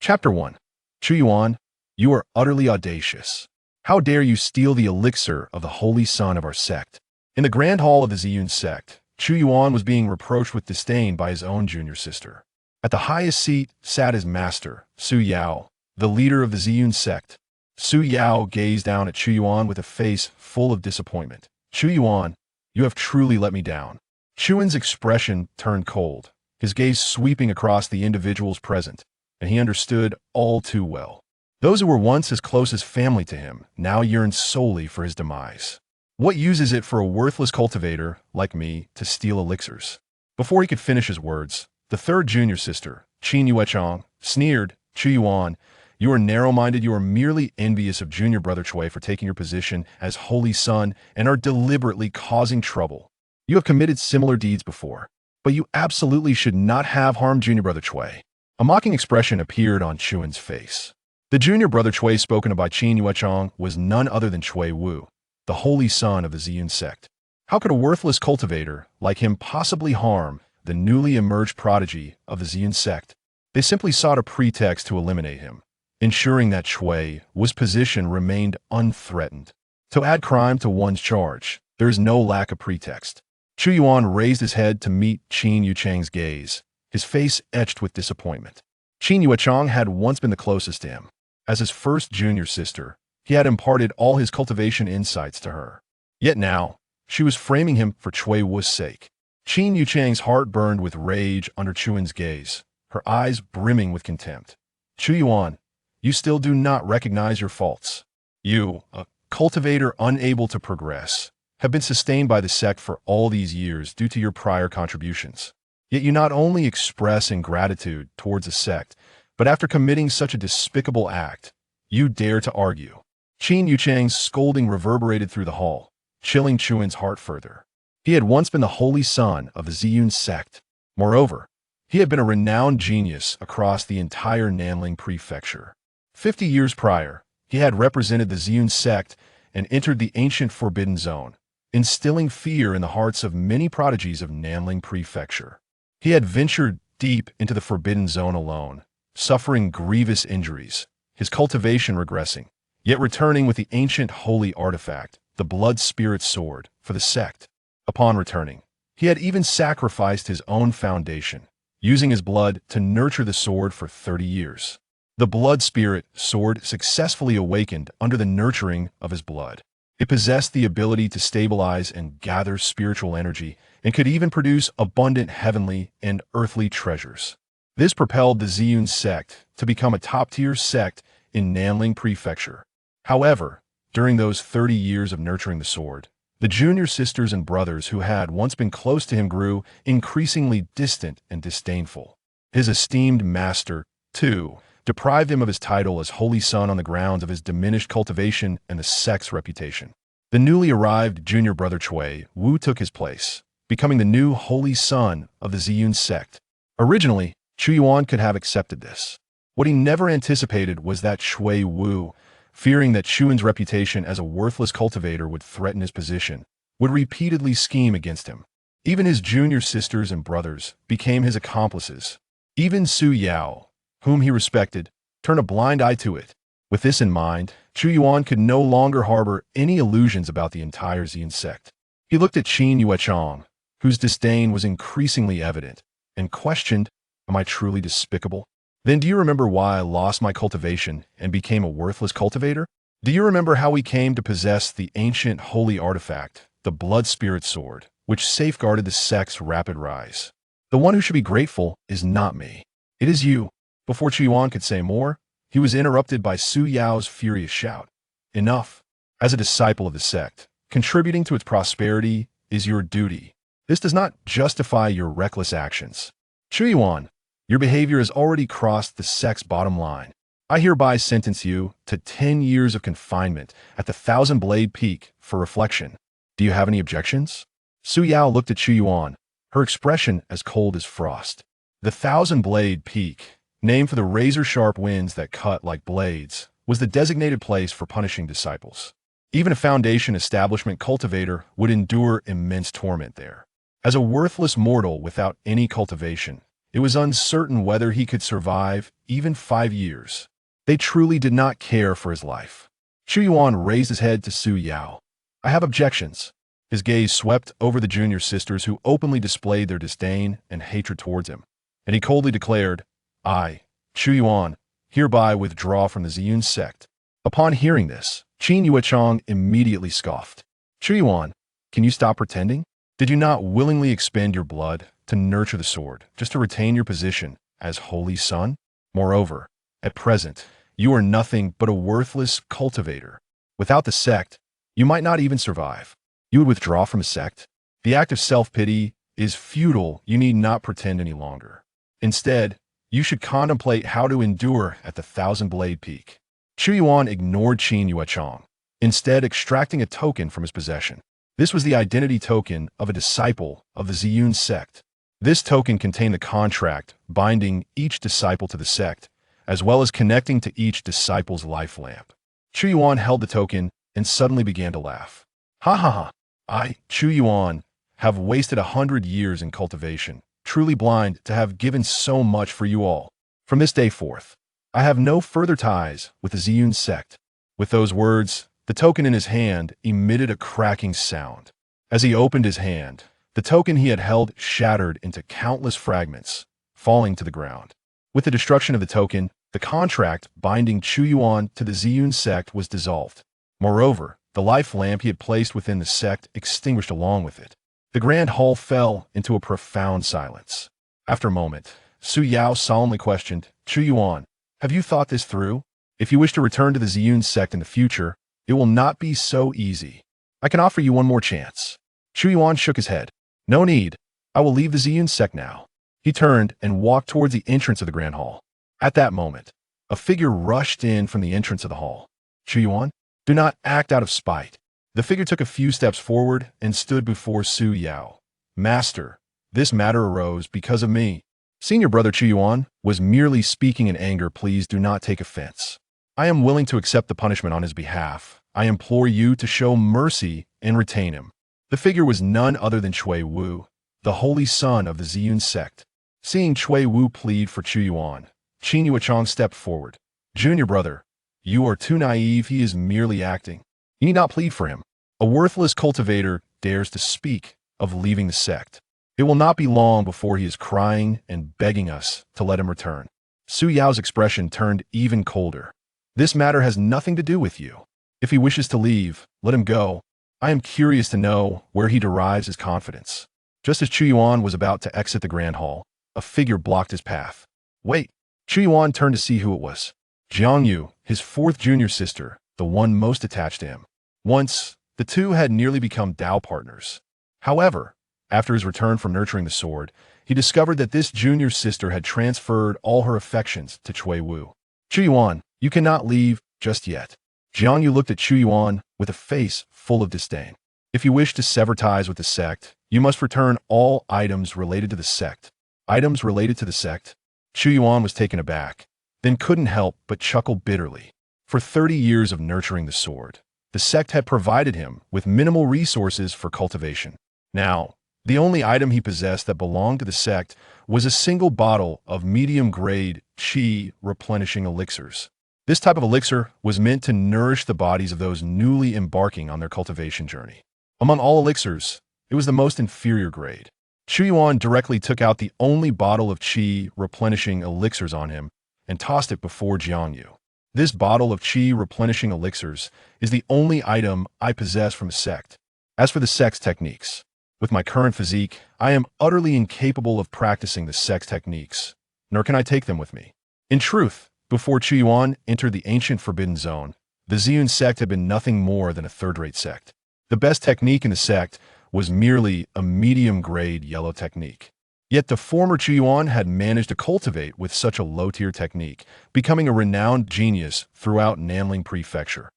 Chapter 1. Chu Yuan, you are utterly audacious. How dare you steal the elixir of the holy son of our sect? In the grand hall of the Ziyun sect, Chu Yuan was being reproached with disdain by his own junior sister. At the highest seat sat his master, Su Yao, the leader of the Ziyun sect. Su Yao gazed down at Chu Yuan with a face full of disappointment. Chu Yuan, you have truly let me down. Chu Yuan's expression turned cold, his gaze sweeping across the individuals present, and he understood all too well. Those who were once as close as family to him now yearned solely for his demise. What use is it for a worthless cultivator like me to steal elixirs? Before he could finish his words, the third junior sister, Qin Yuechang, sneered, Chu Yuan, you are narrow-minded, you are merely envious of junior brother Chui for taking your position as holy son and are deliberately causing trouble. You have committed similar deeds before, but you absolutely should not have harmed junior brother Chui. A mocking expression appeared on Chu Yuan's face. The junior brother Chui spoken of by Qin Yuechang was none other than Chui Wu, the holy son of the Ziyun sect. How could a worthless cultivator like him possibly harm the newly emerged prodigy of the Ziyun sect? They simply sought a pretext to eliminate him, ensuring that Chui Wu's position remained unthreatened. To add crime to one's charge, there is no lack of pretext. Chu Yuan raised his head to meet Qin Yuchang's gaze, his face etched with disappointment. Qin Yuechang had once been the closest to him. As his first junior sister, he had imparted all his cultivation insights to her. Yet now, she was framing him for Chui Wu's sake. Qin Yuchang's heart burned with rage under Chu Yuan's gaze, her eyes brimming with contempt. Chu Yuan, you still do not recognize your faults. You, a cultivator unable to progress, have been sustained by the sect for all these years due to your prior contributions. Yet you not only express ingratitude towards the sect, but after committing such a despicable act, you dare to argue. Qin Yuchang's scolding reverberated through the hall, chilling Chu Yuan's heart further. He had once been the holy son of the Ziyun sect. Moreover, he had been a renowned genius across the entire Nanling prefecture. 50 years prior, he had represented the Ziyun sect and entered the ancient Forbidden Zone, instilling fear in the hearts of many prodigies of Nanling prefecture. He had ventured deep into the Forbidden Zone alone, suffering grievous injuries, his cultivation regressing, yet returning with the ancient holy artifact, the blood spirit sword, for the sect. Upon returning, he had even sacrificed his own foundation, using his blood to nurture the sword for 30 years. The blood spirit sword successfully awakened under the nurturing of his blood. It possessed the ability to stabilize and gather spiritual energy and could even produce abundant heavenly and earthly treasures. This propelled the Ziyun sect to become a top-tier sect in Nanling prefecture. However, during those 30 years of nurturing the sword, the junior sisters and brothers who had once been close to him grew increasingly distant and disdainful. His esteemed master, too, deprived him of his title as holy son on the grounds of his diminished cultivation and the sect's reputation. The newly arrived junior brother Chui Wu took his place, becoming the new holy son of the Ziyun sect. Originally, Chu Yuan could have accepted this. What he never anticipated was that Chui Wu, fearing that Chu Yuan's reputation as a worthless cultivator would threaten his position, would repeatedly scheme against him. Even his junior sisters and brothers became his accomplices. Even Su Yao, whom he respected, turned a blind eye to it. With this in mind, Chu Yuan could no longer harbor any illusions about the entire Ziyun sect. He looked at Qin Yuechang, whose disdain was increasingly evident, and questioned, am I truly despicable? Then do you remember why I lost my cultivation and became a worthless cultivator? Do you remember how we came to possess the ancient holy artifact, the blood spirit sword, which safeguarded the sect's rapid rise? The one who should be grateful is not me. It is you. Before Chu Yuan could say more, he was interrupted by Su Yao's furious shout. Enough. As a disciple of the sect, contributing to its prosperity is your duty. This does not justify your reckless actions. Chu Yuan, your behavior has already crossed the sect's bottom line. I hereby sentence you to 10 years of confinement at the Thousand Blade Peak for reflection. Do you have any objections? Su Yao looked at Chu Yuan, her expression as cold as frost. The Thousand Blade Peak, named for the razor-sharp winds that cut like blades, was the designated place for punishing disciples. Even a foundation establishment cultivator would endure immense torment there. As a worthless mortal without any cultivation, It was uncertain whether he could survive even 5 years. They truly did not care for his life. Chu Yuan raised his head to Su Yao. I have objections. His gaze swept over the junior sisters who openly displayed their disdain and hatred towards him, and he coldly declared, I, Chu Yuan, hereby withdraw from the Ziyun sect. Upon hearing this, Qin Yuechong immediately scoffed. Chu Yuan, can you stop pretending? Did you not willingly expend your blood to nurture the sword, just to retain your position as holy son? Moreover, at present, you are nothing but a worthless cultivator. Without the sect, you might not even survive. You would withdraw from a sect? The act of self-pity is futile. You need not pretend any longer. Instead, you should contemplate how to endure at the thousand-blade peak. Chu Yuan ignored Qin Yuechong, instead extracting a token from his possession. This was the identity token of a disciple of the Ziyun sect. This token contained the contract binding each disciple to the sect, as well as connecting to each disciple's life lamp. Chu Yuan held the token and suddenly began to laugh. Ha ha ha! I, Chu Yuan, have wasted 100 years in cultivation, truly blind to have given so much for you all. From this day forth, I have no further ties with the Ziyun sect. With those words, the token in his hand emitted a cracking sound. As he opened his hand, the token he had held shattered into countless fragments, falling to the ground. With the destruction of the token, the contract binding Chu Yuan to the Ziyun sect was dissolved. Moreover, the life lamp he had placed within the sect extinguished along with it. The grand hall fell into a profound silence. After a moment, Su Yao solemnly questioned, Chu Yuan, have you thought this through? If you wish to return to the Ziyun sect in the future, it will not be so easy. I can offer you one more chance. Chu Yuan shook his head. No need. I will leave the Ziyun sect now. He turned and walked towards the entrance of the grand hall. At that moment, a figure rushed in from the entrance of the hall. Chu Yuan, do not act out of spite. The figure took a few steps forward and stood before Su Yao. Master, this matter arose because of me. Senior brother Chu Yuan was merely speaking in anger. Please do not take offense. I am willing to accept the punishment on his behalf. I implore you to show mercy and retain him. The figure was none other than Chui Wu, the holy son of the Ziyun sect. Seeing Chui Wu plead for Chu Yuan, Qin Yuechong stepped forward. Junior brother, you are too naive. He is merely acting. You need not plead for him. A worthless cultivator dares to speak of leaving the sect. It will not be long before he is crying and begging us to let him return. Su Yao's expression turned even colder. This matter has nothing to do with you. If he wishes to leave, let him go. I am curious to know where he derives his confidence. Just as Chu Yuan was about to exit the grand hall, a figure blocked his path. Wait! Chu Yuan turned to see who it was. Jiang Yu, his fourth junior sister, the one most attached to him. Once, the two had nearly become Dao partners. However, after his return from nurturing the sword, he discovered that this junior sister had transferred all her affections to Chui Wu. Chu Yuan, you cannot leave just yet. Jiang Yu looked at Chu Yuan with a face full of disdain. If you wish to sever ties with the sect, you must return all items related to the sect. Items related to the sect? Chu Yuan was taken aback, then couldn't help but chuckle bitterly. For 30 years of nurturing the sword, the sect had provided him with minimal resources for cultivation. Now, the only item he possessed that belonged to the sect was a single bottle of medium-grade qi replenishing elixirs. This type of elixir was meant to nourish the bodies of those newly embarking on their cultivation journey. Among all elixirs, it was the most inferior grade. Chu Yuan directly took out the only bottle of qi replenishing elixirs on him and tossed it before Jiang Yu. This bottle of qi replenishing elixirs is the only item I possess from a sect. As for the sect's techniques, with my current physique, I am utterly incapable of practicing the sect's techniques, nor can I take them with me. In truth, before Chu Yuan entered the ancient forbidden zone, the Ziyun sect had been nothing more than a third-rate sect. The best technique in the sect was merely a medium-grade yellow technique. Yet the former Chu Yuan had managed to cultivate with such a low-tier technique, becoming a renowned genius throughout Nanling Prefecture.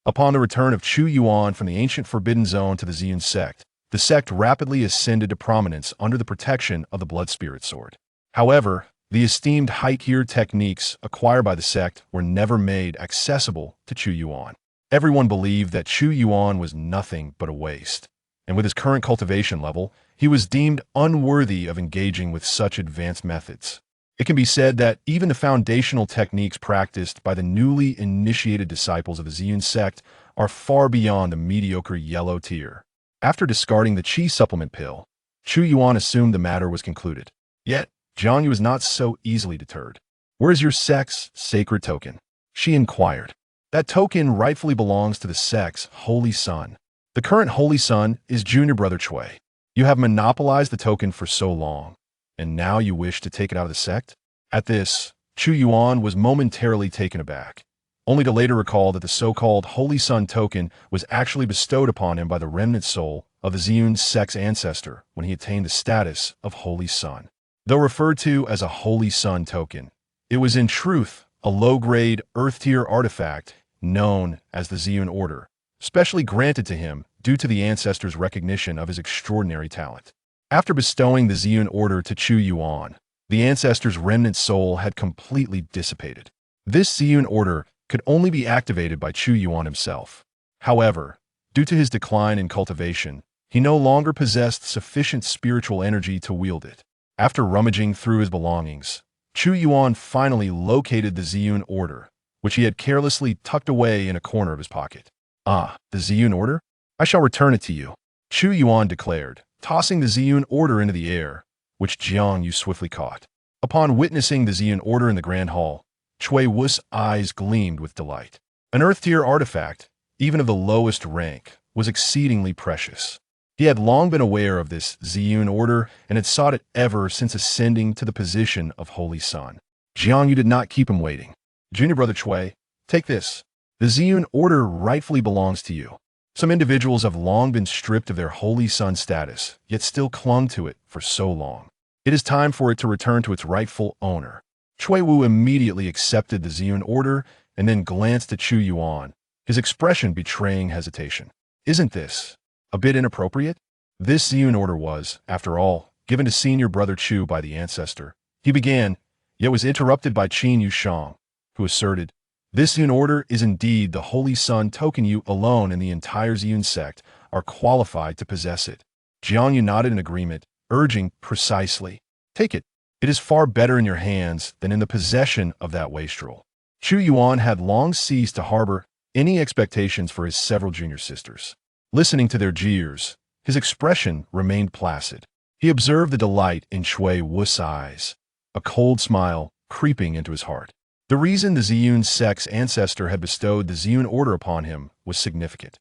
Upon the return of Chu Yuan from the ancient forbidden zone to the Ziyun sect, the sect rapidly ascended to prominence under the protection of the Blood Spirit Sword. However, the esteemed high-tier techniques acquired by the sect were never made accessible to Chu Yuan. Everyone believed that Chu Yuan was nothing but a waste, and with his current cultivation level, he was deemed unworthy of engaging with such advanced methods. It can be said that even the foundational techniques practiced by the newly initiated disciples of the Ziyun sect are far beyond the mediocre yellow tier. After discarding the qi supplement pill, Chu Yuan assumed the matter was concluded. Yet, Jiang Yu was not so easily deterred. "Where is your sect's sacred token?" she inquired. "That token rightfully belongs to the sect's holy son. The current holy son is junior brother Chui. You have monopolized the token for so long, and now you wish to take it out of the sect?" At this, Chu Yuan was momentarily taken aback, only to later recall that the so-called holy son token was actually bestowed upon him by the remnant soul of the Ziyun sect's ancestor when he attained the status of holy son. Though referred to as a holy son token, it was in truth a low-grade earth-tier artifact known as the Ziyun Order, specially granted to him due to the ancestor's recognition of his extraordinary talent. After bestowing the Ziyun Order to Chu Yuan, the ancestor's remnant soul had completely dissipated. This Ziyun Order could only be activated by Chu Yuan himself. However, due to his decline in cultivation, he no longer possessed sufficient spiritual energy to wield it. After rummaging through his belongings, Chu Yuan finally located the Ziyun Order, which he had carelessly tucked away in a corner of his pocket. "Ah, the Ziyun Order? I shall return it to you," Chu Yuan declared, tossing the Ziyun Order into the air, which Jiang Yu swiftly caught. Upon witnessing the Ziyun Order in the Grand Hall, Chui Wu's eyes gleamed with delight. An earth-tier artifact, even of the lowest rank, was exceedingly precious. He had long been aware of this Ziyun Order and had sought it ever since ascending to the position of Holy Son. Jiang Yu did not keep him waiting. "Junior brother Chui, take this. The Ziyun Order rightfully belongs to you." Some individuals have long been stripped of their Holy Son status, yet still clung to it for so long. It is time for it to return to its rightful owner. Chui Wu immediately accepted the Ziyun Order and then glanced at Chu Yuan, his expression betraying hesitation. "Isn't this a bit inappropriate?" This Ziyun Order was, after all, given to senior brother Chu by the ancestor. He began, yet was interrupted by Qin Yushang, who asserted, "This Ziyun Order is indeed the Holy Son token. You alone in the entire Ziyun sect are qualified to possess it." Jiang Yu nodded in agreement, urging precisely, "Take it. It is far better in your hands than in the possession of that wastrel." Chu Yuan had long ceased to harbor any expectations for his several junior sisters. Listening to their jeers, his expression remained placid. He observed the delight in Chui Wu's eyes, a cold smile creeping into his heart. The reason the Ziyun sect's ancestor had bestowed the Ziyun Order upon him was significant.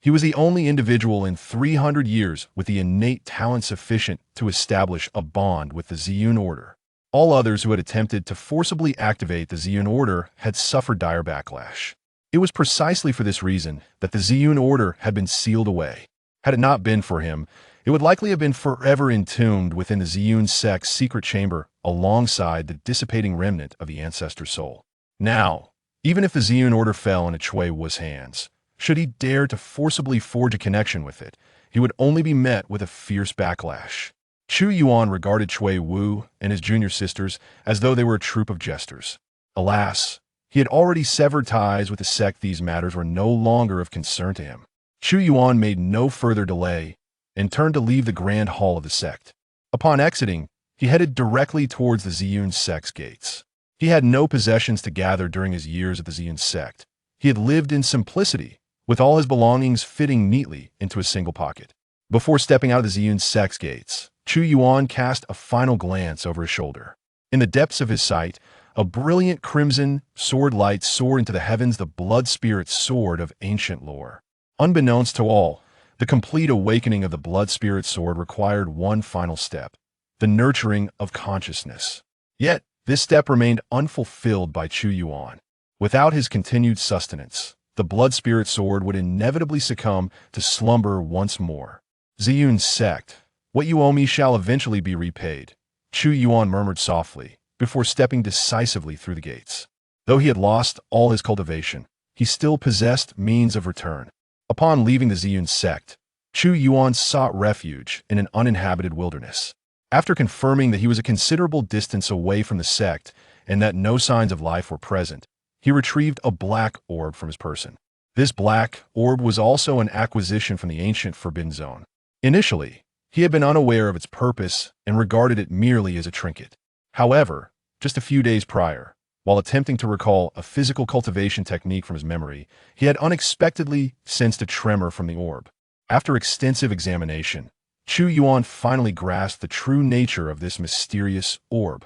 He was the only individual in 300 years with the innate talent sufficient to establish a bond with the Ziyun Order. All others who had attempted to forcibly activate the Ziyun Order had suffered dire backlash. It was precisely for this reason that the Ziyun Order had been sealed away. Had it not been for him, it would likely have been forever entombed within the Ziyun sect's secret chamber alongside the dissipating remnant of the ancestor soul. Now, even if the Ziyun Order fell into Chui Wu's hands, should he dare to forcibly forge a connection with it, he would only be met with a fierce backlash. Chu Yuan regarded Chui Wu and his junior sisters as though they were a troop of jesters. Alas, he had already severed ties with the sect. These matters were no longer of concern to him. Chu Yuan made no further delay and turned to leave the grand hall of the sect. Upon exiting, he headed directly towards the Ziyun sect's gates. He had no possessions to gather during his years at the Ziyun sect. He had lived in simplicity, with all his belongings fitting neatly into a single pocket. Before stepping out of the Ziyun sect's gates, Chu Yuan cast a final glance over his shoulder. In the depths of his sight, a brilliant crimson sword light soared into the heavens, the blood spirit sword of ancient lore. Unbeknownst to all, the complete awakening of the blood spirit sword required one final step, the nurturing of consciousness. Yet, this step remained unfulfilled by Chu Yuan. Without his continued sustenance, the blood spirit sword would inevitably succumb to slumber once more. "Ziyun sect, what you owe me shall eventually be repaid," Chu Yuan murmured softly, before stepping decisively through the gates. Though he had lost all his cultivation, he still possessed means of return. Upon leaving the Ziyun sect, Chu Yuan sought refuge in an uninhabited wilderness. After confirming that he was a considerable distance away from the sect and that no signs of life were present, he retrieved a black orb from his person. This black orb was also an acquisition from the ancient Forbidden Zone. Initially, He had been unaware of its purpose and regarded it merely as a trinket. However, just a few days prior, while attempting to recall a physical cultivation technique from his memory, he had unexpectedly sensed a tremor from the orb. After extensive examination, Chu Yuan finally grasped the true nature of this mysterious orb.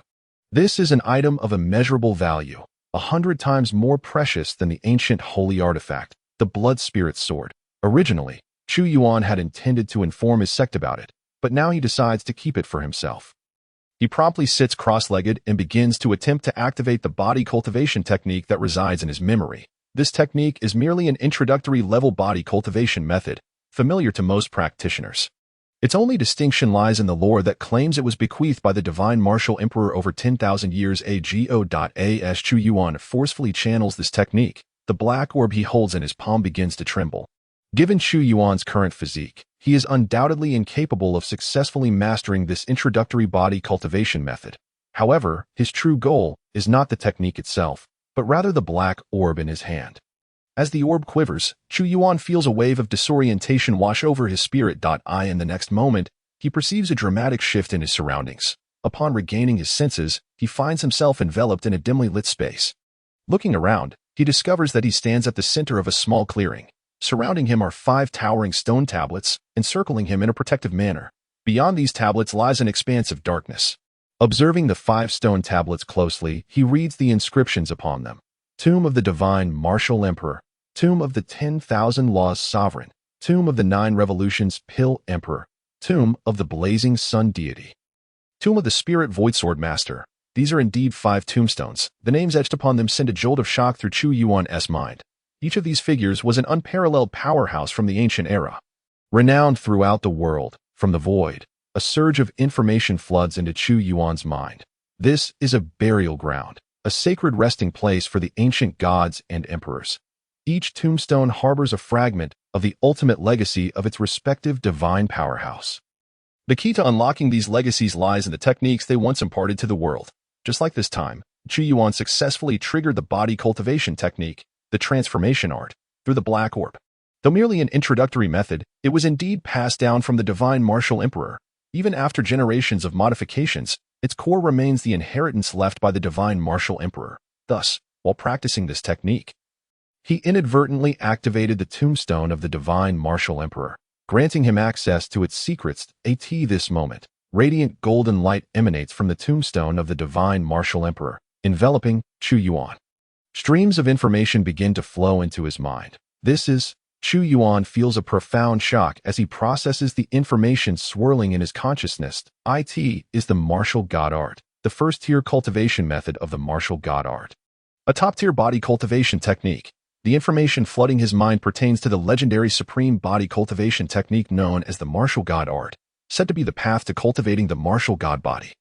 This is an item of immeasurable value, 100 times more precious than the ancient holy artifact, the Blood Spirit Sword. Originally, Chu Yuan had intended to inform his sect about it, but now he decides to keep it for himself. He promptly sits cross-legged and begins to attempt to activate the body cultivation technique that resides in his memory. This technique is merely an introductory level body cultivation method, familiar to most practitioners. Its only distinction lies in the lore that claims it was bequeathed by the divine martial emperor over 10,000 years ago. As Chu Yuan forcefully channels this technique, the black orb he holds in his palm begins to tremble. Given Chu Yuan's current physique, he is undoubtedly incapable of successfully mastering this introductory body cultivation method. However, his true goal is not the technique itself, but rather the black orb in his hand. As the orb quivers, Chu Yuan feels a wave of disorientation wash over his spirit. In the next moment, he perceives a dramatic shift in his surroundings. Upon regaining his senses, he finds himself enveloped in a dimly lit space. Looking around, he discovers that he stands at the center of a small clearing. Surrounding him are 5 towering stone tablets, encircling him in a protective manner. Beyond these tablets lies an expanse of darkness. Observing the 5 stone tablets closely, he reads the inscriptions upon them. Tomb of the Divine Martial Emperor, Tomb of the 10,000 Laws Sovereign, Tomb of the 9 Revolutions Pill Emperor, Tomb of the Blazing Sun Deity, Tomb of the Spirit Void Sword Master. These are indeed 5 tombstones. The names etched upon them send a jolt of shock through Chu Yuan's mind. Each of these figures was an unparalleled powerhouse from the ancient era. Renowned throughout the world, from the void, a surge of information floods into Chu Yuan's mind. This is a burial ground, a sacred resting place for the ancient gods and emperors. Each tombstone harbors a fragment of the ultimate legacy of its respective divine powerhouse. The key to unlocking these legacies lies in the techniques they once imparted to the world. Just like this time, Chu Yuan successfully triggered the body cultivation technique, the transformation art, through the black orb. Though merely an introductory method, it was indeed passed down from the divine martial emperor. Even after generations of modifications, its core remains the inheritance left by the divine martial emperor. Thus, while practicing this technique, he inadvertently activated the tombstone of the divine martial emperor, granting him access to its secrets. At this moment, radiant golden light emanates from the tombstone of the divine martial emperor, enveloping Chu Yuan. Streams of information begin to flow into his mind. Chu Yuan feels a profound shock as he processes the information swirling in his consciousness. It is the Martial God Art, the first-tier cultivation method of the Martial God Art. A top-tier body cultivation technique. The information flooding his mind pertains to the legendary supreme body cultivation technique known as the Martial God Art, said to be the path to cultivating the Martial God Body.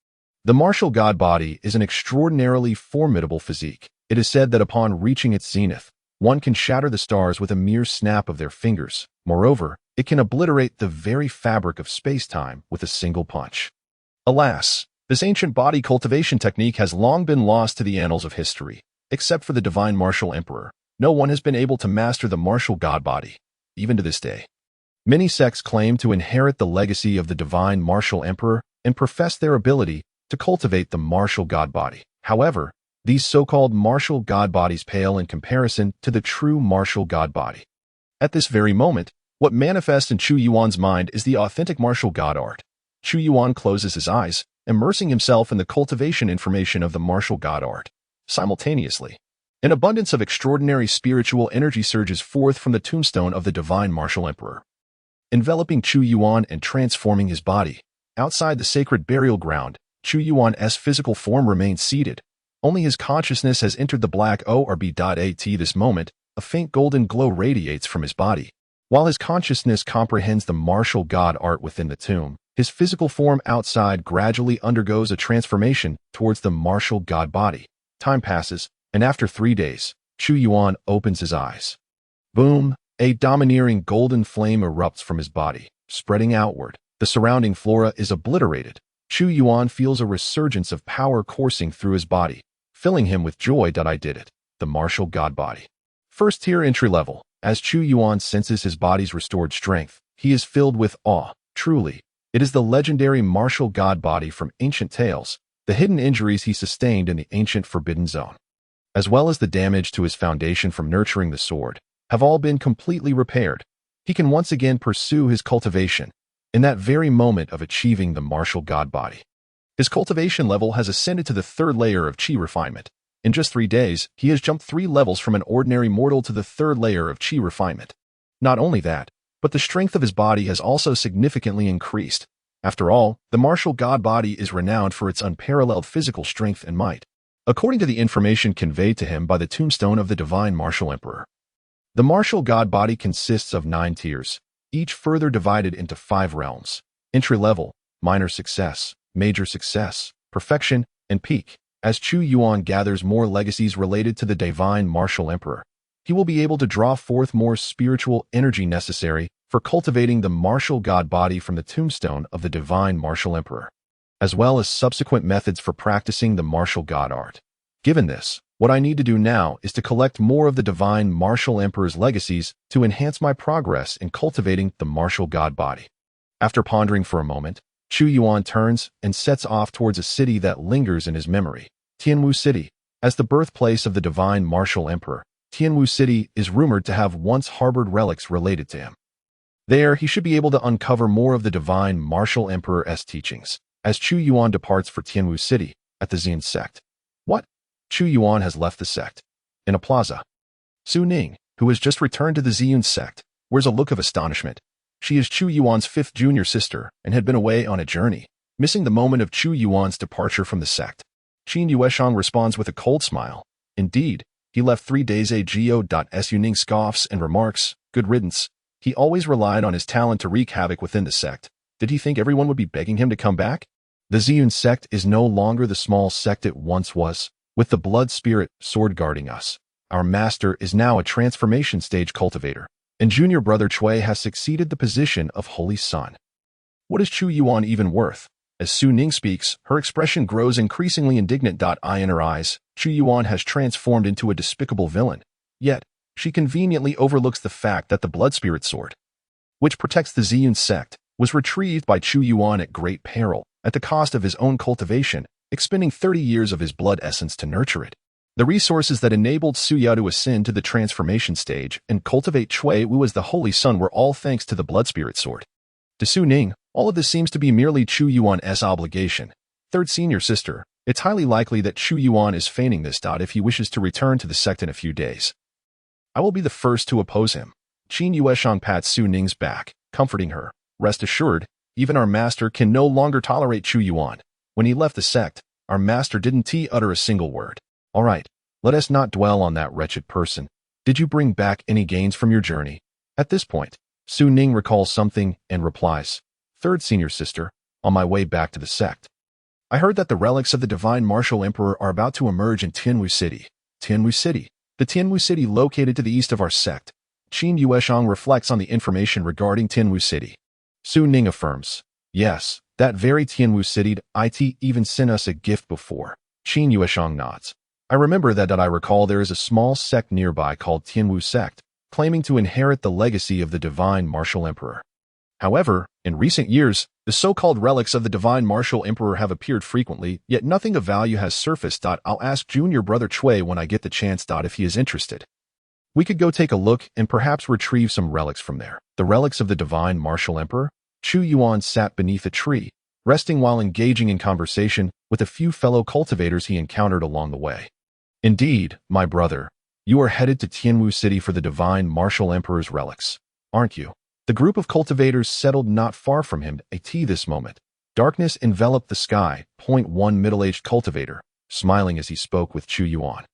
The Martial God Body is an extraordinarily formidable physique. It is said that upon reaching its zenith, one can shatter the stars with a mere snap of their fingers. Moreover, it can obliterate the very fabric of space-time with a single punch. Alas, this ancient body cultivation technique has long been lost to the annals of history. Except for the divine martial emperor, no one has been able to master the martial god body, even to this day. Many sects claim to inherit the legacy of the divine martial emperor and profess their ability to cultivate the martial god body. However, these so-called martial god bodies pale in comparison to the true martial god body. At this very moment, what manifests in Chu Yuan's mind is the authentic martial god art. Chu Yuan closes his eyes, immersing himself in the cultivation information of the martial god art. Simultaneously, an abundance of extraordinary spiritual energy surges forth from the tombstone of the divine martial emperor, enveloping Chu Yuan and transforming his body. Outside the sacred burial ground, Chu Yuan's physical form remains seated. Only his consciousness has entered the black orb. At this moment, a faint golden glow radiates from his body. While his consciousness comprehends the martial god art within the tomb, his physical form outside gradually undergoes a transformation towards the martial god body. Time passes, and after 3 days, Chu Yuan opens his eyes. Boom! A domineering golden flame erupts from his body, spreading outward. The surrounding flora is obliterated. Chu Yuan feels a resurgence of power coursing through his body, filling him with joy. I did it. The martial god body. First tier entry level. As Chu Yuan senses his body's restored strength, he is filled with awe. Truly, It is the legendary martial god body from ancient tales, the hidden injuries he sustained in the ancient Forbidden Zone, as well as the damage to his foundation from nurturing the sword, have all been completely repaired. He can once again pursue his cultivation in that very moment of achieving the martial god body. His cultivation level has ascended to the third layer of chi refinement. In just 3 days, he has jumped 3 levels from an ordinary mortal to the third layer of chi refinement. Not only that, but the strength of his body has also significantly increased. After all, the martial god body is renowned for its unparalleled physical strength and might, according to the information conveyed to him by the tombstone of the divine martial emperor. The martial god body consists of 9 tiers, each further divided into 5 realms: entry level, minor success, major success, perfection, and peak. As Chu Yuan gathers more legacies related to the divine martial emperor, he will be able to draw forth more spiritual energy necessary for cultivating the martial god body from the tombstone of the divine martial emperor, as well as subsequent methods for practicing the martial god art. Given this, what I need to do now is to collect more of the divine martial emperor's legacies to enhance my progress in cultivating the martial god body. After pondering for a moment, Chu Yuan turns and sets off towards a city that lingers in his memory, Tianwu City. As the birthplace of the divine martial emperor, Tianwu City is rumored to have once harbored relics related to him. There, he should be able to uncover more of the divine martial emperor's teachings. As Chu Yuan departs for Tianwu City, at the Xian sect. What? Chu Yuan has left the sect. In a plaza, Su Ning, who has just returned to the Xian sect, wears a look of astonishment. She is Chu Yuan's 5th junior sister and had been away on a journey, missing the moment of Chu Yuan's departure from the sect. Qin Yueshang responds with a cold smile. Indeed, he left 3 days ago. Su Ning scoffs and remarks, good riddance. He always relied on his talent to wreak havoc within the sect. Did he think everyone would be begging him to come back? The Xian sect is no longer the small sect it once was, with the blood spirit sword guarding us. Our master is now a transformation stage cultivator, and junior brother Chui has succeeded the position of Holy Son. What is Chu Yuan even worth? As Su Ning speaks, her expression grows increasingly indignant. In her eyes, Chu Yuan has transformed into a despicable villain. Yet, she conveniently overlooks the fact that the blood spirit sword, which protects the Xian sect, was retrieved by Chu Yuan at great peril, at the cost of his own cultivation, expending 30 years of his blood essence to nurture it. The resources that enabled Su Ya to ascend to the transformation stage and cultivate Chui Wu as the Holy Son were all thanks to the blood spirit sword. To Su Ning, all of this seems to be merely Chu Yuan's obligation. 3rd senior sister, it's highly likely that Chu Yuan is feigning this. If he wishes to return to the sect in a few days, I will be the first to oppose him. Qin Yueshang pats Su Ning's back, comforting her. Rest assured, even our master can no longer tolerate Chu Yuan. When he left the sect, our master didn't utter a single word. All right, let us not dwell on that wretched person. Did you bring back any gains from your journey? At this point, Su Ning recalls something and replies, 3rd senior sister, on my way back to the sect, I heard that the relics of the divine martial emperor are about to emerge in Tianwu City. Tianwu City, the Tianwu City located to the east of our sect. Qin Yueshang reflects on the information regarding Tianwu City. Su Ning affirms, yes, that very Tianwu City. It even sent us a gift before. Qin Yueshang nods. I remember that. I recall there is a small sect nearby called Tianwu sect, claiming to inherit the legacy of the divine martial emperor. However, in recent years, the so-called relics of the divine martial emperor have appeared frequently, yet nothing of value has surfaced. I'll ask junior brother Chui when I get the chance. If he is interested, we could go take a look and perhaps retrieve some relics from there. The relics of the divine martial emperor? Chu Yuan sat beneath a tree, resting while engaging in conversation with a few fellow cultivators he encountered along the way. Indeed, my brother, you are headed to Tianwu City for the divine martial emperor's relics, aren't you? The group of cultivators settled not far from him at this moment. Darkness enveloped the sky. One middle-aged cultivator, smiling as he spoke with Chu Yuan,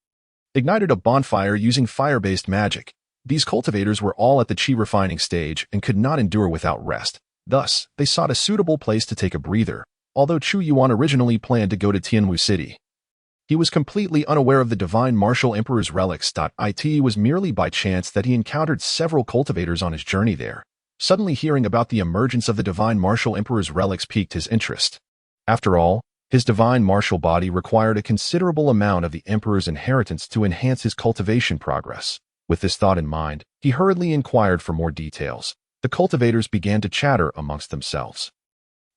ignited a bonfire using fire-based magic. These cultivators were all at the chi refining stage and could not endure without rest. Thus, they sought a suitable place to take a breather. Although Chu Yuan originally planned to go to Tianwu City, he was completely unaware of the divine martial emperor's relics. It was merely by chance that he encountered several cultivators on his journey there. Suddenly hearing about the emergence of the divine martial emperor's relics piqued his interest. After all, his divine martial body required a considerable amount of the emperor's inheritance to enhance his cultivation progress. With this thought in mind, he hurriedly inquired for more details. The cultivators began to chatter amongst themselves.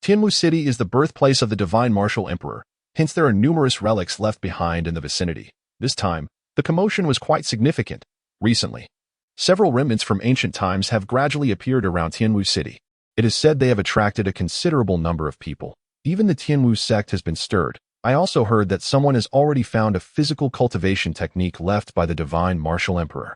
Tianwu City is the birthplace of the divine martial emperor, hence there are numerous relics left behind in the vicinity. This time, the commotion was quite significant. Recently, several remnants from ancient times have gradually appeared around Tianwu City. It is said they have attracted a considerable number of people. Even the Tianwu sect has been stirred. I also heard that someone has already found a physical cultivation technique left by the divine martial emperor.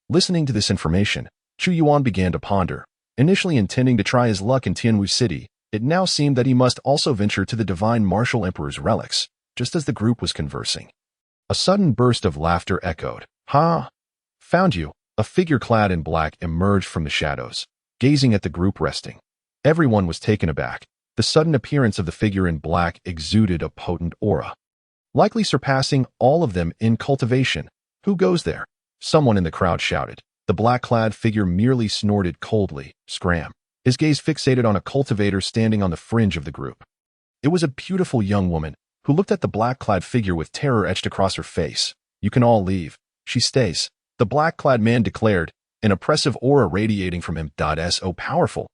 Listening to this information, Chu Yuan began to ponder. Initially intending to try his luck in Tianwu City, it now seemed that he must also venture to the divine martial emperor's relics, just as the group was conversing. A sudden burst of laughter echoed. "Ha! Found you!" A figure clad in black emerged from the shadows, gazing at the group resting. Everyone was taken aback. The sudden appearance of the figure in black exuded a potent aura, likely surpassing all of them in cultivation. "Who goes there?" Someone in the crowd shouted. The black-clad figure merely snorted coldly, scram, his gaze fixated on a cultivator standing on the fringe of the group. It was a beautiful young woman, who looked at the black-clad figure with terror etched across her face. "You can all leave. She stays," the black-clad man declared, an oppressive aura radiating from him. So powerful.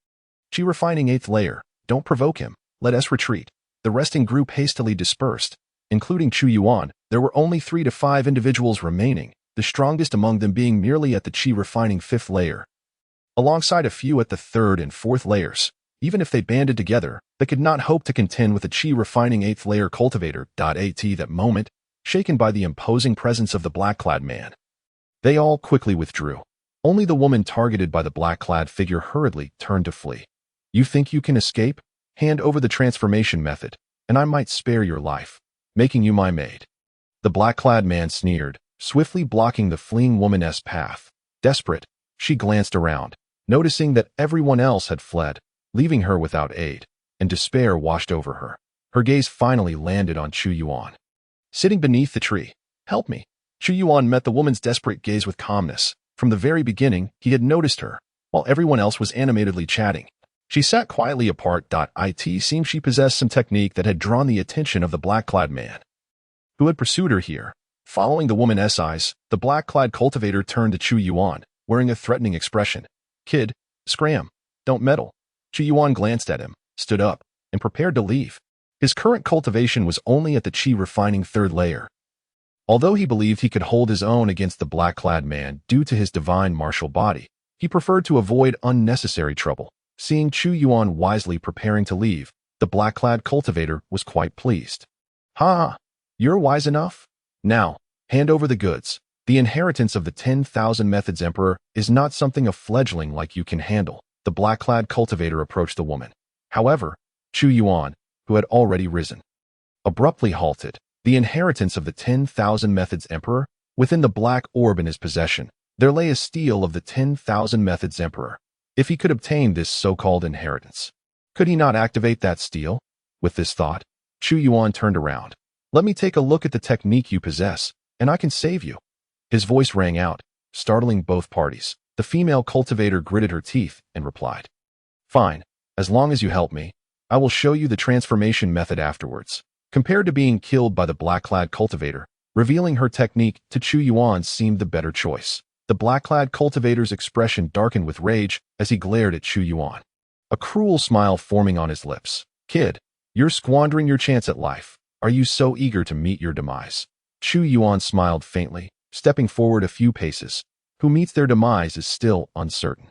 "Chi refining 8th layer. Don't provoke him. Let us retreat." The resting group hastily dispersed. Including Chu Yuan, there were only 3 to 5 individuals remaining, the strongest among them being merely at the Chi refining 5th layer, alongside a few at the 3rd and 4th layers. Even if they banded together, they could not hope to contend with the Chi refining 8th layer cultivator. At that moment, shaken by the imposing presence of the black-clad man, they all quickly withdrew. Only the woman targeted by the black-clad figure hurriedly turned to flee. "You think you can escape? Hand over the transformation method, and I might spare your life, making you my maid." The black-clad man sneered, swiftly blocking the fleeing woman's path. Desperate, she glanced around, noticing that everyone else had fled, leaving her without aid, and despair washed over her. Her gaze finally landed on Chu Yuan, sitting beneath the tree. "Help me." Chu Yuan met the woman's desperate gaze with calmness. From the very beginning, he had noticed her, while everyone else was animatedly chatting. She sat quietly apart. It seemed she possessed some technique that had drawn the attention of the black-clad man, who had pursued her here. Following the woman's eyes, the black-clad cultivator turned to Chu Yuan, wearing a threatening expression. "Kid, scram. Don't meddle." Chu Yuan glanced at him, stood up, and prepared to leave. His current cultivation was only at the Chi refining 3rd layer. Although he believed he could hold his own against the black-clad man due to his divine martial body, he preferred to avoid unnecessary trouble. Seeing Chu Yuan wisely preparing to leave, the black-clad cultivator was quite pleased. "Ha! You're wise enough? Now, hand over the goods. The inheritance of the 10,000 Methods Emperor is not something a fledgling like you can handle." The black-clad cultivator approached the woman. However, Chu Yuan, who had already risen, abruptly halted. The inheritance of the 10,000 Methods Emperor? Within the black orb in his possession, there lay a stele of the 10,000 Methods Emperor. If he could obtain this so-called inheritance, could he not activate that stele? With this thought, Chu Yuan turned around. "Let me take a look at the technique you possess, and I can save you." His voice rang out, startling both parties. The female cultivator gritted her teeth and replied, "Fine, as long as you help me, I will show you the transformation method afterwards." Compared to being killed by the black-clad cultivator, revealing her technique to Chu Yuan seemed the better choice. The black-clad cultivator's expression darkened with rage as he glared at Chu Yuan, a cruel smile forming on his lips. "Kid, you're squandering your chance at life. Are you so eager to meet your demise?" Chu Yuan smiled faintly, stepping forward a few paces. Who meets their demise is still uncertain.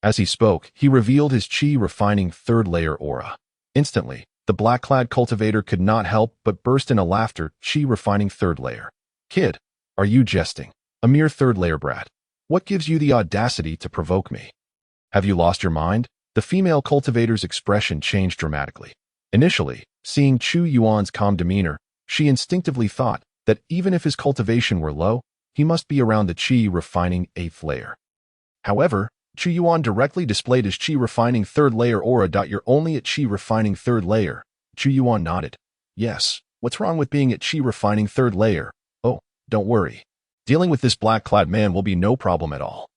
As he spoke, he revealed his Chi refining 3rd layer aura. Instantly, the black-clad cultivator could not help but burst into laughter. "Chi refining 3rd layer. Kid, are you jesting? A mere 3rd layer brat. What gives you the audacity to provoke me? Have you lost your mind?" The female cultivator's expression changed dramatically. Initially, seeing Chu Yuan's calm demeanor, she instinctively thought that even if his cultivation were low, he must be around the Chi refining 8th layer. However, Chu Yuan directly displayed his Chi refining 3rd layer aura. "You're only at Chi refining 3rd layer." Chu Yuan nodded. "Yes, what's wrong with being at Chi refining 3rd layer? Oh, don't worry. Dealing with this black-clad man will be no problem at all."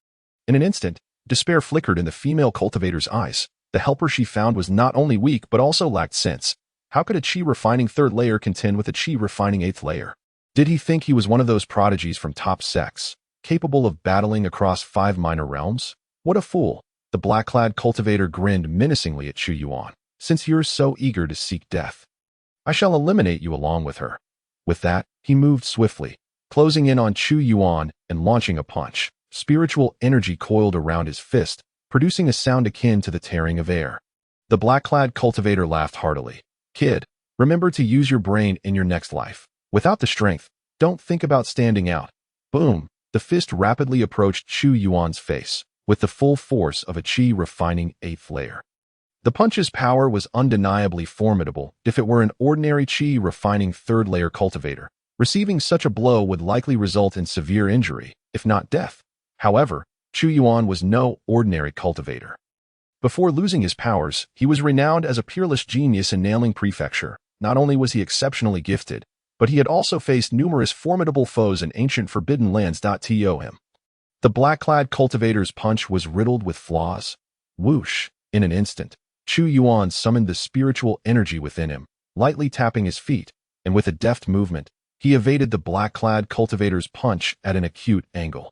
In an instant, despair flickered in the female cultivator's eyes. The helper she found was not only weak but also lacked sense. How could a Chi refining 3rd layer contend with a Chi refining 8th layer? Did he think he was one of those prodigies from top sects, capable of battling across 5 minor realms? What a fool! The black-clad cultivator grinned menacingly at Chu Yuan, since you're so eager to seek death. I shall eliminate you along with her." With that, he moved swiftly, closing in on Chu Yuan and launching a punch. Spiritual energy coiled around his fist, producing a sound akin to the tearing of air. The black-clad cultivator laughed heartily. "Kid, remember to use your brain in your next life. Without the strength, don't think about standing out." Boom! The fist rapidly approached Chu Yuan's face, with the full force of a chi-refining 8th layer. The punch's power was undeniably formidable if it were an ordinary chi-refining 3rd layer cultivator. Receiving such a blow would likely result in severe injury, if not death. However, Chu Yuan was no ordinary cultivator. Before losing his powers, he was renowned as a peerless genius in nailing prefecture. Not only was he exceptionally gifted, but he had also faced numerous formidable foes in ancient forbidden lands. To him, the black-clad cultivator's punch was riddled with flaws. Whoosh! In an instant, Chu Yuan summoned the spiritual energy within him, lightly tapping his feet, and with a deft movement, he evaded the black-clad cultivator's punch at an acute angle.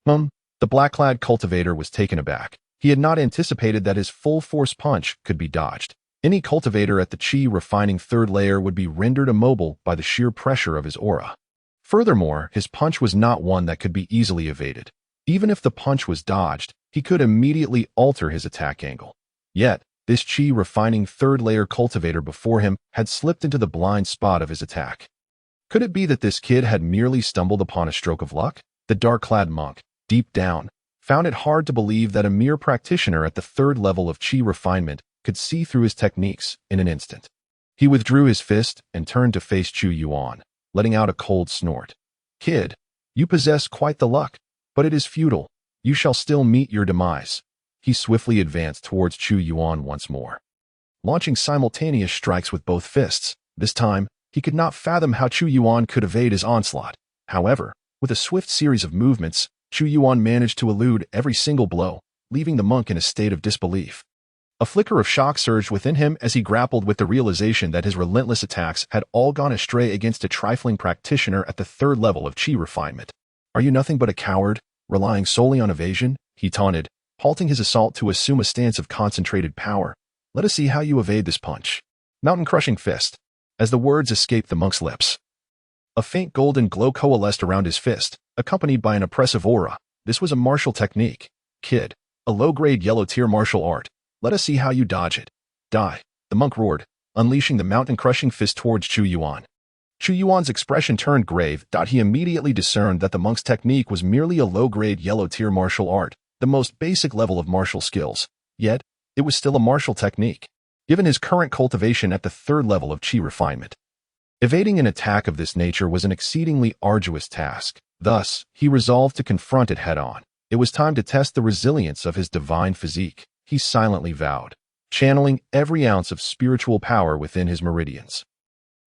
The black-clad cultivator was taken aback. He had not anticipated that his full-force punch could be dodged. Any cultivator at the chi-refining 3rd layer would be rendered immobile by the sheer pressure of his aura. Furthermore, his punch was not one that could be easily evaded. Even if the punch was dodged, he could immediately alter his attack angle. Yet, this chi-refining 3rd layer cultivator before him had slipped into the blind spot of his attack. Could it be that this kid had merely stumbled upon a stroke of luck? The dark-clad monk, deep down, found it hard to believe that a mere practitioner at the 3rd level of chi refinement could see through his techniques in an instant. He withdrew his fist and turned to face Chu Yuan, letting out a cold snort. "Kid, you possess quite the luck, but it is futile. You shall still meet your demise." He swiftly advanced towards Chu Yuan once more, launching simultaneous strikes with both fists. This time, he could not fathom how Chu Yuan could evade his onslaught. However, with a swift series of movements, Chu Yuan managed to elude every single blow, leaving the monk in a state of disbelief. A flicker of shock surged within him as he grappled with the realization that his relentless attacks had all gone astray against a trifling practitioner at the 3rd level of chi refinement. "Are you nothing but a coward, relying solely on evasion?" he taunted, halting his assault to assume a stance of concentrated power. "Let us see how you evade this punch." Mountain-crushing fist. As the words escaped the monk's lips, a faint golden glow coalesced around his fist, accompanied by an oppressive aura. This was a martial technique. "Kid, a low-grade yellow-tier martial art. Let us see how you dodge it." "Die!" the monk roared, unleashing the mountain-crushing fist towards Chu Yuan. Chu Yuan's expression turned grave. He immediately discerned that the monk's technique was merely a low-grade yellow-tier martial art, the most basic level of martial skills. Yet, it was still a martial technique, given his current cultivation at the 3rd level of chi refinement. Evading an attack of this nature was an exceedingly arduous task. Thus, he resolved to confront it head-on. It was time to test the resilience of his divine physique, he silently vowed, channeling every ounce of spiritual power within his meridians.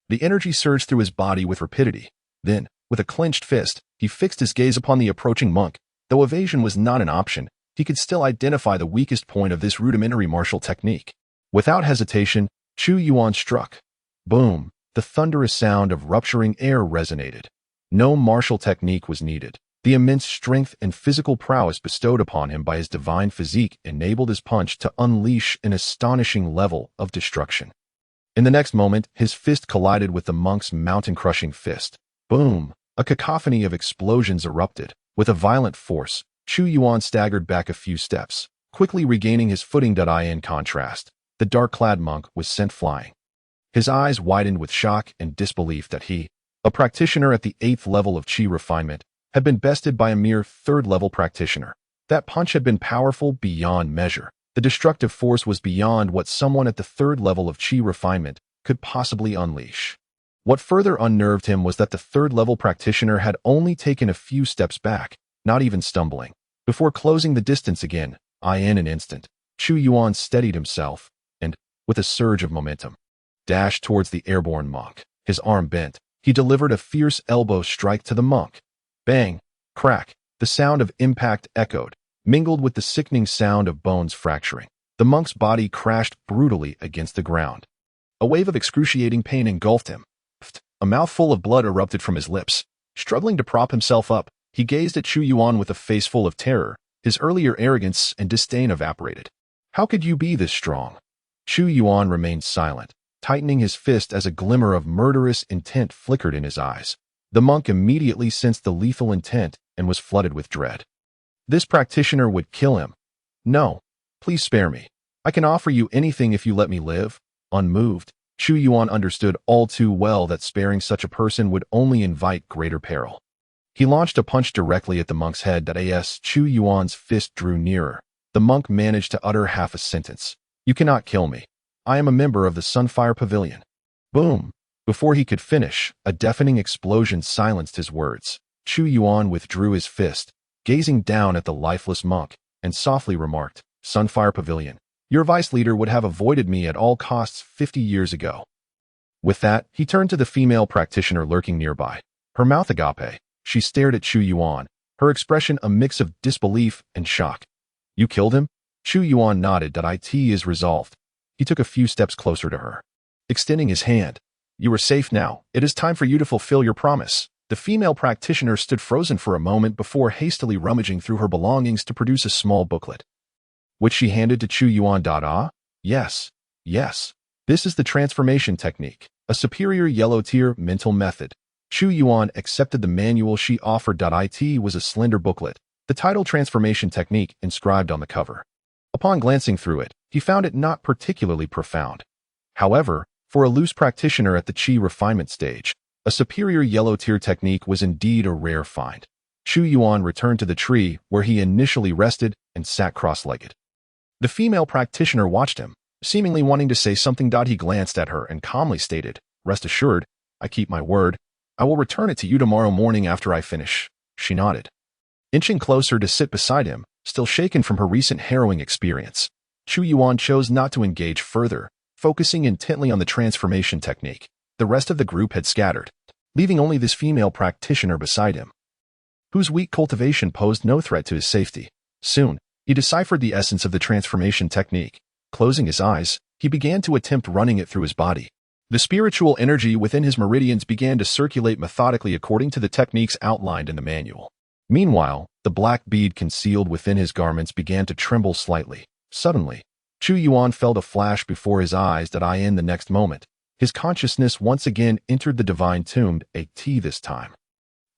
The energy surged through his body with rapidity. Then, with a clenched fist, he fixed his gaze upon the approaching monk. Though evasion was not an option, he could still identify the weakest point of this rudimentary martial technique. Without hesitation, Chu Yuan struck. Boom! The thunderous sound of rupturing air resonated. No martial technique was needed. The immense strength and physical prowess bestowed upon him by his divine physique enabled his punch to unleash an astonishing level of destruction. In the next moment, his fist collided with the monk's mountain-crushing fist. Boom! A cacophony of explosions erupted. With a violent force, Chu Yuan staggered back a few steps, quickly regaining his footing. In contrast, the dark-clad monk was sent flying. His eyes widened with shock and disbelief that he, a practitioner at the 8th level of chi refinement, had been bested by a mere 3rd-level practitioner. That punch had been powerful beyond measure. The destructive force was beyond what someone at the 3rd level of chi refinement could possibly unleash. What further unnerved him was that the 3rd-level practitioner had only taken a few steps back, not even stumbling. Before closing the distance again, in an instant, Chu Yuan steadied himself and, with a surge of momentum, dashed towards the airborne monk. His arm bent. He delivered a fierce elbow strike to the monk. Bang! Crack! The sound of impact echoed, mingled with the sickening sound of bones fracturing. The monk's body crashed brutally against the ground. A wave of excruciating pain engulfed him. A mouthful of blood erupted from his lips. Struggling to prop himself up, he gazed at Chu Yuan with a face full of terror. His earlier arrogance and disdain evaporated. How could you be this strong? Chu Yuan remained silent, tightening his fist as a glimmer of murderous intent flickered in his eyes. The monk immediately sensed the lethal intent and was flooded with dread. This practitioner would kill him. No, please spare me. I can offer you anything if you let me live. Unmoved, Chu Yuan understood all too well that sparing such a person would only invite greater peril. He launched a punch directly at the monk's head. As Chu Yuan's fist drew nearer, the monk managed to utter half a sentence. You cannot kill me. I am a member of the Sunfire Pavilion. Boom! Before he could finish, a deafening explosion silenced his words. Chu Yuan withdrew his fist, gazing down at the lifeless monk, and softly remarked, Sunfire Pavilion, your vice leader would have avoided me at all costs 50 years ago. With that, he turned to the female practitioner lurking nearby. Her mouth agape, she stared at Chu Yuan, her expression a mix of disbelief and shock. You killed him? Chu Yuan nodded. It is resolved. He took a few steps closer to her, extending his hand. You are safe now. It is time for you to fulfill your promise. The female practitioner stood frozen for a moment before hastily rummaging through her belongings to produce a small booklet, which she handed to Chu Yuan. Yes. This is the transformation technique, a superior yellow-tier mental method. Chu Yuan accepted the manual she offered. It was a slender booklet, the title Transformation Technique inscribed on the cover. Upon glancing through it, he found it not particularly profound. However, for a loose practitioner at the Qi refinement stage, a superior yellow-tier technique was indeed a rare find. Chu Yuan returned to the tree where he initially rested and sat cross-legged. The female practitioner watched him, seemingly wanting to say something. He glanced at her and calmly stated, Rest assured, I keep my word. I will return it to you tomorrow morning after I finish. She nodded. Inching closer to sit beside him, still shaken from her recent harrowing experience, Chu Yuan chose not to engage further, focusing intently on the transformation technique. The rest of the group had scattered, leaving only this female practitioner beside him, whose weak cultivation posed no threat to his safety. Soon, he deciphered the essence of the transformation technique. Closing his eyes, he began to attempt running it through his body. The spiritual energy within his meridians began to circulate methodically according to the techniques outlined in the manual. Meanwhile, the black bead concealed within his garments began to tremble slightly. Suddenly, Chu Yuan felt a flash before his eyes. In the next moment, his consciousness once again entered the divine tomb, this time.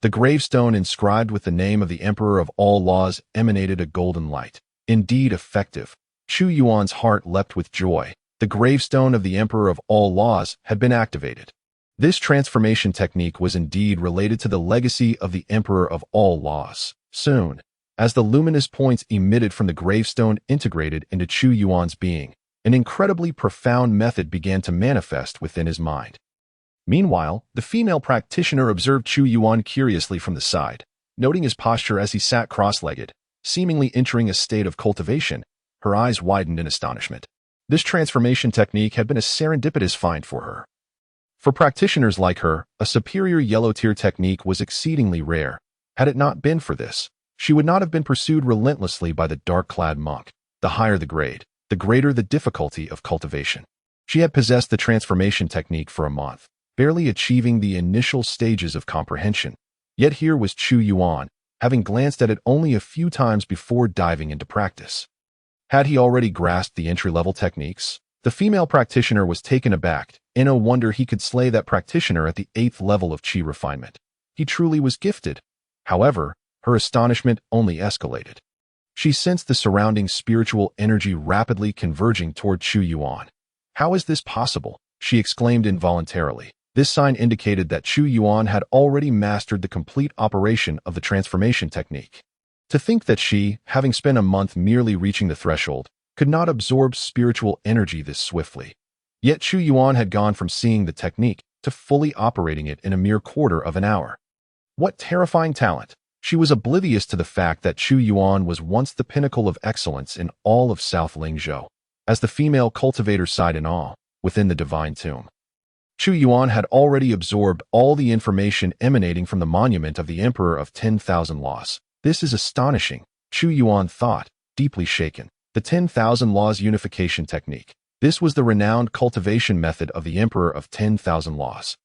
The gravestone inscribed with the name of the Emperor of all laws emanated a golden light. Indeed effective. Chu Yuan's heart leapt with joy. The gravestone of the Emperor of all laws had been activated. This transformation technique was indeed related to the legacy of the Emperor of all laws. Soon, as the luminous points emitted from the gravestone integrated into Chu Yuan's being, an incredibly profound method began to manifest within his mind. Meanwhile, the female practitioner observed Chu Yuan curiously from the side, noting his posture as he sat cross-legged, seemingly entering a state of cultivation. Her eyes widened in astonishment. This transformation technique had been a serendipitous find for her. For practitioners like her, a superior yellow-tier technique was exceedingly rare. Had it not been for this, she would not have been pursued relentlessly by the dark-clad monk. The higher the grade, the greater the difficulty of cultivation. She had possessed the transformation technique for a month, barely achieving the initial stages of comprehension. Yet here was Chu Yuan, having glanced at it only a few times before diving into practice. Had he already grasped the entry-level techniques? The female practitioner was taken aback. No wonder he could slay that practitioner at the 8th level of Qi refinement. He truly was gifted. However, her astonishment only escalated. She sensed the surrounding spiritual energy rapidly converging toward Chu Yuan. How is this possible? She exclaimed involuntarily. This sign indicated that Chu Yuan had already mastered the complete operation of the transformation technique. To think that she, having spent a month merely reaching the threshold, could not absorb spiritual energy this swiftly. Yet Chu Yuan had gone from seeing the technique to fully operating it in a mere quarter of an hour. What terrifying talent! She was oblivious to the fact that Chu Yuan was once the pinnacle of excellence in all of South Lingzhou. As the female cultivator sighed in awe, within the divine tomb, Chu Yuan had already absorbed all the information emanating from the monument of the Emperor of 10,000 Laws. This is astonishing, Chu Yuan thought, deeply shaken. The 10,000 Laws unification technique. This was the renowned cultivation method of the Emperor of 10,000 Laws.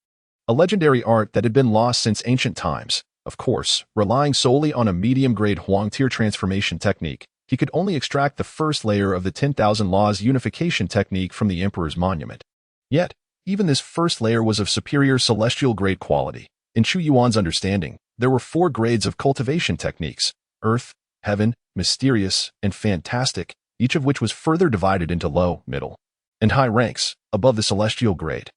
A legendary art that had been lost since ancient times. Of course, relying solely on a medium-grade Huang-tier transformation technique, he could only extract the first layer of the 10,000 laws unification technique from the Emperor's monument. Yet, even this first layer was of superior celestial grade quality. In Chu Yuan's understanding, there were 4 grades of cultivation techniques: earth, heaven, mysterious, and fantastic, each of which was further divided into low, middle, and high ranks, above the celestial grade.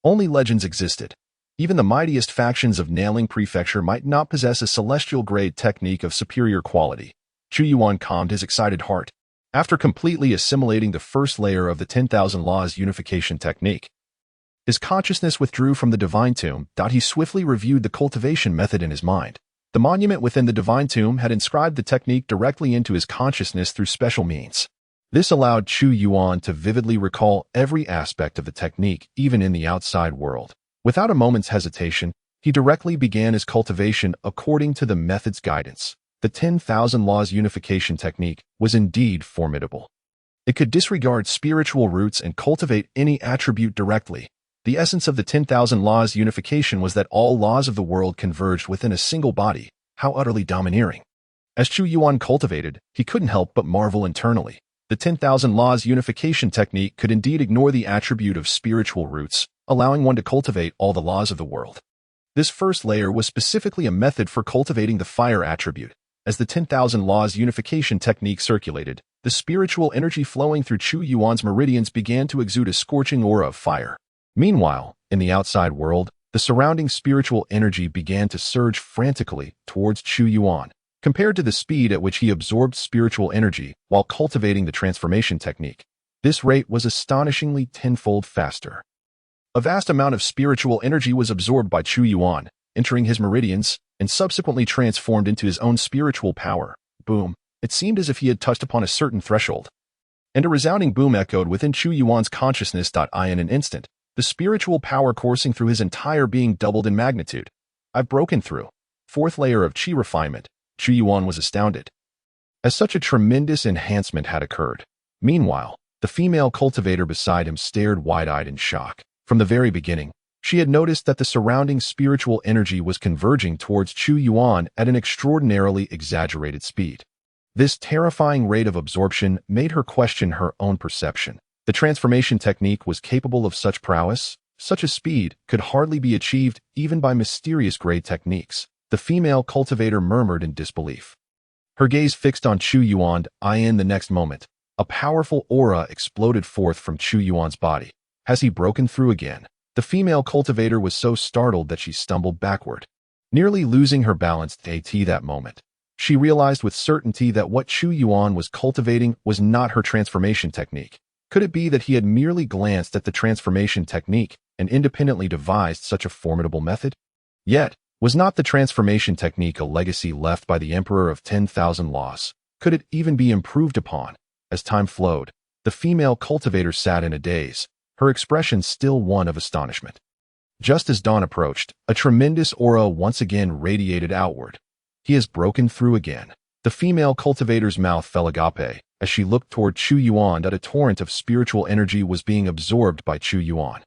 Only legends existed. Even the mightiest factions of Nailing Prefecture might not possess a celestial grade technique of superior quality. Chu Yuan calmed his excited heart. After completely assimilating the first layer of the 10,000 laws unification technique, his consciousness withdrew from the divine tomb. He swiftly reviewed the cultivation method in his mind. The monument within the divine tomb had inscribed the technique directly into his consciousness through special means. This allowed Chu Yuan to vividly recall every aspect of the technique, even in the outside world. Without a moment's hesitation, he directly began his cultivation according to the method's guidance. The 10,000 laws unification technique was indeed formidable. It could disregard spiritual roots and cultivate any attribute directly. The essence of the 10,000 laws unification was that all laws of the world converged within a single body. How utterly domineering. As Chu Yuan cultivated, he couldn't help but marvel internally. The 10,000 laws unification technique could indeed ignore the attribute of spiritual roots, allowing one to cultivate all the laws of the world. This first layer was specifically a method for cultivating the fire attribute. As the 10,000 laws unification technique circulated, the spiritual energy flowing through Chu Yuan's meridians began to exude a scorching aura of fire. Meanwhile, in the outside world, the surrounding spiritual energy began to surge frantically towards Chu Yuan. Compared to the speed at which he absorbed spiritual energy while cultivating the transformation technique, this rate was astonishingly tenfold faster. A vast amount of spiritual energy was absorbed by Chu Yuan, entering his meridians, and subsequently transformed into his own spiritual power. Boom! It seemed as if he had touched upon a certain threshold. And a resounding boom echoed within Chu Yuan's consciousness. In an instant, the spiritual power coursing through his entire being doubled in magnitude. I've broken through. 4th layer of Qi refinement. Chu Yuan was astounded, as such a tremendous enhancement had occurred. Meanwhile, the female cultivator beside him stared wide-eyed in shock. From the very beginning, she had noticed that the surrounding spiritual energy was converging towards Chu Yuan at an extraordinarily exaggerated speed. This terrifying rate of absorption made her question her own perception. The transformation technique was capable of such prowess. Such a speed could hardly be achieved even by mysterious grade techniques. The female cultivator murmured in disbelief. Her gaze fixed on Chu Yuan. In the next moment, a powerful aura exploded forth from Chu Yuan's body. Has he broken through again? The female cultivator was so startled that she stumbled backward, nearly losing her balance. That moment, she realized with certainty that what Chu Yuan was cultivating was not her transformation technique. Could it be that he had merely glanced at the transformation technique and independently devised such a formidable method? Yet, was not the transformation technique a legacy left by the Emperor of 10,000 laws? Could it even be improved upon? As time flowed, the female cultivator sat in a daze, her expression still one of astonishment. Just as dawn approached, a tremendous aura once again radiated outward. He has broken through again. The female cultivator's mouth fell agape as she looked toward Chu Yuan. A torrent of spiritual energy was being absorbed by Chu Yuan,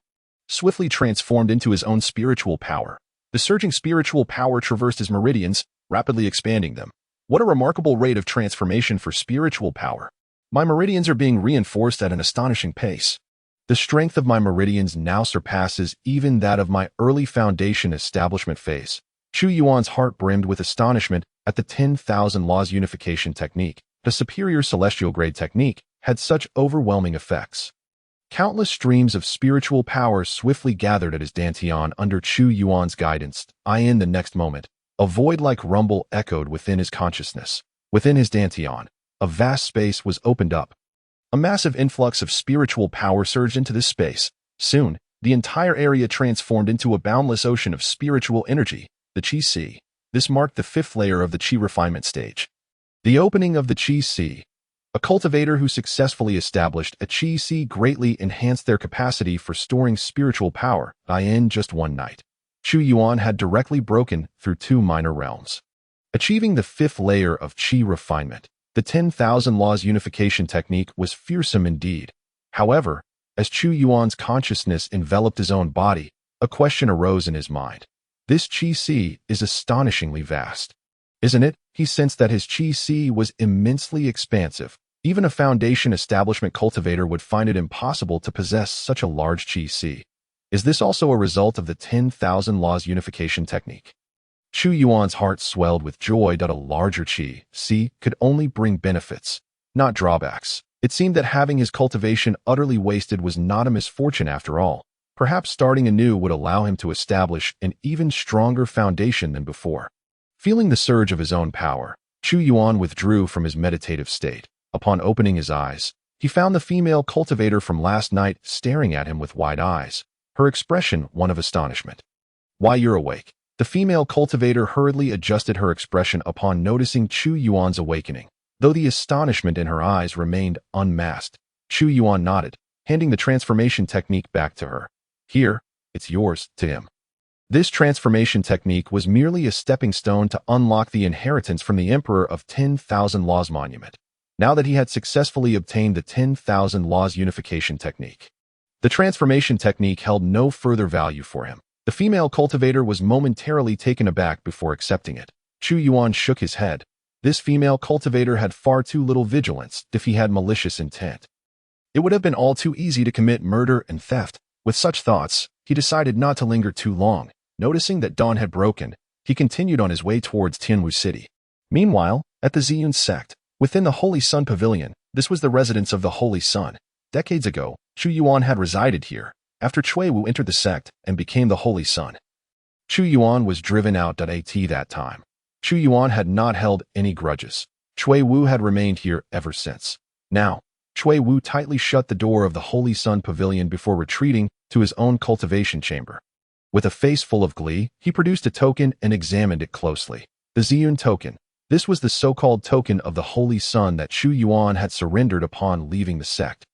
swiftly transformed into his own spiritual power. The surging spiritual power traversed his meridians, rapidly expanding them. What a remarkable rate of transformation for spiritual power. My meridians are being reinforced at an astonishing pace. The strength of my meridians now surpasses even that of my early foundation establishment phase. Chu Yuan's heart brimmed with astonishment at the 10,000 laws unification technique. The superior celestial grade technique had such overwhelming effects. Countless streams of spiritual power swiftly gathered at his dantian under Chu Yuan's guidance. In the next moment, a void-like rumble echoed within his consciousness. Within his dantian, a vast space was opened up. A massive influx of spiritual power surged into this space. Soon, the entire area transformed into a boundless ocean of spiritual energy, the Qi Sea. This marked the 5th layer of the Qi refinement stage. The opening of the Qi Sea. A cultivator who successfully established a Qi Sea greatly enhanced their capacity for storing spiritual power. In just one night, Chu Yuan had directly broken through 2 minor realms, achieving the 5th layer of Qi refinement. The 10,000 laws unification technique was fearsome indeed. However, as Chu Yuan's consciousness enveloped his own body, a question arose in his mind. This Qi Sea is astonishingly vast, isn't it? he sensed that his qi was immensely expansive. Even a foundation establishment cultivator would find it impossible to possess such a large qi. Is this also a result of the 10,000 laws unification technique? Chu Yuan's heart swelled with joy that a larger qi could only bring benefits, not drawbacks. It seemed that having his cultivation utterly wasted was not a misfortune after all. Perhaps starting anew would allow him to establish an even stronger foundation than before. Feeling the surge of his own power, Chu Yuan withdrew from his meditative state. Upon opening his eyes, he found the female cultivator from last night staring at him with wide eyes, her expression one of astonishment. "Why, you're awake." The female cultivator hurriedly adjusted her expression upon noticing Chu Yuan's awakening. Though the astonishment in her eyes remained unmasked, Chu Yuan nodded, handing the transformation technique back to her. "Here, it's yours," to him. This transformation technique was merely a stepping stone to unlock the inheritance from the Emperor of 10,000 Laws Monument. Now that he had successfully obtained the 10,000 Laws Unification technique, the transformation technique held no further value for him. The female cultivator was momentarily taken aback before accepting it. Chu Yuan shook his head. This female cultivator had far too little vigilance if he had malicious intent. It would have been all too easy to commit murder and theft. With such thoughts, he decided not to linger too long. Noticing that dawn had broken, he continued on his way towards Tianwu City. Meanwhile, at the Ziyun sect, within the Holy Sun Pavilion, this was the residence of the Holy Sun. Decades ago, Chu Yuan had resided here, after Cui Wu entered the sect and became the Holy Sun. Chu Yuan was driven out at that time. Chu Yuan had not held any grudges. Cui Wu had remained here ever since. Now, Cui Wu tightly shut the door of the Holy Sun Pavilion before retreating to his own cultivation chamber. With a face full of glee, he produced a token and examined it closely. The Ziyun token. This was the so-called token of the Holy Sun that Chu Yuan had surrendered upon leaving the sect.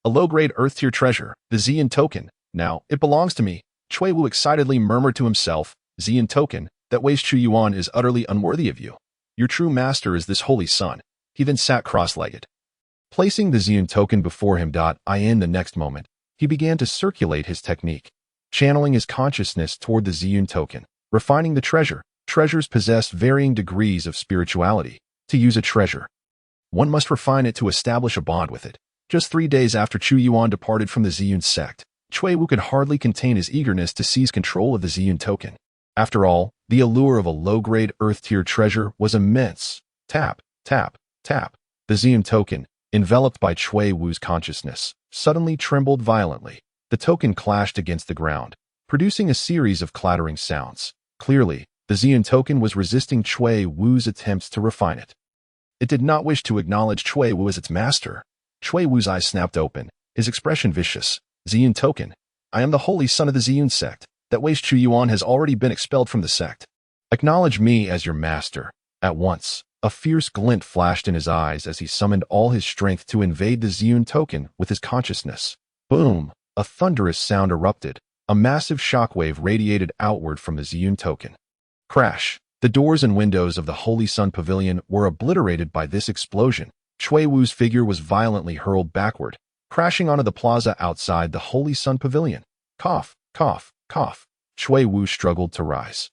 A low-grade earth-tier treasure, the Ziyun token. Now, it belongs to me. Cui Wu excitedly murmured to himself, "Ziyun token, that ways Chu Yuan is utterly unworthy of you. Your true master is this Holy Sun." He then sat cross-legged. Placing the Ziyun token before him, in the next moment, he began to circulate his technique, channeling his consciousness toward the Ziyun token, refining the treasure. Treasures possess varying degrees of spirituality. To use a treasure, one must refine it to establish a bond with it. Just 3 days after Chu Yuan departed from the Ziyun sect, Cui Wu could hardly contain his eagerness to seize control of the Ziyun token. After all, the allure of a low-grade earth-tier treasure was immense. Tap, tap, tap. The Ziyun token, enveloped by Cui Wu's consciousness, suddenly trembled violently. The token clashed against the ground, producing a series of clattering sounds. Clearly, the Ziyun token was resisting Cui Wu's attempts to refine it. It did not wish to acknowledge Cui Wu as its master. Cui Wu's eyes snapped open, his expression vicious. "Ziyun token, I am the Holy Son of the Ziyun sect. That ways Chu Yuan has already been expelled from the sect. Acknowledge me as your master." At once, a fierce glint flashed in his eyes as he summoned all his strength to invade the Ziyun token with his consciousness. Boom! A thunderous sound erupted. A massive shockwave radiated outward from the Ziyun token. Crash! The doors and windows of the Holy Sun Pavilion were obliterated by this explosion. Cui Wu's figure was violently hurled backward, crashing onto the plaza outside the Holy Sun Pavilion. Cough, cough, cough. Cui Wu struggled to rise,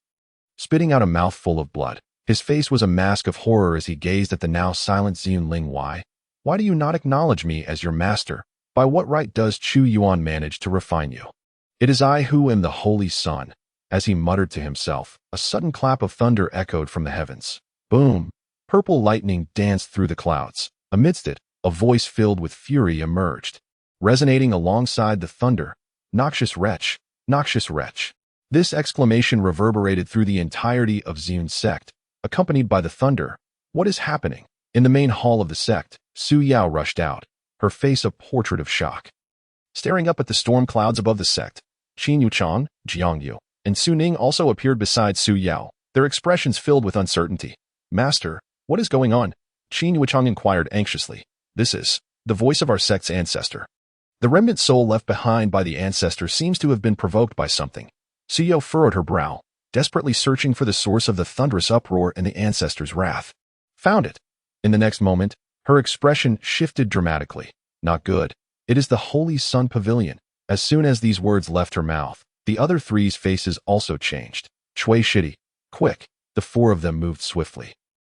spitting out a mouthful of blood. His face was a mask of horror as he gazed at the now silent Ziyun Ling. Why do you not acknowledge me as your master? By what right does Chu Yuan manage to refine you? It is I who am the Holy Sun. As he muttered to himself, a sudden clap of thunder echoed from the heavens. Boom! Purple lightning danced through the clouds. Amidst it, a voice filled with fury emerged, resonating alongside the thunder. "Noxious wretch! Noxious wretch!" This exclamation reverberated through the entirety of Ziyun sect, accompanied by the thunder. "What is happening?" In the main hall of the sect, Su Yao rushed out, her face a portrait of shock. Staring up at the storm clouds above the sect, Qin Yuchang, Jiang Yu, and Su Ning also appeared beside Su Yao, their expressions filled with uncertainty. "Master, what is going on?" Qin Yuchang inquired anxiously. "This is the voice of our sect's ancestor. The remnant soul left behind by the ancestor seems to have been provoked by something." Su Yao furrowed her brow, desperately searching for the source of the thunderous uproar and the ancestor's wrath. "Found it." In the next moment, her expression shifted dramatically. "Not good. It is the Holy Sun Pavilion." As soon as these words left her mouth, the other three's faces also changed. "Cui Shidi, quick!" The four of them moved swiftly.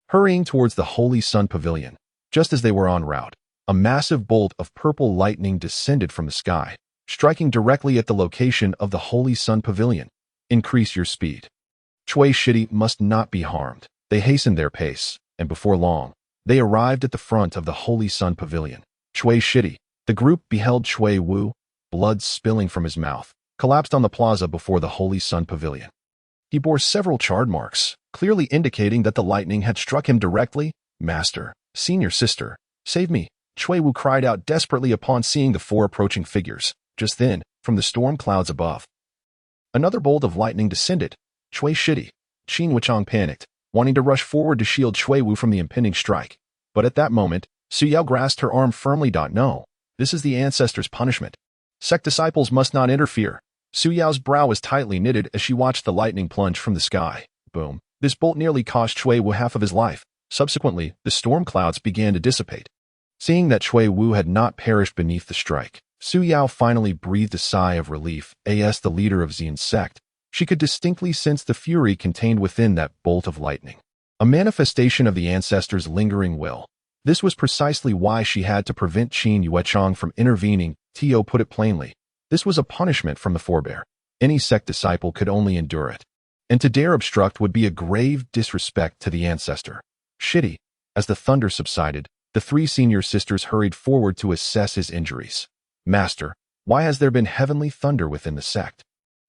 Hurrying towards the Holy Sun Pavilion, just as they were en route, a massive bolt of purple lightning descended from the sky, striking directly at the location of the Holy Sun Pavilion. Increase your speed. Chui Shidi must not be harmed. They hastened their pace, and before long, they arrived at the front of the Holy Sun Pavilion. Chui Shidi, the group beheld Chui Wu, blood spilling from his mouth, collapsed on the plaza before the Holy Sun Pavilion. He bore several charred marks, clearly indicating that the lightning had struck him directly. Master, senior sister, save me, Chui Wu cried out desperately upon seeing the four approaching figures. Just then, from the storm clouds above, another bolt of lightning descended. Chui Shidi, Qin Wuchang panicked, wanting to rush forward to shield Chui Wu from the impending strike. But at that moment, Su Yao grasped her arm firmly. No, this is the ancestors' punishment. Sect disciples must not interfere. Su Yao's brow was tightly knitted as she watched the lightning plunge from the sky. Boom. This bolt nearly cost Chui Wu half of his life. Subsequently, the storm clouds began to dissipate. Seeing that Chui Wu had not perished beneath the strike, Su Yao finally breathed a sigh of relief. As the leader of Xian's sect, she could distinctly sense the fury contained within that bolt of lightning, a manifestation of the ancestors' lingering will. This was precisely why she had to prevent Qin Yuechang from intervening. Tio put it plainly. This was a punishment from the forebear. Any sect disciple could only endure it, and to dare obstruct would be a grave disrespect to the ancestor. Shidi. As the thunder subsided, the three senior sisters hurried forward to assess his injuries. Master, why has there been heavenly thunder within the sect?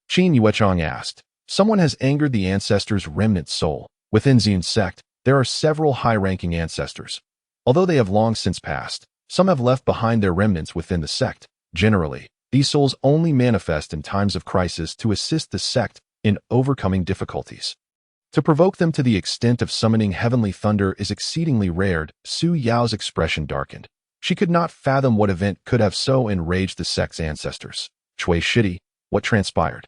Qin Yuechang asked. Someone has angered the ancestors' remnant soul. Within Xian's sect, there are several high-ranking ancestors. Although they have long since passed, some have left behind their remnants within the sect. Generally, these souls only manifest in times of crisis to assist the sect in overcoming difficulties. To provoke them to the extent of summoning heavenly thunder is exceedingly rare. Su Yao's expression darkened. She could not fathom what event could have so enraged the sect's ancestors. Chui Shidi, what transpired?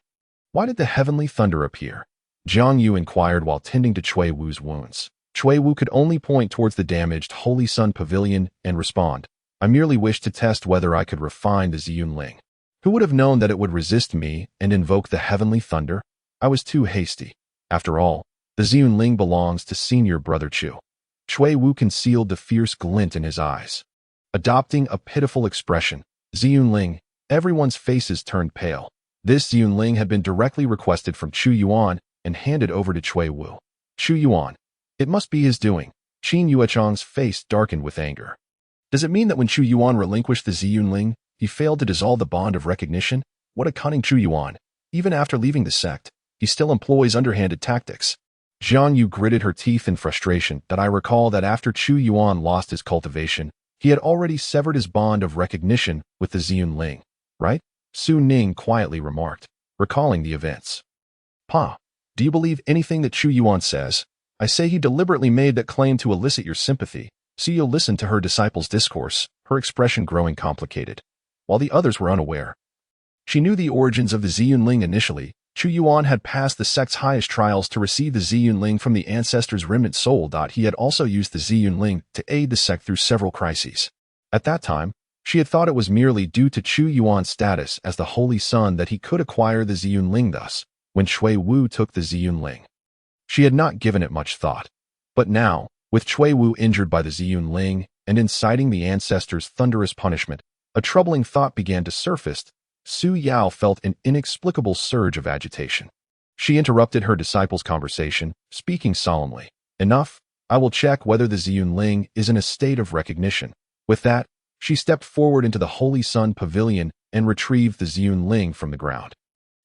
Why did the heavenly thunder appear? Jiang Yu inquired while tending to Chui Wu's wounds. Chui Wu could only point towards the damaged Holy Sun Pavilion and respond, I merely wished to test whether I could refine the Ziyun Ling. Who would have known that it would resist me and invoke the heavenly thunder? I was too hasty. After all, the Ziyun Ling belongs to senior brother Chu. Chui Wu concealed the fierce glint in his eyes. Adopting a pitiful expression, Ziyun Ling, everyone's faces turned pale. This Ziyun Ling had been directly requested from Chu Yuan and handed over to Chui Wu. Chu Yuan. It must be his doing. Qin Yuechang's face darkened with anger. Does it mean that when Chu Yuan relinquished the Ziyun Ling, he failed to dissolve the bond of recognition? What a cunning Chu Yuan. Even after leaving the sect, he still employs underhanded tactics. Jiang Yu gritted her teeth in frustration. I recall that after Chu Yuan lost his cultivation, he had already severed his bond of recognition with the Ziyun Ling, right? Su Ning quietly remarked, recalling the events. Pa, do you believe anything that Chu Yuan says? I say he deliberately made that claim to elicit your sympathy. Su listened to her disciple's discourse, her expression growing complicated, while the others were unaware. She knew the origins of the Ziyun Ling initially. Chu Yuan had passed the sect's highest trials to receive the Ziyun Ling from the ancestor's remnant soul. He had also used the Ziyun Ling to aid the sect through several crises. At that time, she had thought it was merely due to Chu Yuan's status as the Holy Sun that he could acquire the Ziyun Ling. Thus, when Chui Wu took the Ziyun Ling, she had not given it much thought. But now, with Chui Wu injured by the Ziyun Ling and inciting the ancestors' thunderous punishment, a troubling thought began to surface. Su Yao felt an inexplicable surge of agitation. She interrupted her disciple's conversation, speaking solemnly. Enough, I will check whether the Ziyun Ling is in a state of recognition. With that, she stepped forward into the Holy Sun Pavilion and retrieved the Ziyun Ling from the ground.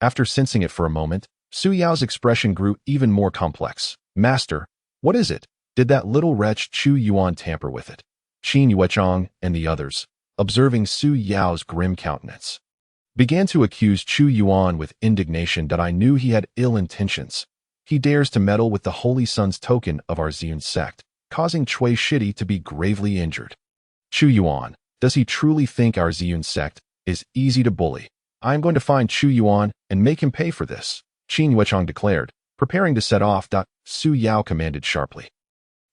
After sensing it for a moment, Su Yao's expression grew even more complex. Master, what is it? Did that little wretch Chu Yuan tamper with it? Qin Yuechang and the others, observing Su Yao's grim countenance, began to accuse Chu Yuan with indignation. I knew he had ill intentions. He dares to meddle with the Holy Sun's token of our Ziyun sect, causing Chui Shidi to be gravely injured. Chu Yuan, does he truly think our Ziyun sect is easy to bully? I am going to find Chu Yuan and make him pay for this, Qin Yuechang declared, preparing to set off. Su Yao commanded sharply.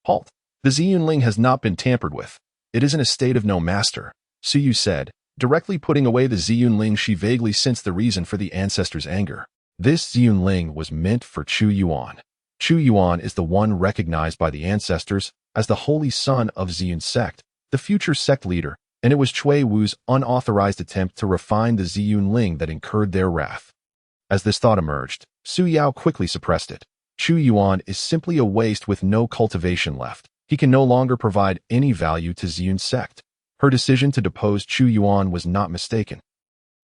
Halt! The Ziyun Ling has not been tampered with. It is in a state of no master, Su Yu said. Directly putting away the Ziyun Ling, she vaguely sensed the reason for the ancestors' anger. This Ziyun Ling was meant for Chu Yuan. Chu Yuan is the one recognized by the ancestors as the holy son of Ziyun sect, the future sect leader, and it was Cui Wu's unauthorized attempt to refine the Ziyun Ling that incurred their wrath. As this thought emerged, Su Yao quickly suppressed it. Chu Yuan is simply a waste with no cultivation left. He can no longer provide any value to Ziyun sect. Her decision to depose Chu Yuan was not mistaken.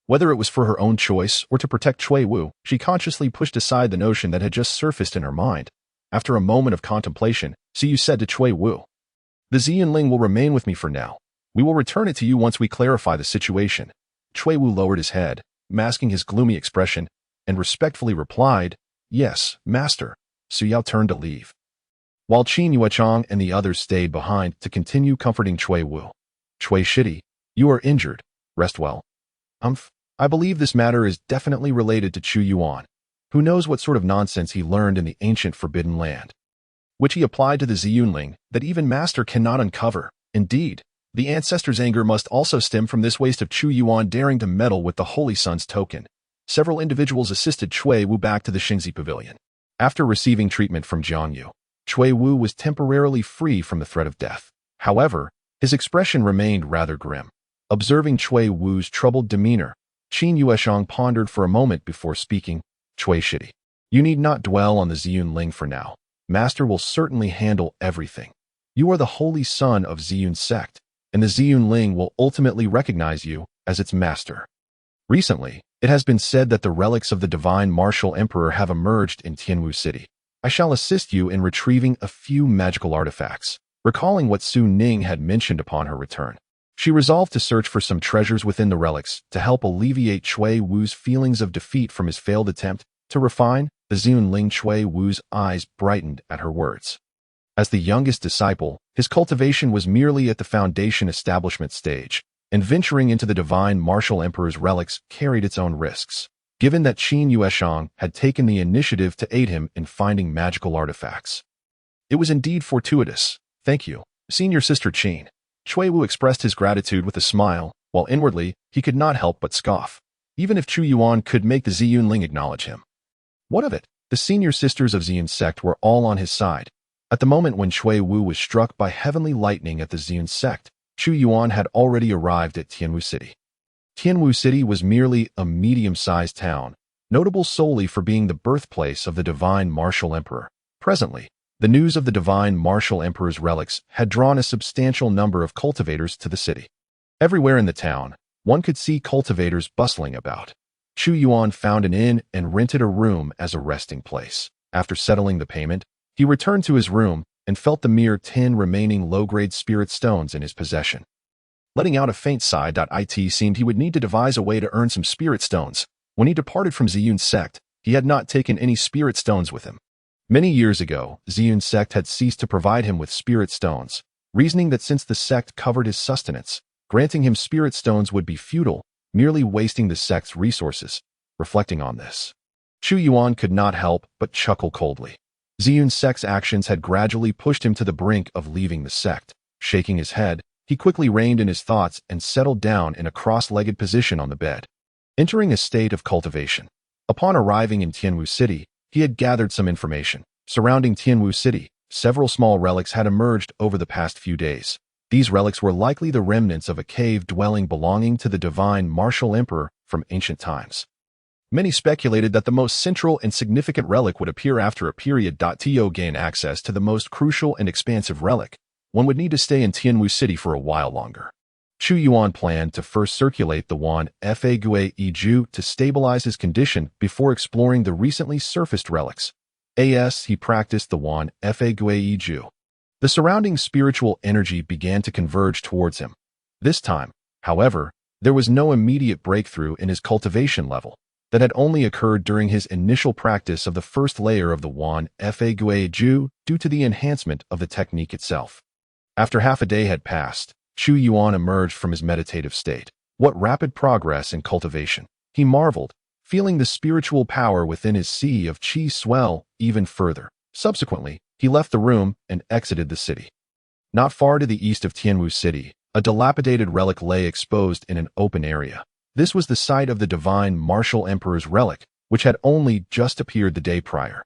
Whether it was for her own choice or to protect Cui Wu, she consciously pushed aside the notion that had just surfaced in her mind. After a moment of contemplation, Siyu said to Cui Wu, "The Ziyun Ling will remain with me for now. We will return it to you once we clarify the situation." Cui Wu lowered his head, masking his gloomy expression, and respectfully replied, "Yes, master." Su Yao turned to leave, while Qin Yuechang and the others stayed behind to continue comforting Cui Wu. "Cui Shidi, you are injured. Rest well." I believe this matter is definitely related to Chu Yuan. Who knows what sort of nonsense he learned in the ancient Forbidden Land, which he applied to the Ziyunling that even master cannot uncover. Indeed, the ancestors' anger must also stem from this waste of Chu Yuan daring to meddle with the Holy Sun's token. Several individuals assisted Cui Wu back to the Xingzi Pavilion. After receiving treatment from Jiangyu, Cui Wu was temporarily free from the threat of death. However, his expression remained rather grim. Observing Cui Wu's troubled demeanor, Qin Yueshang pondered for a moment before speaking. "Cui Shidi, you need not dwell on the Ziyun Ling for now. Master will certainly handle everything. You are the holy son of Ziyun sect, and the Ziyun Ling will ultimately recognize you as its master." Recently, it has been said that the relics of the divine martial emperor have emerged in Tianwu City. I shall assist you in retrieving a few magical artifacts. Recalling what Su Ning had mentioned upon her return, she resolved to search for some treasures within the relics to help alleviate Cui Wu's feelings of defeat from his failed attempt to refine the Ziyun Ling. Cui Wu's eyes brightened at her words. As the youngest disciple, his cultivation was merely at the foundation establishment stage, and venturing into the divine martial emperor's relics carried its own risks. Given that Qin Yueshang had taken the initiative to aid him in finding magical artifacts, it was indeed fortuitous. "Thank you, senior sister Qin." Cui Wu expressed his gratitude with a smile, while inwardly, he could not help but scoff. Even if Chu Yuan could make the Ziyun Ling acknowledge him, what of it? The senior sisters of Ziyun sect were all on his side. At the moment when Cui Wu was struck by heavenly lightning at the Ziyun sect, Chu Yuan had already arrived at Tianwu City. Tianwu City was merely a medium-sized town, notable solely for being the birthplace of the divine martial emperor. Presently, the news of the divine martial emperor's relics had drawn a substantial number of cultivators to the city. Everywhere in the town, one could see cultivators bustling about. Chu Yuan found an inn and rented a room as a resting place. After settling the payment, he returned to his room and felt the mere 10 remaining low-grade spirit stones in his possession. Letting out a faint sigh, it seemed he would need to devise a way to earn some spirit stones. When he departed from Ziyun sect, he had not taken any spirit stones with him. Many years ago, Ziyun sect had ceased to provide him with spirit stones, reasoning that since the sect covered his sustenance, granting him spirit stones would be futile, merely wasting the sect's resources. Reflecting on this, Chu Yuan could not help but chuckle coldly. Ziyun sect's actions had gradually pushed him to the brink of leaving the sect. Shaking his head, he quickly reined in his thoughts and settled down in a cross-legged position on the bed, entering a state of cultivation. Upon arriving in Tianwu City, he had gathered some information. Surrounding Tianwu City, several small relics had emerged over the past few days. These relics were likely the remnants of a cave dwelling belonging to the divine martial emperor from ancient times. Many speculated that the most central and significant relic would appear after a period. To gain access to the most crucial and expansive relic, one would need to stay in Tianwu City for a while longer. Chu Yuan planned to first circulate the wand Fague to stabilize his condition before exploring the recently surfaced relics. He practiced the wand Fague. The surrounding spiritual energy began to converge towards him. This time, however, there was no immediate breakthrough in his cultivation level. That had only occurred during his initial practice of the first layer of the wand Fague due to the enhancement of the technique itself. After half a day had passed, Chu Yuan emerged from his meditative state. What rapid progress in cultivation! He marveled, feeling the spiritual power within his sea of qi swell even further. Subsequently, he left the room and exited the city. Not far to the east of Tianwu City, a dilapidated relic lay exposed in an open area. This was the site of the divine martial emperor's relic, which had only just appeared the day prior.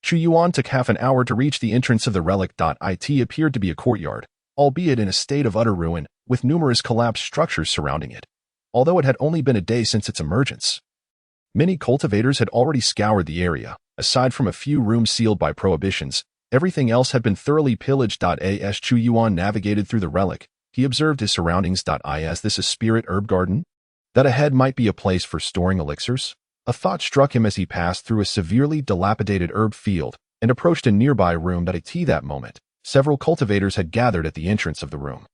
Chu Yuan took half an hour to reach the entrance of the relic. It appeared to be a courtyard, albeit in a state of utter ruin, with numerous collapsed structures surrounding it. Although it had only been a day since its emergence, many cultivators had already scoured the area. Aside from a few rooms sealed by prohibitions, everything else had been thoroughly pillaged. As Chu Yuan navigated through the relic, he observed his surroundings. Is this a spirit herb garden? That ahead might be a place for storing elixirs? A thought struck him as he passed through a severely dilapidated herb field and approached a nearby room. At that moment, several cultivators had gathered at the entrance of the room.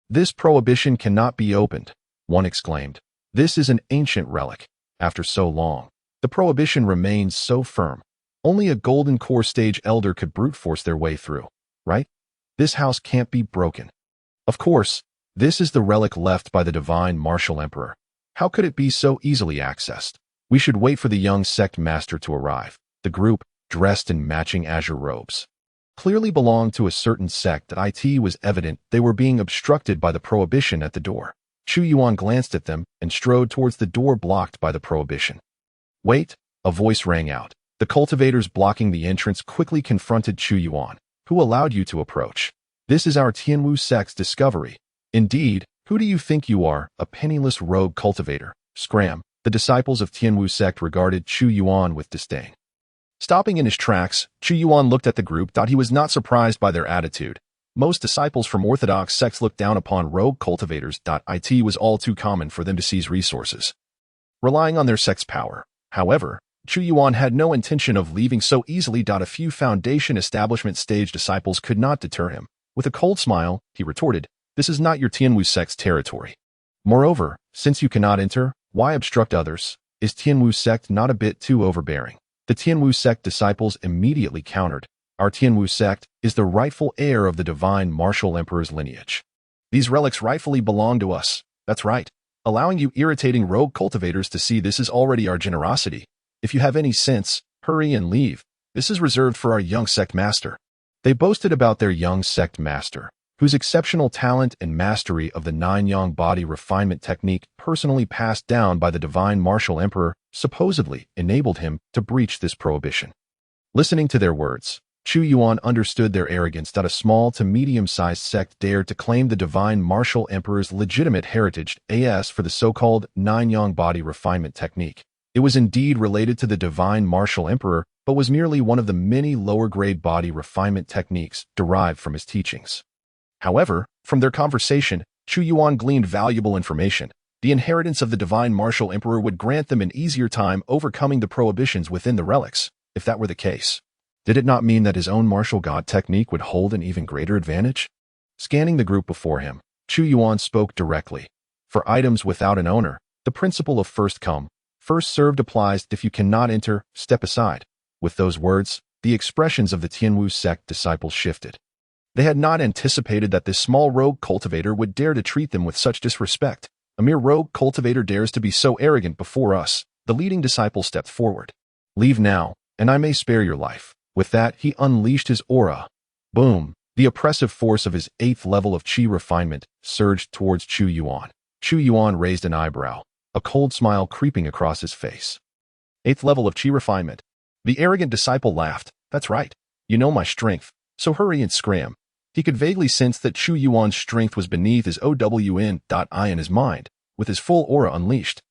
"This prohibition cannot be opened," one exclaimed. "This is an ancient relic. After so long, the prohibition remains so firm. Only a golden core stage elder could brute force their way through, right? This house can't be broken. Of course, this is the relic left by the divine Martial Emperor. How could it be so easily accessed? We should wait for the young sect master to arrive." The group, dressed in matching azure robes, clearly belonged to a certain sect. It was evident they were being obstructed by the prohibition at the door. Chu Yuan glanced at them and strode towards the door blocked by the prohibition. "Wait," a voice rang out. The cultivators blocking the entrance quickly confronted Chu Yuan. "Who allowed you to approach? This is our Tianwu sect's discovery." "Indeed, who do you think you are, a penniless rogue cultivator?" Scram. The disciples of Tianwu sect regarded Chu Yuan with disdain. Stopping in his tracks, Chu Yuan looked at the group. He was not surprised by their attitude. Most disciples from orthodox sects looked down upon rogue cultivators. It was all too common for them to seize resources, relying on their sect's power. However, Chu Yuan had no intention of leaving so easily. A few Foundation establishment stage disciples could not deter him. With a cold smile, he retorted, "This is not your Tianwu sect's territory. Moreover, since you cannot enter, why obstruct others? Is Tianwu sect not a bit too overbearing?" The Tianwu sect disciples immediately countered, "Our Tianwu sect is the rightful heir of the divine Martial Emperor's lineage. These relics rightfully belong to us. That's right. Allowing you irritating rogue cultivators to see this is already our generosity. If you have any sense, hurry and leave. This is reserved for our young sect master." They boasted about their young sect master, whose exceptional talent and mastery of the nine-yang body refinement technique personally passed down by the divine Martial Emperor supposedly enabled him to breach this prohibition. Listening to their words, Chu Yuan understood their arrogance. A small to medium-sized sect dared to claim the divine Martial Emperor's legitimate heritage as for the so-called nine-yang body refinement technique. It was indeed related to the divine Martial Emperor, but was merely one of the many lower-grade body refinement techniques derived from his teachings. However, from their conversation, Chu Yuan gleaned valuable information. The inheritance of the divine Martial Emperor would grant them an easier time overcoming the prohibitions within the relics. If that were the case, did it not mean that his own martial god technique would hold an even greater advantage? Scanning the group before him, Chu Yuan spoke directly. "For items without an owner, the principle of first come, first served applies. If you cannot enter, step aside." With those words, the expressions of the Tianwu sect disciples shifted. They had not anticipated that this small rogue cultivator would dare to treat them with such disrespect. "A mere rogue cultivator dares to be so arrogant before us." The leading disciple stepped forward. "Leave now, and I may spare your life." With that, he unleashed his aura. Boom! The oppressive force of his 8th level of chi refinement surged towards Chu Yuan. Chu Yuan raised an eyebrow, a cold smile creeping across his face. 8th level of chi refinement. The arrogant disciple laughed. "That's right. You know my strength, so hurry and scram." He could vaguely sense that Chu Yuan's strength was beneath his own in his mind. With his full aura unleashed,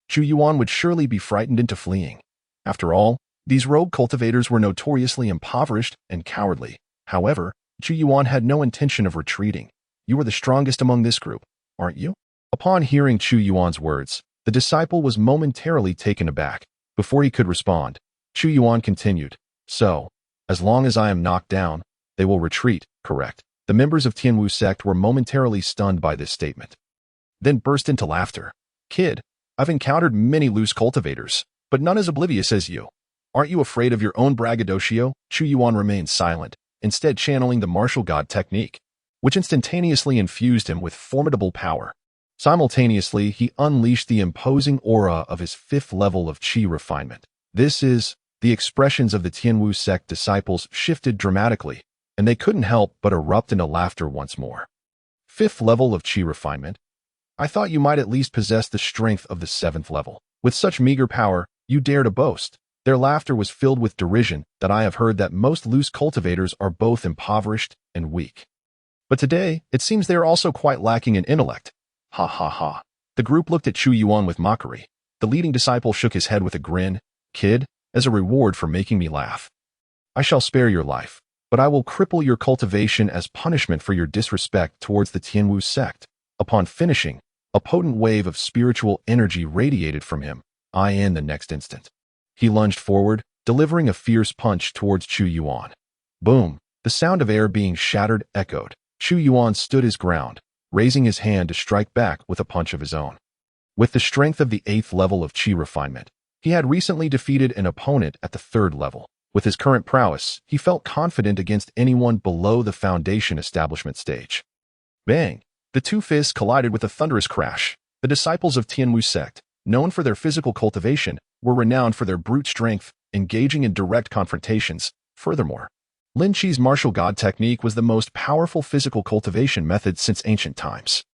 Chu Yuan would surely be frightened into fleeing. After all, these rogue cultivators were notoriously impoverished and cowardly. However, Chu Yuan had no intention of retreating. "You are the strongest among this group, aren't you?" Upon hearing Chu Yuan's words, the disciple was momentarily taken aback. Before he could respond, Chu Yuan continued, "So, as long as I am knocked down, they will retreat, correct?" The members of Tianwu sect were momentarily stunned by this statement, then burst into laughter. "Kid, I've encountered many loose cultivators, but none as oblivious as you. Aren't you afraid of your own braggadocio?" Chu Yuan remained silent, instead channeling the martial god technique, which instantaneously infused him with formidable power. Simultaneously, he unleashed the imposing aura of his 5th level of chi refinement. The expressions of the Tianwu sect disciples shifted dramatically, and they couldn't help but erupt into laughter once more. 5th level of chi refinement? I thought you might at least possess the strength of the 7th level. With such meager power, you dare to boast. Their laughter was filled with derision that I have heard that most loose cultivators are both impoverished and weak. But today, it seems they are also quite lacking in intellect. Ha ha ha. The group looked at Chu Yuan with mockery. The leading disciple shook his head with a grin. Kid, as a reward for making me laugh, I shall spare your life, but I will cripple your cultivation as punishment for your disrespect towards the Tianwu sect. Upon finishing, a potent wave of spiritual energy radiated from him. In the next instant, he lunged forward, delivering a fierce punch towards Chu Yuan. Boom! The sound of air being shattered echoed. Chu Yuan stood his ground, raising his hand to strike back with a punch of his own. With the strength of the 8th level of Qi refinement, he had recently defeated an opponent at the 3rd level. With his current prowess, he felt confident against anyone below the foundation establishment stage. Bang! The two fists collided with a thunderous crash. The disciples of Tianwu sect, known for their physical cultivation, were renowned for their brute strength, engaging in direct confrontations. Furthermore, Lin Chi's martial god technique was the most powerful physical cultivation method since ancient times.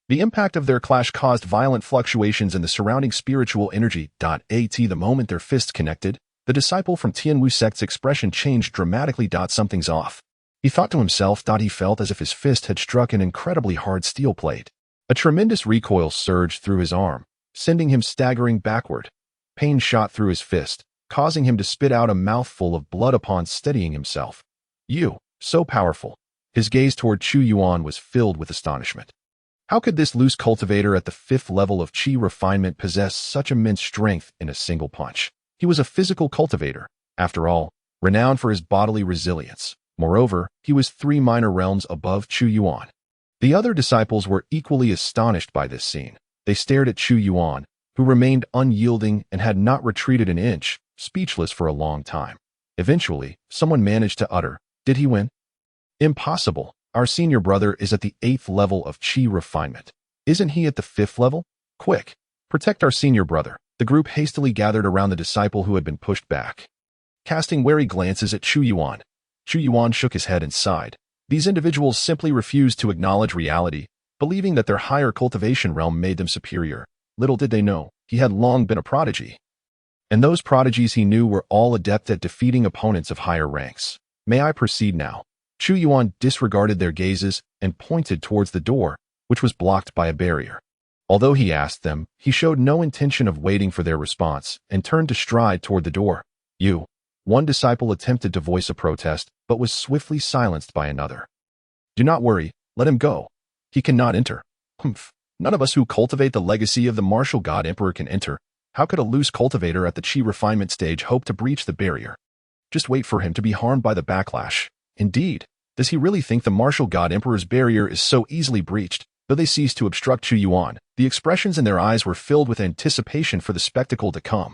The impact of their clash caused violent fluctuations in the surrounding spiritual energy. The moment their fists connected, the disciple from Tianwu sect's expression changed dramatically. Something's off. He thought to himself. He felt as if his fist had struck an incredibly hard steel plate. A tremendous recoil surged through his arm, sending him staggering backward. Pain shot through his fist, causing him to spit out a mouthful of blood upon steadying himself. You, so powerful. His gaze toward Chu Yuan was filled with astonishment. How could this loose cultivator at the 5th level of Qi refinement possess such immense strength in a single punch? He was a physical cultivator, after all, renowned for his bodily resilience. Moreover, he was 3 minor realms above Chu Yuan. The other disciples were equally astonished by this scene. They stared at Chu Yuan, who remained unyielding and had not retreated an inch, speechless for a long time. Eventually, someone managed to utter, "Did he win?" Impossible. Our senior brother is at the 8th level of Qi refinement. Isn't he at the 5th level? Quick, protect our senior brother. The group hastily gathered around the disciple who had been pushed back. Casting wary glances at Chu Yuan, Chu Yuan shook his head and sighed. These individuals simply refused to acknowledge reality, believing that their higher cultivation realm made them superior. Little did they know, he had long been a prodigy. And those prodigies he knew were all adept at defeating opponents of higher ranks. May I proceed now? Chu Yuan disregarded their gazes and pointed towards the door, which was blocked by a barrier. Although he asked them, he showed no intention of waiting for their response and turned to stride toward the door. You. One disciple attempted to voice a protest, but was swiftly silenced by another. Do not worry, let him go. He cannot enter. Humph. None of us who cultivate the legacy of the martial god emperor can enter. How could a loose cultivator at the Qi refinement stage hope to breach the barrier? Just wait for him to be harmed by the backlash. Indeed, does he really think the martial god emperor's barrier is so easily breached? Though they ceased to obstruct Chu Yuan, the expressions in their eyes were filled with anticipation for the spectacle to come.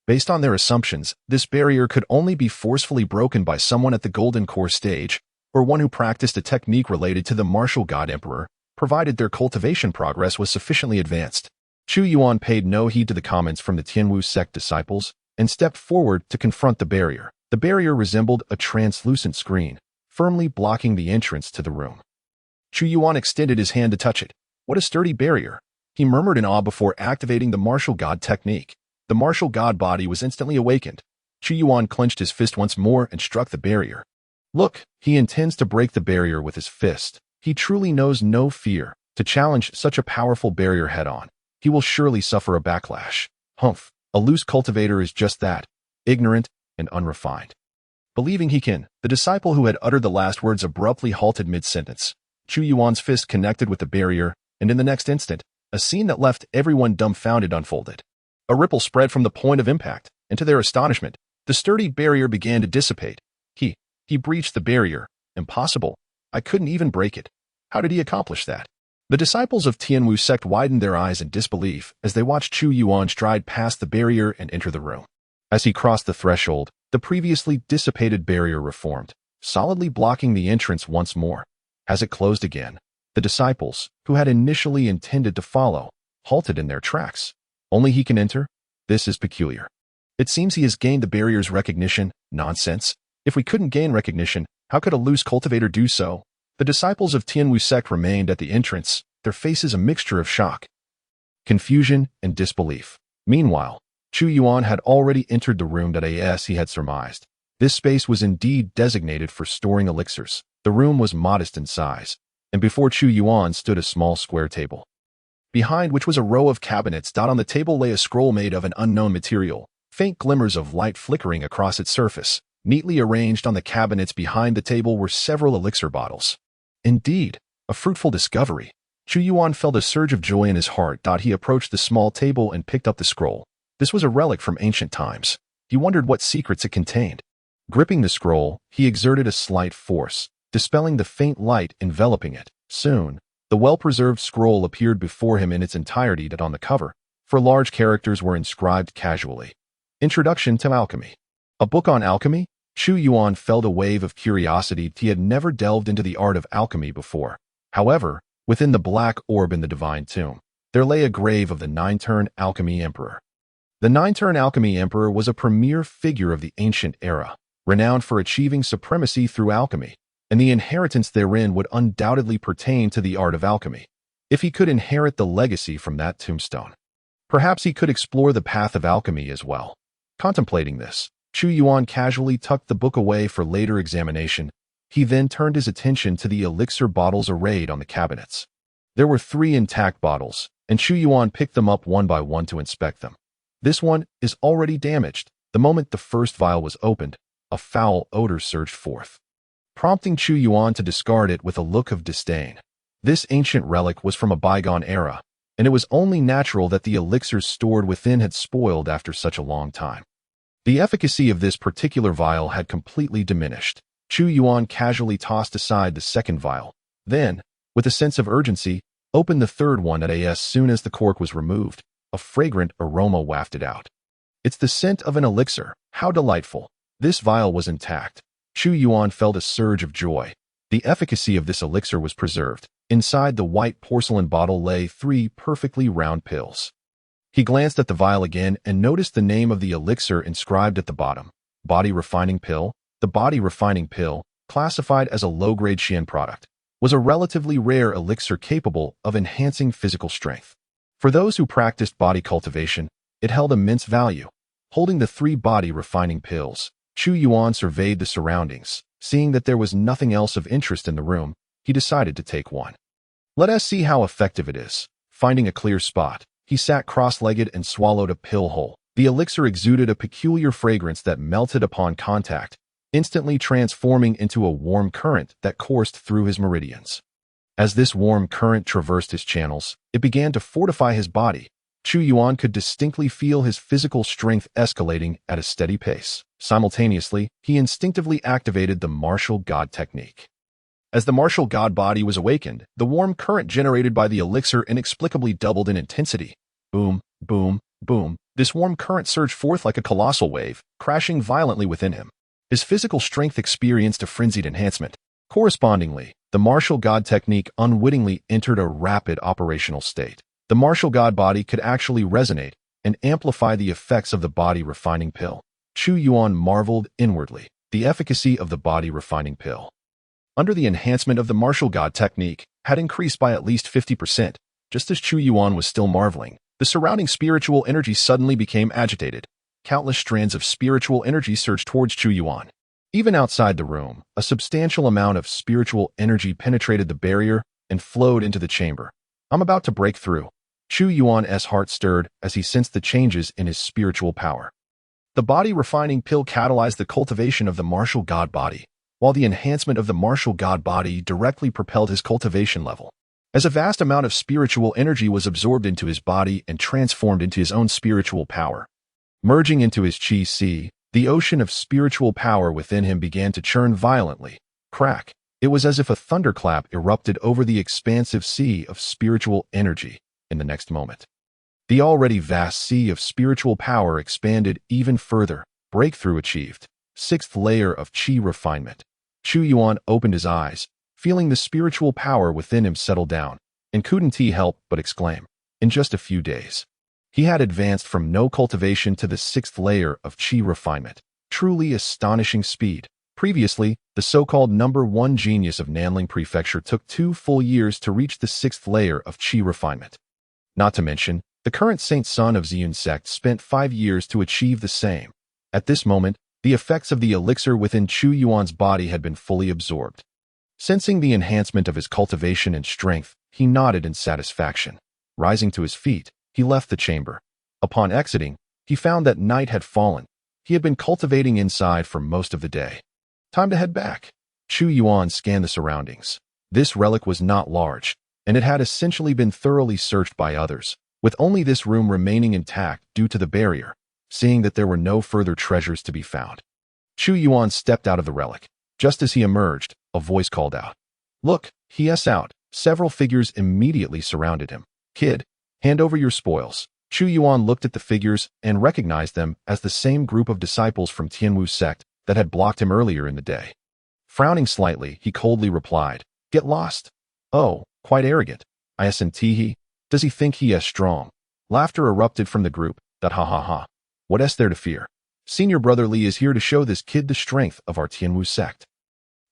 Based on their assumptions, this barrier could only be forcefully broken by someone at the golden core stage, or one who practiced a technique related to the martial god emperor, provided their cultivation progress was sufficiently advanced. Chu Yuan paid no heed to the comments from the Tianwu sect disciples, and stepped forward to confront the barrier. The barrier resembled a translucent screen, firmly blocking the entrance to the room. Chu Yuan extended his hand to touch it. What a sturdy barrier! He murmured in awe before activating the martial god technique. The martial god body was instantly awakened. Chu Yuan clenched his fist once more and struck the barrier. Look, he intends to break the barrier with his fist. He truly knows no fear. To challenge such a powerful barrier head-on, he will surely suffer a backlash. Humph, a loose cultivator is just that, ignorant and unrefined. Believing he can, the disciple who had uttered the last words abruptly halted mid-sentence. Chu Yuan's fist connected with the barrier, and in the next instant, a scene that left everyone dumbfounded unfolded. A ripple spread from the point of impact, and to their astonishment, the sturdy barrier began to dissipate. He breached the barrier. Impossible. I couldn't even break it. How did he accomplish that? The disciples of Tianwu sect widened their eyes in disbelief as they watched Chu Yuan stride past the barrier and enter the room. As he crossed the threshold, the previously dissipated barrier reformed, solidly blocking the entrance once more. As it closed again, the disciples, who had initially intended to follow, halted in their tracks. Only he can enter? This is peculiar. It seems he has gained the barrier's recognition. Nonsense. If we couldn't gain recognition, how could a loose cultivator do so? The disciples of Tianwu sect remained at the entrance, their faces a mixture of shock, confusion, and disbelief. Meanwhile, Chu Yuan had already entered the room as he had surmised. This space was indeed designated for storing elixirs. The room was modest in size, and before Chu Yuan stood a small square table, behind which was a row of cabinets. On the table lay a scroll made of an unknown material, faint glimmers of light flickering across its surface. Neatly arranged on the cabinets behind the table were several elixir bottles. Indeed, a fruitful discovery. Chu Yuan felt a surge of joy in his heart. He approached the small table and picked up the scroll. This was a relic from ancient times. He wondered what secrets it contained. Gripping the scroll, he exerted a slight force, dispelling the faint light enveloping it. Soon, the well-preserved scroll appeared before him in its entirety. On the cover, 4 large characters were inscribed casually. Introduction to Alchemy. A book on alchemy? Chu Yuan felt a wave of curiosity. He had never delved into the art of alchemy before. However, within the black orb in the divine tomb, there lay a grave of the Nine-Turn Alchemy Emperor. The Nine-Turn Alchemy Emperor was a premier figure of the ancient era, renowned for achieving supremacy through alchemy, and the inheritance therein would undoubtedly pertain to the art of alchemy. If he could inherit the legacy from that tombstone, perhaps he could explore the path of alchemy as well. Contemplating this, Chu Yuan casually tucked the book away for later examination. He then turned his attention to the elixir bottles arrayed on the cabinets. There were 3 intact bottles, and Chu Yuan picked them up one by one to inspect them. This one is already damaged. The moment the first vial was opened, a foul odor surged forth, prompting Chu Yuan to discard it with a look of disdain. This ancient relic was from a bygone era, and it was only natural that the elixirs stored within had spoiled after such a long time. The efficacy of this particular vial had completely diminished. Chu Yuan casually tossed aside the second vial, then, with a sense of urgency, opened the third one. As soon as the cork was removed, a fragrant aroma wafted out. It's the scent of an elixir. How delightful. This vial was intact. Chu Yuan felt a surge of joy. The efficacy of this elixir was preserved. Inside the white porcelain bottle lay 3 perfectly round pills. He glanced at the vial again and noticed the name of the elixir inscribed at the bottom. Body Refining Pill. The Body Refining Pill, classified as a low-grade Xian product, was a relatively rare elixir capable of enhancing physical strength. For those who practiced body cultivation, it held immense value. Holding the 3 body refining pills, Chu Yuan surveyed the surroundings. Seeing that there was nothing else of interest in the room, he decided to take one. Let us see how effective it is. Finding a clear spot, he sat cross-legged and swallowed a pill whole. The elixir exuded a peculiar fragrance that melted upon contact, instantly transforming into a warm current that coursed through his meridians. As this warm current traversed his channels, it began to fortify his body. Chu Yuan could distinctly feel his physical strength escalating at a steady pace. Simultaneously, he instinctively activated the Martial God technique. As the Martial God body was awakened, the warm current generated by the elixir inexplicably doubled in intensity. Boom, boom, boom. This warm current surged forth like a colossal wave, crashing violently within him. His physical strength experienced a frenzied enhancement. Correspondingly, the Martial God technique unwittingly entered a rapid operational state. The Martial God body could actually resonate and amplify the effects of the body refining pill. Chu Yuan marveled inwardly. The efficacy of the body refining pill, under the enhancement of the Martial God technique, had increased by at least 50%. Just as Chu Yuan was still marveling, the surrounding spiritual energy suddenly became agitated. Countless strands of spiritual energy surged towards Chu Yuan. Even outside the room, a substantial amount of spiritual energy penetrated the barrier and flowed into the chamber. I'm about to break through. Chu Yuan's heart stirred as he sensed the changes in his spiritual power. The body refining pill catalyzed the cultivation of the Martial God body, while the enhancement of the Martial God body directly propelled his cultivation level. As a vast amount of spiritual energy was absorbed into his body and transformed into his own spiritual power, merging into his chi sea, the ocean of spiritual power within him began to churn violently. Crack! It was as if a thunderclap erupted over the expansive sea of spiritual energy. In the next moment, the already vast sea of spiritual power expanded even further. Breakthrough achieved. 6th layer of chi refinement. Chu Yuan opened his eyes, feeling the spiritual power within him settle down, and couldn't he help but exclaim. In just a few days, he had advanced from no cultivation to the 6th layer of chi refinement. Truly astonishing speed. Previously, the so-called number 1 genius of Nanling Prefecture took 2 full years to reach the 6th layer of chi refinement. Not to mention, The current saint son of Ziyun sect spent 5 years to achieve the same. At this moment, the effects of the elixir within Chu Yuan's body had been fully absorbed. Sensing the enhancement of his cultivation and strength, he nodded in satisfaction. Rising to his feet, he left the chamber. Upon exiting, he found that night had fallen. He had been cultivating inside for most of the day. Time to head back. Chu Yuan scanned the surroundings. This relic was not large, and it had essentially been thoroughly searched by others, with only this room remaining intact due to the barrier, seeing that there were no further treasures to be found. Chu Yuan stepped out of the relic. Just as he emerged, a voice called out. "Look, he's out." Several figures immediately surrounded him. "Kid, hand over your spoils." Chu Yuan looked at the figures and recognized them as the same group of disciples from Tianwu sect that had blocked him earlier in the day. Frowning slightly, he coldly replied, "Get lost." "Oh, quite arrogant. Isn't he? Does he think he is strong?" Laughter erupted from the group. That ha ha ha. What is there to fear? Senior Brother Li is here to show this kid the strength of our Tianwu sect.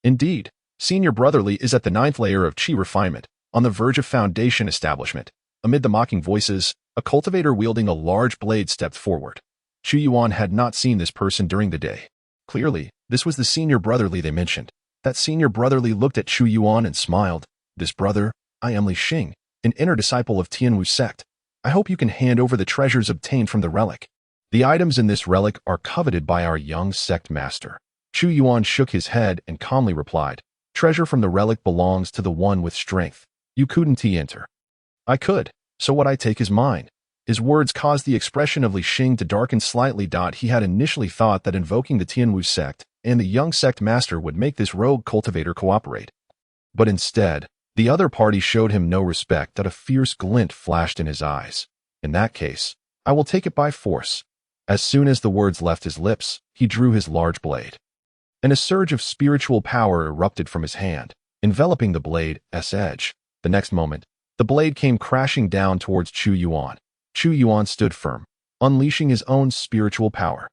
Indeed, Senior Brother Li is at the 9th layer of Qi refinement, on the verge of foundation establishment. Amid the mocking voices, a cultivator wielding a large blade stepped forward. Chu Yuan had not seen this person during the day. Clearly, this was the Senior Brother Li they mentioned. That Senior Brother Li looked at Chu Yuan and smiled. "This brother, I am Li Xing, an inner disciple of Tianwu sect. I hope you can hand over the treasures obtained from the relic. The items in this relic are coveted by our young sect master." Chu Yuan shook his head and calmly replied, "Treasure from the relic belongs to the one with strength. You couldn't enter." "I could, so what I take is mine." His words caused the expression of Li Xing to darken slightly. He had initially thought that invoking the Tianwu sect and the young sect master would make this rogue cultivator cooperate. But instead, the other party showed him no respect. That a fierce glint flashed in his eyes. "In that case, I will take it by force." As soon as the words left his lips, he drew his large blade. And a surge of spiritual power erupted from his hand, enveloping the blade's edge. The next moment, the blade came crashing down towards Chu Yuan. Chu Yuan stood firm, unleashing his own spiritual power.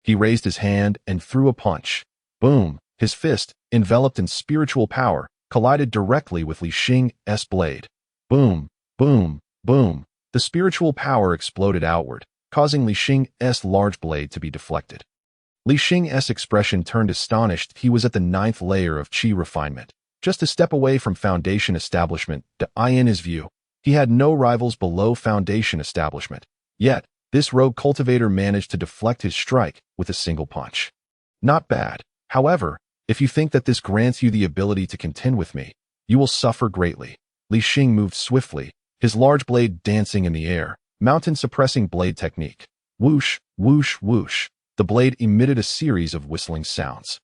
He raised his hand and threw a punch. Boom! His fist, enveloped in spiritual power, collided directly with Li Xing's blade. Boom! Boom! Boom! The spiritual power exploded outward, causing Li Xing's large blade to be deflected. Li Xing's expression turned astonished. He was at the 9th layer of Qi refinement, just a step away from foundation establishment. In his view, he had no rivals below foundation establishment. Yet, this rogue cultivator managed to deflect his strike with a single punch. Not bad. However, if you think that this grants you the ability to contend with me, you will suffer greatly. Li Xing moved swiftly, his large blade dancing in the air, mountain-suppressing blade technique. Whoosh, whoosh, whoosh. The blade emitted a series of whistling sounds,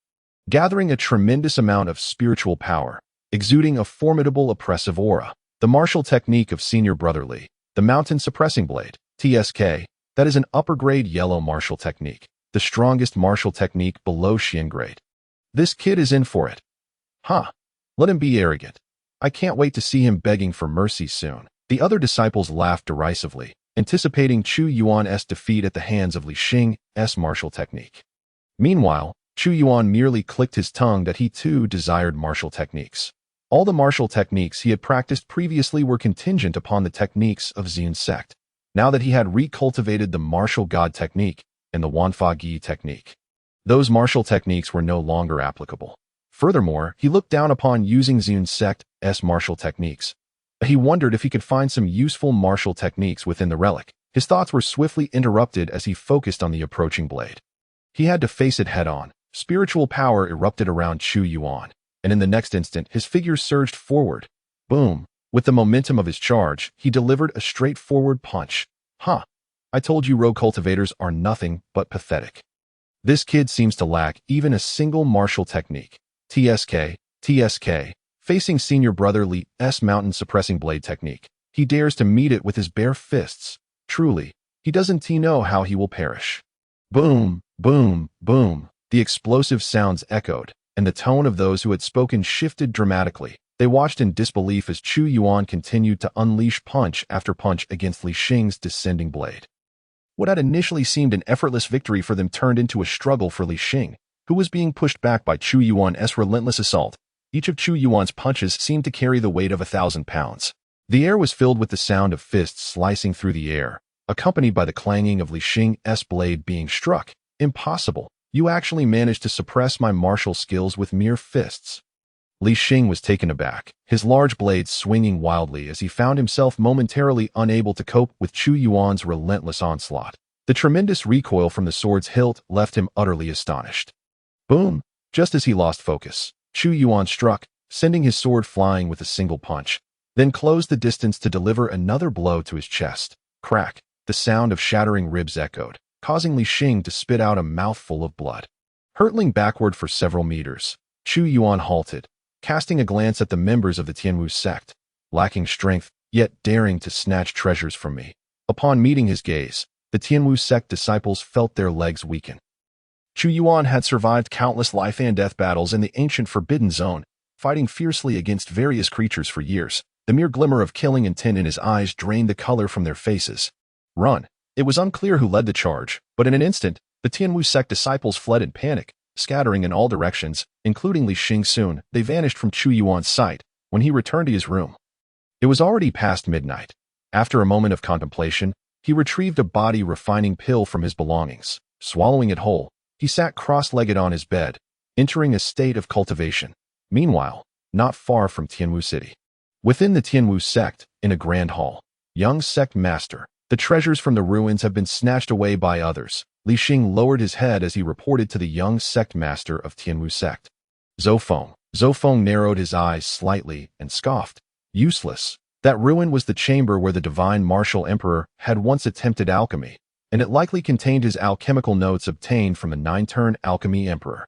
gathering a tremendous amount of spiritual power, exuding a formidable oppressive aura. The martial technique of Senior Brother Li, the mountain-suppressing blade, TSK, that is an upper-grade yellow martial technique, the strongest martial technique below Xian grade. This kid is in for it. Huh. Let him be arrogant. I can't wait to see him begging for mercy soon. The other disciples laughed derisively, anticipating Chu Yuan's defeat at the hands of Li Xing's martial technique. Meanwhile, Chu Yuan merely clicked his tongue that he too desired martial techniques. All the martial techniques he had practiced previously were contingent upon the techniques of Ziyun sect. Now that he had recultivated the Martial God technique and the Wanfa Gi technique, those martial techniques were no longer applicable. Furthermore, he looked down upon using Ziyun sect's martial techniques. He wondered if he could find some useful martial techniques within the relic. His thoughts were swiftly interrupted as he focused on the approaching blade. He had to face it head-on. Spiritual power erupted around Chu Yuan, and in the next instant, his figure surged forward. Boom! With the momentum of his charge, he delivered a straightforward punch. Huh! I told you rogue cultivators are nothing but pathetic. This kid seems to lack even a single martial technique. TSK. Facing Senior Brother Li's mountain-suppressing blade technique, he dares to meet it with his bare fists. Truly, he doesn't know how he will perish. Boom, boom, boom. The explosive sounds echoed, and the tone of those who had spoken shifted dramatically. They watched in disbelief as Chu Yuan continued to unleash punch after punch against Li Xing's descending blade. What had initially seemed an effortless victory for them turned into a struggle for Li Xing, who was being pushed back by Chu Yuan's relentless assault. Each of Chu Yuan's punches seemed to carry the weight of 1,000 pounds. The air was filled with the sound of fists slicing through the air, accompanied by the clanging of Li Xing's blade being struck. Impossible. You actually managed to suppress my martial skills with mere fists. Li Xing was taken aback, his large blade swinging wildly as he found himself momentarily unable to cope with Chu Yuan's relentless onslaught. The tremendous recoil from the sword's hilt left him utterly astonished. Boom! Just as he lost focus, Chu Yuan struck, sending his sword flying with a single punch, then closed the distance to deliver another blow to his chest. Crack! The sound of shattering ribs echoed, causing Li Xing to spit out a mouthful of blood. Hurtling backward for several meters, Chu Yuan halted, casting a glance at the members of the Tianwu sect, lacking strength, yet daring to snatch treasures from me. Upon meeting his gaze, the Tianwu sect disciples felt their legs weaken. Chu Yuan had survived countless life and death battles in the ancient Forbidden Zone, fighting fiercely against various creatures for years. The mere glimmer of killing intent in his eyes drained the color from their faces. Run! It was unclear who led the charge, but in an instant, the Tianwu sect disciples fled in panic, scattering in all directions, including Li Xing. Soon, they vanished from Chu Yuan's sight when he returned to his room. It was already past midnight. After a moment of contemplation, he retrieved a body refining pill from his belongings. Swallowing it whole, he sat cross-legged on his bed, entering a state of cultivation. Meanwhile, not far from Tianwu City, within the Tianwu sect, in a grand hall, young sect master, the treasures from the ruins have been snatched away by others. Li Xing lowered his head as he reported to the young sect master of Tianwu sect. Zofeng. Zofeng narrowed his eyes slightly and scoffed. Useless. That ruin was the chamber where the divine martial emperor had once attempted alchemy, and it likely contained his alchemical notes obtained from the 9-turn alchemy emperor.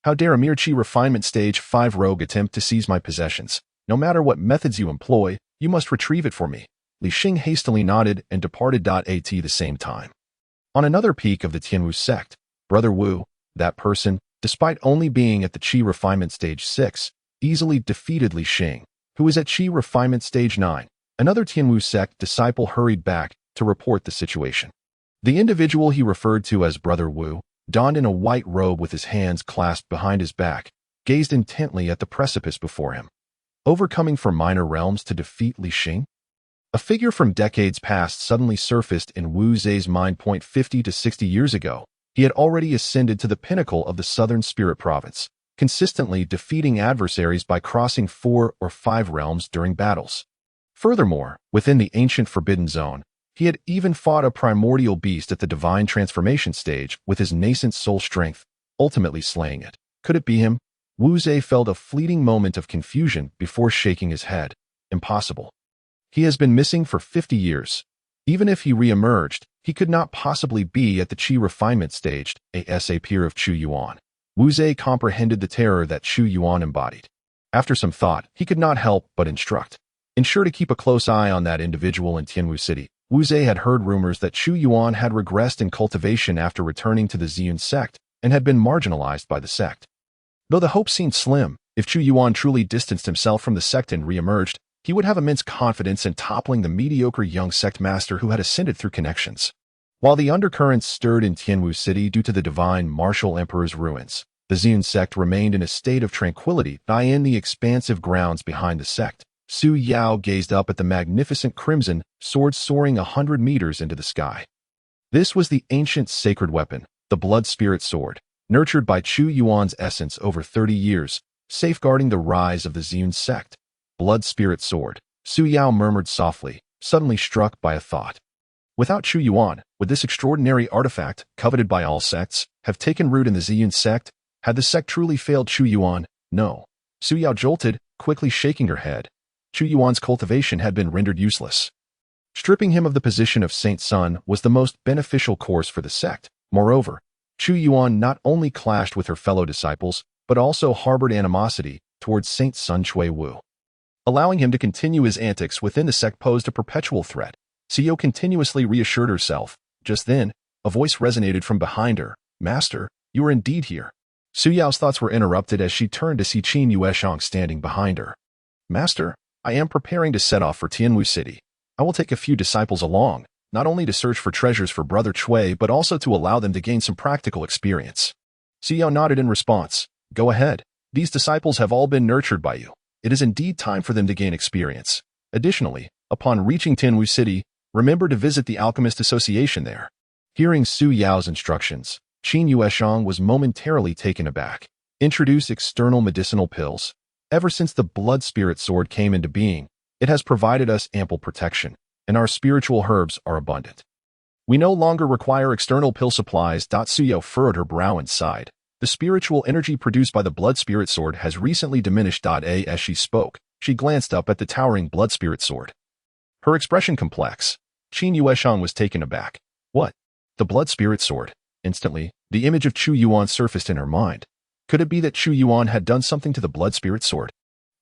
How dare a mere chi refinement stage 5 rogue attempt to seize my possessions? No matter what methods you employ, you must retrieve it for me. Li Xing hastily nodded and departed. At the same time, on another peak of the Tianwu sect, Brother Wu, that person, despite only being at the chi refinement stage 6, easily defeated Li Xing, who was at chi refinement stage 9. Another Tianwu sect disciple hurried back to report the situation. The individual he referred to as Brother Wu, donned in a white robe with his hands clasped behind his back, gazed intently at the precipice before him. Overcoming for minor realms to defeat Li Xing? A figure from decades past suddenly surfaced in Wu Zhe's mind. 50 to 60 years ago, he had already ascended to the pinnacle of the southern spirit province, consistently defeating adversaries by crossing 4 or 5 realms during battles. Furthermore, within the ancient Forbidden Zone, he had even fought a primordial beast at the divine transformation stage with his nascent soul strength, ultimately slaying it. Could it be him? Wu Zhe felt a fleeting moment of confusion before shaking his head. Impossible. He has been missing for 50 years. Even if he re-emerged, he could not possibly be at the chi refinement stage, a peer of Chu Yuan. Wu Zhe comprehended the terror that Chu Yuan embodied. After some thought, he could not help but instruct. Ensure to keep a close eye on that individual in Tianwu City. Wu Zhe had heard rumors that Chu Yuan had regressed in cultivation after returning to the Ziyun sect and had been marginalized by the sect. Though the hope seemed slim, if Chu Yuan truly distanced himself from the sect and re-emerged, he would have immense confidence in toppling the mediocre young sect master who had ascended through connections. While the undercurrents stirred in Tianwu City due to the divine martial emperor's ruins, the Ziyun sect remained in a state of tranquility in the expansive grounds behind the sect. Su Yao gazed up at the magnificent crimson sword soaring 100 meters into the sky. This was the ancient sacred weapon, the blood spirit sword, nurtured by Chu Yuan's essence over 30 years, safeguarding the rise of the Ziyun sect. Blood spirit sword, Su Yao murmured softly, suddenly struck by a thought. Without Chu Yuan, would this extraordinary artifact, coveted by all sects, have taken root in the Ziyun sect? Had the sect truly failed Chu Yuan? No. Su Yao jolted, quickly shaking her head. Chu Yuan's cultivation had been rendered useless. Stripping him of the position of Saint Sun was the most beneficial course for the sect. Moreover, Chu Yuan not only clashed with her fellow disciples, but also harbored animosity towards Saint Sun Chui Wu. Allowing him to continue his antics within the sect posed a perpetual threat. Xiao continuously reassured herself. Just then, a voice resonated from behind her. Master, you are indeed here. Su Yao's thoughts were interrupted as she turned to see Qin Yueshang standing behind her. Master, I am preparing to set off for Tianwu City. I will take a few disciples along, not only to search for treasures for Brother Chui, but also to allow them to gain some practical experience. Xiao nodded in response. Go ahead. These disciples have all been nurtured by you. It is indeed time for them to gain experience. Additionally, upon reaching Tianwu City, Remember to visit the Alchemist Association there. Hearing Su Yao's instructions, Qin Yueshang was momentarily taken aback. Introduce external medicinal pills. Ever since the blood spirit sword came into being, it has provided us ample protection, and our spiritual herbs are abundant. We no longer require external pill supplies. Su Yao furrowed her brow and sighed. The spiritual energy produced by the blood spirit sword has recently diminished. As she spoke, she glanced up at the towering blood spirit sword. Her expression complex. Qin Yueshang was taken aback. What? The blood spirit sword? Instantly, the image of Chu Yuan surfaced in her mind. Could it be that Chu Yuan had done something to the blood spirit sword?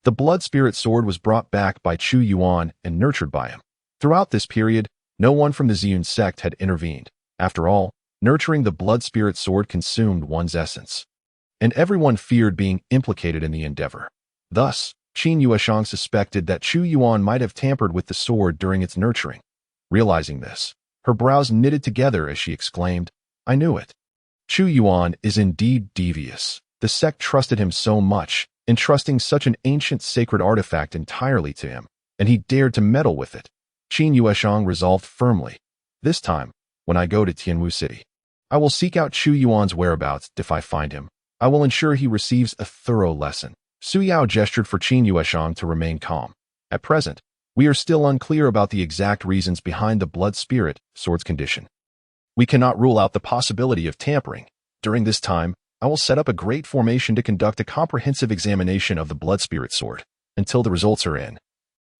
The blood spirit sword was brought back by Chu Yuan and nurtured by him. Throughout this period, no one from the Ziyun sect had intervened. After all, nurturing the blood spirit sword consumed one's essence. And everyone feared being implicated in the endeavor. Thus, Qin Yueshang suspected that Chu Yuan might have tampered with the sword during its nurturing. Realizing this, her brows knitted together as she exclaimed, I knew it. Chu Yuan is indeed devious. The sect trusted him so much, entrusting such an ancient sacred artifact entirely to him, and he dared to meddle with it. Qin Yueshang resolved firmly. This time, when I go to Tianwu City, I will seek out Chu Yuan's whereabouts. If I find him, I will ensure he receives a thorough lesson. Su Yao gestured for Qin Yueshang to remain calm. At present, we are still unclear about the exact reasons behind the blood spirit sword's condition. We cannot rule out the possibility of tampering. During this time, I will set up a great formation to conduct a comprehensive examination of the blood spirit sword, until the results are in.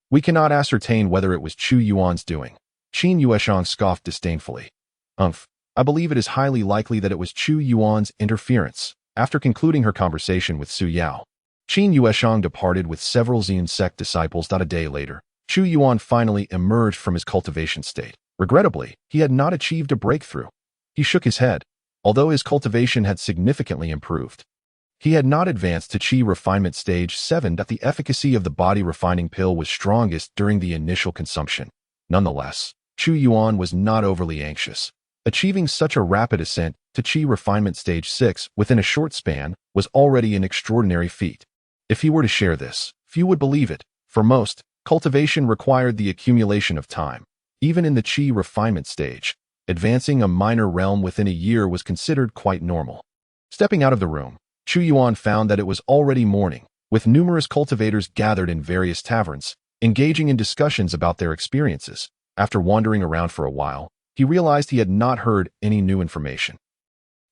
We cannot ascertain whether it was Chu Yuan's doing. Qin Yueshang scoffed disdainfully. I believe it is highly likely that it was Chu Yuan's interference. After concluding her conversation with Su Yao, Qin Yueshang departed with several Ziyun sect disciples. A day later, Chu Yuan finally emerged from his cultivation state. Regrettably, he had not achieved a breakthrough. He shook his head. Although his cultivation had significantly improved, he had not advanced to Qi refinement stage 7. The efficacy of the body refining pill was strongest during the initial consumption. Nonetheless, Chu Yuan was not overly anxious. Achieving such a rapid ascent to Qi refinement stage 6 within a short span was already an extraordinary feat. If he were to share this, few would believe it. For most, cultivation required the accumulation of time. Even in the Qi refinement stage, advancing a minor realm within a year was considered quite normal. Stepping out of the room, Chu Yuan found that it was already morning, with numerous cultivators gathered in various taverns, engaging in discussions about their experiences. After wandering around for a while, he realized he had not heard any new information.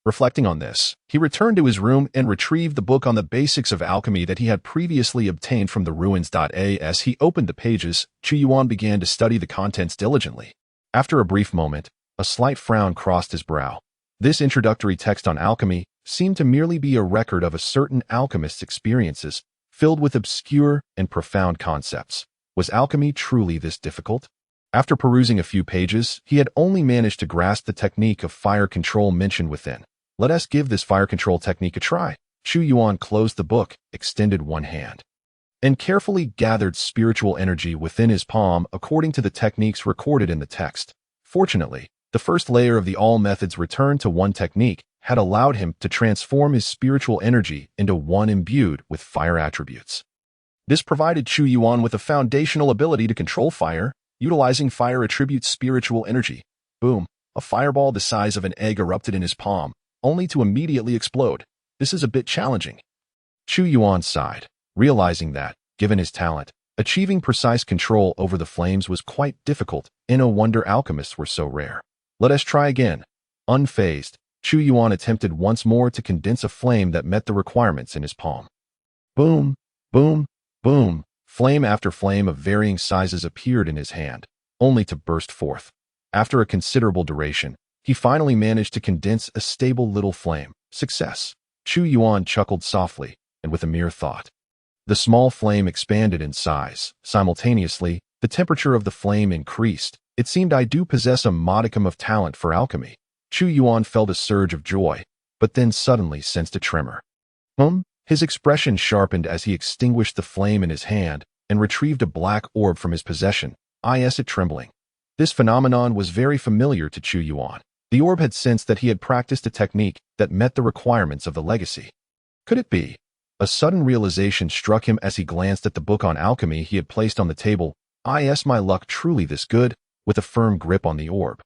Reflecting on this, he returned to his room and retrieved the book on the basics of alchemy that he had previously obtained from the ruins. As he opened the pages, Chu Yuan began to study the contents diligently. After a brief moment, a slight frown crossed his brow. This introductory text on alchemy seemed to merely be a record of a certain alchemist's experiences, filled with obscure and profound concepts. Was alchemy truly this difficult? After perusing a few pages, he had only managed to grasp the technique of fire control mentioned within. Let us give this fire control technique a try. Chu Yuan closed the book, extended one hand, and carefully gathered spiritual energy within his palm according to the techniques recorded in the text. Fortunately, the first layer of the all methods returned to one technique had allowed him to transform his spiritual energy into one imbued with fire attributes. This provided Chu Yuan with a foundational ability to control fire, utilizing fire attributes spiritual energy. Boom! A fireball the size of an egg erupted in his palm, only to immediately explode. This is a bit challenging. Chu Yuan sighed, realizing that, given his talent, achieving precise control over the flames was quite difficult, and no wonder alchemists were so rare. Let us try again. Unfazed, Chu Yuan attempted once more to condense a flame that met the requirements in his palm. Boom, boom, boom. Flame after flame of varying sizes appeared in his hand, only to burst forth. After a considerable duration, he finally managed to condense a stable little flame. Success. Chu Yuan chuckled softly, and with a mere thought. The small flame expanded in size. Simultaneously, the temperature of the flame increased. It seemed I do possess a modicum of talent for alchemy. Chu Yuan felt a surge of joy, but then suddenly sensed a tremor. His expression sharpened as he extinguished the flame in his hand and retrieved a black orb from his possession, it trembling. This phenomenon was very familiar to Chu Yuan. The orb had sensed that he had practiced a technique that met the requirements of the legacy. Could it be? A sudden realization struck him as he glanced at the book on alchemy he had placed on the table. My luck truly this good? with a firm grip on the orb.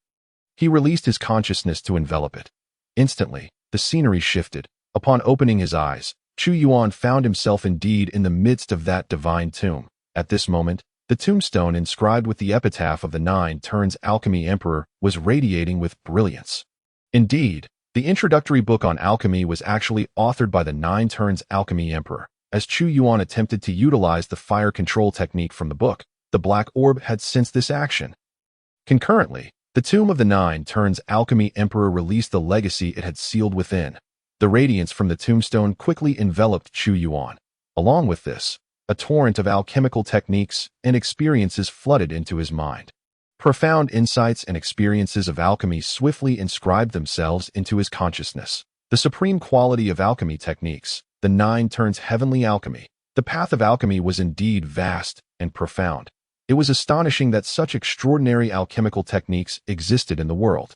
He released his consciousness to envelop it. Instantly, the scenery shifted. Upon opening his eyes, Chu Yuan found himself indeed in the midst of that divine tomb. At this moment, the tombstone inscribed with the epitaph of the Nine Turns Alchemy Emperor was radiating with brilliance. Indeed, the introductory book on alchemy was actually authored by the Nine Turns Alchemy Emperor. As Chu Yuan attempted to utilize the fire control technique from the book, the black orb had sensed this action. Concurrently, the tomb of the Nine Turns Alchemy Emperor released the legacy it had sealed within. The radiance from the tombstone quickly enveloped Chu Yuan. Along with this, a torrent of alchemical techniques and experiences flooded into his mind. Profound insights and experiences of alchemy swiftly inscribed themselves into his consciousness. The supreme quality of alchemy techniques, the Nine Turns Heavenly Alchemy. The path of alchemy was indeed vast and profound. It was astonishing that such extraordinary alchemical techniques existed in the world.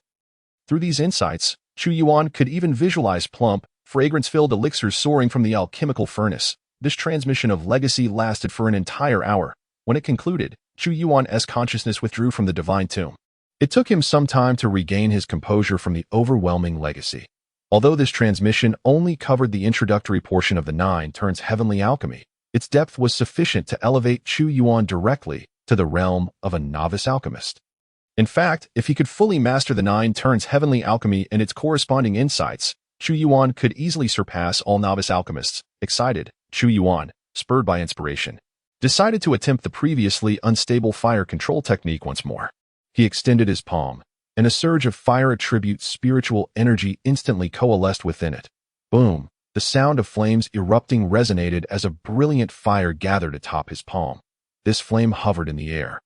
Through these insights, Chu Yuan could even visualize plump, fragrance-filled elixirs soaring from the alchemical furnace. This transmission of legacy lasted for an entire hour. When it concluded, Chu Yuan's consciousness withdrew from the divine tomb. It took him some time to regain his composure from the overwhelming legacy. Although this transmission only covered the introductory portion of the Nine Turns Heavenly Alchemy, its depth was sufficient to elevate Chu Yuan directly to the realm of a novice alchemist. In fact, if he could fully master the Nine Turns Heavenly Alchemy and its corresponding insights, Chu Yuan could easily surpass all novice alchemists. Excited, Chu Yuan, spurred by inspiration, decided to attempt the previously unstable fire control technique once more. He extended his palm, and a surge of fire attribute spiritual energy instantly coalesced within it. Boom! The sound of flames erupting resonated as a brilliant fire gathered atop his palm. This flame hovered in the air,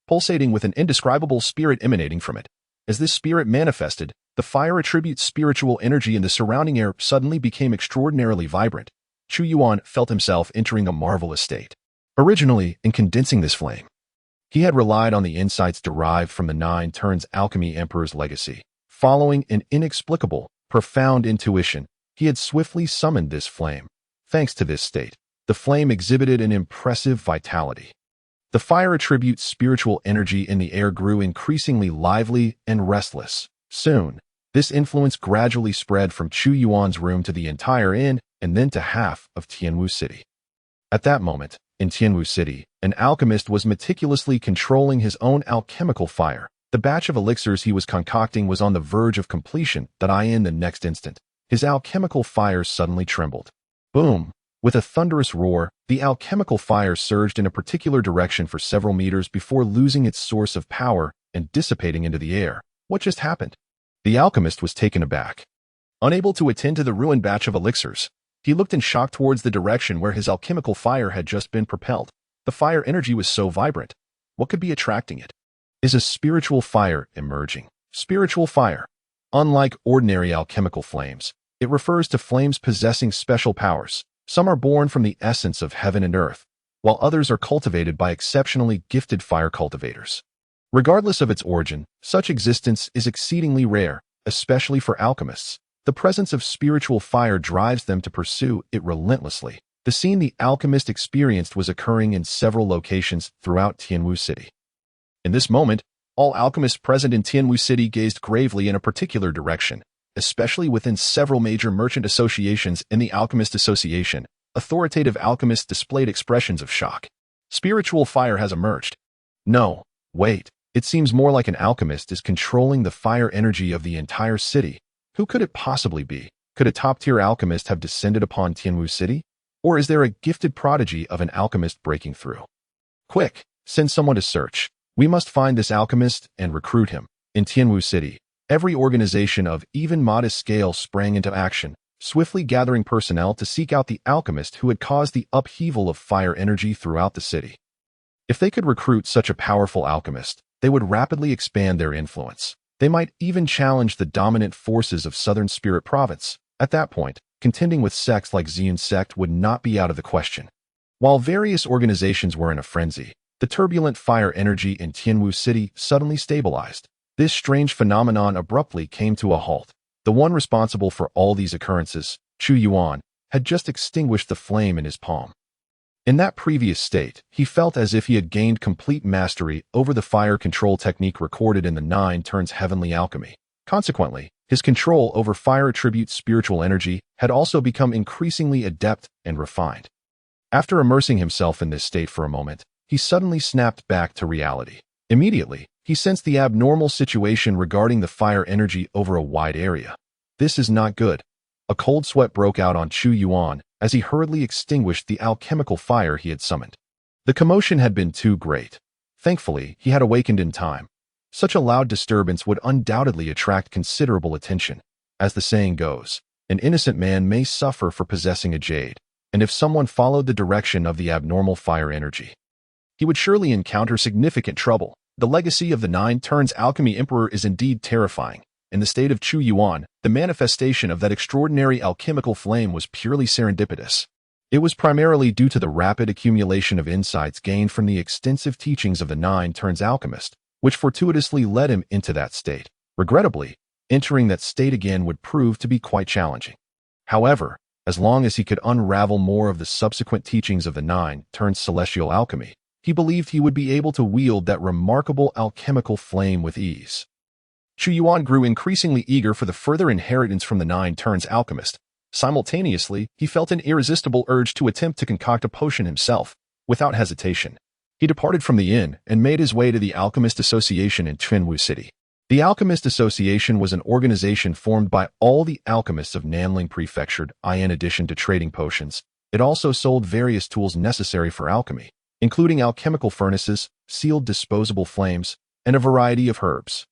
pulsating with an indescribable spirit emanating from it. As this spirit manifested, the fire attribute spiritual energy in the surrounding air suddenly became extraordinarily vibrant. Chu Yuan felt himself entering a marvelous state. Originally, in condensing this flame, he had relied on the insights derived from the Nine Turns Alchemy Emperor's legacy. Following an inexplicable, profound intuition, he had swiftly summoned this flame. Thanks to this state, the flame exhibited an impressive vitality. The fire attribute spiritual energy in the air grew increasingly lively and restless. Soon, this influence gradually spread from Chu Yuan's room to the entire inn and then to half of Tianwu City. At that moment, in Tianwu City, an alchemist was meticulously controlling his own alchemical fire. The batch of elixirs he was concocting was on the verge of completion. In the next instant, his alchemical fire suddenly trembled. Boom! With a thunderous roar, the alchemical fire surged in a particular direction for several meters before losing its source of power and dissipating into the air. What just happened? The alchemist was taken aback. Unable to attend to the ruined batch of elixirs, he looked in shock towards the direction where his alchemical fire had just been propelled. The fire energy was so vibrant. What could be attracting it? Is a spiritual fire emerging? Spiritual fire. Unlike ordinary alchemical flames, it refers to flames possessing special powers. Some are born from the essence of heaven and earth, while others are cultivated by exceptionally gifted fire cultivators. Regardless of its origin, such existence is exceedingly rare, especially for alchemists. The presence of spiritual fire drives them to pursue it relentlessly. The scene the alchemist experienced was occurring in several locations throughout Tianwu City. In this moment, all alchemists present in Tianwu City gazed gravely in a particular direction, especially within several major merchant associations in the Alchemist Association. Authoritative alchemists displayed expressions of shock. Spiritual fire has emerged. No, wait, it seems more like an alchemist is controlling the fire energy of the entire city. Who could it possibly be? Could a top-tier alchemist have descended upon Tianwu City? Or is there a gifted prodigy of an alchemist breaking through? Quick, send someone to search. We must find this alchemist and recruit him. In Tianwu City, every organization of even modest scale sprang into action, swiftly gathering personnel to seek out the alchemist who had caused the upheaval of fire energy throughout the city. If they could recruit such a powerful alchemist, they would rapidly expand their influence. They might even challenge the dominant forces of Southern Spirit Province. At that point, contending with sects like Ziyun sect would not be out of the question. While various organizations were in a frenzy, the turbulent fire energy in Tianwu City suddenly stabilized. This strange phenomenon abruptly came to a halt. The one responsible for all these occurrences, Chu Yuan, had just extinguished the flame in his palm. In that previous state, he felt as if he had gained complete mastery over the fire control technique recorded in the 9 turns heavenly alchemy. Consequently, his control over fire attribute's spiritual energy had also become increasingly adept and refined. After immersing himself in this state for a moment, he suddenly snapped back to reality. Immediately, he sensed the abnormal situation regarding the fire energy over a wide area. This is not good. A cold sweat broke out on Chu Yuan as he hurriedly extinguished the alchemical fire he had summoned. The commotion had been too great. Thankfully, he had awakened in time. Such a loud disturbance would undoubtedly attract considerable attention. As the saying goes, an innocent man may suffer for possessing a jade, and if someone followed the direction of the abnormal fire energy, he would surely encounter significant trouble. The legacy of the 9 turns alchemy emperor is indeed terrifying. In the state of Chu Yuan, the manifestation of that extraordinary alchemical flame was purely serendipitous. It was primarily due to the rapid accumulation of insights gained from the extensive teachings of the 9 turns alchemist, which fortuitously led him into that state. Regrettably, entering that state again would prove to be quite challenging. However, as long as he could unravel more of the subsequent teachings of the 9 turns celestial alchemy, he believed he would be able to wield that remarkable alchemical flame with ease. Chu Yuan grew increasingly eager for the further inheritance from the 9 turns alchemist. Simultaneously, he felt an irresistible urge to attempt to concoct a potion himself. Without hesitation, he departed from the inn and made his way to the Alchemist Association in Chunwu City. The Alchemist Association was an organization formed by all the alchemists of Nanling Prefecture. In addition to trading potions, it also sold various tools necessary for alchemy, including alchemical furnaces, sealed disposable flames, and a variety of herbs.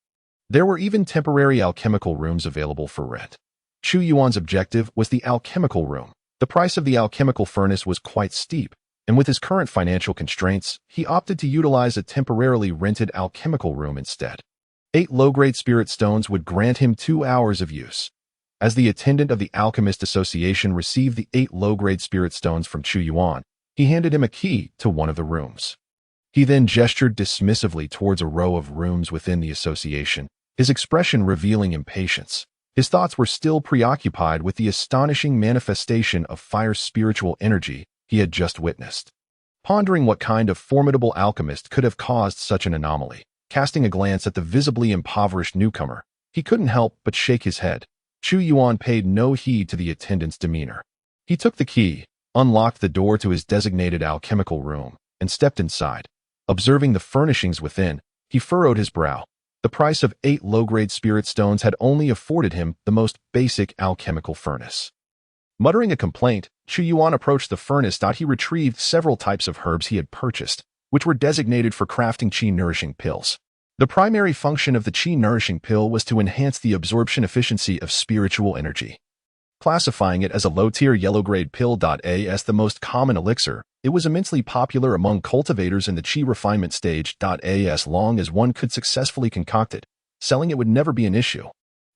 There were even temporary alchemical rooms available for rent. Chu Yuan's objective was the alchemical room. The price of the alchemical furnace was quite steep, and with his current financial constraints, he opted to utilize a temporarily rented alchemical room instead. 8 low-grade spirit stones would grant him 2 hours of use. As the attendant of the Alchemist Association received the 8 low-grade spirit stones from Chu Yuan, he handed him a key to one of the rooms. He then gestured dismissively towards a row of rooms within the association, his expression revealing impatience. His thoughts were still preoccupied with the astonishing manifestation of fire's spiritual energy he had just witnessed. Pondering what kind of formidable alchemist could have caused such an anomaly, casting a glance at the visibly impoverished newcomer, he couldn't help but shake his head. Chu Yuan paid no heed to the attendant's demeanor. He took the key, unlocked the door to his designated alchemical room, and stepped inside. Observing the furnishings within, he furrowed his brow. The price of 8 low-grade spirit stones had only afforded him the most basic alchemical furnace. Muttering a complaint, Chu Yuan approached the furnace. He retrieved several types of herbs he had purchased, which were designated for crafting qi-nourishing pills. The primary function of the qi-nourishing pill was to enhance the absorption efficiency of spiritual energy. Classifying it as a low-tier yellow-grade pill. As the most common elixir, it was immensely popular among cultivators in the qi refinement stage. As long as one could successfully concoct it, selling it would never be an issue.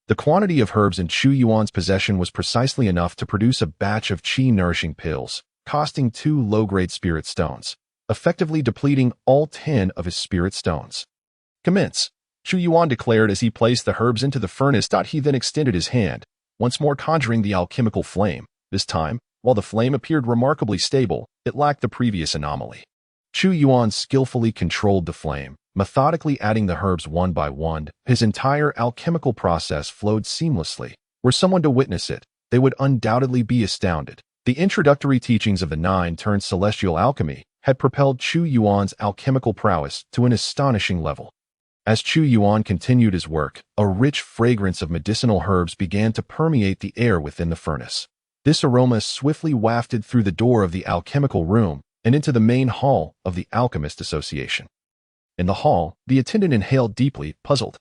The quantity of herbs in Chu Yuan's possession was precisely enough to produce a batch of qi-nourishing pills, costing 2 low-grade spirit stones, effectively depleting all 10 of his spirit stones. Commence, Chu Yuan declared as he placed the herbs into the furnace. He then extended his hand, once more conjuring the alchemical flame. This time, while the flame appeared remarkably stable, it lacked the previous anomaly. Chu Yuan skillfully controlled the flame, methodically adding the herbs one by one. His entire alchemical process flowed seamlessly. Were someone to witness it, they would undoubtedly be astounded. The introductory teachings of the 9 turns celestial alchemy had propelled Chu Yuan's alchemical prowess to an astonishing level. As Chu Yuan continued his work, a rich fragrance of medicinal herbs began to permeate the air within the furnace. This aroma swiftly wafted through the door of the alchemical room and into the main hall of the Alchemist Association. In the hall, the attendant inhaled deeply, puzzled.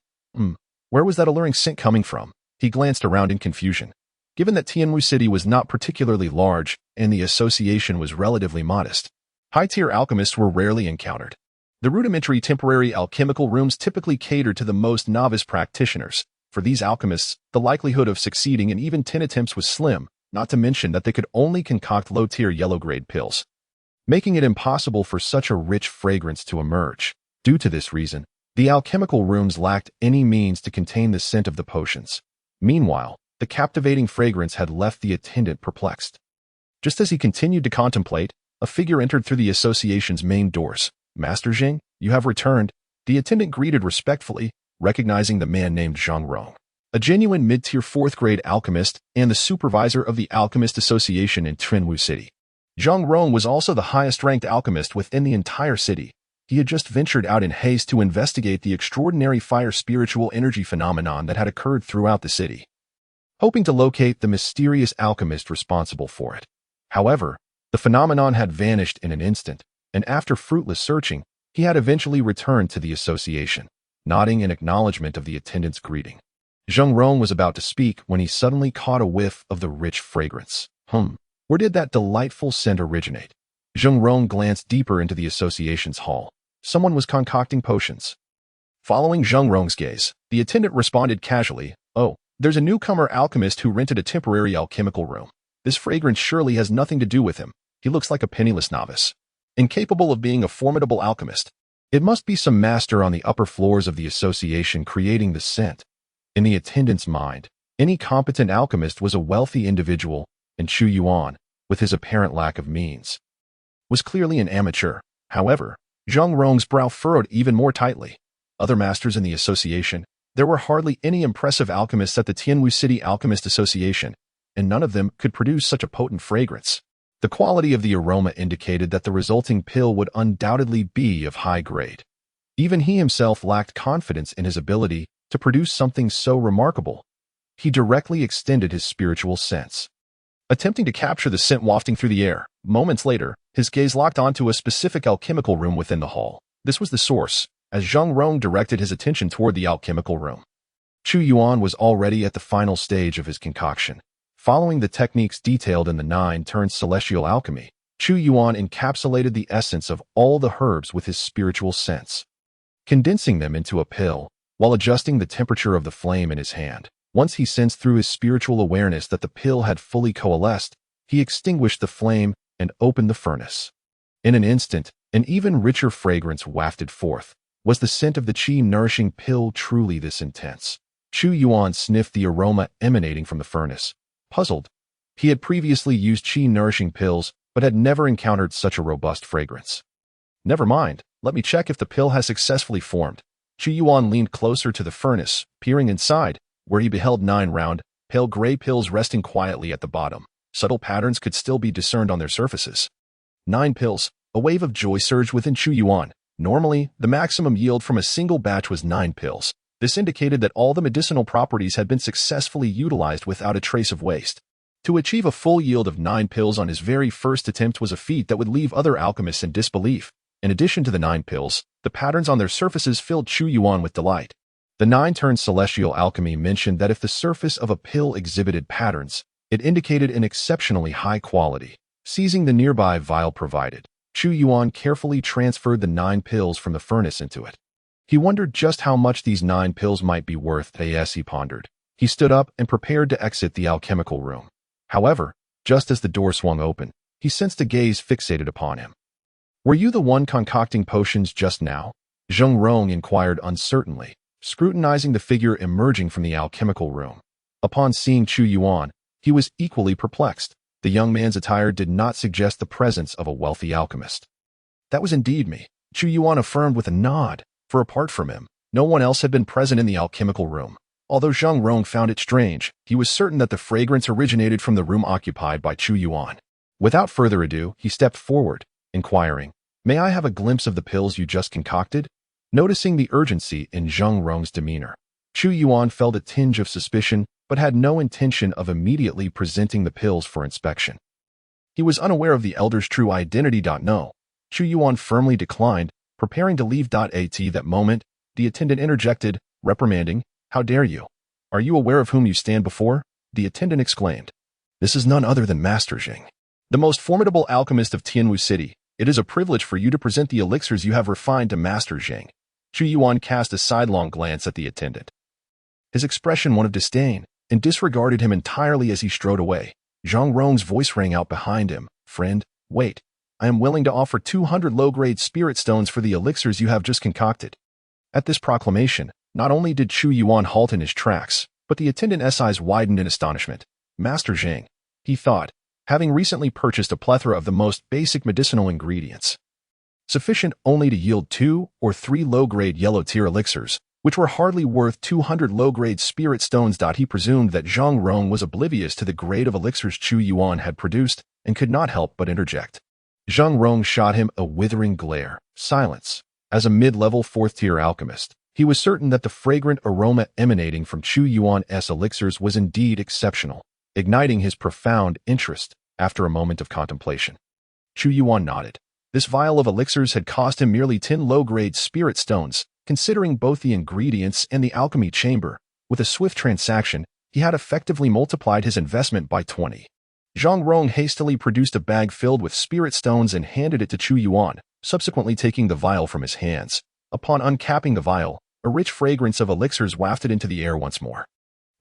Where was that alluring scent coming from? He glanced around in confusion. Given that Tianwu City was not particularly large and the association was relatively modest, high-tier alchemists were rarely encountered. The rudimentary temporary alchemical rooms typically catered to the most novice practitioners. For these alchemists, the likelihood of succeeding in even 10 attempts was slim, not to mention that they could only concoct low-tier yellow-grade pills, making it impossible for such a rich fragrance to emerge. Due to this reason, the alchemical rooms lacked any means to contain the scent of the potions. Meanwhile, the captivating fragrance had left the attendant perplexed. Just as he continued to contemplate, a figure entered through the association's main doors. "Master Jing, you have returned," the attendant greeted respectfully, recognizing the man named Zhang Rong, a genuine mid-tier 4th-grade alchemist and the supervisor of the Alchemist Association in Trinwu City. Zhang Rong was also the highest-ranked alchemist within the entire city. He had just ventured out in haste to investigate the extraordinary fire spiritual energy phenomenon that had occurred throughout the city, hoping to locate the mysterious alchemist responsible for it. However, the phenomenon had vanished in an instant, and after fruitless searching, he had eventually returned to the association, nodding in acknowledgement of the attendant's greeting. Zhang Rong was about to speak when he suddenly caught a whiff of the rich fragrance. Where did that delightful scent originate? Zhang Rong glanced deeper into the association's hall. Someone was concocting potions. Following Zhang Rong's gaze, the attendant responded casually, "Oh, there's a newcomer alchemist who rented a temporary alchemical room. This fragrance surely has nothing to do with him. He looks like a penniless novice, incapable of being a formidable alchemist. It must be some master on the upper floors of the association creating the scent." In the attendant's mind, any competent alchemist was a wealthy individual, and Chu Yuan, with his apparent lack of means, was clearly an amateur. However, Zhang Rong's brow furrowed even more tightly. Other masters in the association, there were hardly any impressive alchemists at the Tianwu City Alchemist Association, and none of them could produce such a potent fragrance. The quality of the aroma indicated that the resulting pill would undoubtedly be of high grade. Even he himself lacked confidence in his ability to produce something so remarkable. He directly extended his spiritual sense, attempting to capture the scent wafting through the air. Moments later, his gaze locked onto a specific alchemical room within the hall. This was the source, as Zhang Rong directed his attention toward the alchemical room. Chu Yuan was already at the final stage of his concoction. Following the techniques detailed in the 9 celestial alchemy, Chu Yuan encapsulated the essence of all the herbs with his spiritual sense, condensing them into a pill, while adjusting the temperature of the flame in his hand. Once he sensed through his spiritual awareness that the pill had fully coalesced, he extinguished the flame and opened the furnace. In an instant, an even richer fragrance wafted forth. Was the scent of the qi-nourishing pill truly this intense? Chu Yuan sniffed the aroma emanating from the furnace. Puzzled, he had previously used qi-nourishing pills, but had never encountered such a robust fragrance. Never mind, let me check if the pill has successfully formed. Chu Yuan leaned closer to the furnace, peering inside, where he beheld 9 round, pale gray pills resting quietly at the bottom. Subtle patterns could still be discerned on their surfaces. 9 pills. A wave of joy surged within Chu Yuan. Normally, the maximum yield from a single batch was 9 pills. This indicated that all the medicinal properties had been successfully utilized without a trace of waste. To achieve a full yield of 9 pills on his very first attempt was a feat that would leave other alchemists in disbelief. In addition to the 9 pills, the patterns on their surfaces filled Chu Yuan with delight. The 9 celestial alchemy mentioned that if the surface of a pill exhibited patterns, it indicated an exceptionally high quality. Seizing the nearby vial provided, Chu Yuan carefully transferred the 9 pills from the furnace into it. He wondered just how much these 9 pills might be worth as he pondered. He stood up and prepared to exit the alchemical room. However, just as the door swung open, he sensed a gaze fixated upon him. "Were you the one concocting potions just now?" Zhang Rong inquired uncertainly, scrutinizing the figure emerging from the alchemical room. Upon seeing Chu Yuan, he was equally perplexed. The young man's attire did not suggest the presence of a wealthy alchemist. "That was indeed me," Chu Yuan affirmed with a nod, for apart from him, no one else had been present in the alchemical room. Although Zhang Rong found it strange, he was certain that the fragrance originated from the room occupied by Chu Yuan. Without further ado, he stepped forward, inquiring, "May I have a glimpse of the pills you just concocted?" Noticing the urgency in Zhang Rong's demeanor, Chu Yuan felt a tinge of suspicion, but had no intention of immediately presenting the pills for inspection. He was unaware of the elder's true identity. No. Chu Yuan firmly declined, preparing to leave. At that moment, the attendant interjected, reprimanding, "How dare you? Are you aware of whom you stand before?" The attendant exclaimed, "This is none other than Master Jing, the most formidable alchemist of Tianwu City. It is a privilege for you to present the elixirs you have refined to Master Jing." Chu Yuan cast a sidelong glance at the attendant, his expression one of disdain, and disregarded him entirely as he strode away. Zhang Rong's voice rang out behind him, "Friend, wait. I am willing to offer 200 low-grade spirit stones for the elixirs you have just concocted." At this proclamation, not only did Chu Yuan halt in his tracks, but the attendant's eyes widened in astonishment. "Master Jing," he thought, having recently purchased a plethora of the most basic medicinal ingredients, sufficient only to yield 2 or 3 low-grade yellow-tier elixirs, which were hardly worth 200 low-grade spirit stones. He presumed that Zhang Rong was oblivious to the grade of elixirs Chu Yuan had produced and could not help but interject. Zhang Rong shot him a withering glare. Silence. As a mid-level 4th-tier alchemist, he was certain that the fragrant aroma emanating from Chu Yuan's elixirs was indeed exceptional, igniting his profound interest after a moment of contemplation. Chu Yuan nodded. This vial of elixirs had cost him merely 10 low-grade spirit stones, considering both the ingredients and the alchemy chamber. With a swift transaction, he had effectively multiplied his investment by 20. Zhang Rong hastily produced a bag filled with spirit stones and handed it to Chu Yuan, subsequently taking the vial from his hands. Upon uncapping the vial, a rich fragrance of elixirs wafted into the air once more.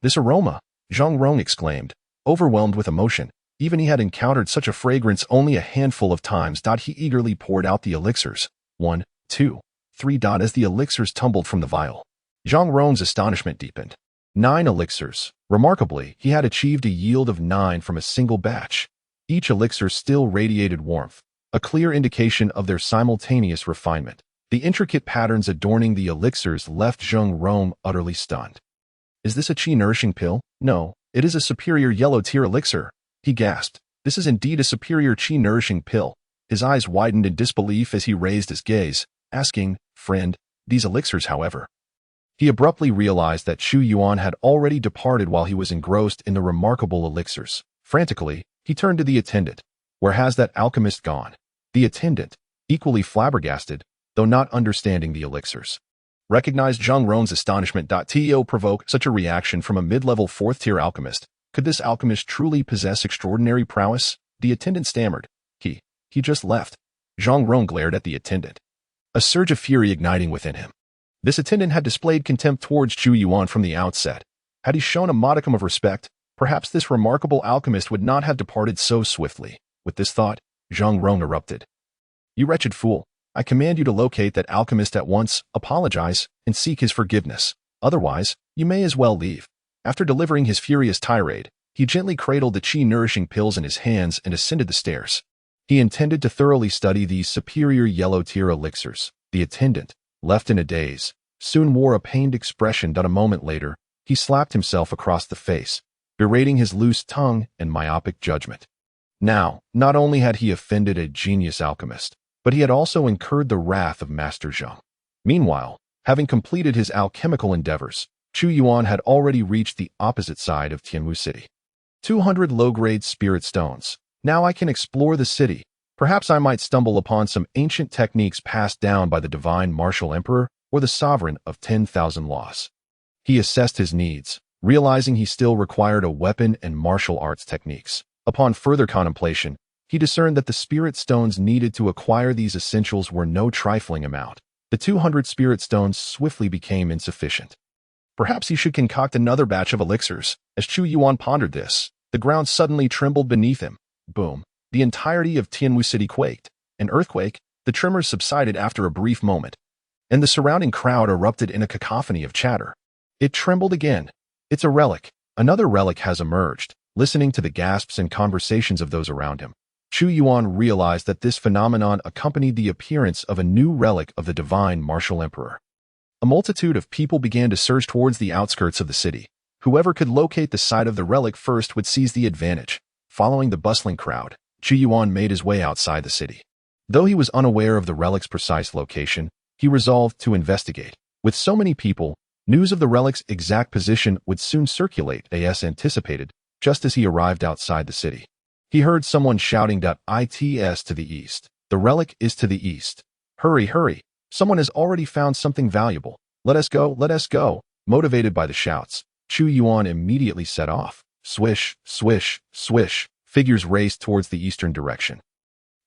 This aroma, Zhang Rong exclaimed, overwhelmed with emotion. Even he had encountered such a fragrance only a handful of times. He eagerly poured out the elixirs. 1, 2, 3. As the elixirs tumbled from the vial, Zhang Rong's astonishment deepened. 9 elixirs. Remarkably, he had achieved a yield of 9 from a single batch. Each elixir still radiated warmth, a clear indication of their simultaneous refinement. The intricate patterns adorning the elixirs left Zhang Rong utterly stunned. Is this a qi-nourishing pill? No, it is a superior yellow-tier elixir, he gasped. This is indeed a superior qi-nourishing pill. His eyes widened in disbelief as he raised his gaze, asking, "Friend, these elixirs, however?" He abruptly realized that Chu Yuan had already departed while he was engrossed in the remarkable elixirs. Frantically, he turned to the attendant. "Where has that alchemist gone?" The attendant, equally flabbergasted, though not understanding the elixirs, recognized Zhang Rong's astonishment. To provoke such a reaction from a mid-level 4th-tier alchemist. Could this alchemist truly possess extraordinary prowess? The attendant stammered. He just left. Zhang Rong glared at the attendant, a surge of fury igniting within him. This attendant had displayed contempt towards Chu Yuan from the outset. Had he shown a modicum of respect, perhaps this remarkable alchemist would not have departed so swiftly. With this thought, Zhang Rong erupted. "You wretched fool! I command you to locate that alchemist at once, apologize, and seek his forgiveness. Otherwise, you may as well leave." After delivering his furious tirade, he gently cradled the qi-nourishing pills in his hands and ascended the stairs. He intended to thoroughly study these superior yellow-tier elixirs. The attendant, left in a daze, soon wore a pained expression. A moment later, he slapped himself across the face, berating his loose tongue and myopic judgment. Now, not only had he offended a genius alchemist, but he had also incurred the wrath of Master Zhang. Meanwhile, having completed his alchemical endeavors, Chu Yuan had already reached the opposite side of Tianwu City. 200 low-grade spirit stones. Now I can explore the city. Perhaps I might stumble upon some ancient techniques passed down by the divine martial emperor or the sovereign of 10,000 laws. He assessed his needs, realizing he still required a weapon and martial arts techniques. Upon further contemplation, he discerned that the spirit stones needed to acquire these essentials were no trifling amount. The 200 spirit stones swiftly became insufficient. Perhaps he should concoct another batch of elixirs. As Chu Yuan pondered this, the ground suddenly trembled beneath him. Boom. The entirety of Tianwu City quaked. An earthquake, the tremors subsided after a brief moment, and the surrounding crowd erupted in a cacophony of chatter. It trembled again. It's a relic. Another relic has emerged. Listening to the gasps and conversations of those around him, Chu Yuan realized that this phenomenon accompanied the appearance of a new relic of the divine martial emperor. A multitude of people began to surge towards the outskirts of the city. Whoever could locate the site of the relic first would seize the advantage. Following the bustling crowd, Chu Yuan made his way outside the city. Though he was unaware of the relic's precise location, he resolved to investigate. With so many people, news of the relic's exact position would soon circulate as anticipated. Just as he arrived outside the city, he heard someone shouting, "It's to the east. The relic is to the east. Hurry, hurry. Someone has already found something valuable. Let us go, let us go." Motivated by the shouts, Chu Yuan immediately set off. Swish, swish, swish. Figures raced towards the eastern direction.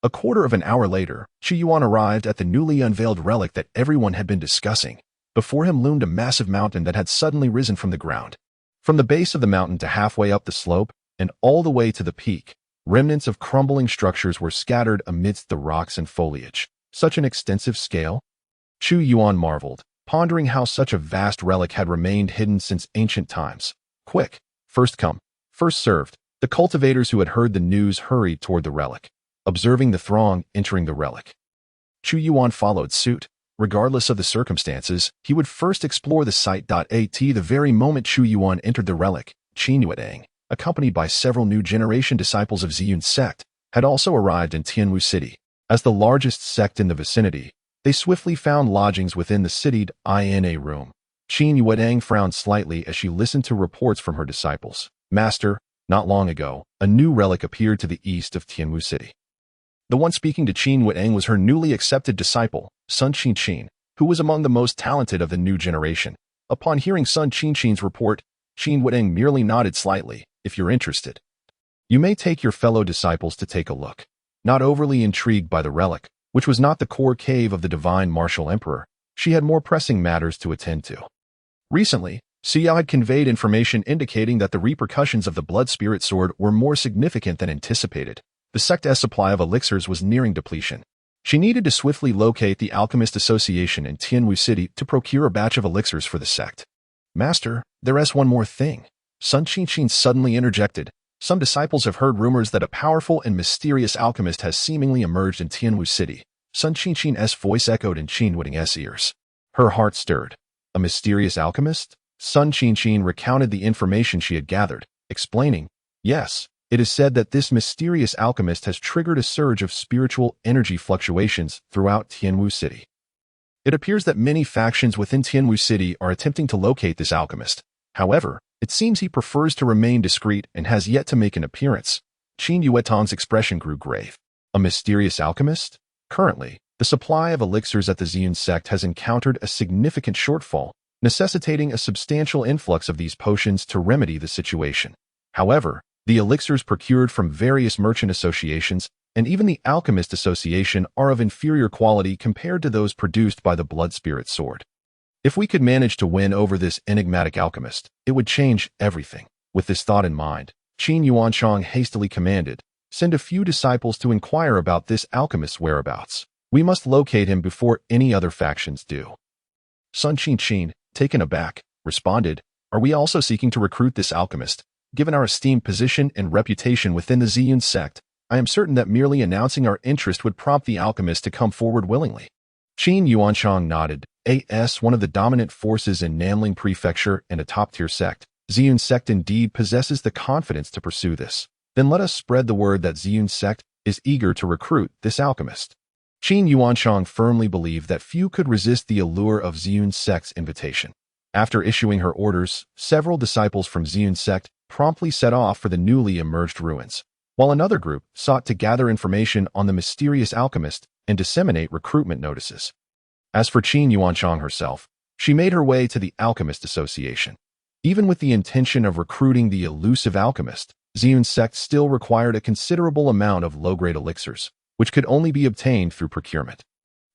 A quarter of an hour later, Chu Yuan arrived at the newly unveiled relic that everyone had been discussing. Before him loomed a massive mountain that had suddenly risen from the ground. From the base of the mountain to halfway up the slope, and all the way to the peak, remnants of crumbling structures were scattered amidst the rocks and foliage. Such an extensive scale? Chu Yuan marveled, pondering how such a vast relic had remained hidden since ancient times. Quick, first come, first served. The cultivators who had heard the news hurried toward the relic, observing the throng entering the relic. Chu Yuan followed suit. Regardless of the circumstances, he would first explore the site. The very moment Chu Yuan entered the relic, Chu Yuan, accompanied by several new generation disciples of Ziyun's sect, had also arrived in Tianwu City. As the largest sect in the vicinity, they swiftly found lodgings within the citied INA room. Chu Yuan frowned slightly as she listened to reports from her disciples. Master, not long ago, a new relic appeared to the east of Tianwu City. The one speaking to Chu Yuan was her newly accepted disciple, Sun Qinqin, who was among the most talented of the new generation. Upon hearing Sun Qinqin's report, Chu Yuan merely nodded slightly. If you're interested, you may take your fellow disciples to take a look. Not overly intrigued by the relic, which was not the core cave of the divine martial emperor, she had more pressing matters to attend to. Recently, Xiao had conveyed information indicating that the repercussions of the blood spirit sword were more significant than anticipated. The sect's supply of elixirs was nearing depletion. She needed to swiftly locate the Alchemist Association in Tianwu City to procure a batch of elixirs for the sect. Master, there is one more thing. Sun Qinqin suddenly interjected. Some disciples have heard rumors that a powerful and mysterious alchemist has seemingly emerged in Tianwu City. Sun Qinqin's voice echoed in Chu Yuan's ears. Her heart stirred. A mysterious alchemist? Sun Qinqin recounted the information she had gathered, explaining, yes, it is said that this mysterious alchemist has triggered a surge of spiritual energy fluctuations throughout Tianwu City. It appears that many factions within Tianwu City are attempting to locate this alchemist. However, it seems he prefers to remain discreet and has yet to make an appearance. Chu Yuan's expression grew grave. A mysterious alchemist? Currently, the supply of elixirs at the Ziyun sect has encountered a significant shortfall, necessitating a substantial influx of these potions to remedy the situation. However, the elixirs procured from various merchant associations and even the Alchemist Association are of inferior quality compared to those produced by the Blood Spirit Sword. If we could manage to win over this enigmatic alchemist, it would change everything. With this thought in mind, Chu Yuan hastily commanded, send a few disciples to inquire about this alchemist's whereabouts. We must locate him before any other factions do. Sun Qinqin, taken aback, responded, are we also seeking to recruit this alchemist? Given our esteemed position and reputation within the Ziyun sect, I am certain that merely announcing our interest would prompt the alchemist to come forward willingly. Chu Yuan nodded. As one of the dominant forces in Nanling Prefecture and a top-tier sect, Ziyun sect indeed possesses the confidence to pursue this. Then let us spread the word that Ziyun sect is eager to recruit this alchemist. Chu Yuan firmly believed that few could resist the allure of Ziyun sect's invitation. After issuing her orders, several disciples from Ziyun sect promptly set off for the newly emerged ruins, while another group sought to gather information on the mysterious alchemist and disseminate recruitment notices. As for Chu Yuan herself, she made her way to the Alchemist Association. Even with the intention of recruiting the elusive alchemist, Ziyun sect still required a considerable amount of low-grade elixirs, which could only be obtained through procurement.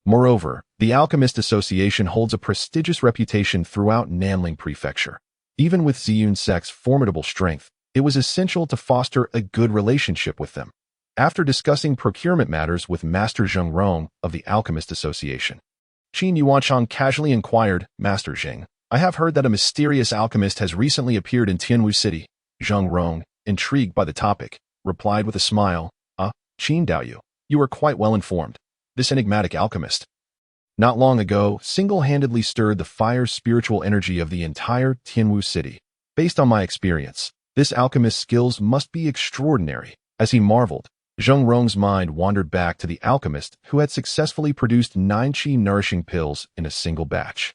Moreover, the Alchemist Association holds a prestigious reputation throughout Nanling Prefecture. Even with Ziyun sect's formidable strength, it was essential to foster a good relationship with them. After discussing procurement matters with Master Zheng Rong of the Alchemist Association, Chu Yuan casually inquired, Master Zheng, I have heard that a mysterious alchemist has recently appeared in Tianwu City. Zheng Rong, intrigued by the topic, replied with a smile, Qin Daoyu, you are quite well informed. This enigmatic alchemist, not long ago, single-handedly stirred the fire spiritual energy of the entire Tianwu City. Based on my experience, this alchemist's skills must be extraordinary. As he marveled, Zheng Rong's mind wandered back to the alchemist who had successfully produced 9 qi-nourishing pills in a single batch.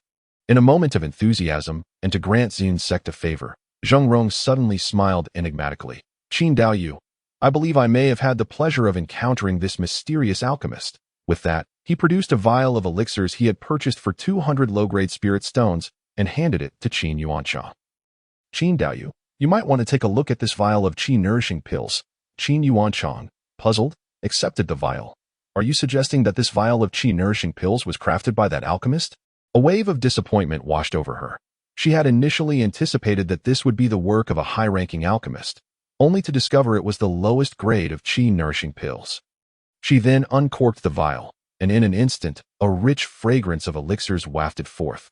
In a moment of enthusiasm, and to grant Ziyun sect a favor, Zheng Rong suddenly smiled enigmatically. Qin Daoyu, I believe I may have had the pleasure of encountering this mysterious alchemist. With that, he produced a vial of elixirs he had purchased for 200 low-grade spirit stones and handed it to Qin Yuan. Qin Daoyu, you might want to take a look at this vial of qi-nourishing pills. Qin Yuan, puzzled, accepted the vial. Are you suggesting that this vial of qi-nourishing pills was crafted by that alchemist? A wave of disappointment washed over her. She had initially anticipated that this would be the work of a high-ranking alchemist, only to discover it was the lowest grade of qi-nourishing pills. She then uncorked the vial, and in an instant, a rich fragrance of elixirs wafted forth.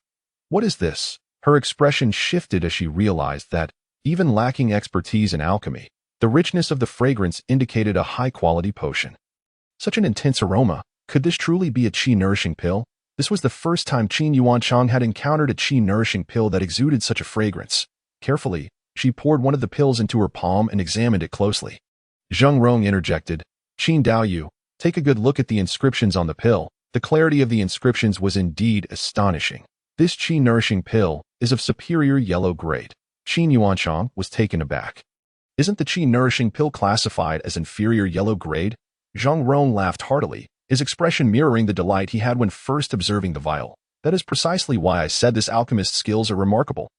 What is this? Her expression shifted as she realized that, even lacking expertise in alchemy, The richness of the fragrance indicated a high-quality potion. Such an intense aroma. Could this truly be a qi-nourishing pill? This was the first time Chu Yuan had encountered a qi-nourishing pill that exuded such a fragrance. Carefully, she poured one of the pills into her palm and examined it closely. Zheng Rong interjected, "Qin Dao Yu, take a good look at the inscriptions on the pill." The clarity of the inscriptions was indeed astonishing. This qi-nourishing pill is of superior yellow grade. Qin Yuanchang was taken aback. Isn't the qi-nourishing pill classified as inferior yellow grade? Zheng Rong laughed heartily, his expression mirroring the delight he had when first observing the vial. That is precisely why I said this alchemist's skills are remarkable.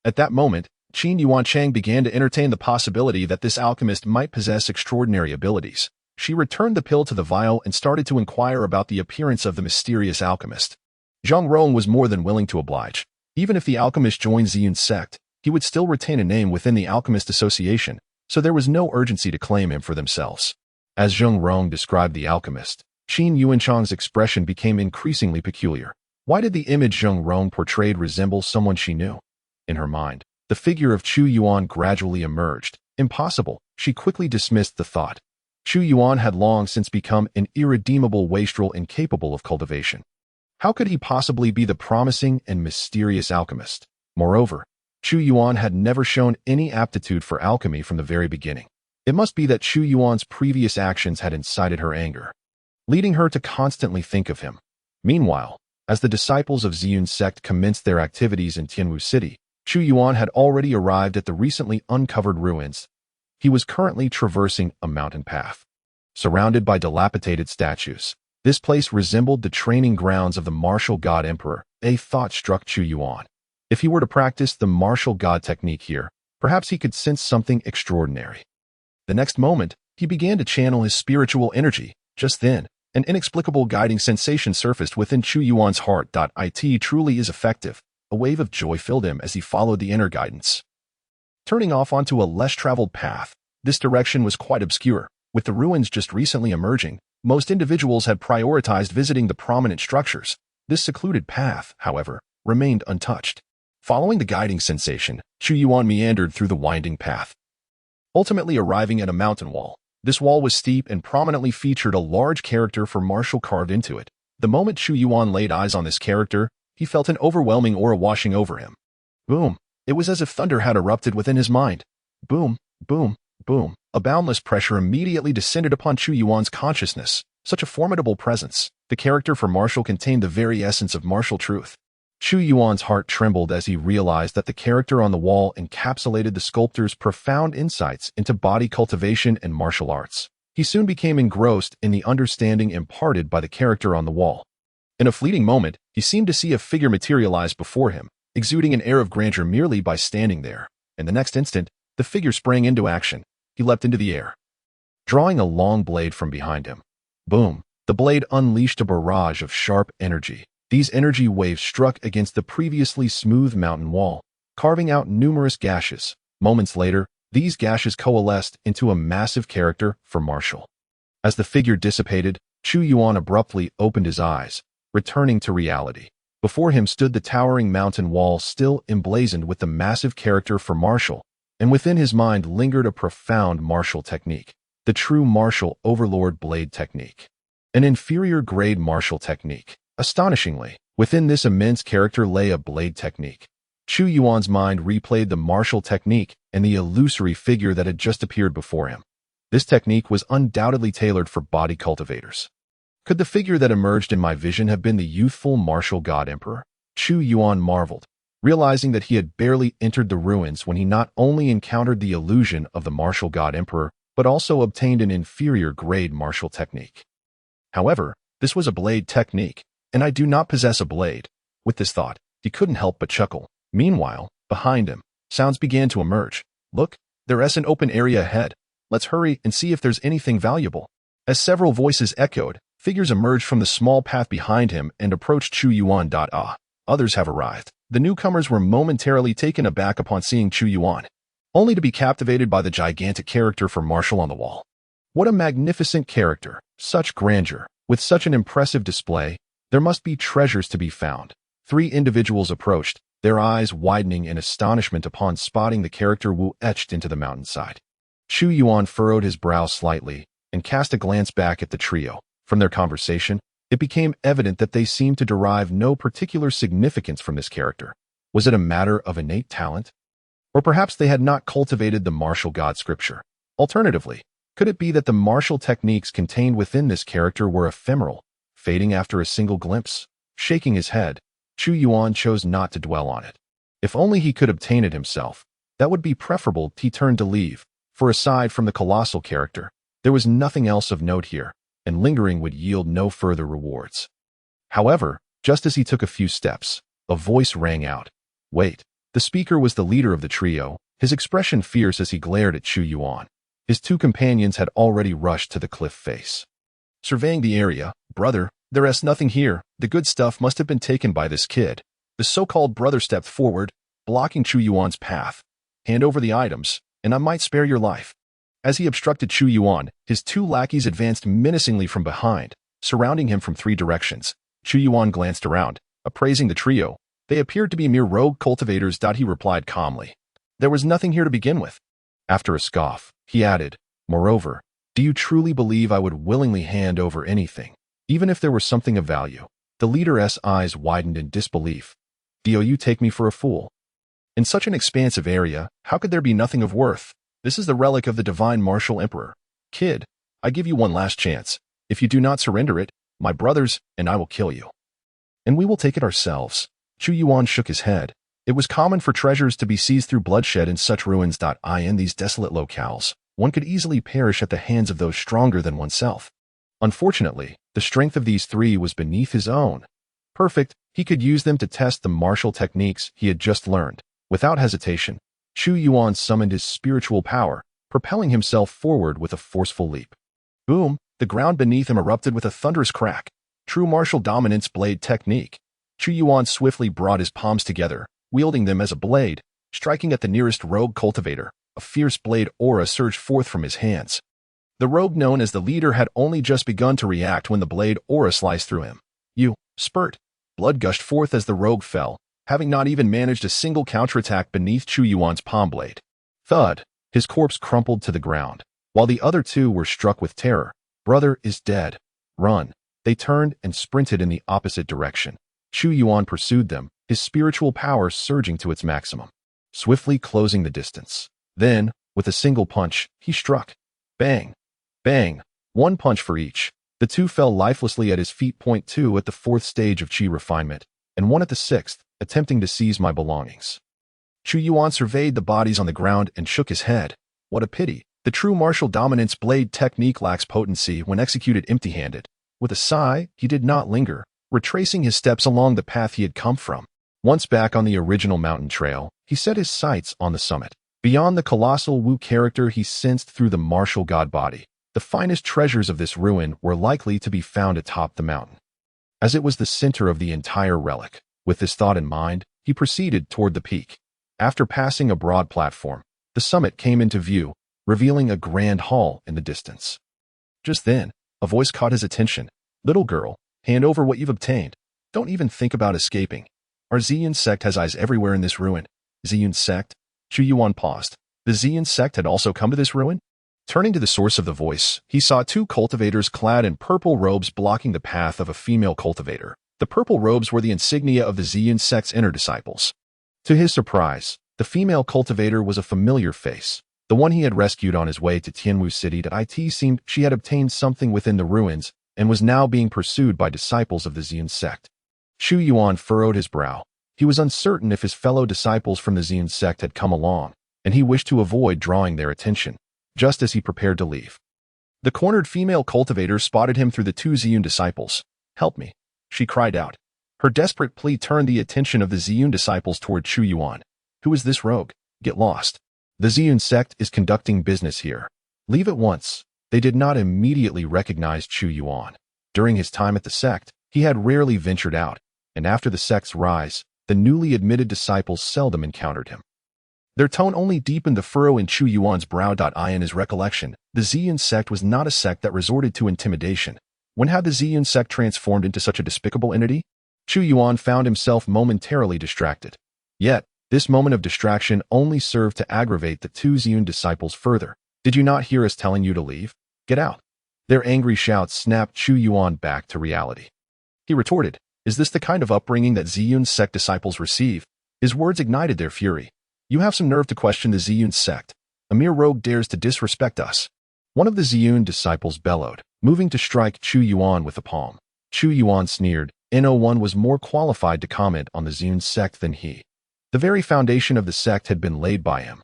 At that moment, Qin Yuanchang began to entertain the possibility that this alchemist might possess extraordinary abilities. She returned the pill to the vial and started to inquire about the appearance of the mysterious alchemist. Zheng Rong was more than willing to oblige. Even if the alchemist joined Ziyun's sect, he would still retain a name within the Alchemist Association, so there was no urgency to claim him for themselves. As Zheng Rong described the alchemist, Qin Yuanchang's expression became increasingly peculiar. Why did the image Zheng Rong portrayed resemble someone she knew? In her mind, the figure of Chu Yuan gradually emerged. Impossible, she quickly dismissed the thought. Chu Yuan had long since become an irredeemable wastrel incapable of cultivation. How could he possibly be the promising and mysterious alchemist? Moreover, Chu Yuan had never shown any aptitude for alchemy from the very beginning. It must be that Chu Yuan's previous actions had incited her anger, leading her to constantly think of him. Meanwhile, as the disciples of Ziyun's sect commenced their activities in Tianwu City, Chu Yuan had already arrived at the recently uncovered ruins. He was currently traversing a mountain path. Surrounded by dilapidated statues, this place resembled the training grounds of the Martial God Emperor. A thought struck Chu Yuan. If he were to practice the Martial God technique here, perhaps he could sense something extraordinary. The next moment, he began to channel his spiritual energy. Just then, an inexplicable guiding sensation surfaced within Chu Yuan's heart. It truly is effective. A wave of joy filled him as he followed the inner guidance. Turning off onto a less traveled path, this direction was quite obscure. With the ruins just recently emerging, most individuals had prioritized visiting the prominent structures. This secluded path, however, remained untouched. Following the guiding sensation, Chu Yuan meandered through the winding path, ultimately arriving at a mountain wall. This wall was steep and prominently featured a large character for martial carved into it. The moment Chu Yuan laid eyes on this character, he felt an overwhelming aura washing over him. Boom! It was as if thunder had erupted within his mind. Boom, boom, boom. A boundless pressure immediately descended upon Chu Yuan's consciousness. Such a formidable presence. The character for martial contained the very essence of martial truth. Chu Yuan's heart trembled as he realized that the character on the wall encapsulated the sculptor's profound insights into body cultivation and martial arts. He soon became engrossed in the understanding imparted by the character on the wall. In a fleeting moment, he seemed to see a figure materialize before him, exuding an air of grandeur merely by standing there. In the next instant, the figure sprang into action. He leapt into the air, drawing a long blade from behind him. Boom! The blade unleashed a barrage of sharp energy. These energy waves struck against the previously smooth mountain wall, carving out numerous gashes. Moments later, these gashes coalesced into a massive character for martial. As the figure dissipated, Chu Yuan abruptly opened his eyes, returning to reality. Before him stood the towering mountain wall still emblazoned with the massive character for martial, and within his mind lingered a profound martial technique, the true martial overlord blade technique. An inferior grade martial technique. Astonishingly, within this immense character lay a blade technique. Chu Yuan's mind replayed the martial technique and the illusory figure that had just appeared before him. This technique was undoubtedly tailored for body cultivators. Could the figure that emerged in my vision have been the youthful martial god emperor? Chu Yuan marveled, realizing that he had barely entered the ruins when he not only encountered the illusion of the martial god emperor, but also obtained an inferior grade martial technique. However, this was a blade technique, and I do not possess a blade. With this thought, he couldn't help but chuckle. Meanwhile, behind him, sounds began to emerge. Look, there's an open area ahead. Let's hurry and see if there's anything valuable. As several voices echoed, figures emerged from the small path behind him and approached Chu Yuan. Others have arrived. The newcomers were momentarily taken aback upon seeing Chu Yuan, only to be captivated by the gigantic character for martial on the wall. What a magnificent character, such grandeur, with such an impressive display. There must be treasures to be found. 3 individuals approached, their eyes widening in astonishment upon spotting the character Wu etched into the mountainside. Chu Yuan furrowed his brow slightly and cast a glance back at the trio. From their conversation, it became evident that they seemed to derive no particular significance from this character. Was it a matter of innate talent? Or perhaps they had not cultivated the martial God Scripture. Alternatively, could it be that the martial techniques contained within this character were ephemeral, fading after a single glimpse? Shaking his head, Chu Yuan chose not to dwell on it. If only he could obtain it himself, that would be preferable. He turned to leave, for aside from the colossal character, there was nothing else of note here, and lingering would yield no further rewards. However, just as he took a few steps, a voice rang out. Wait. The speaker was the leader of the trio, his expression fierce as he glared at Chu Yuan. His two companions had already rushed to the cliff face. Surveying the area, brother, there's nothing here. The good stuff must have been taken by this kid. The so-called brother stepped forward, blocking Chu Yuan's path. Hand over the items, and I might spare your life. As he obstructed Chu Yuan, his two lackeys advanced menacingly from behind, surrounding him from three directions. Chu Yuan glanced around, appraising the trio. They appeared to be mere rogue cultivators. He replied calmly. There was nothing here to begin with. After a scoff, he added, moreover, do you truly believe I would willingly hand over anything, even if there were something of value? The leader's eyes widened in disbelief. Do you take me for a fool? In such an expansive area, how could there be nothing of worth? This is the relic of the divine martial emperor. Kid, I give you one last chance. If you do not surrender it, my brothers and I will kill you. And we will take it ourselves. Chu Yuan shook his head. It was common for treasures to be seized through bloodshed in such ruins. In these desolate locales, one could easily perish at the hands of those stronger than oneself. Unfortunately, the strength of these three was beneath his own. Perfect, he could use them to test the martial techniques he had just learned. Without hesitation, Chu Yuan summoned his spiritual power, propelling himself forward with a forceful leap. Boom! The ground beneath him erupted with a thunderous crack. True martial dominance blade technique. Chu Yuan swiftly brought his palms together, wielding them as a blade, striking at the nearest rogue cultivator. A fierce blade aura surged forth from his hands. The rogue known as the leader had only just begun to react when the blade aura sliced through him. Spurt! Blood gushed forth as the rogue fell, having not even managed a single counterattack beneath Chu Yuan's palm blade. Thud! His corpse crumpled to the ground, while the other two were struck with terror. Brother is dead. Run! They turned and sprinted in the opposite direction. Chu Yuan pursued them, his spiritual power surging to its maximum, swiftly closing the distance. Then, with a single punch, he struck. Bang! Bang! One punch for each. The two fell lifelessly at his feet. 2 at the fourth stage of chi refinement, and one at the sixth, attempting to seize my belongings. Chu Yuan surveyed the bodies on the ground and shook his head. What a pity. The true martial dominance blade technique lacks potency when executed empty-handed. With a sigh, he did not linger, retracing his steps along the path he had come from. Once back on the original mountain trail, he set his sights on the summit. Beyond the colossal Wu character he sensed through the martial god body, the finest treasures of this ruin were likely to be found atop the mountain. As it was the center of the entire relic, with this thought in mind, he proceeded toward the peak. After passing a broad platform, the summit came into view, revealing a grand hall in the distance. Just then, a voice caught his attention. Little girl, hand over what you've obtained. Don't even think about escaping. Our Ziyun sect has eyes everywhere in this ruin. Ziyun sect? Chu Yuan paused. The Ziyun sect had also come to this ruin? Turning to the source of the voice, he saw two cultivators clad in purple robes blocking the path of a female cultivator. The purple robes were the insignia of the Ziyun sect's inner disciples. To his surprise, the female cultivator was a familiar face, the one he had rescued on his way to Tianwu City. It seemed she had obtained something within the ruins and was now being pursued by disciples of the Ziyun sect. Chu Yuan furrowed his brow. He was uncertain if his fellow disciples from the Ziyun sect had come along, and he wished to avoid drawing their attention, just as he prepared to leave. The cornered female cultivator spotted him through the two Ziyun disciples. Help me, she cried out. Her desperate plea turned the attention of the Ziyun disciples toward Chu Yuan. Who is this rogue? Get lost. The Ziyun sect is conducting business here. Leave at once. They did not immediately recognize Chu Yuan. During his time at the sect, he had rarely ventured out, and after the sect's rise, the newly admitted disciples seldom encountered him. Their tone only deepened the furrow in Chu Yuan's brow. In his recollection, the Ziyun sect was not a sect that resorted to intimidation. When had the Ziyun sect transformed into such a despicable entity? Chu Yuan found himself momentarily distracted. Yet, this moment of distraction only served to aggravate the two Ziyun disciples further. Did you not hear us telling you to leave? Get out. Their angry shouts snapped Chu Yuan back to reality. He retorted, is this the kind of upbringing that Ziyun's sect disciples receive? His words ignited their fury. You have some nerve to question the Ziyun sect. A mere rogue dares to disrespect us. One of the Ziyun disciples bellowed, moving to strike Chu Yuan with a palm. Chu Yuan sneered. No one was more qualified to comment on the Ziyun sect than he. The very foundation of the sect had been laid by him.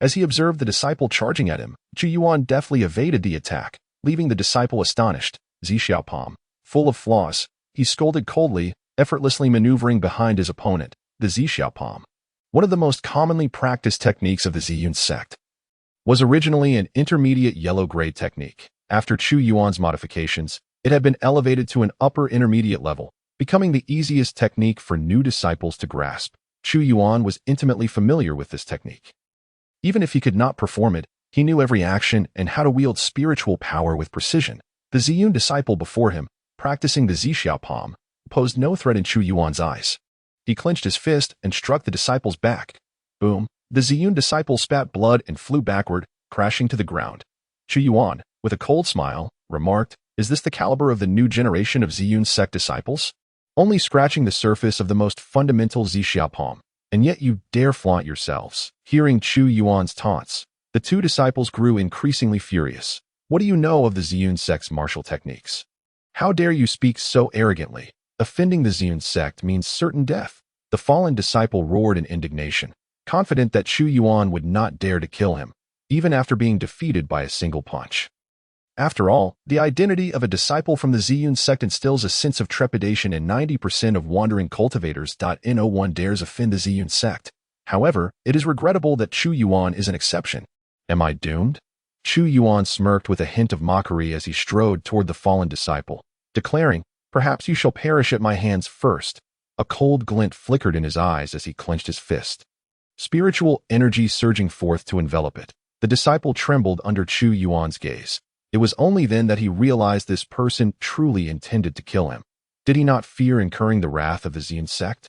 As he observed the disciple charging at him, Chu Yuan deftly evaded the attack, leaving the disciple astonished. Zixiaopom, full of flaws, he scolded coldly, effortlessly maneuvering behind his opponent, the Zixiaopom. One of the most commonly practiced techniques of the Ziyun sect was originally an intermediate yellow-gray technique. After Chu Yuan's modifications, it had been elevated to an upper intermediate level, becoming the easiest technique for new disciples to grasp. Chu Yuan was intimately familiar with this technique. Even if he could not perform it, he knew every action and how to wield spiritual power with precision. The Ziyun disciple before him, practicing the Zixiaopom, posed no threat in Chu Yuan's eyes. He clenched his fist and struck the disciple's back. Boom! The Ziyun disciple spat blood and flew backward, crashing to the ground. Chu Yuan, with a cold smile, remarked, is this the caliber of the new generation of Ziyun sect disciples? Only scratching the surface of the most fundamental Zixiaopom, and yet you dare flaunt yourselves. Hearing Chu Yuan's taunts, the two disciples grew increasingly furious. What do you know of the Ziyun sect's martial techniques? How dare you speak so arrogantly? Offending the Ziyun sect means certain death. The fallen disciple roared in indignation, confident that Chu Yuan would not dare to kill him, even after being defeated by a single punch. After all, the identity of a disciple from the Ziyun sect instills a sense of trepidation in 90% of wandering cultivators. No one dares offend the Ziyun sect. However, it is regrettable that Chu Yuan is an exception. Am I doomed? Chu Yuan smirked with a hint of mockery as he strode toward the fallen disciple, declaring, perhaps you shall perish at my hands first. A cold glint flickered in his eyes as he clenched his fist, spiritual energy surging forth to envelop it. The disciple trembled under Chu Yuan's gaze. It was only then that he realized this person truly intended to kill him. Did he not fear incurring the wrath of the Ziyun sect?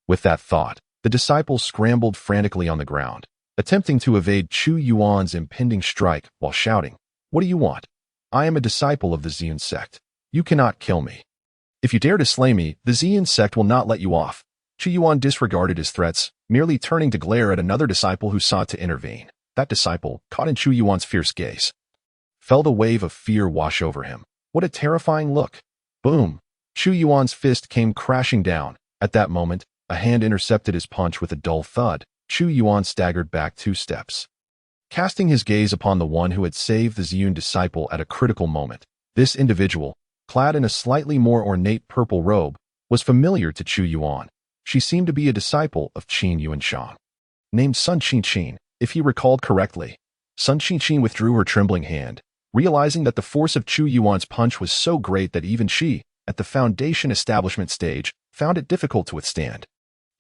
With that thought, the disciple scrambled frantically on the ground, attempting to evade Chu Yuan's impending strike while shouting, what do you want? I am a disciple of the Ziyun sect. You cannot kill me. If you dare to slay me, the Ziyun sect will not let you off. Chu Yuan disregarded his threats, merely turning to glare at another disciple who sought to intervene. That disciple, caught in Chu Yuan's fierce gaze, felt a wave of fear wash over him. What a terrifying look. Boom! Chu Yuan's fist came crashing down. At that moment, a hand intercepted his punch with a dull thud. Chu Yuan staggered back 2 steps, casting his gaze upon the one who had saved the Ziyun disciple at a critical moment. This individual, clad in a slightly more ornate purple robe, was familiar to Chu Yuan. She seemed to be a disciple of Qin Yuanshan, named Sun Qinqin, if he recalled correctly. Sun Qinqin withdrew her trembling hand, realizing that the force of Chu Yuan's punch was so great that even she, at the foundation establishment stage, found it difficult to withstand.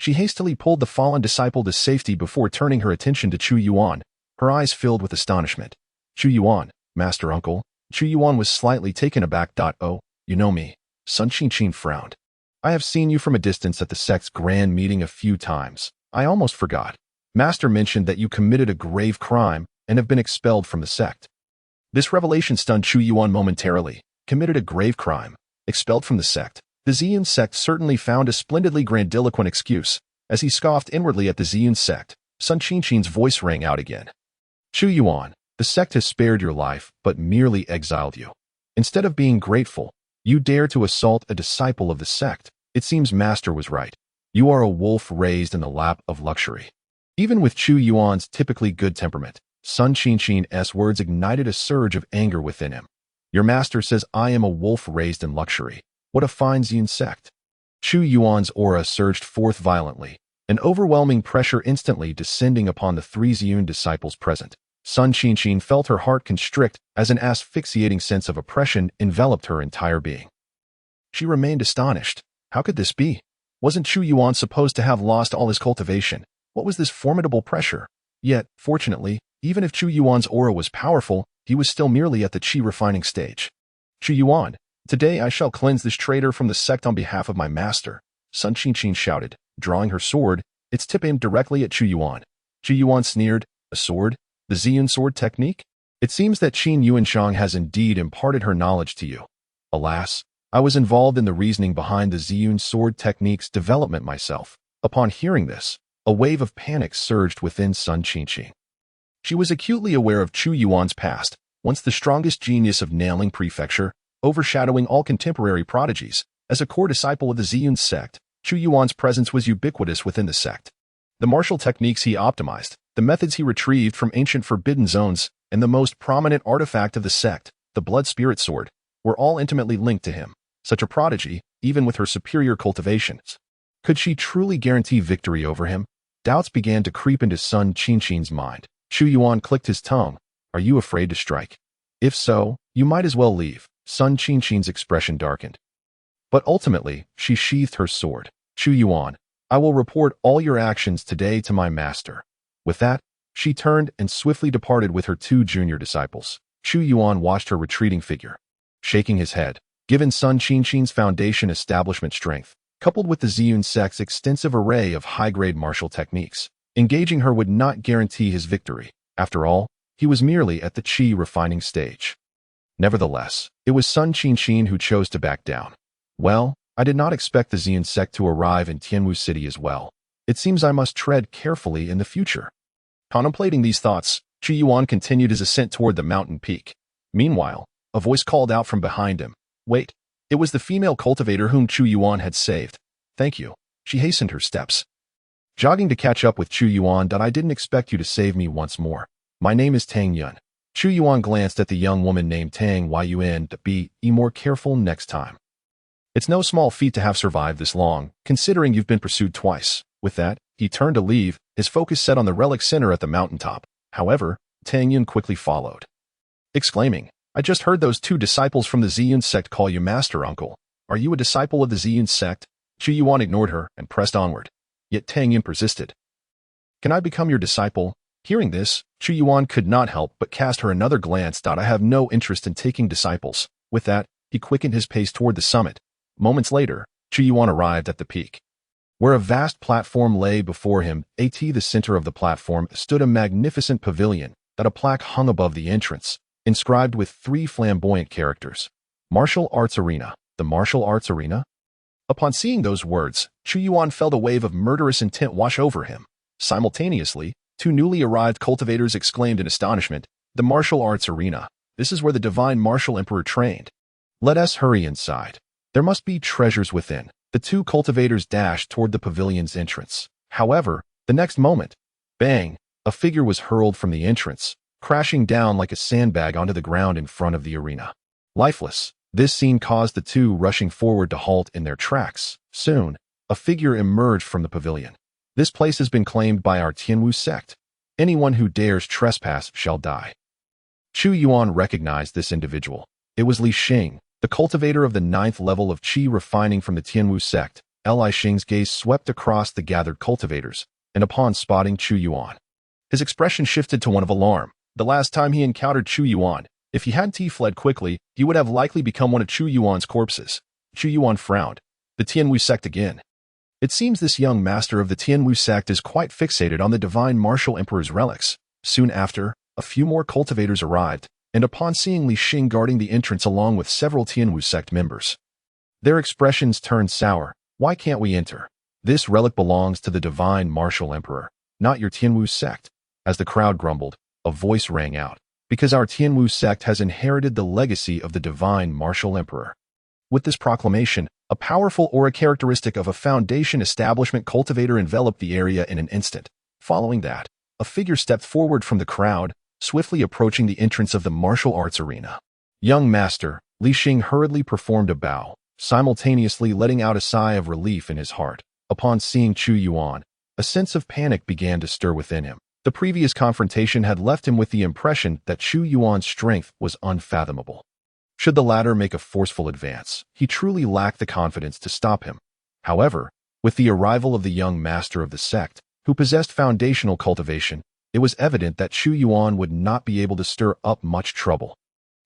She hastily pulled the fallen disciple to safety before turning her attention to Chu Yuan, her eyes filled with astonishment. Chu Yuan, Master Uncle. Chu Yuan was slightly taken aback. Oh, you know me. Sun Qinqin frowned. I have seen you from a distance at the sect's grand meeting a few times. I almost forgot. Master mentioned that you committed a grave crime and have been expelled from the sect. This revelation stunned Chu Yuan momentarily. Committed a grave crime. Expelled from the sect. The Ziyun sect certainly found a splendidly grandiloquent excuse. As he scoffed inwardly at the Ziyun sect, Sun Qinqin's voice rang out again. Chu Yuan, the sect has spared your life, but merely exiled you. Instead of being grateful, you dare to assault a disciple of the sect. It seems Master was right. You are a wolf raised in the lap of luxury. Even with Chu Yuan's typically good temperament, Sun Qinqin's words ignited a surge of anger within him. Your master says I am a wolf raised in luxury. What a fine Ziyun sect. Chu Yuan's aura surged forth violently, an overwhelming pressure instantly descending upon the 3 Ziyun disciples present. Sun Qinqin felt her heart constrict as an asphyxiating sense of oppression enveloped her entire being. She remained astonished. How could this be? Wasn't Chu Yuan supposed to have lost all his cultivation? What was this formidable pressure? Yet, fortunately, even if Chu Yuan's aura was powerful, he was still merely at the qi refining stage. Chu Yuan, today I shall cleanse this traitor from the sect on behalf of my master, Sun Qinqin shouted, drawing her sword, its tip aimed directly at Chu Yuan. Chu Yuan sneered, a sword? The Ziyun sword technique? It seems that Qin Yuanshang has indeed imparted her knowledge to you. Alas, I was involved in the reasoning behind the Ziyun sword technique's development myself. Upon hearing this, a wave of panic surged within Sun Qinqing. She was acutely aware of Chu Yuan's past, once the strongest genius of Nailing Prefecture, overshadowing all contemporary prodigies. As a core disciple of the Ziyun sect, Chu Yuan's presence was ubiquitous within the sect. The martial techniques he optimized, the methods he retrieved from ancient forbidden zones, and the most prominent artifact of the sect, the blood spirit sword, were all intimately linked to him. Such a prodigy, even with her superior cultivations. Could she truly guarantee victory over him? Doubts began to creep into Sun Qinqing's mind. Chu Yuan clicked his tongue. Are you afraid to strike? If so, you might as well leave. Sun Qinqing's expression darkened. But ultimately, she sheathed her sword. Chu Yuan, I will report all your actions today to my master. With that, she turned and swiftly departed with her two junior disciples. Chu Yuan watched her retreating figure. Shaking his head, given Sun Qinqing's foundation establishment strength, coupled with the Ziyun sect's extensive array of high-grade martial techniques, engaging her would not guarantee his victory. After all, he was merely at the qi refining stage. Nevertheless, it was Sun Qinqing who chose to back down. Well, I did not expect the Ziyun sect to arrive in Tianwu City as well. It seems I must tread carefully in the future. Contemplating these thoughts, Chu Yuan continued his ascent toward the mountain peak. Meanwhile, a voice called out from behind him. Wait, it was the female cultivator whom Chu Yuan had saved. Thank you. She hastened her steps. Jogging to catch up with Chu Yuan. I didn't expect you to save me once more. My name is Tang Yun. Chu Yuan glanced at the young woman named Tang Yun. Be more careful next time. It's no small feat to have survived this long, considering you've been pursued twice. With that, he turned to leave, his focus set on the relic center at the mountaintop. However, Tang Yun quickly followed, exclaiming, I just heard those two disciples from the Ziyun sect call you master, uncle. Are you a disciple of the Ziyun sect? Chu Yuan ignored her and pressed onward. Yet Tang Yun persisted. Can I become your disciple? Hearing this, Chu Yuan could not help but cast her another glance. I have no interest in taking disciples. With that, he quickened his pace toward the summit. Moments later, Chu Yuan arrived at the peak, where a vast platform lay before him. At the center of the platform stood a magnificent pavilion that a plaque hung above the entrance, inscribed with 3 flamboyant characters. Martial Arts Arena. The Martial Arts Arena? Upon seeing those words, Chu Yuan felt a wave of murderous intent wash over him. Simultaneously, 2 newly arrived cultivators exclaimed in astonishment, The Martial Arts Arena. This is where the divine martial emperor trained. Let us hurry inside. There must be treasures within. The 2 cultivators dashed toward the pavilion's entrance. However, the next moment, bang, a figure was hurled from the entrance, crashing down like a sandbag onto the ground in front of the arena. Lifeless, this scene caused the 2 rushing forward to halt in their tracks. Soon, a figure emerged from the pavilion. This place has been claimed by our Tianwu sect. Anyone who dares trespass shall die. Chu Yuan recognized this individual. It was Li Xing, the cultivator of the 9th level of qi refining from the Tianwu sect. Li Xing's gaze swept across the gathered cultivators, and upon spotting Chu Yuan, his expression shifted to one of alarm. The last time he encountered Chu Yuan, if he hadn't fled quickly, he would have likely become one of Chu Yuan's corpses. Chu Yuan frowned. The Tianwu sect again. It seems this young master of the Tianwu sect is quite fixated on the divine martial emperor's relics. Soon after, a few more cultivators arrived, and upon seeing Li Xing guarding the entrance along with several Tianwu sect members, their expressions turned sour. Why can't we enter? This relic belongs to the divine martial emperor, not your Tianwu sect. As the crowd grumbled, a voice rang out. Because our Tianwu sect has inherited the legacy of the divine martial emperor. With this proclamation, a powerful aura characteristic of a foundation establishment cultivator enveloped the area in an instant. Following that, a figure stepped forward from the crowd, swiftly approaching the entrance of the martial arts arena. Young master, Li Xing hurriedly performed a bow, simultaneously letting out a sigh of relief in his heart. Upon seeing Chu Yuan, a sense of panic began to stir within him. The previous confrontation had left him with the impression that Chu Yuan's strength was unfathomable. Should the latter make a forceful advance, he truly lacked the confidence to stop him. However, with the arrival of the young master of the sect, who possessed foundational cultivation, it was evident that Chu Yuan would not be able to stir up much trouble.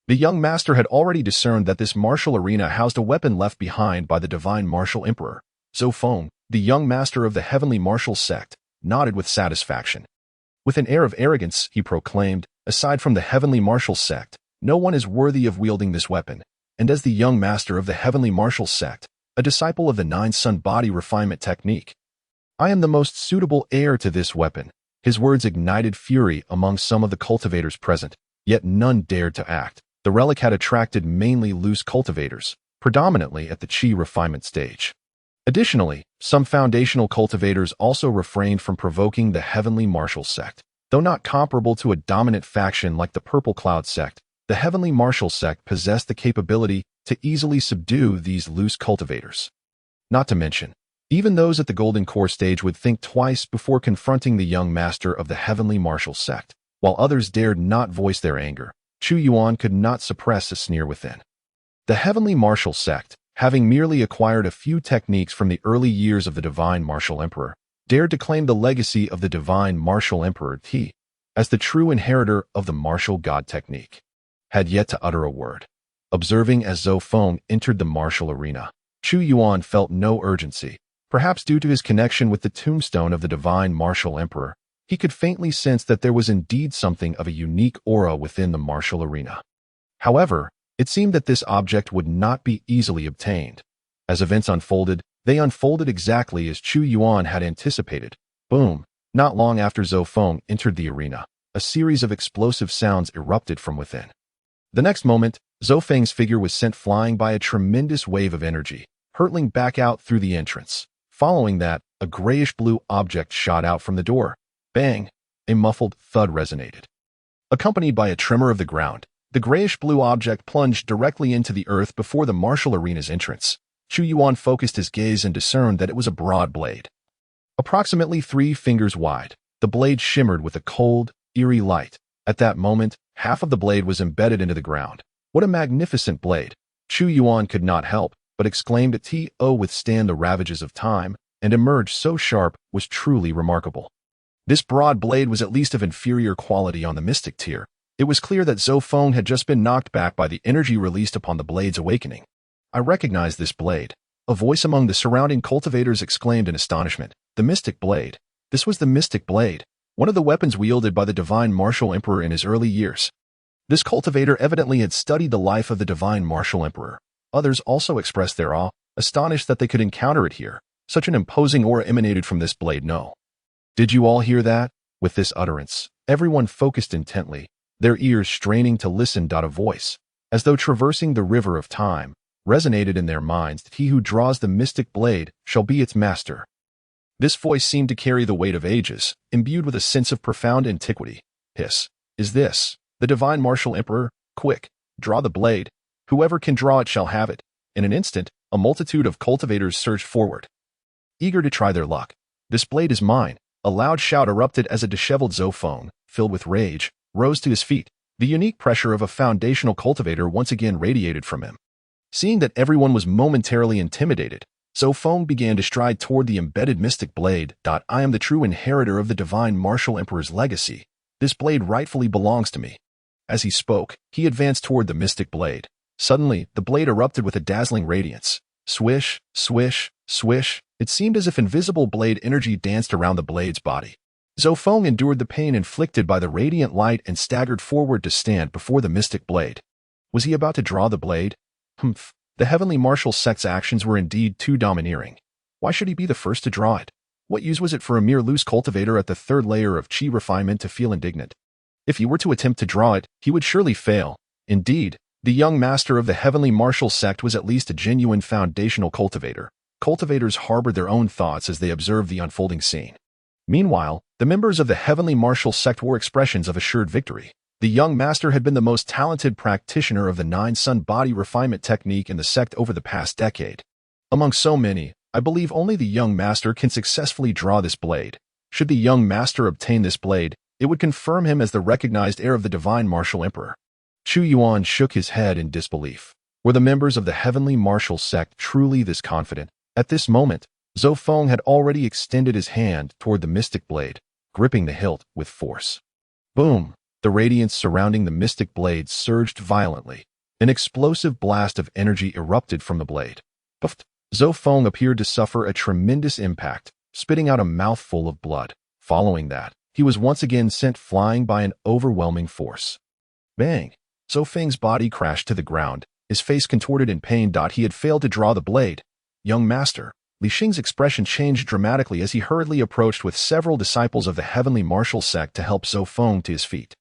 The young master had already discerned that this martial arena housed a weapon left behind by the divine martial emperor. Zhou Feng, the young master of the heavenly martial sect, nodded with satisfaction. With an air of arrogance, he proclaimed, "Aside from the heavenly martial sect, no one is worthy of wielding this weapon, and as the young master of the heavenly martial sect, a disciple of the nine-sun body refinement technique, I am the most suitable heir to this weapon." His words ignited fury among some of the cultivators present, yet none dared to act. The relic had attracted mainly loose cultivators, predominantly at the chi refinement stage. Additionally, some foundational cultivators also refrained from provoking the heavenly martial sect. Though not comparable to a dominant faction like the Purple Cloud sect, the heavenly martial sect possessed the capability to easily subdue these loose cultivators. Not to mention, even those at the Golden Core stage would think twice before confronting the young master of the heavenly martial sect. While others dared not voice their anger, Chu Yuan could not suppress a sneer within. The heavenly martial sect, having merely acquired a few techniques from the early years of the divine martial emperor, dared to claim the legacy of the divine martial emperor T, as the true inheritor of the martial god technique, had yet to utter a word. Observing as Zhou Feng entered the martial arena, Chu Yuan felt no urgency. Perhaps due to his connection with the tombstone of the divine martial emperor, he could faintly sense that there was indeed something of a unique aura within the martial arena. However, it seemed that this object would not be easily obtained. As events unfolded, they unfolded exactly as Chu Yuan had anticipated. Boom! Not long after Zhou Feng entered the arena, a series of explosive sounds erupted from within. The next moment, Zhou Feng's figure was sent flying by a tremendous wave of energy, hurtling back out through the entrance. Following that, a grayish-blue object shot out from the door. Bang! A muffled thud resonated. Accompanied by a tremor of the ground, the grayish-blue object plunged directly into the earth before the martial arena's entrance. Chu Yuan focused his gaze and discerned that it was a broad blade. Approximately 3 fingers wide, the blade shimmered with a cold, eerie light. At that moment, half of the blade was embedded into the ground. What a magnificent blade! Chu Yuan could not help but exclaimed that to withstand the ravages of time and emerge so sharp was truly remarkable. This broad blade was at least of inferior quality on the mystic tier. It was clear that Zhou Feng had just been knocked back by the energy released upon the blade's awakening. "I recognize this blade," a voice among the surrounding cultivators exclaimed in astonishment. The mystic blade. This was the mystic blade, one of the weapons wielded by the divine martial emperor in his early years. This cultivator evidently had studied the life of the divine martial emperor. Others also expressed their awe, astonished that they could encounter it here. Such an imposing aura emanated from this blade. No. Did you all hear that? With this utterance, everyone focused intently, their ears straining to listen. A voice, as though traversing the river of time, resonated in their minds that he who draws the mystic blade shall be its master. This voice seemed to carry the weight of ages, imbued with a sense of profound antiquity. Hiss. Is this the divine martial emperor? Quick, draw the blade. Whoever can draw it shall have it. In an instant, a multitude of cultivators surged forward, eager to try their luck. This blade is mine. A loud shout erupted as a disheveled Zhou Feng, filled with rage, rose to his feet. The unique pressure of a foundational cultivator once again radiated from him. Seeing that everyone was momentarily intimidated, Zhou Feng began to stride toward the embedded mystic blade. "I am the true inheritor of the divine martial emperor's legacy. This blade rightfully belongs to me." As he spoke, he advanced toward the mystic blade. Suddenly, the blade erupted with a dazzling radiance. Swish, swish, swish. It seemed as if invisible blade energy danced around the blade's body. Zhou Feng endured the pain inflicted by the radiant light and staggered forward to stand before the mystic blade. Was he about to draw the blade? Humph. The heavenly martial sect's actions were indeed too domineering. Why should he be the first to draw it? What use was it for a mere loose cultivator at the third layer of chi refinement to feel indignant? If he were to attempt to draw it, he would surely fail. Indeed, the young master of the heavenly martial sect was at least a genuine foundational cultivator. Cultivators harbored their own thoughts as they observed the unfolding scene. Meanwhile, the members of the heavenly martial sect wore expressions of assured victory. The young master had been the most talented practitioner of the nine-sun body refinement technique in the sect over the past decade. Among so many, I believe only the young master can successfully draw this blade. Should the young master obtain this blade, it would confirm him as the recognized heir of the divine martial emperor. Chu Yuan shook his head in disbelief. Were the members of the heavenly martial sect truly this confident? At this moment, Zhou Feng had already extended his hand toward the mystic blade, gripping the hilt with force. Boom! The radiance surrounding the mystic blade surged violently. An explosive blast of energy erupted from the blade. Puff! Zhou Feng appeared to suffer a tremendous impact, spitting out a mouthful of blood. Following that, he was once again sent flying by an overwhelming force. Bang! Zhou Feng's body crashed to the ground, his face contorted in pain. He had failed to draw the blade. Young master, Li Xing's expression changed dramatically as he hurriedly approached with several disciples of the heavenly martial sect to help Zhou Feng to his feet.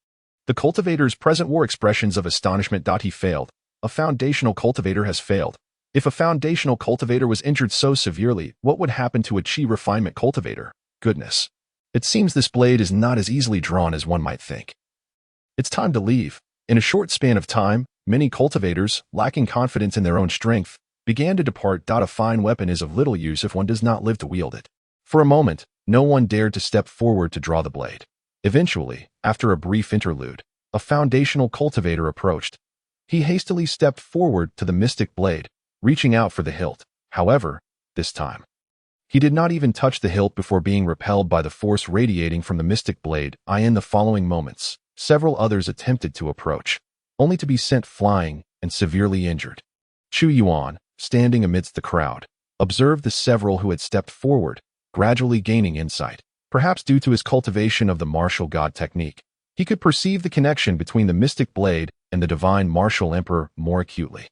The cultivator's present wore expressions of astonishment. He failed. A foundational cultivator has failed. If a foundational cultivator was injured so severely, what would happen to a chi refinement cultivator? Goodness. It seems this blade is not as easily drawn as one might think. It's time to leave. In a short span of time, many cultivators, lacking confidence in their own strength, began to depart. A fine weapon is of little use if one does not live to wield it. For a moment, no one dared to step forward to draw the blade. Eventually, after a brief interlude, a foundational cultivator approached. He hastily stepped forward to the mystic blade, reaching out for the hilt. However, this time, he did not even touch the hilt before being repelled by the force radiating from the mystic blade. In the following moments, several others attempted to approach, only to be sent flying and severely injured. Chu Yuan, standing amidst the crowd, observed the several who had stepped forward, gradually gaining insight. Perhaps due to his cultivation of the martial god technique, he could perceive the connection between the mystic blade and the divine martial emperor more acutely.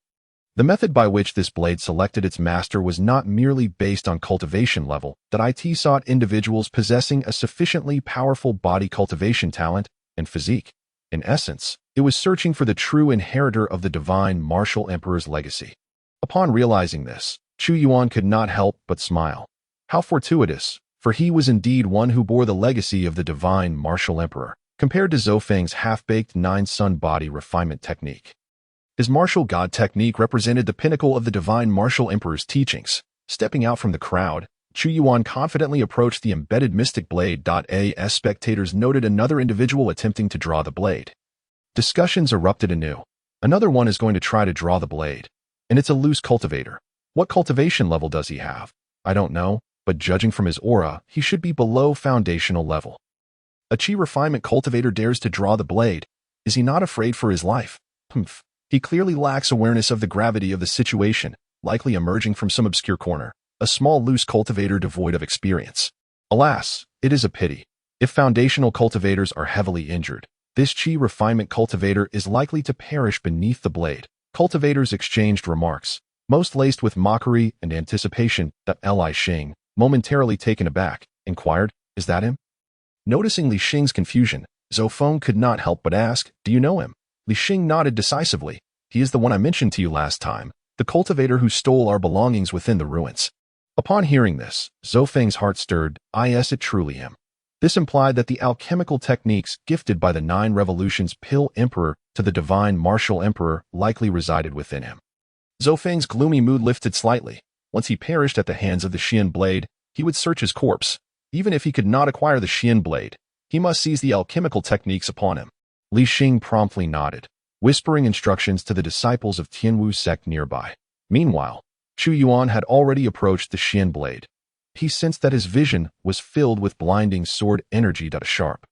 The method by which this blade selected its master was not merely based on cultivation level. It sought individuals possessing a sufficiently powerful body cultivation talent and physique. In essence, it was searching for the true inheritor of the divine martial emperor's legacy. Upon realizing this, Chu Yuan could not help but smile. How fortuitous, for he was indeed one who bore the legacy of the divine martial emperor, compared to Zhou Feng's half-baked nine-sun body refinement technique. His martial god technique represented the pinnacle of the divine martial emperor's teachings. Stepping out from the crowd, Chu Yuan confidently approached the embedded mystic blade. As spectators noted another individual attempting to draw the blade. Discussions erupted anew. Another one is going to try to draw the blade. And it's a loose cultivator. What cultivation level does he have? I don't know, but judging from his aura, he should be below foundational level. A chi refinement cultivator dares to draw the blade. Is he not afraid for his life? Humph. He clearly lacks awareness of the gravity of the situation, likely emerging from some obscure corner, a small loose cultivator devoid of experience. Alas, it is a pity. If foundational cultivators are heavily injured, this chi refinement cultivator is likely to perish beneath the blade. Cultivators exchanged remarks, most laced with mockery and anticipation. Li Xing, momentarily taken aback, inquired, "Is that him?" Noticing Li Xing's confusion, Zhou Feng could not help but ask, "Do you know him?" Li Xing nodded decisively. "He is the one I mentioned to you last time, the cultivator who stole our belongings within the ruins." Upon hearing this, Zhou Feng's heart stirred. Is it truly him? This implied that the alchemical techniques gifted by the 9 Revolutions Pill Emperor to the divine martial emperor likely resided within him. Zhou Feng's gloomy mood lifted slightly. Once he perished at the hands of the Xian blade, he would search his corpse. Even if he could not acquire the Xian blade, he must seize the alchemical techniques upon him. Li Xing promptly nodded, whispering instructions to the disciples of Tianwu sect nearby. Meanwhile, Chu Yuan had already approached the Xian blade. He sensed that his vision was filled with blinding sword energy. Sharp,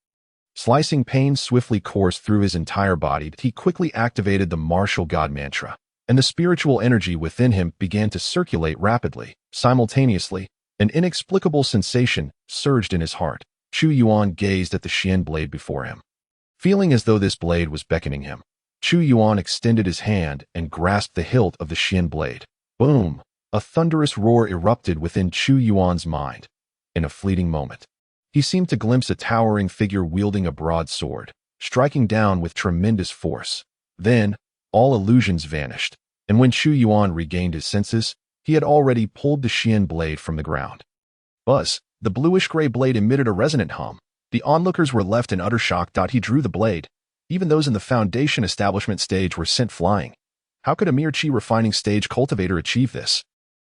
slicing pain swiftly coursed through his entire body. He quickly activated the martial god mantra, and the spiritual energy within him began to circulate rapidly. Simultaneously, an inexplicable sensation surged in his heart. Chu Yuan gazed at the Xian blade before him. Feeling as though this blade was beckoning him, Chu Yuan extended his hand and grasped the hilt of the Xian blade. Boom! A thunderous roar erupted within Chu Yuan's mind. In a fleeting moment, he seemed to glimpse a towering figure wielding a broadsword, striking down with tremendous force. Then, all illusions vanished, and when Chu Yuan regained his senses, he had already pulled the Xian blade from the ground. Buzz! The bluish-gray blade emitted a resonant hum. The onlookers were left in utter shock. He drew the blade. Even those in the foundation establishment stage were sent flying. How could a mere chi refining stage cultivator achieve this?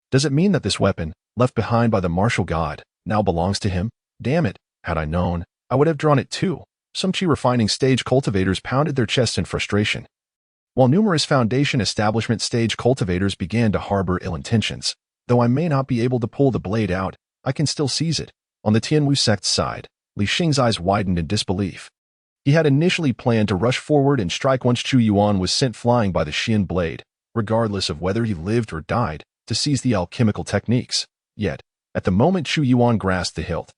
Does it mean that this weapon, left behind by the martial god, now belongs to him? Damn it, had I known, I would have drawn it too. Some chi refining stage cultivators pounded their chests in frustration, while numerous foundation establishment stage cultivators began to harbor ill intentions. Though I may not be able to pull the blade out, I can still seize it. On the Tianwu sect's side, Li Xing's eyes widened in disbelief. He had initially planned to rush forward and strike once Chu Yuan was sent flying by the Xian blade, regardless of whether he lived or died, to seize the alchemical techniques. Yet, at the moment Chu Yuan grasped the hilt,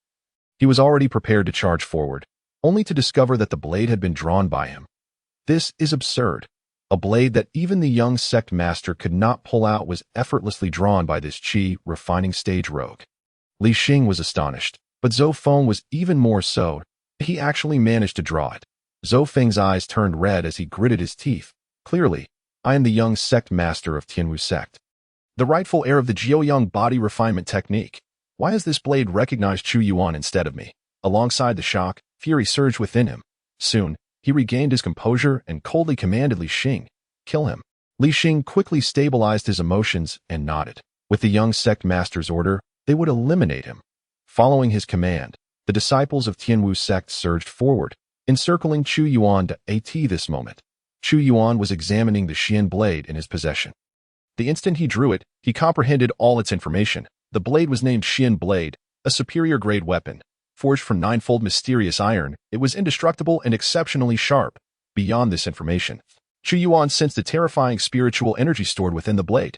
he was already prepared to charge forward. only to discover that the blade had been drawn by him. This is absurd. A blade that even the young sect master could not pull out was effortlessly drawn by this qi refining stage rogue. Li Xing was astonished, but Zhou Feng was even more so. He actually managed to draw it. Zhou Feng's eyes turned red as he gritted his teeth. Clearly, I am the young sect master of Tianwu sect, the rightful heir of the Jiuyang body refinement technique. Why has this blade recognized Chu Yuan instead of me? Alongside the shock, fury surged within him. Soon, he regained his composure and coldly commanded Li Xing, kill him. Li Xing quickly stabilized his emotions and nodded. With the young sect master's order, they would eliminate him. Following his command, the disciples of Tianwu sect surged forward, encircling Chu Yuan at this moment. Chu Yuan was examining the Xian blade in his possession. The instant he drew it, he comprehended all its information. The blade was named Xian Blade, a superior grade weapon. Forged from ninefold mysterious iron, it was indestructible and exceptionally sharp. Beyond this information, Chu Yuan sensed a terrifying spiritual energy stored within the blade.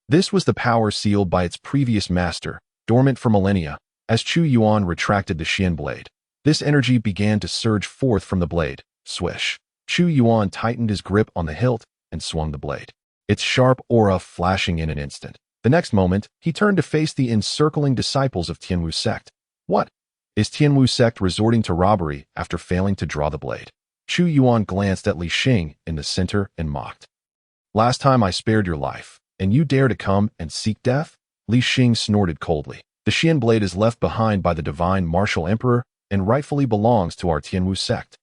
This was the power sealed by its previous master, dormant for millennia. As Chu Yuan retracted the Xian blade, this energy began to surge forth from the blade. Swish. Chu Yuan tightened his grip on the hilt and swung the blade, its sharp aura flashing in an instant. The next moment, he turned to face the encircling disciples of Tianwu sect. What? Is Tianwu sect resorting to robbery after failing to draw the blade? Chu Yuan glanced at Li Xing in the center and mocked. Last time I spared your life, and you dare to come and seek death? Li Xing snorted coldly. The Xian blade is left behind by the divine martial emperor and rightfully belongs to our Tianwu sect.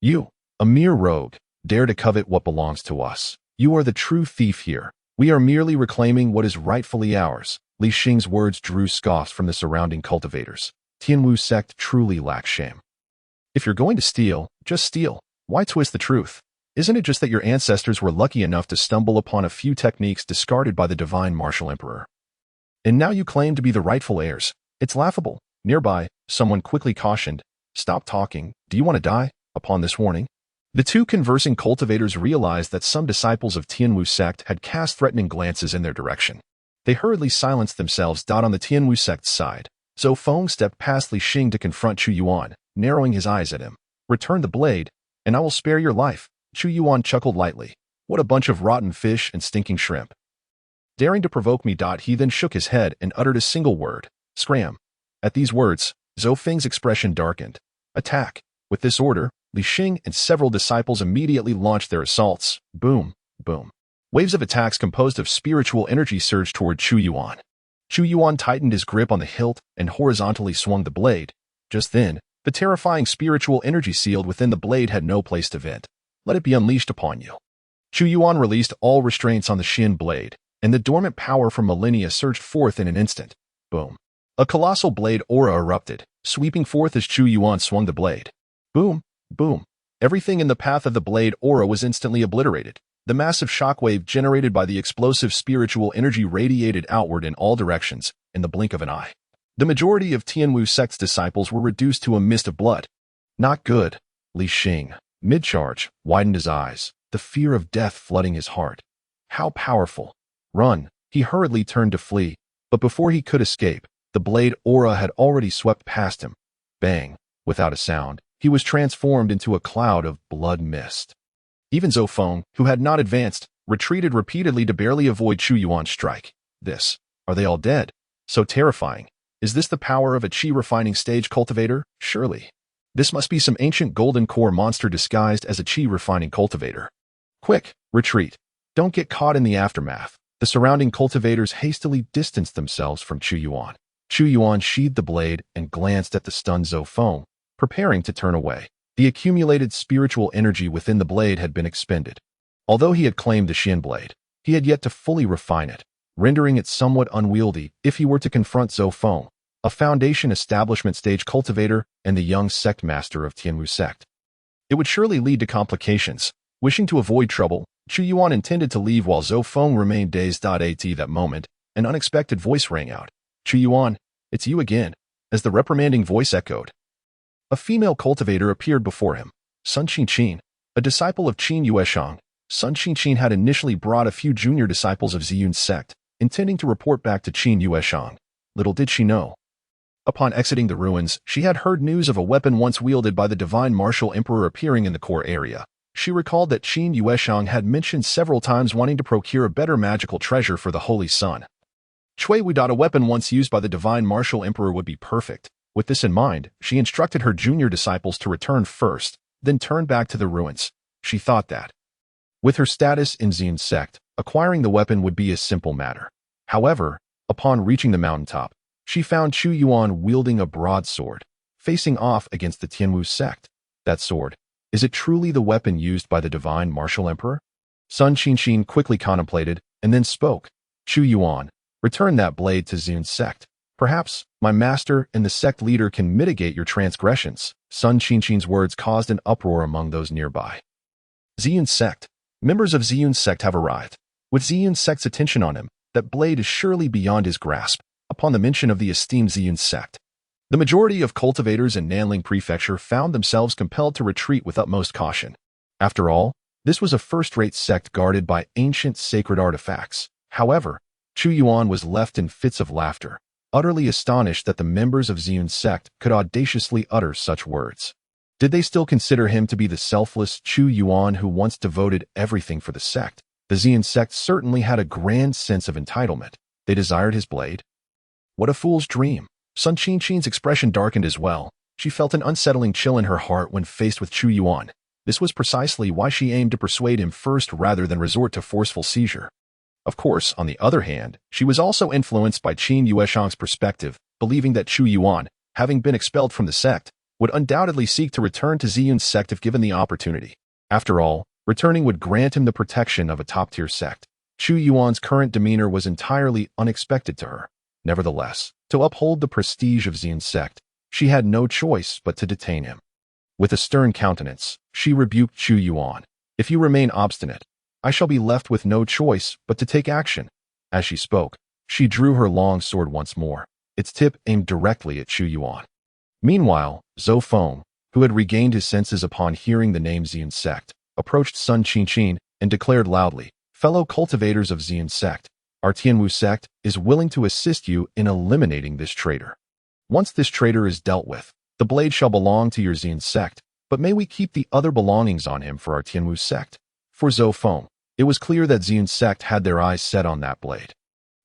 You, a mere rogue, dare to covet what belongs to us. You are the true thief here. We are merely reclaiming what is rightfully ours. Li Xing's words drew scoffs from the surrounding cultivators. Tianwu sect truly lacks shame. If you're going to steal, just steal. Why twist the truth? Isn't it just that your ancestors were lucky enough to stumble upon a few techniques discarded by the divine martial emperor? And now you claim to be the rightful heirs. It's laughable. Nearby, someone quickly cautioned, "Stop talking. Do you want to die?" Upon this warning, the two conversing cultivators realized that some disciples of Tianwu sect had cast threatening glances in their direction. They hurriedly silenced themselves. On the Tianwu sect's side, Zhou Feng stepped past Li Xing to confront Chu Yuan, narrowing his eyes at him. "Return the blade, and I will spare your life." Chu Yuan chuckled lightly. "What a bunch of rotten fish and stinking shrimp. Daring to provoke me." He then shook his head and uttered a single word, "Scram." At these words, Zhou Feng's expression darkened. Attack. With this order, Li Xing and several disciples immediately launched their assaults. Boom, boom. Waves of attacks composed of spiritual energy surged toward Chu Yuan. Chu Yuan tightened his grip on the hilt and horizontally swung the blade. Just then, the terrifying spiritual energy sealed within the blade had no place to vent. Let it be unleashed upon you. Chu Yuan released all restraints on the Xian blade, and the dormant power from millennia surged forth in an instant. Boom. A colossal blade aura erupted, sweeping forth as Chu Yuan swung the blade. Boom, boom. Everything in the path of the blade aura was instantly obliterated. The massive shockwave generated by the explosive spiritual energy radiated outward in all directions in the blink of an eye. The majority of Tianwu sect's disciples were reduced to a mist of blood. Not good. Li Xing, mid-charge, widened his eyes, the fear of death flooding his heart. How powerful. Run. He hurriedly turned to flee, but before he could escape, the blade aura had already swept past him. Bang. Without a sound, he was transformed into a cloud of blood mist. Even Zhou Feng, who had not advanced, retreated repeatedly to barely avoid Chu Yuan's strike. This. Are they all dead? So terrifying. Is this the power of a qi refining stage cultivator? Surely. This must be some ancient golden core monster disguised as a qi refining cultivator. Quick, retreat. Don't get caught in the aftermath. The surrounding cultivators hastily distanced themselves from Chu Yuan. Chu Yuan sheathed the blade and glanced at the stunned Zhou Feng, preparing to turn away. The accumulated spiritual energy within the blade had been expended. Although he had claimed the Xian blade, he had yet to fully refine it, rendering it somewhat unwieldy if he were to confront Zhou Feng, a foundation establishment stage cultivator and the young sect master of Tianwu sect. It would surely lead to complications. Wishing to avoid trouble, Chu Yuan intended to leave while Zhou Feng remained dazed. At that moment, an unexpected voice rang out. "Chu Yuan, it's you again," as the reprimanding voice echoed. A female cultivator appeared before him, Sun Qingqin, a disciple of Qin Yueshang. Sun Qingqin had initially brought a few junior disciples of Ziyun's sect, intending to report back to Qin Yueshang. Little did she know. Upon exiting the ruins, she had heard news of a weapon once wielded by the divine martial emperor appearing in the core area. She recalled that Qin Yueshang had mentioned several times wanting to procure a better magical treasure for the Holy Sun. Chui Wudao, a weapon once used by the divine martial emperor, would be perfect. With this in mind, she instructed her junior disciples to return first, then turn back to the ruins. She thought that, with her status in Xian sect, acquiring the weapon would be a simple matter. However, upon reaching the mountaintop, she found Chu Yuan wielding a broadsword, facing off against the Tianwu sect. That sword, is it truly the weapon used by the divine martial emperor? Sun Qinxin quickly contemplated, and then spoke. Chu Yuan, return that blade to Xian sect. Perhaps, my master and the sect leader can mitigate your transgressions. Sun Qinxin's words caused an uproar among those nearby. Xian sect. Members of Xian sect have arrived. With Xian sect's attention on him, that blade is surely beyond his grasp. Upon the mention of the esteemed Xian sect, the majority of cultivators in Nanling Prefecture found themselves compelled to retreat with utmost caution. After all, this was a first-rate sect guarded by ancient sacred artifacts. However, Chu Yuan was left in fits of laughter, utterly astonished that the members of Xian sect could audaciously utter such words. Did they still consider him to be the selfless Chu Yuan who once devoted everything for the sect? The Xian sect certainly had a grand sense of entitlement. They desired his blade. What a fool's dream. Sun Qinxin's expression darkened as well. She felt an unsettling chill in her heart when faced with Chu Yuan. This was precisely why she aimed to persuade him first rather than resort to forceful seizure. Of course, on the other hand, she was also influenced by Qin Yueshang's perspective, believing that Chu Yuan, having been expelled from the sect, would undoubtedly seek to return to Xian's sect if given the opportunity. After all, returning would grant him the protection of a top-tier sect. Chu Yuan's current demeanor was entirely unexpected to her. Nevertheless, to uphold the prestige of Xian's sect, she had no choice but to detain him. With a stern countenance, she rebuked Chu Yuan. If you remain obstinate, I shall be left with no choice but to take action. As she spoke, she drew her long sword once more, its tip aimed directly at Chu Yuan. Meanwhile, Zhou Feng, who had regained his senses upon hearing the name Xian sect, approached Sun Qinxin and declared loudly, fellow cultivators of Xian sect, our Tianwu sect is willing to assist you in eliminating this traitor. Once this traitor is dealt with, the blade shall belong to your Xian sect, but may we keep the other belongings on him for our Tianwu sect? For Zhou Feng, it was clear that Xian sect had their eyes set on that blade,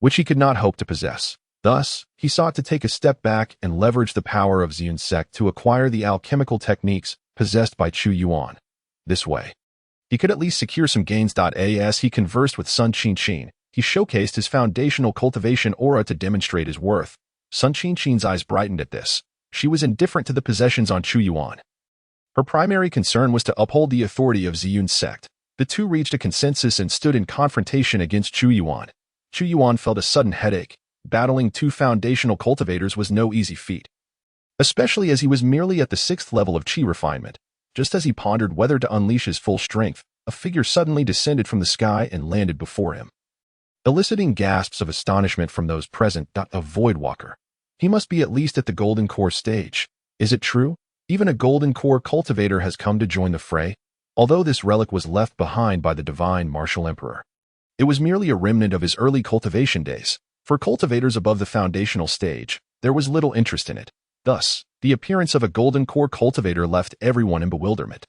which he could not hope to possess. Thus, he sought to take a step back and leverage the power of Xian sect to acquire the alchemical techniques possessed by Chu Yuan. This way, he could at least secure some gains. As he conversed with Sun Qinxin, he showcased his foundational cultivation aura to demonstrate his worth. Sun Qinxin's eyes brightened at this. She was indifferent to the possessions on Chu Yuan. Her primary concern was to uphold the authority of Xian sect. The two reached a consensus and stood in confrontation against Chu Yuan. Chu Yuan felt a sudden headache. Battling two foundational cultivators was no easy feat, especially as he was merely at the 6th level of qi refinement. Just as he pondered whether to unleash his full strength, a figure suddenly descended from the sky and landed before him, eliciting gasps of astonishment from those present. A Voidwalker. He must be at least at the Golden Core stage. Is it true? Even a Golden Core cultivator has come to join the fray? Although this relic was left behind by the divine martial emperor, it was merely a remnant of his early cultivation days. For cultivators above the foundational stage, there was little interest in it. Thus, the appearance of a Golden Core cultivator left everyone in bewilderment.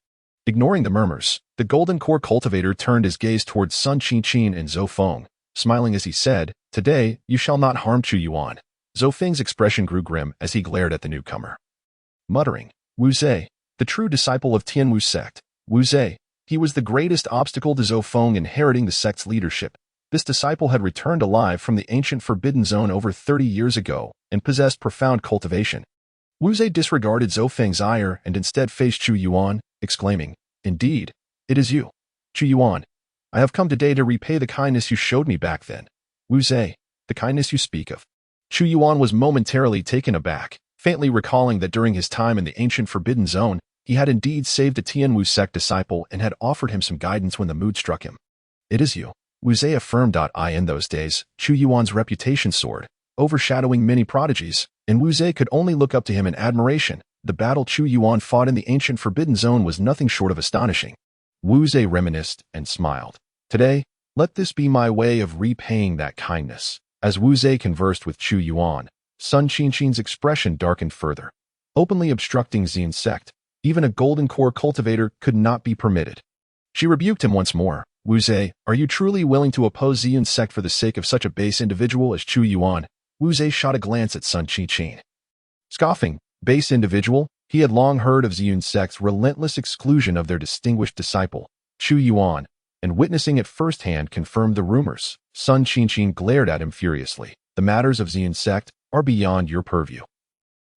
Ignoring the murmurs, the Golden Core cultivator turned his gaze towards Sun Qinxin and Zhou Feng, smiling as he said, "Today, you shall not harm Chu Yuan." Zhou Feng's expression grew grim as he glared at the newcomer, muttering, "Wu Zhe, the true disciple of Tianwu sect. Wu Zhe." He was the greatest obstacle to Zhou Feng inheriting the sect's leadership. This disciple had returned alive from the ancient Forbidden Zone over 30 years ago and possessed profound cultivation. Wu Zhe disregarded Zhou Feng's ire and instead faced Chu Yuan, exclaiming, "Indeed, it is you. Chu Yuan, I have come today to repay the kindness you showed me back then." "Wu Zhe, the kindness you speak of." Chu Yuan was momentarily taken aback, faintly recalling that during his time in the ancient Forbidden Zone, he had indeed saved a Tianwu sect disciple and had offered him some guidance when the mood struck him. "It is you," Wu Zhe affirmed. In those days, Chu Yuan's reputation soared, overshadowing many prodigies, and Wu Zhe could only look up to him in admiration. The battle Chu Yuan fought in the ancient Forbidden Zone was nothing short of astonishing. Wu Zhe reminisced and smiled. "Today, let this be my way of repaying that kindness." As Wu Zhe conversed with Chu Yuan, Sun Qinqin's expression darkened further. Openly obstructing Xian's sect, even a golden core cultivator could not be permitted. She rebuked him once more. Wu Zhe, are you truly willing to oppose Xian's sect for the sake of such a base individual as Chu Yuan? Wu Zhe shot a glance at Sun Qinqin. Scoffing, base individual, he had long heard of Xian's sect's relentless exclusion of their distinguished disciple, Chu Yuan, and witnessing it firsthand confirmed the rumors. Sun Qinqin glared at him furiously. The matters of Xian's sect are beyond your purview.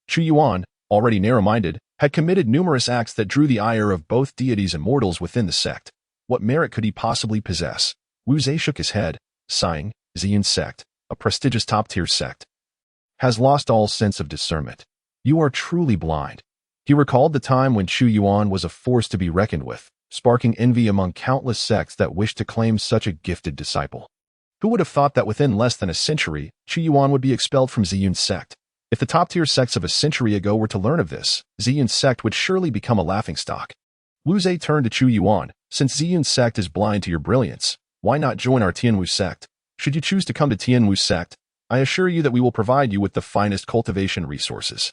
Chu Yuan, already narrow-minded, had committed numerous acts that drew the ire of both deities and mortals within the sect. What merit could he possibly possess? Wu Zhe shook his head, sighing. Xian's sect, a prestigious top-tier sect, has lost all sense of discernment. You are truly blind. He recalled the time when Chu Yuan was a force to be reckoned with, sparking envy among countless sects that wished to claim such a gifted disciple. Who would have thought that within less than a century, Chu Yuan would be expelled from Xian's sect? If the top-tier sects of a century ago were to learn of this, Xian's sect would surely become a laughingstock. Wu Zhe turned to Chu Yuan. Since Xian's sect is blind to your brilliance, why not join our Tianwu sect? Should you choose to come to Tianwu sect, I assure you that we will provide you with the finest cultivation resources.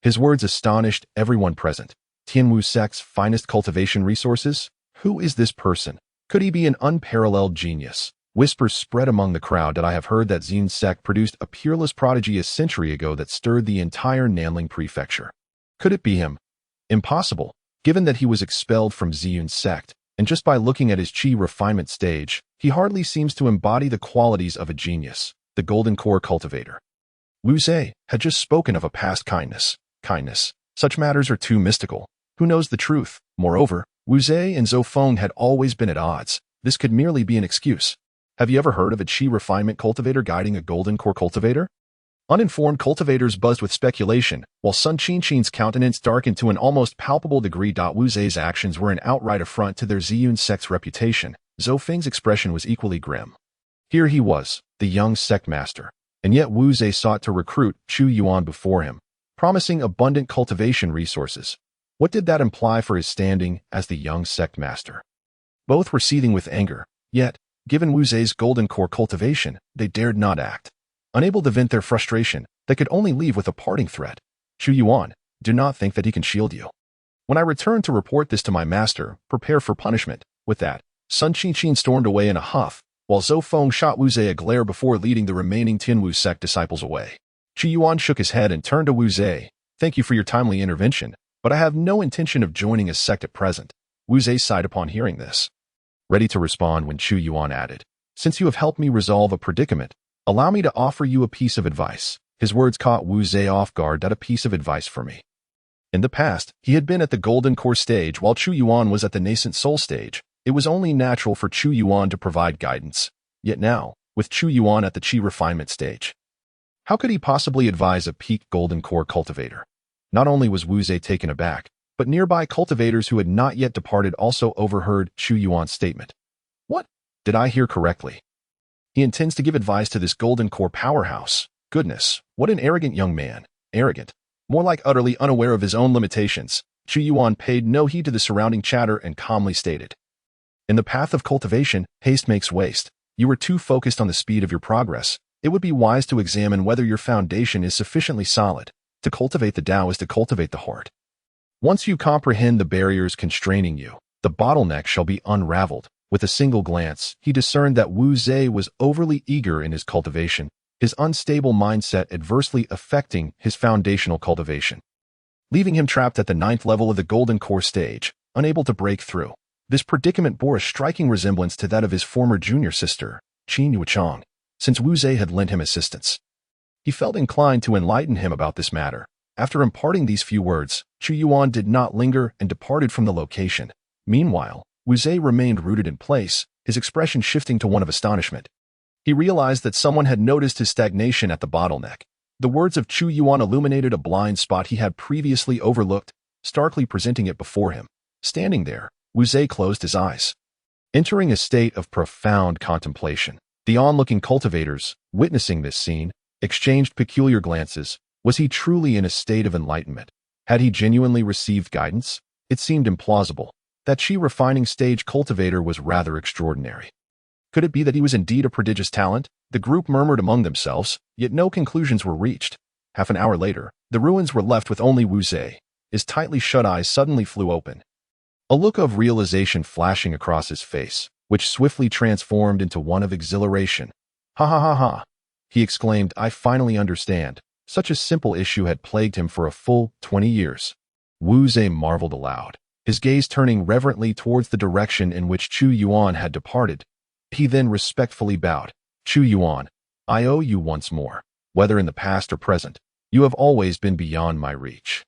His words astonished everyone present. Tianwu sect's finest cultivation resources? Who is this person? Could he be an unparalleled genius? Whispers spread among the crowd that I have heard that Xian's sect produced a peerless prodigy a century ago that stirred the entire Nanling prefecture. Could it be him? Impossible, given that he was expelled from Xian's sect, and just by looking at his qi refinement stage, he hardly seems to embody the qualities of a genius, the golden core cultivator. Wu Zhe had just spoken of a past kindness. Kindness. Such matters are too mystical. Who knows the truth? Moreover, Wu Zhe and Zhou Feng had always been at odds. This could merely be an excuse. Have you ever heard of a qi refinement cultivator guiding a golden core cultivator? Uninformed cultivators buzzed with speculation, while Sun Qinqin's countenance darkened to an almost palpable degree. Wu Zhe's actions were an outright affront to their Xian sect's reputation. Zhou Feng's expression was equally grim. Here he was, the young sect master, and yet Wu Zhe sought to recruit Chu Yuan before him, promising abundant cultivation resources. What did that imply for his standing as the young sect master? Both were seething with anger, yet, given Wu Zhe's golden core cultivation, they dared not act. Unable to vent their frustration, they could only leave with a parting threat. Chu Yuan, do not think that he can shield you. When I return to report this to my master, prepare for punishment. With that, Sun Qinqin stormed away in a huff, while Zhou Feng shot Wu Zhe a glare before leading the remaining Tianwu sect disciples away. Chu Yuan shook his head and turned to Wu Zhe. Thank you for your timely intervention, but I have no intention of joining a sect at present. Wu Zhe sighed upon hearing this. Ready to respond when Chu Yuan added, since you have helped me resolve a predicament, allow me to offer you a piece of advice. His words caught Wu Zhe off guard. That a piece of advice for me. In the past, he had been at the golden core stage while Chu Yuan was at the nascent soul stage. It was only natural for Chu Yuan to provide guidance. Yet now, with Chu Yuan at the qi refinement stage, how could he possibly advise a peak golden core cultivator? Not only was Wu Zhe taken aback, but nearby cultivators who had not yet departed also overheard Chu Yuan's statement. What? Did I hear correctly? He intends to give advice to this golden core powerhouse. Goodness, what an arrogant young man. Arrogant. More like utterly unaware of his own limitations. Chu Yuan paid no heed to the surrounding chatter and calmly stated, in the path of cultivation, haste makes waste. You are too focused on the speed of your progress. It would be wise to examine whether your foundation is sufficiently solid. To cultivate the Tao is to cultivate the heart. Once you comprehend the barriers constraining you, the bottleneck shall be unraveled. With a single glance, he discerned that Wu Zhe was overly eager in his cultivation, his unstable mindset adversely affecting his foundational cultivation, leaving him trapped at the 9th level of the golden core stage, unable to break through. This predicament bore a striking resemblance to that of his former junior sister, Qin Yuchang, since Wu Zhe had lent him assistance. He felt inclined to enlighten him about this matter. After imparting these few words, Chu Yuan did not linger and departed from the location. Meanwhile, Wu Zhe remained rooted in place, his expression shifting to one of astonishment. He realized that someone had noticed his stagnation at the bottleneck. The words of Chu Yuan illuminated a blind spot he had previously overlooked, starkly presenting it before him. Standing there, Wu Zhe closed his eyes, entering a state of profound contemplation. The onlooking cultivators, witnessing this scene, exchanged peculiar glances. Was he truly in a state of enlightenment? Had he genuinely received guidance? It seemed implausible. That qi refining stage cultivator was rather extraordinary. Could it be that he was indeed a prodigious talent? The group murmured among themselves, yet no conclusions were reached. Half an hour later, the ruins were left with only Wu Zhe. His tightly shut eyes suddenly flew open, a look of realization flashing across his face, which swiftly transformed into one of exhilaration. "Ha ha ha ha!" he exclaimed, "I finally understand." Such a simple issue had plagued him for a full 20 years. Wu Zhe marveled aloud, his gaze turning reverently towards the direction in which Chu Yuan had departed. He then respectfully bowed. "Chu Yuan, I owe you once more. Whether in the past or present, you have always been beyond my reach.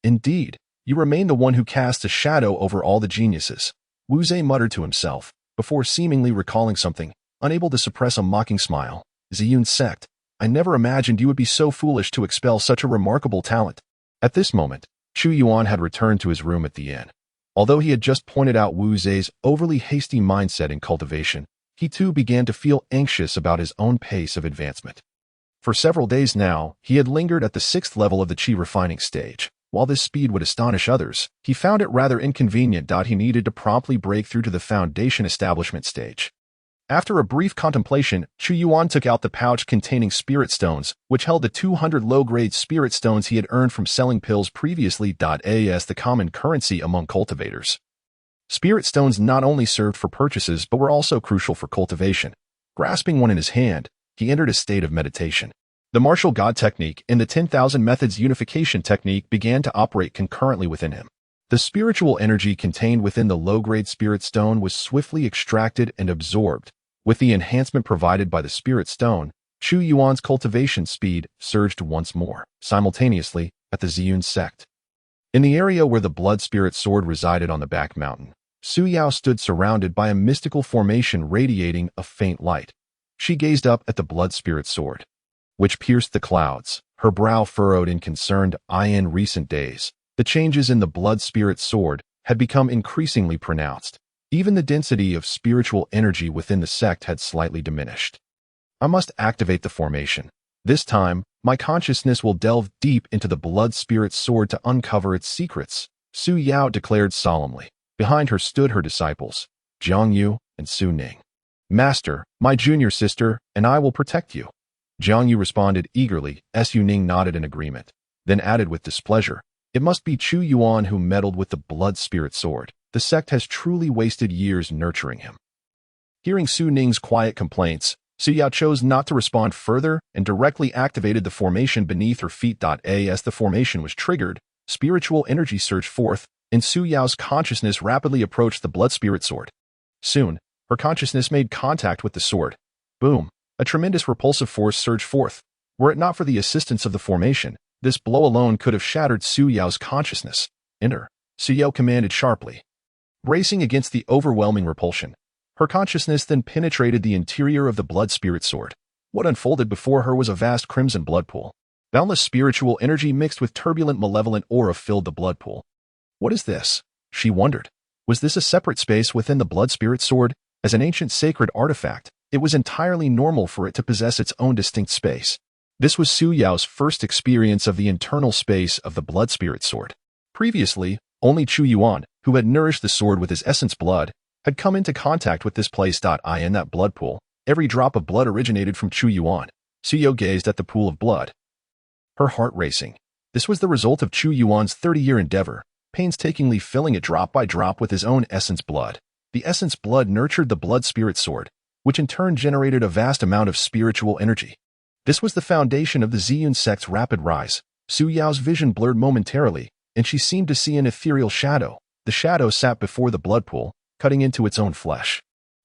Indeed, you remain the one who casts a shadow over all the geniuses." Wu Zhe muttered to himself, before seemingly recalling something, unable to suppress a mocking smile. "Ziyun sect, I never imagined you would be so foolish to expel such a remarkable talent." At this moment, Chu Yuan had returned to his room at the inn. Although he had just pointed out Wu Zhe's overly hasty mindset in cultivation, he too began to feel anxious about his own pace of advancement. For several days now, he had lingered at the 6th level of the Qi refining stage. While this speed would astonish others, he found it rather inconvenient. He needed to promptly break through to the foundation establishment stage. After a brief contemplation, Chu Yuan took out the pouch containing spirit stones, which held the 200 low-grade spirit stones he had earned from selling pills previously. As the common currency among cultivators, spirit stones not only served for purchases but were also crucial for cultivation. Grasping one in his hand, he entered a state of meditation. The Martial God technique and the 10,000 methods unification technique began to operate concurrently within him. The spiritual energy contained within the low-grade spirit stone was swiftly extracted and absorbed. With the enhancement provided by the spirit stone, Chu Yuan's cultivation speed surged once more, simultaneously, at the Ziyun sect. In the area where the blood spirit sword resided on the back mountain, Su Yao stood surrounded by a mystical formation radiating a faint light. She gazed up at the blood spirit sword, which pierced the clouds, her brow furrowed in concerned. In recent days, the changes in the blood spirit sword had become increasingly pronounced. Even the density of spiritual energy within the sect had slightly diminished. I must activate the formation. This time, my consciousness will delve deep into the blood spirit sword to uncover its secrets, Su Yao declared solemnly. Behind her stood her disciples, Jiang Yu and Su Ning. "Master, my junior sister, and I will protect you." Jiang Yu responded eagerly. Su Ning nodded in agreement, then added with displeasure, "It must be Chu Yuan who meddled with the blood spirit sword. The sect has truly wasted years nurturing him." Hearing Su Ning's quiet complaints, Su Yao chose not to respond further and directly activated the formation beneath her feet. As the formation was triggered, spiritual energy surged forth, and Su Yao's consciousness rapidly approached the blood spirit sword. Soon, her consciousness made contact with the sword. Boom! A tremendous repulsive force surged forth. Were it not for the assistance of the formation, this blow alone could have shattered Su Yao's consciousness. "Enter," Su Yao commanded sharply. Bracing against the overwhelming repulsion, her consciousness then penetrated the interior of the blood spirit sword. What unfolded before her was a vast crimson blood pool. Boundless spiritual energy mixed with turbulent malevolent aura filled the blood pool. What is this? She wondered. Was this a separate space within the blood spirit sword? As an ancient sacred artifact, it was entirely normal for it to possess its own distinct space. This was Su Yao's first experience of the internal space of the blood spirit sword. Previously, only Chu Yuan, who had nourished the sword with his essence blood, had come into contact with this place. In that blood pool, every drop of blood originated from Chu Yuan. Su Yao gazed at the pool of blood, her heart racing. This was the result of Chu Yuan's 30-year endeavor, painstakingly filling it drop by drop with his own essence blood. The essence blood nurtured the blood spirit sword, which in turn generated a vast amount of spiritual energy. This was the foundation of the Ziyun sect's rapid rise. Su Yao's vision blurred momentarily, and she seemed to see an ethereal shadow. The shadow sat before the blood pool, cutting into its own flesh.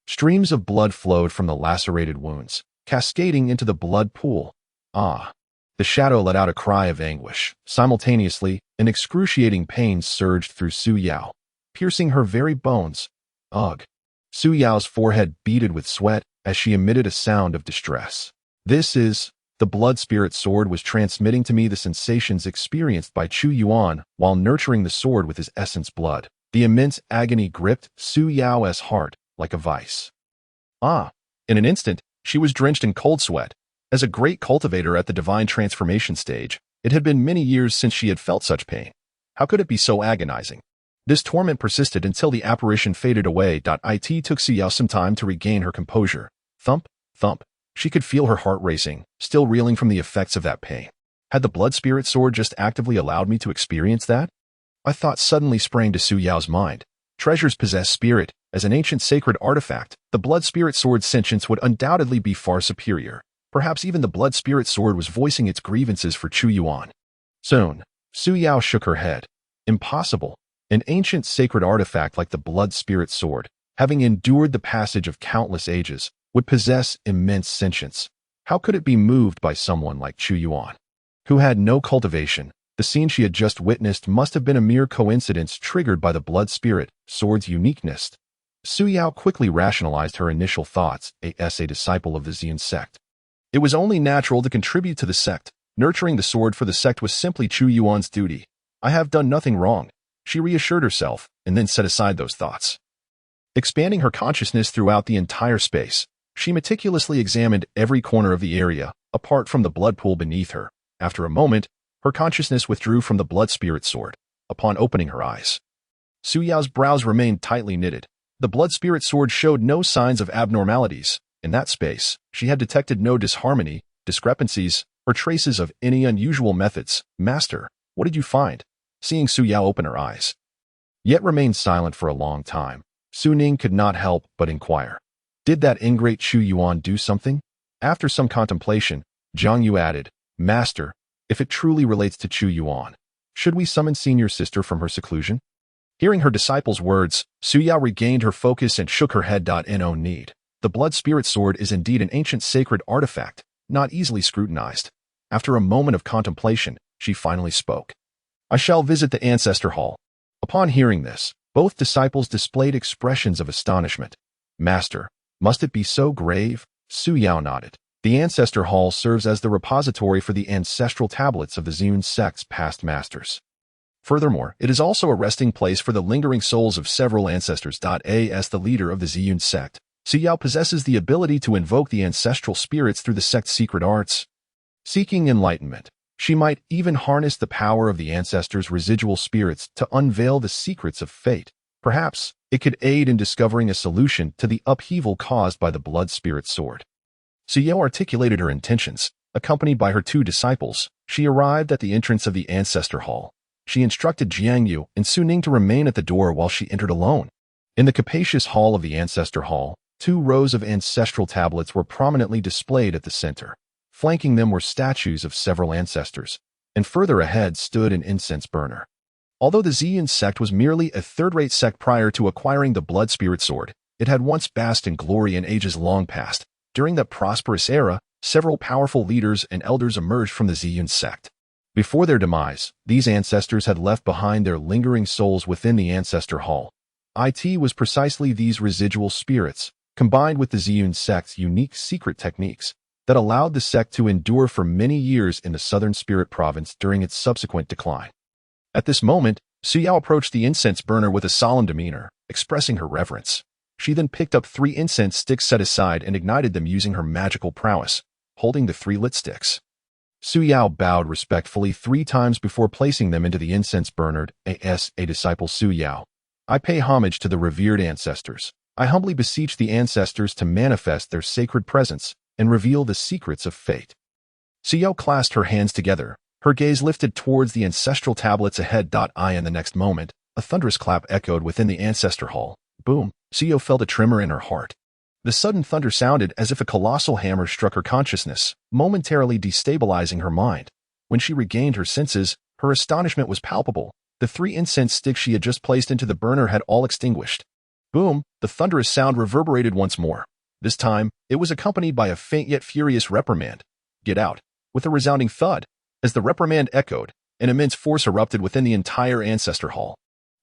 Streams of blood flowed from the lacerated wounds, cascading into the blood pool. Ah! The shadow let out a cry of anguish. Simultaneously, an excruciating pain surged through Su Yao, piercing her very bones. Ugh! Su Yao's forehead beaded with sweat as she emitted a sound of distress. The blood spirit sword was transmitting to me the sensations experienced by Chu Yuan while nurturing the sword with his essence blood. The immense agony gripped Su Yao's heart like a vice. In an instant, she was drenched in cold sweat. As a great cultivator at the divine transformation stage, it had been many years since she had felt such pain. How could it be so agonizing? This torment persisted until the apparition faded away. It took Su Yao some time to regain her composure. Thump, thump. She could feel her heart racing, still reeling from the effects of that pain. Had the blood spirit sword just actively allowed me to experience that? A thought suddenly sprang to Su Yao's mind. Treasures possess spirit. As an ancient sacred artifact, the blood spirit sword's sentience would undoubtedly be far superior. Perhaps even the blood spirit sword was voicing its grievances for Chu Yuan. Soon, Su Yao shook her head. Impossible. An ancient sacred artifact like the blood spirit sword, having endured the passage of countless ages, would possess immense sentience. How could it be moved by someone like Chu Yuan, who had no cultivation? The scene she had just witnessed must have been a mere coincidence triggered by the blood spirit sword's uniqueness. Su Yao quickly rationalized her initial thoughts, as a disciple of the Ziyun sect. It was only natural to contribute to the sect. Nurturing the sword for the sect was simply Chu Yuan's duty. I have done nothing wrong, she reassured herself, and then set aside those thoughts. Expanding her consciousness throughout the entire space, she meticulously examined every corner of the area, apart from the blood pool beneath her. After a moment, her consciousness withdrew from the blood spirit sword. Upon opening her eyes, Su Yao's brows remained tightly knitted. The blood spirit sword showed no signs of abnormalities. In that space, she had detected no disharmony, discrepancies, or traces of any unusual methods. Master, what did you find? Seeing Su Yao open her eyes, yet remained silent for a long time, Su Ning could not help but inquire. Did that ingrate Chu Yuan do something? After some contemplation, Jiang Yu added, Master, if it truly relates to Chu Yuan, should we summon senior sister from her seclusion? Hearing her disciple's words, Su Yao regained her focus and shook her head. No need. The blood spirit sword is indeed an ancient sacred artifact, not easily scrutinized. After a moment of contemplation, she finally spoke. I shall visit the ancestor hall. Upon hearing this, both disciples displayed expressions of astonishment. Master, must it be so grave? Su Yao nodded. The ancestor hall serves as the repository for the ancestral tablets of the Ziyun sect's past masters. Furthermore, it is also a resting place for the lingering souls of several ancestors. As the leader of the Ziyun sect, Su Yao possesses the ability to invoke the ancestral spirits through the sect's secret arts. Seeking enlightenment, she might even harness the power of the ancestors' residual spirits to unveil the secrets of fate. Perhaps it could aid in discovering a solution to the upheaval caused by the blood spirit sword. Su Yao articulated her intentions. Accompanied by her two disciples, she arrived at the entrance of the ancestor hall. She instructed Jiang Yu and Su Ning to remain at the door while she entered alone. In the capacious hall of the ancestor hall, 2 rows of ancestral tablets were prominently displayed at the center. Flanking them were statues of several ancestors, and further ahead stood an incense burner. Although the Ziyun sect was merely a third-rate sect prior to acquiring the blood spirit sword, it had once basked in glory in ages long past. During that prosperous era, several powerful leaders and elders emerged from the Ziyun sect. Before their demise, these ancestors had left behind their lingering souls within the ancestor hall. It was precisely these residual spirits, combined with the Ziyun sect's unique secret techniques, that allowed the sect to endure for many years in the southern spirit province during its subsequent decline. At this moment, Su Yao approached the incense burner with a solemn demeanor, expressing her reverence. She then picked up 3 incense sticks set aside and ignited them using her magical prowess, holding the 3 lit sticks. Su Yao bowed respectfully 3 times before placing them into the incense burner. As a disciple Su Yao, I pay homage to the revered ancestors. I humbly beseech the ancestors to manifest their sacred presence and reveal the secrets of fate. Su Yao clasped her hands together, her gaze lifted towards the ancestral tablets ahead. In the next moment, a thunderous clap echoed within the ancestor hall. Boom! Su Yao felt a tremor in her heart. The sudden thunder sounded as if a colossal hammer struck her consciousness, momentarily destabilizing her mind. When she regained her senses, her astonishment was palpable. The 3 incense sticks she had just placed into the burner had all extinguished. Boom! The thunderous sound reverberated once more. This time, it was accompanied by a faint yet furious reprimand. Get out! With a resounding thud. As the reprimand echoed, an immense force erupted within the entire ancestor hall.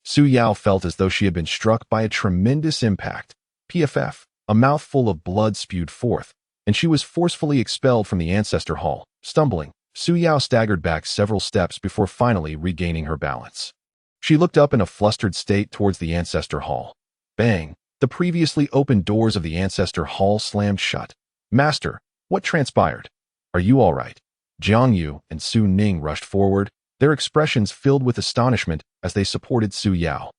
Su Yao felt as though she had been struck by a tremendous impact. PFF. A mouthful of blood spewed forth, and she was forcefully expelled from the ancestor hall. Stumbling, Su Yao staggered back several steps before finally regaining her balance. She looked up in a flustered state towards the ancestor hall. Bang! The previously open doors of the ancestor hall slammed shut. Master, what transpired? Are you all right? Jiang Yu and Su Ning rushed forward, their expressions filled with astonishment as they supported Su Yao.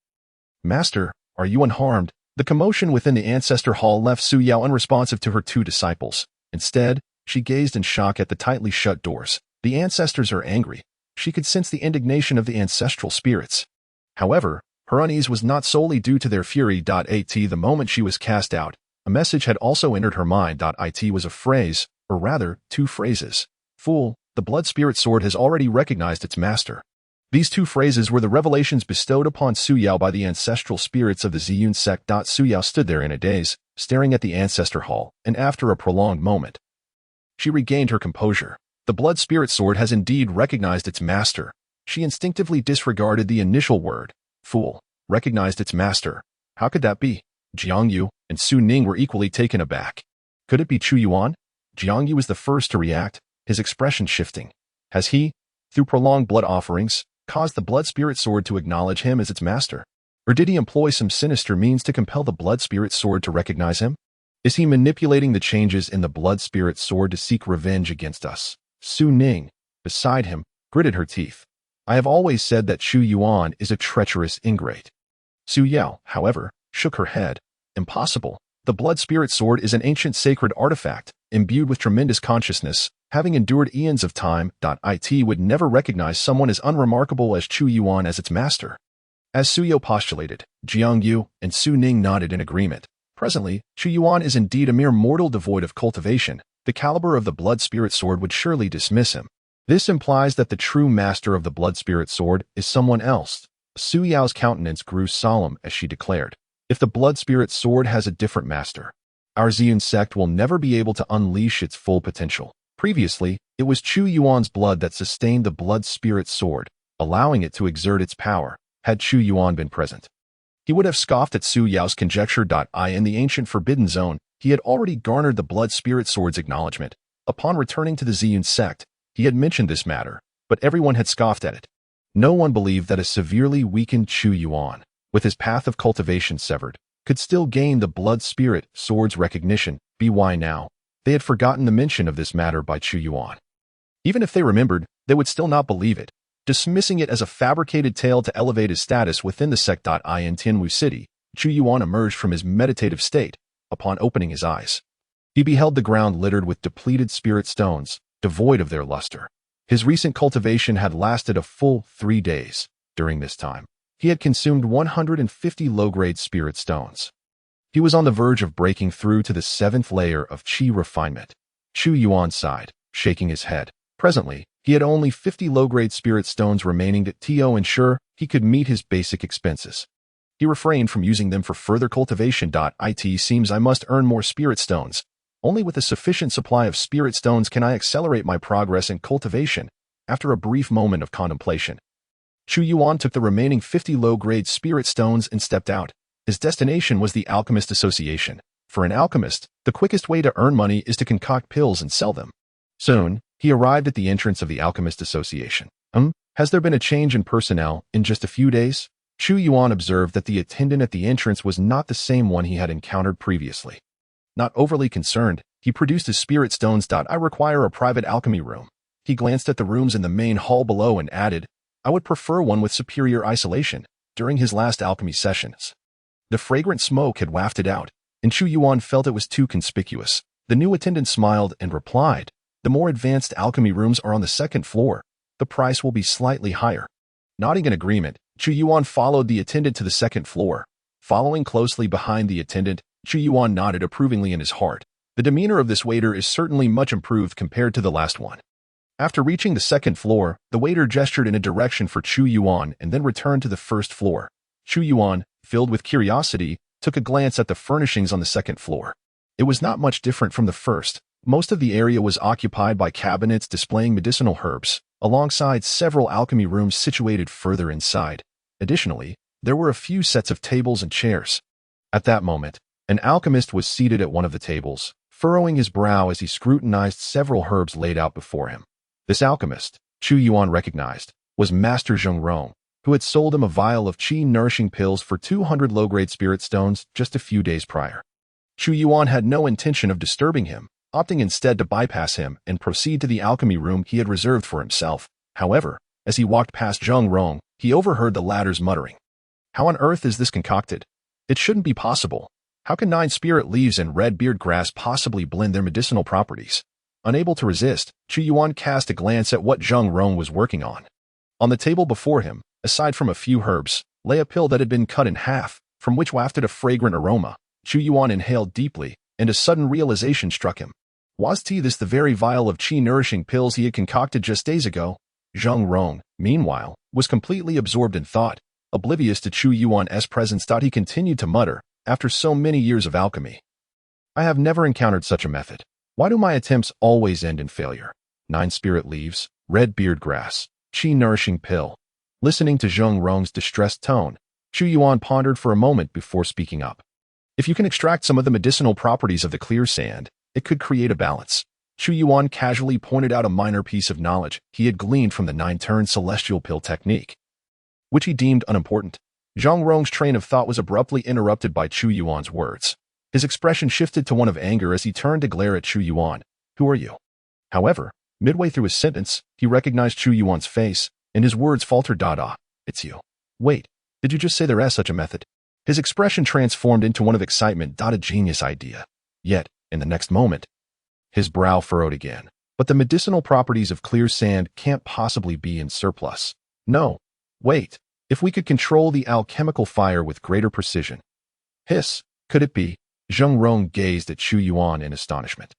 Master, are you unharmed? The commotion within the ancestor hall left Su Yao unresponsive to her 2 disciples. Instead, she gazed in shock at the tightly shut doors. The ancestors are angry. She could sense the indignation of the ancestral spirits. However, her unease was not solely due to their fury. The moment she was cast out, a message had also entered her mind. It was a phrase, or rather, two phrases. Fool, the blood spirit sword has already recognized its master. These two phrases were the revelations bestowed upon Su Yao by the ancestral spirits of the Ziyun sect. Su Yao stood there in a daze, staring at the ancestor hall, and after a prolonged moment, she regained her composure. The blood spirit sword has indeed recognized its master. She instinctively disregarded the initial word, fool, recognized its master. How could that be? Jiang Yu and Su Ning were equally taken aback. Could it be Chu Yuan? Jiang Yu was the first to react, his expression shifting. Has he, through prolonged blood offerings, caused the blood spirit sword to acknowledge him as its master? Or did he employ some sinister means to compel the blood spirit sword to recognize him? Is he manipulating the changes in the blood spirit sword to seek revenge against us? Su Ning, beside him, gritted her teeth. I have always said that Chu Yuan is a treacherous ingrate. Su Yao, however, shook her head. Impossible. The blood spirit sword is an ancient sacred artifact, imbued with tremendous consciousness, having endured eons of time. It would never recognize someone as unremarkable as Chu Yuan as its master. As Su Yao postulated, Jiang Yu and Su Ning nodded in agreement. Presently, Chu Yuan is indeed a mere mortal devoid of cultivation. The caliber of the blood spirit sword would surely dismiss him. This implies that the true master of the blood spirit sword is someone else. Su Yao's countenance grew solemn as she declared, if the blood spirit sword has a different master, our Ziyun sect will never be able to unleash its full potential. Previously, it was Chu Yuan's blood that sustained the blood spirit sword, allowing it to exert its power. Had Chu Yuan been present, he would have scoffed at Su Yao's conjecture. In the ancient forbidden zone, he had already garnered the blood spirit sword's acknowledgement. Upon returning to the Ziyun sect, he had mentioned this matter, but everyone had scoffed at it. No one believed that a severely weakened Chu Yuan, with his path of cultivation severed, could still gain the blood spirit sword's recognition. Why now? They had forgotten the mention of this matter by Chu Yuan. Even if they remembered, they would still not believe it, dismissing it as a fabricated tale to elevate his status within the sect. In Tianwu City, Chu Yuan emerged from his meditative state. Upon opening his eyes, he beheld the ground littered with depleted spirit stones, devoid of their luster. His recent cultivation had lasted a full 3 days. During this time, he had consumed 150 low-grade spirit stones. He was on the verge of breaking through to the 7th layer of qi refinement. Chu Yuan sighed, shaking his head. Presently, he had only 50 low-grade spirit stones remaining to ensure he could meet his basic expenses. He refrained from using them for further cultivation. It seems I must earn more spirit stones. Only with a sufficient supply of spirit stones can I accelerate my progress in cultivation. After a brief moment of contemplation, Chu Yuan took the remaining 50 low-grade spirit stones and stepped out. His destination was the Alchemist Association. For an alchemist, the quickest way to earn money is to concoct pills and sell them. Soon, he arrived at the entrance of the Alchemist Association. Has there been a change in personnel in just a few days? Chu Yuan observed that the attendant at the entrance was not the same one he had encountered previously. Not overly concerned, he produced his spirit stones. I require a private alchemy room. He glanced at the rooms in the main hall below and added, I would prefer one with superior isolation. During his last alchemy sessions, the fragrant smoke had wafted out, and Chu Yuan felt it was too conspicuous. The new attendant smiled and replied, the more advanced alchemy rooms are on the 2nd floor. The price will be slightly higher. Nodding in agreement, Chu Yuan followed the attendant to the 2nd floor. Following closely behind the attendant, Chu Yuan nodded approvingly in his heart. The demeanor of this waiter is certainly much improved compared to the last one. After reaching the 2nd floor, the waiter gestured in a direction for Chu Yuan and then returned to the 1st floor. Chu Yuan, filled with curiosity, took a glance at the furnishings on the 2nd floor. It was not much different from the first. Most of the area was occupied by cabinets displaying medicinal herbs, alongside several alchemy rooms situated further inside. Additionally, there were a few sets of tables and chairs. At that moment, an alchemist was seated at one of the tables, furrowing his brow as he scrutinized several herbs laid out before him. This alchemist, Chu Yuan recognized, was Master Zheng Rong, who had sold him a vial of qi-nourishing pills for 200 low-grade spirit stones just a few days prior. Chu Yuan had no intention of disturbing him, opting instead to bypass him and proceed to the alchemy room he had reserved for himself. However, as he walked past Zheng Rong, he overheard the latter's muttering. How on earth is this concocted? It shouldn't be possible. How can 9 spirit leaves and red beard grass possibly blend their medicinal properties? Unable to resist, Chu Yuan cast a glance at what Zheng Rong was working on. On the table before him, aside from a few herbs, lay a pill that had been cut in half, from which wafted a fragrant aroma. Chu Yuan inhaled deeply, and a sudden realization struck him. Was this the very vial of qi-nourishing pills he had concocted just days ago? Zheng Rong, meanwhile, was completely absorbed in thought, oblivious to Chu Yuan's presence. He continued to mutter, after so many years of alchemy. I have never encountered such a method. Why do my attempts always end in failure? 9 spirit leaves, red beard grass, qi-nourishing pill. Listening to Zheng Rong's distressed tone, Chu Yuan pondered for a moment before speaking up. If you can extract some of the medicinal properties of the clear sand, it could create a balance. Chu Yuan casually pointed out a minor piece of knowledge he had gleaned from the 9-turn celestial pill technique, which he deemed unimportant. Zheng Rong's train of thought was abruptly interrupted by Chu Yuan's words. His expression shifted to one of anger as he turned to glare at Chu Yuan. Who are you? However, midway through his sentence, he recognized Chu Yuan's face, and his words faltered. It's you. Wait, did you just say there is such a method? His expression transformed into one of excitement. A genius idea. Yet, in the next moment, his brow furrowed again. But the medicinal properties of clear sand can't possibly be in surplus. No. Wait. If we could control the alchemical fire with greater precision. Hiss. Could it be? Zheng Rong gazed at Chu Yuan in astonishment.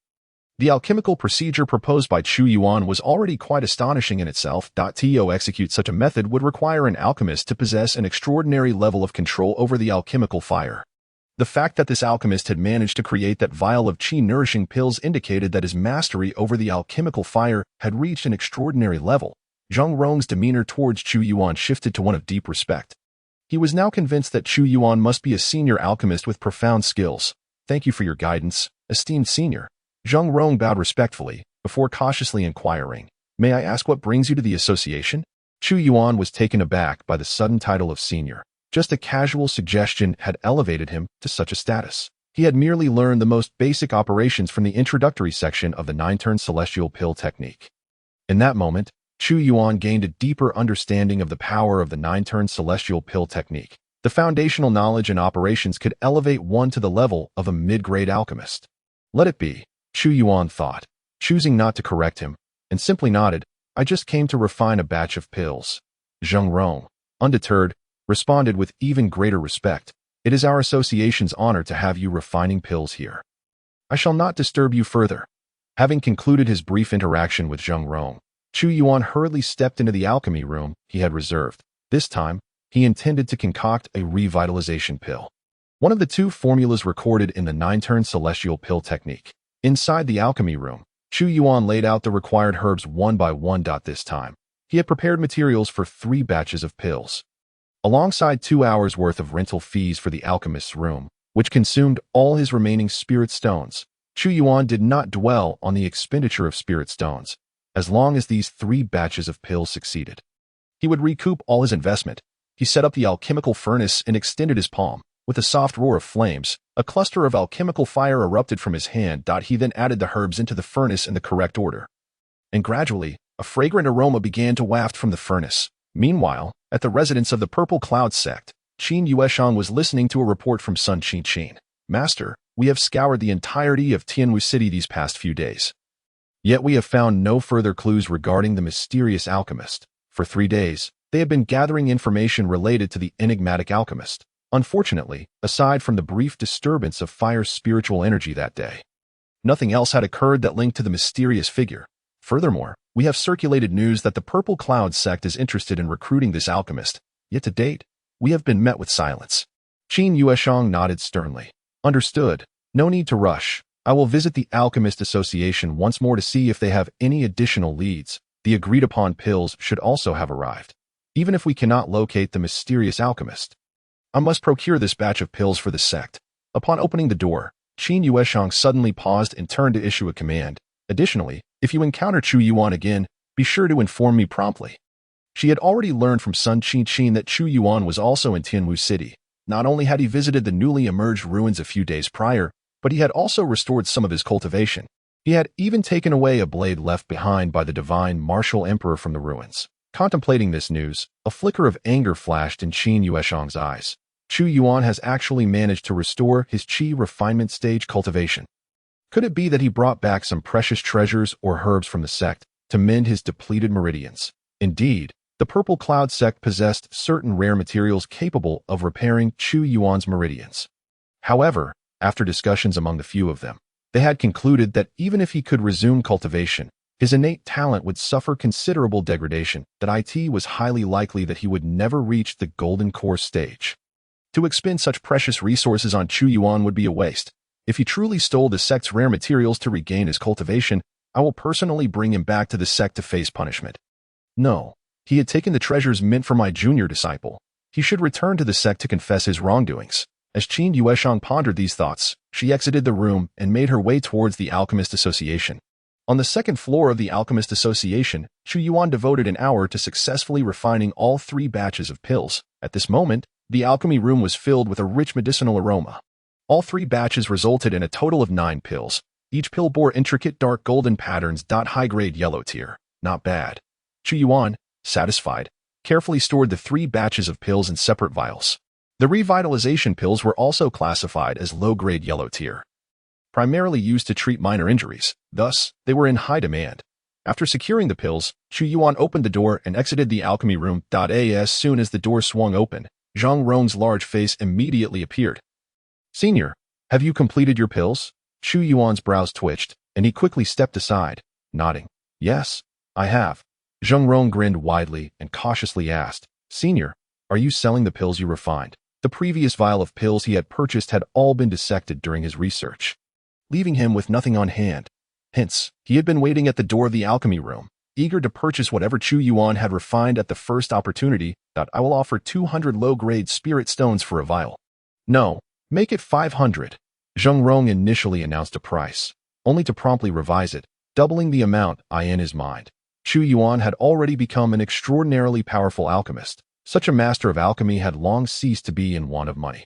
The alchemical procedure proposed by Chu Yuan was already quite astonishing in itself. To execute such a method would require an alchemist to possess an extraordinary level of control over the alchemical fire. The fact that this alchemist had managed to create that vial of qi-nourishing pills indicated that his mastery over the alchemical fire had reached an extraordinary level. Zheng Rong's demeanor towards Chu Yuan shifted to one of deep respect. He was now convinced that Chu Yuan must be a senior alchemist with profound skills. Thank you for your guidance, esteemed senior. Zheng Rong bowed respectfully, before cautiously inquiring, May I ask what brings you to the association? Chu Yuan was taken aback by the sudden title of senior. Just a casual suggestion had elevated him to such a status. He had merely learned the most basic operations from the introductory section of the 9-turn celestial pill technique. In that moment, Chu Yuan gained a deeper understanding of the power of the 9-turn celestial pill technique. The foundational knowledge and operations could elevate one to the level of a mid-grade alchemist. Let it be, Chu Yuan thought, choosing not to correct him, and simply nodded. I just came to refine a batch of pills. Zheng Rong, undeterred, responded with even greater respect. It is our association's honor to have you refining pills here. I shall not disturb you further. Having concluded his brief interaction with Zheng Rong, Chu Yuan hurriedly stepped into the alchemy room he had reserved. This time, he intended to concoct a revitalization pill. One of the 2 formulas recorded in the 9-turn celestial pill technique. Inside the alchemy room, Chu Yuan laid out the required herbs one by one. This time, he had prepared materials for 3 batches of pills, alongside 2 hours' worth of rental fees for the alchemist's room, which consumed all his remaining spirit stones. Chu Yuan did not dwell on the expenditure of spirit stones. As long as these 3 batches of pills succeeded, he would recoup all his investment. He set up the alchemical furnace and extended his palm. With a soft roar of flames, a cluster of alchemical fire erupted from his hand. He then added the herbs into the furnace in the correct order. And gradually, a fragrant aroma began to waft from the furnace. Meanwhile, at the residence of the Purple Cloud sect, Qin Yueshang was listening to a report from Sun Qin. Master, we have scoured the entirety of Tianwu City these past few days. Yet we have found no further clues regarding the mysterious alchemist. For 3 days, they had been gathering information related to the enigmatic alchemist. Unfortunately, aside from the brief disturbance of fire's spiritual energy that day, nothing else had occurred that linked to the mysterious figure. Furthermore, we have circulated news that the Purple Cloud sect is interested in recruiting this alchemist, yet to date, we have been met with silence. Qin Yueshang nodded sternly. Understood. No need to rush. I will visit the Alchemist Association once more to see if they have any additional leads. The agreed-upon pills should also have arrived. Even if we cannot locate the mysterious alchemist, I must procure this batch of pills for the sect. Upon opening the door, Qin Yueshang suddenly paused and turned to issue a command. Additionally, if you encounter Chu Yuan again, be sure to inform me promptly. She had already learned from Sun Qin that Chu Yuan was also in Tianwu City. Not only had he visited the newly emerged ruins a few days prior, but he had also restored some of his cultivation. He had even taken away a blade left behind by the divine Martial Emperor from the ruins. Contemplating this news, a flicker of anger flashed in Qin Yueshang's eyes. Chu Yuan has actually managed to restore his qi refinement stage cultivation. Could it be that he brought back some precious treasures or herbs from the sect to mend his depleted meridians? Indeed, the Purple Cloud sect possessed certain rare materials capable of repairing Chu Yuan's meridians. However, after discussions among the few of them, they had concluded that even if he could resume cultivation, his innate talent would suffer considerable degradation, that it was highly likely that he would never reach the golden core stage. To expend such precious resources on Chu Yuan would be a waste. If he truly stole the sect's rare materials to regain his cultivation, I will personally bring him back to the sect to face punishment. No, he had taken the treasures meant for my junior disciple. He should return to the sect to confess his wrongdoings. As Chu Yuan pondered these thoughts, she exited the room and made her way towards the Alchemist Association. On the second floor of the Alchemist Association, Chu Yuan devoted an hour to successfully refining all 3 batches of pills. At this moment, the alchemy room was filled with a rich medicinal aroma. All 3 batches resulted in a total of 9 pills. Each pill bore intricate dark golden patterns. High-grade yellow tier. Not bad. Chu Yuan, satisfied, carefully stored the 3 batches of pills in separate vials. The revitalization pills were also classified as low-grade yellow tier, primarily used to treat minor injuries. Thus, they were in high demand. After securing the pills, Chu Yuan opened the door and exited the alchemy room. As soon as the door swung open, Zhang Rong's large face immediately appeared. "Senior, have you completed your pills?" Chu Yuan's brows twitched, and he quickly stepped aside, nodding. "Yes, I have." Zhang Rong grinned widely and cautiously asked, "Senior, are you selling the pills you refined?" The previous vial of pills he had purchased had all been dissected during his research, leaving him with nothing on hand. Hence, he had been waiting at the door of the alchemy room, eager to purchase whatever Chu Yuan had refined at the first opportunity. "I will offer 200 low-grade spirit stones for a vial." "No, make it 500. Zhang Rong initially announced a price, only to promptly revise it, doubling the amount in his mind. Chu Yuan had already become an extraordinarily powerful alchemist. Such a master of alchemy had long ceased to be in want of money.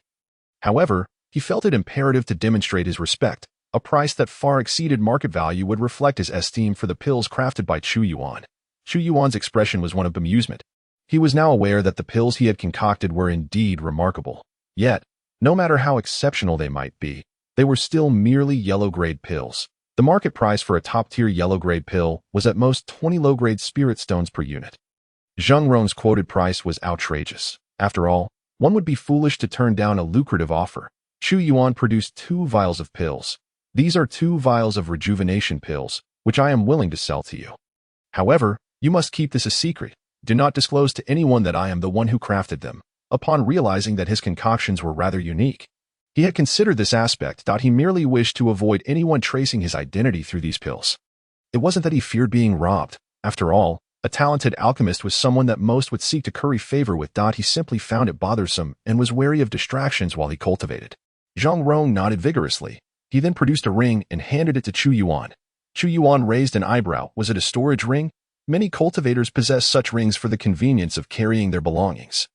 However, he felt it imperative to demonstrate his respect. A price that far exceeded market value would reflect his esteem for the pills crafted by Chu Yuan. Chu Yuan's expression was one of bemusement. He was now aware that the pills he had concocted were indeed remarkable. Yet, no matter how exceptional they might be, they were still merely yellow-grade pills. The market price for a top-tier yellow-grade pill was at most 20 low-grade spirit stones per unit. Zhang Rong's quoted price was outrageous. After all, one would be foolish to turn down a lucrative offer. Chu Yuan produced 2 vials of pills. "These are 2 vials of rejuvenation pills, which I am willing to sell to you. However, you must keep this a secret. Do not disclose to anyone that I am the one who crafted them." Upon realizing that his concoctions were rather unique, he had considered this aspect. He merely wished to avoid anyone tracing his identity through these pills. It wasn't that he feared being robbed. After all, a talented alchemist was someone that most would seek to curry favor with. He simply found it bothersome and was wary of distractions while he cultivated. Zhang Rong nodded vigorously. He then produced a ring and handed it to Chu Yuan. Chu Yuan raised an eyebrow. Was it a storage ring? Many cultivators possess such rings for the convenience of carrying their belongings.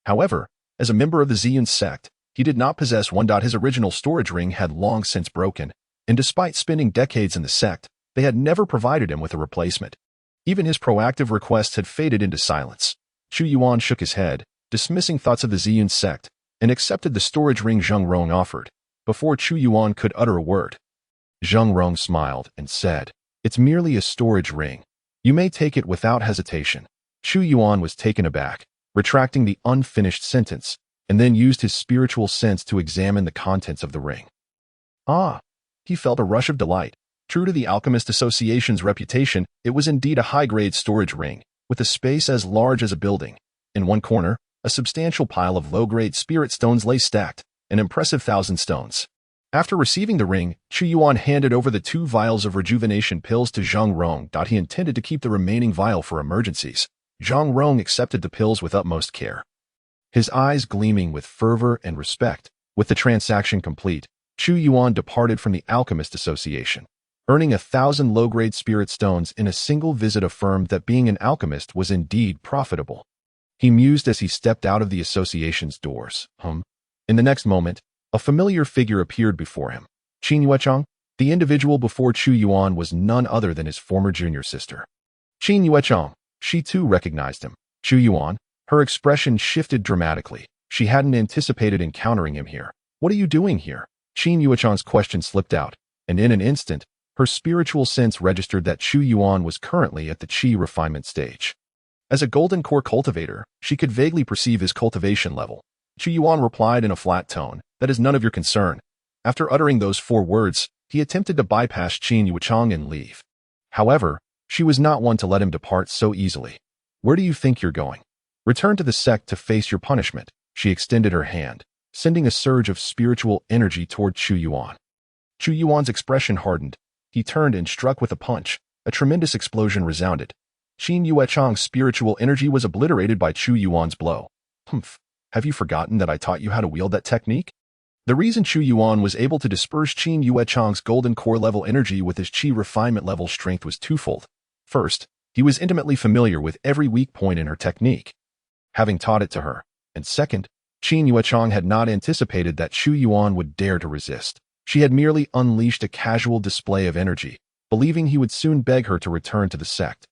However, as a member of the Ziyun sect, he did not possess one. His original storage ring had long since broken, and despite spending decades in the sect, they had never provided him with a replacement. Even his proactive requests had faded into silence. Chu Yuan shook his head, dismissing thoughts of the Ziyun sect, and accepted the storage ring Zhang Rong offered. Before Chu Yuan could utter a word, Zhang Rong smiled and said, "It's merely a storage ring. You may take it without hesitation." Chu Yuan was taken aback, retracting the unfinished sentence, and then used his spiritual sense to examine the contents of the ring. He felt a rush of delight. True to the Alchemist Association's reputation, it was indeed a high-grade storage ring, with a space as large as a building. In one corner, a substantial pile of low-grade spirit stones lay stacked, an impressive 1,000 stones. After receiving the ring, Chu Yuan handed over the 2 vials of rejuvenation pills to Zhang Rong. He intended to keep the remaining vial for emergencies. Zhang Rong accepted the pills with utmost care, his eyes gleaming with fervor and respect. With the transaction complete, Chu Yuan departed from the Alchemist Association, earning 1,000 low-grade spirit stones in a single visit. Affirmed that being an alchemist was indeed profitable. He mused as he stepped out of the association's doors. In the next moment, a familiar figure appeared before him. Qin Yuechang, the individual before Chu Yuan, was none other than his former junior sister. Qin Yuechang. She too recognized him. Chu Yuan. Her expression shifted dramatically. She hadn't anticipated encountering him here. "What are you doing here?" Qin Yuechang's question slipped out. and in an instant, her spiritual sense registered that Chu Yuan was currently at the Qi refinement stage. As a golden core cultivator, she could vaguely perceive his cultivation level. Chu Yuan replied in a flat tone, "That is none of your concern." After uttering those 4 words, he attempted to bypass Qin Yuchang and leave. However, she was not one to let him depart so easily. "Where do you think you're going? Return to the sect to face your punishment." She extended her hand, sending a surge of spiritual energy toward Chu Yuan. Chu Yuan's expression hardened. He turned and struck with a punch. A tremendous explosion resounded. Qin Yuechang's spiritual energy was obliterated by Chu Yuan's blow. "Humph, have you forgotten that I taught you how to wield that technique?" The reason Chu Yuan was able to disperse Qin Yuechang's golden core level energy with his Qi refinement level strength was twofold. First, he was intimately familiar with every weak point in her technique, having taught it to her. And second, Qin Yuechang had not anticipated that Chu Yuan would dare to resist. She had merely unleashed a casual display of energy, believing he would soon beg her to return to the sect.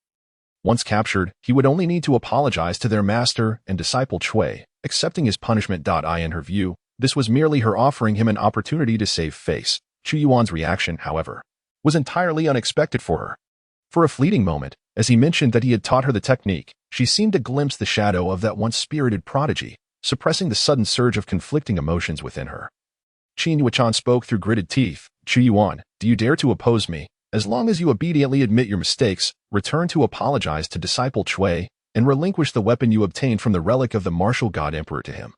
Once captured, he would only need to apologize to their master and disciple Cui, accepting his punishment. In her view, this was merely her offering him an opportunity to save face. Chu Yuan's reaction, however, was entirely unexpected for her. For a fleeting moment, as he mentioned that he had taught her the technique, she seemed to glimpse the shadow of that once spirited prodigy, suppressing the sudden surge of conflicting emotions within her. Qin Yuchang spoke through gritted teeth. "Chu Yuan, do you dare to oppose me? As long as you obediently admit your mistakes, return to apologize to disciple Cui, and relinquish the weapon you obtained from the relic of the Martial God Emperor to him.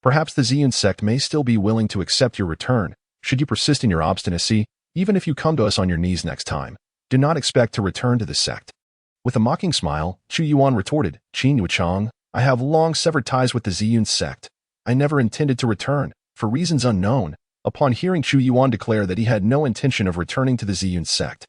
Perhaps the Ziyun sect may still be willing to accept your return. Should you persist in your obstinacy, even if you come to us on your knees next time, do not expect to return to the sect." With a mocking smile, Chu Yuan retorted, "Qin Yuchang, I have long severed ties with the Ziyun sect. I never intended to return, for reasons unknown." Upon hearing Chu Yuan declare that he had no intention of returning to the Ziyun sect,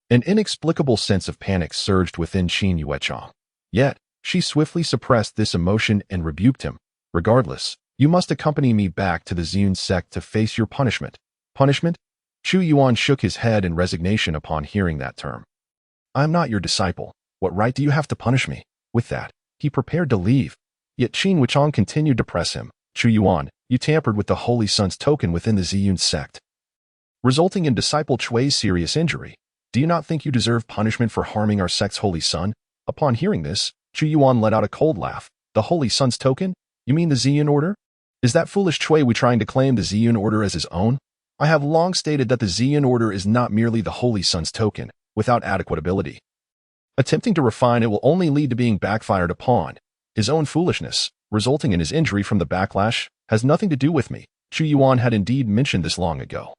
an inexplicable sense of panic surged within Qin Yuechang. Yet, she swiftly suppressed this emotion and rebuked him. "Regardless, you must accompany me back to the Ziyun sect to face your punishment." "Punishment?" Chu Yuan shook his head in resignation upon hearing that term. "I am not your disciple. What right do you have to punish me?" With that, he prepared to leave. Yet Qin Yuchang continued to press him. "Chu Yuan, you tampered with the Holy Sun's token within the Ziyun sect, resulting in disciple Cui's serious injury. Do you not think you deserve punishment for harming our sect's Holy Sun?" Upon hearing this, Chu Yuan let out a cold laugh. "The Holy Sun's token? You mean the Ziyun order? Is that foolish Cui trying to claim the Ziyun order as his own? I have long stated that the Ziyun order is not merely the Holy Sun's token, without adequate ability. Attempting to refine it will only lead to being backfired upon. His own foolishness, resulting in his injury from the backlash, has nothing to do with me." Chu Yuan had indeed mentioned this long ago.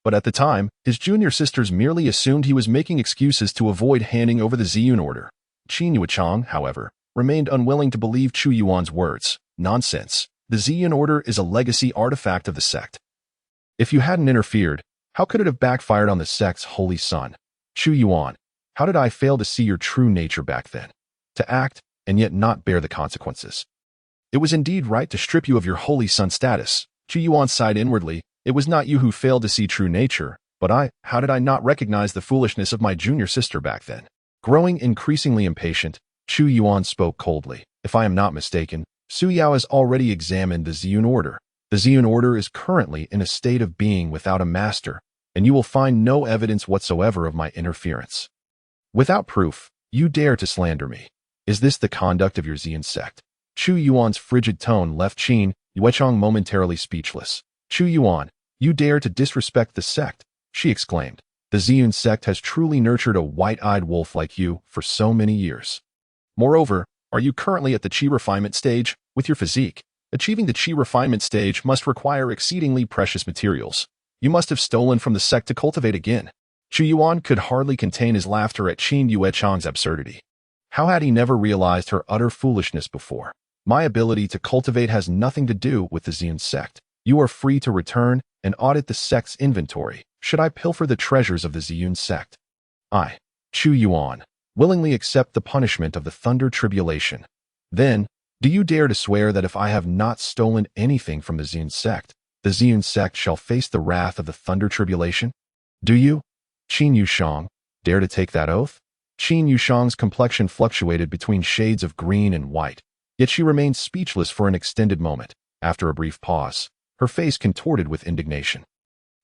But at the time, his junior sisters merely assumed he was making excuses to avoid handing over the Ziyun order. Qin Yuchang, however, remained unwilling to believe Chu Yuan's words. "Nonsense. The Ziyun order is a legacy artifact of the sect. If you hadn't interfered, how could it have backfired on the sect's Holy Sun? Chu Yuan, how did I fail to see your true nature back then? To act, and yet not bear the consequences. It was indeed right to strip you of your Holy Sun status." Chu Yuan sighed inwardly. "It was not you who failed to see true nature, but how did I not recognize the foolishness of my junior sister back then?" Growing increasingly impatient, Chu Yuan spoke coldly. "If I am not mistaken, Su Yao has already examined the Ziyun order. The Ziyun order is currently in a state of being without a master, and you will find no evidence whatsoever of my interference. Without proof, you dare to slander me. Is this the conduct of your Ziyun sect?" Chu Yuan's frigid tone left Qin Yuechang momentarily speechless. "Chu Yuan, you dare to disrespect the sect?" she exclaimed. "The Ziyun sect has truly nurtured a white-eyed wolf like you for so many years. Moreover, are you currently at the Qi refinement stage? With your physique, achieving the Qi refinement stage must require exceedingly precious materials. You must have stolen from the sect to cultivate again." Chu Yuan could hardly contain his laughter at Qin Yuechang's absurdity. How had he never realized her utter foolishness before? "My ability to cultivate has nothing to do with the Ziyun sect. You are free to return and audit the sect's inventory, should I pilfer the treasures of the Ziyun sect. I, Chu Yuan, willingly accept the punishment of the Thunder Tribulation. Then, do you dare to swear that if I have not stolen anything from the Ziyun sect shall face the wrath of the Thunder Tribulation? Do you, Qin Yushang, dare to take that oath?" Qin Yushang's complexion fluctuated between shades of green and white, yet she remained speechless for an extended moment. After a brief pause, her face contorted with indignation.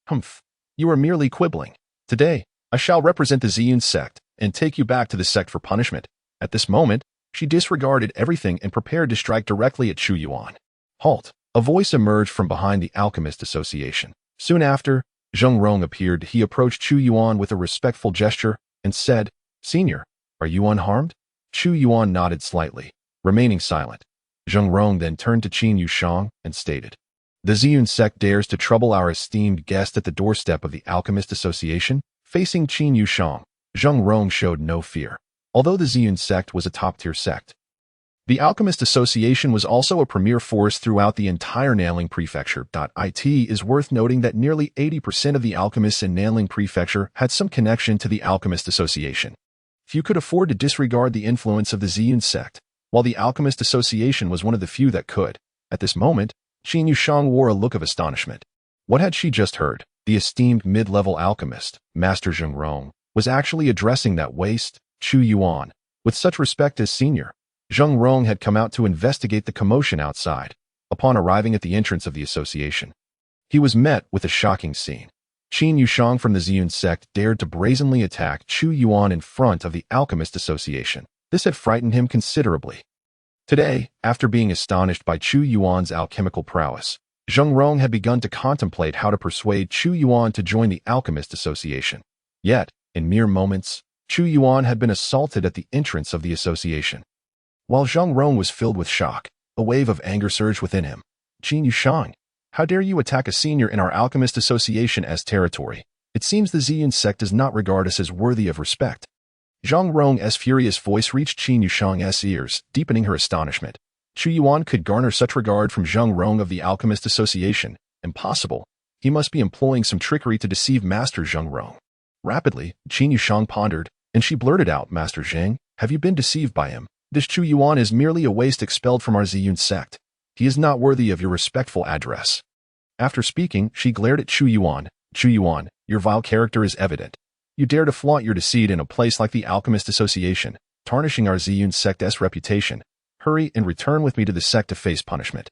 "Humph, You are merely quibbling. Today, I shall represent the Ziyun sect and take you back to the sect for punishment. At this moment, she disregarded everything and prepared to strike directly at Chu Yuan. Halt! A voice emerged from behind the Alchemist Association. Soon after, Zheng Rong appeared. He approached Chu Yuan with a respectful gesture and said, "Senior, are you unharmed?" Chu Yuan nodded slightly, remaining silent. Zheng Rong then turned to Qin Yushang and stated, "The Ziyun sect dares to trouble our esteemed guest at the doorstep of the Alchemist Association?" Facing Qin Yushang, Zheng Rong showed no fear. Although the Ziyun sect was a top-tier sect, the Alchemist Association was also a premier force throughout the entire Nanling Prefecture. It is worth noting that nearly 80% of the alchemists in Nanling Prefecture had some connection to the Alchemist Association. Few could afford to disregard the influence of the Ziyun sect, while the Alchemist Association was one of the few that could. At this moment, Qin Yushang wore a look of astonishment. What had she just heard? The esteemed mid-level alchemist, Master Zheng Rong, was actually addressing that waste, Chu Yuan, with such respect as senior. Zheng Rong had come out to investigate the commotion outside. Upon arriving at the entrance of the association, he was met with a shocking scene. Qin Yushang from the Ziyun sect dared to brazenly attack Chu Yuan in front of the Alchemist Association. This had frightened him considerably. Today, after being astonished by Chu Yuan's alchemical prowess, Zheng Rong had begun to contemplate how to persuade Chu Yuan to join the Alchemist Association. Yet, in mere moments, Chu Yuan had been assaulted at the entrance of the association. While Zheng Rong was filled with shock, a wave of anger surged within him. "Qin Yushang, how dare you attack a senior in our Alchemist Association as territory? It seems the Ziyun sect does not regard us as worthy of respect." Zheng Rong's furious voice reached Qin Yushang's ears, deepening her astonishment. Chu Yuan could garner such regard from Zheng Rong of the Alchemist Association. Impossible. He must be employing some trickery to deceive Master Zheng Rong. Rapidly, Qin Yushang pondered, and she blurted out, "Master Zheng, have you been deceived by him? This Chu Yuan is merely a waste expelled from our Ziyun sect. He is not worthy of your respectful address." After speaking, she glared at Chu Yuan. "Chu Yuan, your vile character is evident. You dare to flaunt your deceit in a place like the Alchemist Association, tarnishing our Ziyun sect's reputation. Hurry and return with me to the sect to face punishment."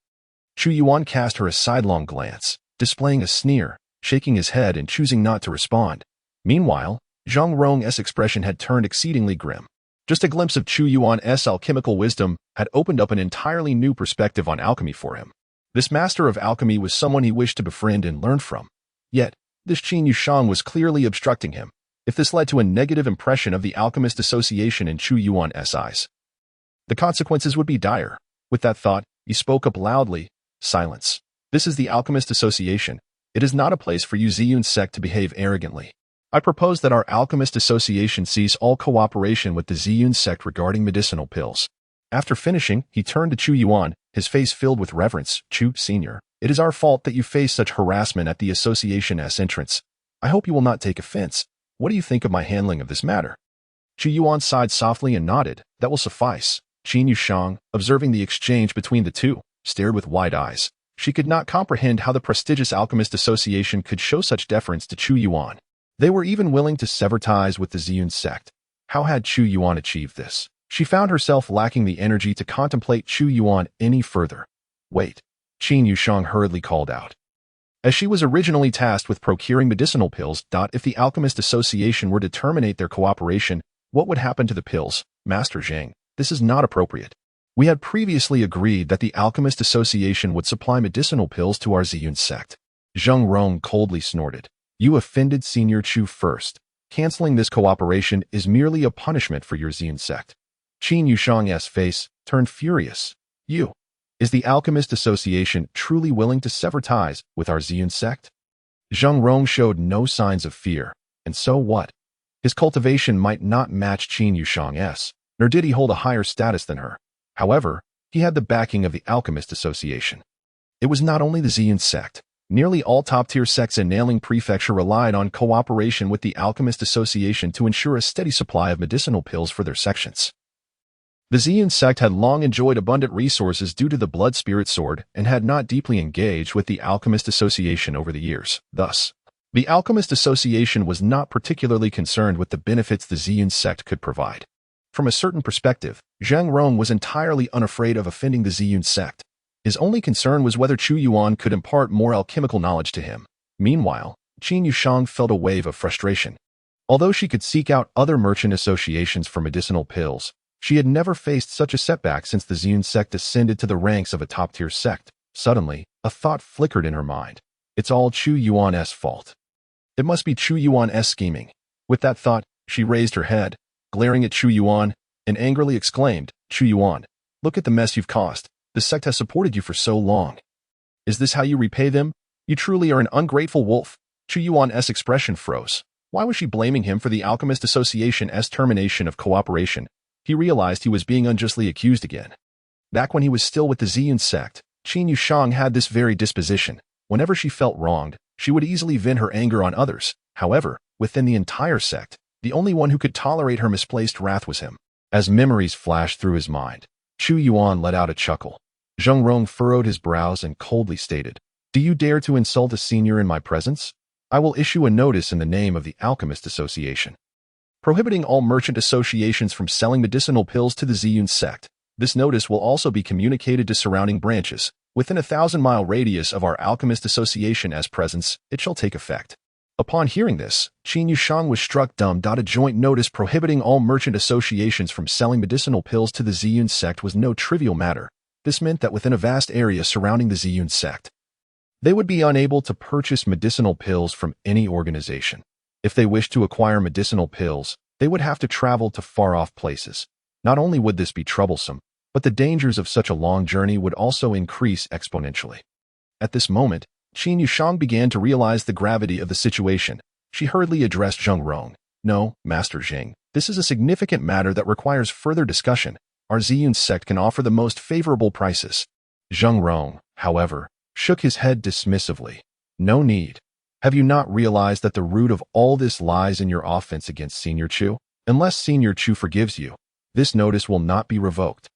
Chu Yuan cast her a sidelong glance, displaying a sneer, shaking his head and choosing not to respond. Meanwhile, Zheng Rong's expression had turned exceedingly grim. Just a glimpse of Chu Yuan's alchemical wisdom had opened up an entirely new perspective on alchemy for him. This master of alchemy was someone he wished to befriend and learn from. Yet, this Qin Yushang was clearly obstructing him. If this led to a negative impression of the Alchemist Association in Chu Yuan's eyes, the consequences would be dire. With that thought, he spoke up loudly, "Silence. This is the Alchemist Association. It is not a place for you Ziyun sect to behave arrogantly. I propose that our Alchemist Association cease all cooperation with the Ziyun sect regarding medicinal pills." After finishing, he turned to Chu Yuan, his face filled with reverence. "Chu, senior, it is our fault that you face such harassment at the association's entrance. I hope you will not take offense. What do you think of my handling of this matter?" Chu Yuan sighed softly and nodded. "That will suffice." Qin Yushang, observing the exchange between the two, stared with wide eyes. She could not comprehend how the prestigious Alchemist Association could show such deference to Chu Yuan. They were even willing to sever ties with the Ziyun sect. How had Chu Yuan achieved this? She found herself lacking the energy to contemplate Chu Yuan any further. "Wait," Qin Yushang hurriedly called out. As she was originally tasked with procuring medicinal pills, if the Alchemist Association were to terminate their cooperation, what would happen to the pills? "Master Zheng, this is not appropriate. We had previously agreed that the Alchemist Association would supply medicinal pills to our Ziyun sect." Zheng Rong coldly snorted. "You offended Senior Chu first. Canceling this cooperation is merely a punishment for your Ziyun sect." Qin Yushang's face turned furious. "You. Is the Alchemist Association truly willing to sever ties with our Ziyun sect?" Zheng Rong showed no signs of fear. And so what? His cultivation might not match Qin Yushang's, nor did he hold a higher status than her. However, he had the backing of the Alchemist Association. It was not only the Ziyun sect. Nearly all top-tier sects in Nanling Prefecture relied on cooperation with the Alchemist Association to ensure a steady supply of medicinal pills for their sections. The Ziyun sect had long enjoyed abundant resources due to the Blood Spirit Sword and had not deeply engaged with the Alchemist Association over the years. Thus, the Alchemist Association was not particularly concerned with the benefits the Ziyun sect could provide. From a certain perspective, Zheng Rong was entirely unafraid of offending the Ziyun sect. His only concern was whether Chu Yuan could impart more alchemical knowledge to him. Meanwhile, Qin Yushang felt a wave of frustration. Although she could seek out other merchant associations for medicinal pills, she had never faced such a setback since the Ziyun sect ascended to the ranks of a top-tier sect. Suddenly, a thought flickered in her mind. It's all Chu Yuan's fault. It must be Chu Yuan's scheming. With that thought, she raised her head, glaring at Chu Yuan, and angrily exclaimed, Chu Yuan, look at the mess you've caused. The sect has supported you for so long. Is this how you repay them? You truly are an ungrateful wolf. Chu Yuan's expression froze. Why was she blaming him for the Alchemist Association's termination of cooperation? He realized he was being unjustly accused again. Back when he was still with the Ziyun sect, Qin Yushang had this very disposition. Whenever she felt wronged, she would easily vent her anger on others. However, within the entire sect, the only one who could tolerate her misplaced wrath was him. As memories flashed through his mind, Chu Yuan let out a chuckle. Zheng Rong furrowed his brows and coldly stated, Do you dare to insult a senior in my presence? I will issue a notice in the name of the Alchemist Association, prohibiting all merchant associations from selling medicinal pills to the Ziyun sect. This notice will also be communicated to surrounding branches. Within a 1,000-mile radius of our Alchemist Association's presence, it shall take effect. Upon hearing this, Qin Yushang was struck dumb. A joint notice prohibiting all merchant associations from selling medicinal pills to the Ziyun sect was no trivial matter. This meant that within a vast area surrounding the Ziyun sect, they would be unable to purchase medicinal pills from any organization. If they wished to acquire medicinal pills, they would have to travel to far-off places. Not only would this be troublesome, but the dangers of such a long journey would also increase exponentially. At this moment, Qin Yushang began to realize the gravity of the situation. She hurriedly addressed Zheng Rong. No, Master Zheng, this is a significant matter that requires further discussion. Our Ziyun sect can offer the most favorable prices. Zheng Rong, however, shook his head dismissively. No need. Have you not realized that the root of all this lies in your offense against Senior Chu? Unless Senior Chu forgives you, this notice will not be revoked.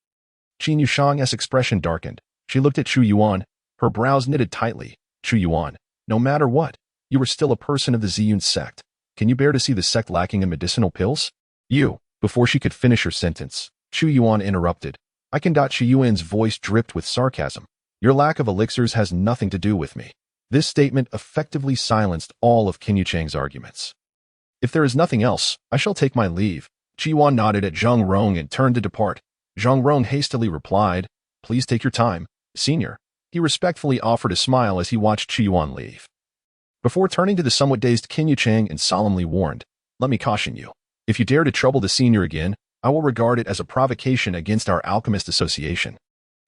Qin Yushang's expression darkened. She looked at Chu Yuan, her brows knitted tightly. Chu Yuan, no matter what, you are still a person of the Ziyun sect. Can you bear to see the sect lacking in medicinal pills? You. Before she could finish her sentence, Chu Yuan interrupted. I can. Chu Yuan's voice dripped with sarcasm. Your lack of elixirs has nothing to do with me. This statement effectively silenced all of Qin Yuchang's arguments. If there is nothing else, I shall take my leave. Chu Yuan nodded at Zheng Rong and turned to depart. Zheng Rong hastily replied, Please take your time, Senior. He respectfully offered a smile as he watched Chu Yuan leave. Before turning to the somewhat dazed Qin Yuchang and solemnly warned, Let me caution you. If you dare to trouble the Senior again, I will regard it as a provocation against our Alchemist Association.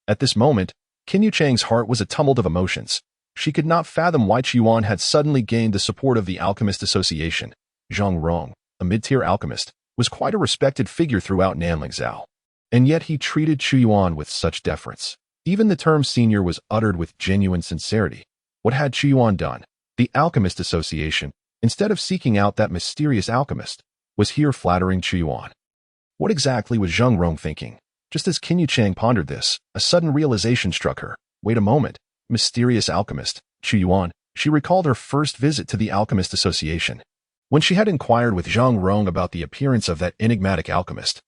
At this moment, Qin Yuchang's heart was a tumult of emotions. She could not fathom why Chu Yuan had suddenly gained the support of the Alchemist Association. Zheng Rong, a mid-tier alchemist, was quite a respected figure throughout Nanlingzhou. And yet he treated Chu Yuan with such deference. Even the term senior was uttered with genuine sincerity. What had Chu Yuan done? The Alchemist Association, instead of seeking out that mysterious alchemist, was here flattering Chu Yuan. What exactly was Zheng Rong thinking? Just as Qin Yuchang pondered this, a sudden realization struck her. Wait a moment. Mysterious alchemist, Chu Yuan. She recalled her first visit to the Alchemist Association, when she had inquired with Zheng Rong about the appearance of that enigmatic alchemist.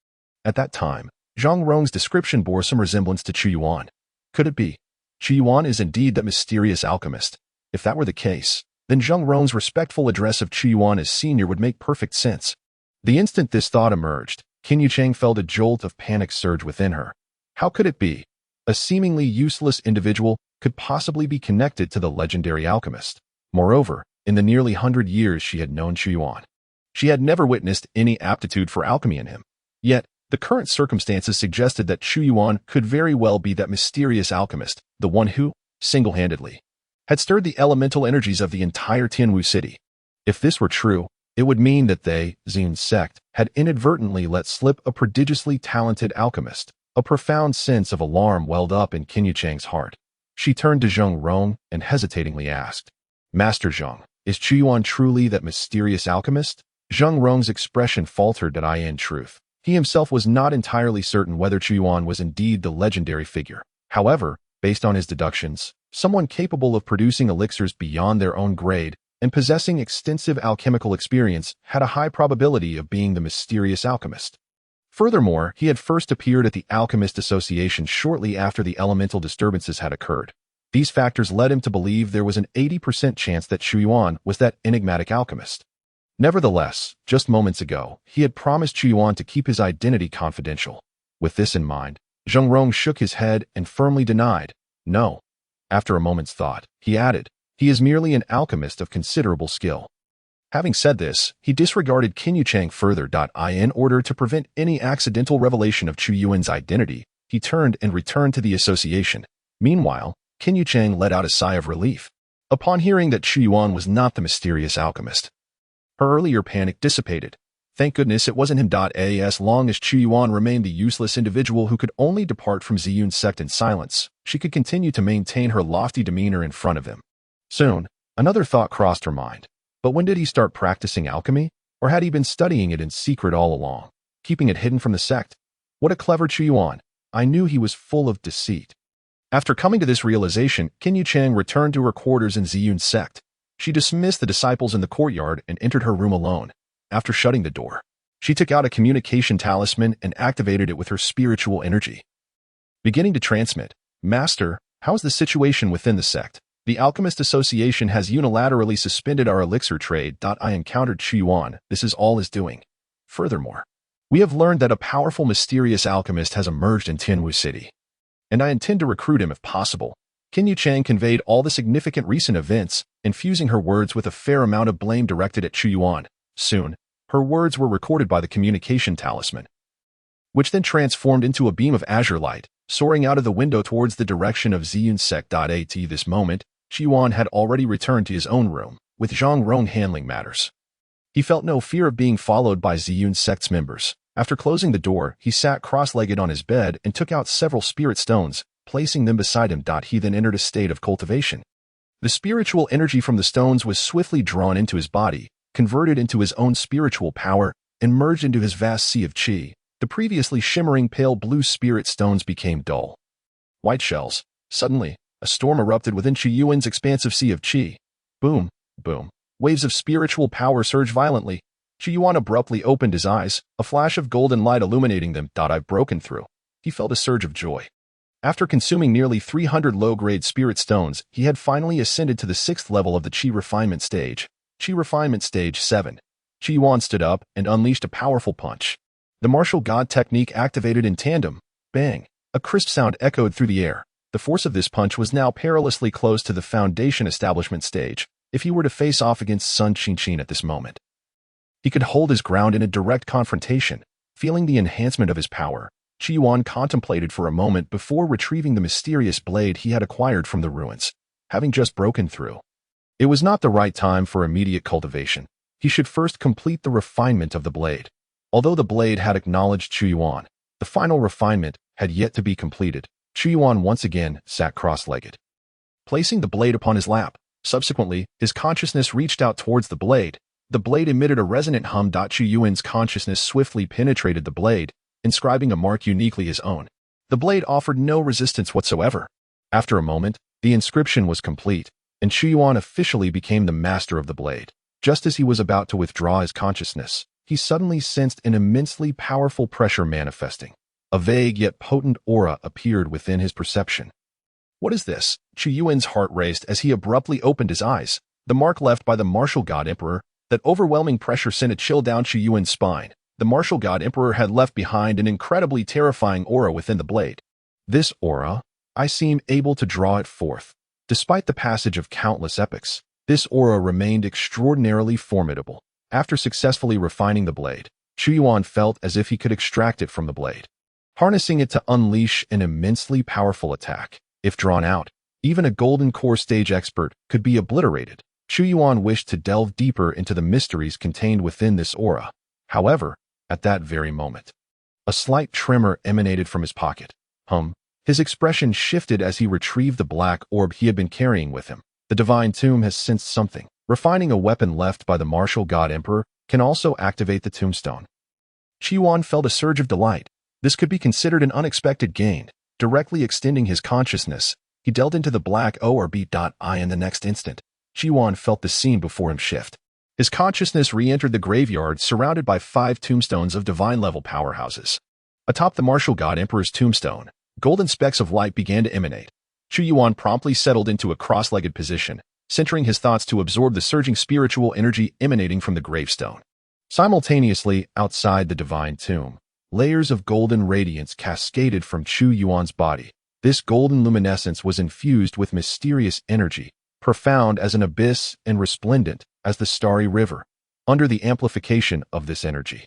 At that time, Zheng Rong's description bore some resemblance to Chu Yuan. Could it be? Chu Yuan is indeed that mysterious alchemist. If that were the case, then Zheng Rong's respectful address of Chu Yuan as senior would make perfect sense. The instant this thought emerged, Qin Yuchang felt a jolt of panic surge within her. How could it be? A seemingly useless individual could possibly be connected to the legendary alchemist. Moreover, in the nearly 100 years she had known Chu Yuan, she had never witnessed any aptitude for alchemy in him. Yet, the current circumstances suggested that Chu Yuan could very well be that mysterious alchemist, the one who, single-handedly, had stirred the elemental energies of the entire Tianwu city. If this were true, it would mean that they, Ziyun sect, had inadvertently let slip a prodigiously talented alchemist. A profound sense of alarm welled up in Qin Yuchang's heart. She turned to Zheng Rong and hesitatingly asked, Master Zheng, is Chu Yuan truly that mysterious alchemist? Zheng Rong's expression faltered in truth. He himself was not entirely certain whether Chu Yuan was indeed the legendary figure. However, based on his deductions, someone capable of producing elixirs beyond their own grade and possessing extensive alchemical experience had a high probability of being the mysterious alchemist. Furthermore, he had first appeared at the Alchemist Association shortly after the elemental disturbances had occurred. These factors led him to believe there was an 80% chance that Chu Yuan was that enigmatic alchemist. Nevertheless, just moments ago, he had promised Chu Yuan to keep his identity confidential. With this in mind, Zheng Rong shook his head and firmly denied, "No." After a moment's thought, he added, "He is merely an alchemist of considerable skill." Having said this, he disregarded Qin Yuchang further. In order to prevent any accidental revelation of Chu Yuan's identity, he turned and returned to the association. Meanwhile, Qin Yuchang let out a sigh of relief. Upon hearing that Chu Yuan was not the mysterious alchemist, her earlier panic dissipated. Thank goodness it wasn't him. As long as Chu Yuan remained the useless individual who could only depart from Ziyun's sect in silence, she could continue to maintain her lofty demeanor in front of him. Soon, another thought crossed her mind. But when did he start practicing alchemy? Or had he been studying it in secret all along, keeping it hidden from the sect? What a clever Chu Yuan. I knew he was full of deceit. After coming to this realization, Qin Yuchang returned to her quarters in Ziyun's sect. She dismissed the disciples in the courtyard and entered her room alone. After shutting the door, she took out a communication talisman and activated it with her spiritual energy. Beginning to transmit, "Master, how is the situation within the sect? The Alchemist Association has unilaterally suspended our elixir trade. I encountered Chu Yuan. This is all his doing. Furthermore, we have learned that a powerful mysterious alchemist has emerged in Tianwu City, and I intend to recruit him if possible." Qin Yuchang conveyed all the significant recent events, infusing her words with a fair amount of blame directed at Chu Yuan. Soon, her words were recorded by the communication talisman, which then transformed into a beam of azure light, soaring out of the window towards the direction of Ziyun's sect. At this moment, Chu Yuan had already returned to his own room, with Zhang Rong handling matters. He felt no fear of being followed by Ziyun's sect's members. After closing the door, he sat cross-legged on his bed and took out several spirit stones, placing them beside him. He then entered a state of cultivation. The spiritual energy from the stones was swiftly drawn into his body, converted into his own spiritual power, and merged into his vast sea of qi. The previously shimmering pale blue spirit stones became dull white shells. Suddenly, a storm erupted within Chu Yuan's expansive sea of qi. Boom, boom. Waves of spiritual power surged violently. Chu Yuan abruptly opened his eyes, a flash of golden light illuminating them. "I've broken through." He felt a surge of joy. After consuming nearly 300 low-grade spirit stones, he had finally ascended to the 6th level of the Qi Refinement Stage. Qi Refinement Stage 7. Chu Yuan stood up and unleashed a powerful punch. The martial god technique activated in tandem. Bang! A crisp sound echoed through the air. The force of this punch was now perilously close to the Foundation Establishment Stage. If he were to face off against Sun Qingqin at this moment, he could hold his ground in a direct confrontation. Feeling the enhancement of his power, Chu Yuan contemplated for a moment before retrieving the mysterious blade he had acquired from the ruins. Having just broken through, it was not the right time for immediate cultivation. He should first complete the refinement of the blade. Although the blade had acknowledged Chu Yuan, the final refinement had yet to be completed. Chu Yuan once again sat cross-legged, placing the blade upon his lap. Subsequently, his consciousness reached out towards the blade. The blade emitted a resonant hum. Chu Yuan's consciousness swiftly penetrated the blade, inscribing a mark uniquely his own. The blade offered no resistance whatsoever. After a moment, the inscription was complete, and Chu Yuan officially became the master of the blade. Just as he was about to withdraw his consciousness, he suddenly sensed an immensely powerful pressure manifesting. A vague yet potent aura appeared within his perception. What is this? Chu Yuan's heart raced as he abruptly opened his eyes. The mark left by the Martial God Emperor, that overwhelming pressure sent a chill down Chu Yuan's spine. The Martial God Emperor had left behind an incredibly terrifying aura within the blade. This aura, I seem able to draw it forth. Despite the passage of countless epochs, this aura remained extraordinarily formidable. After successfully refining the blade, Chu Yuan felt as if he could extract it from the blade, harnessing it to unleash an immensely powerful attack. If drawn out, even a golden core stage expert could be obliterated. Chu Yuan wished to delve deeper into the mysteries contained within this aura. However, at that very moment, a slight tremor emanated from his pocket. His expression shifted as he retrieved the black orb he had been carrying with him. The divine tomb has sensed something. Refining a weapon left by the Martial God Emperor can also activate the tombstone. Chu Yuan felt a surge of delight. This could be considered an unexpected gain. Directly extending his consciousness, he delved into the black orb. In the next instant, Chu Yuan felt the scene before him shift. His consciousness re-entered the graveyard surrounded by 5 tombstones of divine-level powerhouses. Atop the Martial God Emperor's tombstone, golden specks of light began to emanate. Chu Yuan promptly settled into a cross-legged position, centering his thoughts to absorb the surging spiritual energy emanating from the gravestone. Simultaneously, outside the divine tomb, layers of golden radiance cascaded from Chu Yuan's body. This golden luminescence was infused with mysterious energy, profound as an abyss and resplendent as the starry river. Under the amplification of this energy,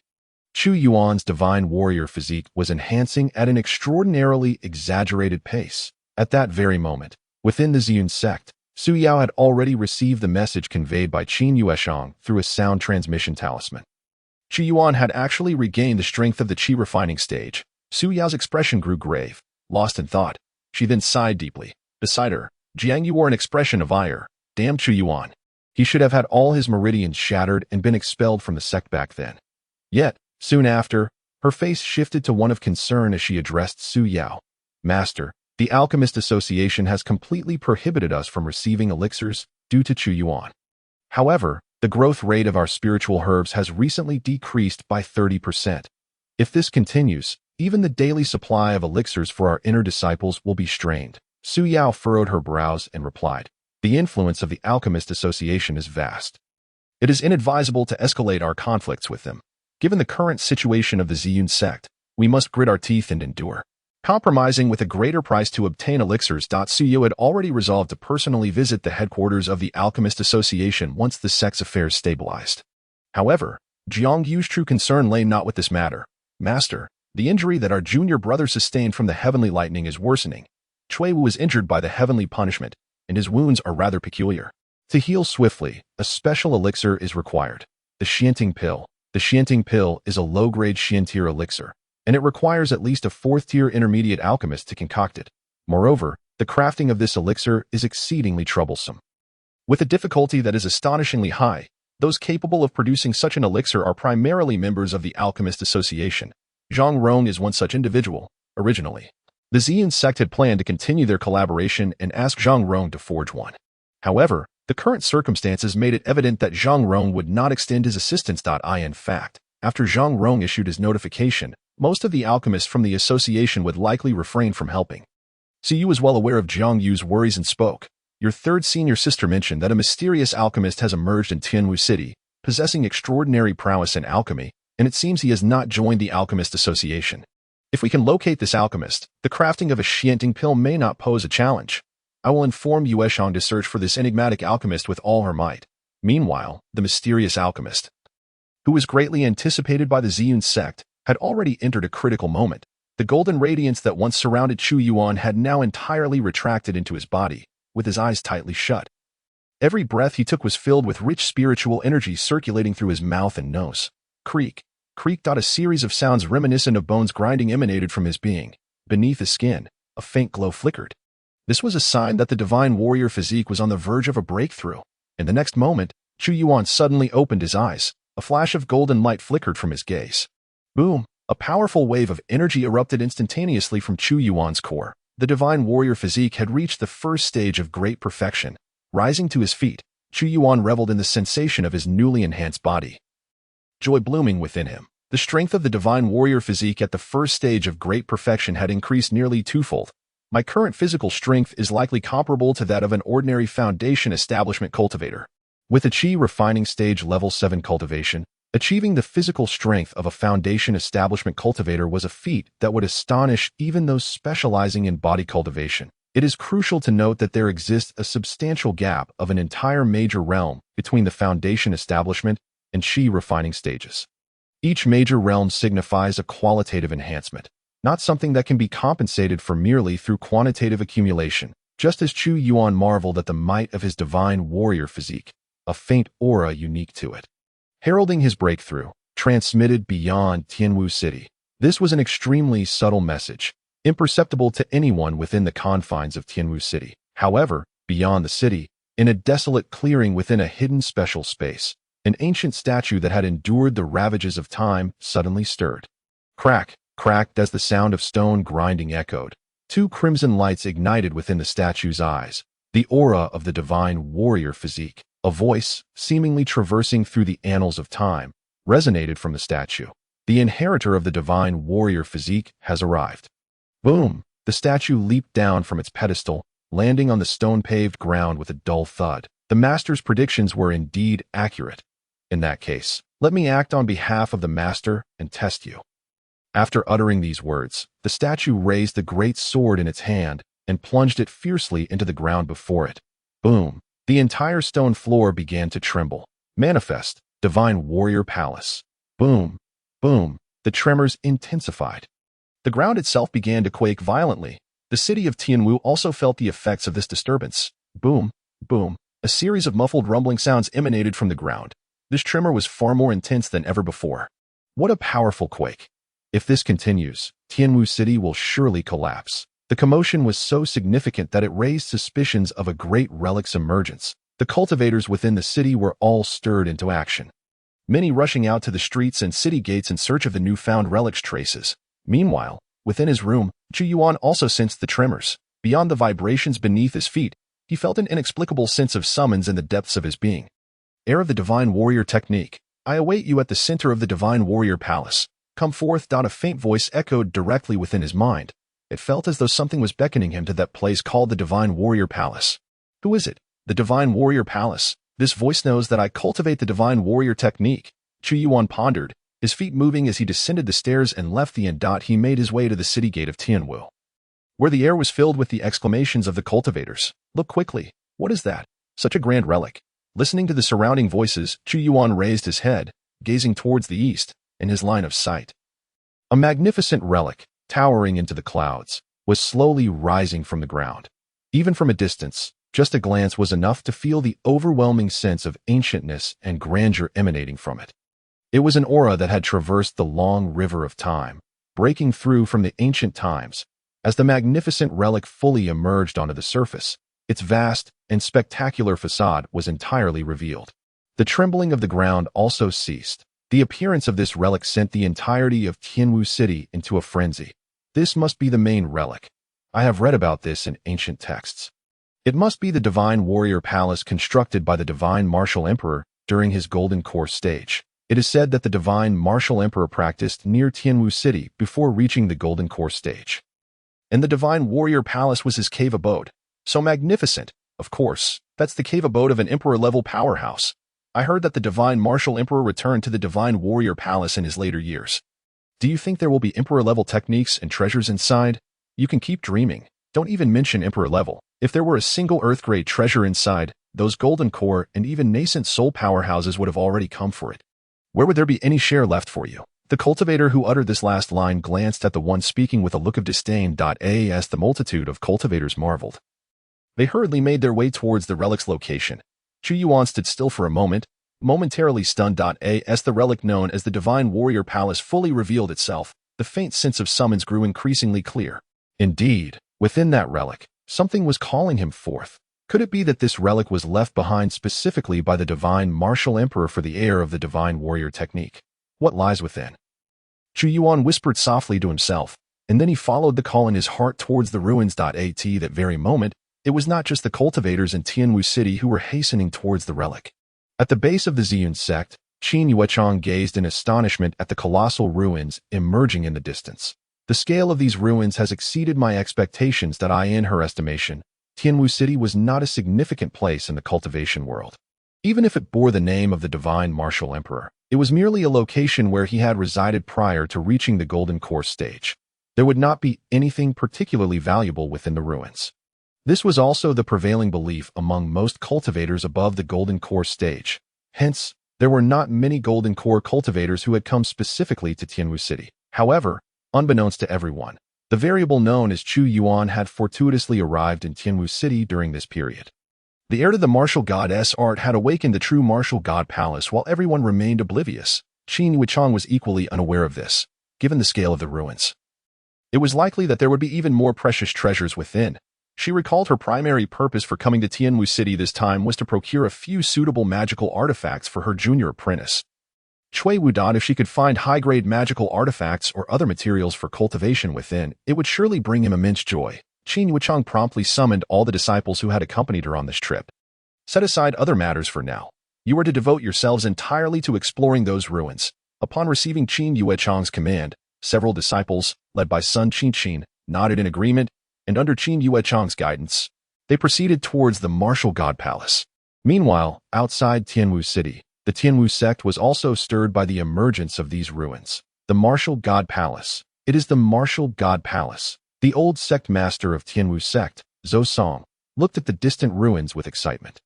Chu Yuan's divine warrior physique was enhancing at an extraordinarily exaggerated pace. At that very moment, within the Ziyun sect, Su Yao had already received the message conveyed by Qin Yueshang through a sound transmission talisman. Chu Yuan had actually regained the strength of the qi refining stage. Su Yao's expression grew grave, lost in thought. She then sighed deeply. Beside her, Jiang Yu wore an expression of ire. Damn Chu Yuan. He should have had all his meridians shattered and been expelled from the sect back then. Yet, soon after, her face shifted to one of concern as she addressed Su Yao. Master, the Alchemist Association has completely prohibited us from receiving elixirs due to Chu Yuan. However, the growth rate of our spiritual herbs has recently decreased by 30%. If this continues, even the daily supply of elixirs for our inner disciples will be strained. Su Yao furrowed her brows and replied, the influence of the Alchemist Association is vast. It is inadvisable to escalate our conflicts with them. Given the current situation of the Ziyun sect, we must grit our teeth and endure. Compromising with a greater price to obtain elixirs. Su Yao had already resolved to personally visit the headquarters of the Alchemist Association once the sect's affairs stabilized. However, Jiang Yu's true concern lay not with this matter. Master, the injury that our junior brother sustained from the heavenly lightning is worsening. Cui Wu was injured by the heavenly punishment, and his wounds are rather peculiar. To heal swiftly, a special elixir is required. The Xianting pill. The Xianting pill is a low-grade Xiantier elixir, and it requires at least a 4th-tier intermediate alchemist to concoct it. Moreover, the crafting of this elixir is exceedingly troublesome. With a difficulty that is astonishingly high, those capable of producing such an elixir are primarily members of the Alchemist Association. Zhang Rong is one such individual. Originally, the Ziyun sect had planned to continue their collaboration and ask Zhang Rong to forge one. However, the current circumstances made it evident that Zhang Rong would not extend his assistance. In fact, after Zhang Rong issued his notification, most of the alchemists from the association would likely refrain from helping. Siyu was well aware of Jiang Yu's worries and spoke. Your third senior sister mentioned that a mysterious alchemist has emerged in Tianwu City, possessing extraordinary prowess in alchemy, and it seems he has not joined the Alchemist Association. If we can locate this alchemist, the crafting of a Xianting pill may not pose a challenge. I will inform Yueshang to search for this enigmatic alchemist with all her might. Meanwhile, the mysterious alchemist, who was greatly anticipated by the Ziyun sect, had already entered a critical moment. The golden radiance that once surrounded Chu Yuan had now entirely retracted into his body, with his eyes tightly shut. Every breath he took was filled with rich spiritual energy circulating through his mouth and nose. Creak, creak. A series of sounds reminiscent of bones grinding emanated from his being. Beneath his skin, a faint glow flickered. This was a sign that the divine warrior physique was on the verge of a breakthrough. In the next moment, Chu Yuan suddenly opened his eyes. A flash of golden light flickered from his gaze. Boom! A powerful wave of energy erupted instantaneously from Chu Yuan's core. The divine warrior physique had reached the first stage of great perfection. Rising to his feet, Chu Yuan reveled in the sensation of his newly enhanced body. Joy blooming within him. The strength of the divine warrior physique at the first stage of great perfection had increased nearly twofold. My current physical strength is likely comparable to that of an ordinary foundation establishment cultivator. With a qi refining stage level 7 cultivation, achieving the physical strength of a foundation establishment cultivator was a feat that would astonish even those specializing in body cultivation. It is crucial to note that there exists a substantial gap of an entire major realm between the foundation establishment and qi refining stages. Each major realm signifies a qualitative enhancement, not something that can be compensated for merely through quantitative accumulation. Just as Chu Yuan marveled at the might of his divine warrior physique, a faint aura unique to it, heralding his breakthrough, transmitted beyond Tianwu City. This was an extremely subtle message, imperceptible to anyone within the confines of Tianwu City. However, beyond the city, in a desolate clearing within a hidden special space, an ancient statue that had endured the ravages of time suddenly stirred. Crack, cracked as the sound of stone grinding echoed. Two crimson lights ignited within the statue's eyes, the aura of the divine warrior physique. A voice, seemingly traversing through the annals of time, resonated from the statue. The inheritor of the divine warrior physique has arrived. Boom! The statue leaped down from its pedestal, landing on the stone-paved ground with a dull thud. The master's predictions were indeed accurate. In that case, let me act on behalf of the master and test you. After uttering these words, the statue raised the great sword in its hand and plunged it fiercely into the ground before it. Boom! The entire stone floor began to tremble. Manifest, divine warrior palace. Boom! Boom! The tremors intensified. The ground itself began to quake violently. The city of Tianwu also felt the effects of this disturbance. Boom! Boom! A series of muffled rumbling sounds emanated from the ground. This tremor was far more intense than ever before. What a powerful quake! If this continues, Tianwu City will surely collapse. The commotion was so significant that it raised suspicions of a great relic's emergence. The cultivators within the city were all stirred into action, many rushing out to the streets and city gates in search of the newfound relic's traces. Meanwhile, within his room, Chu Yuan also sensed the tremors. Beyond the vibrations beneath his feet, he felt an inexplicable sense of summons in the depths of his being. Heir of the Divine Warrior Technique, I await you at the center of the Divine Warrior Palace. Come forth. A faint voice echoed directly within his mind. It felt as though something was beckoning him to that place called the Divine Warrior Palace. Who is it? The Divine Warrior Palace. This voice knows that I cultivate the Divine Warrior Technique. Chu Yuan pondered, his feet moving as he descended the stairs and left the inn. He made his way to the city gate of Tianwu, where the air was filled with the exclamations of the cultivators. Look quickly. What is that? Such a grand relic. Listening to the surrounding voices, Chu Yuan raised his head, gazing towards the east, in his line of sight. A magnificent relic, towering into the clouds, was slowly rising from the ground. Even from a distance, just a glance was enough to feel the overwhelming sense of ancientness and grandeur emanating from it. It was an aura that had traversed the long river of time, breaking through from the ancient times. As the magnificent relic fully emerged onto the surface, its vast and spectacular facade was entirely revealed. The trembling of the ground also ceased. The appearance of this relic sent the entirety of Tianwu City into a frenzy. This must be the main relic. I have read about this in ancient texts. It must be the Divine Warrior Palace constructed by the Divine Martial Emperor during his Golden Core stage. It is said that the Divine Martial Emperor practiced near Tianwu City before reaching the Golden Core stage. And the Divine Warrior Palace was his cave abode. So magnificent. Of course, that's the cave abode of an emperor-level powerhouse. I heard that the Divine Martial Emperor returned to the Divine Warrior Palace in his later years. Do you think there will be emperor-level techniques and treasures inside? You can keep dreaming. Don't even mention emperor-level. If there were a single earth-grade treasure inside, those Golden Core and even nascent soul powerhouses would have already come for it. Where would there be any share left for you? The cultivator who uttered this last line glanced at the one speaking with a look of disdain. As the multitude of cultivators marveled, they hurriedly made their way towards the relic's location. Chu Yuan stood still for a moment, momentarily stunned. As the relic known as the Divine Warrior Palace fully revealed itself, the faint sense of summons grew increasingly clear. Indeed, within that relic, something was calling him forth. Could it be that this relic was left behind specifically by the Divine Martial Emperor for the heir of the Divine Warrior Technique? What lies within? Chu Yuan whispered softly to himself, and then he followed the call in his heart towards the ruins. At that very moment, it was not just the cultivators in Tianwu City who were hastening towards the relic. At the base of the Ziyun sect, Qin Yuechang gazed in astonishment at the colossal ruins emerging in the distance. The scale of these ruins has exceeded my expectations. In her estimation, Tianwu City was not a significant place in the cultivation world. Even if it bore the name of the Divine Martial Emperor, it was merely a location where he had resided prior to reaching the Golden Core stage. There would not be anything particularly valuable within the ruins. This was also the prevailing belief among most cultivators above the Golden Core stage. Hence, there were not many Golden Core cultivators who had come specifically to Tianwu City. However, unbeknownst to everyone, the variable known as Chu Yuan had fortuitously arrived in Tianwu City during this period. The heir to the martial goddess art had awakened the true martial god palace while everyone remained oblivious. Qin Yuechang was equally unaware of this, given the scale of the ruins. It was likely that there would be even more precious treasures within. She recalled her primary purpose for coming to Tianwu City this time was to procure a few suitable magical artifacts for her junior apprentice. Cui Wudot, if she could find high-grade magical artifacts or other materials for cultivation within, it would surely bring him immense joy. Qin Yuechang promptly summoned all the disciples who had accompanied her on this trip. Set aside other matters for now. You are to devote yourselves entirely to exploring those ruins. Upon receiving Qin Yuechang's command, several disciples, led by Sun Qinqin, nodded in agreement, and under Qin Yuechang's guidance, They proceeded towards the Martial God Palace. Meanwhile, outside Tianwu City, the Tianwu sect was also stirred by the emergence of these ruins. The Martial God Palace. It is the Martial God Palace. The old sect master of Tianwu sect, Zhou Song, looked at the distant ruins with excitement.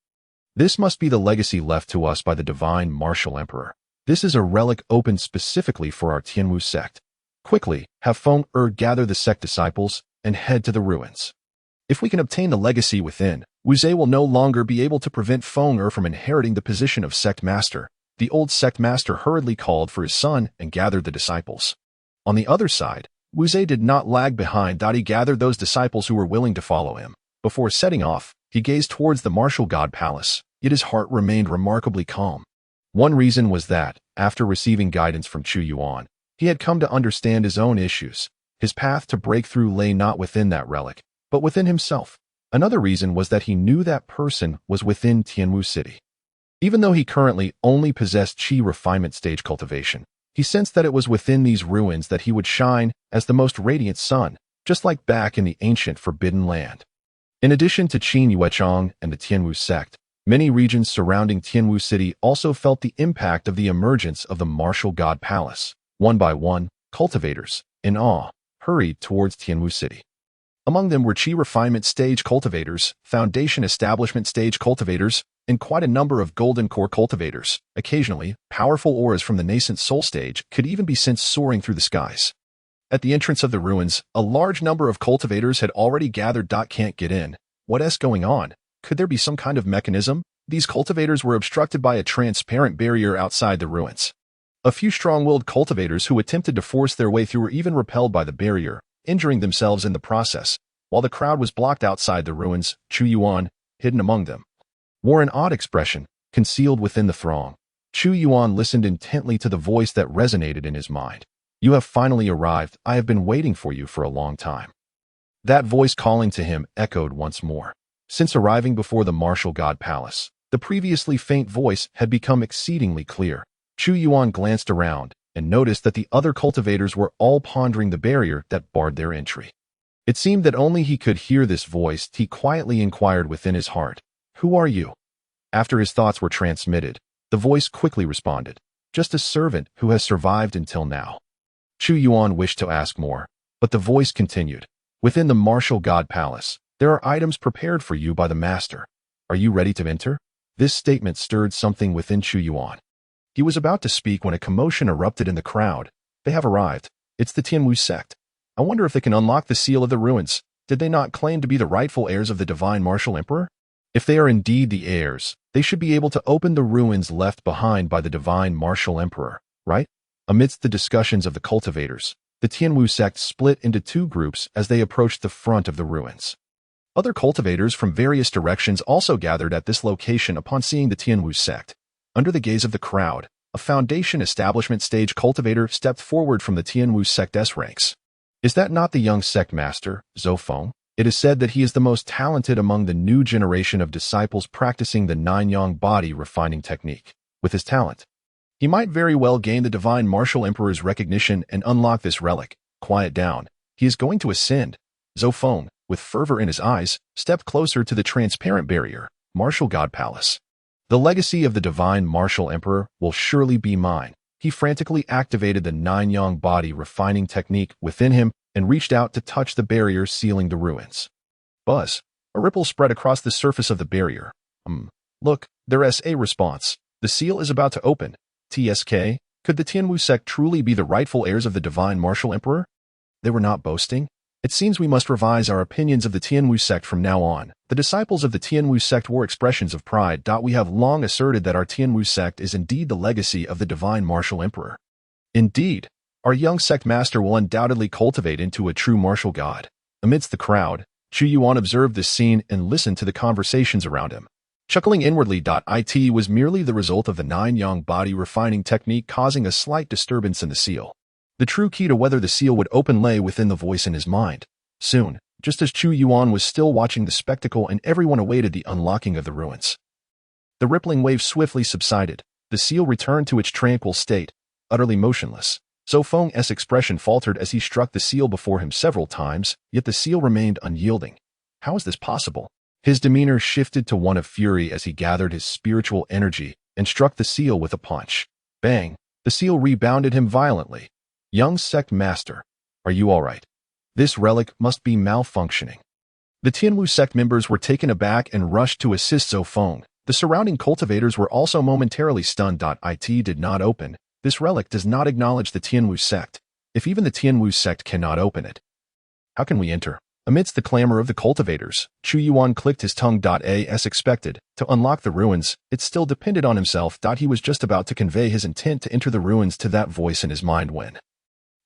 This must be the legacy left to us by the divine Martial Emperor. This is a relic opened specifically for our Tianwu sect. Quickly, have Feng gather the sect disciples and head to the ruins. If we can obtain the legacy within, Wu Zhe will no longer be able to prevent Feng from inheriting the position of sect master. The old sect master hurriedly called for his son and gathered the disciples. On the other side, Wu Zhe did not lag behind. He gathered those disciples who were willing to follow him. Before setting off, he gazed towards the Martial God Palace, yet his heart remained remarkably calm. One reason was that, after receiving guidance from Chu Yuan, he had come to understand his own issues. His path to breakthrough lay not within that relic, but within himself. Another reason was that he knew that person was within Tianwu City. Even though he currently only possessed Qi refinement stage cultivation, he sensed that it was within these ruins that he would shine as the most radiant sun, just like back in the ancient Forbidden Land. In addition to Qin Yuechang and the Tianwu sect, many regions surrounding Tianwu City also felt the impact of the emergence of the Martial God Palace. One by one, cultivators, in awe, hurried towards Tianwu City. Among them were Qi refinement stage cultivators, foundation establishment stage cultivators, and quite a number of golden core cultivators. Occasionally, powerful auras from the nascent soul stage could even be seen soaring through the skies. At the entrance of the ruins, a large number of cultivators had already gathered. Can't get in. What's going on? Could there be some kind of mechanism? These cultivators were obstructed by a transparent barrier outside the ruins. A few strong-willed cultivators who attempted to force their way through were even repelled by the barrier, injuring themselves in the process. While the crowd was blocked outside the ruins, Chu Yuan, hidden among them, wore an odd expression, concealed within the throng. Chu Yuan listened intently to the voice that resonated in his mind. You have finally arrived. I have been waiting for you for a long time. That voice calling to him echoed once more. Since arriving before the Martial God Palace, the previously faint voice had become exceedingly clear. Chu Yuan glanced around and noticed that the other cultivators were all pondering the barrier that barred their entry. It seemed that only he could hear this voice. He quietly inquired within his heart, "Who are you?" After his thoughts were transmitted, the voice quickly responded, "Just a servant who has survived until now." Chu Yuan wished to ask more, but the voice continued, "Within the Martial God Palace, there are items prepared for you by the master. Are you ready to enter?" This statement stirred something within Chu Yuan. He was about to speak when a commotion erupted in the crowd. "They have arrived. It's the Tianwu sect. I wonder if they can unlock the seal of the ruins. Did they not claim to be the rightful heirs of the divine Martial Emperor? If they are indeed the heirs, they should be able to open the ruins left behind by the divine Martial Emperor, right?" Amidst the discussions of the cultivators, the Tianwu sect split into two groups as they approached the front of the ruins. Other cultivators from various directions also gathered at this location upon seeing the Tianwu sect. Under the gaze of the crowd, a foundation establishment stage cultivator stepped forward from the Tianwu sect's ranks. Is that not the young sect master, Zhou Feng? It is said that he is the most talented among the new generation of disciples practicing the nine-yang body refining technique. With his talent, he might very well gain the divine Martial Emperor's recognition and unlock this relic. Quiet down. He is going to ascend. Zhou Feng, with fervor in his eyes, stepped closer to the transparent barrier, Martial God Palace. The legacy of the divine Martial Emperor will surely be mine. He frantically activated the nine-yang body refining technique within him and reached out to touch the barrier sealing the ruins. Buzz. A ripple spread across the surface of the barrier. Look, there's a response. The seal is about to open. TSK, could the Tianwu sect truly be the rightful heirs of the divine Martial Emperor? They were not boasting. It seems we must revise our opinions of the Tianwu sect from now on. The disciples of the Tianwu sect were expressions of pride. We have long asserted that our Tianwu sect is indeed the legacy of the divine Martial Emperor. Indeed, our young sect master will undoubtedly cultivate into a true martial god. Amidst the crowd, Chu Yuan observed this scene and listened to the conversations around him. Chuckling inwardly. It was merely the result of the nine-yang body refining technique causing a slight disturbance in the seal. The true key to whether the seal would open lay within the voice in his mind. Soon, just as Chu Yuan was still watching the spectacle and everyone awaited the unlocking of the ruins, the rippling wave swiftly subsided. The seal returned to its tranquil state, utterly motionless. Zhou Feng's expression faltered as he struck the seal before him several times, yet the seal remained unyielding. How is this possible? His demeanor shifted to one of fury as he gathered his spiritual energy and struck the seal with a punch. Bang! The seal rebounded him violently. Young sect master, are you all right? This relic must be malfunctioning. The Tianwu sect members were taken aback and rushed to assist Zhou Feng. The surrounding cultivators were also momentarily stunned. It did not open. This relic does not acknowledge the Tianwu sect. If even the Tianwu sect cannot open it, how can we enter? Amidst the clamor of the cultivators, Chu Yuan clicked his tongue. As expected, to unlock the ruins, it still depended on himself. He was just about to convey his intent to enter the ruins to that voice in his mind when,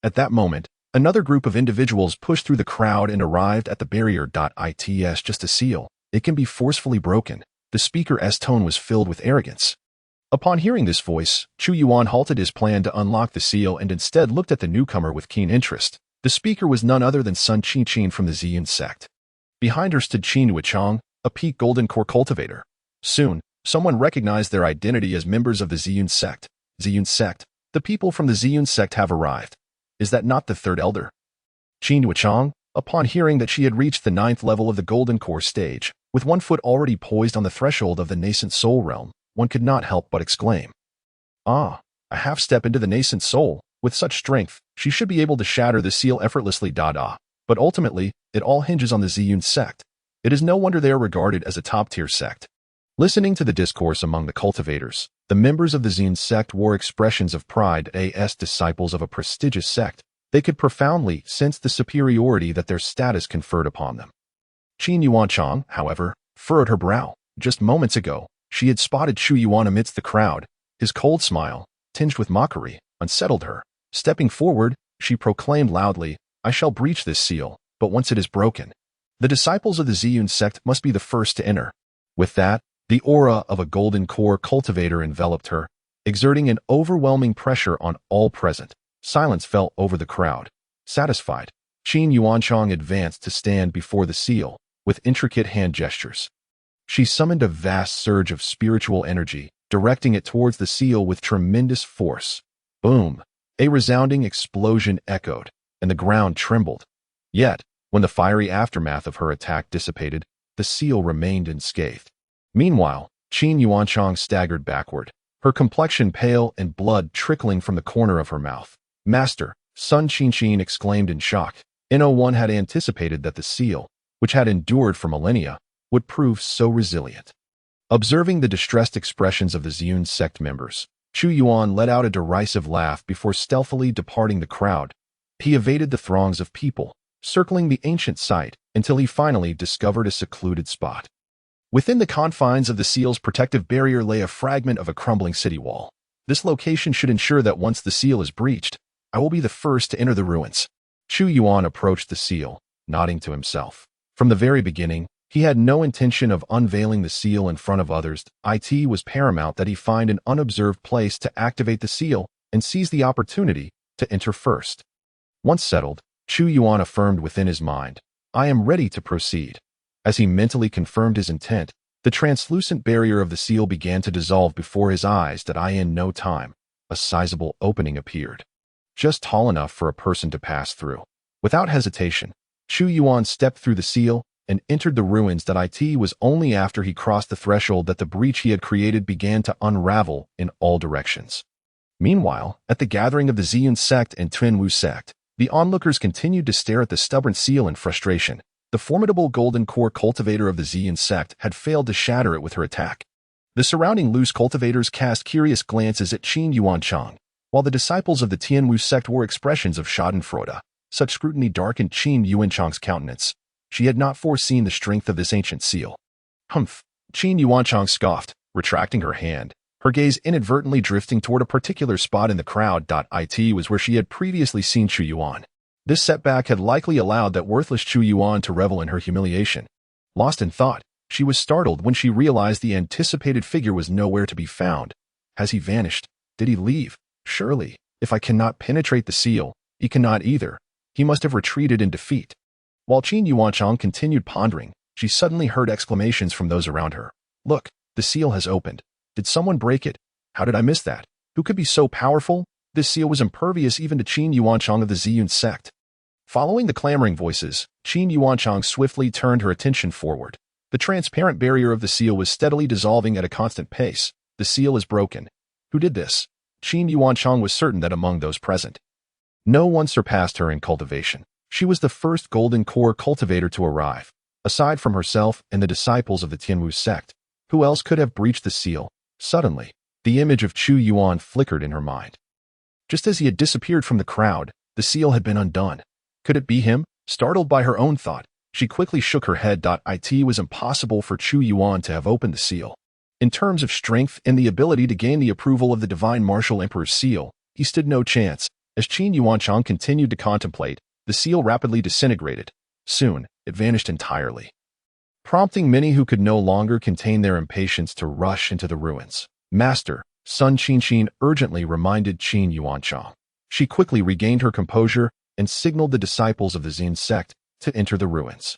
at that moment, another group of individuals pushed through the crowd and arrived at the barrier. It's just a seal. It can be forcefully broken. The speaker's tone was filled with arrogance. Upon hearing this voice, Chu Yuan halted his plan to unlock the seal and instead looked at the newcomer with keen interest. The speaker was none other than Sun Qingqin from the Ziyun sect. Behind her stood Qin Wuchang, a peak golden core cultivator. Soon, someone recognized their identity as members of the Ziyun sect. Ziyun sect, the people from the Ziyun sect have arrived. Is that not the third elder? Qin Wuchang, upon hearing that she had reached the 9th level of the golden core stage, with one foot already poised on the threshold of the nascent soul realm, one could not help but exclaim. Ah, a half step into the nascent soul. With such strength, she should be able to shatter the seal effortlessly. But ultimately, it all hinges on the Ziyun sect. It is no wonder they are regarded as a top-tier sect. Listening to the discourse among the cultivators, the members of the Ziyun sect wore expressions of pride. As disciples of a prestigious sect, they could profoundly sense the superiority that their status conferred upon them. Qin Yuanchang, however, furrowed her brow. Just moments ago, she had spotted Chu Yuan amidst the crowd. His cold smile, tinged with mockery, unsettled her. Stepping forward, she proclaimed loudly, I shall breach this seal, but once it is broken, the disciples of the Ziyun sect must be the first to enter. With that, the aura of a golden core cultivator enveloped her, exerting an overwhelming pressure on all present. Silence fell over the crowd. Satisfied, Qin Yuanchang advanced to stand before the seal, with intricate hand gestures. She summoned a vast surge of spiritual energy, directing it towards the seal with tremendous force. Boom! A resounding explosion echoed, and the ground trembled. Yet, when the fiery aftermath of her attack dissipated, the seal remained unscathed. Meanwhile, Qin Yuanchang staggered backward, her complexion pale and blood trickling from the corner of her mouth. Master, Sun Qingqin exclaimed in shock. One had anticipated that the seal, which had endured for millennia, would prove so resilient. Observing the distressed expressions of the Ziyun sect members, Chu Yuan let out a derisive laugh before stealthily departing the crowd. He evaded the throngs of people, circling the ancient site until he finally discovered a secluded spot. Within the confines of the seal's protective barrier lay a fragment of a crumbling city wall. This location should ensure that once the seal is breached, I will be the first to enter the ruins. Chu Yuan approached the seal, nodding to himself. From the very beginning, he had no intention of unveiling the seal in front of others. It was paramount that he find an unobserved place to activate the seal and seize the opportunity to enter first. Once settled, Chu Yuan affirmed within his mind, I am ready to proceed. As he mentally confirmed his intent, the translucent barrier of the seal began to dissolve before his eyes. In no time, a sizable opening appeared, just tall enough for a person to pass through. Without hesitation, Chu Yuan stepped through the seal and entered the ruins. It was only after he crossed the threshold that the breach he had created began to unravel in all directions. Meanwhile, at the gathering of the Ziyun sect and Tianwu sect, the onlookers continued to stare at the stubborn seal in frustration. The formidable golden core cultivator of the Ziyun sect had failed to shatter it with her attack. The surrounding loose cultivators cast curious glances at Qin Yuanchang, while the disciples of the Tianwu sect wore expressions of schadenfreude. Such scrutiny darkened Qin Yuanchang's countenance. She had not foreseen the strength of this ancient seal. Humph! Qin Yuanchang scoffed, retracting her hand, her gaze inadvertently drifting toward a particular spot in the crowd. It was where she had previously seen Chu Yuan. This setback had likely allowed that worthless Chu Yuan to revel in her humiliation. Lost in thought, she was startled when she realized the anticipated figure was nowhere to be found. Has he vanished? Did he leave? Surely, if I cannot penetrate the seal, he cannot either. He must have retreated in defeat. While Qin Yuanchang continued pondering, she suddenly heard exclamations from those around her. Look, the seal has opened. Did someone break it? How did I miss that? Who could be so powerful? This seal was impervious even to Qin Yuanchang of the Ziyun sect. Following the clamoring voices, Qin Yuanchang swiftly turned her attention forward. The transparent barrier of the seal was steadily dissolving at a constant pace. The seal is broken. Who did this? Qin Yuanchang was certain that among those present, no one surpassed her in cultivation. She was the first golden core cultivator to arrive. Aside from herself and the disciples of the Tianwu sect, who else could have breached the seal? Suddenly, the image of Chu Yuan flickered in her mind. Just as he had disappeared from the crowd, the seal had been undone. Could it be him? Startled by her own thought, she quickly shook her head. It was impossible for Chu Yuan to have opened the seal. In terms of strength and the ability to gain the approval of the divine martial emperor's seal, he stood no chance. As Qin Yuanchang continued to contemplate, the seal rapidly disintegrated. Soon, it vanished entirely, prompting many who could no longer contain their impatience to rush into the ruins. Master, Sun Qinxin urgently reminded Qin Yuanchang. She quickly regained her composure and signaled the disciples of the Xin sect to enter the ruins.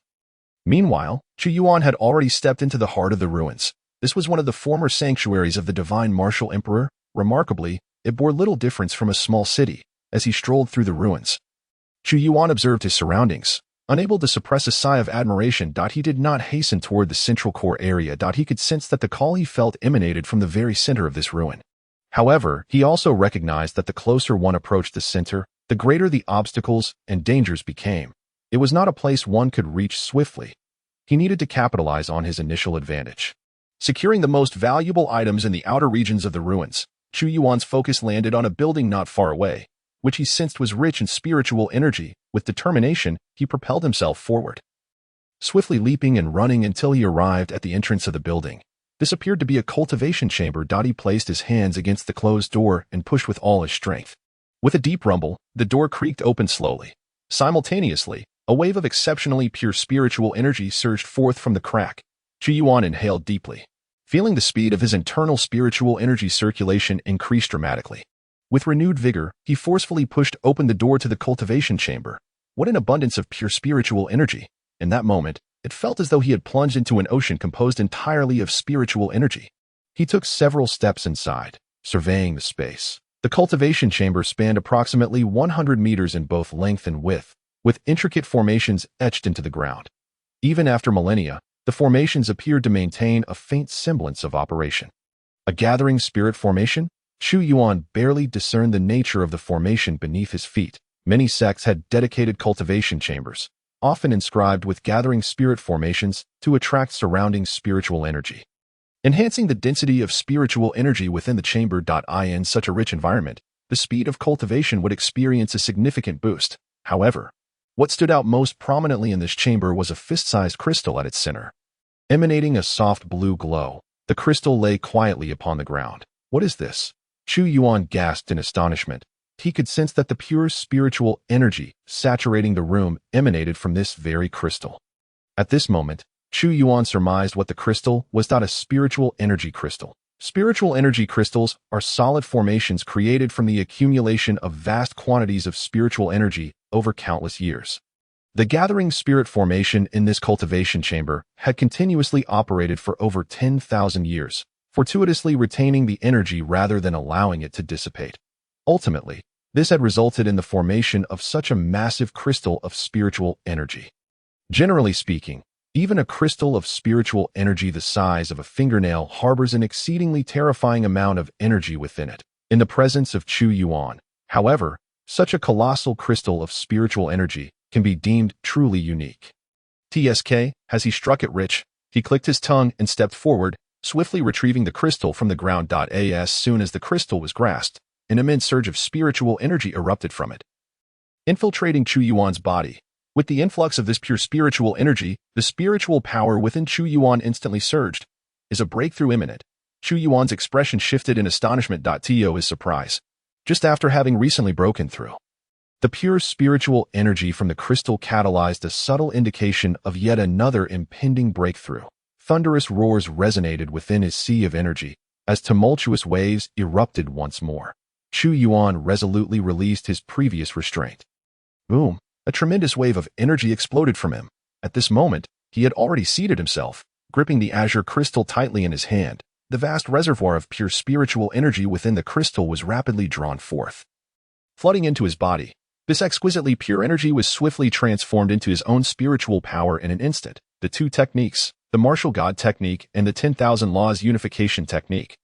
Meanwhile, Chu Yuan had already stepped into the heart of the ruins. This was one of the former sanctuaries of the divine martial emperor. Remarkably, it bore little difference from a small city. As he strolled through the ruins, Chu Yuan observed his surroundings. Unable to suppress a sigh of admiration, he did not hasten toward the central core area. He could sense that the call he felt emanated from the very center of this ruin. However, he also recognized that the closer one approached the center, the greater the obstacles and dangers became. It was not a place one could reach swiftly. He needed to capitalize on his initial advantage. Securing the most valuable items in the outer regions of the ruins, Chu Yuan's focus landed on a building not far away, which he sensed was rich in spiritual energy. With determination, he propelled himself forward, swiftly leaping and running until he arrived at the entrance of the building. This appeared to be a cultivation chamber. He placed his hands against the closed door and pushed with all his strength. With a deep rumble, the door creaked open slowly. Simultaneously, a wave of exceptionally pure spiritual energy surged forth from the crack. Chu Yuan inhaled deeply, feeling the speed of his internal spiritual energy circulation increase dramatically. With renewed vigor, he forcefully pushed open the door to the cultivation chamber. What an abundance of pure spiritual energy! In that moment, it felt as though he had plunged into an ocean composed entirely of spiritual energy. He took several steps inside, surveying the space. The cultivation chamber spanned approximately 100 meters in both length and width, with intricate formations etched into the ground. Even after millennia, the formations appeared to maintain a faint semblance of operation. A gathering spirit formation? Chu Yuan barely discerned the nature of the formation beneath his feet. Many sects had dedicated cultivation chambers, often inscribed with gathering spirit formations to attract surrounding spiritual energy, enhancing the density of spiritual energy within the chamber. In such a rich environment, the speed of cultivation would experience a significant boost. However, what stood out most prominently in this chamber was a fist-sized crystal at its center. Emanating a soft blue glow, the crystal lay quietly upon the ground. What is this? Chu Yuan gasped in astonishment. He could sense that the pure spiritual energy saturating the room emanated from this very crystal. At this moment, Chu Yuan surmised what the crystal was. A spiritual energy crystal. Spiritual energy crystals are solid formations created from the accumulation of vast quantities of spiritual energy over countless years. The gathering spirit formation in this cultivation chamber had continuously operated for over 10,000 years, fortuitously retaining the energy rather than allowing it to dissipate. Ultimately, this had resulted in the formation of such a massive crystal of spiritual energy. Generally speaking, even a crystal of spiritual energy the size of a fingernail harbors an exceedingly terrifying amount of energy within it. In the presence of Chu Yuan, however, such a colossal crystal of spiritual energy can be deemed truly unique. TSK, as he struck it rich, he clicked his tongue and stepped forward, swiftly retrieving the crystal from the ground. As soon as the crystal was grasped, an immense surge of spiritual energy erupted from it, infiltrating Chu Yuan's body. With the influx of this pure spiritual energy, the spiritual power within Chu Yuan instantly surged. Is a breakthrough imminent? Chu Yuan's expression shifted in astonishment. To his surprise, just after having recently broken through, the pure spiritual energy from the crystal catalyzed a subtle indication of yet another impending breakthrough. Thunderous roars resonated within his sea of energy as tumultuous waves erupted once more. Chu Yuan resolutely released his previous restraint. Boom! A tremendous wave of energy exploded from him. At this moment, he had already seated himself, gripping the azure crystal tightly in his hand. The vast reservoir of pure spiritual energy within the crystal was rapidly drawn forth, flooding into his body. This exquisitely pure energy was swiftly transformed into his own spiritual power in an instant. The two techniques, the martial god technique and the 10,000 laws unification technique,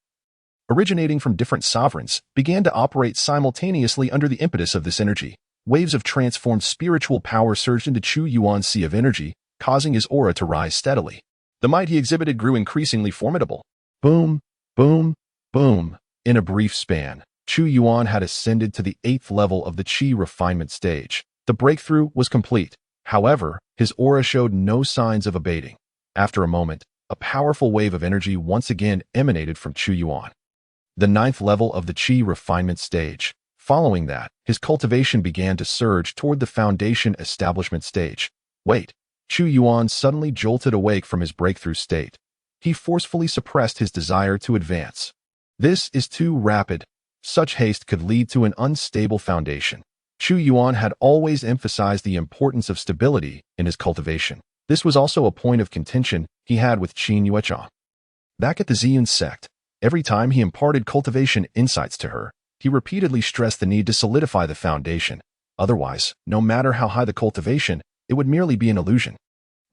originating from different sovereigns, began to operate simultaneously under the impetus of this energy. Waves of transformed spiritual power surged into Chu Yuan's sea of energy, causing his aura to rise steadily. The might he exhibited grew increasingly formidable. Boom, boom, boom. In a brief span, Chu Yuan had ascended to the 8th level of the Qi refinement stage. The breakthrough was complete. However, his aura showed no signs of abating. After a moment, a powerful wave of energy once again emanated from Chu Yuan. The 9th level of the Qi refinement stage. Following that, his cultivation began to surge toward the foundation establishment stage. Wait. Chu Yuan suddenly jolted awake from his breakthrough state. He forcefully suppressed his desire to advance. This is too rapid. Such haste could lead to an unstable foundation. Chu Yuan had always emphasized the importance of stability in his cultivation. This was also a point of contention he had with Chu Yuan. Back at the Ziyun sect, every time he imparted cultivation insights to her, he repeatedly stressed the need to solidify the foundation. Otherwise, no matter how high the cultivation, it would merely be an illusion.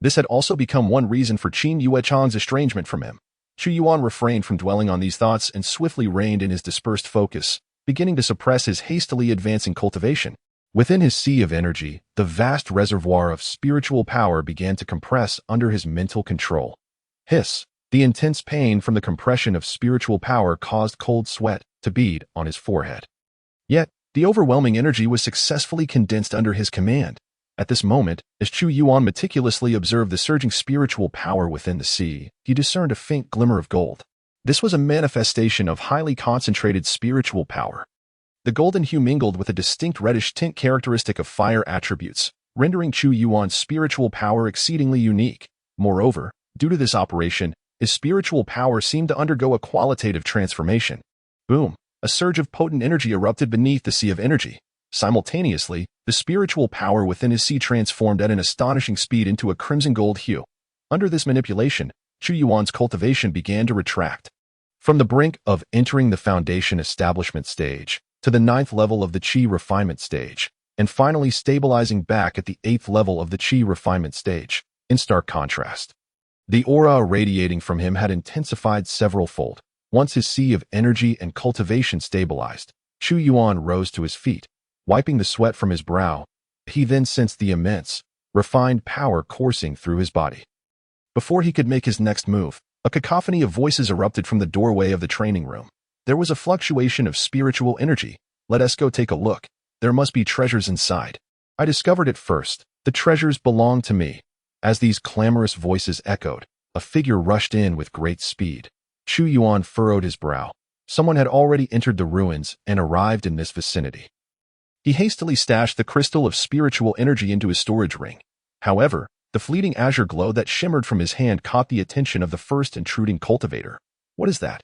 This had also become one reason for Chu Yuan's estrangement from him. Chu Yuan refrained from dwelling on these thoughts and swiftly reined in his dispersed focus, beginning to suppress his hastily advancing cultivation. Within his sea of energy, the vast reservoir of spiritual power began to compress under his mental control. Hiss! The intense pain from the compression of spiritual power caused cold sweat to bead on his forehead. Yet, the overwhelming energy was successfully condensed under his command. At this moment, as Chu Yuan meticulously observed the surging spiritual power within the sea, he discerned a faint glimmer of gold. This was a manifestation of highly concentrated spiritual power. The golden hue mingled with a distinct reddish tint characteristic of fire attributes, rendering Chu Yuan's spiritual power exceedingly unique. Moreover, due to this operation, his spiritual power seemed to undergo a qualitative transformation. Boom! A surge of potent energy erupted beneath the sea of energy. Simultaneously, the spiritual power within his sea transformed at an astonishing speed into a crimson gold hue. Under this manipulation, Chu Yuan's cultivation began to retract. From the brink of entering the foundation establishment stage to the 9th level of the Qi refinement stage, and finally stabilizing back at the 8th level of the Qi refinement stage, in stark contrast. The aura radiating from him had intensified several-fold. Once his sea of energy and cultivation stabilized, Chu Yuan rose to his feet. Wiping the sweat from his brow, he then sensed the immense, refined power coursing through his body. Before he could make his next move, a cacophony of voices erupted from the doorway of the training room. There was a fluctuation of spiritual energy. Let us go take a look. There must be treasures inside. I discovered it first. The treasures belong to me. As these clamorous voices echoed, a figure rushed in with great speed. Chu Yuan furrowed his brow. Someone had already entered the ruins and arrived in this vicinity. He hastily stashed the crystal of spiritual energy into his storage ring. However, the fleeting azure glow that shimmered from his hand caught the attention of the first intruding cultivator. What is that?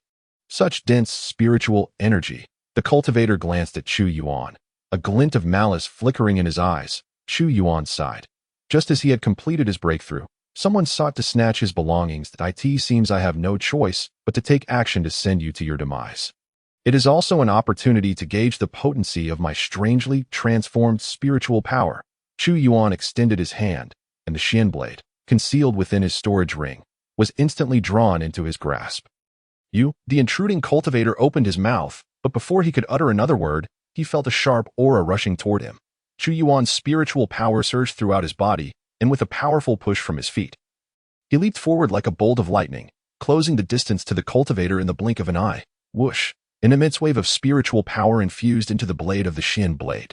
Such dense spiritual energy. The cultivator glanced at Chu Yuan, a glint of malice flickering in his eyes. Chu Yuan sighed. Just as he had completed his breakthrough, someone sought to snatch his belongings. It seems I have no choice but to take action to send you to your demise. It is also an opportunity to gauge the potency of my strangely transformed spiritual power. Chu Yuan extended his hand, and the Xian blade, concealed within his storage ring, was instantly drawn into his grasp. The intruding cultivator opened his mouth, but before he could utter another word, he felt a sharp aura rushing toward him. Chu Yuan's spiritual power surged throughout his body, and with a powerful push from his feet, he leaped forward like a bolt of lightning, closing the distance to the cultivator in the blink of an eye. Whoosh! An immense wave of spiritual power infused into the blade of the Xian blade.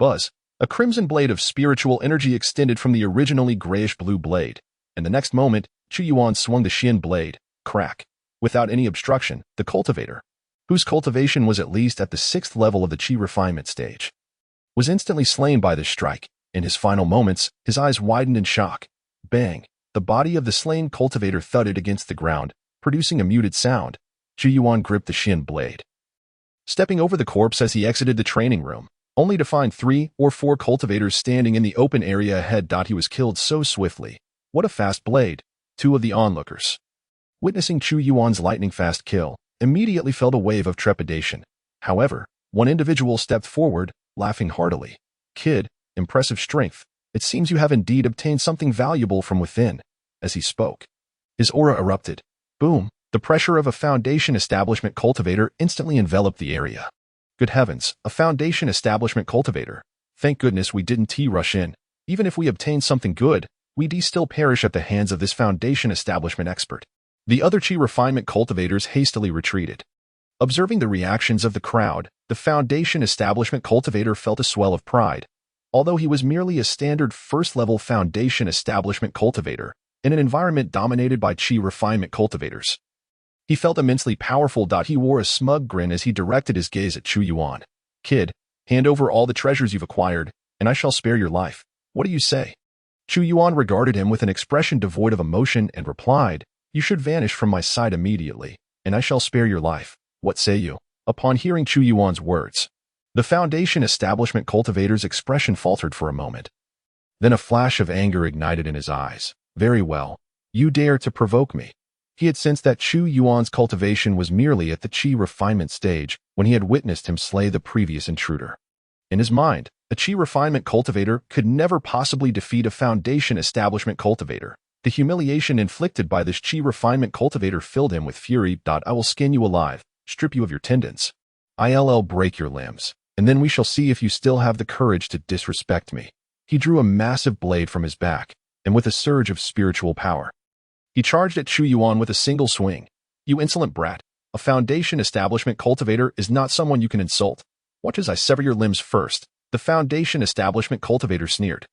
Buzz! A crimson blade of spiritual energy extended from the originally grayish-blue blade, and the next moment, Chu Yuan swung the Xian blade. Crack! Without any obstruction, the cultivator, whose cultivation was at least at the 6th level of the Qi refinement stage, was instantly slain by this strike. In his final moments, his eyes widened in shock. Bang! The body of the slain cultivator thudded against the ground, producing a muted sound. Chu Yuan gripped the Xian blade, stepping over the corpse as he exited the training room, only to find 3 or 4 cultivators standing in the open area ahead. He was killed so swiftly. What a fast blade! 2 of the onlookers, witnessing Chu Yuan's lightning-fast kill, immediately felt a wave of trepidation. However, one individual stepped forward, laughing heartily. Kid, impressive strength. It seems you have indeed obtained something valuable from within. As he spoke, His aura erupted. Boom! The pressure of a foundation establishment cultivator instantly enveloped the area. Good heavens, a foundation establishment cultivator. Thank goodness we didn't rush in. Even if we obtained something good, we'd still perish at the hands of this foundation establishment expert. The other chi refinement cultivators hastily retreated. Observing the reactions of the crowd, the foundation establishment cultivator felt a swell of pride. Although he was merely a standard first-level foundation establishment cultivator, in an environment dominated by chi refinement cultivators, he felt immensely powerful. He wore a smug grin as he directed his gaze at Chu Yuan. Kid, hand over all the treasures you've acquired, and I shall spare your life. What do you say? Chu Yuan regarded him with an expression devoid of emotion and replied, You should vanish from my sight immediately, and I shall spare your life. What say you? Upon hearing Chu Yuan's words, the foundation establishment cultivator's expression faltered for a moment. Then a flash of anger ignited in his eyes. Very well. You dare to provoke me. He had sensed that Chu Yuan's cultivation was merely at the chi refinement stage when he had witnessed him slay the previous intruder. In his mind, a chi refinement cultivator could never possibly defeat a foundation establishment cultivator. The humiliation inflicted by this chi refinement cultivator filled him with fury. I will skin you alive, strip you of your tendons. I'll break your limbs, and then we shall see if you still have the courage to disrespect me. He drew a massive blade from his back, and with a surge of spiritual power, he charged at Chu Yuan with a single swing. You insolent brat, a foundation establishment cultivator is not someone you can insult. Watch as I sever your limbs first. The foundation establishment cultivator sneered,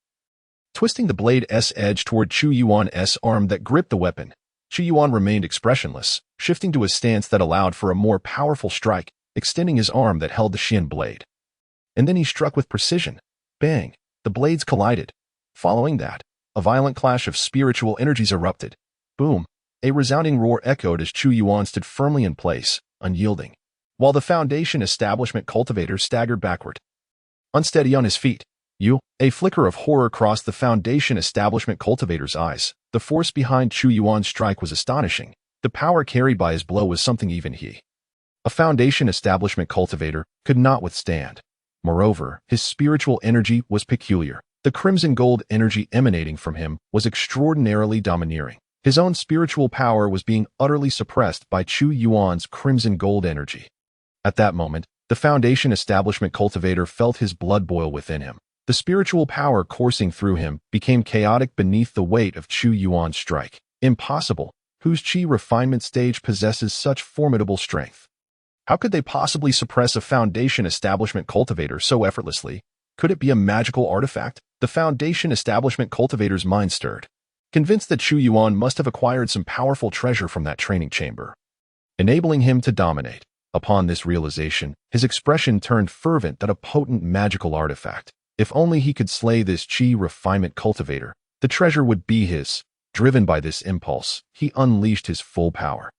twisting the blade's edge toward Chu Yuan's arm that gripped the weapon. Chu Yuan remained expressionless, shifting to a stance that allowed for a more powerful strike, extending his arm that held the Xian blade. And then he struck with precision. Bang! The blades collided. Following that, a violent clash of spiritual energies erupted. Boom! A resounding roar echoed as Chu Yuan stood firmly in place, unyielding, while the foundation establishment cultivator staggered backward, unsteady on his feet. A flicker of horror crossed the foundation establishment cultivator's eyes. The force behind Chu Yuan's strike was astonishing. The power carried by his blow was something even he, a foundation establishment cultivator, could not withstand. Moreover, his spiritual energy was peculiar. The crimson gold energy emanating from him was extraordinarily domineering. His own spiritual power was being utterly suppressed by Chu Yuan's crimson gold energy. At that moment, the foundation establishment cultivator felt his blood boil within him. The spiritual power coursing through him became chaotic beneath the weight of Chu Yuan's strike. Impossible. Whose chi refinement stage possesses such formidable strength? How could they possibly suppress a foundation establishment cultivator so effortlessly? Could it be a magical artifact? The foundation establishment cultivator's mind stirred, convinced that Chu Yuan must have acquired some powerful treasure from that training chamber, enabling him to dominate. Upon this realization, his expression turned fervent. That a potent magical artifact. If only he could slay this chi refinement cultivator, the treasure would be his. Driven by this impulse, he unleashed his full power.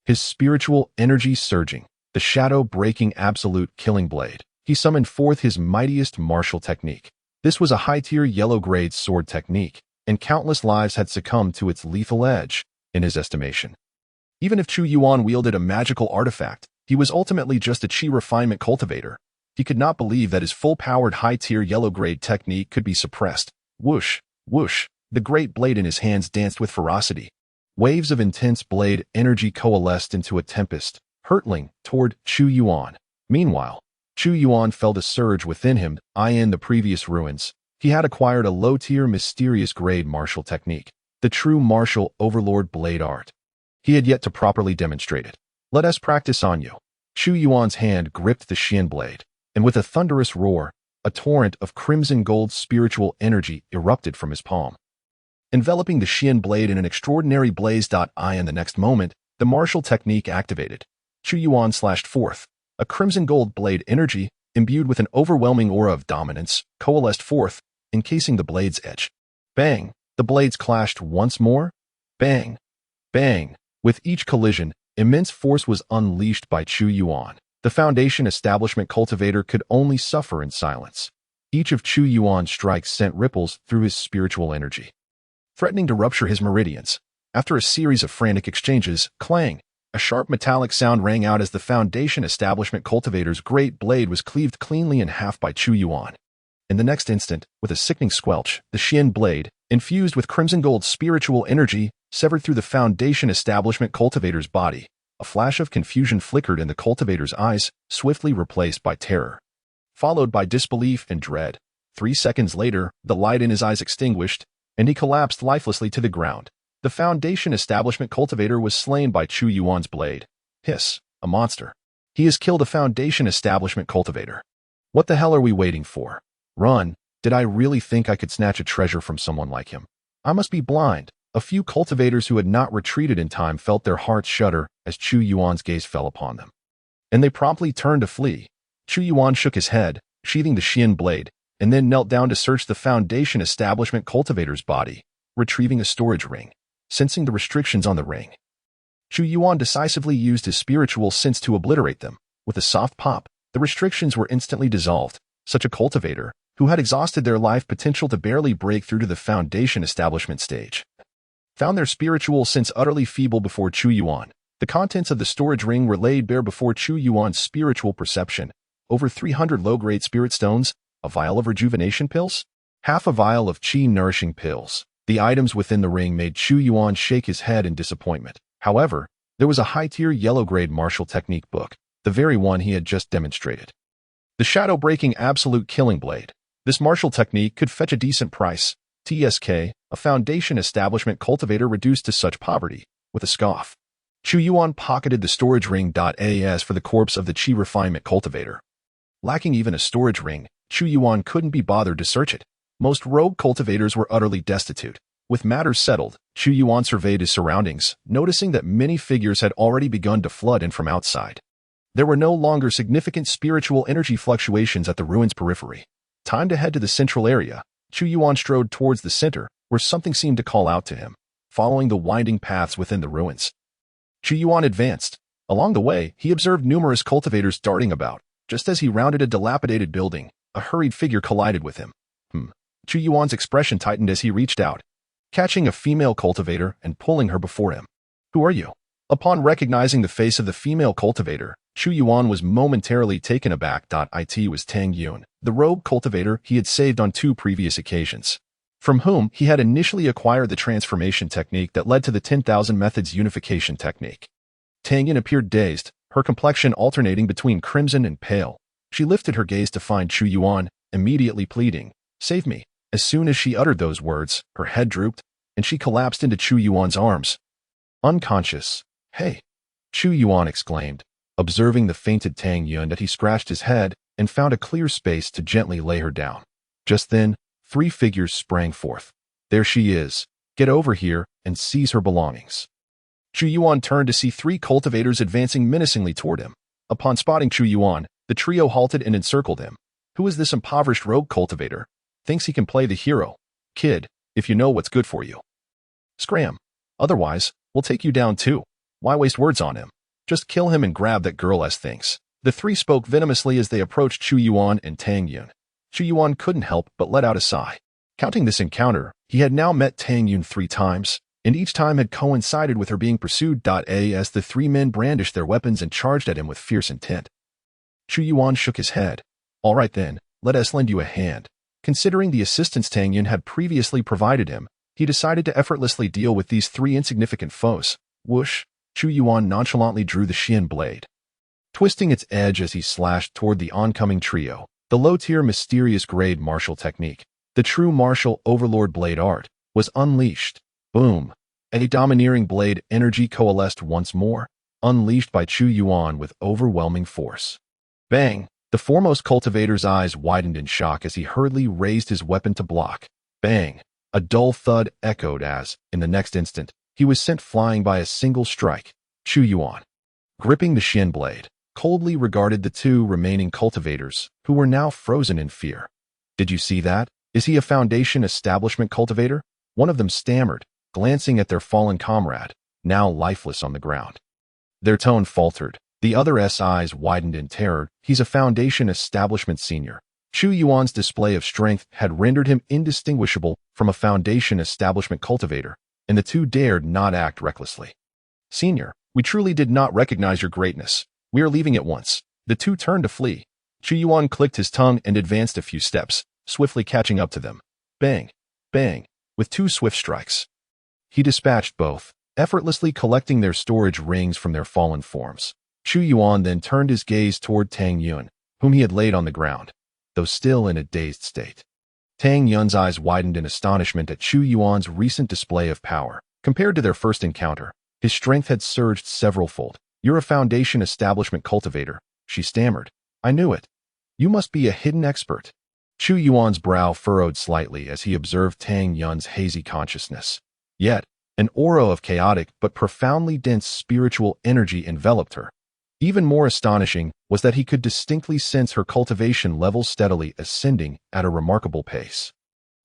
His spiritual energy surging, the shadow-breaking absolute killing blade. He summoned forth his mightiest martial technique. This was a high-tier yellow-grade sword technique, and countless lives had succumbed to its lethal edge, in his estimation. Even if Chu Yuan wielded a magical artifact, he was ultimately just a chi refinement cultivator. He could not believe that his full-powered high-tier yellow-grade technique could be suppressed. Whoosh, whoosh, the great blade in his hands danced with ferocity. Waves of intense blade energy coalesced into a tempest, hurtling toward Chu Yuan. Meanwhile, Chu Yuan felt a surge within him. In the previous ruins, he had acquired a low-tier mysterious grade martial technique, the true martial overlord blade art. He had yet to properly demonstrate it. Let us practice on you. Chu Yuan's hand gripped the Xian blade, and with a thunderous roar, a torrent of crimson gold spiritual energy erupted from his palm, enveloping the Xian blade in an extraordinary blaze. In the next moment, the martial technique activated. Chu Yuan slashed forth. A crimson gold blade energy, imbued with an overwhelming aura of dominance, coalesced forth, encasing the blade's edge. Bang! The blades clashed once more. Bang! Bang! With each collision, immense force was unleashed by Chu Yuan. The foundation establishment cultivator could only suffer in silence. Each of Chu Yuan's strikes sent ripples through his spiritual energy, threatening to rupture his meridians. After a series of frantic exchanges, clang! A sharp metallic sound rang out as the foundation establishment cultivator's great blade was cleaved cleanly in half by Chu Yuan. In the next instant, with a sickening squelch, the Xian blade, infused with crimson gold spiritual energy, severed through the foundation establishment cultivator's body. A flash of confusion flickered in the cultivator's eyes, swiftly replaced by terror, followed by disbelief and dread. 3 seconds later, the light in his eyes extinguished, and he collapsed lifelessly to the ground. The foundation establishment cultivator was slain by Chu Yuan's blade. Hiss, a monster. He has killed a foundation establishment cultivator. What the hell are we waiting for? Run. Did I really think I could snatch a treasure from someone like him? I must be blind. A few cultivators who had not retreated in time felt their hearts shudder as Chu Yuan's gaze fell upon them, and they promptly turned to flee. Chu Yuan shook his head, sheathing the Xian blade, and then knelt down to search the foundation establishment cultivator's body, retrieving a storage ring. Sensing the restrictions on the ring, Chu Yuan decisively used his spiritual sense to obliterate them. With a soft pop, the restrictions were instantly dissolved. Such a cultivator, who had exhausted their life potential to barely break through to the foundation establishment stage, found their spiritual sense utterly feeble before Chu Yuan. The contents of the storage ring were laid bare before Chu Yuan's spiritual perception. Over 300 low-grade spirit stones, a vial of rejuvenation pills, half a vial of chi-nourishing pills. The items within the ring made Chu Yuan shake his head in disappointment. However, there was a high-tier yellow-grade martial technique book, the very one he had just demonstrated. The shadow-breaking absolute killing blade. This martial technique could fetch a decent price. TSK, a foundation establishment cultivator reduced to such poverty, with a scoff. Chu Yuan pocketed the storage ring. As for the corpse of the chi refinement cultivator. Lacking even a storage ring, Chu Yuan couldn't be bothered to search it. Most rogue cultivators were utterly destitute. With matters settled, Chu Yuan surveyed his surroundings, noticing that many figures had already begun to flood in from outside. There were no longer significant spiritual energy fluctuations at the ruins' periphery. Time to head to the central area. Chu Yuan strode towards the center, where something seemed to call out to him, following the winding paths within the ruins. Chu Yuan advanced. Along the way, he observed numerous cultivators darting about. Just as he rounded a dilapidated building, a hurried figure collided with him. Chu Yuan's expression tightened as he reached out, catching a female cultivator and pulling her before him. Who are you? Upon recognizing the face of the female cultivator, Chu Yuan was momentarily taken aback. It was Tang Yun, the rogue cultivator he had saved on 2 previous occasions, from whom he had initially acquired the transformation technique that led to the 10,000 methods unification technique. Tang Yun appeared dazed, her complexion alternating between crimson and pale. She lifted her gaze to find Chu Yuan, immediately pleading, "Save me." As soon as she uttered those words, her head drooped, and she collapsed into Chu Yuan's arms. Unconscious. "Hey!" Chu Yuan exclaimed, observing the fainted Tang Yun that he scratched his head and found a clear space to gently lay her down. Just then, 3 figures sprang forth. "There she is. Get over here and seize her belongings." Chu Yuan turned to see 3 cultivators advancing menacingly toward him. Upon spotting Chu Yuan, the trio halted and encircled him. Who is this impoverished rogue cultivator? Thinks he can play the hero. Kid, if you know what's good for you, scram. Otherwise, we'll take you down too. Why waste words on him? Just kill him and grab that girl-ass things. The 3 spoke venomously as they approached Chu Yuan and Tang Yun. Chu Yuan couldn't help but let out a sigh. Counting this encounter, he had now met Tang Yun 3 times, and each time had coincided with her being pursued. As the 3 men brandished their weapons and charged at him with fierce intent. Chu Yuan shook his head. "All right then, let us lend you a hand." Considering the assistance Tang Yun had previously provided him, he decided to effortlessly deal with these 3 insignificant foes. Whoosh! Chu Yuan nonchalantly drew the Xian blade, twisting its edge as he slashed toward the oncoming trio. The low-tier mysterious grade martial technique, the true martial overlord blade art, was unleashed. Boom! A domineering blade energy coalesced once more, unleashed by Chu Yuan with overwhelming force. Bang! The foremost cultivator's eyes widened in shock as he hurriedly raised his weapon to block. Bang! A dull thud echoed as, in the next instant, he was sent flying by a single strike. Chu Yuan, gripping the Xian blade, coldly regarded the 2 remaining cultivators, who were now frozen in fear. "Did you see that? Is he a foundation establishment cultivator?" One of them stammered, glancing at their fallen comrade, now lifeless on the ground. Their tone faltered. The other's eyes widened in terror. "He's a foundation establishment senior." Chu Yuan's display of strength had rendered him indistinguishable from a foundation establishment cultivator, and the 2 dared not act recklessly. "Senior, we truly did not recognize your greatness. We are leaving at once." The 2 turned to flee. Chu Yuan clicked his tongue and advanced a few steps, swiftly catching up to them. Bang! Bang! With 2 swift strikes, He dispatched both, effortlessly collecting their storage rings from their fallen forms. Chu Yuan then turned his gaze toward Tang Yun, whom he had laid on the ground, though still in a dazed state. Tang Yun's eyes widened in astonishment at Chu Yuan's recent display of power. Compared to their first encounter, his strength had surged several-fold. "You're a Foundation establishment cultivator," she stammered. "I knew it. You must be a hidden expert." Chu Yuan's brow furrowed slightly as he observed Tang Yun's hazy consciousness. Yet, an aura of chaotic but profoundly dense spiritual energy enveloped her. Even more astonishing was that he could distinctly sense her cultivation level steadily ascending at a remarkable pace.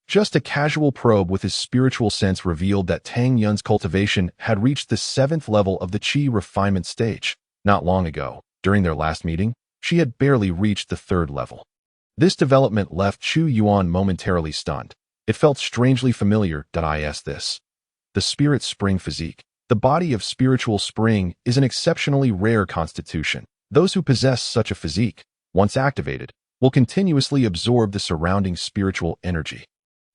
Just a casual probe with his spiritual sense revealed that Tang Yun's cultivation had reached the 7th level of the Qi refinement stage. Not long ago, during their last meeting, she had barely reached the 3rd level. This development left Chu Yuan momentarily stunned. It felt strangely familiar. This. The Spirit Spring Physique. The body of spiritual spring is an exceptionally rare constitution. Those who possess such a physique, once activated, will continuously absorb the surrounding spiritual energy,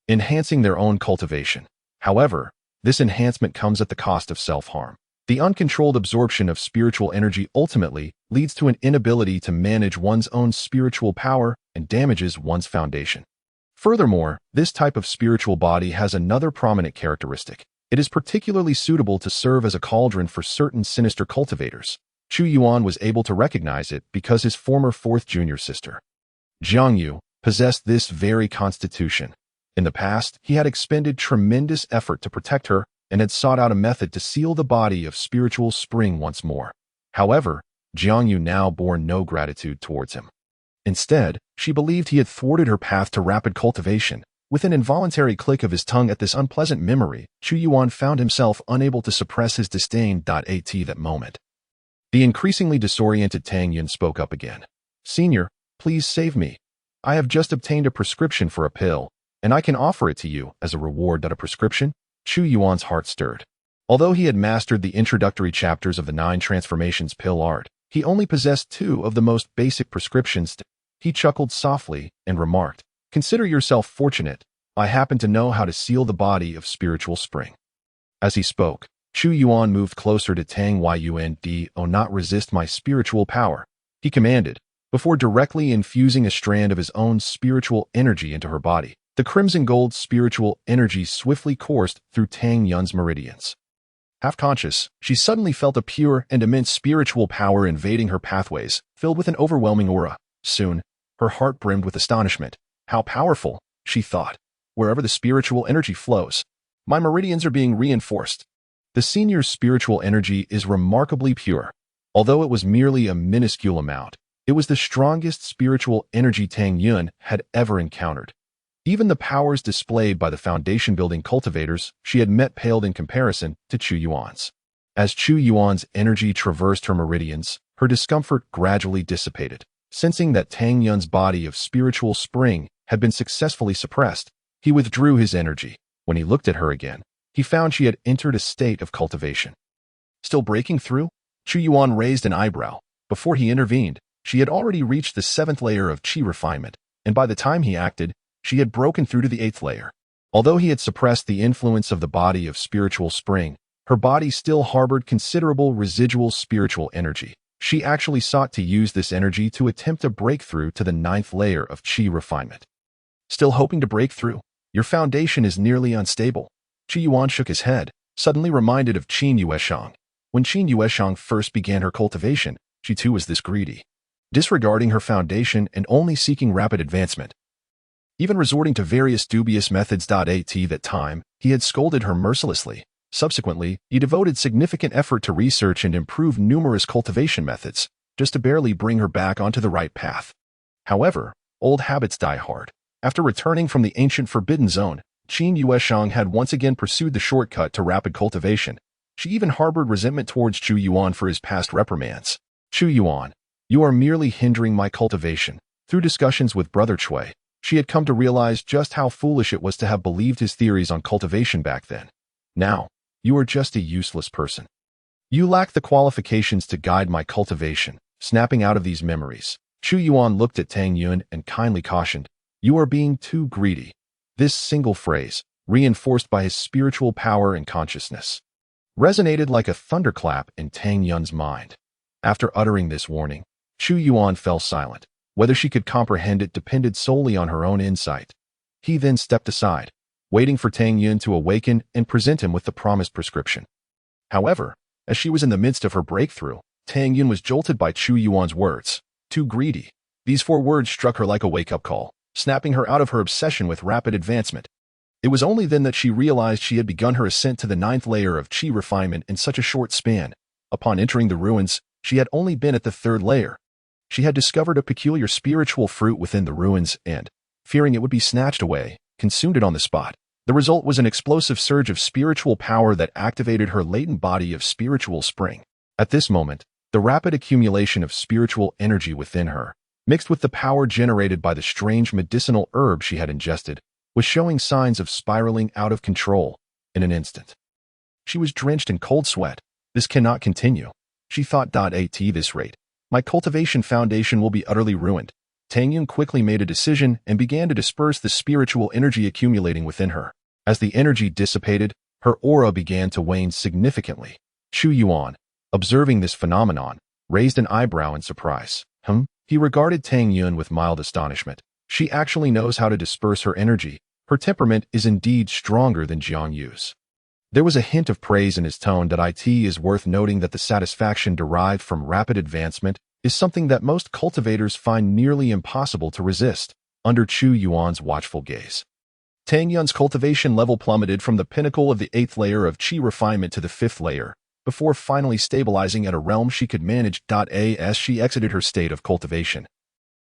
enhancing their own cultivation. However, this enhancement comes at the cost of self-harm. The uncontrolled absorption of spiritual energy ultimately leads to an inability to manage one's own spiritual power and damages one's foundation. Furthermore, this type of spiritual body has another prominent characteristic. It is particularly suitable to serve as a cauldron for certain sinister cultivators. Chu Yuan was able to recognize it because his former 4th junior sister, Jiang Yu, possessed this very constitution. In the past, he had expended tremendous effort to protect her and had sought out a method to seal the body of spiritual spring once more. However, Jiang Yu now bore no gratitude towards him. Instead, she believed he had thwarted her path to rapid cultivation. With an involuntary click of his tongue at this unpleasant memory, Chu Yuan found himself unable to suppress his disdain. That moment, the increasingly disoriented Tang Yun spoke up again. "Senior, please save me. I have just obtained a prescription for a pill, and I can offer it to you as a reward." A prescription? Chu Yuan's heart stirred. Although he had mastered the introductory chapters of the 9 transformations pill art, he only possessed 2 of the most basic prescriptions. He chuckled softly and remarked, "Consider yourself fortunate. I happen to know how to seal the body of spiritual spring." As he spoke, Chu Yuan moved closer to Tang Yun. "Do not resist my spiritual power," he commanded, before directly infusing a strand of his own spiritual energy into her body. The crimson gold spiritual energy swiftly coursed through Tang Yun's meridians. Half conscious, she suddenly felt a pure and immense spiritual power invading her pathways, filled with an overwhelming aura. Soon, her heart brimmed with astonishment. "How powerful," she thought. "Wherever the spiritual energy flows, my meridians are being reinforced." The senior's spiritual energy is remarkably pure. Although it was merely a minuscule amount, it was the strongest spiritual energy Tang Yun had ever encountered. Even the powers displayed by the foundation-building cultivators she had met paled in comparison to Chu Yuan's. As Chu Yuan's energy traversed her meridians, her discomfort gradually dissipated. Sensing that Tang Yun's body of spiritual spring had been successfully suppressed, he withdrew his energy. When he looked at her again, he found she had entered a state of cultivation. Still breaking through? Chu Yuan raised an eyebrow. Before he intervened, she had already reached the 7th layer of Qi refinement, and by the time he acted, she had broken through to the 8th layer. Although he had suppressed the influence of the body of spiritual spring, her body still harbored considerable residual spiritual energy. She actually sought to use this energy to attempt a breakthrough to the 9th layer of Qi refinement. "Still hoping to break through? Your foundation is nearly unstable." Chu Yuan shook his head, suddenly reminded of Qin Yueshang. When Qin Yueshang first began her cultivation, she too was this greedy, disregarding her foundation and only seeking rapid advancement, even resorting to various dubious methods. At that time, he had scolded her mercilessly. Subsequently, he devoted significant effort to research and improve numerous cultivation methods, just to barely bring her back onto the right path. However, old habits die hard. After returning from the ancient Forbidden Zone, Qin Yueshang had once again pursued the shortcut to rapid cultivation. She even harbored resentment towards Chu Yuan for his past reprimands. "Chu Yuan, you are merely hindering my cultivation." Through discussions with Brother Cui, she had come to realize just how foolish it was to have believed his theories on cultivation back then. Now, you are just a useless person. You lack the qualifications to guide my cultivation. Snapping out of these memories, Chu Yuan looked at Tang Yun and kindly cautioned, "You are being too greedy." This single phrase, reinforced by his spiritual power and consciousness, resonated like a thunderclap in Tang Yun's mind. After uttering this warning, Chu Yuan fell silent. Whether she could comprehend it depended solely on her own insight. He then stepped aside, waiting for Tang Yun to awaken and present him with the promised prescription. However, as she was in the midst of her breakthrough, Tang Yun was jolted by Chu Yuan's words. Too greedy. These 4 words struck her like a wake-up call, snapping her out of her obsession with rapid advancement. It was only then that she realized she had begun her ascent to the 9th layer of chi refinement in such a short span. Upon entering the ruins, she had only been at the 3rd layer. She had discovered a peculiar spiritual fruit within the ruins and, fearing it would be snatched away, consumed it on the spot. The result was an explosive surge of spiritual power that activated her latent body of spiritual spring. At this moment, the rapid accumulation of spiritual energy within her, mixed with the power generated by the strange medicinal herb she had ingested, was showing signs of spiraling out of control in an instant. She was drenched in cold sweat. This cannot continue, she thought. At this rate, my cultivation foundation will be utterly ruined. Tang Yun quickly made a decision and began to disperse the spiritual energy accumulating within her. As the energy dissipated, her aura began to wane significantly. Chu Yuan, observing this phenomenon, raised an eyebrow in surprise. He regarded Tang Yun with mild astonishment. She actually knows how to disperse her energy. Her temperament is indeed stronger than Jiang Yu's. There was a hint of praise in his tone. It is worth noting that the satisfaction derived from rapid advancement is something that most cultivators find nearly impossible to resist. Under Chu Yuan's watchful gaze, Tang Yun's cultivation level plummeted from the pinnacle of the 8th layer of chi refinement to the 5th layer, before finally stabilizing at a realm she could manage. As she exited her state of cultivation,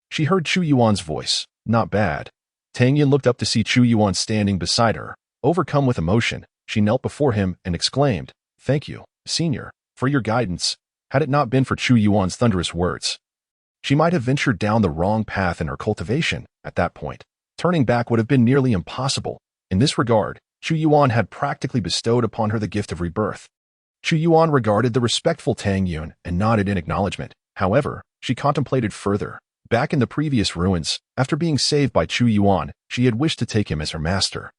she heard Chu Yuan's voice. Not bad. Tang Yun looked up to see Chu Yuan standing beside her. Overcome with emotion, she knelt before him and exclaimed, "Thank you, Senior, for your guidance." Had it not been for Chu Yuan's thunderous words, she might have ventured down the wrong path in her cultivation. At that point, turning back would have been nearly impossible. In this regard, Chu Yuan had practically bestowed upon her the gift of rebirth. Chu Yuan regarded the respectful Tang Yun and nodded in acknowledgement. However, she contemplated further. Back in the previous ruins, after being saved by Chu Yuan, she had wished to take him as her master,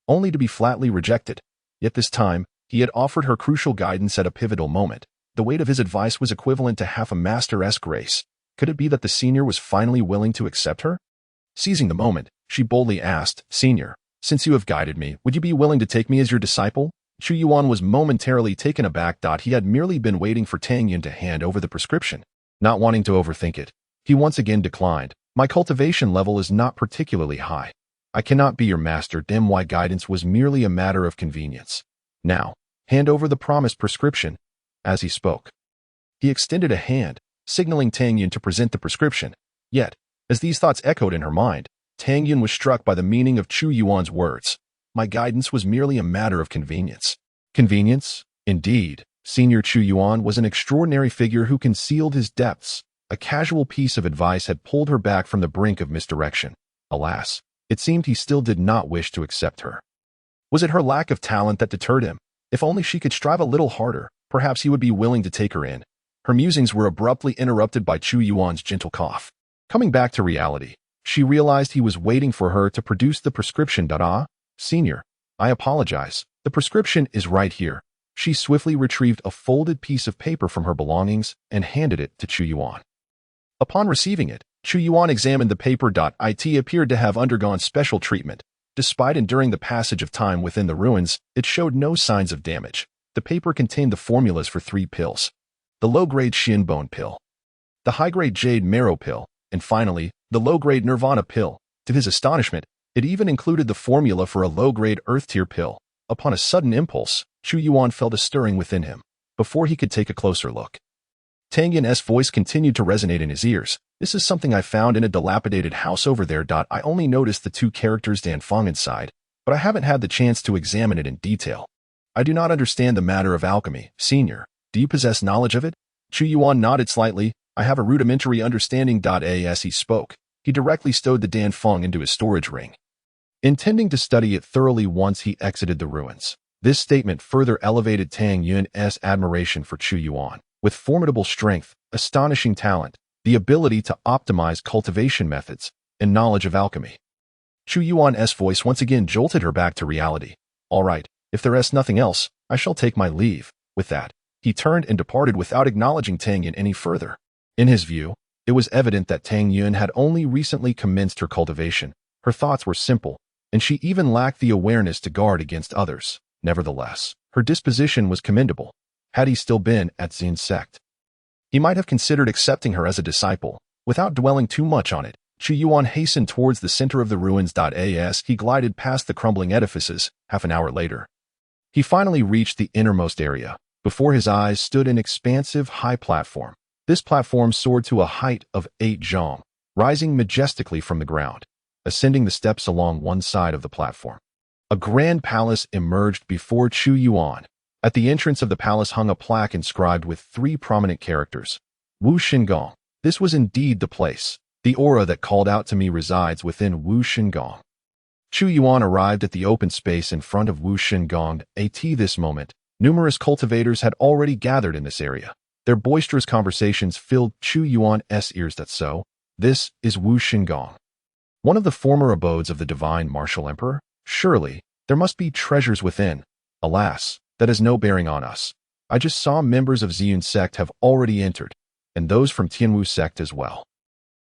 only to be flatly rejected. Yet this time, he had offered her crucial guidance at a pivotal moment. The weight of his advice was equivalent to half a master-esque grace. Could it be that the senior was finally willing to accept her? Seizing the moment, she boldly asked, "Senior, since you have guided me, would you be willing to take me as your disciple?" Chu Yuan was momentarily taken aback. He had merely been waiting for Tang Yun to hand over the prescription. Not wanting to overthink it, he once again declined. "My cultivation level is not particularly high. I cannot be your master. My guidance was merely a matter of convenience. Now, hand over the promised prescription." As he spoke, he extended a hand, signaling Tang Yun to present the prescription. Yet, as these thoughts echoed in her mind, Tang Yun was struck by the meaning of Chu Yuan's words. "My guidance was merely a matter of convenience." Convenience? Indeed, Senior Chu Yuan was an extraordinary figure who concealed his depths. A casual piece of advice had pulled her back from the brink of misdirection. Alas, it seemed he still did not wish to accept her. Was it her lack of talent that deterred him? If only she could strive a little harder, perhaps he would be willing to take her in. Her musings were abruptly interrupted by Chu Yuan's gentle cough. Coming back to reality, she realized he was waiting for her to produce the prescription. "Senior, I apologize. The prescription is right here." She swiftly retrieved a folded piece of paper from her belongings and handed it to Chu Yuan. Upon receiving it, Chu Yuan examined the paper. It appeared to have undergone special treatment. Despite enduring the passage of time within the ruins, it showed no signs of damage. The paper contained the formulas for 3 pills: the low-grade Shin Bone pill, the high-grade Jade Marrow pill, and finally, the low-grade Nirvana pill. To his astonishment, it even included the formula for a low-grade Earth Tier pill. Upon a sudden impulse, Chu Yuan felt a stirring within him. Before he could take a closer look, Tang Yun's voice continued to resonate in his ears. "This is something I found in a dilapidated house over there. I only noticed the 2 characters Dan Feng inside, but I haven't had the chance to examine it in detail. I do not understand the matter of alchemy. Senior, do you possess knowledge of it?" Chu Yuan nodded slightly. "I have a rudimentary understanding." As he spoke, he directly stowed the Dan Feng into his storage ring, intending to study it thoroughly once he exited the ruins. This statement further elevated Tang Yun's admiration for Chu Yuan. With formidable strength, astonishing talent, the ability to optimize cultivation methods, and knowledge of alchemy, Chu Yuan's voice once again jolted her back to reality. All right, if there is nothing else, I shall take my leave. With that, he turned and departed without acknowledging Tang Yun any further. In his view, it was evident that Tang Yun had only recently commenced her cultivation. Her thoughts were simple, and she even lacked the awareness to guard against others. Nevertheless, her disposition was commendable. Had he still been at Zen's sect, he might have considered accepting her as a disciple. Without dwelling too much on it, Chu Yuan hastened towards the center of the ruins. As he glided past the crumbling edifices, half an hour later, he finally reached the innermost area. Before his eyes stood an expansive, high platform. This platform soared to a height of 8 zhong, rising majestically from the ground. Ascending the steps along one side of the platform, a grand palace emerged before Chu Yuan. At the entrance of the palace hung a plaque inscribed with 3 prominent characters. Wu Shengong. This was indeed the place. The aura that called out to me resides within Wu Shengong. Chu Yuan arrived at the open space in front of Wu Shengong. At this moment, numerous cultivators had already gathered in this area. Their boisterous conversations filled Chu Yuan's ears. This is Wu Shengong, one of the former abodes of the divine martial emperor? Surely, there must be treasures within. Alas, that has no bearing on us. I just saw members of Ziyun sect have already entered, and those from Tianwu sect as well.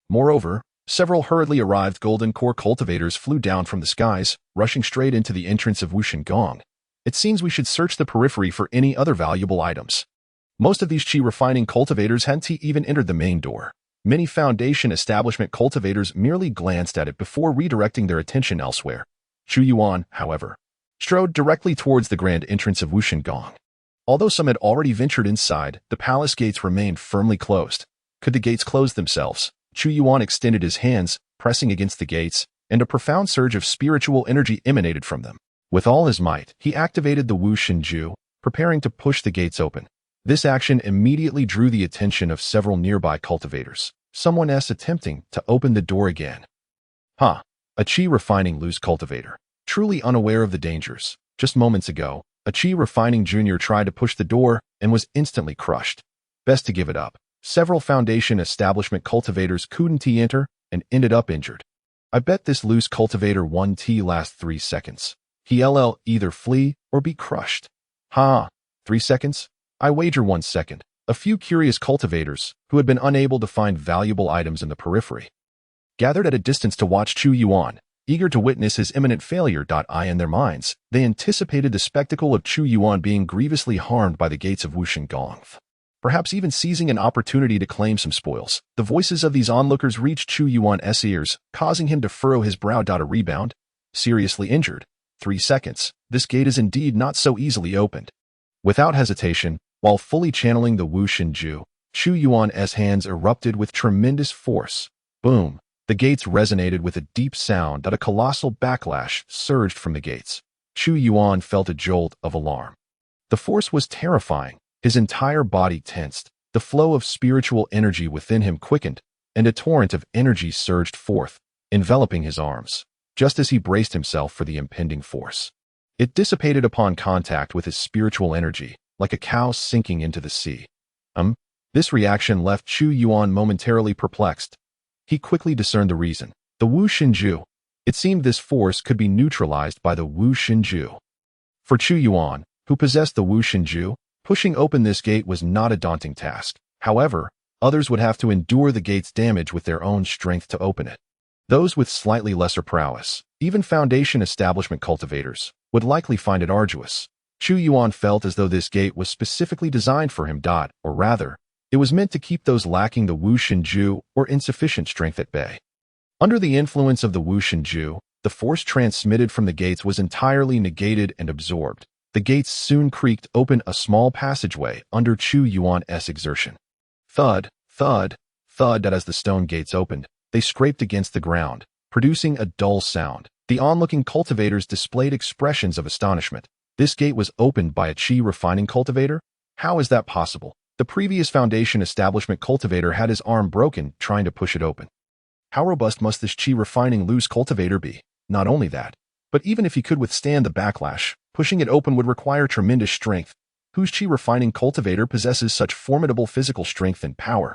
Moreover, several hurriedly arrived golden core cultivators flew down from the skies, rushing straight into the entrance of Wu Shengong. It seems we should search the periphery for any other valuable items. Most of these qi refining cultivators hadn't even entered the main door. Many foundation establishment cultivators merely glanced at it before redirecting their attention elsewhere. Chu Yuan, however, strode directly towards the grand entrance of Wu Shengong. Although some had already ventured inside, the palace gates remained firmly closed. Could the gates close themselves? Chu Yuan extended his hands, pressing against the gates, and a profound surge of spiritual energy emanated from them. With all his might, he activated the Wu Shenju, preparing to push the gates open. This action immediately drew the attention of several nearby cultivators. Someone else attempting to open the door again. A qi refining loose cultivator. Truly unaware of the dangers. Just moments ago, a qi refining junior tried to push the door and was instantly crushed. Best to give it up. Several foundation establishment cultivators couldn't enter and ended up injured. I bet this loose cultivator 1T last 3 seconds. He'll either flee or be crushed. 3 seconds? I wager 1 second. A few curious cultivators, who had been unable to find valuable items in the periphery, gathered at a distance to watch Chu Yuan, eager to witness his imminent failure. In their minds, they anticipated the spectacle of Chu Yuan being grievously harmed by the gates of Wu Shengong, perhaps even seizing an opportunity to claim some spoils. The voices of these onlookers reached Chu Yuan's ears, causing him to furrow his brow. A rebound? Seriously injured? 3 seconds. This gate is indeed not so easily opened. Without hesitation, while fully channeling the Wu Shenju, Chu Yuan's hands erupted with tremendous force. Boom! The gates resonated with a deep sound. A colossal backlash surged from the gates. Chu Yuan felt a jolt of alarm. The force was terrifying. His entire body tensed. The flow of spiritual energy within him quickened, and a torrent of energy surged forth, enveloping his arms, just as he braced himself for the impending force. It dissipated upon contact with his spiritual energy, like a cow sinking into the sea. This reaction left Chu Yuan momentarily perplexed. He quickly discerned the reason. The Wu Shenju. It seemed this force could be neutralized by the Wu Shenju. For Chu Yuan, who possessed the Wu Shenju, pushing open this gate was not a daunting task. However, others would have to endure the gate's damage with their own strength to open it. Those with slightly lesser prowess, even foundation establishment cultivators, would likely find it arduous. Chu Yuan felt as though this gate was specifically designed for him. Or rather, it was meant to keep those lacking the Wu Shenju or insufficient strength at bay. Under the influence of the Wu Shenju, the force transmitted from the gates was entirely negated and absorbed. The gates soon creaked open, a small passageway under Chu Yuan's exertion. Thud, thud, thud. As the stone gates opened, they scraped against the ground, producing a dull sound. The onlooking cultivators displayed expressions of astonishment. This gate was opened by a qi refining cultivator? How is that possible? The previous foundation establishment cultivator had his arm broken trying to push it open. How robust must this qi refining loose cultivator be? Not only that, but even if he could withstand the backlash, pushing it open would require tremendous strength. Whose qi refining cultivator possesses such formidable physical strength and power?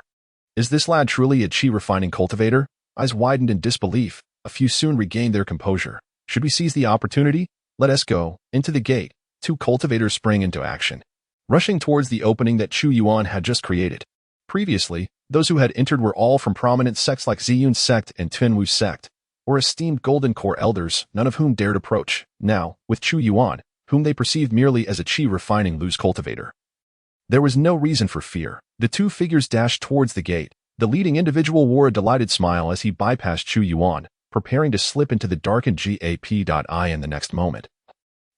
Is this lad truly a qi refining cultivator? Eyes widened in disbelief. A few soon regained their composure. Should we seize the opportunity? Let us go. Into the gate. Two cultivators sprang into action, rushing towards the opening that Chu Yuan had just created. Previously, those who had entered were all from prominent sects like Ziyun sect and Tunwu sect, or esteemed Golden Core elders, none of whom dared approach. Now, with Chu Yuan, whom they perceived merely as a chi-refining loose cultivator, there was no reason for fear. The two figures dashed towards the gate. The leading individual wore a delighted smile as he bypassed Chu Yuan, preparing to slip into the darkened gap. In the next moment,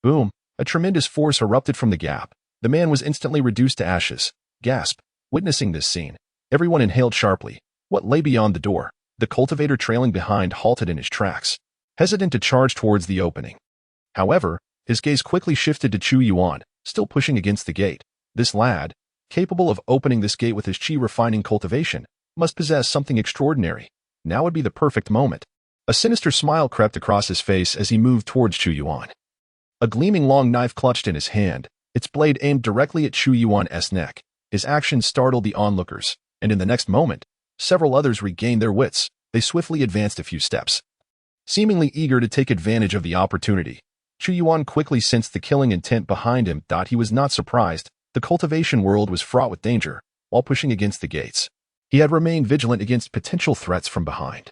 boom, a tremendous force erupted from the gap. The man was instantly reduced to ashes. Gasp. Witnessing this scene, everyone inhaled sharply. What lay beyond the door? The cultivator trailing behind halted in his tracks, hesitant to charge towards the opening. However, his gaze quickly shifted to Chu Yuan, still pushing against the gate. This lad, capable of opening this gate with his chi-refining cultivation, must possess something extraordinary. Now would be the perfect moment. A sinister smile crept across his face as he moved towards Chu Yuan. A gleaming long knife clutched in his hand, its blade aimed directly at Chu Yuan's neck. His action startled the onlookers, and in the next moment, several others regained their wits. They swiftly advanced a few steps, seemingly eager to take advantage of the opportunity. Chu Yuan quickly sensed the killing intent behind him. He was not surprised. The cultivation world was fraught with danger. While pushing against the gates, he had remained vigilant against potential threats from behind.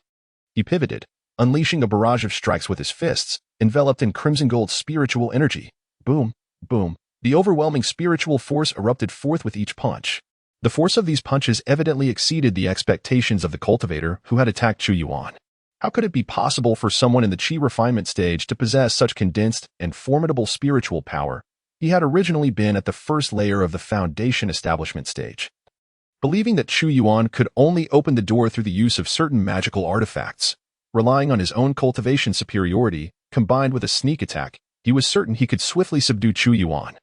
He pivoted, unleashing a barrage of strikes with his fists, enveloped in crimson gold spiritual energy. Boom, boom. The overwhelming spiritual force erupted forth with each punch. The force of these punches evidently exceeded the expectations of the cultivator who had attacked Chu Yuan. How could it be possible for someone in the chi refinement stage to possess such condensed and formidable spiritual power? He had originally been at the first layer of the foundation establishment stage. Believing that Chu Yuan could only open the door through the use of certain magical artifacts, relying on his own cultivation superiority, combined with a sneak attack, he was certain he could swiftly subdue Chu Yuan.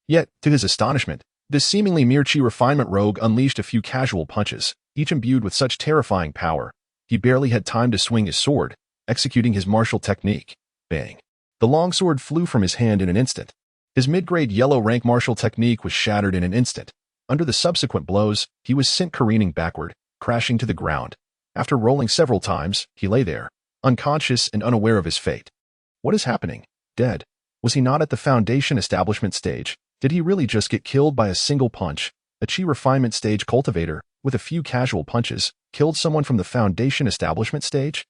Yet, to his astonishment, this seemingly mere chi refinement rogue unleashed a few casual punches, each imbued with such terrifying power. He barely had time to swing his sword, executing his martial technique. Bang. The long sword flew from his hand in an instant. His mid-grade yellow rank martial technique was shattered in an instant. Under the subsequent blows, he was sent careening backward, crashing to the ground. After rolling several times, he lay there, unconscious and unaware of his fate. What is happening? Dead. Was he not at the foundation establishment stage? Did he really just get killed by a single punch? A chi refinement stage cultivator, with a few casual punches, killed someone from the foundation establishment stage?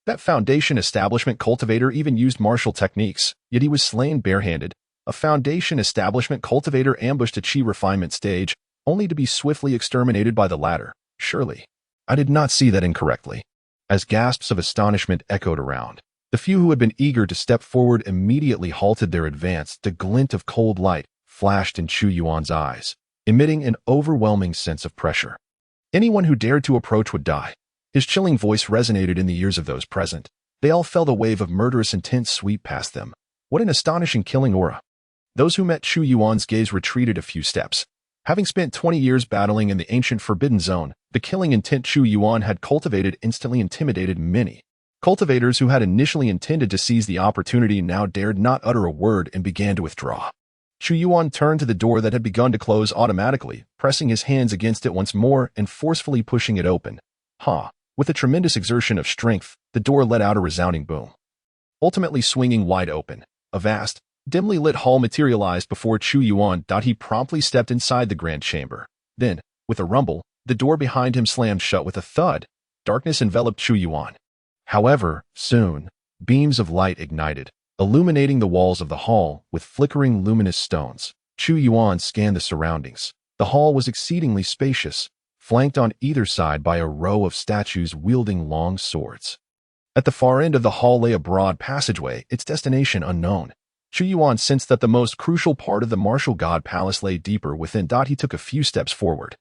That foundation establishment cultivator even used martial techniques, yet he was slain barehanded. A foundation establishment cultivator ambushed a chi refinement stage, only to be swiftly exterminated by the latter. Surely, I did not see that incorrectly. As gasps of astonishment echoed around, the few who had been eager to step forward immediately halted their advance. The glint of cold light flashed in Chu Yuan's eyes, emitting an overwhelming sense of pressure. Anyone who dared to approach would die. His chilling voice resonated in the ears of those present. They all felt a wave of murderous intent sweep past them. What an astonishing killing aura. Those who met Chu Yuan's gaze retreated a few steps. Having spent 20 years battling in the ancient Forbidden Zone, the killing intent Chu Yuan had cultivated instantly intimidated many. Cultivators who had initially intended to seize the opportunity now dared not utter a word and began to withdraw. Chu Yuan turned to the door that had begun to close automatically, pressing his hands against it once more and forcefully pushing it open. With a tremendous exertion of strength, the door let out a resounding boom. Ultimately swinging wide open, a vast, dimly lit hall materialized before Chu Yuan. He promptly stepped inside the grand chamber. Then, with a rumble, the door behind him slammed shut with a thud. Darkness enveloped Chu Yuan. However, soon, beams of light ignited, illuminating the walls of the hall with flickering luminous stones. Chu Yuan scanned the surroundings. The hall was exceedingly spacious, flanked on either side by a row of statues wielding long swords. At the far end of the hall lay a broad passageway, its destination unknown. Chu Yuan sensed that the most crucial part of the Martial God Palace lay deeper within. He took a few steps forward,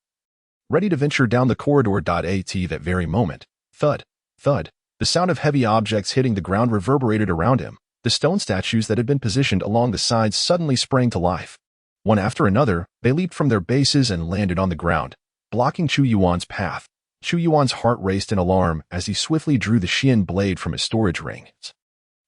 ready to venture down the corridor. At that very moment, thud, thud, the sound of heavy objects hitting the ground reverberated around him. The stone statues that had been positioned along the sides suddenly sprang to life. One after another, they leaped from their bases and landed on the ground, blocking Chu Yuan's path. Chu Yuan's heart raced in alarm as he swiftly drew the Xian blade from his storage ring.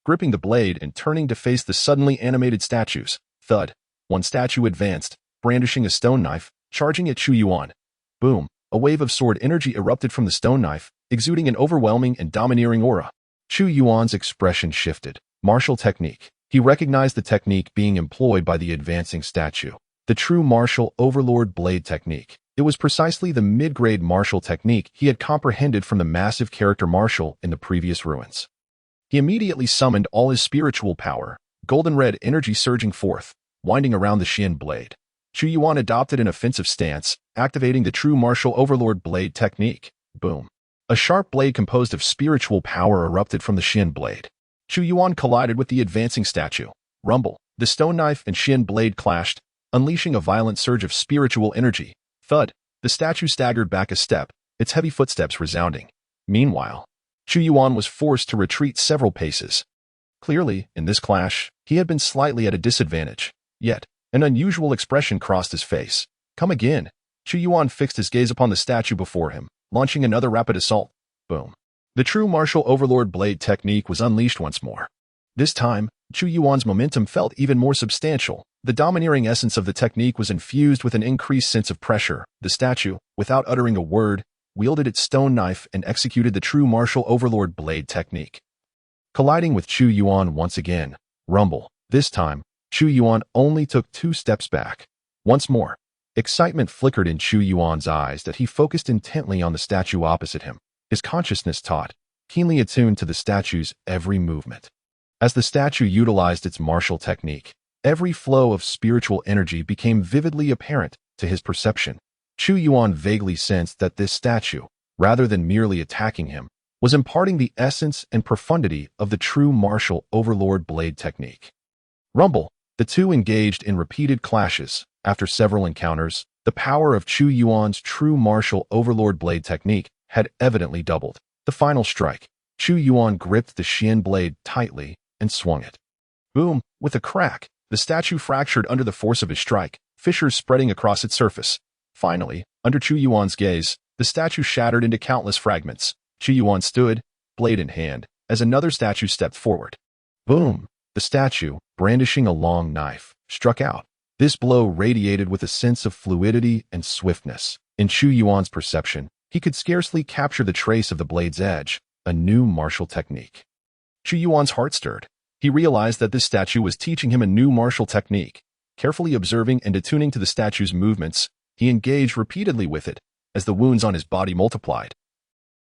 Gripping the blade and turning to face the suddenly animated statues, thud, one statue advanced, brandishing a stone knife, charging at Chu Yuan. Boom, a wave of sword energy erupted from the stone knife, exuding an overwhelming and domineering aura. Chu Yuan's expression shifted. Martial technique. He recognized the technique being employed by the advancing statue. The true martial overlord blade technique. It was precisely the mid-grade martial technique he had comprehended from the massive character martial in the previous ruins. He immediately summoned all his spiritual power, golden red energy surging forth, winding around the Xian blade. Chu Yuan adopted an offensive stance, activating the true martial overlord blade technique. Boom. A sharp blade composed of spiritual power erupted from the Xian blade. Chu Yuan collided with the advancing statue. Rumble. The stone knife and Xian blade clashed, unleashing a violent surge of spiritual energy. Thud. The statue staggered back a step, its heavy footsteps resounding. Meanwhile, Chu Yuan was forced to retreat several paces. Clearly, in this clash, he had been slightly at a disadvantage. Yet, an unusual expression crossed his face. Come again. Chu Yuan fixed his gaze upon the statue before him, launching another rapid assault. Boom. The true martial overlord blade technique was unleashed once more. This time, Chu Yuan's momentum felt even more substantial. The domineering essence of the technique was infused with an increased sense of pressure. The statue, without uttering a word, wielded its stone knife and executed the true martial overlord blade technique. Colliding with Chu Yuan once again. Rumble. This time, Chu Yuan only took 2 steps back. Once more, excitement flickered in Chu Yuan's eyes that he focused intently on the statue opposite him, his consciousness taut, keenly attuned to the statue's every movement. As the statue utilized its martial technique, every flow of spiritual energy became vividly apparent to his perception. Chu Yuan vaguely sensed that this statue, rather than merely attacking him, was imparting the essence and profundity of the true martial overlord blade technique. Rumble. The two engaged in repeated clashes. After several encounters, the power of Chu Yuan's true martial overlord blade technique had evidently doubled. The final strike. Chu Yuan gripped the Xian blade tightly and swung it. Boom. With a crack, the statue fractured under the force of his strike, fissures spreading across its surface. Finally, under Chu Yuan's gaze, the statue shattered into countless fragments. Chu Yuan stood, blade in hand, as another statue stepped forward. Boom! The statue, brandishing a long knife, struck out. This blow radiated with a sense of fluidity and swiftness. In Chu Yuan's perception, he could scarcely capture the trace of the blade's edge, a new martial technique. Chu Yuan's heart stirred. He realized that this statue was teaching him a new martial technique. Carefully observing and attuning to the statue's movements, he engaged repeatedly with it, as the wounds on his body multiplied.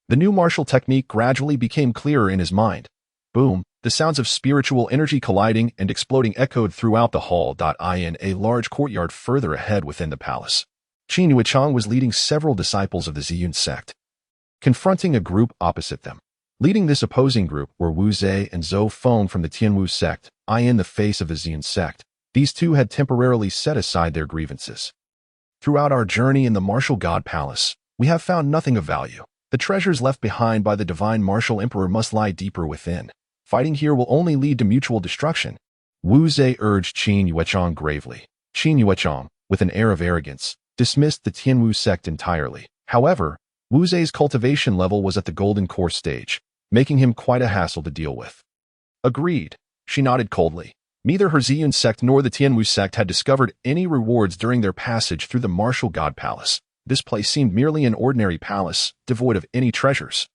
The new martial technique gradually became clearer in his mind. Boom! The sounds of spiritual energy colliding and exploding echoed throughout the hall. In a large courtyard further ahead within the palace, Qin Yuechang was leading several disciples of the Ziyun sect, confronting a group opposite them. Leading this opposing group were Wu Zhe and Zhou Feng from the Tianwu sect, in the face of the Ziyun sect. These two had temporarily set aside their grievances. Throughout our journey in the Martial God Palace, we have found nothing of value. The treasures left behind by the divine martial emperor must lie deeper within. Fighting here will only lead to mutual destruction. Wu Zhe urged Qin Yuechang gravely. Qin Yuechang, with an air of arrogance, dismissed the Tianwu sect entirely. However, Wu Zhe's cultivation level was at the golden core stage, making him quite a hassle to deal with. Agreed. She nodded coldly. Neither her Ziyun sect nor the Tianwu sect had discovered any rewards during their passage through the Martial God Palace. This place seemed merely an ordinary palace, devoid of any treasures.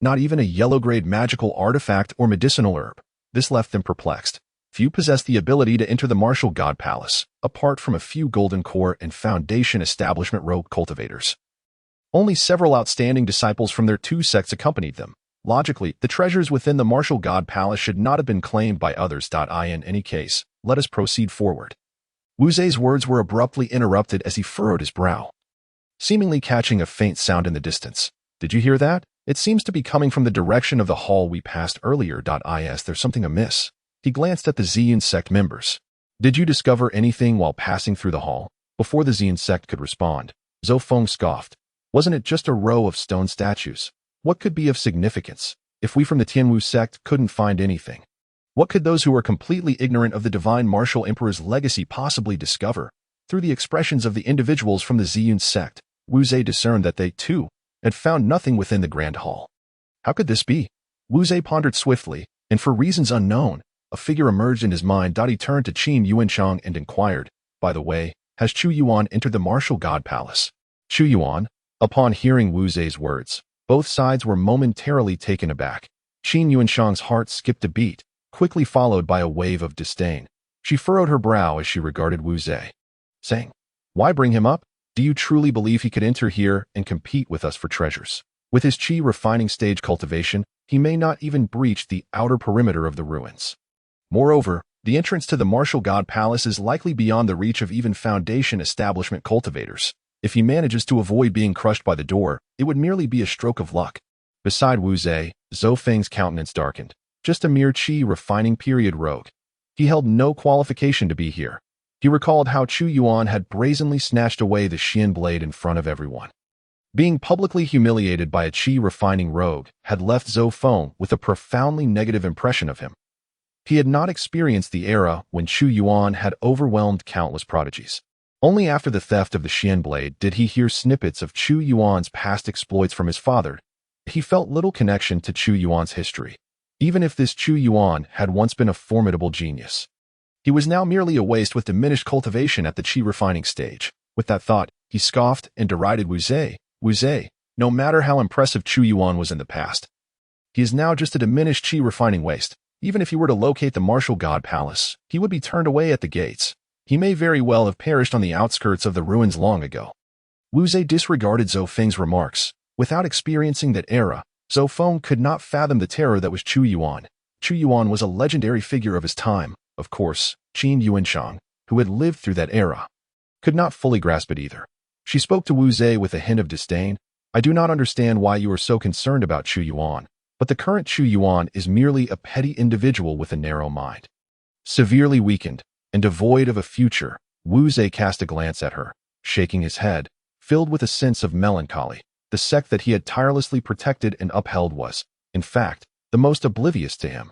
Not even a yellow-grade magical artifact or medicinal herb. This left them perplexed. Few possessed the ability to enter the Martial God Palace, apart from a few golden core and foundation establishment rogue cultivators. Only several outstanding disciples from their 2 sects accompanied them. Logically, the treasures within the Martial God Palace should not have been claimed by others. In any case, let us proceed forward. Wu Zhe's words were abruptly interrupted as he furrowed his brow, seemingly catching a faint sound in the distance. Did you hear that? It seems to be coming from the direction of the hall we passed earlier. There's something amiss. He glanced at the Ziyun sect members. Did you discover anything while passing through the hall? Before the Ziyun sect could respond, Zhou Feng scoffed. Wasn't it just a row of stone statues? What could be of significance? If we from the Tianwu sect couldn't find anything, what could those who are completely ignorant of the divine martial emperor's legacy possibly discover? Through the expressions of the individuals from the Ziyun sect, Wu Zhe discerned that they, too, had found nothing within the grand hall. How could this be? Wu Zhe pondered swiftly, and for reasons unknown, a figure emerged in his mind. He turned to Qin Yuechang and inquired, by the way, has Chu Yuan entered the Martial God Palace? Chu Yuan? Upon hearing Wu Zhe's words, both sides were momentarily taken aback. Qin Yuanshang's heart skipped a beat, quickly followed by a wave of disdain. She furrowed her brow as she regarded Wu Zhe, saying, "Why bring him up? Do you truly believe he could enter here and compete with us for treasures? With his qi refining stage cultivation, he may not even breach the outer perimeter of the ruins. Moreover, the entrance to the Martial God Palace is likely beyond the reach of even Foundation establishment cultivators. If he manages to avoid being crushed by the door, it would merely be a stroke of luck." Beside Wu Zhe, Zhou Feng's countenance darkened. Just a mere qi refining period rogue. He held no qualification to be here. He recalled how Chu Yuan had brazenly snatched away the Xian blade in front of everyone. Being publicly humiliated by a qi refining rogue had left Zhou Feng with a profoundly negative impression of him. He had not experienced the era when Chu Yuan had overwhelmed countless prodigies. Only after the theft of the Xian blade did he hear snippets of Chu Yuan's past exploits from his father. He felt little connection to Chu Yuan's history, even if this Chu Yuan had once been a formidable genius. He was now merely a waste with diminished cultivation at the qi refining stage. With that thought, he scoffed and derided Wu Zhe. Wu Zhe, no matter how impressive Chu Yuan was in the past, he is now just a diminished qi refining waste. Even if he were to locate the Martial God Palace, he would be turned away at the gates. He may very well have perished on the outskirts of the ruins long ago. Wu Zhe disregarded Zhou Feng's remarks. Without experiencing that era, Zhou Feng could not fathom the terror that was Chu Yuan. Chu Yuan was a legendary figure of his time. Of course, Qin Yuanshang, who had lived through that era, could not fully grasp it either. She spoke to Wu Zhe with a hint of disdain. "I do not understand why you are so concerned about Chu Yuan, but the current Chu Yuan is merely a petty individual with a narrow mind." Severely weakened and devoid of a future, Wu Zhe cast a glance at her, shaking his head, filled with a sense of melancholy. The sect that he had tirelessly protected and upheld was, in fact, the most oblivious to him.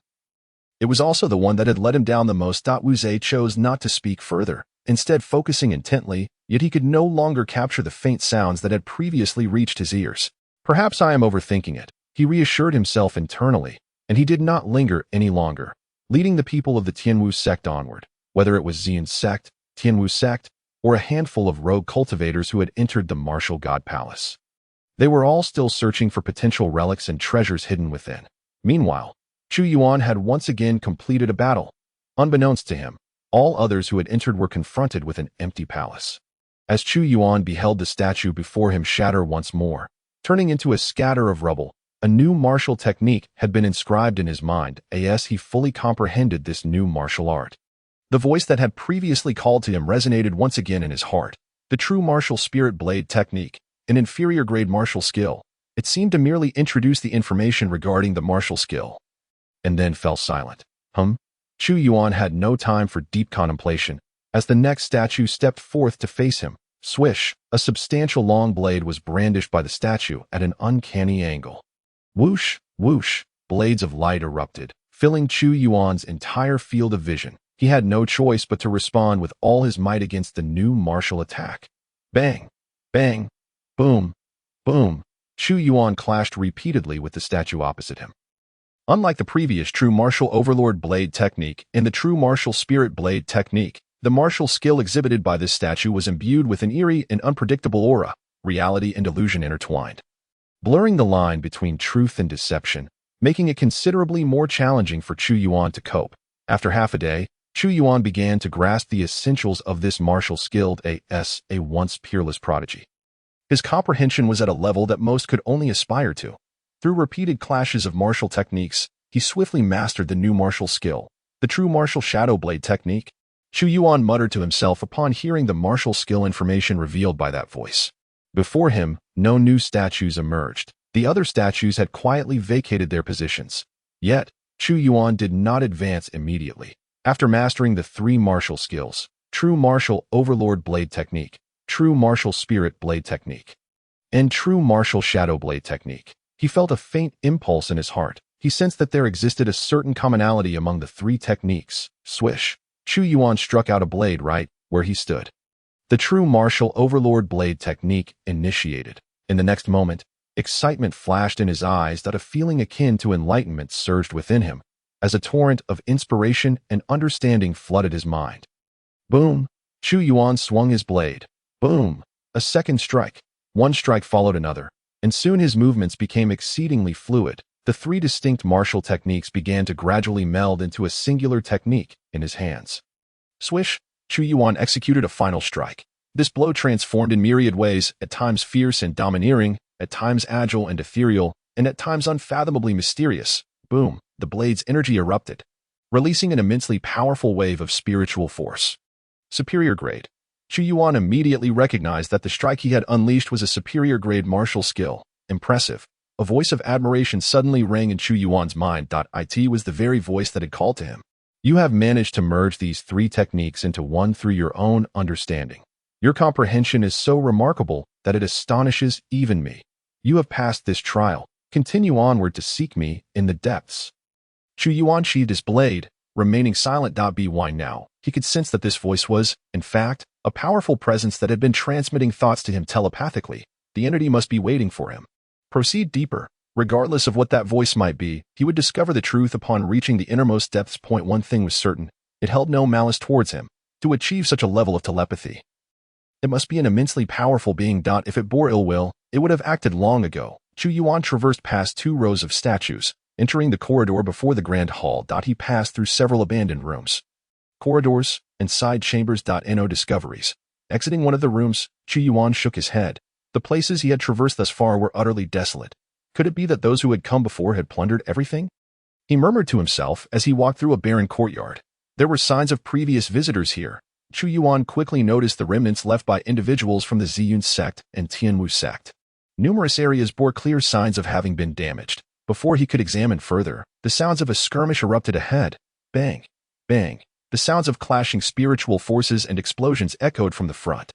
It was also the one that had let him down the most. Wu Zhe chose not to speak further, instead focusing intently, yet he could no longer capture the faint sounds that had previously reached his ears. "Perhaps I am overthinking it," he reassured himself internally, and he did not linger any longer, leading the people of the Tianwu sect onward, whether it was Xian's sect, Tianwu sect, or a handful of rogue cultivators who had entered the Martial God Palace. They were all still searching for potential relics and treasures hidden within. Meanwhile, Chu Yuan had once again completed a battle. Unbeknownst to him, all others who had entered were confronted with an empty palace. As Chu Yuan beheld the statue before him shatter once more, turning into a scatter of rubble, a new martial technique had been inscribed in his mind as he fully comprehended this new martial art. The voice that had previously called to him resonated once again in his heart. The true martial spirit blade technique, an inferior grade martial skill. It seemed to merely introduce the information regarding the martial skill, and then fell silent. Chu Yuan had no time for deep contemplation, as the next statue stepped forth to face him. Swish, a substantial long blade was brandished by the statue at an uncanny angle. Whoosh, whoosh, blades of light erupted, filling Chu Yuan's entire field of vision. He had no choice but to respond with all his might against the new martial attack. Bang, bang, boom, boom. Chu Yuan clashed repeatedly with the statue opposite him. Unlike the previous true martial overlord blade technique and the true martial spirit blade technique, the martial skill exhibited by this statue was imbued with an eerie and unpredictable aura, reality and illusion intertwined, blurring the line between truth and deception, making it considerably more challenging for Chu Yuan to cope. After half a day, Chu Yuan began to grasp the essentials of this martial skill as a once peerless prodigy. His comprehension was at a level that most could only aspire to. Through repeated clashes of martial techniques, he swiftly mastered the new martial skill, the true martial shadow blade technique. Chu Yuan muttered to himself upon hearing the martial skill information revealed by that voice. Before him, no new statues emerged. The other statues had quietly vacated their positions. Yet, Chu Yuan did not advance immediately. After mastering the three martial skills, true martial overlord blade technique, true martial spirit blade technique, and true martial shadow blade technique, he felt a faint impulse in his heart. He sensed that there existed a certain commonality among the three techniques. Swish. Chu Yuan struck out a blade right where he stood. The true martial overlord blade technique initiated. In the next moment, excitement flashed in his eyes that a feeling akin to enlightenment surged within him, as a torrent of inspiration and understanding flooded his mind. Boom! Chu Yuan swung his blade. Boom! A second strike. One strike followed another, and soon his movements became exceedingly fluid. The three distinct martial techniques began to gradually meld into a singular technique in his hands. Swish, Chu Yuan executed a final strike. This blow transformed in myriad ways, at times fierce and domineering, at times agile and ethereal, and at times unfathomably mysterious. Boom, the blade's energy erupted, releasing an immensely powerful wave of spiritual force. Superior grade. Chu Yuan immediately recognized that the strike he had unleashed was a superior grade martial skill. Impressive. A voice of admiration suddenly rang in Chu Yuan's mind. It was the very voice that had called to him. You have managed to merge these three techniques into one through your own understanding. Your comprehension is so remarkable that it astonishes even me. You have passed this trial. Continue onward to seek me in the depths. Chu Yuan sheathed his blade, remaining silent. By now, he could sense that this voice was, in fact, a powerful presence that had been transmitting thoughts to him telepathically. The entity must be waiting for him. Proceed deeper. Regardless of what that voice might be, he would discover the truth upon reaching the innermost depths. One thing was certain. It held no malice towards him. To achieve such a level of telepathy, it must be an immensely powerful being. If it bore ill will, it would have acted long ago. Chu Yuan traversed past 2 rows of statues, entering the corridor before the grand hall. He passed through several abandoned rooms, corridors, and side chambers. No discoveries. Exiting one of the rooms, Chu Yuan shook his head. The places he had traversed thus far were utterly desolate. Could it be that those who had come before had plundered everything? He murmured to himself as he walked through a barren courtyard. There were signs of previous visitors here. Chu Yuan quickly noticed the remnants left by individuals from the Ziyun sect and Tianwu sect. Numerous areas bore clear signs of having been damaged. Before he could examine further, the sounds of a skirmish erupted ahead. Bang, bang. The sounds of clashing spiritual forces and explosions echoed from the front.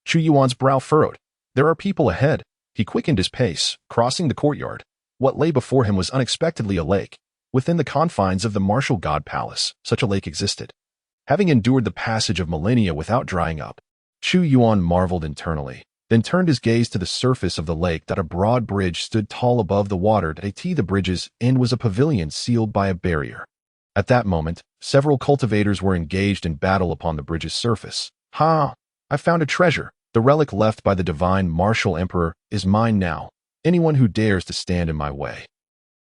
Chu Yuan's brow furrowed. There are people ahead. He quickened his pace, crossing the courtyard. What lay before him was unexpectedly a lake. Within the confines of the Martial God Palace, such a lake existed. Having endured the passage of millennia without drying up, Chu Yuan marveled internally, then turned his gaze to the surface of the lake. A broad bridge stood tall above the water. The bridge's end was a pavilion sealed by a barrier. At that moment, several cultivators were engaged in battle upon the bridge's surface. Ha! I found a treasure. The relic left by the divine martial emperor is mine now. Anyone who dares to stand in my way.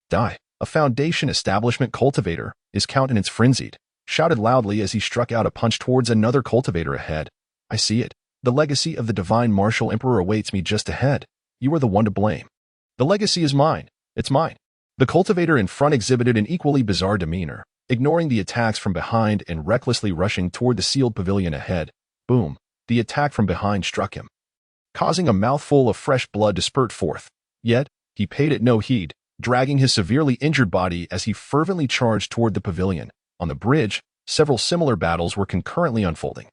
Die. A foundation establishment cultivator, his countenance frenzied, shouted loudly as he struck out a punch towards another cultivator ahead. I see it. The legacy of the divine martial emperor awaits me just ahead. You are the one to blame. The legacy is mine. It's mine. The cultivator in front exhibited an equally bizarre demeanor, ignoring the attacks from behind and recklessly rushing toward the sealed pavilion ahead. Boom. The attack from behind struck him, causing a mouthful of fresh blood to spurt forth. Yet, he paid it no heed, dragging his severely injured body as he fervently charged toward the pavilion. On the bridge, several similar battles were concurrently unfolding.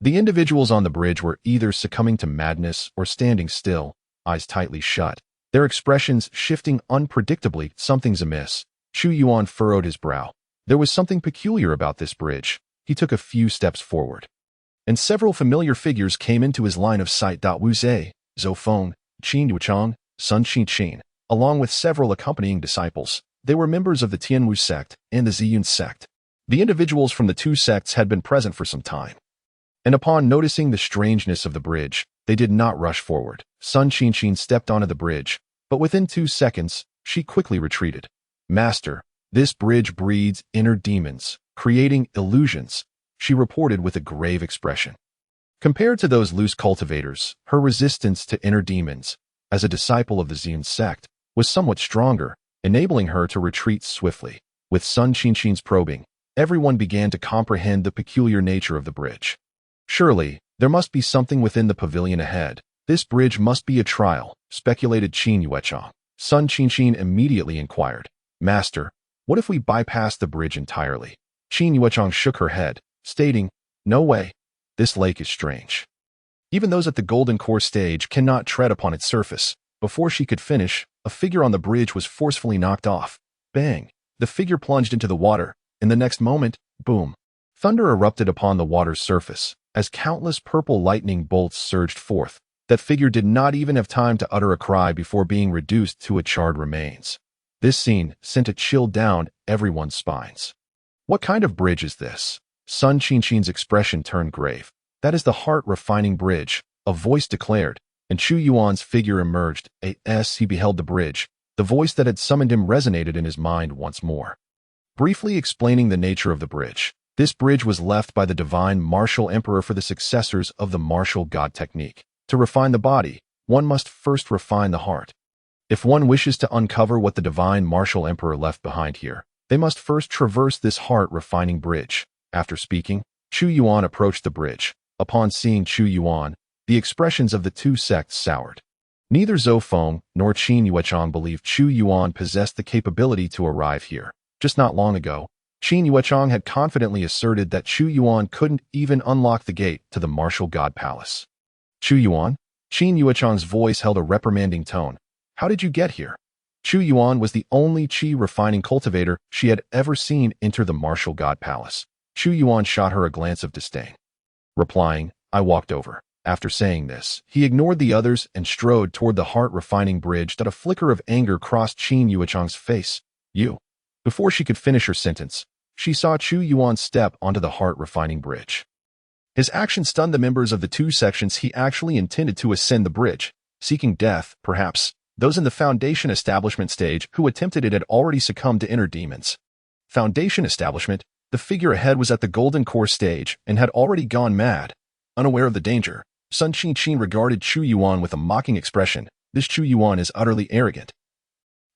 The individuals on the bridge were either succumbing to madness or standing still, eyes tightly shut, their expressions shifting unpredictably. Something's amiss. Chu Yuan furrowed his brow. There was something peculiar about this bridge. He took a few steps forward, and several familiar figures came into his line of sight. Wu Zhe, Zhou Feng, Qin Yuchang, Sun Qin, along with several accompanying disciples. They were members of the Tianwu sect and the Ziyun sect. The individuals from the 2 sects had been present for some time, and upon noticing the strangeness of the bridge, they did not rush forward. Sun Qin stepped onto the bridge, but within 2 seconds, she quickly retreated. Master, this bridge breeds inner demons, creating illusions, she reported with a grave expression. Compared to those loose cultivators, her resistance to inner demons, as a disciple of the Ziyun sect, was somewhat stronger, enabling her to retreat swiftly. With Sun Qin's probing, everyone began to comprehend the peculiar nature of the bridge. Surely, there must be something within the pavilion ahead. This bridge must be a trial, speculated Qin Yuechang. Sun Qin immediately inquired, Master, what if we bypass the bridge entirely? Qin Yuechang shook her head, stating, No way. This lake is strange. Even those at the golden core stage cannot tread upon its surface. Before she could finish, a figure on the bridge was forcefully knocked off. Bang! The figure plunged into the water. In the next moment, boom! Thunder erupted upon the water's surface, as countless purple lightning bolts surged forth. That figure did not even have time to utter a cry before being reduced to a charred remains. This scene sent a chill down everyone's spines. What kind of bridge is this? Sun Qin's expression turned grave. That is the heart-refining bridge, a voice declared, and Chu Yuan's figure emerged. As he beheld the bridge, The voice that had summoned him resonated in his mind once more. Briefly explaining the nature of the bridge, this bridge was left by the divine martial emperor for the successors of the martial god technique. To refine the body, one must first refine the heart. If one wishes to uncover what the divine martial emperor left behind here, they must first traverse this heart-refining bridge. After speaking, Chu Yuan approached the bridge. Upon seeing Chu Yuan, the expressions of the two sects soured. Neither Zhou Feng nor Qin Yuechang believed Chu Yuan possessed the capability to arrive here. Just not long ago, Qin Yuechang had confidently asserted that Chu Yuan couldn't even unlock the gate to the Martial God Palace. Chu Yuan? Qin Yuechang's voice held a reprimanding tone. How did you get here? Chu Yuan was the only chi-refining cultivator she had ever seen enter the Martial God Palace. Chu Yuan shot her a glance of disdain. Replying, I walked over. After saying this, he ignored the others and strode toward the heart-refining bridge that a flicker of anger crossed Qin Yuechang's face. You. Before she could finish her sentence, she saw Chu Yuan step onto the heart-refining bridge. His action stunned the members of the two sections he actually intended to ascend the bridge, seeking death, perhaps. Those in the Foundation Establishment stage who attempted it had already succumbed to inner demons. Foundation Establishment, the figure ahead was at the Golden Core stage and had already gone mad. Unaware of the danger, Sun Qin regarded Chu Yuan with a mocking expression. This Chu Yuan is utterly arrogant.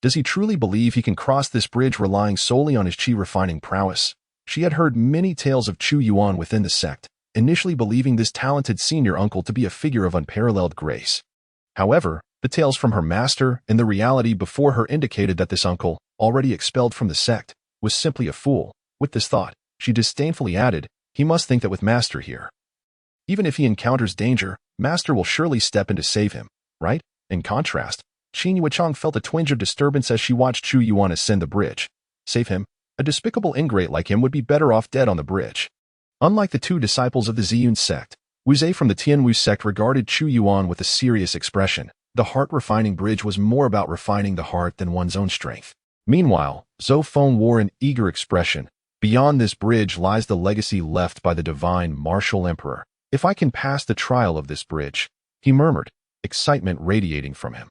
Does he truly believe he can cross this bridge relying solely on his chi-refining prowess? She had heard many tales of Chu Yuan within the sect, initially believing this talented senior uncle to be a figure of unparalleled grace. However, the tales from her master and the reality before her indicated that this uncle, already expelled from the sect, was simply a fool. With this thought, she disdainfully added, he must think that with master here, even if he encounters danger, master will surely step in to save him, right? In contrast, Qin Yuechang felt a twinge of disturbance as she watched Chu Yuan ascend the bridge. Save him? A despicable ingrate like him would be better off dead on the bridge. Unlike the two disciples of the Ziyun sect, Wu Zhe from the Tianwu sect regarded Chu Yuan with a serious expression. The heart-refining bridge was more about refining the heart than one's own strength. Meanwhile, Zhou Feng wore an eager expression. Beyond this bridge lies the legacy left by the divine martial emperor. If I can pass the trial of this bridge, he murmured, excitement radiating from him.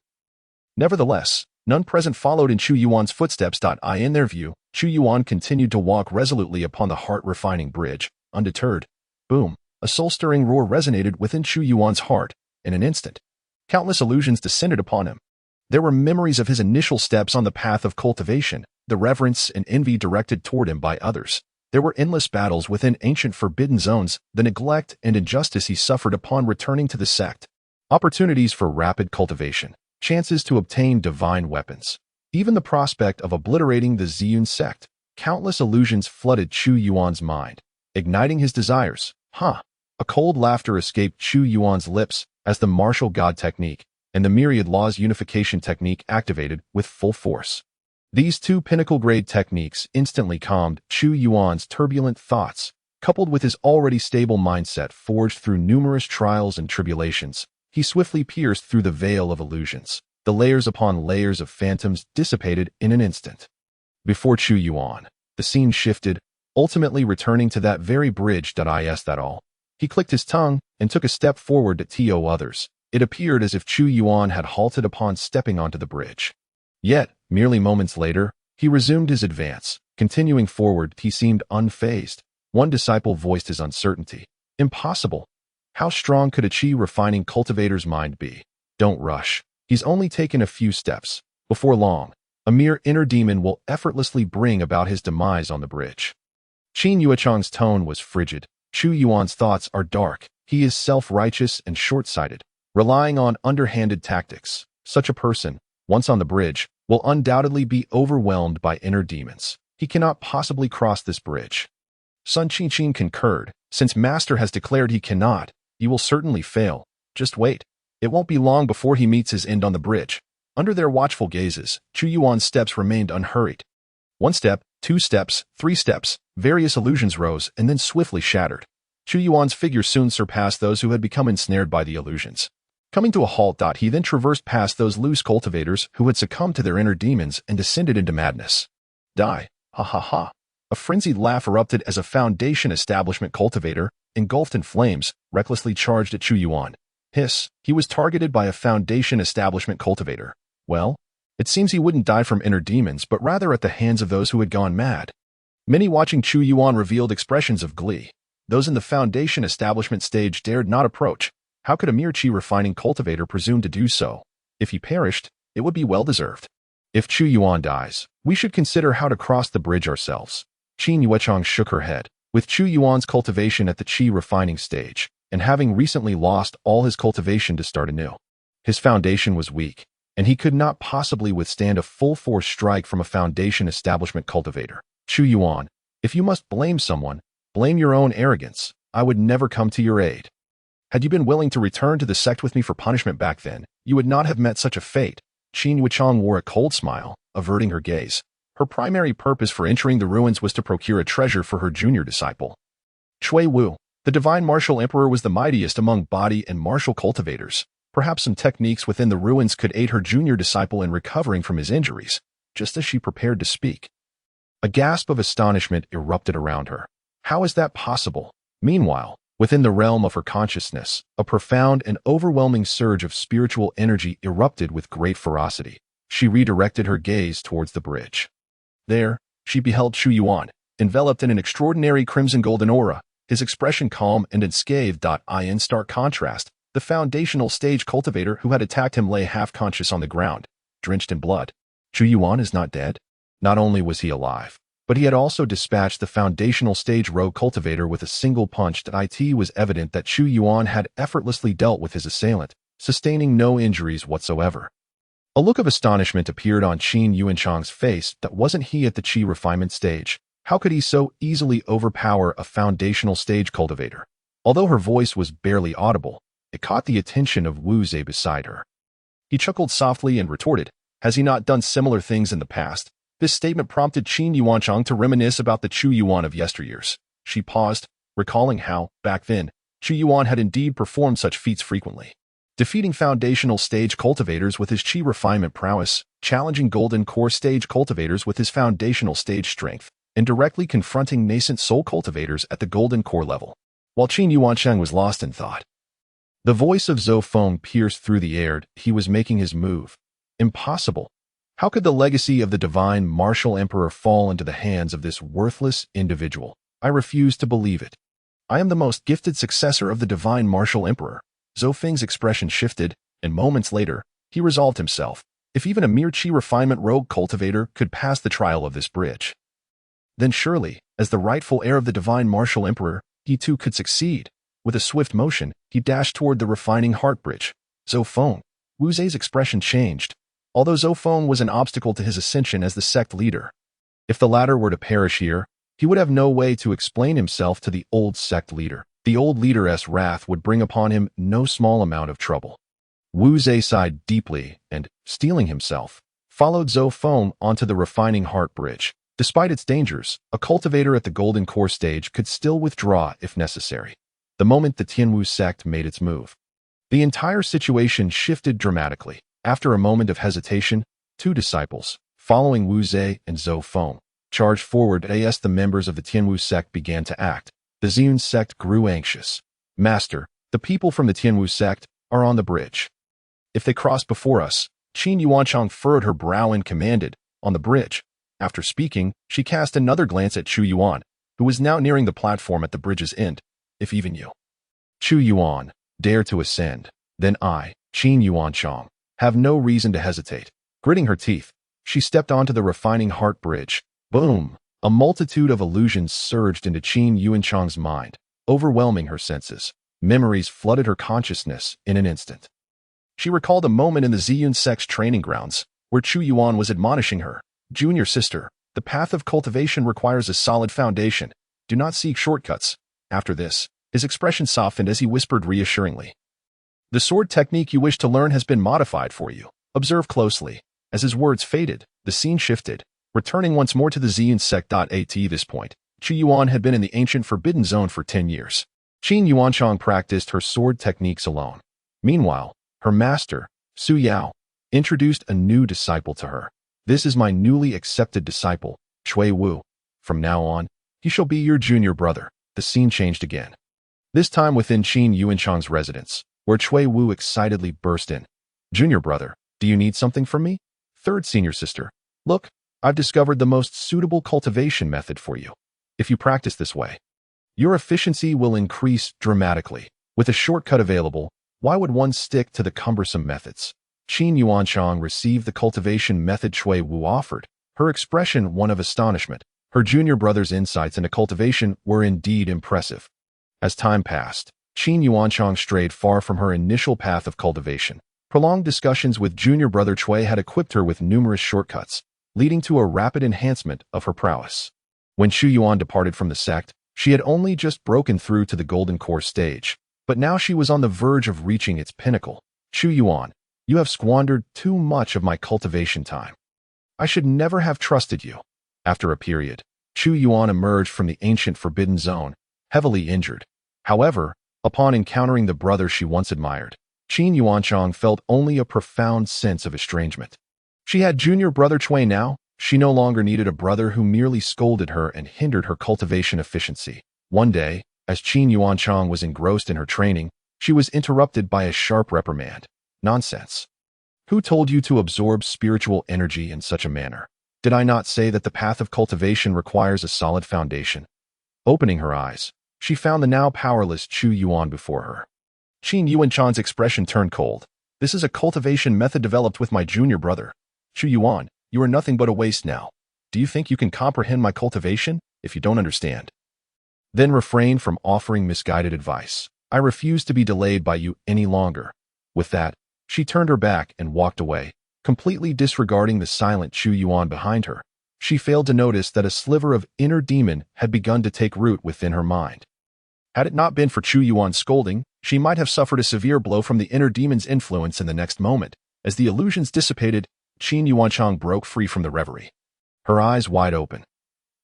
Nevertheless, none present followed in Chu Yuan's footsteps. In their view, Chu Yuan continued to walk resolutely upon the heart-refining bridge, undeterred. Boom! A soul-stirring roar resonated within Chu Yuan's heart. In an instant, countless illusions descended upon him. There were memories of his initial steps on the path of cultivation, the reverence and envy directed toward him by others. There were endless battles within ancient forbidden zones, the neglect and injustice he suffered upon returning to the sect. Opportunities for rapid cultivation, chances to obtain divine weapons. Even the prospect of obliterating the Ziyun sect. Countless illusions flooded Chu Yuan's mind, igniting his desires. A cold laughter escaped Chu Yuan's lips as the martial god technique and the myriad laws unification technique activated with full force. These two pinnacle-grade techniques instantly calmed Chu Yuan's turbulent thoughts, coupled with his already stable mindset forged through numerous trials and tribulations. He swiftly pierced through the veil of illusions. The layers upon layers of phantoms dissipated in an instant. Before Chu Yuan, the scene shifted, ultimately returning to that very bridge. Is that all? He clicked his tongue and took a step forward to others. It appeared as if Chu Yuan had halted upon stepping onto the bridge. Yet, merely moments later, he resumed his advance. Continuing forward, he seemed unfazed. One disciple voiced his uncertainty. Impossible. How strong could a chi-refining cultivator's mind be? Don't rush. He's only taken a few steps. Before long, a mere inner demon will effortlessly bring about his demise on the bridge. Qin Yuechang's tone was frigid. Chu Yuan's thoughts are dark. He is self-righteous and short-sighted, relying on underhanded tactics. Such a person, once on the bridge, will undoubtedly be overwhelmed by inner demons. He cannot possibly cross this bridge. Sun Qin concurred. Since Master has declared he cannot, he will certainly fail. Just wait. It won't be long before he meets his end on the bridge. Under their watchful gazes, Chu Yuan's steps remained unhurried. 1 step, 2 steps, 3 steps, various illusions rose and then swiftly shattered. Chu Yuan's figure soon surpassed those who had become ensnared by the illusions. Coming to a halt, he then traversed past those loose cultivators who had succumbed to their inner demons and descended into madness. Die. Ha ha ha. A frenzied laugh erupted as a Foundation Establishment cultivator, engulfed in flames, recklessly charged at Chu Yuan. Hiss, he was targeted by a Foundation Establishment cultivator. Well, It seems he wouldn't die from inner demons, but rather at the hands of those who had gone mad. Many watching Chu Yuan revealed expressions of glee. Those in the foundation establishment stage dared not approach. How could a mere chi-refining cultivator presume to do so? If he perished, it would be well-deserved. If Chu Yuan dies, we should consider how to cross the bridge ourselves. Qin Yuechang shook her head. With Chu Yuan's cultivation at the chi-refining stage, and having recently lost all his cultivation to start anew, his foundation was weak, and he could not possibly withstand a full-force strike from a foundation establishment cultivator. Chu Yuan, if you must blame someone, blame your own arrogance. I would never come to your aid. Had you been willing to return to the sect with me for punishment back then, you would not have met such a fate. Qin Yuechang wore a cold smile, averting her gaze. Her primary purpose for entering the ruins was to procure a treasure for her junior disciple. Cui Wu, the divine martial emperor, was the mightiest among body and martial cultivators. Perhaps some techniques within the ruins could aid her junior disciple in recovering from his injuries, just as she prepared to speak. A gasp of astonishment erupted around her. How is that possible? Meanwhile, within the realm of her consciousness, a profound and overwhelming surge of spiritual energy erupted with great ferocity. She redirected her gaze towards the bridge. There, she beheld Chu Yuan, enveloped in an extraordinary crimson-golden aura, his expression calm and unscathed. In stark contrast, the foundational stage cultivator who had attacked him lay half-conscious on the ground, drenched in blood. Chu Yuan is not dead. Not only was he alive, but he had also dispatched the foundational stage rogue cultivator with a single punch. It was evident that Chu Yuan had effortlessly dealt with his assailant, sustaining no injuries whatsoever. A look of astonishment appeared on Qin Yuechang's face. That wasn't he at the chi refinement stage. How could he so easily overpower a foundational stage cultivator? Although her voice was barely audible, it caught the attention of Wu Zhe beside her. He chuckled softly and retorted, "Has he not done similar things in the past?" This statement prompted Qin Yuechang to reminisce about the Chu Yuan of yesteryears. She paused, recalling how, back then, Chu Yuan had indeed performed such feats frequently, defeating foundational stage cultivators with his chi refinement prowess, challenging golden core stage cultivators with his foundational stage strength, and directly confronting nascent soul cultivators at the golden core level. While Qin Yuechang was lost in thought, the voice of Zhou Feng pierced through the air. He was making his move. Impossible. How could the legacy of the divine martial emperor fall into the hands of this worthless individual? I refuse to believe it. I am the most gifted successor of the divine martial emperor. Zhou Feng's expression shifted, and moments later, he resolved himself. If even a mere chi refinement rogue cultivator could pass the trial of this bridge, then surely, as the rightful heir of the divine martial emperor, he too could succeed. With a swift motion, he dashed toward the refining heart bridge. Zhou Feng. Wu Zhe's expression changed. Although Zhou Feng was an obstacle to his ascension as the sect leader, if the latter were to perish here, he would have no way to explain himself to the old sect leader. The old leader's wrath would bring upon him no small amount of trouble. Wu Zhe sighed deeply and, steeling himself, followed Zhou Feng onto the refining heart bridge. Despite its dangers, a cultivator at the golden core stage could still withdraw if necessary. The moment the Tianwu sect made its move, the entire situation shifted dramatically. After a moment of hesitation, two disciples, following Wu Zhe and Zhou Feng, charged forward as the members of the Tianwu sect began to act. The Ziyun sect grew anxious. "Master, the people from the Tianwu sect are on the bridge. If they cross before us," Qin Yuechang furrowed her brow and commanded, "On the bridge." After speaking, she cast another glance at Chu Yuan, who was now nearing the platform at the bridge's end. "If even you, Chu Yuan, dare to ascend, then I, Qin Yuechang, have no reason to hesitate." Gritting her teeth, she stepped onto the refining heart bridge. Boom! A multitude of illusions surged into Qin Yuechang's mind, overwhelming her senses. Memories flooded her consciousness in an instant. She recalled a moment in the Ziyun sect's training grounds, where Chu Yuan was admonishing her. "Junior sister, the path of cultivation requires a solid foundation. Do not seek shortcuts." After this, his expression softened as he whispered reassuringly, "The sword technique you wish to learn has been modified for you. Observe closely." As his words faded, the scene shifted, returning once more to the Ziyun sect. At this point, Chu Yuan had been in the ancient Forbidden Zone for 10 years. Qin Yuechang practiced her sword techniques alone. Meanwhile, her master, Su Yao, introduced a new disciple to her. "This is my newly accepted disciple, Cui Wu. From now on, he shall be your junior brother." The scene changed again. This time within Qin Yuechang's residence, where Cui Wu excitedly burst in. "Junior brother, do you need something from me?" Third senior sister, look, I've discovered the most suitable cultivation method for you. If you practice this way, your efficiency will increase dramatically. With a shortcut available, why would one stick to the cumbersome methods? Qin Yuanchang received the cultivation method Chui Wu offered, her expression one of astonishment. Her junior brother's insights into cultivation were indeed impressive. As time passed, Qin Yuanchang strayed far from her initial path of cultivation. Prolonged discussions with junior brother Chui had equipped her with numerous shortcuts, leading to a rapid enhancement of her prowess. When Chu Yuan departed from the sect, she had only just broken through to the golden core stage, but now she was on the verge of reaching its pinnacle. Chu Yuan, you have squandered too much of my cultivation time. I should never have trusted you. After a period, Chu Yuan emerged from the ancient forbidden zone, heavily injured. However, upon encountering the brother she once admired, Qin Yuanchang felt only a profound sense of estrangement. She had junior brother Chui now. She no longer needed a brother who merely scolded her and hindered her cultivation efficiency. One day, as Qin Yuanchang was engrossed in her training, she was interrupted by a sharp reprimand. Nonsense. Who told you to absorb spiritual energy in such a manner? Did I not say that the path of cultivation requires a solid foundation? Opening her eyes, she found the now powerless Chu Yuan before her. Qin Yuanchang's expression turned cold. This is a cultivation method developed with my junior brother. Chu Yuan, you are nothing but a waste now. Do you think you can comprehend my cultivation? If you don't understand, then refrain from offering misguided advice. I refuse to be delayed by you any longer. With that, she turned her back and walked away, completely disregarding the silent Chu Yuan behind her. She failed to notice that a sliver of inner demon had begun to take root within her mind. Had it not been for Chu Yuan's scolding, she might have suffered a severe blow from the inner demon's influence in the next moment. As the illusions dissipated, Qin Yuanchang broke free from the reverie, her eyes wide open.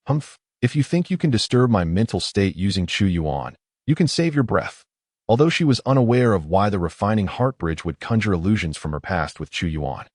Humph, if you think you can disturb my mental state using Chu Yuan, you can save your breath. Although she was unaware of why the refining heart bridge would conjure illusions from her past with Chu Yuan,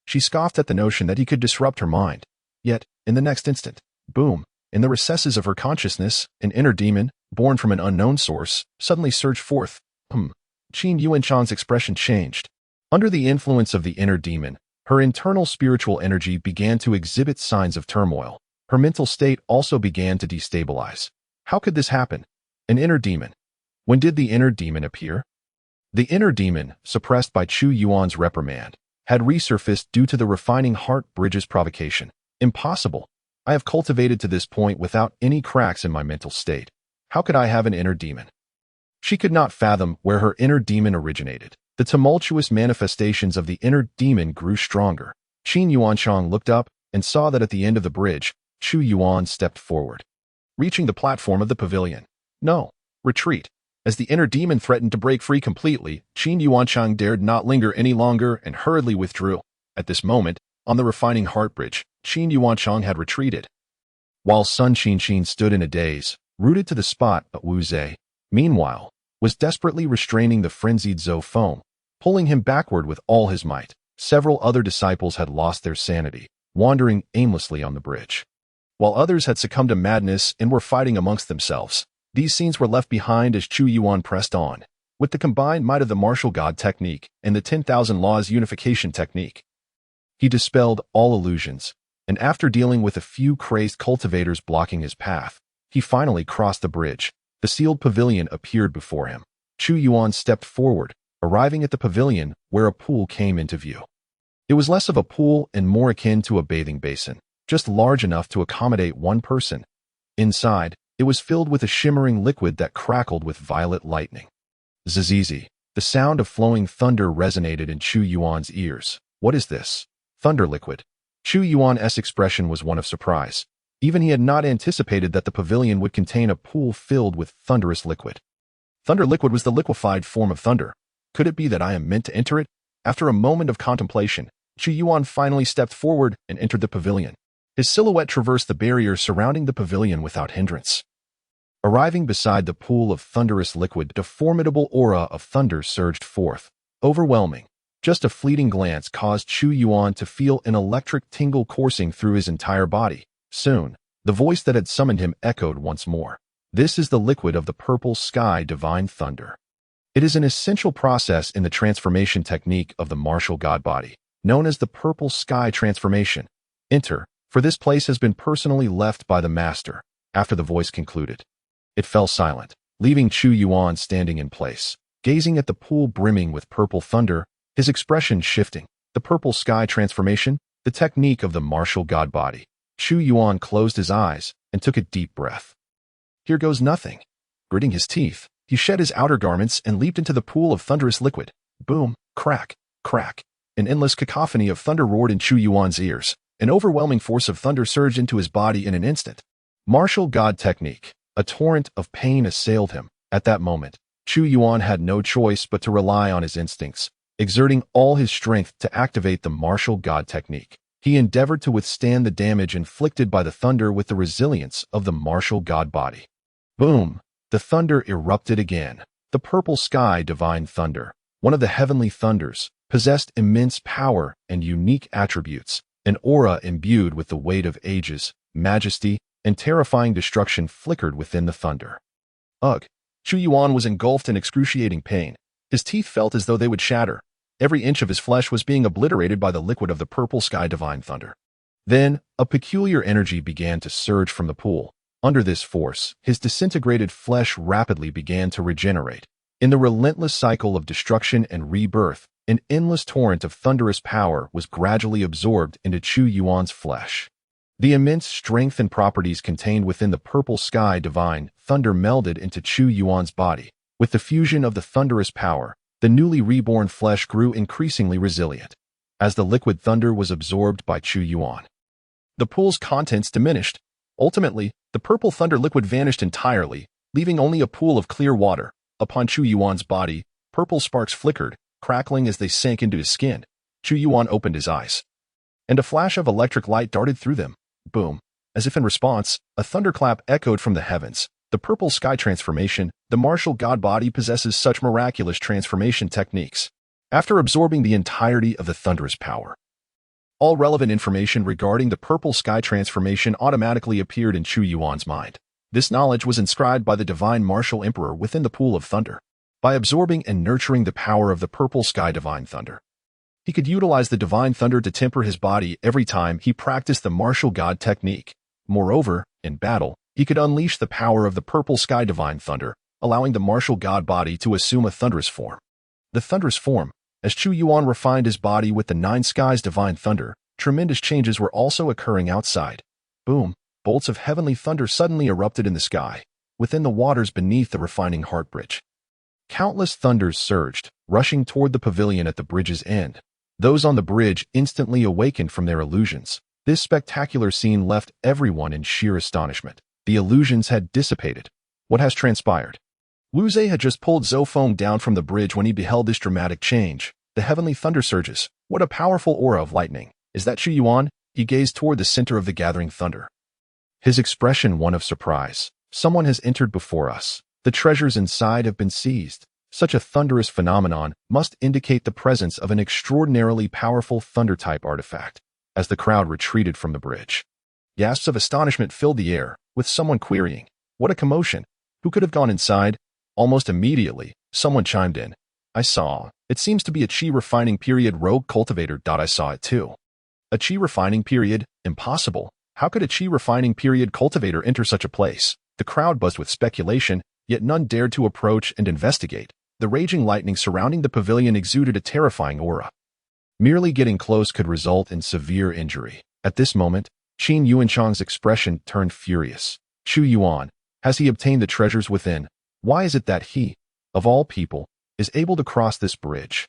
she scoffed at the notion that he could disrupt her mind. Yet, in the next instant, boom, in the recesses of her consciousness, an inner demon, born from an unknown source, suddenly surged forth. Qin Yuanchang's expression changed. Under the influence of the inner demon, her internal spiritual energy began to exhibit signs of turmoil. Her mental state also began to destabilize. How could this happen? An inner demon. When did the inner demon appear? The inner demon, suppressed by Chu Yuan's reprimand, had resurfaced due to the refining heart bridge's provocation. Impossible. I have cultivated to this point without any cracks in my mental state. How could I have an inner demon? She could not fathom where her inner demon originated. The tumultuous manifestations of the inner demon grew stronger. Qin Yuanchang looked up and saw that at the end of the bridge, Chu Yuan stepped forward, reaching the platform of the pavilion. No, retreat. As the inner demon threatened to break free completely, Qin Yuanchang dared not linger any longer and hurriedly withdrew. At this moment, on the refining heart bridge, Qin Yuanchang had retreated. While Sun Qinqin stood in a daze, rooted to the spot, but Wu Zhe, meanwhile, was desperately restraining the frenzied Zhou foam, pulling him backward with all his might. Several other disciples had lost their sanity, wandering aimlessly on the bridge, while others had succumbed to madness and were fighting amongst themselves. These scenes were left behind as Chu Yuan pressed on. With the combined might of the martial god technique and the 10,000 laws unification technique, he dispelled all illusions, and after dealing with a few crazed cultivators blocking his path, he finally crossed the bridge. The sealed pavilion appeared before him. Chu Yuan stepped forward, arriving at the pavilion where a pool came into view. It was less of a pool and more akin to a bathing basin, just large enough to accommodate one person. Inside, it was filled with a shimmering liquid that crackled with violet lightning. Zizizi, the sound of flowing thunder resonated in Chu Yuan's ears. What is this? Thunder liquid. Chu Yuan's expression was one of surprise. Even he had not anticipated that the pavilion would contain a pool filled with thunderous liquid. Thunder liquid was the liquefied form of thunder. Could it be that I am meant to enter it? After a moment of contemplation, Chu Yuan finally stepped forward and entered the pavilion. His silhouette traversed the barrier surrounding the pavilion without hindrance. Arriving beside the pool of thunderous liquid, a formidable aura of thunder surged forth, overwhelming. Just a fleeting glance caused Chu Yuan to feel an electric tingle coursing through his entire body. Soon, the voice that had summoned him echoed once more. This is the liquid of the purple sky divine thunder. It is an essential process in the transformation technique of the martial god body. known as the Purple Sky Transformation. Enter, for this place has been personally left by the master, after the voice concluded. It fell silent, leaving Chu Yuan standing in place, gazing at the pool brimming with purple thunder, his expression shifting. The Purple Sky Transformation, the technique of the martial god body. Chu Yuan closed his eyes and took a deep breath. Here goes nothing. Gritting his teeth, he shed his outer garments and leaped into the pool of thunderous liquid. Boom, crack, crack. An endless cacophony of thunder roared in Chu Yuan's ears. An overwhelming force of thunder surged into his body in an instant. Martial God technique. A torrent of pain assailed him. At that moment, Chu Yuan had no choice but to rely on his instincts, exerting all his strength to activate the martial god technique. He endeavored to withstand the damage inflicted by the thunder with the resilience of the martial god body. Boom! The thunder erupted again. The purple sky divine thunder, one of the heavenly thunders, possessed immense power and unique attributes. An aura imbued with the weight of ages, majesty, and terrifying destruction flickered within the thunder. Ugh! Chu Yuan was engulfed in excruciating pain. His teeth felt as though they would shatter. Every inch of his flesh was being obliterated by the liquid of the purple sky divine thunder. Then, a peculiar energy began to surge from the pool. Under this force, his disintegrated flesh rapidly began to regenerate. In the relentless cycle of destruction and rebirth, an endless torrent of thunderous power was gradually absorbed into Chu Yuan's flesh. The immense strength and properties contained within the purple sky divine thunder melded into Chu Yuan's body. With the fusion of the thunderous power, the newly reborn flesh grew increasingly resilient. As the liquid thunder was absorbed by Chu Yuan, the pool's contents diminished. Ultimately, the purple thunder liquid vanished entirely, leaving only a pool of clear water. Upon Chu Yuan's body, purple sparks flickered, crackling as they sank into his skin. Chu Yuan opened his eyes, and a flash of electric light darted through them. Boom! As if in response, a thunderclap echoed from the heavens. The purple sky transformation, the martial god body possesses such miraculous transformation techniques. After absorbing the entirety of the thunderous power, all relevant information regarding the purple sky transformation automatically appeared in Chu Yuan's mind. This knowledge was inscribed by the divine martial emperor within the pool of thunder. By absorbing and nurturing the power of the purple sky divine thunder, he could utilize the divine thunder to temper his body every time he practiced the martial god technique. Moreover, in battle, he could unleash the power of the purple sky divine thunder, allowing the martial god body to assume a thunderous form. The thunderous form, as Chu Yuan refined his body with the nine skies divine thunder, tremendous changes were also occurring outside. Boom! Bolts of heavenly thunder suddenly erupted in the sky, within the waters beneath the refining heart bridge. Countless thunders surged, rushing toward the pavilion at the bridge's end. Those on the bridge instantly awakened from their illusions. This spectacular scene left everyone in sheer astonishment. The illusions had dissipated. What has transpired? Wu Zhe had just pulled Zhou Feng down from the bridge when he beheld this dramatic change. The heavenly thunder surges. What a powerful aura of lightning. Is that Chu Yuan? He gazed toward the center of the gathering thunder, his expression one of surprise. Someone has entered before us. The treasures inside have been seized. Such a thunderous phenomenon must indicate the presence of an extraordinarily powerful thunder-type artifact. As the crowd retreated from the bridge, gasps of astonishment filled the air, with someone querying, "What a commotion! Who could have gone inside?" Almost immediately, someone chimed in, "I saw. It seems to be a chi refining period rogue cultivator. I saw it too." A chi refining period? Impossible. How could a chi refining period cultivator enter such a place? The crowd buzzed with speculation, yet none dared to approach and investigate. The raging lightning surrounding the pavilion exuded a terrifying aura. Merely getting close could result in severe injury. At this moment, Qin Yuanchang's expression turned furious. Chu Yuan, has he obtained the treasures within? Why is it that he, of all people, is able to cross this bridge?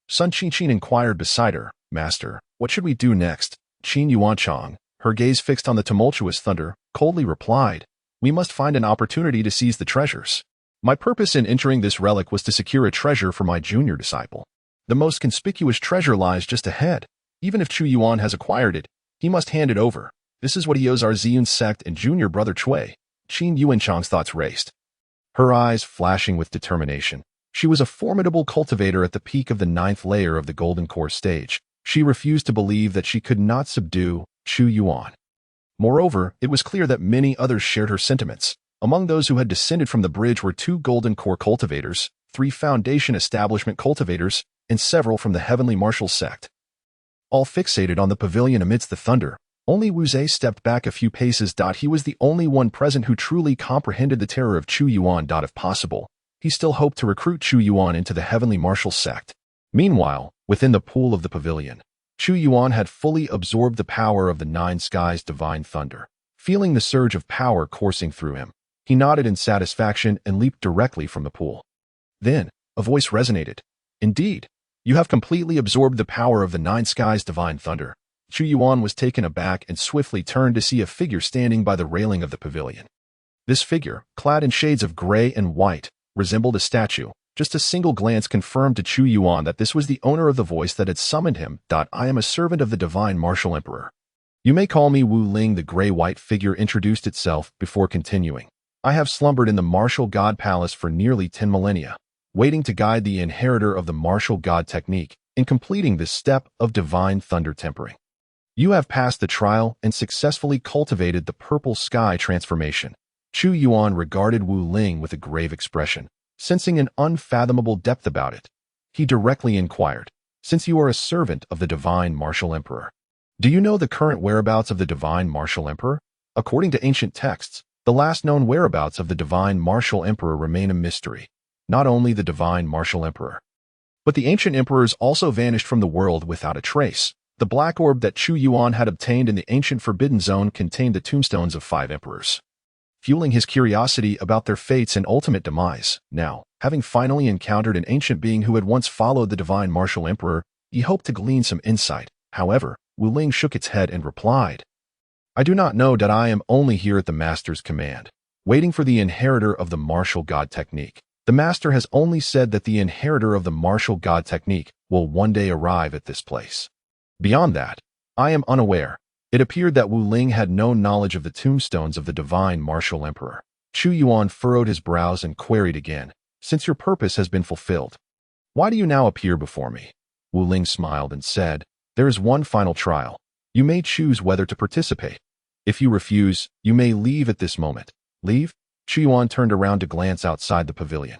Sun Qin inquired beside her, "Master, what should we do next?" Qin Yuanchang, her gaze fixed on the tumultuous thunder, coldly replied, "We must find an opportunity to seize the treasures. My purpose in entering this relic was to secure a treasure for my junior disciple. The most conspicuous treasure lies just ahead. Even if Chu Yuan has acquired it, he must hand it over. This is what he owes our Ziyun sect and junior brother Cui." Qin Yuanchang's thoughts raced, her eyes flashing with determination. She was a formidable cultivator at the peak of the 9th layer of the Golden Core stage. She refused to believe that she could not subdue Chu Yuan. Moreover, it was clear that many others shared her sentiments. Among those who had descended from the bridge were 2 Golden Core cultivators, 3 Foundation Establishment cultivators, and several from the Heavenly Martial sect. all fixated on the pavilion amidst the thunder. Only Wu Zhe stepped back a few paces. He was the only one present who truly comprehended the terror of Chu Yuan. If possible, he still hoped to recruit Chu Yuan into the heavenly martial sect. Meanwhile, within the pool of the pavilion, Chu Yuan had fully absorbed the power of the nine skies' divine thunder. Feeling the surge of power coursing through him, he nodded in satisfaction and leaped directly from the pool. Then, a voice resonated. Indeed, you have completely absorbed the power of the nine skies' divine thunder. Chu Yuan was taken aback and swiftly turned to see a figure standing by the railing of the pavilion. This figure, clad in shades of gray and white, resembled a statue. Just a single glance confirmed to Chu Yuan that this was the owner of the voice that had summoned him. I am a servant of the divine martial emperor. You may call me Wu Ling. The gray-white figure introduced itself before continuing. I have slumbered in the martial god palace for nearly 10 millennia, waiting to guide the inheritor of the martial god technique in completing this step of divine thunder tempering. You have passed the trial and successfully cultivated the purple sky transformation. Chu Yuan regarded Wu Ling with a grave expression, sensing an unfathomable depth about it. He directly inquired, since you are a servant of the divine martial emperor, do you know the current whereabouts of the divine martial emperor? According to ancient texts, the last known whereabouts of the divine martial emperor remain a mystery. Not only the divine martial emperor, but the ancient emperors also vanished from the world without a trace. The black orb that Chu Yuan had obtained in the ancient Forbidden Zone contained the tombstones of 5 emperors, fueling his curiosity about their fates and ultimate demise. Now, having finally encountered an ancient being who had once followed the divine martial emperor, he hoped to glean some insight. However, Wu Ling shook its head and replied, I do not know. I am only here at the master's command, waiting for the inheritor of the martial god technique. The master has only said that the inheritor of the martial god technique will one day arrive at this place. Beyond that, I am unaware. It appeared that Wu Ling had no knowledge of the tombstones of the divine martial emperor. Chu Yuan furrowed his brows and queried again, since your purpose has been fulfilled, why do you now appear before me? Wu Ling smiled and said, there is one final trial. You may choose whether to participate. If you refuse, you may leave at this moment. Leave? Chu Yuan turned around to glance outside the pavilion.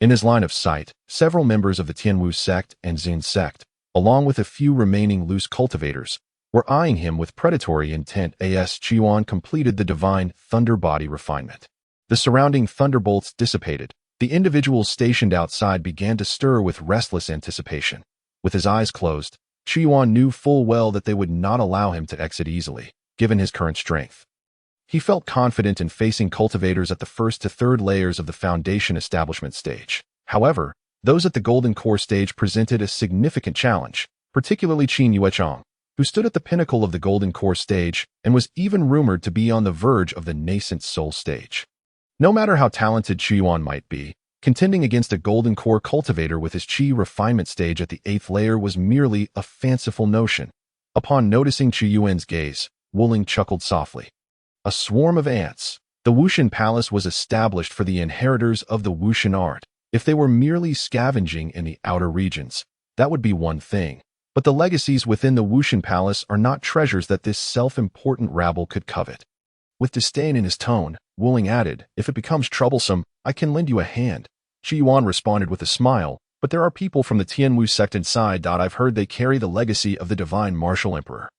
In his line of sight, several members of the Tianwu sect and Xin sect, along with a few remaining loose cultivators, were eyeing him with predatory intent. As Chu Yuan completed the divine thunder body refinement, the surrounding thunderbolts dissipated. The individuals stationed outside began to stir with restless anticipation. With his eyes closed, Chu Yuan knew full well that they would not allow him to exit easily, given his current strength. He felt confident in facing cultivators at the first to third layers of the foundation establishment stage. However, those at the golden core stage presented a significant challenge, particularly Qin Yuechong, who stood at the pinnacle of the golden core stage and was even rumored to be on the verge of the nascent soul stage. No matter how talented Chu Yuan might be, contending against a golden core cultivator with his qi refinement stage at the 8th layer was merely a fanciful notion. Upon noticing Chu Yuan's gaze, Wu Ling chuckled softly. A swarm of ants. The Wushan Palace was established for the inheritors of the Wushan art. If they were merely scavenging in the outer regions, that would be one thing. But the legacies within the Wushan Palace are not treasures that this self-important rabble could covet. With disdain in his tone, Wu Ling added, if it becomes troublesome, I can lend you a hand. Chu Yuan responded with a smile, but there are people from the Tianwu sect inside. I've heard they carry the legacy of the divine martial emperor.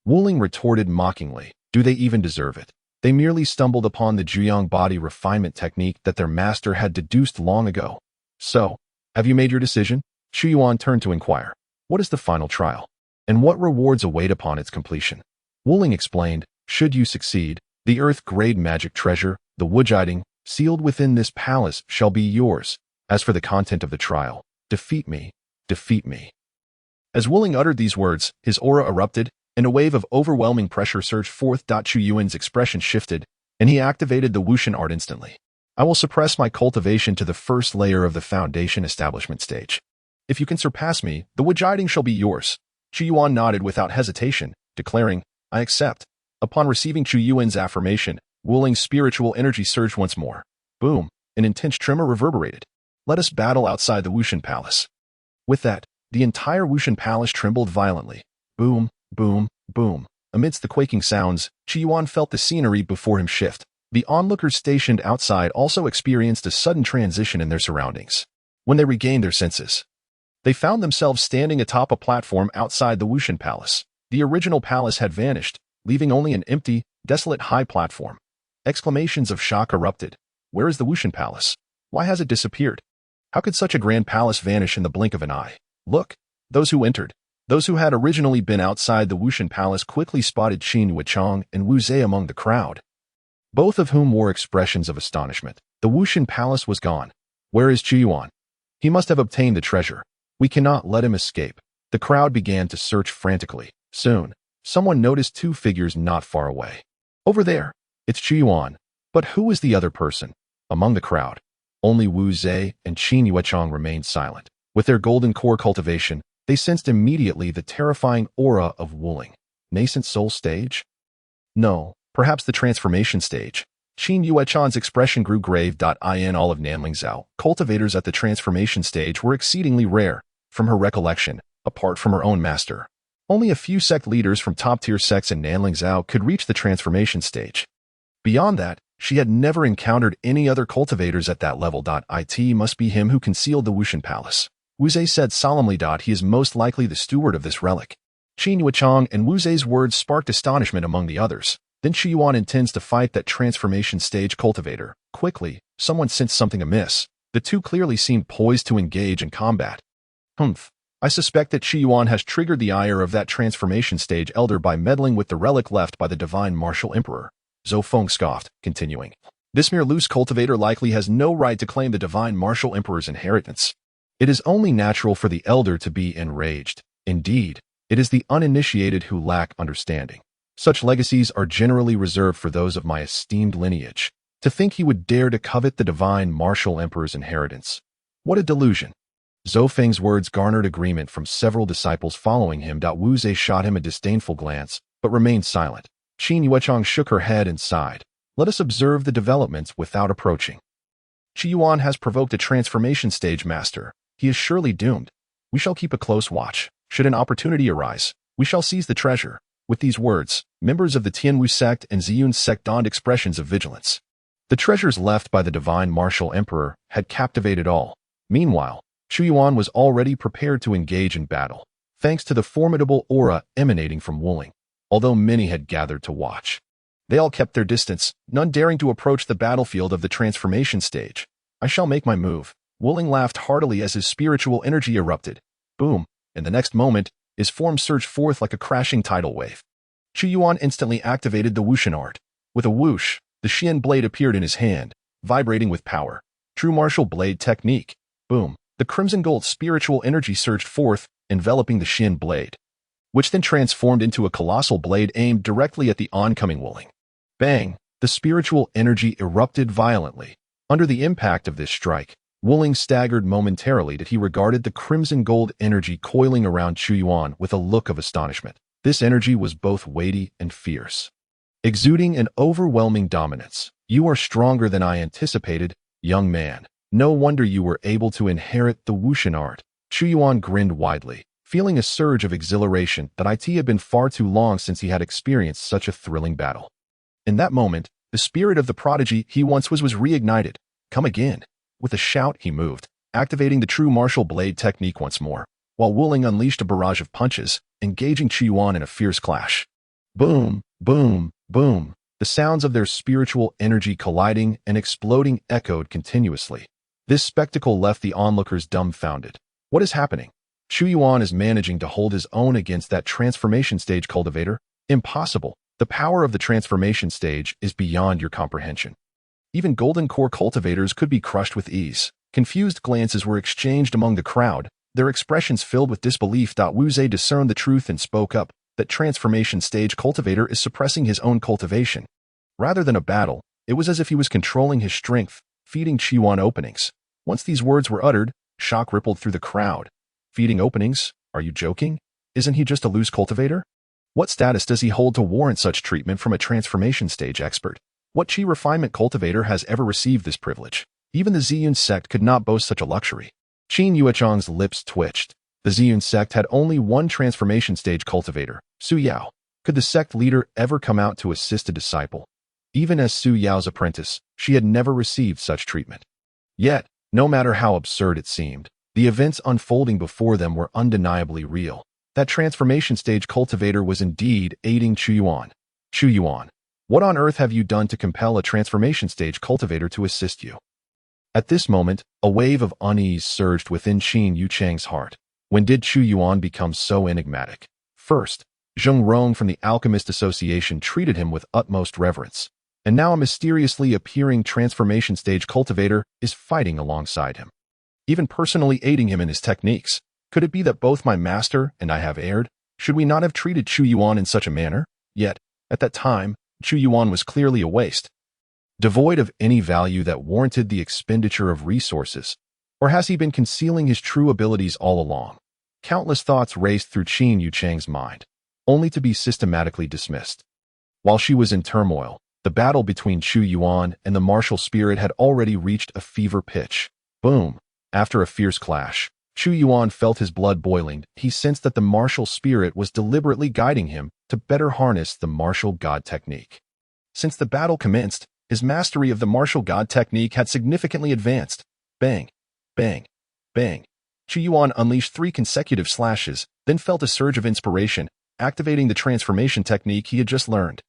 Wu Ling retorted mockingly, do they even deserve it? They merely stumbled upon the Zhuyang body refinement technique that their master had deduced long ago. So, have you made your decision? Chu Yuan turned to inquire. What is the final trial? And what rewards await upon its completion? Wu Ling explained, should you succeed, the earth-grade magic treasure, the Wujiding, sealed within this palace shall be yours. As for the content of the trial, defeat me, defeat me. As Wu Ling uttered these words, his aura erupted, and a wave of overwhelming pressure surged forth. Chu Yuan's expression shifted, and he activated the Wushan art instantly. I will suppress my cultivation to the first layer of the foundation establishment stage. If you can surpass me, the Wujiding shall be yours. Chu Yuan nodded without hesitation, declaring, I accept. Upon receiving Chu Yuan's affirmation, Wu Ling's spiritual energy surged once more. Boom, an intense tremor reverberated. Let us battle outside the Wushan Palace. With that, the entire Wushan Palace trembled violently. Boom, boom, boom. Amidst the quaking sounds, Chu Yuan felt the scenery before him shift. The onlookers stationed outside also experienced a sudden transition in their surroundings. When they regained their senses, They found themselves standing atop a platform outside the Wushan Palace. The original palace had vanished, leaving only an empty, desolate high platform. Exclamations of shock erupted. Where is the Wushan Palace? Why has it disappeared? How could such a grand palace vanish in the blink of an eye? Look! Those who entered. Those who had originally been outside the Wushan Palace quickly spotted Qin Yuchang and Wu Zhe among the crowd, both of whom wore expressions of astonishment. The Wushan Palace was gone. Where is Chu Yuan? He must have obtained the treasure. We cannot let him escape. The crowd began to search frantically. Soon, someone noticed two figures not far away. Over there, it's Chu Yuan. But who is the other person? Among the crowd, only Wu Zhe and Qin Yuchang remained silent. With their golden core cultivation, they sensed immediately the terrifying aura of Wuling. Nascent soul stage? No, perhaps the transformation stage. Qin Yuchang's expression grew grave. In all of Nanling Zhao, cultivators at the transformation stage were exceedingly rare. From her recollection, apart from her own master, only a few sect leaders from top-tier sects in Nanling Zhao could reach the transformation stage. Beyond that, she had never encountered any other cultivators at that level. It must be him who concealed the Wushan Palace. Wu Zhe said solemnly. He is most likely the steward of this relic. Qin Yuchang and Wu Zhe's words sparked astonishment among the others. Then Chu Yuan intends to fight that transformation stage cultivator. Quickly, someone sensed something amiss. The two clearly seemed poised to engage in combat. I suspect that Chu Yuan has triggered the ire of that transformation stage elder by meddling with the relic left by the divine martial emperor. Zhou Feng scoffed, continuing. This mere loose cultivator likely has no right to claim the divine martial emperor's inheritance. It is only natural for the elder to be enraged. Indeed, it is the uninitiated who lack understanding. Such legacies are generally reserved for those of my esteemed lineage. To think he would dare to covet the divine martial emperor's inheritance. What a delusion. Zhou Feng's words garnered agreement from several disciples following him. Wu Zhe shot him a disdainful glance, but remained silent. Qin Yuchang shook her head and sighed. Let us observe the developments without approaching. Chu Yuan has provoked a transformation stage master. He is surely doomed. We shall keep a close watch. Should an opportunity arise, we shall seize the treasure. With these words, members of the Tianwu sect and Ziyun sect donned expressions of vigilance. The treasures left by the divine martial emperor had captivated all. Meanwhile, Chu Yuan was already prepared to engage in battle, thanks to the formidable aura emanating from Wuling. Although many had gathered to watch, they all kept their distance, none daring to approach the battlefield of the transformation stage. I shall make my move. Wuling laughed heartily as his spiritual energy erupted. Boom! In the next moment, his form surged forth like a crashing tidal wave. Chu Yuan instantly activated the Wushan art. With a whoosh, the Xian blade appeared in his hand, vibrating with power. True martial blade technique. Boom! The crimson gold spiritual energy surged forth, enveloping the Xian blade, which then transformed into a colossal blade aimed directly at the oncoming Wuling. Bang! The spiritual energy erupted violently. Under the impact of this strike, Wuling staggered momentarily as he regarded the crimson gold energy coiling around Chu Yuan with a look of astonishment. This energy was both weighty and fierce, exuding an overwhelming dominance. You are stronger than I anticipated, young man. No wonder you were able to inherit the Wushan art. Chu Yuan grinned widely, feeling a surge of exhilaration that it had been far too long since he had experienced such a thrilling battle. In that moment, the spirit of the prodigy he once was reignited. Come again. With a shout, he moved, activating the true martial blade technique once more, while Wuling unleashed a barrage of punches, engaging Chu Yuan in a fierce clash. Boom, boom, boom. The sounds of their spiritual energy colliding and exploding echoed continuously. This spectacle left the onlookers dumbfounded. What is happening? Chu Yuan is managing to hold his own against that transformation stage cultivator? Impossible. The power of the transformation stage is beyond your comprehension. Even golden core cultivators could be crushed with ease. Confused glances were exchanged among the crowd, their expressions filled with disbelief. Wu Zhe discerned the truth and spoke up. That transformation stage cultivator is suppressing his own cultivation. Rather than a battle, it was as if he was controlling his strength, feeding Chu Yuan openings. Once these words were uttered, shock rippled through the crowd. Feeding openings? Are you joking? Isn't he just a loose cultivator? What status does he hold to warrant such treatment from a transformation stage expert? What chi refinement cultivator has ever received this privilege? Even the Ziyun sect could not boast such a luxury. Qin Yuchang's lips twitched. The Ziyun sect had only one transformation stage cultivator, Su Yao. Could the sect leader ever come out to assist a disciple? Even as Su Yao's apprentice, she had never received such treatment. Yet, no matter how absurd it seemed, The events unfolding before them were undeniably real. That transformation stage cultivator was indeed aiding Chu Yuan. Chu Yuan, what on earth have you done to compel a transformation stage cultivator to assist you? At this moment, a wave of unease surged within Qin Yuchang's heart. When did Chu Yuan become so enigmatic? First, Zheng Rong from the Alchemist Association treated him with utmost reverence, and now a mysteriously appearing transformation stage cultivator is fighting alongside him, even personally aiding him in his techniques. Could it be that both my master and I have erred? Should we not have treated Chu Yuan in such a manner? Yet, at that time, Chu Yuan was clearly a waste, devoid of any value that warranted the expenditure of resources. Or has he been concealing his true abilities all along? Countless thoughts raced through Qin Yuchang's mind, only to be systematically dismissed. While she was in turmoil, the battle between Chu Yuan and the martial spirit had already reached a fever pitch. Boom! After a fierce clash, Chu Yuan felt his blood boiling. He sensed that the martial spirit was deliberately guiding him to better harness the martial god technique. Since the battle commenced, his mastery of the martial god technique had significantly advanced. Bang! Bang! Bang! Chu Yuan unleashed 3 consecutive slashes, then felt a surge of inspiration, activating the transformation technique he had just learned.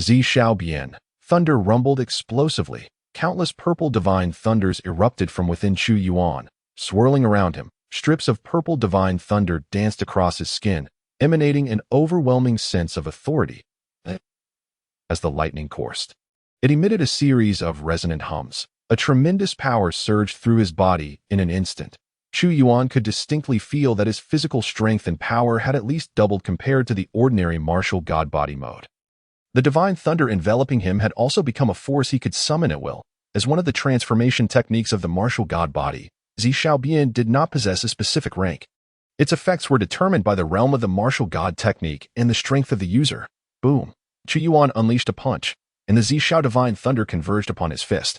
Zi Xiaobian. Thunder rumbled explosively. Countless purple divine thunders erupted from within Chu Yuan. Swirling around him, strips of purple divine thunder danced across his skin, emanating an overwhelming sense of authority. As the lightning coursed, it emitted a series of resonant hums. A tremendous power surged through his body in an instant. Chu Yuan could distinctly feel that his physical strength and power had at least doubled compared to the ordinary martial god body mode. The divine thunder enveloping him had also become a force he could summon at will. As one of the transformation techniques of the martial god body, Zi Xiaobian did not possess a specific rank. Its effects were determined by the realm of the martial god technique and the strength of the user. Boom! Chu Yuan unleashed a punch, and the Zi Xiao divine thunder converged upon his fist,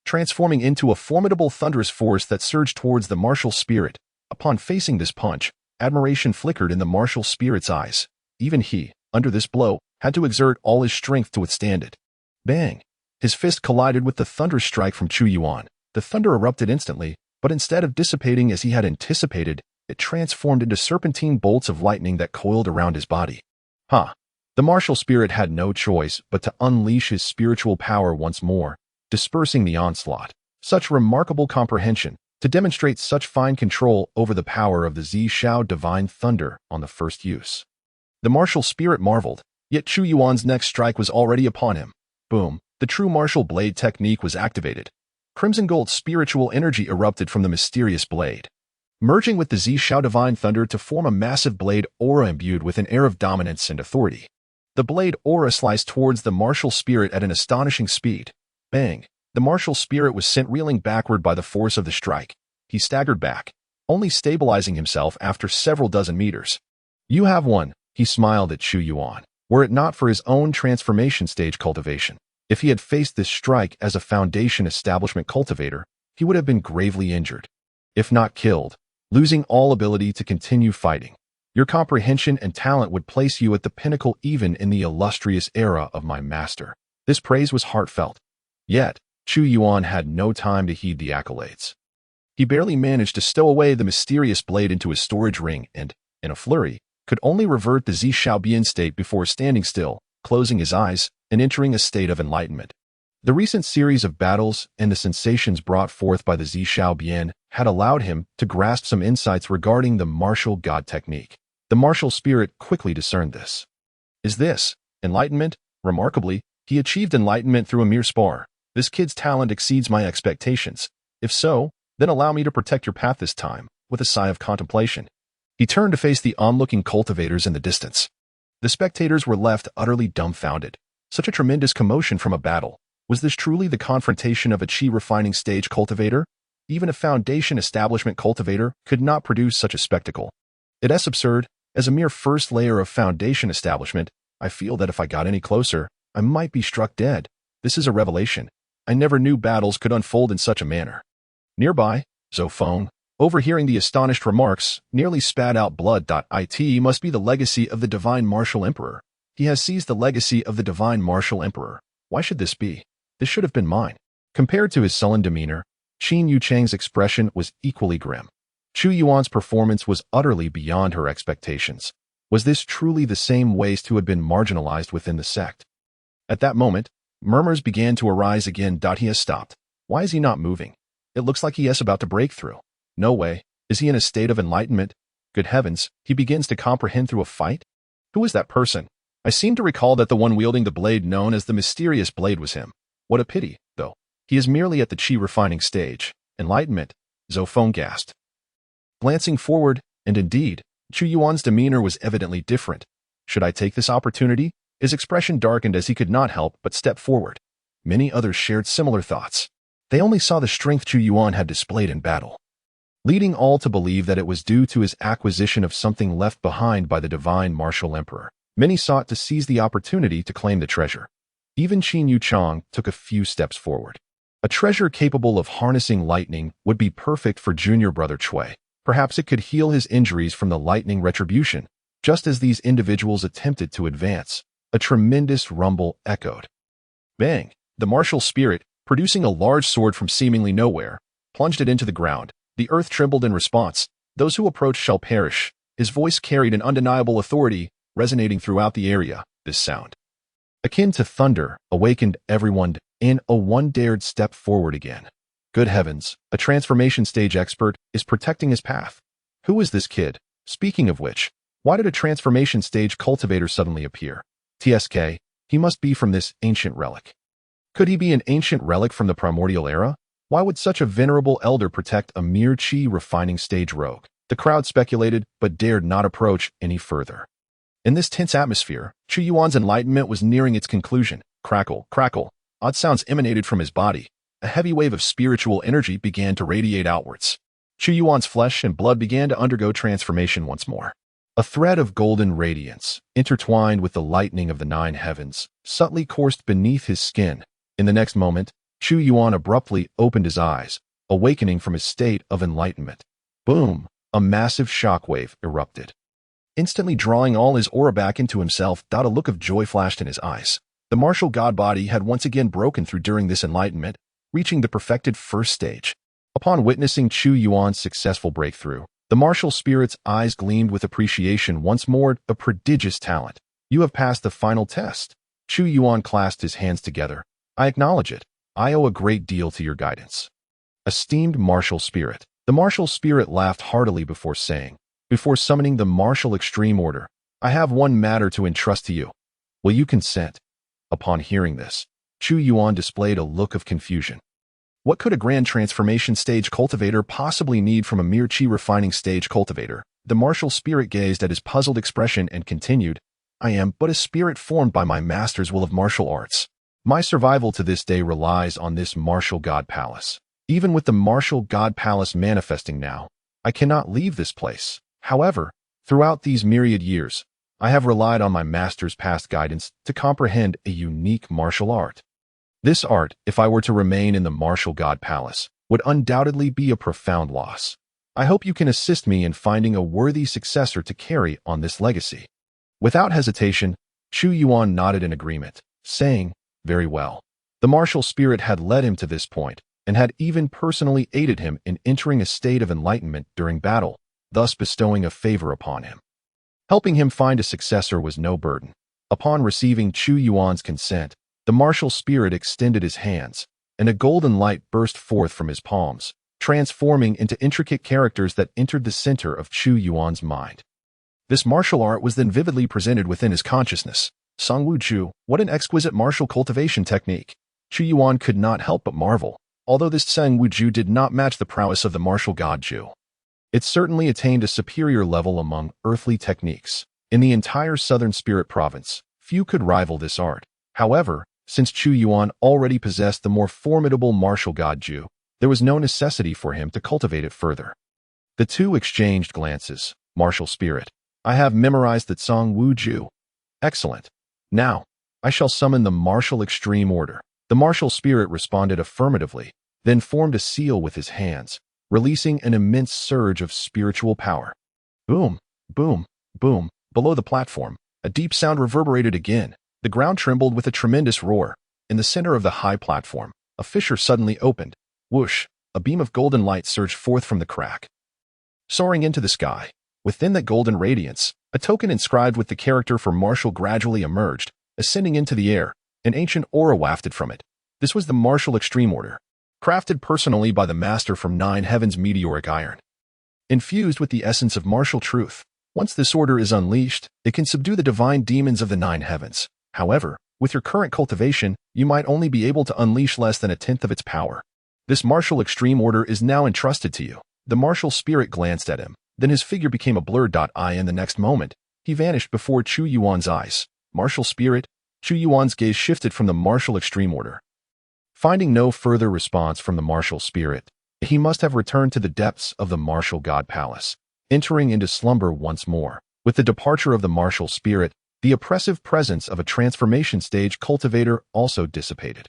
transforming into a formidable thunderous force that surged towards the martial spirit. Upon facing this punch, admiration flickered in the martial spirit's eyes. Even he, under this blow, had to exert all his strength to withstand it. Bang! His fist collided with the thunder strike from Chu Yuan. The thunder erupted instantly, but instead of dissipating as he had anticipated, it transformed into serpentine bolts of lightning that coiled around his body. The martial spirit had no choice but to unleash his spiritual power once more, dispersing the onslaught. Such remarkable comprehension, to demonstrate such fine control over the power of the Zi Xiao divine thunder on the first use. The martial spirit marveled, yet Chu Yuan's next strike was already upon him. Boom! The true martial blade technique was activated. Crimson gold spiritual energy erupted from the mysterious blade, merging with the Zi Xiao divine thunder to form a massive blade aura imbued with an air of dominance and authority. The blade aura sliced towards the martial spirit at an astonishing speed. Bang! The martial spirit was sent reeling backward by the force of the strike. He staggered back, only stabilizing himself after several dozen meters. You have won, he smiled at Chu Yuan. Were it not for his own transformation stage cultivation, if he had faced this strike as a foundation establishment cultivator, he would have been gravely injured, if not killed, losing all ability to continue fighting. Your comprehension and talent would place you at the pinnacle even in the illustrious era of my master. This praise was heartfelt. Yet, Chu Yuan had no time to heed the accolades. He barely managed to stow away the mysterious blade into his storage ring and, in a flurry, could only revert the Zi Xiaobian state before standing still, closing his eyes, and entering a state of enlightenment. The recent series of battles and the sensations brought forth by the Zi Xiaobian had allowed him to grasp some insights regarding the martial god technique. The martial spirit quickly discerned this. Is this enlightenment? Remarkably, he achieved enlightenment through a mere spar. This kid's talent exceeds my expectations. If so, then allow me to protect your path this time, with a sigh of contemplation. He turned to face the onlooking cultivators in the distance. The spectators were left utterly dumbfounded. Such a tremendous commotion from a battle. Was this truly the confrontation of a chi refining stage cultivator? Even a foundation establishment cultivator could not produce such a spectacle. It is absurd. As a mere first layer of foundation establishment, I feel that if I got any closer, I might be struck dead. This is a revelation. I never knew battles could unfold in such a manner. Nearby, Zhou Feng, overhearing the astonished remarks, nearly spat out blood. It must be the legacy of the Divine Martial Emperor. He has seized the legacy of the Divine Martial Emperor. Why should this be? This should have been mine. Compared to his sullen demeanor, Qin Yuchang's expression was equally grim. Chu Yuan's performance was utterly beyond her expectations. Was this truly the same waste who had been marginalized within the sect? At that moment, murmurs began to arise again. He has stopped. Why is he not moving? It looks like he is about to break through. No way. Is he in a state of enlightenment? Good heavens, he begins to comprehend through a fight? Who is that person? I seem to recall that the one wielding the blade known as the mysterious blade was him. What a pity, though. He is merely at the chi refining stage. Enlightenment, Zophone gasped. Glancing forward, and indeed, Chu Yuan's demeanor was evidently different. Should I take this opportunity? His expression darkened as he could not help but step forward. Many others shared similar thoughts. They only saw the strength Chu Yuan had displayed in battle, leading all to believe that it was due to his acquisition of something left behind by the divine martial emperor. Many sought to seize the opportunity to claim the treasure. Even Qin Yu Chang took a few steps forward. A treasure capable of harnessing lightning would be perfect for junior brother Cui. Perhaps it could heal his injuries from the lightning retribution. Just as these individuals attempted to advance, a tremendous rumble echoed. Bang! The martial spirit, producing a large sword from seemingly nowhere, plunged it into the ground. The earth trembled in response. Those who approach shall perish. His voice carried an undeniable authority, resonating throughout the area. This sound, akin to thunder, awakened everyone, and one dared step forward again. Good heavens, a transformation stage expert is protecting his path. Who is this kid? Speaking of which, why did a transformation stage cultivator suddenly appear? TSK, he must be from this ancient relic. Could he be an ancient relic from the primordial era? Why would such a venerable elder protect a mere chi refining stage rogue? The crowd speculated, but dared not approach any further. In this tense atmosphere, Chu Yuan's enlightenment was nearing its conclusion. Crackle, crackle. Odd sounds emanated from his body. A heavy wave of spiritual energy began to radiate outwards. Chu Yuan's flesh and blood began to undergo transformation once more. A thread of golden radiance, intertwined with the lightning of the nine heavens, subtly coursed beneath his skin. In the next moment, Chu Yuan abruptly opened his eyes, awakening from his state of enlightenment. Boom! A massive shockwave erupted, instantly drawing all his aura back into himself. A look of joy flashed in his eyes. The martial god body had once again broken through during this enlightenment, reaching the perfected first stage. Upon witnessing Chu Yuan's successful breakthrough, the martial spirit's eyes gleamed with appreciation once more. A prodigious talent. You have passed the final test. Chu Yuan clasped his hands together. I acknowledge it. I owe a great deal to your guidance. Esteemed martial spirit. The martial spirit laughed heartily before saying, before summoning the martial extreme order, I have one matter to entrust to you. Will you consent? Upon hearing this, Chu Yuan displayed a look of confusion. What could a grand transformation stage cultivator possibly need from a mere chi refining stage cultivator? The martial spirit gazed at his puzzled expression and continued, I am but a spirit formed by my master's will of martial arts. My survival to this day relies on this martial god palace. Even with the martial god palace manifesting now, I cannot leave this place. However, throughout these myriad years, I have relied on my master's past guidance to comprehend a unique martial art. This art, if I were to remain in the martial god palace, would undoubtedly be a profound loss. I hope you can assist me in finding a worthy successor to carry on this legacy. Without hesitation, Chu Yuan nodded in agreement, saying, very well. The martial spirit had led him to this point, and had even personally aided him in entering a state of enlightenment during battle, thus bestowing a favor upon him. Helping him find a successor was no burden. Upon receiving Chu Yuan's consent, the martial spirit extended his hands, and a golden light burst forth from his palms, transforming into intricate characters that entered the center of Chu Yuan's mind. This martial art was then vividly presented within his consciousness. Song Wu Ju, what an exquisite martial cultivation technique. Chu Yuan could not help but marvel. Although this Song Wu Ju did not match the prowess of the martial god Ju, it certainly attained a superior level among earthly techniques. In the entire southern spirit province, few could rival this art. However, since Chu Yuan already possessed the more formidable martial god Ju, there was no necessity for him to cultivate it further. The two exchanged glances. Martial spirit. I have memorized that Song Wu Ju. Excellent. Now, I shall summon the martial extreme order. The martial spirit responded affirmatively, then formed a seal with his hands, releasing an immense surge of spiritual power. Boom, boom, boom. Below the platform, a deep sound reverberated again. The ground trembled with a tremendous roar. In the center of the high platform, a fissure suddenly opened. Whoosh! A beam of golden light surged forth from the crack. soaring into the sky. Within that golden radiance, a token inscribed with the character for Martial gradually emerged, ascending into the air. An ancient aura wafted from it. This was the Martial Extreme Order, crafted personally by the master from 9 heavens meteoric iron. Infused with the essence of martial truth, once this order is unleashed, it can subdue the divine demons of the 9 heavens. However, with your current cultivation, you might only be able to unleash less than 1/10 of its power. This Martial Extreme Order is now entrusted to you. The martial spirit glanced at him, then his figure became a blurred eye and the next moment, he vanished before Chu Yuan's eyes. Martial spirit? Chu Yuan's gaze shifted from the Martial Extreme Order. Finding no further response from the martial spirit, he must have returned to the depths of the Martial God Palace, entering into slumber once more. With the departure of the martial spirit, the oppressive presence of a transformation stage cultivator also dissipated.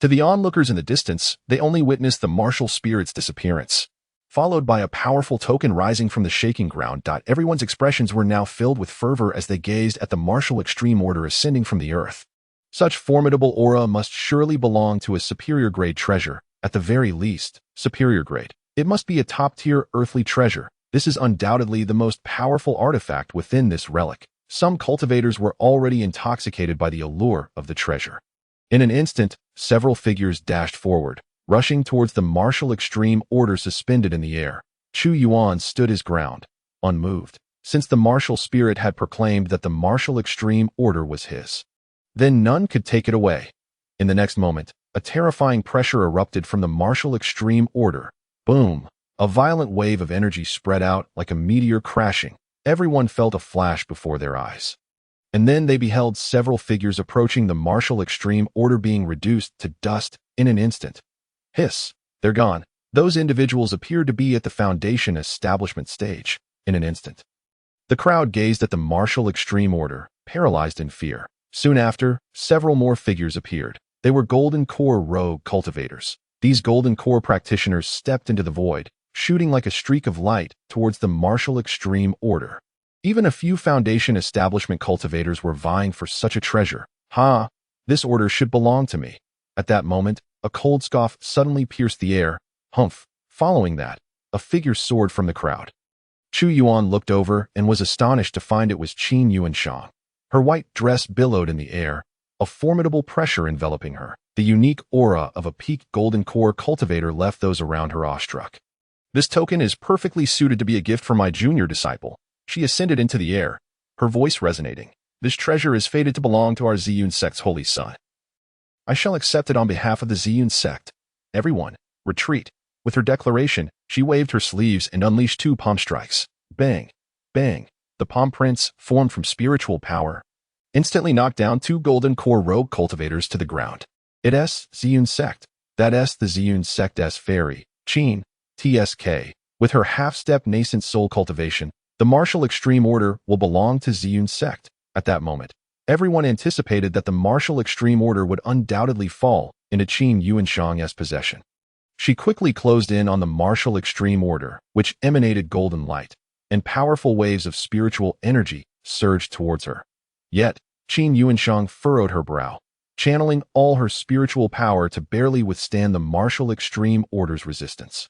To the onlookers in the distance, they only witnessed the martial spirit's disappearance, followed by a powerful token rising from the shaking ground. Everyone's expressions were now filled with fervor as they gazed at the Martial Extreme Order ascending from the earth. Such formidable aura must surely belong to a superior grade treasure, at the very least, superior grade. It must be a top-tier earthly treasure. This is undoubtedly the most powerful artifact within this relic. Some cultivators were already intoxicated by the allure of the treasure. In an instant, several figures dashed forward, rushing towards the Martial Extreme Order suspended in the air. Chu Yuan stood his ground, unmoved, since the martial spirit had proclaimed that the Martial Extreme Order was his. Then none could take it away. In the next moment, a terrifying pressure erupted from the Martial Extreme Order. Boom! A violent wave of energy spread out like a meteor crashing. Everyone felt a flash before their eyes. And then they beheld several figures approaching the Martial Extreme Order being reduced to dust in an instant. Hiss! They're gone. Those individuals appeared to be at the Foundation establishment stage. In an instant, the crowd gazed at the Martial Extreme Order, paralyzed in fear. Soon after, several more figures appeared. They were Golden Core rogue cultivators. These Golden Core practitioners stepped into the void, shooting like a streak of light towards the Martial Extreme Order. Even a few Foundation establishment cultivators were vying for such a treasure. Ha! This order should belong to me. At that moment, a cold scoff suddenly pierced the air. Humph! Following that, a figure soared from the crowd. Chu Yuan looked over and was astonished to find it was Qin Yuanshang. Her white dress billowed in the air, a formidable pressure enveloping her. The unique aura of a peaked Golden Core cultivator left those around her awestruck. This token is perfectly suited to be a gift for my junior disciple. She ascended into the air, her voice resonating. This treasure is fated to belong to our Ziyun sect's holy son. I shall accept it on behalf of the Ziyun sect. Everyone, retreat. With her declaration, she waved her sleeves and unleashed 2 palm strikes. Bang! Bang! The palm prints, formed from spiritual power, instantly knocked down 2 Golden Core rogue cultivators to the ground. It's Ziyun sect. That's the Ziyun sect's fairy, Qin, TSK. With her half-step nascent soul cultivation, the Martial Extreme Order will belong to Ziyun sect. At that moment, everyone anticipated that the Martial Extreme Order would undoubtedly fall into Qin Yuanshang's possession. She quickly closed in on the Martial Extreme Order, which emanated golden light, and powerful waves of spiritual energy surged towards her. Yet, Qin Yuanshang furrowed her brow, channeling all her spiritual power to barely withstand the Martial Extreme Order's resistance.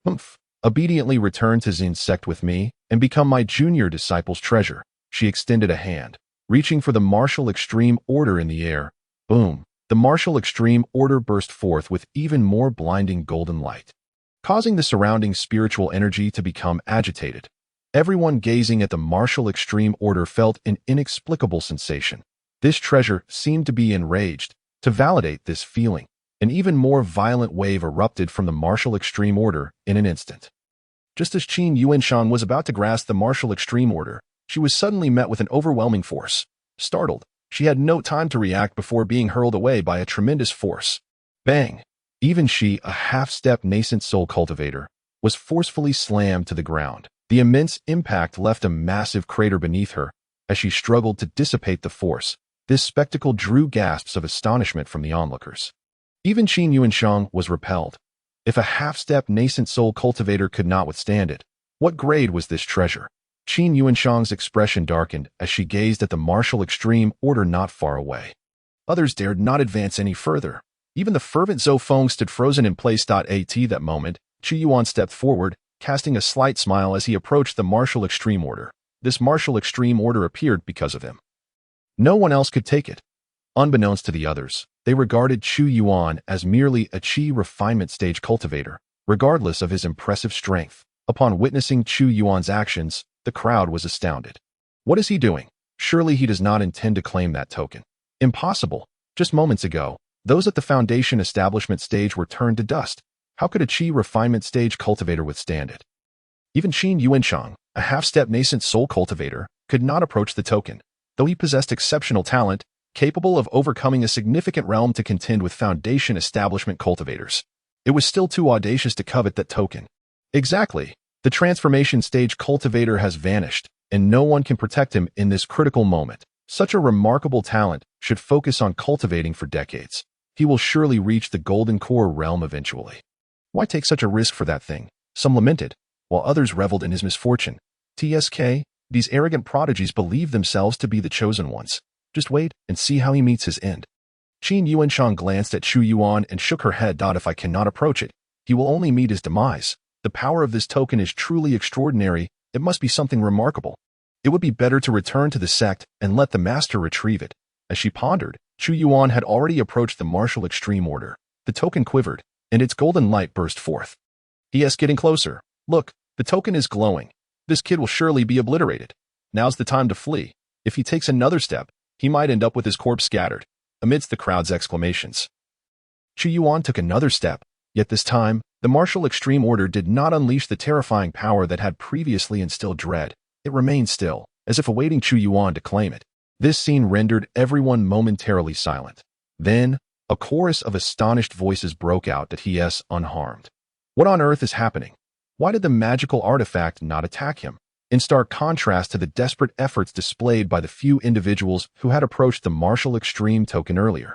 Humph! Obediently return to Ziyun sect with me and become my junior disciple's treasure. She extended a hand, reaching for the Martial Extreme Order in the air. Boom! The Martial Extreme Order burst forth with even more blinding golden light, causing the surrounding spiritual energy to become agitated. Everyone gazing at the Martial Extreme Order felt an inexplicable sensation. This treasure seemed to be enraged. To validate this feeling, an even more violent wave erupted from the Martial Extreme Order in an instant. Just as Qin Yuanshang was about to grasp the Martial Extreme Order, she was suddenly met with an overwhelming force. Startled, she had no time to react before being hurled away by a tremendous force. Bang! Even she, a half-step nascent soul cultivator, was forcefully slammed to the ground. The immense impact left a massive crater beneath her. As she struggled to dissipate the force, this spectacle drew gasps of astonishment from the onlookers. Even Qin Yuanshang was repelled. If a half-step nascent soul cultivator could not withstand it, what grade was this treasure? Qin Yuanshang's expression darkened as she gazed at the Martial Extreme Order not far away. Others dared not advance any further. Even the fervent Zhou Feng stood frozen in place. At that moment, Chu Yuan stepped forward, casting a slight smile as he approached the martial extreme order. This martial extreme order appeared because of him. No one else could take it. Unbeknownst to the others, they regarded Chu Yuan as merely a chi refinement stage cultivator, regardless of his impressive strength. Upon witnessing Chu Yuan's actions, the crowd was astounded. What is he doing? Surely he does not intend to claim that token. Impossible. Just moments ago, those at the foundation establishment stage were turned to dust. How could a chi refinement stage cultivator withstand it? Even Qin Yuanchang, a half-step nascent soul cultivator, could not approach the token, though he possessed exceptional talent, capable of overcoming a significant realm to contend with foundation establishment cultivators. It was still too audacious to covet that token. Exactly. The transformation stage cultivator has vanished, and no one can protect him in this critical moment. Such a remarkable talent should focus on cultivating for decades. He will surely reach the golden core realm eventually. Why take such a risk for that thing? Some lamented, while others reveled in his misfortune. TSK, these arrogant prodigies believe themselves to be the chosen ones. Just wait and see how he meets his end. Qin Yuanchang glanced at Chu Yuan and shook her head. If I cannot approach it, he will only meet his demise. The power of this token is truly extraordinary. It must be something remarkable. It would be better to return to the sect and let the master retrieve it. As she pondered, Chu Yuan had already approached the martial extreme order. The token quivered, and its golden light burst forth. He is getting closer. Look, the token is glowing. This kid will surely be obliterated. Now's the time to flee. If he takes another step, he might end up with his corpse scattered. Amidst the crowd's exclamations, Chu Yuan took another step, yet this time, the martial extreme order did not unleash the terrifying power that had previously instilled dread. It remained still, as if awaiting Chu Yuan to claim it. This scene rendered everyone momentarily silent. Then, a chorus of astonished voices broke out that he is unharmed. What on earth is happening? Why did the magical artifact not attack him? In stark contrast to the desperate efforts displayed by the few individuals who had approached the martial extreme token earlier.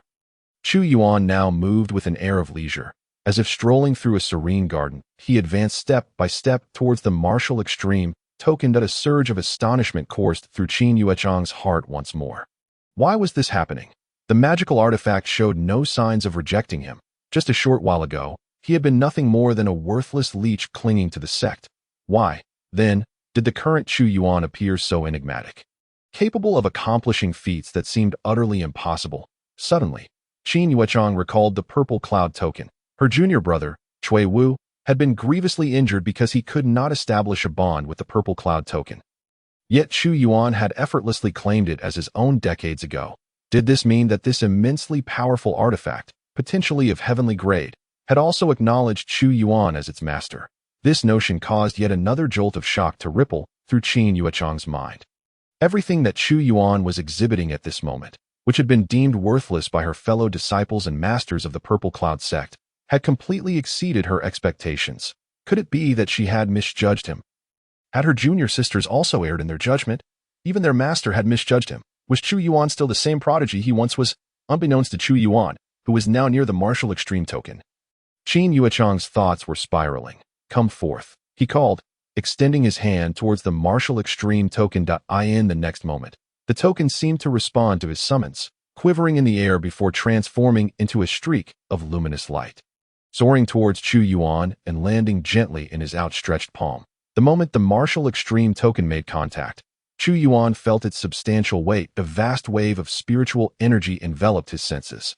Chu Yuan now moved with an air of leisure. As if strolling through a serene garden, he advanced step by step towards the martial extreme token. That a surge of astonishment coursed through Qin Yuanchang's heart once more. Why was this happening? The magical artifact showed no signs of rejecting him. Just a short while ago, he had been nothing more than a worthless leech clinging to the sect. Why, then, did the current Chu Yuan appear so enigmatic? Capable of accomplishing feats that seemed utterly impossible. Suddenly, Qin Yuanchang recalled the purple cloud token. Her junior brother, Cui Wu, had been grievously injured because he could not establish a bond with the purple cloud token. Yet Chu Yuan had effortlessly claimed it as his own decades ago. Did this mean that this immensely powerful artifact, potentially of heavenly grade, had also acknowledged Chu Yuan as its master? This notion caused yet another jolt of shock to ripple through Qin Yuanchang's mind. Everything that Chu Yuan was exhibiting at this moment, which had been deemed worthless by her fellow disciples and masters of the Purple Cloud sect, had completely exceeded her expectations. Could it be that she had misjudged him? Had her junior sisters also erred in their judgment? Even their master had misjudged him. Was Chu Yuan still the same prodigy he once was, unbeknownst to Chu Yuan, who was now near the martial extreme token? Qin Yuanchang's thoughts were spiraling. Come forth, he called, extending his hand towards the martial extreme token. In the next moment, the token seemed to respond to his summons, quivering in the air before transforming into a streak of luminous light. Soaring towards Chu Yuan and landing gently in his outstretched palm. The moment the martial extreme token made contact, Chu Yuan felt its substantial weight. A vast wave of spiritual energy enveloped his senses.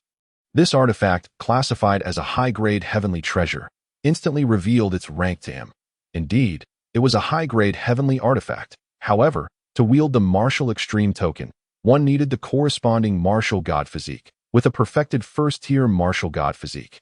This artifact, classified as a high-grade heavenly treasure, instantly revealed its rank to him. Indeed, it was a high-grade heavenly artifact. However, to wield the martial extreme token, one needed the corresponding martial god physique. With a perfected first-tier martial god physique,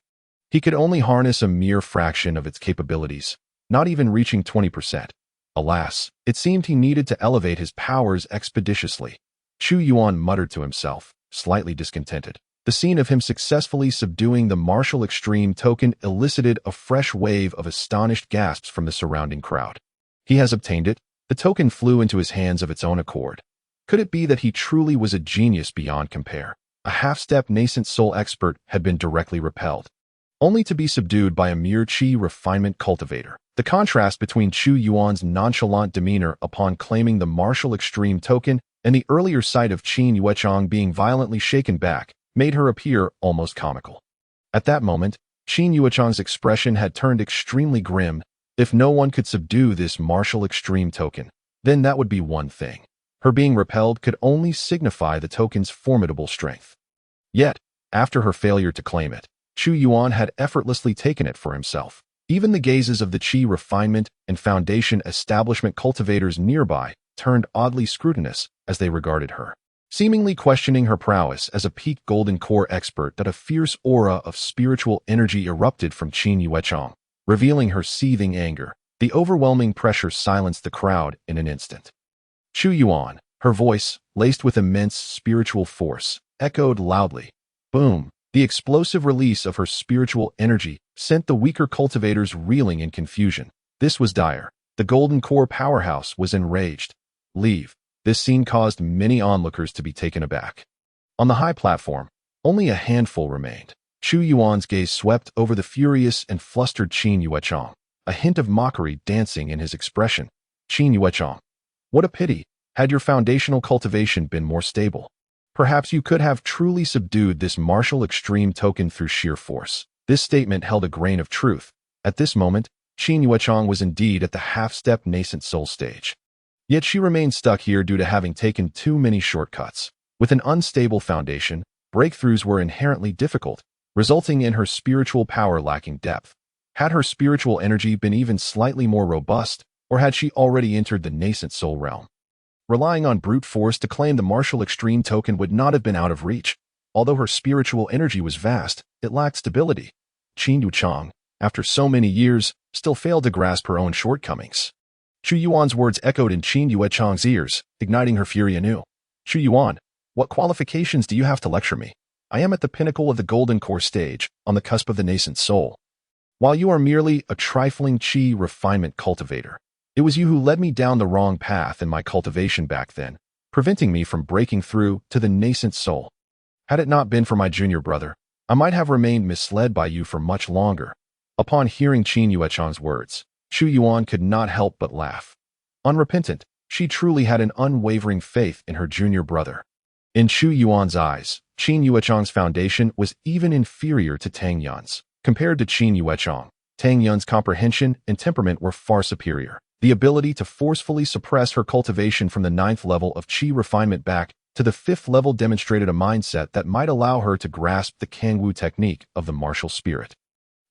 he could only harness a mere fraction of its capabilities, not even reaching 20%. Alas, it seemed he needed to elevate his powers expeditiously. Chu Yuan muttered to himself, slightly discontented. The scene of him successfully subduing the martial extreme token elicited a fresh wave of astonished gasps from the surrounding crowd. He has obtained it. The token flew into his hands of its own accord. Could it be that he truly was a genius beyond compare? A half-step nascent soul expert had been directly repelled, only to be subdued by a mere chi refinement cultivator. The contrast between Chu Yuan's nonchalant demeanor upon claiming the martial extreme token and the earlier sight of Qin Yuanchang being violently shaken back made her appear almost comical. At that moment, Qin Yuanchang's expression had turned extremely grim, If no one could subdue this martial extreme token, then that would be one thing. Her being repelled could only signify the token's formidable strength. Yet, after her failure to claim it, Chu Yuan had effortlessly taken it for himself. Even the gazes of the Qi refinement and foundation establishment cultivators nearby turned oddly scrutinous as they regarded her, seemingly questioning her prowess as a peak golden core expert. That a fierce aura of spiritual energy erupted from Qin Yuechong, revealing her seething anger. The overwhelming pressure silenced the crowd in an instant. Chu Yuan, her voice, laced with immense spiritual force, echoed loudly. Boom! The explosive release of her spiritual energy sent the weaker cultivators reeling in confusion. This was dire. The Golden Core powerhouse was enraged. Leave. This scene caused many onlookers to be taken aback. On the high platform, only a handful remained. Chu Yuan's gaze swept over the furious and flustered Qin Yuechong, a hint of mockery dancing in his expression. Qin Yuechong, what a pity. Had your foundational cultivation been more stable, perhaps you could have truly subdued this martial extreme token through sheer force. This statement held a grain of truth. At this moment, Qin Yuechong was indeed at the half-step nascent soul stage. Yet she remained stuck here due to having taken too many shortcuts. With an unstable foundation, breakthroughs were inherently difficult, resulting in her spiritual power lacking depth. Had her spiritual energy been even slightly more robust, or had she already entered the nascent soul realm? Relying on brute force to claim the martial extreme token would not have been out of reach. Although her spiritual energy was vast, it lacked stability. Qin Yuechong, after so many years, still failed to grasp her own shortcomings. Chu Yuan's words echoed in Qin Yuechong's ears, igniting her fury anew. Chu Yuan, what qualifications do you have to lecture me? I am at the pinnacle of the golden core stage, on the cusp of the nascent soul. While you are merely a trifling Qi refinement cultivator, it was you who led me down the wrong path in my cultivation back then, preventing me from breaking through to the nascent soul. Had it not been for my junior brother, I might have remained misled by you for much longer. Upon hearing Qin Yuechong's words, Chu Yuan could not help but laugh. Unrepentant, she truly had an unwavering faith in her junior brother. In Chu Yuan's eyes, Qin Yuechong's foundation was even inferior to Tang Yun's. Compared to Qin Yuechong, Tang Yun's comprehension and temperament were far superior. The ability to forcefully suppress her cultivation from the 9th level of Qi refinement back to the 5th level demonstrated a mindset that might allow her to grasp the Kangwu technique of the martial spirit.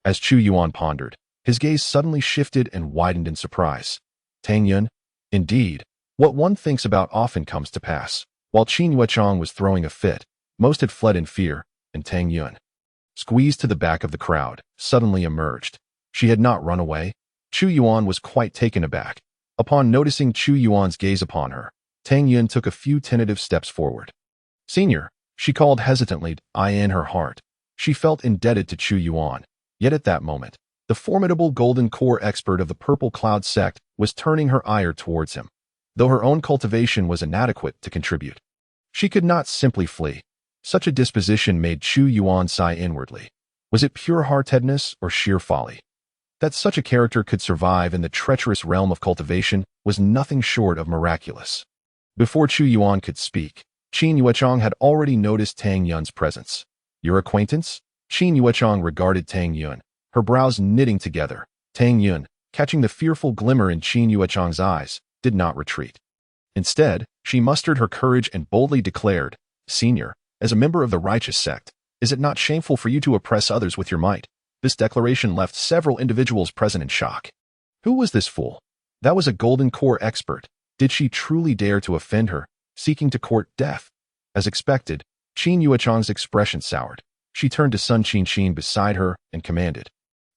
As Chu Yuan pondered, his gaze suddenly shifted and widened in surprise. Tang Yun, indeed, what one thinks about often comes to pass. While Qin Yuechong was throwing a fit, most had fled in fear, and Tang Yun, squeezed to the back of the crowd, suddenly emerged. She had not run away. Chu Yuan was quite taken aback. Upon noticing Chu Yuan's gaze upon her, Tang Yun took a few tentative steps forward. Senior, she called hesitantly, in her heart. She felt indebted to Chu Yuan, yet at that moment, the formidable golden core expert of the Purple Cloud sect was turning her ire towards him. Though her own cultivation was inadequate to contribute, she could not simply flee. Such a disposition made Chu Yuan sigh inwardly. Was it pure hard-headedness or sheer folly? That such a character could survive in the treacherous realm of cultivation was nothing short of miraculous. Before Chu Yuan could speak, Qin Yuechong had already noticed Tang Yun's presence. Your acquaintance? Qin Yuechong regarded Tang Yun, her brows knitting together. Tang Yun, catching the fearful glimmer in Qin Yuechong's eyes, did not retreat. Instead, she mustered her courage and boldly declared, Senior, as a member of the righteous sect, is it not shameful for you to oppress others with your might? This declaration left several individuals present in shock. Who was this fool? That was a golden core expert. Did she truly dare to offend her, seeking to court death? As expected, Qin Yuechong's expression soured. She turned to Sun Qin beside her and commanded,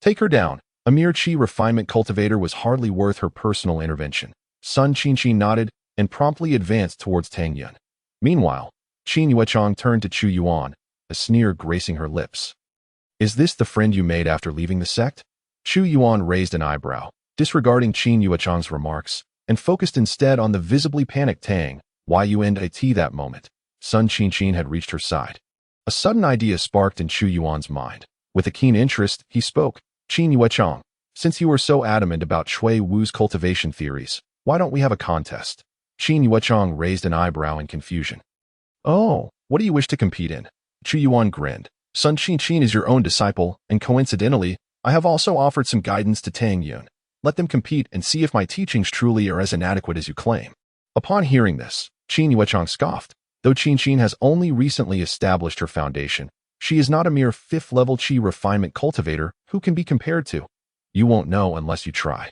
Take her down. A mere Qi refinement cultivator was hardly worth her personal intervention. Sun Qin nodded and promptly advanced towards Tang Yun. Meanwhile, Qin Yuechong turned to Chu Yuan, a sneer gracing her lips. Is this the friend you made after leaving the sect? Chu Yuan raised an eyebrow, disregarding Qin Yuechong's remarks, and focused instead on the visibly panicked Tang Yun at that moment. Sun Qin had reached her side. A sudden idea sparked in Chu Yuan's mind. With a keen interest, he spoke. Qin Yuechong, since you were so adamant about Chui Wu's cultivation theories, why don't we have a contest? Qin Yuechong raised an eyebrow in confusion. Oh, what do you wish to compete in? Chu Yuan grinned. Sun Qin is your own disciple, and coincidentally, I have also offered some guidance to Tang Yun. Let them compete and see if my teachings truly are as inadequate as you claim. Upon hearing this, Qin Yuechang scoffed. Though Qin Qin has only recently established her foundation, she is not a mere fifth-level Qi refinement cultivator who can be compared to. You won't know unless you try.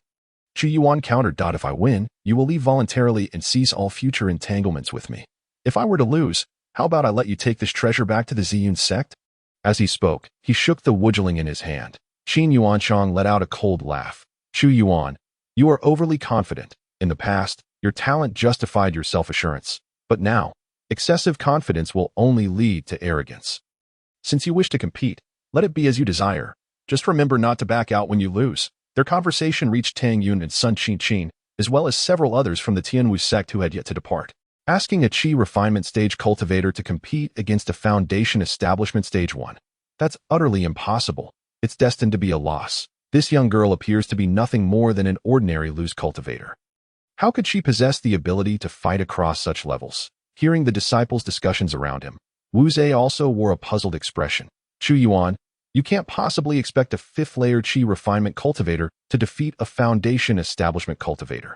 Chu Yuan countered. If I win, you will leave voluntarily and cease all future entanglements with me. If I were to lose, how about I let you take this treasure back to the Ziyun sect? As he spoke, he shook the wudgeling in his hand. Qin Yuanchang let out a cold laugh. Chu Yuan, you are overly confident. In the past, your talent justified your self-assurance. But now, excessive confidence will only lead to arrogance. Since you wish to compete, let it be as you desire. Just remember not to back out when you lose. Their conversation reached Tang Yun and Sun Qin, as well as several others from the Tianwu sect who had yet to depart. Asking a Qi refinement stage cultivator to compete against a foundation establishment stage 1. That's utterly impossible. It's destined to be a loss. This young girl appears to be nothing more than an ordinary loose cultivator. How could she possess the ability to fight across such levels? Hearing the disciples' discussions around him, Wu Zhe also wore a puzzled expression. Chu Yuan, you can't possibly expect a fifth-layer Qi refinement cultivator to defeat a foundation establishment cultivator.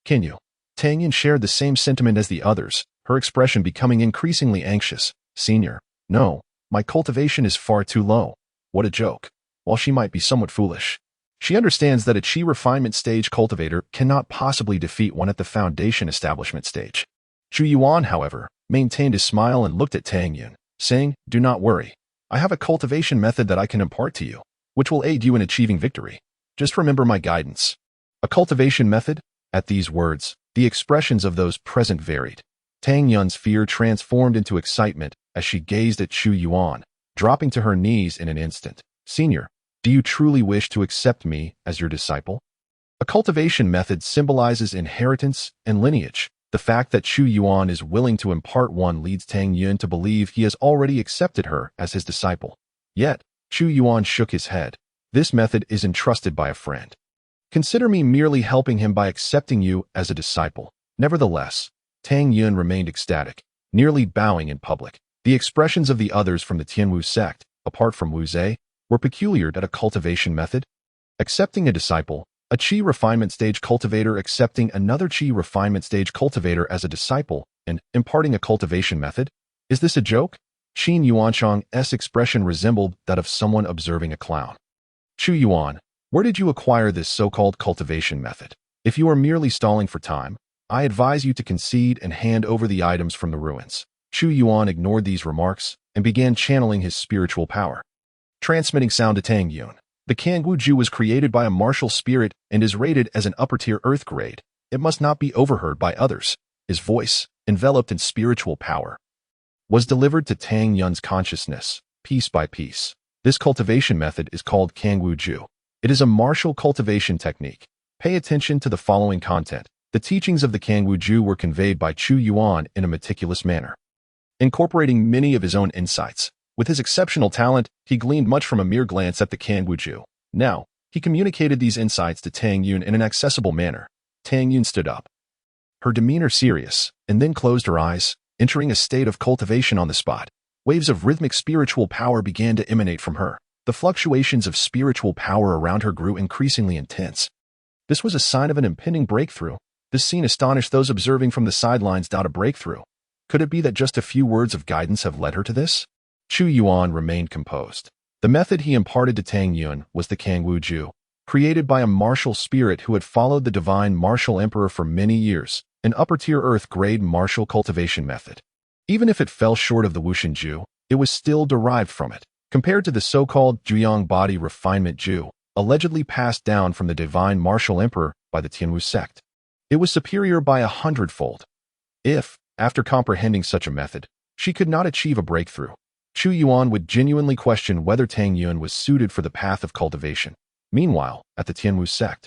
Can you? Tang Yin shared the same sentiment as the others, her expression becoming increasingly anxious. Senior, no, my cultivation is far too low. What a joke. While she might be somewhat foolish, she understands that a Qi refinement stage cultivator cannot possibly defeat one at the foundation establishment stage. Chu Yuan, however, maintained his smile and looked at Tang Yin, saying, do not worry. I have a cultivation method that I can impart to you, which will aid you in achieving victory. Just remember my guidance. A cultivation method? At these words, the expressions of those present varied. Tang Yun's fear transformed into excitement as she gazed at Chu Yuan, dropping to her knees in an instant. Senior, do you truly wish to accept me as your disciple? A cultivation method symbolizes inheritance and lineage. The fact that Chu Yuan is willing to impart one leads Tang Yun to believe he has already accepted her as his disciple. Yet, Chu Yuan shook his head. This method is entrusted by a friend. Consider me merely helping him by accepting you as a disciple. Nevertheless, Tang Yun remained ecstatic, nearly bowing in public. The expressions of the others from the Tianwu sect, apart from Wu Zhe, were peculiar at a cultivation method. Accepting a disciple, a Qi refinement stage cultivator accepting another Qi refinement stage cultivator as a disciple, and imparting a cultivation method? Is this a joke? Qin Yuanchang's expression resembled that of someone observing a clown. Chu Yuan, where did you acquire this so-called cultivation method? If you are merely stalling for time, I advise you to concede and hand over the items from the ruins. Chu Yuan ignored these remarks and began channeling his spiritual power. Transmitting sound to Tang Yun. The Kangwu Ju was created by a martial spirit and is rated as an upper-tier earth grade. It must not be overheard by others. His voice, enveloped in spiritual power, was delivered to Tang Yun's consciousness, piece by piece. This cultivation method is called Kangwu Ju. It is a martial cultivation technique. Pay attention to the following content. The teachings of the Kangwu Ju were conveyed by Chu Yuan in a meticulous manner, incorporating many of his own insights. With his exceptional talent, he gleaned much from a mere glance at the Kangwu Ju. Now, he communicated these insights to Tang Yun in an accessible manner. Tang Yun stood up, her demeanor serious, and then closed her eyes, entering a state of cultivation on the spot. Waves of rhythmic spiritual power began to emanate from her. The fluctuations of spiritual power around her grew increasingly intense. This was a sign of an impending breakthrough. This scene astonished those observing from the sidelines. A breakthrough. Could it be that just a few words of guidance have led her to this? Chu Yuan remained composed. The method he imparted to Tang Yun was the Kangwu Ju, created by a martial spirit who had followed the divine martial emperor for many years, an upper-tier earth-grade martial cultivation method. Even if it fell short of the Wushan Ju, it was still derived from it. Compared to the so-called Juyang body refinement Ju, allegedly passed down from the divine martial emperor by the Tianwu sect, it was superior by 100-fold. If, after comprehending such a method, she could not achieve a breakthrough, Chu Yuan would genuinely question whether Tang Yun was suited for the path of cultivation. Meanwhile, at the Tianwu sect,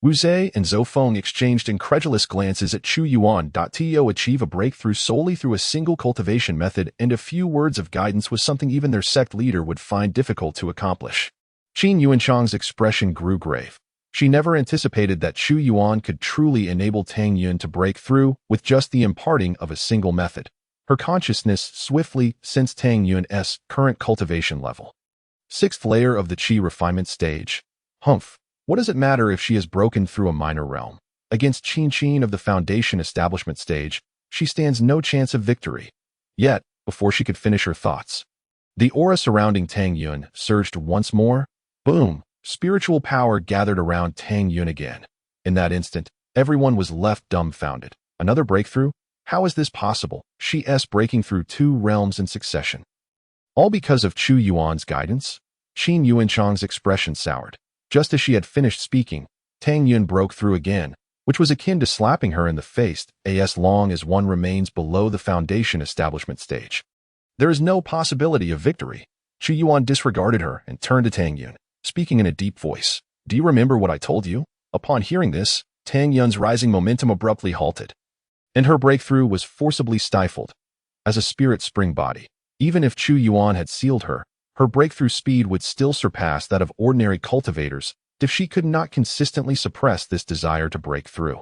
Wu Zhe and Zhou Feng exchanged incredulous glances at Chu Yuan. To achieve a breakthrough solely through a single cultivation method and a few words of guidance was something even their sect leader would find difficult to accomplish. Qin Yuanchang's expression grew grave. She never anticipated that Chu Yuan could truly enable Tang Yun to break through with just the imparting of a single method. Her consciousness swiftly sensed Tang Yun's current cultivation level. Sixth layer of the Qi refinement stage. Humph. What does it matter if she has broken through a minor realm? Against Qin of the Foundation establishment stage, she stands no chance of victory. Yet, before she could finish her thoughts, the aura surrounding Tang Yuan surged once more. Boom! Spiritual power gathered around Tang Yuan again. In that instant, everyone was left dumbfounded. Another breakthrough? How is this possible? She's breaking through 2 realms in succession. All because of Chu Yuan's guidance? Qin Yuanchang's expression soured. Just as she had finished speaking, Tang Yuan broke through again, which was akin to slapping her in the face as long as one remains below the Foundation establishment stage. There is no possibility of victory. Chu Yuan disregarded her and turned to Tang Yuan, speaking in a deep voice. Do you remember what I told you? Upon hearing this, Tang Yuan's rising momentum abruptly halted, and her breakthrough was forcibly stifled. As a spirit spring body, even if Chu Yuan had sealed her, her breakthrough speed would still surpass that of ordinary cultivators if she could not consistently suppress this desire to break through.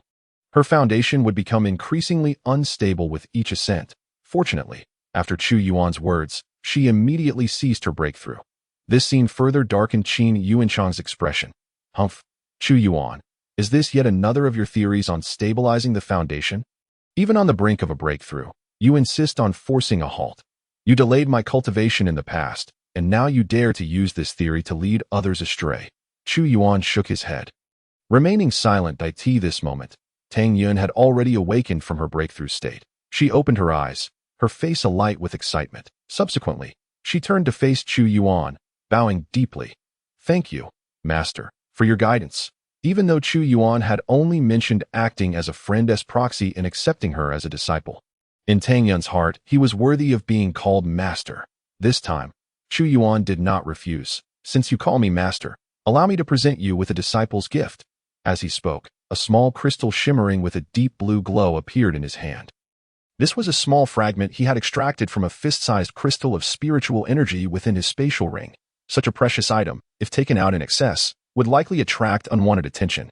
Her foundation would become increasingly unstable with each ascent. Fortunately, after Chu Yuan's words, she immediately ceased her breakthrough. This scene further darkened Qin Yuanchang's expression. Humph, Chu Yuan, is this yet another of your theories on stabilizing the foundation? Even on the brink of a breakthrough, you insist on forcing a halt. You delayed my cultivation in the past, and now you dare to use this theory to lead others astray. Chu Yuan shook his head. Remaining silent this moment, Tang Yuan had already awakened from her breakthrough state. She opened her eyes, her face alight with excitement. Subsequently, she turned to face Chu Yuan, bowing deeply. Thank you, Master, for your guidance. Even though Chu Yuan had only mentioned acting as a friend's proxy and accepting her as a disciple, in Tang Yuan's heart, he was worthy of being called Master. This time, Chu Yuan did not refuse. Since you call me Master, allow me to present you with a disciple's gift. As he spoke, a small crystal shimmering with a deep blue glow appeared in his hand. This was a small fragment he had extracted from a fist-sized crystal of spiritual energy within his spatial ring. Such a precious item, if taken out in excess, would likely attract unwanted attention.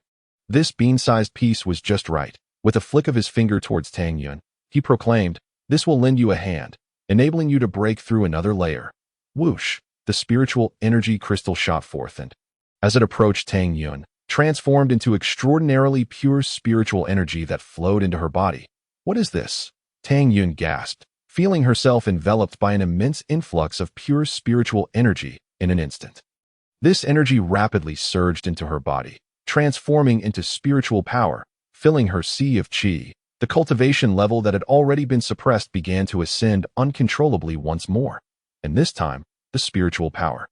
This bean-sized piece was just right. With a flick of his finger towards Tang Yuan, he proclaimed, "This will lend you a hand, enabling you to break through another layer." Whoosh! The spiritual energy crystal shot forth and, as it approached Tang Yuan, transformed into extraordinarily pure spiritual energy that flowed into her body. What is this? Tang Yuan gasped, feeling herself enveloped by an immense influx of pure spiritual energy in an instant. This energy rapidly surged into her body, transforming into spiritual power, filling her sea of qi. The cultivation level that had already been suppressed began to ascend uncontrollably once more, and this time, the spiritual power,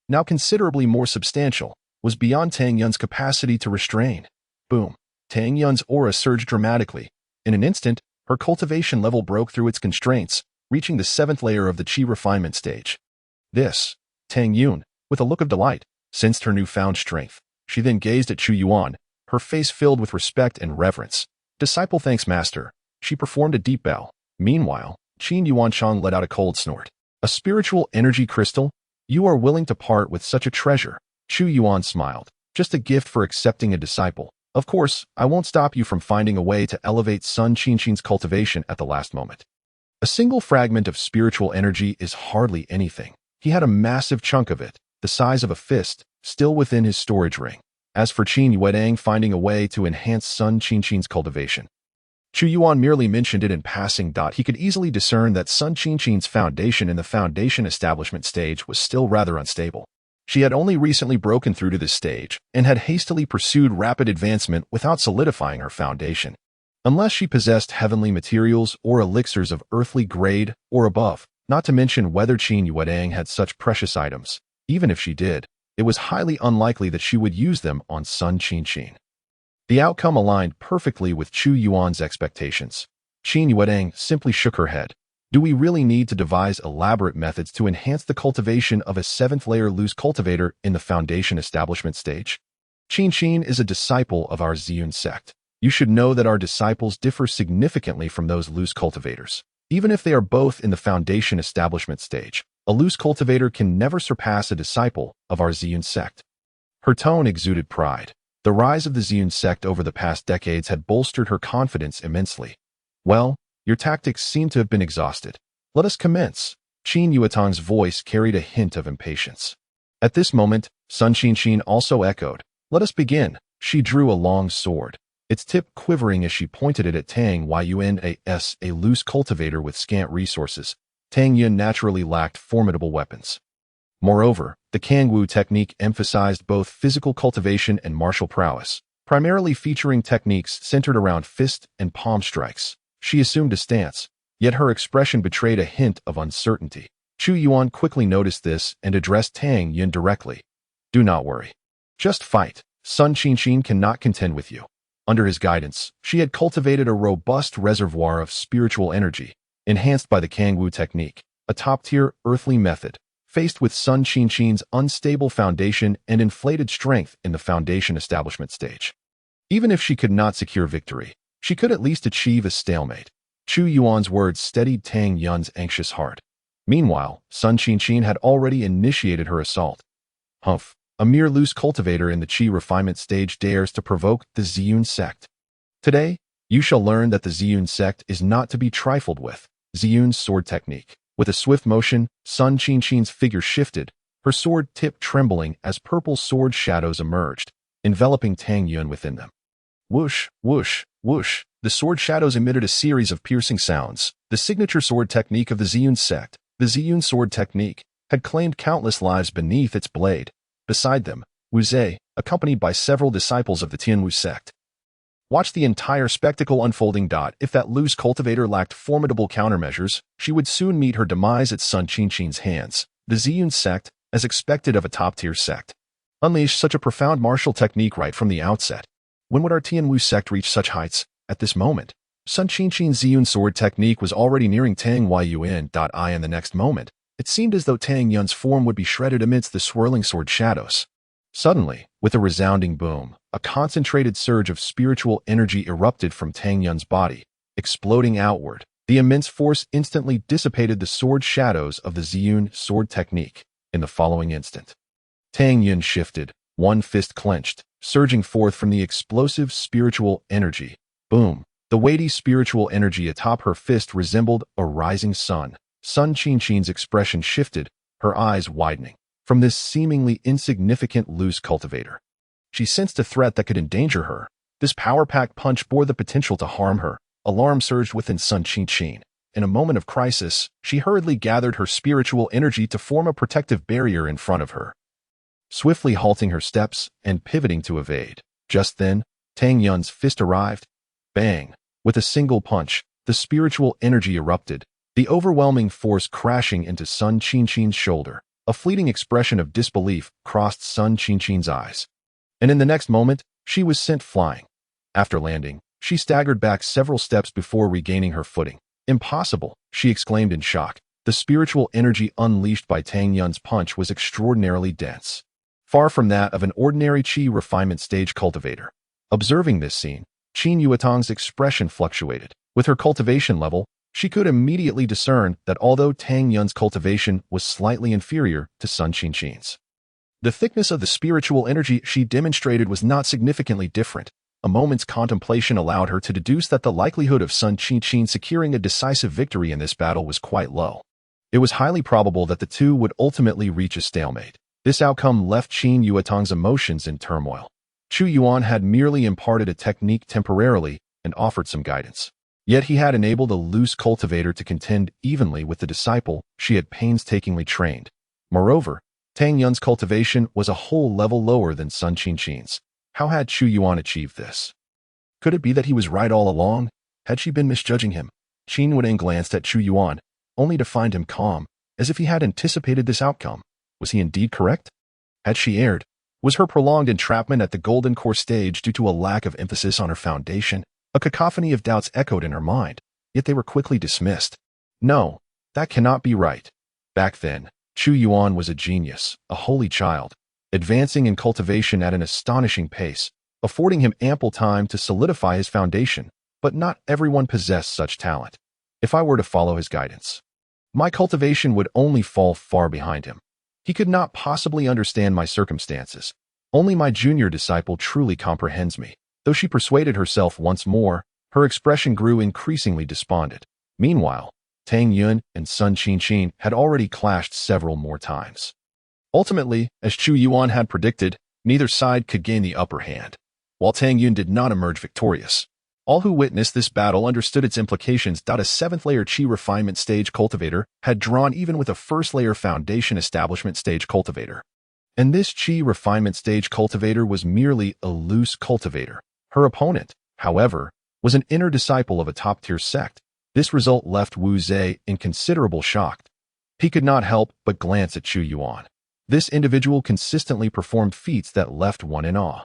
now considerably more substantial, was beyond Tang Yuan's capacity to restrain. Boom! Tang Yuan's aura surged dramatically. In an instant, her cultivation level broke through its constraints, reaching the 7th layer of the qi refinement stage. This, Tang Yuan, with a look of delight, sensed her newfound strength. She then gazed at Chu Yuan, her face filled with respect and reverence. Disciple thanks Master. She performed a deep bow. Meanwhile, Qin Yuanchang let out a cold snort. A spiritual energy crystal? You are willing to part with such a treasure? Chu Yuan smiled. Just a gift for accepting a disciple. Of course, I won't stop you from finding a way to elevate Sun Qinqin's cultivation at the last moment. A single fragment of spiritual energy is hardly anything. He had a massive chunk of it, the size of a fist, still within his storage ring. As for Qin Yuan finding a way to enhance Sun Qinqin's cultivation, Chu Yuan merely mentioned it in passing. He could easily discern that Sun Qinqin's foundation in the foundation establishment stage was still rather unstable. She had only recently broken through to this stage and had hastily pursued rapid advancement without solidifying her foundation. Unless she possessed heavenly materials or elixirs of earthly grade or above, not to mention whether Qin Yuan had such precious items. Even if she did, it was highly unlikely that she would use them on Sun Qinqin. The outcome aligned perfectly with Chu Yuan's expectations. Qin Yuan simply shook her head. Do we really need to devise elaborate methods to enhance the cultivation of a 7th layer loose cultivator in the foundation establishment stage? Qinqin is a disciple of our Ziyun sect. You should know that our disciples differ significantly from those loose cultivators. Even if they are both in the foundation establishment stage, a loose cultivator can never surpass a disciple of our Ziyun sect. Her tone exuded pride. The rise of the Ziyun sect over the past decades had bolstered her confidence immensely. Well, your tactics seem to have been exhausted. Let us commence. Qin Yuan's voice carried a hint of impatience. At this moment, Sun Qinqin also echoed, Let us begin. She drew a long sword, its tip quivering as she pointed it at Tang Yuan, a loose cultivator with scant resources. Tang Yun naturally lacked formidable weapons. Moreover, the Kangwu technique emphasized both physical cultivation and martial prowess, primarily featuring techniques centered around fist and palm strikes. She assumed a stance, yet her expression betrayed a hint of uncertainty. Chu Yuan quickly noticed this and addressed Tang Yun directly. Do not worry. Just fight. Sun Qinqin cannot contend with you. Under his guidance, she had cultivated a robust reservoir of spiritual energy, enhanced by the Kangwu technique, a top-tier earthly method. Faced with Sun Qinqin's unstable foundation and inflated strength in the foundation establishment stage. Even if she could not secure victory, she could at least achieve a stalemate. Chu Yuan's words steadied Tang Yun's anxious heart. Meanwhile, Sun Qinqin had already initiated her assault. Humph, a mere loose cultivator in the Qi refinement stage dares to provoke the Ziyun sect. Today, you shall learn that the Ziyun sect is not to be trifled with. Ziyun's sword technique. With a swift motion, Sun Qinqin's figure shifted, her sword tip trembling as purple sword shadows emerged, enveloping Tang Yun within them. Whoosh, whoosh, whoosh. The sword shadows emitted a series of piercing sounds. The signature sword technique of the Ziyun sect, the Ziyun sword technique, had claimed countless lives beneath its blade. Beside them, Wu Zhe, accompanied by several disciples of the Tianwu sect. Watch the entire spectacle unfolding. If that loose cultivator lacked formidable countermeasures, she would soon meet her demise at Sun Qinqin's hands. The Ziyun sect, as expected of a top-tier sect, unleashed such a profound martial technique right from the outset. When would our Tianwu sect reach such heights? At this moment, Sun Qinqin's Ziyun sword technique was already nearing Tang Yuan. In the next moment, it seemed as though Tang Yun's form would be shredded amidst the swirling sword shadows. Suddenly, with a resounding boom, a concentrated surge of spiritual energy erupted from Tang Yun's body, exploding outward. The immense force instantly dissipated the sword shadows of the Ziyun sword technique. In the following instant, Tang Yun shifted, one fist clenched, surging forth from the explosive spiritual energy. Boom! The weighty spiritual energy atop her fist resembled a rising sun. Sun Qinqin's expression shifted, her eyes widening. From this seemingly insignificant loose cultivator, she sensed a threat that could endanger her. This power-packed punch bore the potential to harm her. Alarm surged within Sun Qinqin. In a moment of crisis, she hurriedly gathered her spiritual energy to form a protective barrier in front of her, swiftly halting her steps and pivoting to evade. Just then, Tang Yun's fist arrived. Bang! With a single punch, the spiritual energy erupted, the overwhelming force crashing into Sun Qinqin's shoulder. A fleeting expression of disbelief crossed Sun Qinqin's eyes. And in the next moment, she was sent flying. After landing, she staggered back several steps before regaining her footing. Impossible, she exclaimed in shock. The spiritual energy unleashed by Tang Yun's punch was extraordinarily dense, far from that of an ordinary Qi refinement stage cultivator. Observing this scene, Qin Yuetang's expression fluctuated. With her cultivation level, she could immediately discern that although Tang Yun's cultivation was slightly inferior to Sun Qinqin's, the thickness of the spiritual energy she demonstrated was not significantly different. A moment's contemplation allowed her to deduce that the likelihood of Sun Qinqin securing a decisive victory in this battle was quite low. It was highly probable that the two would ultimately reach a stalemate. This outcome left Qin Yuetang's emotions in turmoil. Chu Yuan had merely imparted a technique temporarily and offered some guidance. Yet he had enabled a loose cultivator to contend evenly with the disciple she had painstakingly trained. Moreover, Tang Yun's cultivation was a whole level lower than Sun Qinqin's. How had Chu Yuan achieved this? Could it be that he was right all along? Had she been misjudging him? Qin Yuan glanced at Chu Yuan, only to find him calm, as if he had anticipated this outcome. Was he indeed correct? Had she erred? Was her prolonged entrapment at the Golden Core stage due to a lack of emphasis on her foundation? A cacophony of doubts echoed in her mind, yet they were quickly dismissed. No, that cannot be right. Back then, Chu Yuan was a genius, a holy child, advancing in cultivation at an astonishing pace, affording him ample time to solidify his foundation, but not everyone possessed such talent. If I were to follow his guidance, my cultivation would only fall far behind him. He could not possibly understand my circumstances. Only my junior disciple truly comprehends me. Though she persuaded herself once more, her expression grew increasingly despondent. Meanwhile, Tang Yun and Sun Qinqin had already clashed several more times. Ultimately, as Chu Yuan had predicted, Neither side could gain the upper hand, while Tang Yun did not emerge victorious. All who witnessed this battle understood its implications. A 7th-layer Qi refinement stage cultivator had drawn even with a first-layer foundation establishment stage cultivator. And this Qi refinement stage cultivator was merely a loose cultivator. Her opponent, however, was an inner disciple of a top-tier sect. This result left Wu Zhe in considerable shock. He could not help but glance at Chu Yuan. This individual consistently performed feats that left one in awe.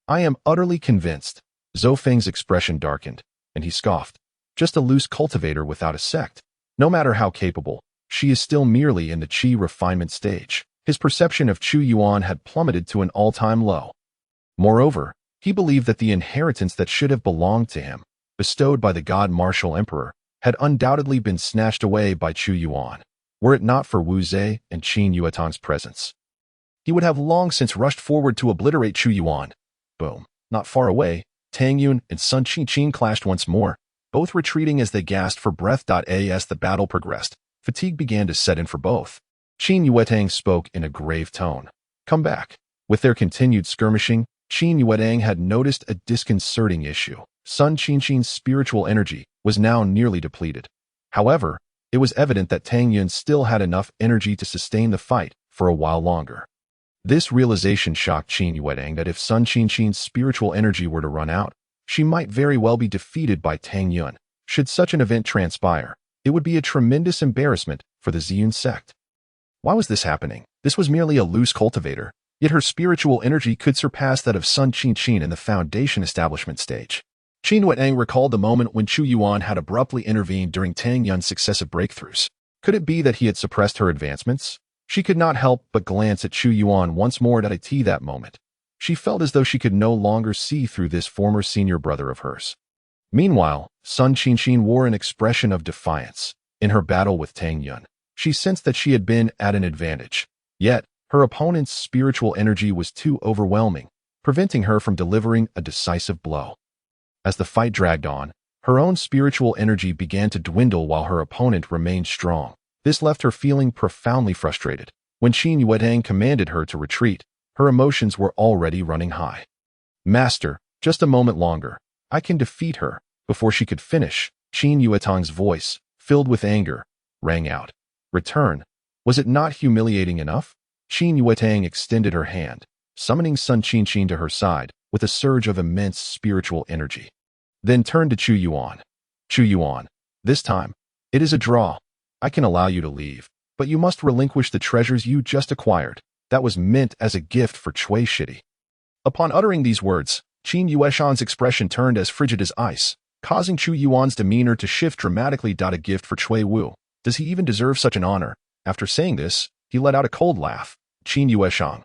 I am utterly convinced. Zhou Feng's expression darkened, and he scoffed. Just a loose cultivator without a sect. No matter how capable, she is still merely in the Qi refinement stage. His perception of Chu Yuan had plummeted to an all-time low. Moreover, he believed that the inheritance that should have belonged to him, bestowed by the god Martial Emperor, had undoubtedly been snatched away by Chu Yuan, were it not for Wu Zhe and Qin Yuetang's presence. He would have long since rushed forward to obliterate Chu Yuan. Boom. Not far away, Tang Yun and Sun Qingqin clashed once more, both retreating as they gasped for breath. As the battle progressed, fatigue began to set in for both. Qin Yuetang spoke in a grave tone. Come back. With their continued skirmishing, Qin Yuetang had noticed a disconcerting issue. Sun Qingqin's spiritual energy was now nearly depleted. However, it was evident that Tang Yun still had enough energy to sustain the fight for a while longer. This realization shocked Qin Yuetang that if Sun Qingqin's spiritual energy were to run out, she might very well be defeated by Tang Yun. Should such an event transpire, it would be a tremendous embarrassment for the Ziyun sect. Why was this happening? This was merely a loose cultivator, yet her spiritual energy could surpass that of Sun Qingqin in the foundation establishment stage. Qin Yuetang recalled the moment when Chu Yuan had abruptly intervened during Tang Yun's successive breakthroughs. Could it be that he had suppressed her advancements? She could not help but glance at Chu Yuan once more at that moment. She felt as though she could no longer see through this former senior brother of hers. Meanwhile, Sun Qingqin wore an expression of defiance. In her battle with Tang Yun, she sensed that she had been at an advantage. Yet, her opponent's spiritual energy was too overwhelming, preventing her from delivering a decisive blow. As the fight dragged on, her own spiritual energy began to dwindle while her opponent remained strong. This left her feeling profoundly frustrated. When Qin Yuetang commanded her to retreat, her emotions were already running high. Master, just a moment longer. I can defeat her. Before she could finish, Qin Yuetang's voice, filled with anger, rang out. Return. Was it not humiliating enough? Qin Yuetang extended her hand, summoning Sun Qingqin to her side with a surge of immense spiritual energy. Then turned to Chu Yuan. Chu Yuan, this time, it is a draw. I can allow you to leave, but you must relinquish the treasures you just acquired. That was meant as a gift for Cui Shidi. Upon uttering these words, Qin Yueshan's expression turned as frigid as ice, causing Chu Yuan's demeanor to shift dramatically. A gift for Cui Wu. Does he even deserve such an honor? After saying this, he let out a cold laugh. Qin Yueshan.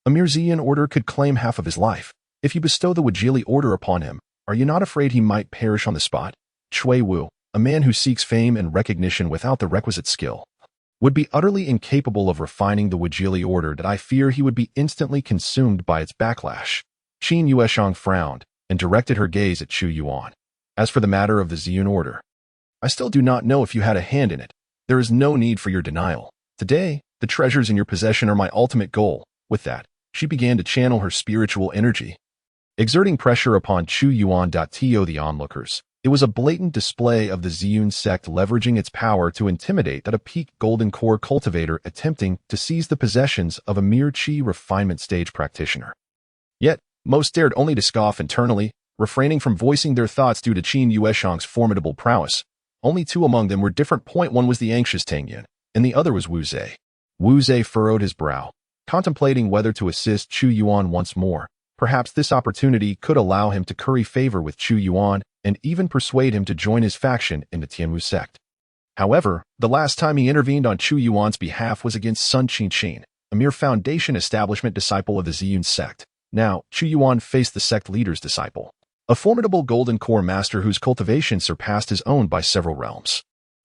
A mere Ziyan order could claim half of his life. If you bestow the Wajili order upon him, are you not afraid he might perish on the spot? Cui Wu, a man who seeks fame and recognition without the requisite skill, would be utterly incapable of refining the Wajili order. I fear he would be instantly consumed by its backlash. Qin Yueshang frowned and directed her gaze at Chu Yuan. As for the matter of the Ziyun order, I still do not know if you had a hand in it. There is no need for your denial. Today, the treasures in your possession are my ultimate goal. With that, she began to channel her spiritual energy, exerting pressure upon Chu Yuan. To the onlookers, it was a blatant display of the Ziyun sect leveraging its power to intimidate a peak golden core cultivator attempting to seize the possessions of a mere Qi refinement stage practitioner. Yet, most dared only to scoff internally, refraining from voicing their thoughts due to Qin Yueshang's formidable prowess. Only two among them were different. One was the anxious Tang Yun, and the other was Wu Zhe. Wu Zhe furrowed his brow, contemplating whether to assist Chu Yuan once more. Perhaps this opportunity could allow him to curry favor with Chu Yuan and even persuade him to join his faction in the Tianwu sect. However, the last time he intervened on Chu Yuan's behalf was against Sun Qingqin, a mere foundation establishment disciple of the Ziyun sect. Now, Chu Yuan faced the sect leader's disciple, a formidable golden core master whose cultivation surpassed his own by several realms.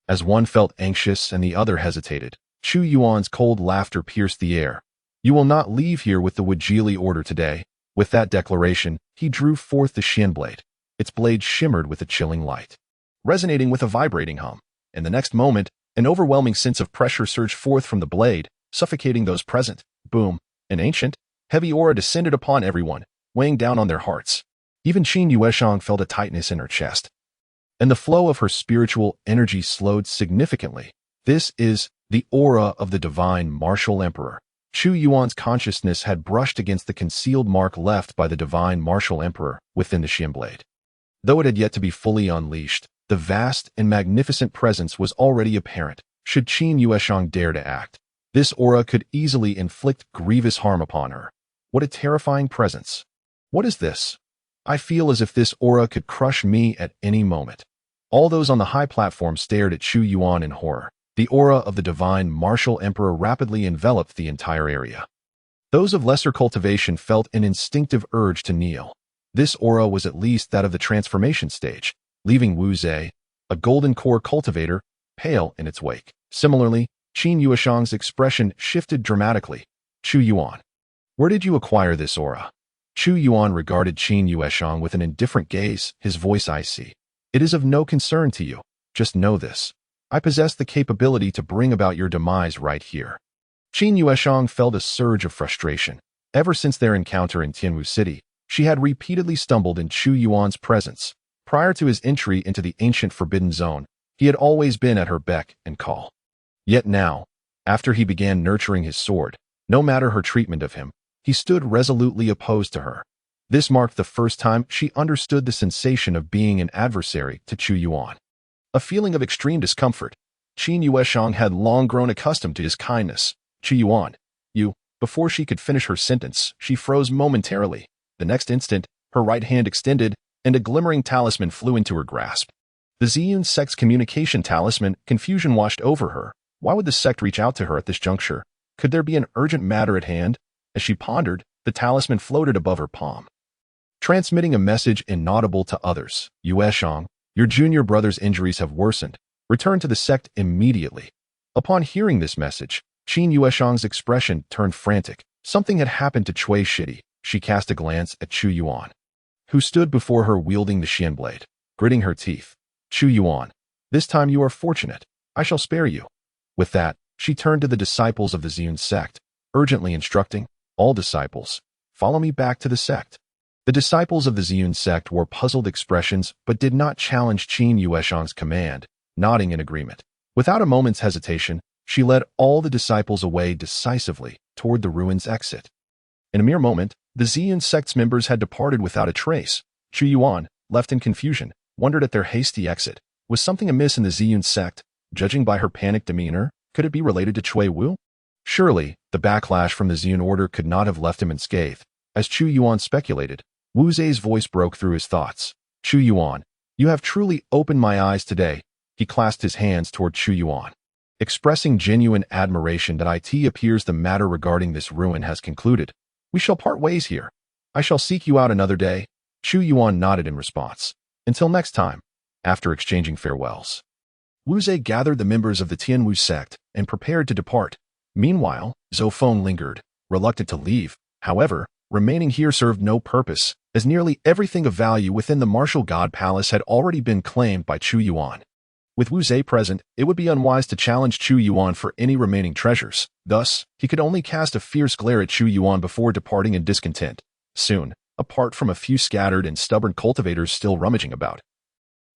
As one felt anxious and the other hesitated, Chu Yuan's cold laughter pierced the air. You will not leave here with the Wajili order today. With that declaration, he drew forth the Xian blade. Its blade shimmered with a chilling light, resonating with a vibrating hum. In the next moment, an overwhelming sense of pressure surged forth from the blade, suffocating those present. Boom! An ancient, Heavy aura descended upon everyone, weighing down on their hearts. Even Qin Yueshang felt a tightness in her chest, and the flow of her spiritual energy slowed significantly. This is the aura of the divine martial emperor. Chu Yuan's consciousness had brushed against the concealed mark left by the divine martial emperor within the Xian blade. Though it had yet to be fully unleashed, the vast and magnificent presence was already apparent. Should Qin Yueshang dare to act, this aura could easily inflict grievous harm upon her. What a terrifying presence. What is this? I feel as if this aura could crush me at any moment. All those on the high platform stared at Chu Yuan in horror. The aura of the divine martial emperor rapidly enveloped the entire area. Those of lesser cultivation felt an instinctive urge to kneel. This aura was at least that of the transformation stage, leaving Wu Zhe, a golden core cultivator, pale in its wake. Similarly, Qin Yueshang's expression shifted dramatically. Chu Yuan, where did you acquire this aura? Chu Yuan regarded Qin Yueshang with an indifferent gaze, his voice icy. It is of no concern to you. Just know this. I possess the capability to bring about your demise right here. Qin Yueshang felt a surge of frustration. Ever since their encounter in Tianwu City, she had repeatedly stumbled in Chu Yuan's presence. Prior to his entry into the ancient Forbidden Zone, he had always been at her beck and call. Yet now, after he began nurturing his sword, no matter her treatment of him, he stood resolutely opposed to her. This marked the first time she understood the sensation of being an adversary to Chu Yuan. A feeling of extreme discomfort. Qin Yueshang had long grown accustomed to his kindness. Chu Yuan, you. Before she could finish her sentence, she froze momentarily. The next instant, her right hand extended, and a glimmering talisman flew into her grasp. The Ziyun sect's communication talisman. Confusion washed over her. Why would the sect reach out to her at this juncture? Could there be an urgent matter at hand? As she pondered, the talisman floated above her palm, transmitting a message inaudible to others. Yueshang, your junior brother's injuries have worsened. Return to the sect immediately. Upon hearing this message, Qin Yueshang's expression turned frantic. Something had happened to Cui Shidi. She cast a glance at Chu Yuan, who stood before her wielding the Xian blade, gritting her teeth. Chu Yuan, this time you are fortunate. I shall spare you. With that, she turned to the disciples of the Ziyun sect, urgently instructing, all disciples, follow me back to the sect. The disciples of the Ziyun sect wore puzzled expressions but did not challenge Qin Yueshang's command, nodding in agreement. Without a moment's hesitation, she led all the disciples away decisively toward the ruins' exit. In a mere moment, the Ziyun sect's members had departed without a trace. Chu Yuan, left in confusion, wondered at their hasty exit. Was something amiss in the Ziyun sect? Judging by her panicked demeanor, could it be related to Cui Wu? Surely, the backlash from the Ziyun order could not have left him unscathed. As Chu Yuan speculated, Wu Zhe's voice broke through his thoughts. Chu Yuan, you have truly opened my eyes today. He clasped his hands toward Chu Yuan, expressing genuine admiration that it appears the matter regarding this ruin has concluded. We shall part ways here. I shall seek you out another day. Chu Yuan nodded in response. Until next time. After exchanging farewells, Wu Zhe gathered the members of the Tianwu sect and prepared to depart. Meanwhile, Zhou Feng lingered, reluctant to leave. However, remaining here served no purpose, as nearly everything of value within the Martial God Palace had already been claimed by Chu Yuan. With Wu Zhe present, it would be unwise to challenge Chu Yuan for any remaining treasures. Thus, he could only cast a fierce glare at Chu Yuan before departing in discontent. Soon, apart from a few scattered and stubborn cultivators still rummaging about,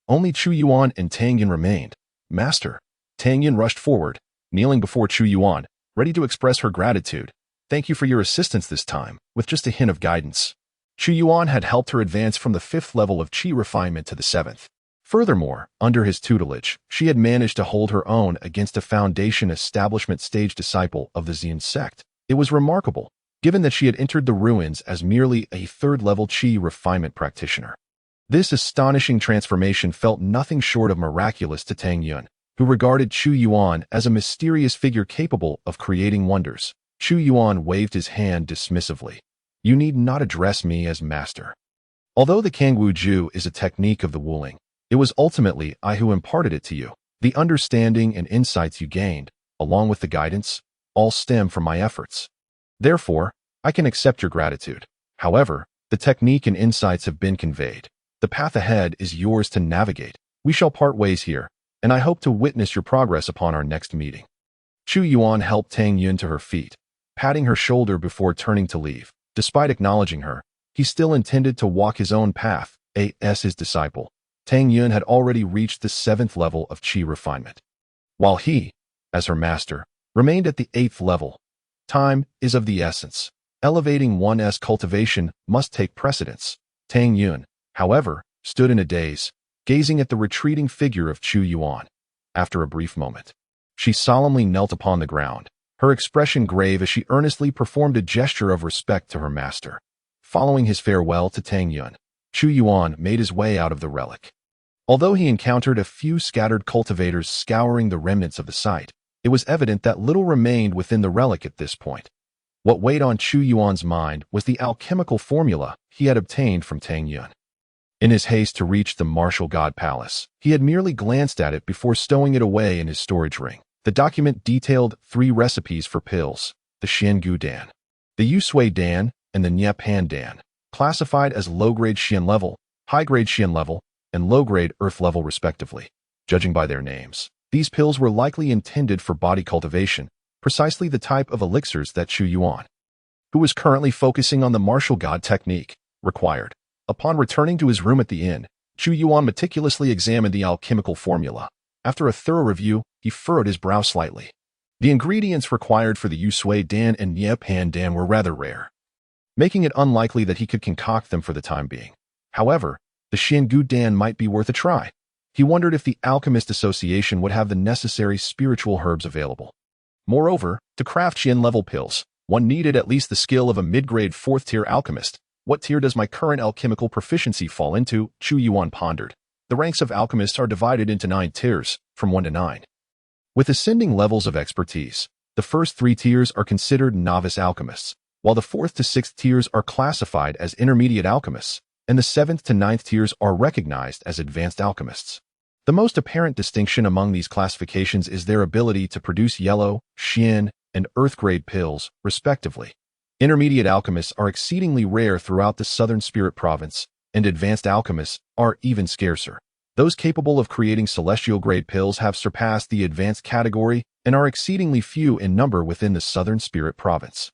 only Chu Yuan and Tang Yin remained. Master. Tang Yin rushed forward, kneeling before Chu Yuan, ready to express her gratitude. Thank you for your assistance this time, with just a hint of guidance. Chu Yuan had helped her advance from the 5th level of Qi refinement to the 7th. Furthermore, under his tutelage, she had managed to hold her own against a foundation establishment stage disciple of the Ziyun sect. It was remarkable, given that she had entered the ruins as merely a 3rd-level Qi refinement practitioner. This astonishing transformation felt nothing short of miraculous to Tang Yun, who regarded Chu Yuan as a mysterious figure capable of creating wonders. Chu Yuan waved his hand dismissively. You need not address me as master. Although the Kangwu Ju is a technique of the Wuling, it was ultimately I who imparted it to you. The understanding and insights you gained, along with the guidance, all stem from my efforts. Therefore, I can accept your gratitude. However, the technique and insights have been conveyed. The path ahead is yours to navigate. We shall part ways here, and I hope to witness your progress upon our next meeting. Chu Yuan helped Tang Yun to her feet, patting her shoulder before turning to leave. Despite acknowledging her, he still intended to walk his own path. As his disciple, Tang Yun had already reached the 7th level of qi refinement, while he, as her master, remained at the 8th level. Time is of the essence. Elevating one's cultivation must take precedence. Tang Yun, however, stood in a daze, gazing at the retreating figure of Chu Yuan. After a brief moment, she solemnly knelt upon the ground, her expression grave as she earnestly performed a gesture of respect to her master. Following his farewell to Tang Yun, Chu Yuan made his way out of the relic. Although he encountered a few scattered cultivators scouring the remnants of the site, it was evident that little remained within the relic at this point. What weighed on Chu Yuan's mind was the alchemical formula he had obtained from Tang Yun. In his haste to reach the Martial God Palace, he had merely glanced at it before stowing it away in his storage ring. The document detailed 3 recipes for pills: the Xiangu Dan, the Yusui Dan, and the Pan Dan, classified as low-grade Xian level, high-grade Xian level, and low-grade Earth level respectively. Judging by their names, these pills were likely intended for body cultivation, precisely the type of elixirs that Chu Yuan, who was currently focusing on the martial god technique, required. Upon returning to his room at the inn, Chu Yuan meticulously examined the alchemical formula. After a thorough review, he furrowed his brow slightly. The ingredients required for the Yusui Dan and Pan Dan were rather rare, making it unlikely that he could concoct them for the time being. However, the Xiangu Dan might be worth a try. He wondered if the Alchemist Association would have the necessary spiritual herbs available. Moreover, to craft Xian-level pills, one needed at least the skill of a mid-grade 4th-tier alchemist. What tier does my current alchemical proficiency fall into? Chu Yuan pondered. The ranks of alchemists are divided into 9 tiers, from 1 to 9. With ascending levels of expertise, the first 3 tiers are considered novice alchemists, while the 4th to 6th tiers are classified as intermediate alchemists, and the 7th to 9th tiers are recognized as advanced alchemists. The most apparent distinction among these classifications is their ability to produce yellow, Xian, and Earth-grade pills, respectively. Intermediate alchemists are exceedingly rare throughout the Southern Spirit Province, and advanced alchemists are even scarcer. Those capable of creating celestial-grade pills have surpassed the advanced category and are exceedingly few in number within the Southern Spirit Province.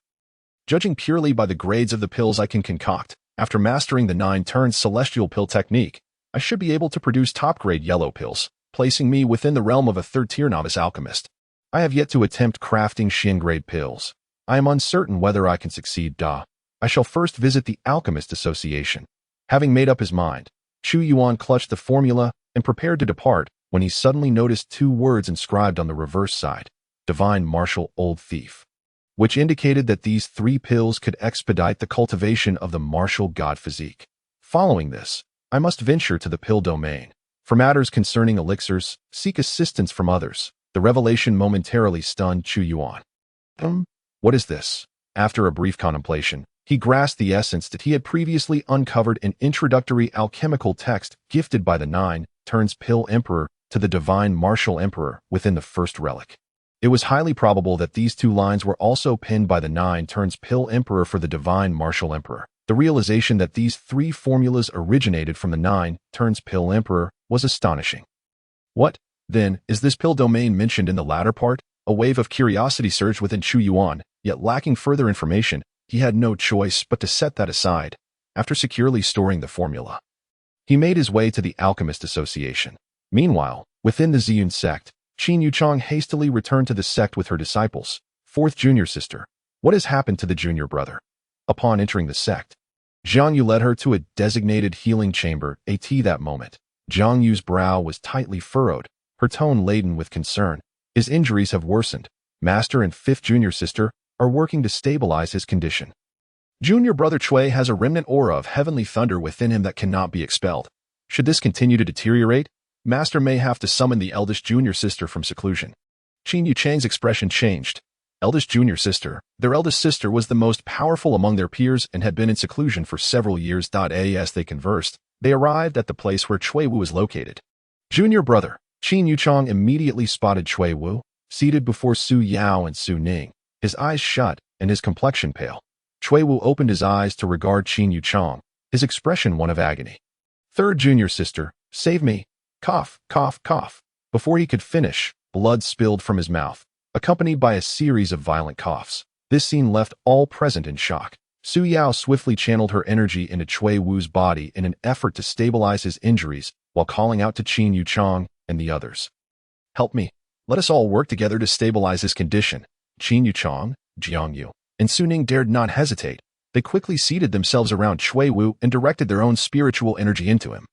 Judging purely by the grades of the pills I can concoct, after mastering the 9-turn celestial pill technique, I should be able to produce top-grade yellow pills, placing me within the realm of a 3rd-tier novice alchemist. I have yet to attempt crafting Xian-grade pills. I am uncertain whether I can succeed. I shall first visit the Alchemist Association. Having made up his mind, Chu Yuan clutched the formula and prepared to depart when he suddenly noticed 2 words inscribed on the reverse side: Divine Martial Old Thief, which indicated that these 3 pills could expedite the cultivation of the martial god physique. Following this, I must venture to the pill domain. For matters concerning elixirs, seek assistance from others. The revelation momentarily stunned Chu Yuan. What is this? After a brief contemplation, he grasped the essence that he had previously uncovered in introductory alchemical text gifted by the 9-turns pill emperor to the divine martial emperor within the first relic. It was highly probable that these 2 lines were also penned by the 9-turns pill emperor for the divine martial emperor. The realization that these 3 formulas originated from the 9-turns pill emperor was astonishing. What, then, is this pill domain mentioned in the latter part? A wave of curiosity surged within Chu Yuan, yet lacking further information, he had no choice but to set that aside. After securely storing the formula, he made his way to the Alchemist Association. Meanwhile, within the Ziyun sect, Qin Yuchang hastily returned to the sect with her disciples. 4th junior sister, what has happened to the junior brother? Upon entering the sect, Zhang Yu led her to a designated healing chamber. At that moment, Zhang Yu's brow was tightly furrowed, her tone laden with concern. His injuries have worsened. Master and 5th junior sister are working to stabilize his condition. Junior brother Chui has a remnant aura of heavenly thunder within him that cannot be expelled. Should this continue to deteriorate, Master may have to summon the eldest junior sister from seclusion. Qin Yuchang's expression changed. Eldest junior sister. Their eldest sister was the most powerful among their peers and had been in seclusion for several years. As they conversed, they arrived at the place where Chui Wu was located. Junior brother. Qin Yuchang immediately spotted Chui Wu, seated before Su Yao and Su Ning, his eyes shut and his complexion pale. Chui Wu opened his eyes to regard Qin Yuchang, his expression one of agony. 3rd junior sister, save me. Cough, cough, cough. Before he could finish, blood spilled from his mouth, accompanied by a series of violent coughs. This scene left all present in shock. Su Yao swiftly channeled her energy into Cui Wu's body in an effort to stabilize his injuries while calling out to Qin Yu Chang and the others. Help me. Let us all work together to stabilize his condition. Qin Yu Chang, Jiang Yu, and Su Ning dared not hesitate. They quickly seated themselves around Cui Wu and directed their own spiritual energy into him.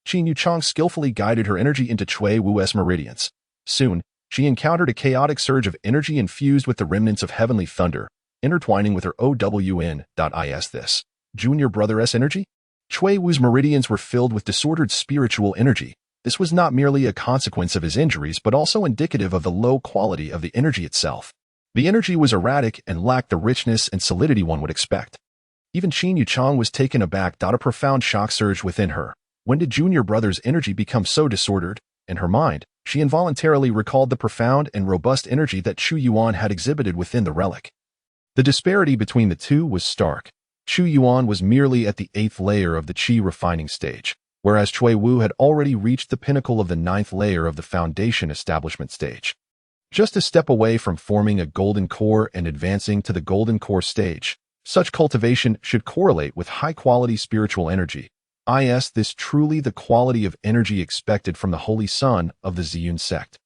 Qin Yu Chang skillfully guided her energy into Cui Wu's meridians. Soon, she encountered a chaotic surge of energy infused with the remnants of heavenly thunder, intertwining with her OWN.is this junior brother's energy? Cui Wu's meridians were filled with disordered spiritual energy. This was not merely a consequence of his injuries, but also indicative of the low quality of the energy itself. The energy was erratic and lacked the richness and solidity one would expect. Even Qin Yu Chang was taken aback. A profound shock surged within her. When did junior brother's energy become so disordered? In her mind, she involuntarily recalled the profound and robust energy that Chu Yuan had exhibited within the relic. The disparity between the two was stark. Chu Yuan was merely at the 8th layer of the Qi refining stage, whereas Cui Wu had already reached the pinnacle of the 9th layer of the foundation establishment stage. Just a step away from forming a golden core and advancing to the golden core stage, such cultivation should correlate with high-quality spiritual energy. Is this truly the quality of energy expected from the holy son of the Ziyun sect?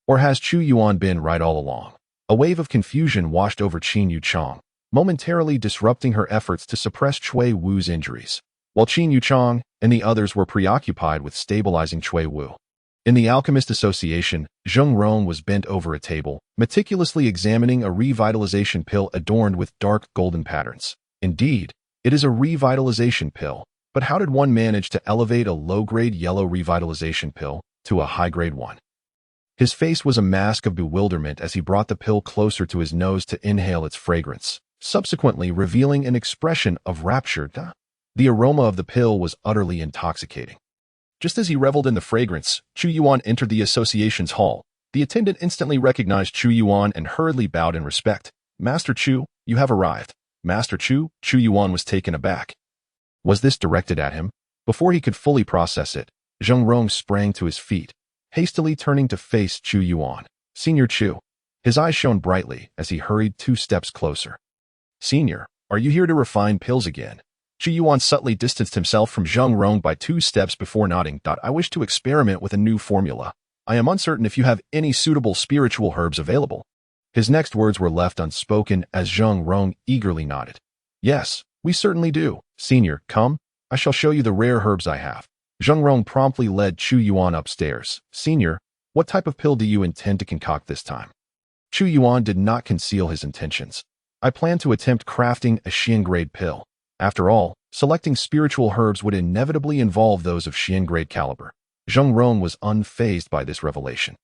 Or has Chu Yuan been right all along? A wave of confusion washed over Qin Yu Chang, momentarily disrupting her efforts to suppress Cui Wu's injuries, while Qin Yu Chang and the others were preoccupied with stabilizing Cui Wu. In the Alchemist Association, Zheng Rong was bent over a table, meticulously examining a revitalization pill adorned with dark golden patterns. Indeed, it is a revitalization pill, but how did one manage to elevate a low-grade yellow revitalization pill to a high-grade one? His face was a mask of bewilderment as he brought the pill closer to his nose to inhale its fragrance, subsequently revealing an expression of rapture. The aroma of the pill was utterly intoxicating. Just as he reveled in the fragrance, Chu Yuan entered the association's hall. The attendant instantly recognized Chu Yuan and hurriedly bowed in respect. Master Chu, you have arrived. Master Chu, Chu Yuan was taken aback. Was this directed at him? Before he could fully process it, Zheng Rong sprang to his feet, hastily turning to face Chu Yuan. Senior Chu. His eyes shone brightly as he hurried 2 steps closer. Senior, are you here to refine pills again? Chu Yuan subtly distanced himself from Zheng Rong by 2 steps before nodding. I wish to experiment with a new formula. I am uncertain if you have any suitable spiritual herbs available. His next words were left unspoken as Zheng Rong eagerly nodded. Yes, we certainly do. Senior, come. I shall show you the rare herbs I have. Zheng Rong promptly led Chu Yuan upstairs. Senior, what type of pill do you intend to concoct this time? Chu Yuan did not conceal his intentions. I plan to attempt crafting a Xian-grade pill. After all, selecting spiritual herbs would inevitably involve those of Xian-grade caliber. Zheng Rong was unfazed by this revelation.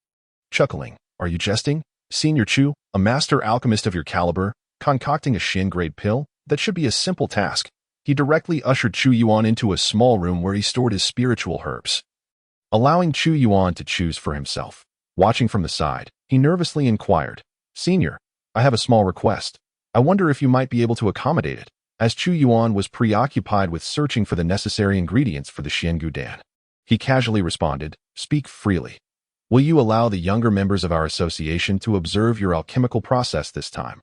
Chuckling, are you jesting? Senior Chu, a master alchemist of your caliber, concocting a Xian-grade pill? That should be a simple task. He directly ushered Chu Yuan into a small room where he stored his spiritual herbs. Allowing Chu Yuan to choose for himself, watching from the side, he nervously inquired, Senior, I have a small request. I wonder if you might be able to accommodate it, as Chu Yuan was preoccupied with searching for the necessary ingredients for the Xiangu Dan. He casually responded, Speak freely. Will you allow the younger members of our association to observe your alchemical process this time?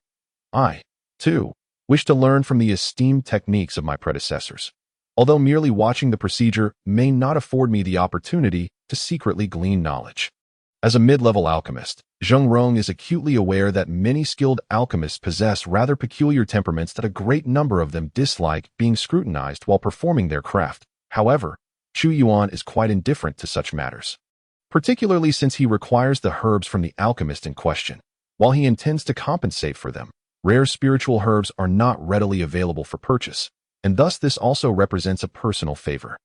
I, too, wish to learn from the esteemed techniques of my predecessors, although merely watching the procedure may not afford me the opportunity to secretly glean knowledge. As a mid-level alchemist, Zheng Rong is acutely aware that many skilled alchemists possess rather peculiar temperaments that a great number of them dislike being scrutinized while performing their craft. However, Chu Yuan is quite indifferent to such matters, particularly since he requires the herbs from the alchemist in question. While he intends to compensate for them, rare spiritual herbs are not readily available for purchase, and thus this also represents a personal favor.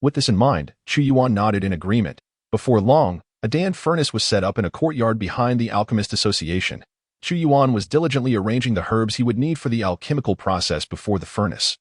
With this in mind, Chu Yuan nodded in agreement. Before long, a Dan furnace was set up in a courtyard behind the Alchemist Association. Chu Yuan was diligently arranging the herbs he would need for the alchemical process before the furnace.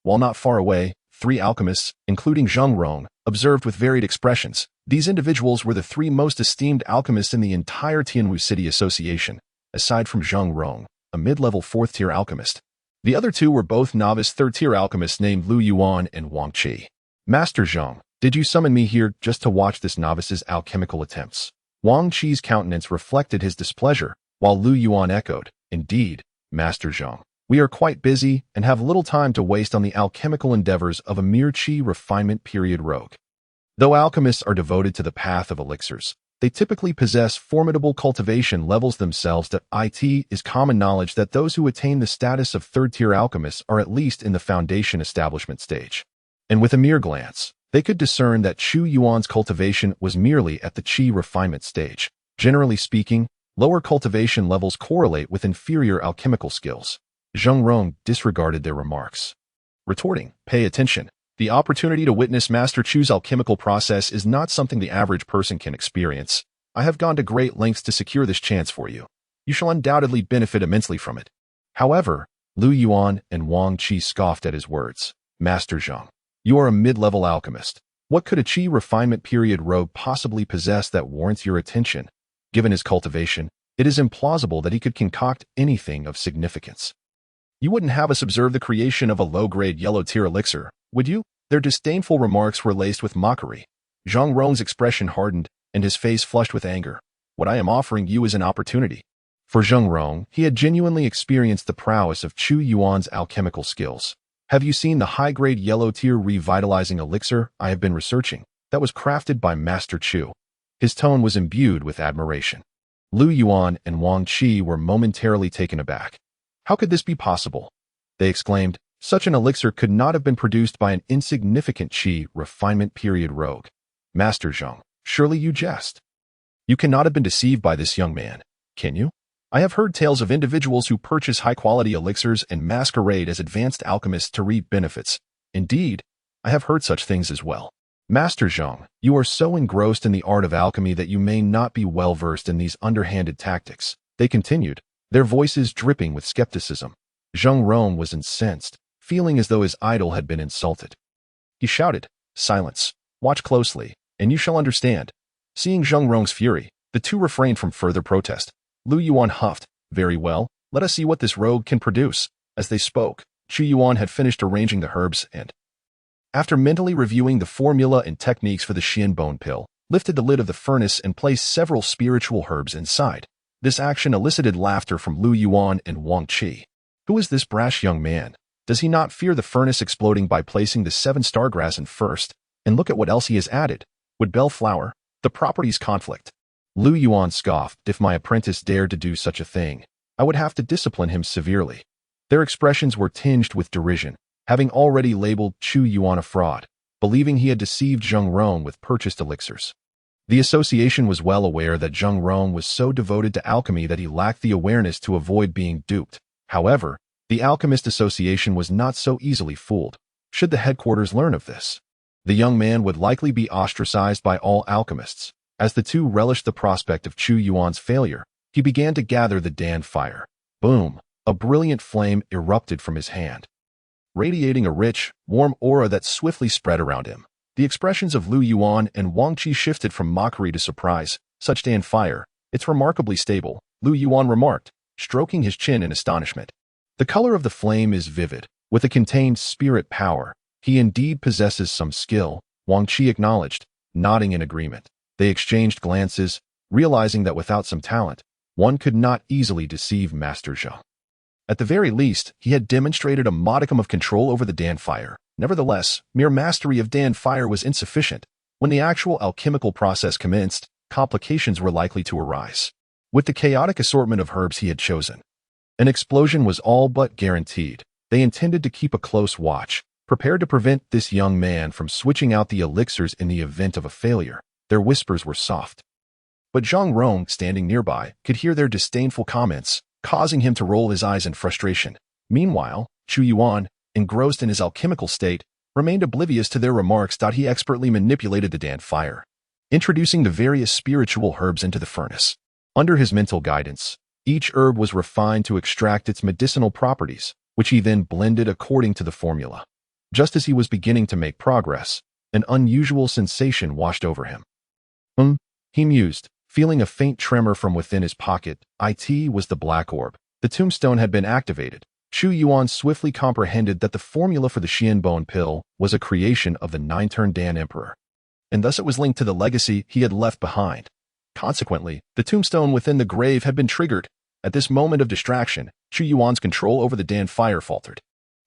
While not far away, 3 alchemists, including Zheng Rong, observed with varied expressions. These individuals were the 3 most esteemed alchemists in the entire Tianwu City Association, aside from Zheng Rong, a mid-level 4th-tier alchemist. The other 2 were both novice 3rd-tier alchemists named Lu Yuan and Wang Qi. Master Zheng, did you summon me here just to watch this novice's alchemical attempts? Wang Qi's countenance reflected his displeasure, while Lu Yuan echoed, Indeed, Master Zheng. We are quite busy and have little time to waste on the alchemical endeavors of a mere chi refinement period rogue. Though alchemists are devoted to the path of elixirs, they typically possess formidable cultivation levels themselves. It is common knowledge that those who attain the status of third-tier alchemists are at least in the foundation establishment stage. And with a mere glance, they could discern that Chu Yuan's cultivation was merely at the chi refinement stage. Generally speaking, lower cultivation levels correlate with inferior alchemical skills. Zheng Rong disregarded their remarks, retorting, "Pay attention. The opportunity to witness Master Chu's alchemical process is not something the average person can experience. I have gone to great lengths to secure this chance for you. You shall undoubtedly benefit immensely from it." However, Lu Yuan and Wang Qi scoffed at his words. "Master Zheng, you are a mid-level alchemist. What could a chi refinement period rogue possibly possess that warrants your attention? Given his cultivation, it is implausible that he could concoct anything of significance. You wouldn't have us observe the creation of a low-grade yellow-tier elixir, would you?" Their disdainful remarks were laced with mockery. Zhang Rong's expression hardened, and his face flushed with anger. "What I am offering you is an opportunity." For Zheng Rong, he had genuinely experienced the prowess of Chu Yuan's alchemical skills. "Have you seen the high-grade yellow-tier revitalizing elixir I have been researching, that was crafted by Master Chu?" His tone was imbued with admiration. Lu Yuan and Wang Qi were momentarily taken aback. "How could this be possible?" they exclaimed. "Such an elixir could not have been produced by an insignificant chi refinement period rogue. Master Zheng, surely you jest. You cannot have been deceived by this young man, can you? I have heard tales of individuals who purchase high-quality elixirs and masquerade as advanced alchemists to reap benefits. Indeed, I have heard such things as well. Master Zheng, you are so engrossed in the art of alchemy that you may not be well-versed in these underhanded tactics," they continued, their voices dripping with skepticism. Zheng Rong was incensed, feeling as though his idol had been insulted. He shouted, "Silence! Watch closely, and you shall understand." Seeing Zheng Rong's fury, the two refrained from further protest. Lu Yuan huffed, "Very well, let us see what this rogue can produce." As they spoke, Chu Yuan had finished arranging the herbs and, after mentally reviewing the formula and techniques for the Xian bone pill, lifted the lid of the furnace and placed several spiritual herbs inside. This action elicited laughter from Lu Yuan and Wang Qi. "Who is this brash young man? Does he not fear the furnace exploding by placing the 7-star grass in first? And look at what else he has added. Wood bellflower, the properties conflict." Lu Yuan scoffed. "If my apprentice dared to do such a thing, I would have to discipline him severely." Their expressions were tinged with derision, having already labeled Chu Yuan a fraud, believing he had deceived Zheng Rong with purchased elixirs. The association was well aware that Zheng Rong was so devoted to alchemy that he lacked the awareness to avoid being duped. However, the Alchemist Association was not so easily fooled. Should the headquarters learn of this, the young man would likely be ostracized by all alchemists. As the two relished the prospect of Chu Yuan's failure, he began to gather the Dan fire. Boom! A brilliant flame erupted from his hand, radiating a rich, warm aura that swiftly spread around him. The expressions of Lu Yuan and Wang Qi shifted from mockery to surprise. "Such Dan fire, it's remarkably stable," Lu Yuan remarked, stroking his chin in astonishment. "The color of the flame is vivid, with a contained spirit power. He indeed possesses some skill," Wang Qi acknowledged, nodding in agreement. They exchanged glances, realizing that without some talent, one could not easily deceive Master Zheng. At the very least, he had demonstrated a modicum of control over the Dan fire. Nevertheless, mere mastery of Dan fire was insufficient. When the actual alchemical process commenced, complications were likely to arise. With the chaotic assortment of herbs he had chosen, an explosion was all but guaranteed. They intended to keep a close watch, prepared to prevent this young man from switching out the elixirs in the event of a failure. Their whispers were soft, but Zhang Rong, standing nearby, could hear their disdainful comments, causing him to roll his eyes in frustration. Meanwhile, Chu Yuan, engrossed in his alchemical state, remained oblivious to their remarks. He expertly manipulated the Dan fire, introducing the various spiritual herbs into the furnace. Under his mental guidance, each herb was refined to extract its medicinal properties, which he then blended according to the formula. Just as he was beginning to make progress, an unusual sensation washed over him. He mused, feeling a faint tremor from within his pocket. It was the black orb. The tombstone had been activated. Chu Yuan swiftly comprehended that the formula for the Xian bone pill was a creation of the 9-turn Dan Emperor, and thus it was linked to the legacy he had left behind. Consequently, the tombstone within the grave had been triggered. At this moment of distraction, Chu Yuan's control over the Dan fire faltered.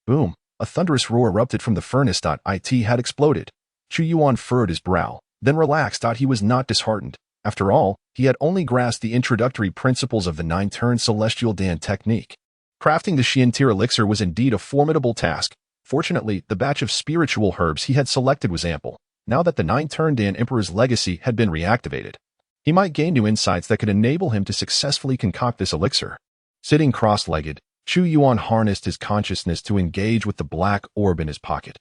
Boom! A thunderous roar erupted from the furnace. It had exploded. Chu Yuan furrowed his brow, then relaxed. He was not disheartened. After all, he had only grasped the introductory principles of the 9-turn celestial Dan technique. Crafting the Xian tier elixir was indeed a formidable task. Fortunately, the batch of spiritual herbs he had selected was ample. Now that the 9-turn Dan Emperor's legacy had been reactivated, he might gain new insights that could enable him to successfully concoct this elixir. Sitting cross-legged, Chu Yuan harnessed his consciousness to engage with the black orb in his pocket.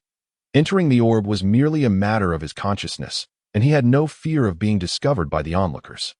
Entering the orb was merely a matter of his consciousness, and he had no fear of being discovered by the onlookers.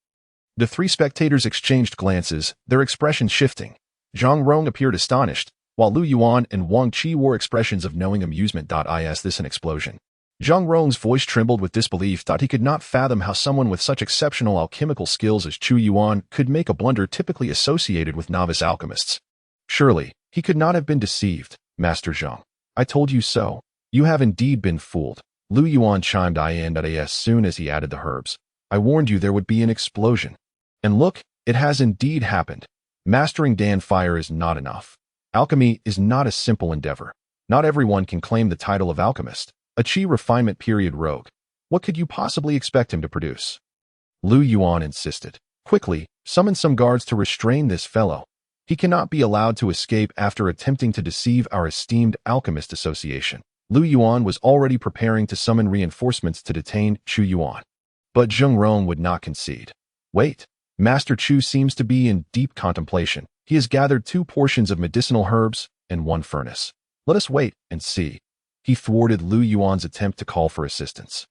The three spectators exchanged glances, their expressions shifting. Zhang Rong appeared astonished, while Lu Yuan and Wang Qi wore expressions of knowing amusement. Is this an explosion? Zhang Rong's voice trembled with disbelief. He could not fathom how someone with such exceptional alchemical skills as Chu Yuan could make a blunder typically associated with novice alchemists. Surely, he could not have been deceived, Master Zhang. I told you so. You have indeed been fooled. Lu Yuan chimed in as soon as he added the herbs. I warned you there would be an explosion. And look, it has indeed happened. Mastering Dan fire is not enough. Alchemy is not a simple endeavor. Not everyone can claim the title of alchemist. A Qi refinement period rogue. What could you possibly expect him to produce? Lu Yuan insisted. Quickly, summon some guards to restrain this fellow. He cannot be allowed to escape after attempting to deceive our esteemed alchemist association. Lu Yuan was already preparing to summon reinforcements to detain Chu Yuan. But Zheng Rong would not concede. Wait, Master Chu seems to be in deep contemplation. He has gathered 2 portions of medicinal herbs and 1 furnace. Let us wait and see. He thwarted Lu Yuan's attempt to call for assistance.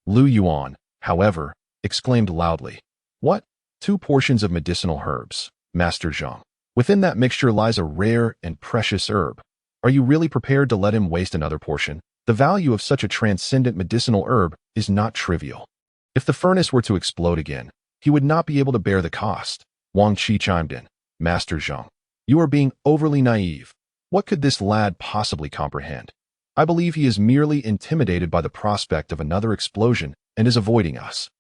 Lu Yuan, however, exclaimed loudly. What? 2 portions of medicinal herbs, Master Zhang. Within that mixture lies a rare and precious herb. Are you really prepared to let him waste another portion? The value of such a transcendent medicinal herb is not trivial. If the furnace were to explode again, he would not be able to bear the cost. Wang Qi chimed in. Master Zhang, you are being overly naive. What could this lad possibly comprehend? I believe he is merely intimidated by the prospect of another explosion and is avoiding us.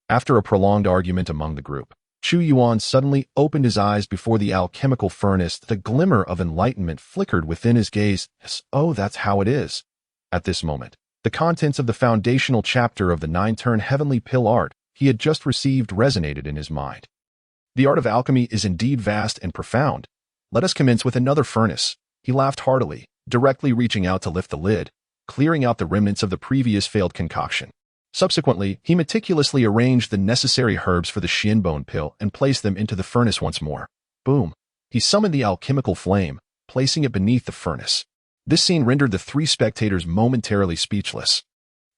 After a prolonged argument among the group, Chu Yuan suddenly opened his eyes before the alchemical furnace. The glimmer of enlightenment flickered within his gaze. Oh, that's how it is. At this moment, the contents of the foundational chapter of the 9-turn heavenly pill art he had just received resonated in his mind. The art of alchemy is indeed vast and profound. Let us commence with another furnace. He laughed heartily, directly reaching out to lift the lid, clearing out the remnants of the previous failed concoction. Subsequently, he meticulously arranged the necessary herbs for the Xianbone pill and placed them into the furnace once more. Boom! He summoned the alchemical flame, placing it beneath the furnace. This scene rendered the 3 spectators momentarily speechless.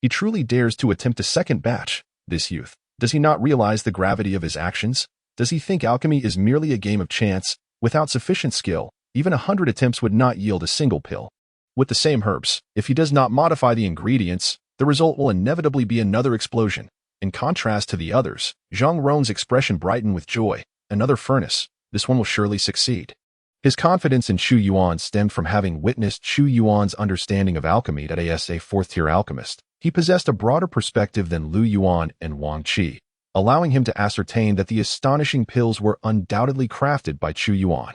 He truly dares to attempt a second batch, this youth. Does he not realize the gravity of his actions? Does he think alchemy is merely a game of chance? Without sufficient skill, even 100 attempts would not yield a single pill. With the same herbs, if he does not modify the ingredients, the result will inevitably be another explosion. In contrast to the others, Zhang Rong's expression brightened with joy. Another furnace. This one will surely succeed. His confidence in Chu Yuan stemmed from having witnessed Chu Yuan's understanding of alchemy as a 4th-tier alchemist. He possessed a broader perspective than Lu Yuan and Wang Qi, allowing him to ascertain that the astonishing pills were undoubtedly crafted by Chu Yuan.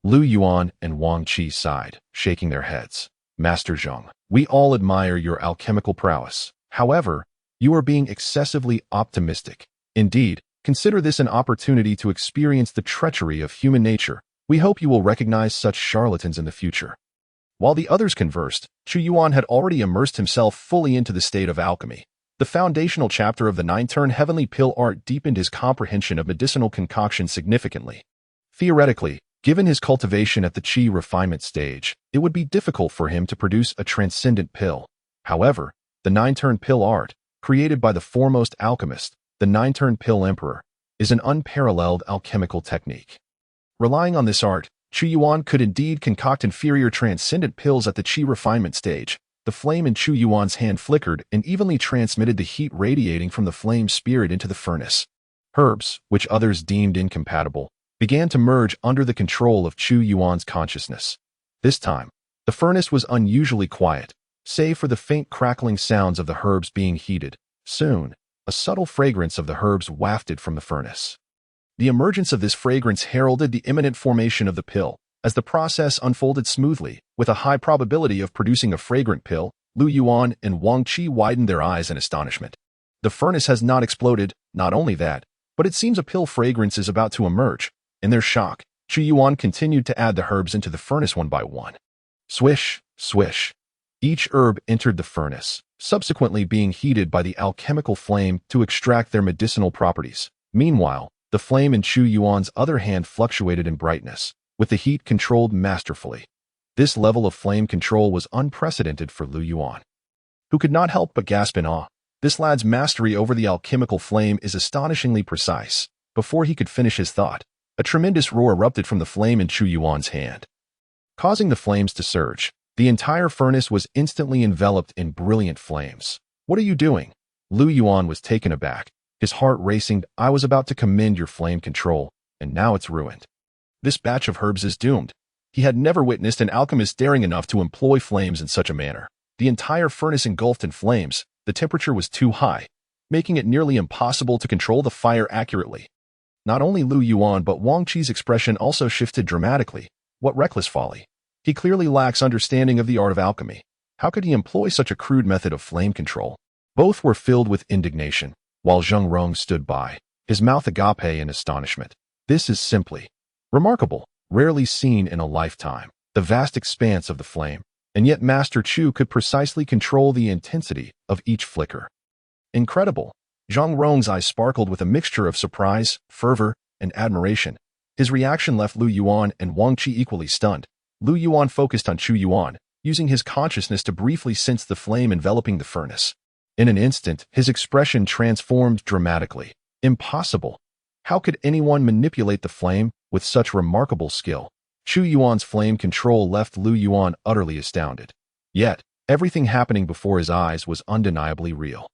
Lu Yuan and Wang Qi sighed, shaking their heads. Master Zhang, we all admire your alchemical prowess. However, you are being excessively optimistic. Indeed, consider this an opportunity to experience the treachery of human nature. We hope you will recognize such charlatans in the future. While the others conversed, Chu Yuan had already immersed himself fully into the state of alchemy. The foundational chapter of the 9-turn heavenly pill art deepened his comprehension of medicinal concoction significantly. Theoretically, given his cultivation at the Qi refinement stage, it would be difficult for him to produce a transcendent pill. However, the 9-turn pill art, created by the foremost alchemist, the 9-turn pill emperor, is an unparalleled alchemical technique. Relying on this art, Chu Yuan could indeed concoct inferior transcendent pills at the Qi refinement stage. The flame in Chu Yuan's hand flickered and evenly transmitted the heat radiating from the flame spirit into the furnace. Herbs, which others deemed incompatible, began to merge under the control of Chu Yuan's consciousness. This time, the furnace was unusually quiet, save for the faint crackling sounds of the herbs being heated. Soon, a subtle fragrance of the herbs wafted from the furnace. The emergence of this fragrance heralded the imminent formation of the pill. As the process unfolded smoothly, with a high probability of producing a fragrant pill, Lu Yuan and Wang Qi widened their eyes in astonishment. The furnace has not exploded, not only that, but it seems a pill fragrance is about to emerge. In their shock, Chu Yuan continued to add the herbs into the furnace one by one. Swish, swish. Each herb entered the furnace, subsequently being heated by the alchemical flame to extract their medicinal properties. Meanwhile, the flame in Chu Yuan's other hand fluctuated in brightness, with the heat controlled masterfully. This level of flame control was unprecedented for Lu Yuan, who could not help but gasp in awe. This lad's mastery over the alchemical flame is astonishingly precise. Before he could finish his thought, a tremendous roar erupted from the flame in Chu Yuan's hand, causing the flames to surge. The entire furnace was instantly enveloped in brilliant flames. "What are you doing?" Lu Yuan was taken aback, his heart racing. "I was about to commend your flame control, and now it's ruined. This batch of herbs is doomed." He had never witnessed an alchemist daring enough to employ flames in such a manner. The entire furnace engulfed in flames. The temperature was too high, making it nearly impossible to control the fire accurately. Not only Lu Yuan but Wang Qi's expression also shifted dramatically. What reckless folly! He clearly lacks understanding of the art of alchemy. How could he employ such a crude method of flame control? Both were filled with indignation, while Zheng Rong stood by, his mouth agape in astonishment. This is simply remarkable, rarely seen in a lifetime. The vast expanse of the flame, and yet Master Chu could precisely control the intensity of each flicker. Incredible! Zheng Rong's eyes sparkled with a mixture of surprise, fervor, and admiration. His reaction left Lu Yuan and Wang Qi equally stunned. Lu Yuan focused on Chu Yuan, using his consciousness to briefly sense the flame enveloping the furnace. In an instant, his expression transformed dramatically. Impossible! How could anyone manipulate the flame with such remarkable skill? Chu Yuan's flame control left Lu Yuan utterly astounded. Yet, everything happening before his eyes was undeniably real.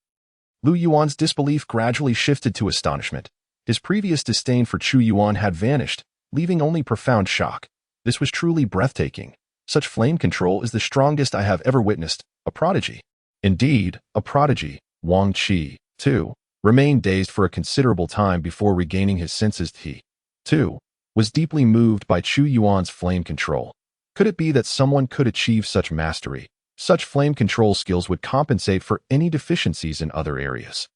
Lu Yuan's disbelief gradually shifted to astonishment. His previous disdain for Chu Yuan had vanished, leaving only profound shock. This was truly breathtaking. Such flame control is the strongest I have ever witnessed. A prodigy. Indeed, a prodigy. Wang Qi, too, remained dazed for a considerable time before regaining his senses. He, too, was deeply moved by Chu Yuan's flame control. Could it be that someone could achieve such mastery? Such flame control skills would compensate for any deficiencies in other areas.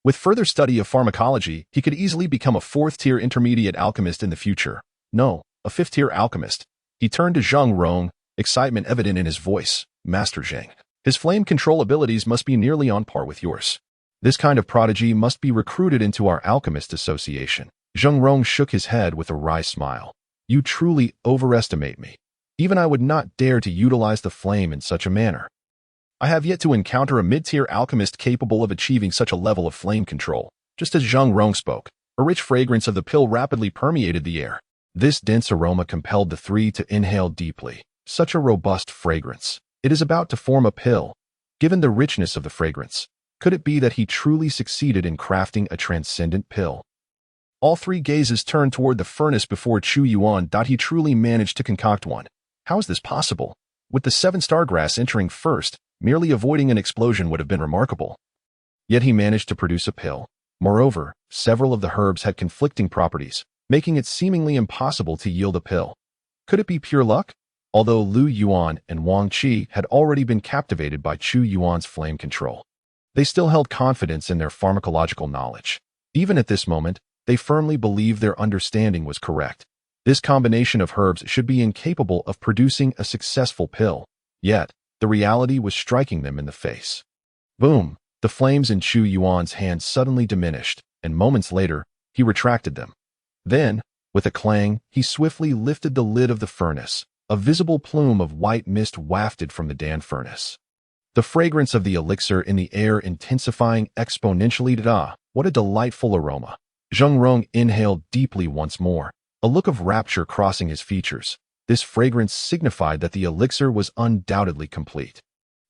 With further study of pharmacology, he could easily become a fourth-tier intermediate alchemist in the future. No, a fifth-tier alchemist. He turned to Zheng Rong, excitement evident in his voice. "Master Zheng, his flame control abilities must be nearly on par with yours. This kind of prodigy must be recruited into our alchemist association." Zheng Rong shook his head with a wry smile. "You truly overestimate me. Even I would not dare to utilize the flame in such a manner. I have yet to encounter a mid-tier alchemist capable of achieving such a level of flame control." Just as Zheng Rong spoke, a rich fragrance of the pill rapidly permeated the air. This dense aroma compelled the three to inhale deeply. Such a robust fragrance. It is about to form a pill. Given the richness of the fragrance, could it be that he truly succeeded in crafting a transcendent pill? All three gazes turned toward the furnace before Chu Yuan. He truly managed to concoct one. How is this possible? With the 7-star grass entering first, merely avoiding an explosion would have been remarkable. Yet he managed to produce a pill. Moreover, several of the herbs had conflicting properties, making it seemingly impossible to yield a pill. Could it be pure luck? Although Lu Yuan and Wang Qi had already been captivated by Chu Yuan's flame control, they still held confidence in their pharmacological knowledge. Even at this moment, they firmly believed their understanding was correct. This combination of herbs should be incapable of producing a successful pill. Yet, the reality was striking them in the face. Boom! The flames in Chu Yuan's hand suddenly diminished, and moments later, he retracted them. Then, with a clang, he swiftly lifted the lid of the furnace. A visible plume of white mist wafted from the Dan furnace. The fragrance of the elixir in the air intensifying exponentially. What a delightful aroma! Zheng Rong inhaled deeply once more, a look of rapture crossing his features. This fragrance signified that the elixir was undoubtedly complete.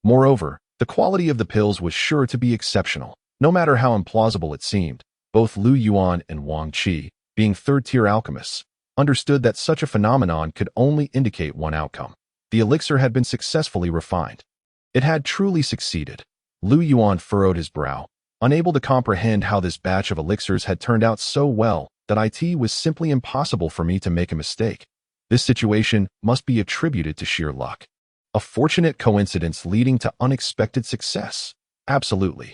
Moreover, the quality of the pills was sure to be exceptional. No matter how implausible it seemed, both Lu Yuan and Wang Qi, being third-tier alchemists, understood that such a phenomenon could only indicate one outcome. The elixir had been successfully refined. It had truly succeeded. Lu Yuan furrowed his brow, unable to comprehend how this batch of elixirs had turned out so well that it was simply impossible for me to make a mistake. This situation must be attributed to sheer luck. A fortunate coincidence leading to unexpected success. Absolutely.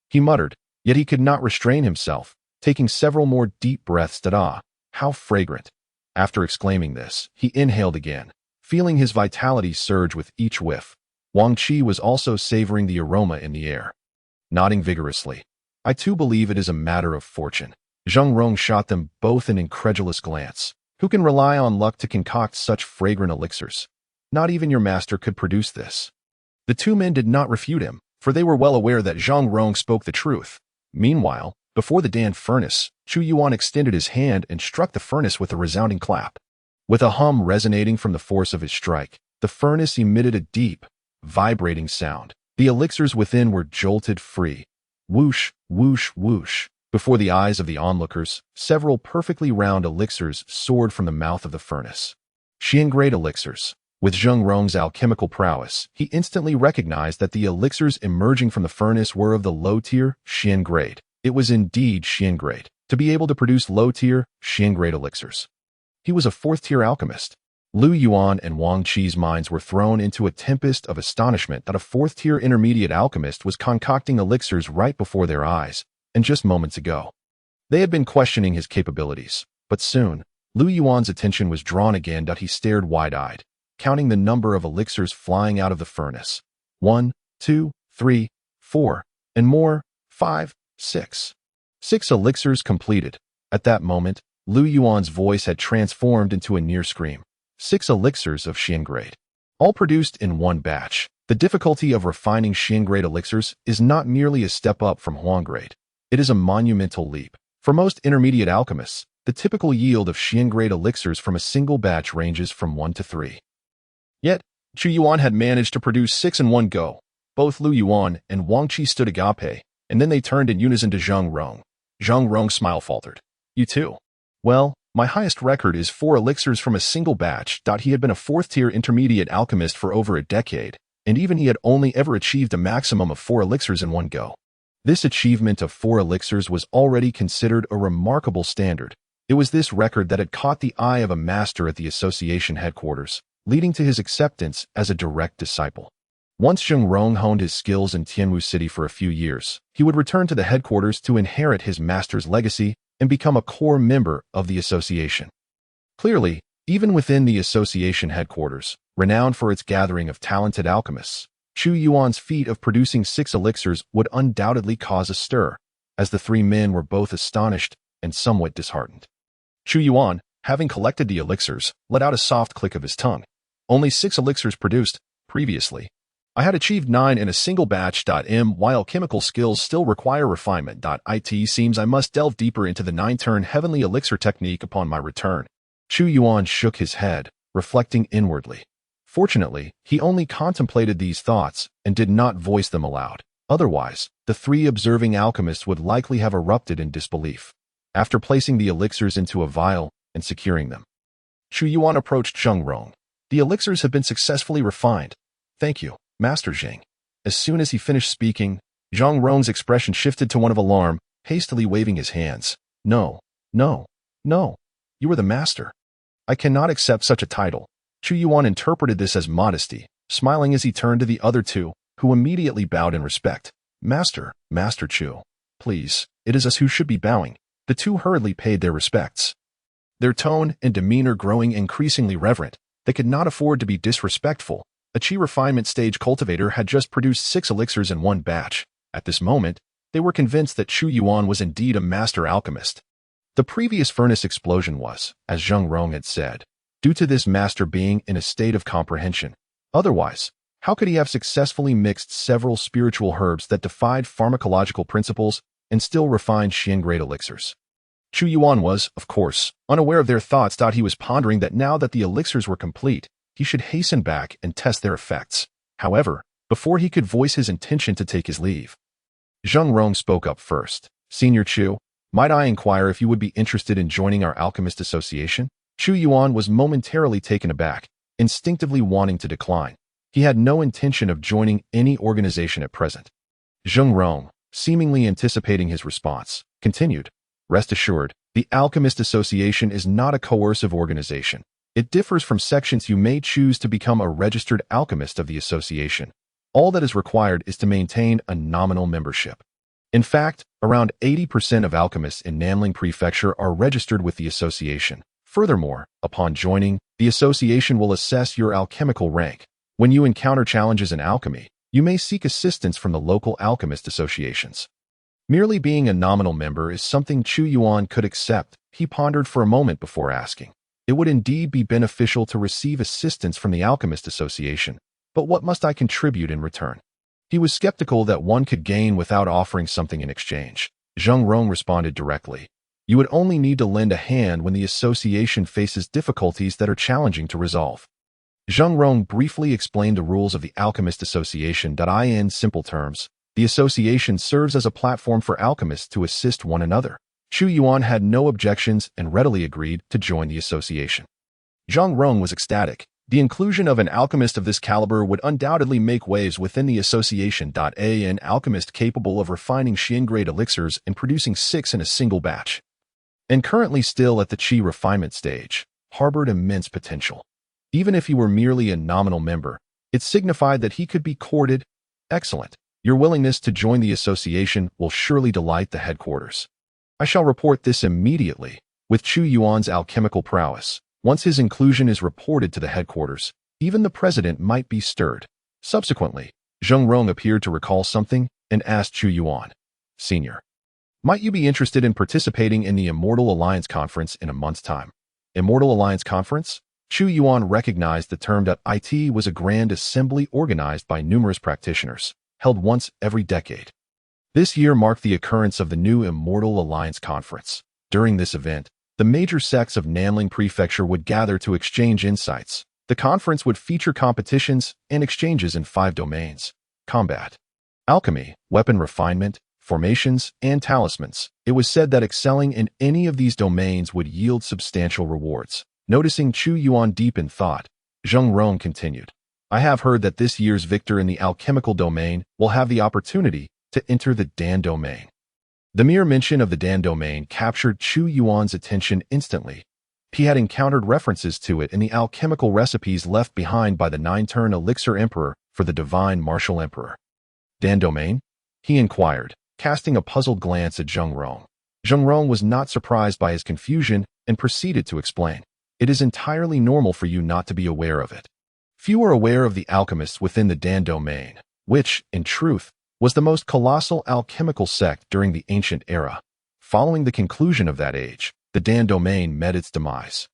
He muttered, yet he could not restrain himself, taking several more deep breaths. How fragrant. After exclaiming this, he inhaled again, feeling his vitality surge with each whiff. Wang Qi was also savoring the aroma in the air. Nodding vigorously, I too believe it is a matter of fortune. Zheng Rong shot them both an incredulous glance. Who can rely on luck to concoct such fragrant elixirs? Not even your master could produce this. The two men did not refute him, for they were well aware that Zheng Rong spoke the truth. Meanwhile, before the Dan furnace, Chu Yuan extended his hand and struck the furnace with a resounding clap. With a hum resonating from the force of his strike, the furnace emitted a deep, vibrating sound. The elixirs within were jolted free. Whoosh, whoosh, whoosh. Before the eyes of the onlookers, several perfectly round elixirs soared from the mouth of the furnace. Xian-grade elixirs. With Zheng Rong's alchemical prowess, he instantly recognized that the elixirs emerging from the furnace were of the low-tier Xian-grade. It was indeed Xian-grade, to be able to produce low-tier Xian-grade elixirs. He was a fourth-tier alchemist. Lu Yuan and Wang Qi's minds were thrown into a tempest of astonishment that a fourth-tier intermediate alchemist was concocting elixirs right before their eyes, and just moments ago. They had been questioning his capabilities, but soon, Lu Yuan's attention was drawn again. He stared wide-eyed, counting the number of elixirs flying out of the furnace. 1, 2, 3, 4, and more, 5, 6. 6 elixirs completed. At that moment, Lu Yuan's voice had transformed into a near scream. 6 elixirs of Xian-grade, all produced in one batch. The difficulty of refining Xian-grade elixirs is not merely a step up from Huang-grade. It is a monumental leap. For most intermediate alchemists, the typical yield of Xian-grade elixirs from a single batch ranges from 1 to 3. Yet, Chu Yuan had managed to produce 6 in one go. Both Lu Yuan and Wang Qi stood agape, and then they turned in unison to Zheng Rong. Zheng Rong's smile faltered. You too? Well, my highest record is 4 elixirs from a single batch. He had been a fourth-tier intermediate alchemist for over a decade, and even he had only ever achieved a maximum of 4 elixirs in one go. This achievement of 4 elixirs was already considered a remarkable standard. It was this record that had caught the eye of a master at the association headquarters, leading to his acceptance as a direct disciple. Once Zheng Rong honed his skills in Tianwu City for a few years, he would return to the headquarters to inherit his master's legacy and become a core member of the association. Clearly, even within the association headquarters, renowned for its gathering of talented alchemists, Chu Yuan's feat of producing 6 elixirs would undoubtedly cause a stir, as the 3 men were both astonished and somewhat disheartened. Chu Yuan, having collected the elixirs, let out a soft click of his tongue. Only 6 elixirs produced. Previously, I had achieved 9 in a single batch. While chemical skills still require refinement. It seems I must delve deeper into the 9-turn heavenly elixir technique upon my return. Chu Yuan shook his head, reflecting inwardly. Fortunately, he only contemplated these thoughts and did not voice them aloud. Otherwise, the 3 observing alchemists would likely have erupted in disbelief. After placing the elixirs into a vial and securing them, Chu Yuan approached Zheng Rong. The elixirs have been successfully refined. Thank you, Master Zheng. As soon as he finished speaking, Zheng Rong's expression shifted to one of alarm, hastily waving his hands. No, no, no. You are the master. I cannot accept such a title. Chu Yuan interpreted this as modesty, smiling as he turned to the other 2, who immediately bowed in respect. Master, Master Chu. Please, it is us who should be bowing. The 2 hurriedly paid their respects, their tone and demeanor growing increasingly reverent. They could not afford to be disrespectful. A Qi refinement stage cultivator had just produced 6 elixirs in one batch. At this moment, they were convinced that Chu Yuan was indeed a master alchemist. The previous furnace explosion was, as Zheng Rong had said, due to this master being in a state of comprehension. Otherwise, how could he have successfully mixed several spiritual herbs that defied pharmacological principles and still refined Xian-grade elixirs? Chu Yuan was, of course, unaware of their thoughts. He was pondering that now that the elixirs were complete, he should hasten back and test their effects. However, before he could voice his intention to take his leave, Zheng Rong spoke up first. Senior Chu, might I inquire if you would be interested in joining our alchemist association? Chu Yuan was momentarily taken aback, instinctively wanting to decline. He had no intention of joining any organization at present. Zheng Rong, seemingly anticipating his response, continued, Rest assured, the Alchemist Association is not a coercive organization. It differs from sections. You may choose to become a registered alchemist of the association. All that is required is to maintain a nominal membership. In fact, around 80% of alchemists in Nanling Prefecture are registered with the association. Furthermore, upon joining, the association will assess your alchemical rank. When you encounter challenges in alchemy, you may seek assistance from the local alchemist associations. Merely being a nominal member is something Chu Yuan could accept. He pondered for a moment before asking. It would indeed be beneficial to receive assistance from the Alchemist Association, but what must I contribute in return? He was skeptical that one could gain without offering something in exchange. Zheng Rong responded directly. You would only need to lend a hand when the association faces difficulties that are challenging to resolve. Zheng Rong briefly explained the rules of the Alchemist Association. In simple terms, the association serves as a platform for alchemists to assist one another. Chu Yuan had no objections and readily agreed to join the association. Zheng Rong was ecstatic. The inclusion of an alchemist of this caliber would undoubtedly make waves within the association. An alchemist capable of refining Xian-grade elixirs and producing 6 in a single batch, and currently still at the Qi refinement stage, harbored immense potential. Even if he were merely a nominal member, it signified that he could be courted. Excellent. Your willingness to join the association will surely delight the headquarters. I shall report this immediately. With Chu Yuan's alchemical prowess, once his inclusion is reported to the headquarters, even the president might be stirred. Subsequently, Zheng Rong appeared to recall something and asked Chu Yuan, Senior, might you be interested in participating in the Immortal Alliance Conference in a month's time? Immortal Alliance Conference? Chu Yuan recognized the term. It was a grand assembly organized by numerous practitioners, held once every decade. This year marked the occurrence of the new Immortal Alliance Conference. During this event, the major sects of Nanling Prefecture would gather to exchange insights. The conference would feature competitions and exchanges in 5 domains: combat, alchemy, weapon refinement, formations, and talismans. It was said that excelling in any of these domains would yield substantial rewards. Noticing Chu Yuan deep in thought, Zheng Rong continued, I have heard that this year's victor in the alchemical domain will have the opportunity to enter the Dan domain. The mere mention of the Dan domain captured Chu Yuan's attention instantly. He had encountered references to it in the alchemical recipes left behind by the 9-turn elixir emperor for the divine martial emperor. Dan domain? He inquired, casting a puzzled glance at Zheng Rong. Zheng Rong was not surprised by his confusion and proceeded to explain. It is entirely normal for you not to be aware of it. Few are aware of the alchemists within the Dan domain, which, in truth, was the most colossal alchemical sect during the ancient era. Following the conclusion of that age, the Dan domain met its demise,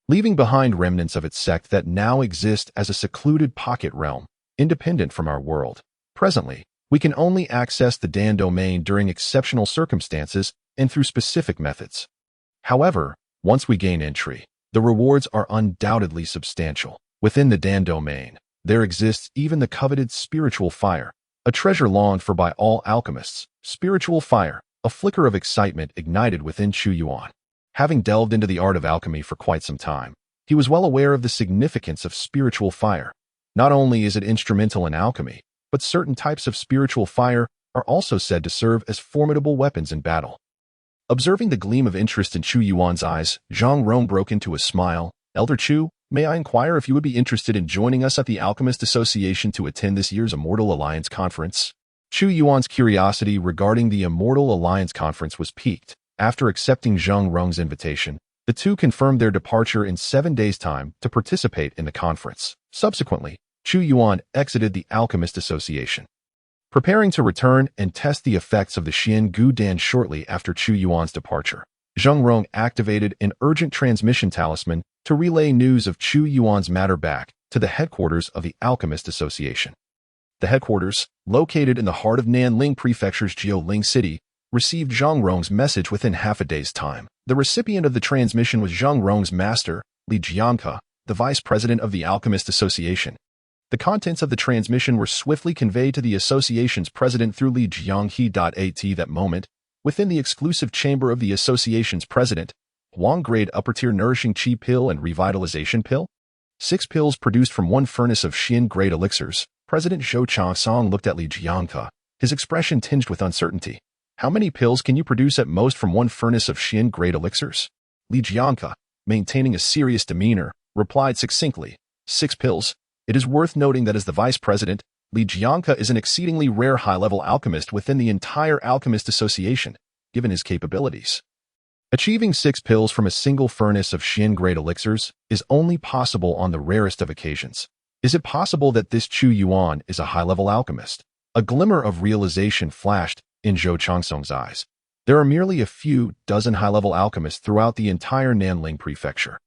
leaving behind remnants of its sect that now exist as a secluded pocket realm, independent from our world. Presently, we can only access the Dan domain during exceptional circumstances and through specific methods. However, once we gain entry, the rewards are undoubtedly substantial. Within the Dan domain, there exists even the coveted spiritual fire, a treasure longed for by all alchemists. Spiritual fire, a flicker of excitement ignited within Chu Yuan. Having delved into the art of alchemy for quite some time, he was well aware of the significance of spiritual fire. Not only is it instrumental in alchemy, but certain types of spiritual fire are also said to serve as formidable weapons in battle. Observing the gleam of interest in Chu Yuan's eyes, Zheng Rong broke into a smile. Elder Chu, may I inquire if you would be interested in joining us at the Alchemist Association to attend this year's Immortal Alliance Conference? Chu Yuan's curiosity regarding the Immortal Alliance Conference was piqued. After accepting Zheng Rong's invitation, the two confirmed their departure in 7 days' time to participate in the conference. Subsequently, Chu Yuan exited the Alchemist Association, preparing to return and test the effects of the Xian Gu Dan. Shortly after Chu Yuan's departure, Zheng Rong activated an urgent transmission talisman to relay news of Chu Yuan's matter back to the headquarters of the Alchemist Association. The headquarters, located in the heart of Nanling Prefecture's Jiuling City, received Zheng Rong's message within half a day's time. The recipient of the transmission was Zheng Rong's master, Li Jianke, the vice president of the Alchemist Association. The contents of the transmission were swiftly conveyed to the association's president through Li Jianghe. At that moment, within the exclusive chamber of the association's president, Huang-grade upper-tier nourishing Qi pill and revitalization pill? 6 pills produced from 1 furnace of Xian-grade elixirs. President Zhou Changsong looked at Li Jianke, his expression tinged with uncertainty. How many pills can you produce at most from 1 furnace of Xian-grade elixirs? Li Jianke, maintaining a serious demeanor, replied succinctly, 6 pills. It is worth noting that as the vice president, Li Jiangke is an exceedingly rare high-level alchemist within the entire Alchemist Association, given his capabilities. Achieving 6 pills from a single furnace of Xian-grade elixirs is only possible on the rarest of occasions. Is it possible that this Chu Yuan is a high-level alchemist? A glimmer of realization flashed in Zhou Chongsong's eyes. There are merely a few dozen high-level alchemists throughout the entire Nanling prefecture.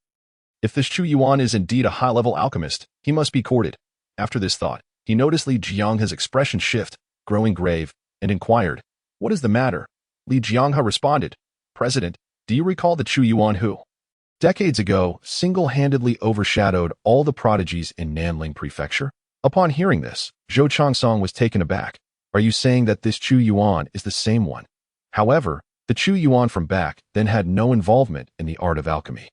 If this Chu Yuan is indeed a high-level alchemist, he must be courted. After this thought, he noticed Li Jianghe's expression shift, growing grave, and inquired, "What is the matter?" Li Jianghe responded, "President, do you recall the Chu Yuan who, decades ago, single-handedly overshadowed all the prodigies in Nanling Prefecture?" Upon hearing this, Zhou Chongsong was taken aback. "Are you saying that this Chu Yuan is the same one?" However, the Chu Yuan from back then had no involvement in the art of alchemy.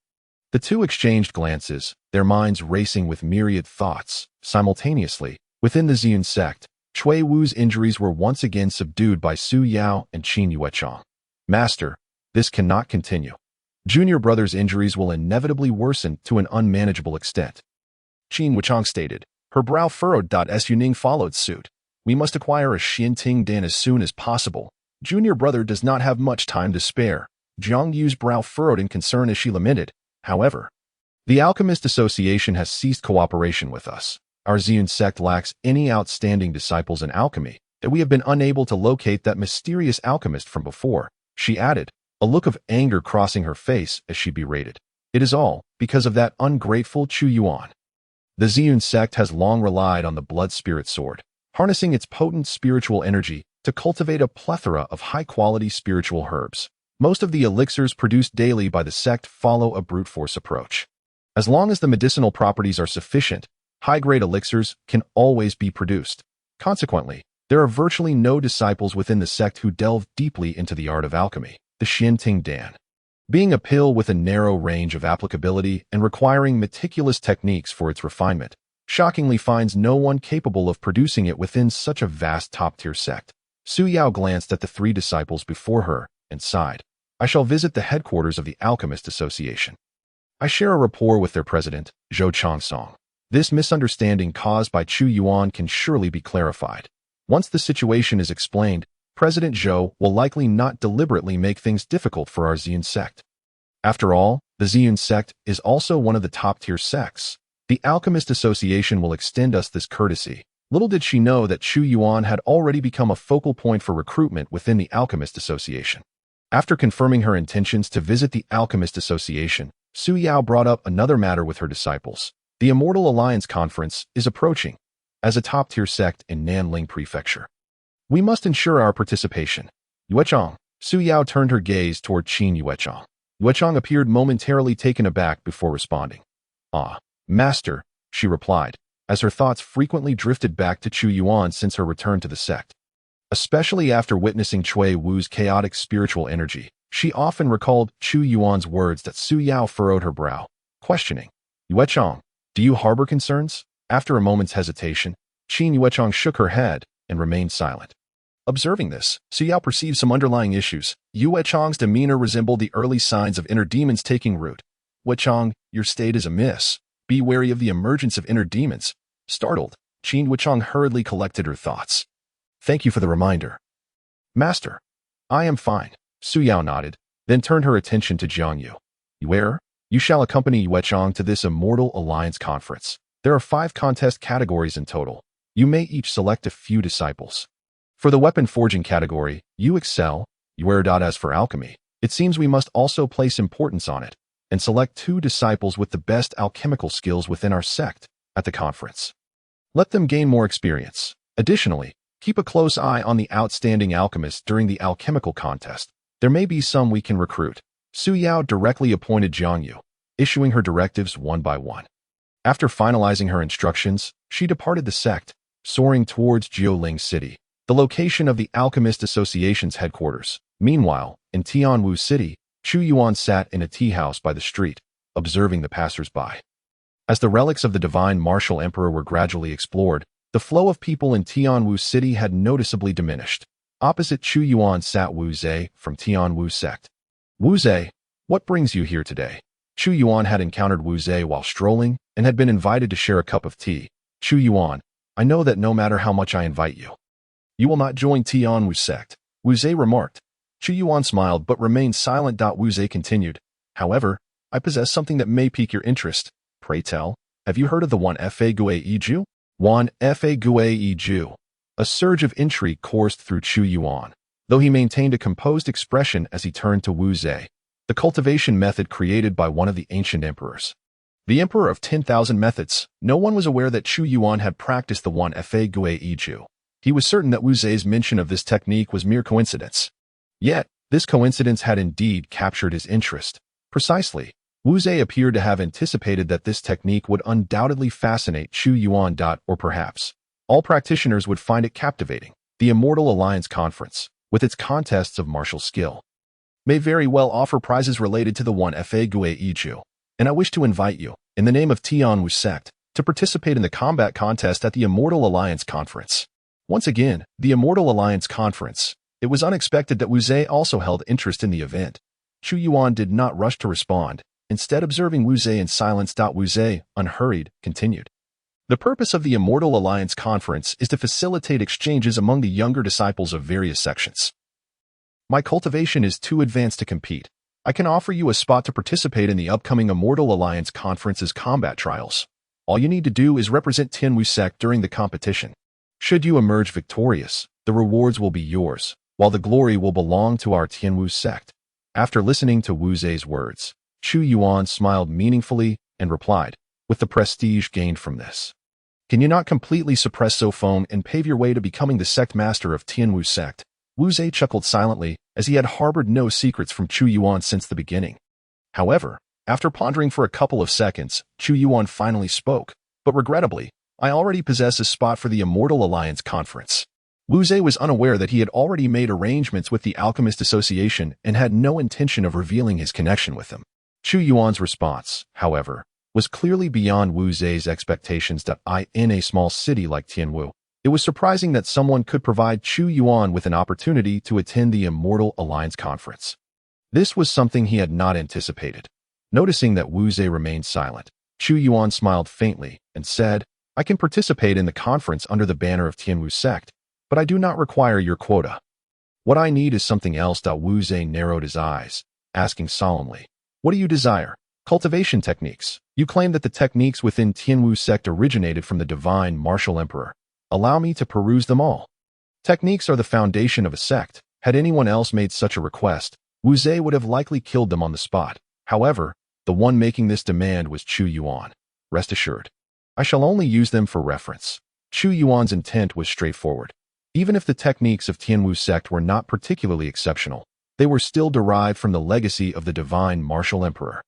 The two exchanged glances, their minds racing with myriad thoughts. Simultaneously, within the Ziyun sect, Cui Wu's injuries were once again subdued by Su Yao and Qin Yuechong. "Master, this cannot continue. Junior brother's injuries will inevitably worsen to an unmanageable extent." Qin Yuechong stated. Her brow furrowed. Su Ning followed suit. "We must acquire a Xianting Dan as soon as possible. Junior brother does not have much time to spare." Jiang Yu's brow furrowed in concern as she lamented. "However, the Alchemist Association has ceased cooperation with us. Our Ziyun sect lacks any outstanding disciples in alchemy, that we have been unable to locate that mysterious alchemist from before," she added, a look of anger crossing her face as she berated. "It is all because of that ungrateful Chu Yuan." The Ziyun sect has long relied on the blood spirit sword, harnessing its potent spiritual energy to cultivate a plethora of high-quality spiritual herbs. Most of the elixirs produced daily by the sect follow a brute force approach. As long as the medicinal properties are sufficient, high-grade elixirs can always be produced. Consequently, there are virtually no disciples within the sect who delve deeply into the art of alchemy. The Xianting Dan, being a pill with a narrow range of applicability and requiring meticulous techniques for its refinement, shockingly finds no one capable of producing it within such a vast top-tier sect. Su Yao glanced at the 3 disciples before her and sighed. "I shall visit the headquarters of the Alchemist Association. I share a rapport with their president, Zhou Chongsong. This misunderstanding caused by Chu Yuan can surely be clarified. Once the situation is explained, President Zhou will likely not deliberately make things difficult for our Ziyun sect. After all, the Ziyun sect is also one of the top-tier sects. The Alchemist Association will extend us this courtesy." Little did she know that Chu Yuan had already become a focal point for recruitment within the Alchemist Association. After confirming her intentions to visit the Alchemist Association, Su Yao brought up another matter with her disciples. The Immortal Alliance Conference is approaching. As a top-tier sect in Nanling Prefecture, we must ensure our participation. Yuechong. Su Yao turned her gaze toward Qin Yuechong. Yuechong appeared momentarily taken aback before responding. "Ah, master," she replied, as her thoughts frequently drifted back to Chu Yuan since her return to the sect. Especially after witnessing Cui Wu's chaotic spiritual energy, she often recalled Chu Yuan's words. That Su Yao furrowed her brow, questioning. "Yuechong, do you harbor concerns?" After a moment's hesitation, Qin Yuechong shook her head and remained silent. Observing this, Su Yao perceived some underlying issues. Yuechong's demeanor resembled the early signs of inner demons taking root. "Yuechong, your state is amiss. Be wary of the emergence of inner demons." Startled, Qin Yuechong hurriedly collected her thoughts. "Thank you for the reminder." "Master, I am fine." Su Yao nodded, then turned her attention to Jiang Yu. "Where? You shall accompany Yuechong to this Immortal Alliance Conference. There are 5 contest categories in total. You may each select a few disciples. For the weapon forging category, you excel. As for alchemy, it seems we must also place importance on it, and select 2 disciples with the best alchemical skills within our sect at the conference. Let them gain more experience. Additionally, keep a close eye on the outstanding alchemists during the alchemical contest. There may be some we can recruit." Su Yao directly appointed Jiang Yu, issuing her directives one by one. After finalizing her instructions, she departed the sect, soaring towards Jiuling City, the location of the Alchemist Association's headquarters. Meanwhile, in Tianwu City, Chu Yuan sat in a tea house by the street, observing the passers-by. As the relics of the divine martial emperor were gradually explored, the flow of people in Tianwu City had noticeably diminished. Opposite Chu Yuan sat Wu Zhe from Tianwu sect. "Wu Zhe, what brings you here today?" Chu Yuan had encountered Wu Zhe while strolling and had been invited to share a cup of tea. Chu Yuan, I know that no matter how much I invite you, you will not join Tian Wu's sect, Wu Zhe remarked. Chu Yuan smiled but remained silent. Wu Zhe continued, however, I possess something that may pique your interest. Pray tell, have you heard of the Wan Fa Gue Ju? Wan Fa Gue Ju. A surge of intrigue coursed through Chu Yuan, though he maintained a composed expression as he turned to Wu Zhe, the cultivation method created by one of the ancient emperors. The emperor of 10,000 methods. No one was aware that Chu Yuan had practiced the Wan Fa Gue Ju. He was certain that Wu Zhe's mention of this technique was mere coincidence. Yet, this coincidence had indeed captured his interest. Precisely, Wu Zhe appeared to have anticipated that this technique would undoubtedly fascinate Chu Yuan. Or perhaps, all practitioners would find it captivating. The Immortal Alliance Conference, with its contests of martial skill, may very well offer prizes related to the Wan Fa Gue Ju, and I wish to invite you, in the name of Tian Wu's sect, to participate in the combat contest at the Immortal Alliance Conference. Once again, the Immortal Alliance Conference. It was unexpected that Wu Zhe also held interest in the event. Chu Yuan did not rush to respond, instead observing Wu Zhe in silence. Wu Zhe, unhurried, continued. The purpose of the Immortal Alliance Conference is to facilitate exchanges among the younger disciples of various sections. My cultivation is too advanced to compete. I can offer you a spot to participate in the upcoming Immortal Alliance Conference's combat trials. All you need to do is represent Tian Wu's sect during the competition. Should you emerge victorious, the rewards will be yours, while the glory will belong to our Tian Wu sect. After listening to Wu Zhe's words, Chu Yuan smiled meaningfully and replied, with the prestige gained from this, can you not completely suppress Sophone and pave your way to becoming the sect master of Tian Wu's sect? Wu Zhe chuckled silently, as he had harbored no secrets from Chu Yuan since the beginning. However, after pondering for a couple of seconds, Chu Yuan finally spoke, but regrettably, I already possess a spot for the Immortal Alliance Conference. Wu Zhe was unaware that he had already made arrangements with the Alchemist Association and had no intention of revealing his connection with them. Chu Yuan's response, however, was clearly beyond Wu Zhe's expectations. In a small city like Tianwu, it was surprising that someone could provide Chu Yuan with an opportunity to attend the Immortal Alliance Conference. This was something he had not anticipated. Noticing that Wu Zhe remained silent, Chu Yuan smiled faintly and said, I can participate in the conference under the banner of Tian Wu's sect, but I do not require your quota. What I need is something else. Wu Zhe narrowed his eyes, asking solemnly, what do you desire? Cultivation techniques. You claim that the techniques within Tian Wu's sect originated from the divine martial emperor. Allow me to peruse them all. Techniques are the foundation of a sect. Had anyone else made such a request, Wu Zhe would have likely killed them on the spot. However, the one making this demand was Chu Yuan. Rest assured, I shall only use them for reference. Chu Yuan's intent was straightforward. Even if the techniques of Tian Wu's sect were not particularly exceptional, they were still derived from the legacy of the divine martial emperor.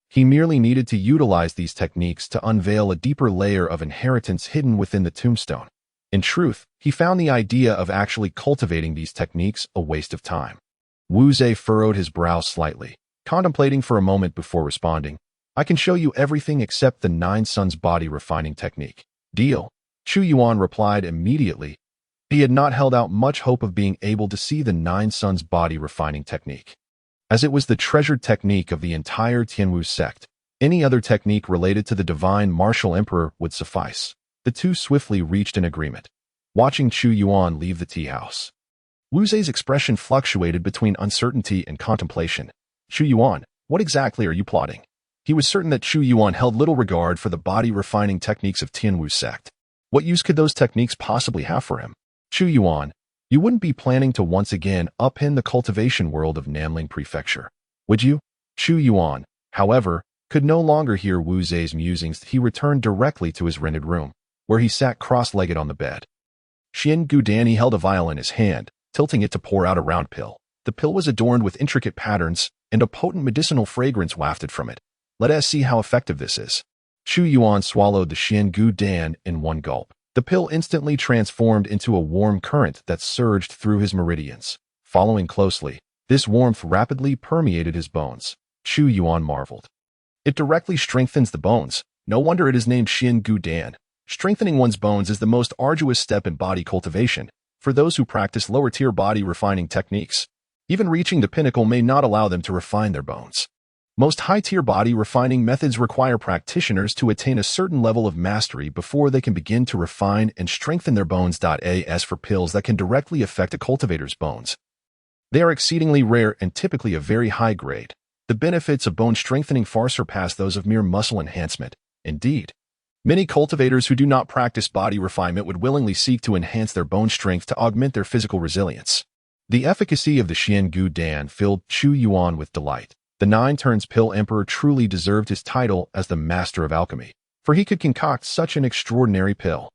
He merely needed to utilize these techniques to unveil a deeper layer of inheritance hidden within the tombstone. In truth, he found the idea of actually cultivating these techniques a waste of time. Wu Zhe furrowed his brow slightly, contemplating for a moment before responding, I can show you everything except the 9 Suns body refining technique. Deal. Chu Yuan replied immediately. He had not held out much hope of being able to see the 9 Suns body refining technique, as it was the treasured technique of the entire Tian Wu sect. Any other technique related to the divine martial emperor would suffice. The two swiftly reached an agreement. Watching Chu Yuan leave the tea house, Wu Zhe's expression fluctuated between uncertainty and contemplation. Chu Yuan, what exactly are you plotting? He was certain that Chu Yuan held little regard for the body refining techniques of Tian Wu's sect. What use could those techniques possibly have for him? Chu Yuan, you wouldn't be planning to once again upend the cultivation world of Nanling Prefecture, would you? Chu Yuan, however, could no longer hear Wu Zhe's musings. He returned directly to his rented room, where he sat cross-legged on the bed. Xian Gudan held a vial in his hand, tilting it to pour out a round pill. The pill was adorned with intricate patterns, and a potent medicinal fragrance wafted from it. Let us see how effective this is. Chu Yuan swallowed the Xian Gudan in one gulp. The pill instantly transformed into a warm current that surged through his meridians. Following closely, this warmth rapidly permeated his bones. Chu Yuan marveled. It directly strengthens the bones. No wonder it is named Xian Gudan. Strengthening one's bones is the most arduous step in body cultivation. For those who practice lower-tier body refining techniques, even reaching the pinnacle may not allow them to refine their bones. Most high-tier body refining methods require practitioners to attain a certain level of mastery before they can begin to refine and strengthen their bones. As for pills that can directly affect a cultivator's bones, they are exceedingly rare and typically of very high grade. The benefits of bone strengthening far surpass those of mere muscle enhancement. Indeed, many cultivators who do not practice body refinement would willingly seek to enhance their bone strength to augment their physical resilience. The efficacy of the Xian Gu Dan filled Chu Yuan with delight. The nine-turns pill emperor truly deserved his title as the master of alchemy, for he could concoct such an extraordinary pill.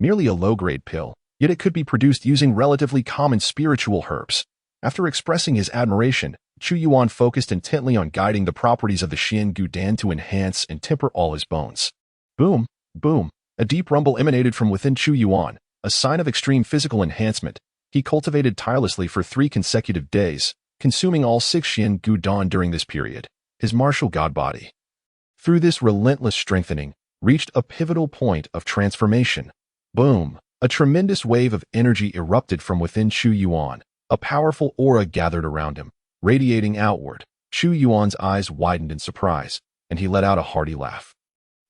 Merely a low-grade pill, yet it could be produced using relatively common spiritual herbs. After expressing his admiration, Chu Yuan focused intently on guiding the properties of the Xian Gu Dan to enhance and temper all his bones. Boom, boom, a deep rumble emanated from within Chu Yuan, a sign of extreme physical enhancement. He cultivated tirelessly for 3 consecutive days, consuming all 6 Xian Gu Dan during this period. His martial god body, through this relentless strengthening, reached a pivotal point of transformation. Boom! A tremendous wave of energy erupted from within Chu Yuan. A powerful aura gathered around him, radiating outward. Chu Yuan's eyes widened in surprise, and he let out a hearty laugh.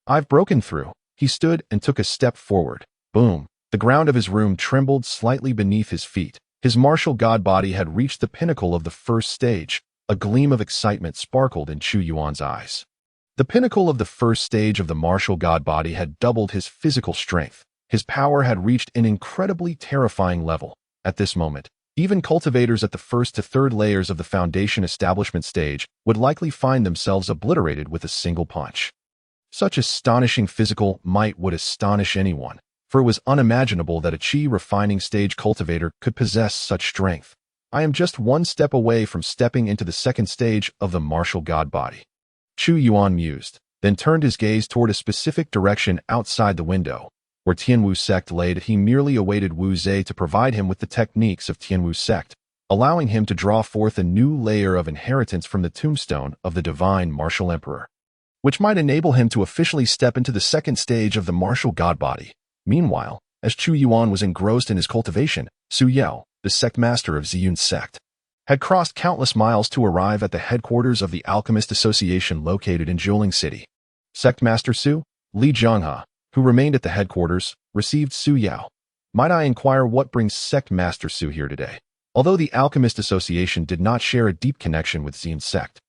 I've broken through. He stood and took a step forward. Boom! The ground of his room trembled slightly beneath his feet. His martial god body had reached the pinnacle of the first stage. A gleam of excitement sparkled in Chu Yuan's eyes. The pinnacle of the first stage of the martial god body had doubled his physical strength. His power had reached an incredibly terrifying level. At this moment, even cultivators at the first to third layers of the foundation establishment stage would likely find themselves obliterated with a single punch. Such astonishing physical might would astonish anyone, for it was unimaginable that a chi refining stage cultivator could possess such strength. I am just one step away from stepping into the second stage of the martial god body. Chu Yuan mused, then turned his gaze toward a specific direction outside the window. Where Tianwu sect lay, he merely awaited Wu Zhe to provide him with the techniques of Tianwu sect, allowing him to draw forth a new layer of inheritance from the tombstone of the divine martial emperor, which might enable him to officially step into the second stage of the martial god body. Meanwhile, as Chu Yuan was engrossed in his cultivation, Su Yao, the sect master of Ziyun's sect, had crossed countless miles to arrive at the headquarters of the Alchemist Association located in Jiuling City. Sect Master Su, Li Zhanghe, who remained at the headquarters, received Su Yao. Might I inquire what brings Sect Master Su here today? Although the Alchemist Association did not share a deep connection with Ziyun's sect,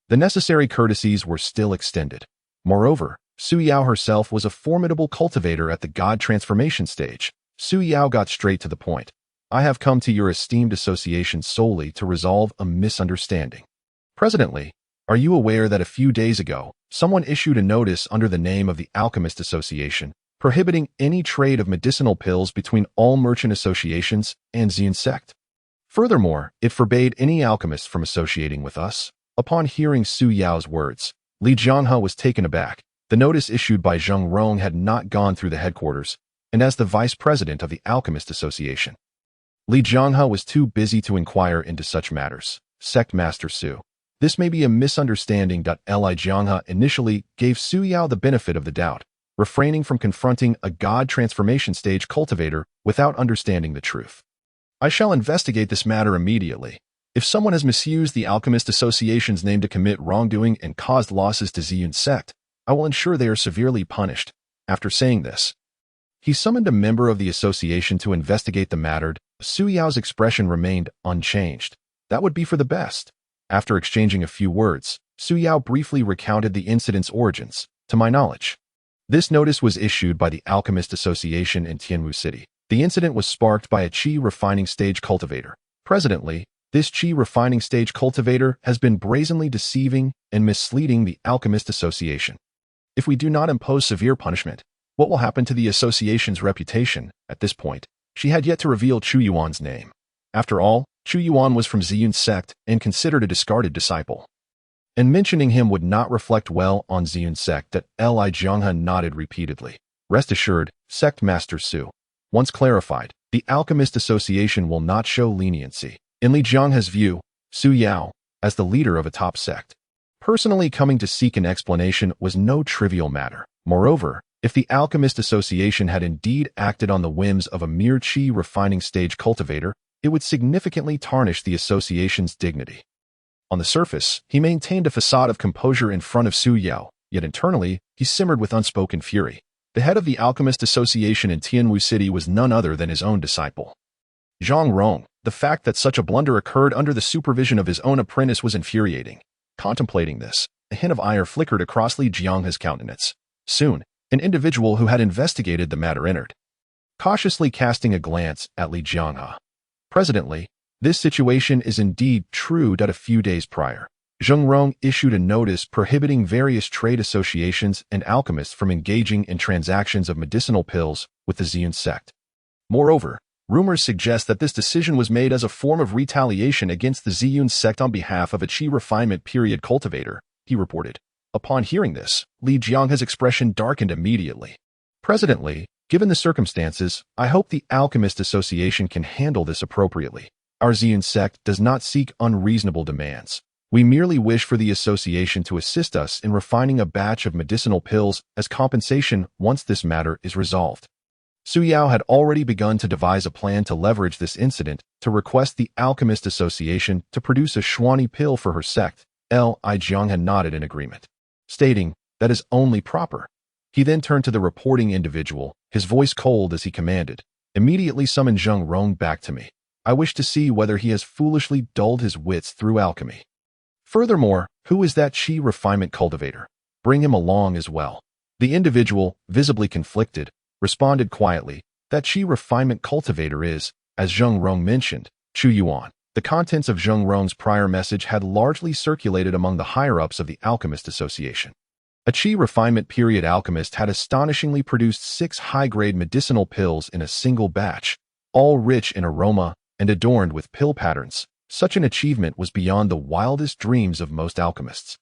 the necessary courtesies were still extended. Moreover, Su Yao herself was a formidable cultivator at the god transformation stage. Su Yao got straight to the point. I have come to your esteemed association solely to resolve a misunderstanding. Presently, are you aware that a few days ago, someone issued a notice under the name of the Alchemist Association, prohibiting any trade of medicinal pills between all merchant associations and Ziyun sect? Furthermore, it forbade any alchemists from associating with us. Upon hearing Su Yao's words, Li Zhanghe was taken aback. The notice issued by Zheng Rong had not gone through the headquarters, and as the vice president of the Alchemist Association, Li Zhanghe was too busy to inquire into such matters. Sect Master Su. This may be a misunderstanding. Li Zhanghe initially gave Su Yao the benefit of the doubt, refraining from confronting a god transformation stage cultivator without understanding the truth. I shall investigate this matter immediately. If someone has misused the Alchemist Association's name to commit wrongdoing and caused losses to Ziyun's sect, I will ensure they are severely punished. After saying this, he summoned a member of the association to investigate the matter. Su Yao's expression remained unchanged. That would be for the best. After exchanging a few words, Su Yao briefly recounted the incident's origins. To my knowledge, this notice was issued by the Alchemist Association in Tianwu City. The incident was sparked by a chi refining stage cultivator. Presently, this chi refining stage cultivator has been brazenly deceiving and misleading the Alchemist Association. If we do not impose severe punishment, what will happen to the association's reputation? At this point, she had yet to reveal Chu Yuan's name. After all, Chu Yuan was from Ziyun's sect and considered a discarded disciple. And mentioning him would not reflect well on Ziyun's sect. Li Zhanghe nodded repeatedly. Rest assured, Sect Master Su. Once clarified, the Alchemist Association will not show leniency. In Li Zhanghe's view, Su Yao, as the leader of a top sect, personally coming to seek an explanation was no trivial matter. Moreover, if the Alchemist Association had indeed acted on the whims of a mere chi refining stage cultivator, it would significantly tarnish the association's dignity. On the surface, he maintained a facade of composure in front of Su Yao, yet internally, he simmered with unspoken fury. The head of the Alchemist Association in Tianwu City was none other than his own disciple. Zhang Rong. The fact that such a blunder occurred under the supervision of his own apprentice was infuriating. Contemplating this, a hint of ire flickered across Li Jianghe's countenance. Soon, an individual who had investigated the matter entered, cautiously casting a glance at Li Jianghe. Presently, this situation is indeed true that a few days prior, Zhang Rong issued a notice prohibiting various trade associations and alchemists from engaging in transactions of medicinal pills with the Ziyun sect. Moreover, rumors suggest that this decision was made as a form of retaliation against the Ziyun sect on behalf of a Qi refinement period cultivator, he reported. Upon hearing this, Li Jianghe's expression darkened immediately. Presently, given the circumstances, I hope the Alchemist Association can handle this appropriately. Our Ziyun sect does not seek unreasonable demands. We merely wish for the association to assist us in refining a batch of medicinal pills as compensation once this matter is resolved. Su Yao had already begun to devise a plan to leverage this incident to request the Alchemist Association to produce a Xuani pill for her sect. Li Jianghe nodded in agreement, stating, "That is only proper." He then turned to the reporting individual, his voice cold as he commanded, "Immediately summon Zhang Rong back to me. I wish to see whether he has foolishly dulled his wits through alchemy. Furthermore, who is that Qi refinement cultivator? Bring him along as well." The individual, visibly conflicted, responded quietly, "That Qi refinement cultivator is, as Zhang Rong mentioned, Chu Yuan." The contents of Zhang Rong's prior message had largely circulated among the higher-ups of the Alchemist Association. A Qi refinement period alchemist had astonishingly produced 6 high-grade medicinal pills in a single batch, all rich in aroma and adorned with pill patterns. Such an achievement was beyond the wildest dreams of most alchemists,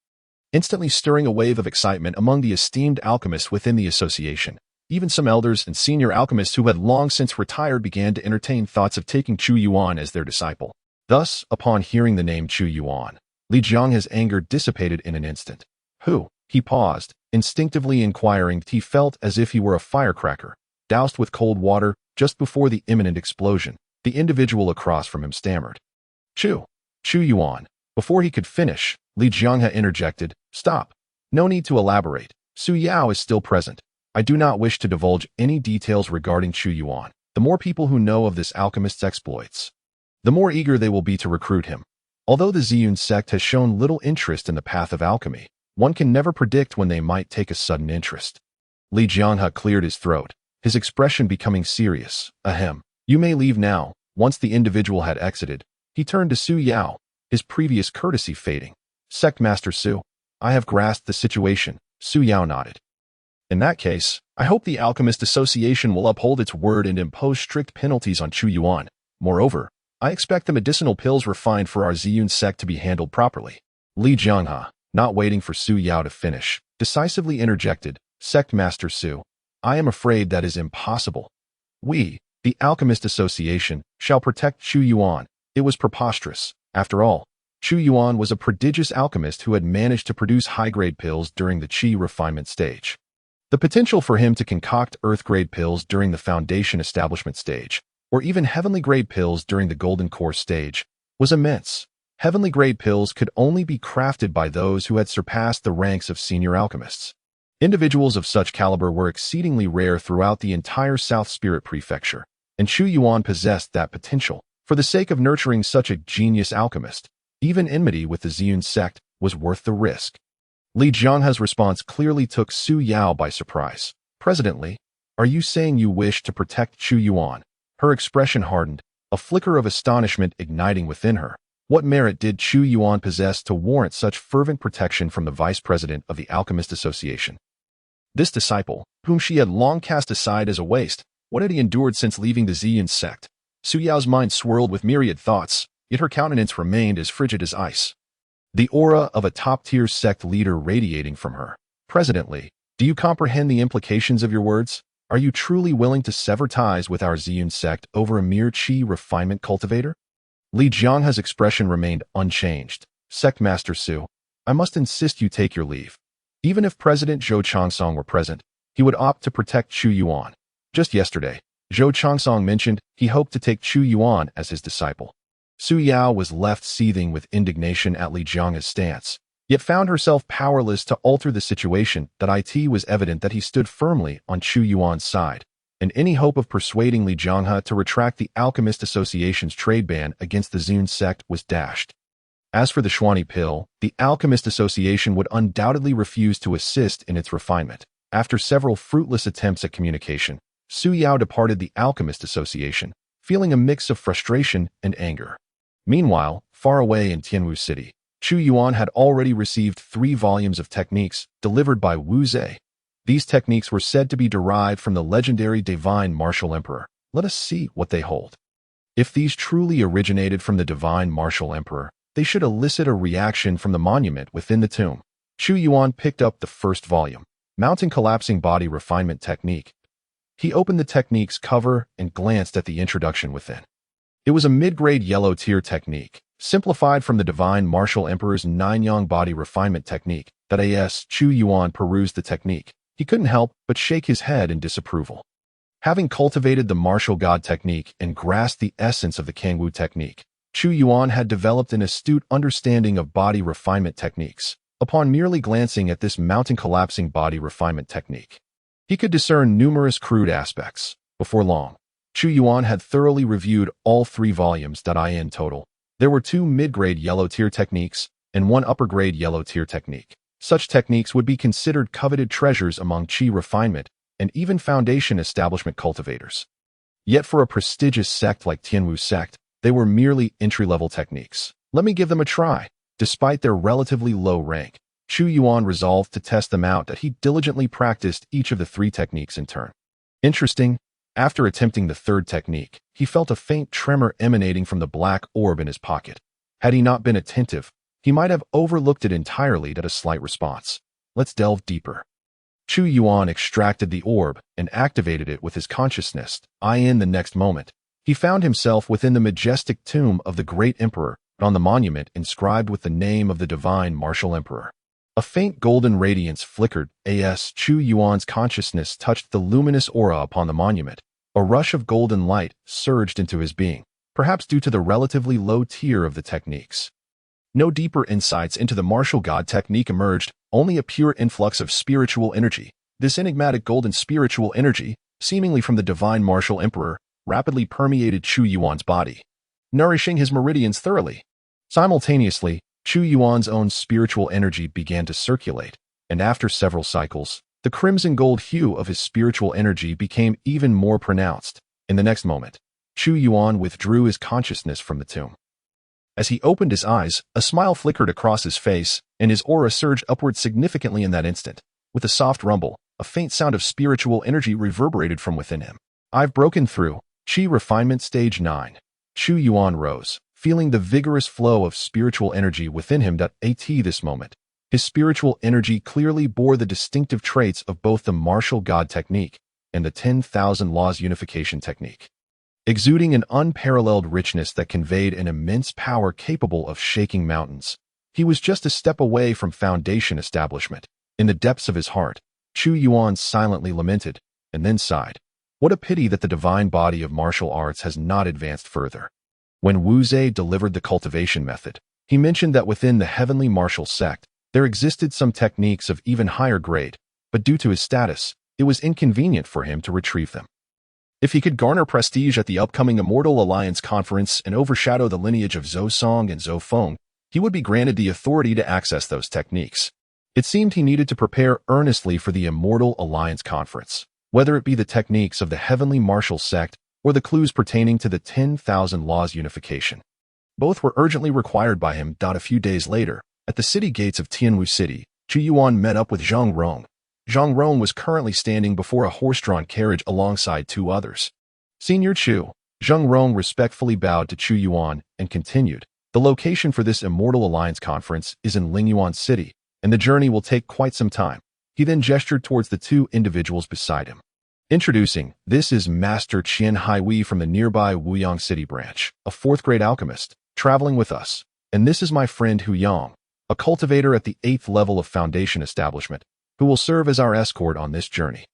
instantly stirring a wave of excitement among the esteemed alchemists within the association. Even some elders and senior alchemists who had long since retired began to entertain thoughts of taking Chu Yuan as their disciple. Thus, upon hearing the name Chu Yuan, Li Jianghe's anger dissipated in an instant. "Who?" He paused, instinctively inquiring. He felt as if he were a firecracker, doused with cold water just before the imminent explosion. The individual across from him stammered, Chu Yuan." Before he could finish, Li Jianghe interjected, "Stop. No need to elaborate. Su Yao is still present. I do not wish to divulge any details regarding Chu Yuan. The more people who know of this alchemist's exploits, the more eager they will be to recruit him. Although the Ziyun sect has shown little interest in the path of alchemy, one can never predict when they might take a sudden interest." Li Jianghe cleared his throat, his expression becoming serious. "Ahem. You may leave now." Once the individual had exited, he turned to Su Yao, his previous courtesy fading. "Sect Master Su, I have grasped the situation." Su Yao nodded. "In that case, I hope the Alchemist Association will uphold its word and impose strict penalties on Chu Yuan. Moreover, I expect the medicinal pills refined for our Ziyun sect to be handled properly." Li Jianghe, not waiting for Su Yao to finish, decisively interjected, "Sect Master Su, I am afraid that is impossible. We, the Alchemist Association, shall protect Chu Yuan." It was preposterous. After all, Chu Yuan was a prodigious alchemist who had managed to produce high-grade pills during the Qi refinement stage. The potential for him to concoct earth-grade pills during the foundation establishment stage, or even heavenly-grade pills during the golden core stage, was immense. Heavenly-grade pills could only be crafted by those who had surpassed the ranks of senior alchemists. Individuals of such caliber were exceedingly rare throughout the entire South Spirit Prefecture, and Chu Yuan possessed that potential. For the sake of nurturing such a genius alchemist, even enmity with the Ziyun sect was worth the risk. Li Jianghe's response clearly took Su Yao by surprise. "Presently, are you saying you wish to protect Chu Yuan?" Her expression hardened, a flicker of astonishment igniting within her. What merit did Chu Yuan possess to warrant such fervent protection from the vice president of the Alchemist Association? This disciple, whom she had long cast aside as a waste, what had he endured since leaving the Ziyun sect? Su Yao's mind swirled with myriad thoughts, yet her countenance remained as frigid as ice. The aura of a top-tier sect leader radiating from her. "Presently, do you comprehend the implications of your words? Are you truly willing to sever ties with our Ziyun sect over a mere Qi refinement cultivator?" Li Jianghe's expression remained unchanged. "Sect Master Su, I must insist you take your leave." Even if President Zhou Chongsong were present, he would opt to protect Chu Yuan. Just yesterday, Zhou Chongsong mentioned he hoped to take Chu Yuan as his disciple. Su Yao was left seething with indignation at Li Jiang's stance, yet found herself powerless to alter the situation. It was evident that he stood firmly on Chu Yuan's side, and any hope of persuading Li Jianghe to retract the Alchemist Association's trade ban against the Zun sect was dashed. As for the Xuani pill, the Alchemist Association would undoubtedly refuse to assist in its refinement. After several fruitless attempts at communication, Su Yao departed the Alchemist Association, feeling a mix of frustration and anger. Meanwhile, far away in Tianwu City, Chu Yuan had already received 3 volumes of techniques delivered by Wu Zhe. These techniques were said to be derived from the legendary divine martial emperor. Let us see what they hold. If these truly originated from the divine martial emperor, they should elicit a reaction from the monument within the tomb. Chu Yuan picked up the first volume, Mounting Collapsing Body Refinement Technique. He opened the technique's cover and glanced at the introduction within. It was a mid-grade yellow-tier technique, simplified from the divine martial emperor's Nine-Yang Body Refinement Technique. As Chu Yuan perused the technique, he couldn't help but shake his head in disapproval. Having cultivated the martial god technique and grasped the essence of the Kangwu technique, Chu Yuan had developed an astute understanding of body refinement techniques. Upon merely glancing at this mounting collapsing body refinement technique, he could discern numerous crude aspects. Before long, Chu Yuan had thoroughly reviewed all 3 volumes. In total, there were 2 mid-grade yellow-tier techniques and 1 upper-grade yellow-tier technique. Such techniques would be considered coveted treasures among Qi refinement and even foundation establishment cultivators. Yet for a prestigious sect like Tianwu sect, they were merely entry-level techniques. Let me give them a try. Despite their relatively low rank, Chu Yuan resolved to test them out. He diligently practiced each of the 3 techniques in turn. Interesting, after attempting the 3rd technique, he felt a faint tremor emanating from the black orb in his pocket. Had he not been attentive, he might have overlooked it entirely. A slight response. Let's delve deeper. Chu Yuan extracted the orb and activated it with his consciousness. In the next moment, he found himself within the majestic tomb of the great emperor, on the monument inscribed with the name of the divine martial emperor. A faint golden radiance flickered as Chu Yuan's consciousness touched the luminous aura upon the monument. A rush of golden light surged into his being, perhaps due to the relatively low tier of the techniques. No deeper insights into the martial god technique emerged, only a pure influx of spiritual energy. This enigmatic golden spiritual energy, seemingly from the divine martial emperor, rapidly permeated Chu Yuan's body, nourishing his meridians thoroughly. Simultaneously, Chu Yuan's own spiritual energy began to circulate, and after several cycles, the crimson gold hue of his spiritual energy became even more pronounced. In the next moment, Chu Yuan withdrew his consciousness from the tomb. As he opened his eyes, a smile flickered across his face, and his aura surged upward significantly in that instant. With a soft rumble, a faint sound of spiritual energy reverberated from within him. I've broken through. Qi Refinement Stage 9. Chu Yuan rose, feeling the vigorous flow of spiritual energy within him. At this moment, his spiritual energy clearly bore the distinctive traits of both the martial god technique and the 10,000 laws unification technique, exuding an unparalleled richness that conveyed an immense power capable of shaking mountains. He was just a step away from foundation establishment. In the depths of his heart, Chu Yuan silently lamented, and then sighed. What a pity that the divine body of martial arts has not advanced further. When Wu Zhe delivered the cultivation method, he mentioned that within the heavenly martial sect, there existed some techniques of even higher grade, but due to his status, it was inconvenient for him to retrieve them. If he could garner prestige at the upcoming Immortal Alliance Conference and overshadow the lineage of Zhou Song and Zhou Feng, he would be granted the authority to access those techniques. It seemed he needed to prepare earnestly for the Immortal Alliance Conference, whether it be the techniques of the heavenly martial sect or the clues pertaining to the 10,000 laws unification. Both were urgently required by him. A few days later, at the city gates of Tianwu City, Chu Yuan met up with Zhang Rong. Zhang Rong was currently standing before a horse-drawn carriage alongside 2 others. Senior Chu, Zhang Rong respectfully bowed to Chu Yuan and continued. The location for this Immortal Alliance Conference is in Lingyuan City, and the journey will take quite some time. He then gestured towards the 2 individuals beside him. Introducing, this is Master Qian Haiwei from the nearby Wuyang City branch, a 4th-grade alchemist, traveling with us. And this is my friend Hu Yang, a cultivator at the 8th level of foundation establishment, who will serve as our escort on this journey.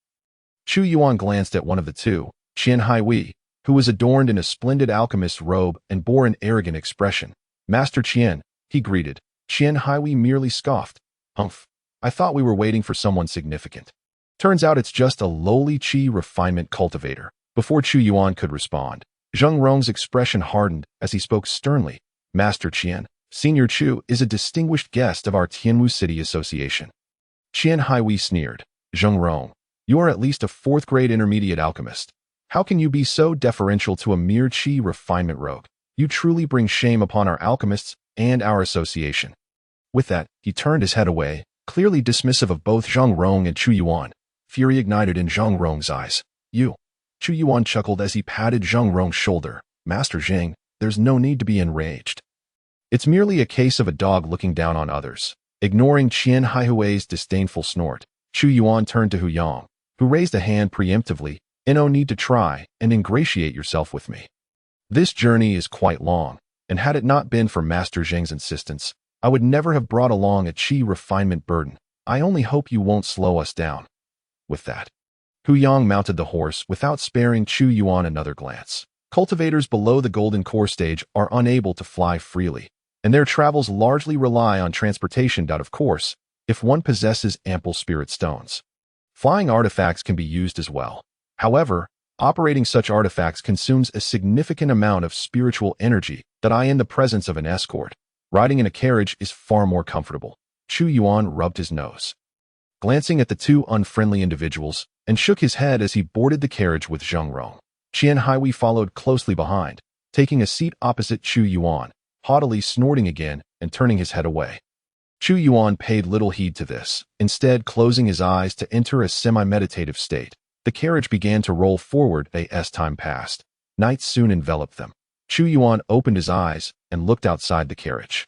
Chu Yuan glanced at one of the 2, Qian Haiwei, who was adorned in a splendid alchemist's robe and bore an arrogant expression. "Master Qian," he greeted. Qian Hiwei merely scoffed. "Humph, I thought we were waiting for someone significant. Turns out it's just a lowly qi refinement cultivator." Before Chu Yuan could respond, Zheng Rong's expression hardened as he spoke sternly. "Master Qian, Senior Chu is a distinguished guest of our Tianwu City Association." Qian Hiwei sneered. "Zheng Rong, you are at least a fourth-grade intermediate alchemist. How can you be so deferential to a mere qi refinement rogue? You truly bring shame upon our alchemists and our association." With that, he turned his head away, clearly dismissive of both Zheng Rong and Chu Yuan. Fury ignited in Zheng Rong's eyes. "You." Chu Yuan chuckled as he patted Zheng Rong's shoulder. "Master Zheng, there's no need to be enraged. It's merely a case of a dog looking down on others." Ignoring Qian Hihui's disdainful snort, Chu Yuan turned to Hu Yang, who raised a hand preemptively. "No need to try and ingratiate yourself with me. This journey is quite long, and had it not been for Master Zheng's insistence, I would never have brought along a qi refinement burden. I only hope you won't slow us down." With that, Hu Yang mounted the horse without sparing Chu Yuan another glance. Cultivators below the golden core stage are unable to fly freely, and their travels largely rely on transportation. Of course, if one possesses ample spirit stones, flying artifacts can be used as well. However, operating such artifacts consumes a significant amount of spiritual energy that in the presence of an escort, riding in a carriage is far more comfortable. Chu Yuan rubbed his nose, glancing at the two unfriendly individuals, and shook his head as he boarded the carriage with Zheng Rong. Qian Hiwei followed closely behind, taking a seat opposite Chu Yuan, haughtily snorting again and turning his head away. Chu Yuan paid little heed to this, instead closing his eyes to enter a semi-meditative state. The carriage began to roll forward as time passed. Night soon enveloped them. Chu Yuan opened his eyes and looked outside the carriage.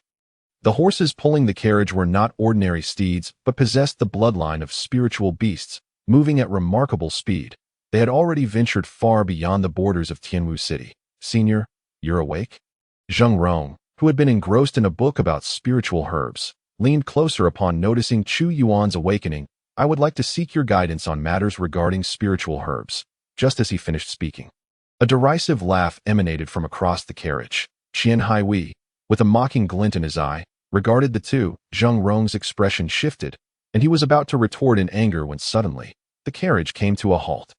The horses pulling the carriage were not ordinary steeds, but possessed the bloodline of spiritual beasts, moving at remarkable speed. They had already ventured far beyond the borders of Tianwu City. "Senior, you're awake?" Zheng Rong, who had been engrossed in a book about spiritual herbs, leaned closer upon noticing Chu Yuan's awakening. "I would like to seek your guidance on matters regarding spiritual herbs." Just as he finished speaking, a derisive laugh emanated from across the carriage. Qian Hiwei, with a mocking glint in his eye, regarded the two. Zheng Rong's expression shifted, and he was about to retort in anger when suddenly, the carriage came to a halt.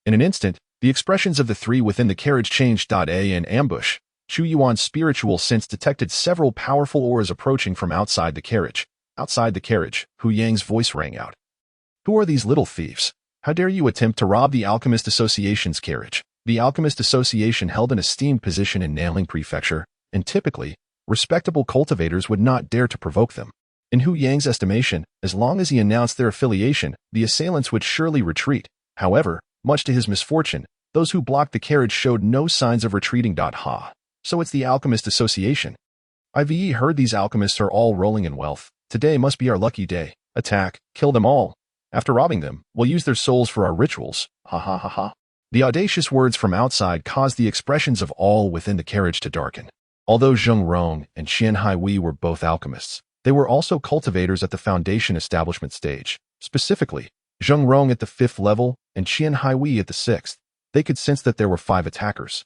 In an instant, the expressions of the three within the carriage changed. In ambush, Chu Yuan's spiritual sense detected several powerful auras approaching from outside the carriage. Outside the carriage, Hu Yang's voice rang out. "Who are these little thieves? How dare you attempt to rob the Alchemist Association's carriage?" The Alchemist Association held an esteemed position in Nanling Prefecture, and typically, respectable cultivators would not dare to provoke them. In Hu Yang's estimation, as long as he announced their affiliation, the assailants would surely retreat. However, much to his misfortune, those who blocked the carriage showed no signs of retreating. So it's the Alchemist Association. "I've heard these alchemists are all rolling in wealth. Today must be our lucky day. Attack, kill them all. After robbing them, we'll use their souls for our rituals. Ha ha ha ha." The audacious words from outside caused the expressions of all within the carriage to darken. Although Zheng Rong and Qian Hiwei were both alchemists, they were also cultivators at the foundation establishment stage. Specifically, Zheng Rong at the 5th level and Qian Hiwei at the 6th. They could sense that there were 5 attackers,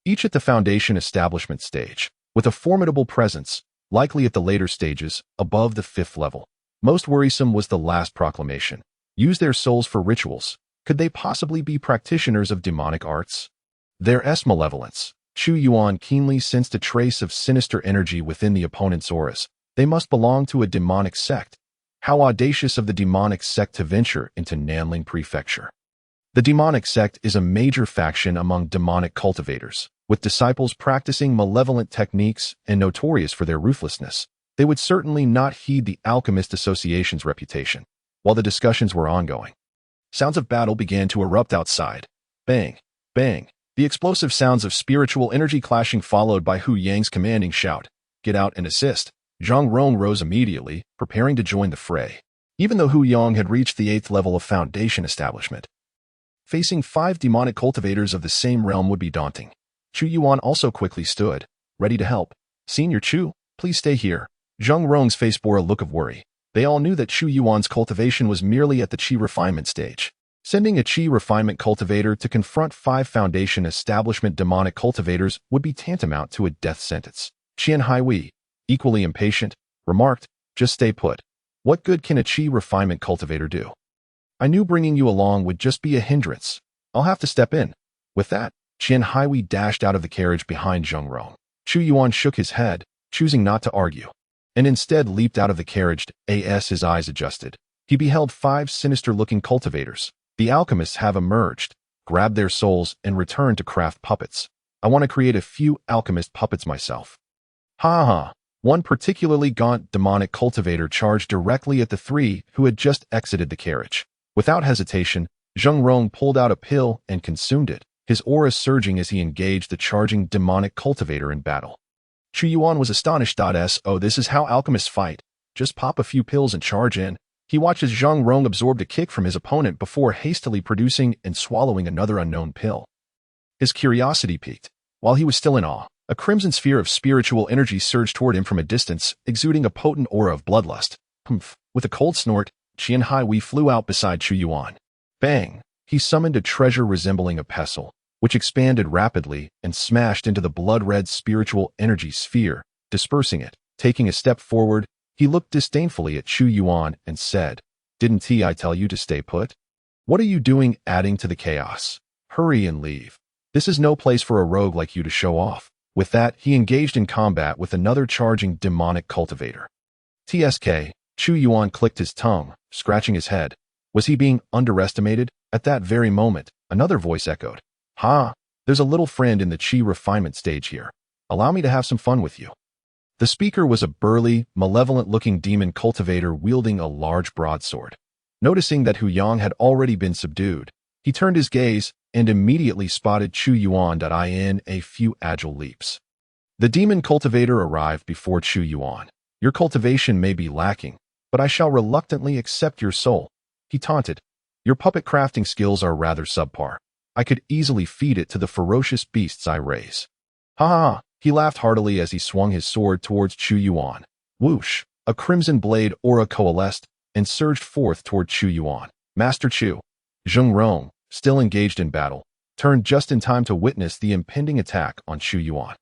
each at the foundation establishment stage, with a formidable presence, likely at the later stages, above the 5th level. Most worrisome was the last proclamation. Use their souls for rituals. Could they possibly be practitioners of demonic arts? Their malevolence. Chu Yuan keenly sensed a trace of sinister energy within the opponent's auras. They must belong to a demonic sect. How audacious of the demonic sect to venture into Nanling Prefecture. The demonic sect is a major faction among demonic cultivators, with disciples practicing malevolent techniques and notorious for their ruthlessness. They would certainly not heed the Alchemist Association's reputation. While the discussions were ongoing, sounds of battle began to erupt outside. Bang, bang, the explosive sounds of spiritual energy clashing followed by Hu Yang's commanding shout, "Get out and assist." Zheng Rong rose immediately, preparing to join the fray. Even though Hu Yang had reached the 8th level of foundation establishment, facing 5 demonic cultivators of the same realm would be daunting. Chu Yuan also quickly stood, ready to help. "Senior Chu, please stay here." Zheng Rong's face bore a look of worry. They all knew that Chu Yuan's cultivation was merely at the qi refinement stage. Sending a Chi refinement cultivator to confront 5 Foundation establishment demonic cultivators would be tantamount to a death sentence. Qian Haihui, equally impatient, remarked, "Just stay put. What good can a Chi refinement cultivator do? I knew bringing you along would just be a hindrance. I'll have to step in." With that, Qian Haihui dashed out of the carriage behind Zheng Rong. Chu Yuan shook his head, choosing not to argue, and instead leaped out of the carriage as his eyes adjusted. He beheld 5 sinister-looking cultivators. The alchemists have emerged, grabbed their souls, and returned to craft puppets. I want to create a few alchemist puppets myself. Ha ha! One particularly gaunt demonic cultivator charged directly at the 3 who had just exited the carriage. Without hesitation, Zheng Rong pulled out a pill and consumed it, his aura surging as he engaged the charging demonic cultivator in battle. Chu Yuan was astonished. "Oh, this is how alchemists fight. Just pop a few pills and charge in." He watched as Zheng Rong absorbed a kick from his opponent before hastily producing and swallowing another unknown pill. His curiosity piqued. While he was still in awe, a crimson sphere of spiritual energy surged toward him from a distance, exuding a potent aura of bloodlust. Humph! With a cold snort, Qian Haihui flew out beside Chu Yuan. Bang! He summoned a treasure resembling a pestle, which expanded rapidly and smashed into the blood-red spiritual energy sphere, dispersing it. Taking a step forward, he looked disdainfully at Chu Yuan and said, "Didn't I tell you to stay put? What are you doing adding to the chaos? Hurry and leave. This is no place for a rogue like you to show off." With that, he engaged in combat with another charging demonic cultivator. TSK, Chu Yuan clicked his tongue, scratching his head. Was he being underestimated? At that very moment, another voice echoed, "Ha! There's a little friend in the Chi refinement stage here. Allow me to have some fun with you." The speaker was a burly, malevolent-looking demon cultivator wielding a large broadsword. Noticing that Hu Yang had already been subdued, he turned his gaze and immediately spotted Chu Yuan in a few agile leaps. The demon cultivator arrived before Chu Yuan. "Your cultivation may be lacking, but I shall reluctantly accept your soul," he taunted. "Your puppet crafting skills are rather subpar. I could easily feed it to the ferocious beasts I raise." "Ha ha ha!" He laughed heartily as he swung his sword towards Chu Yuan. Whoosh! A crimson blade aura coalesced and surged forth toward Chu Yuan. "Master Chu." Zheng Rong, still engaged in battle, turned just in time to witness the impending attack on Chu Yuan.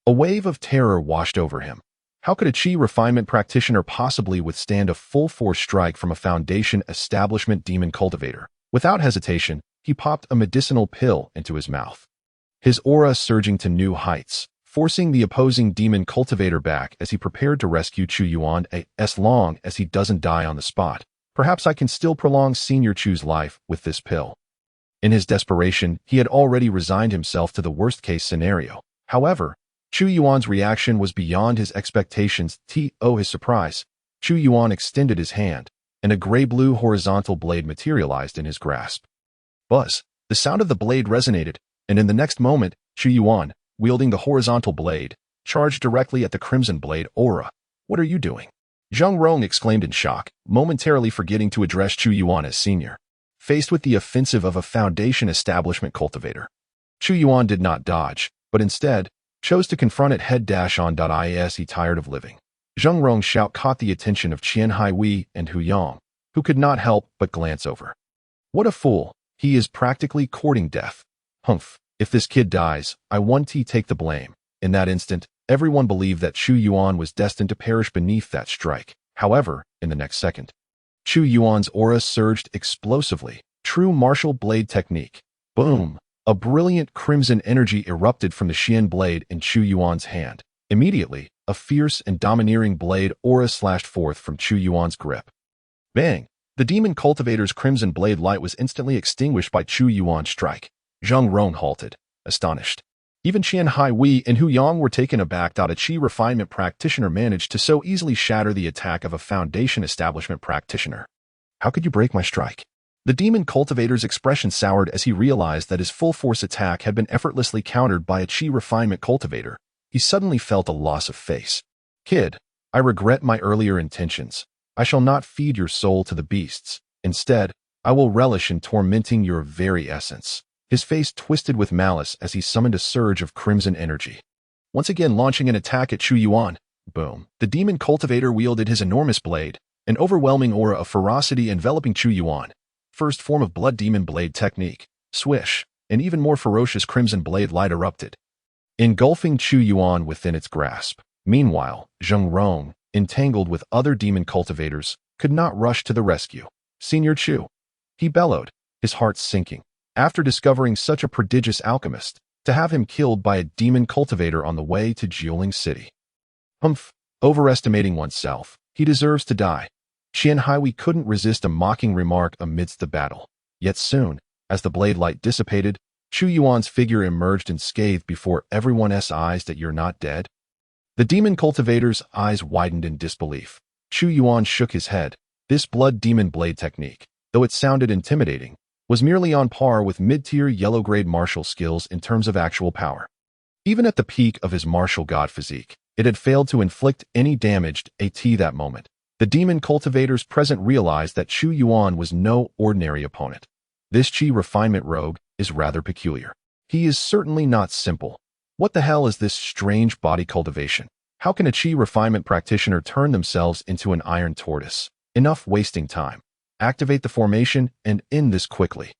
A wave of terror washed over him. How could a Chi refinement practitioner possibly withstand a full-force strike from a Foundation establishment demon cultivator? Without hesitation, he popped a medicinal pill into his mouth. His aura surging to new heights, forcing the opposing demon cultivator back as he prepared to rescue Chu Yuan. As long as he doesn't die on the spot, perhaps I can still prolong Senior Chu's life with this pill. In his desperation, he had already resigned himself to the worst-case scenario. However, Chu Yuan's reaction was beyond his expectations. To his surprise, Chu Yuan extended his hand, and a gray-blue horizontal blade materialized in his grasp. Buzz! The sound of the blade resonated, and in the next moment, Chu Yuan, wielding the horizontal blade, charged directly at the crimson blade aura. "What are you doing?" Zheng Rong exclaimed in shock, momentarily forgetting to address Chu Yuan as senior. Faced with the offensive of a Foundation establishment cultivator, Chu Yuan did not dodge, but instead chose to confront it head-on. Is he tired of living? Zheng Rong's shout caught the attention of Qian Haihui and Hu Yang, who could not help but glance over. "What a fool! He is practically courting death. Humph! If this kid dies, I want to take the blame." In that instant, everyone believed that Chu Yuan was destined to perish beneath that strike. However, in the next second, Chu Yuan's aura surged explosively. True martial blade technique. Boom! A brilliant crimson energy erupted from the Xian blade in Chu Yuan's hand. Immediately, a fierce and domineering blade aura slashed forth from Chu Yuan's grip. Bang! The demon cultivator's crimson blade light was instantly extinguished by Chu Yuan's strike. Zheng Rong halted, astonished. Even Qian Haihui and Hu Yang were taken aback. A Chi refinement practitioner managed to so easily shatter the attack of a Foundation establishment practitioner. "How could you break my strike?" The demon cultivator's expression soured as he realized that his full-force attack had been effortlessly countered by a Chi refinement cultivator. He suddenly felt a loss of face. "Kid, I regret my earlier intentions. I shall not feed your soul to the beasts. Instead, I will relish in tormenting your very essence." His face twisted with malice as he summoned a surge of crimson energy. Once again launching an attack at Chu Yuan. Boom! The demon cultivator wielded his enormous blade, an overwhelming aura of ferocity enveloping Chu Yuan. first form of blood demon blade technique. Swish, an even more ferocious crimson blade light erupted, engulfing Chu Yuan within its grasp. Meanwhile, Zheng Rong, entangled with other demon cultivators, could not rush to the rescue. Senior Chu, he bellowed, his heart sinking. After discovering such a prodigious alchemist, to have him killed by a demon cultivator on the way to Jiuling City. Humph, overestimating oneself, he deserves to die. Qian Hiwei couldn't resist a mocking remark amidst the battle. Yet soon, as the blade light dissipated, Chu Yuan's figure emerged unscathed before everyone's eyes. That you're not dead? The demon cultivator's eyes widened in disbelief. Chu Yuan shook his head. This blood demon blade technique, though it sounded intimidating, was merely on par with mid-tier yellow-grade martial skills in terms of actual power. Even at the peak of his martial god physique, it had failed to inflict any damage at that moment. The demon cultivators present realized that Chu Yuan was no ordinary opponent. This chi refinement rogue is rather peculiar. He is certainly not simple. What the hell is this strange body cultivation? How can a chi refinement practitioner turn themselves into an iron tortoise? Enough wasting time. Activate the formation and end this quickly.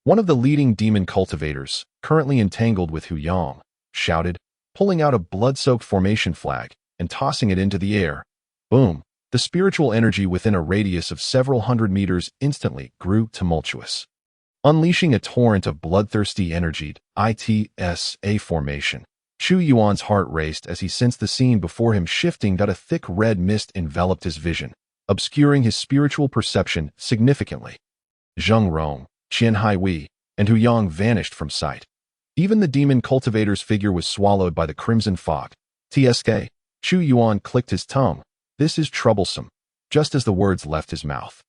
One of the leading demon cultivators, currently entangled with Hu Yang, shouted, pulling out a blood-soaked formation flag and tossing it into the air. Boom! The spiritual energy within a radius of several hundred meters instantly grew tumultuous, unleashing a torrent of bloodthirsty energy. A formation. Chu Yuan's heart raced as he sensed the scene before him shifting. A thick red mist enveloped his vision, obscuring his spiritual perception significantly. Zheng Rong, Qian Hiwei, and Hu Yang vanished from sight. Even the demon cultivator's figure was swallowed by the crimson fog. TSK, Chu Yuan clicked his tongue. This is troublesome. Just as the words left his mouth,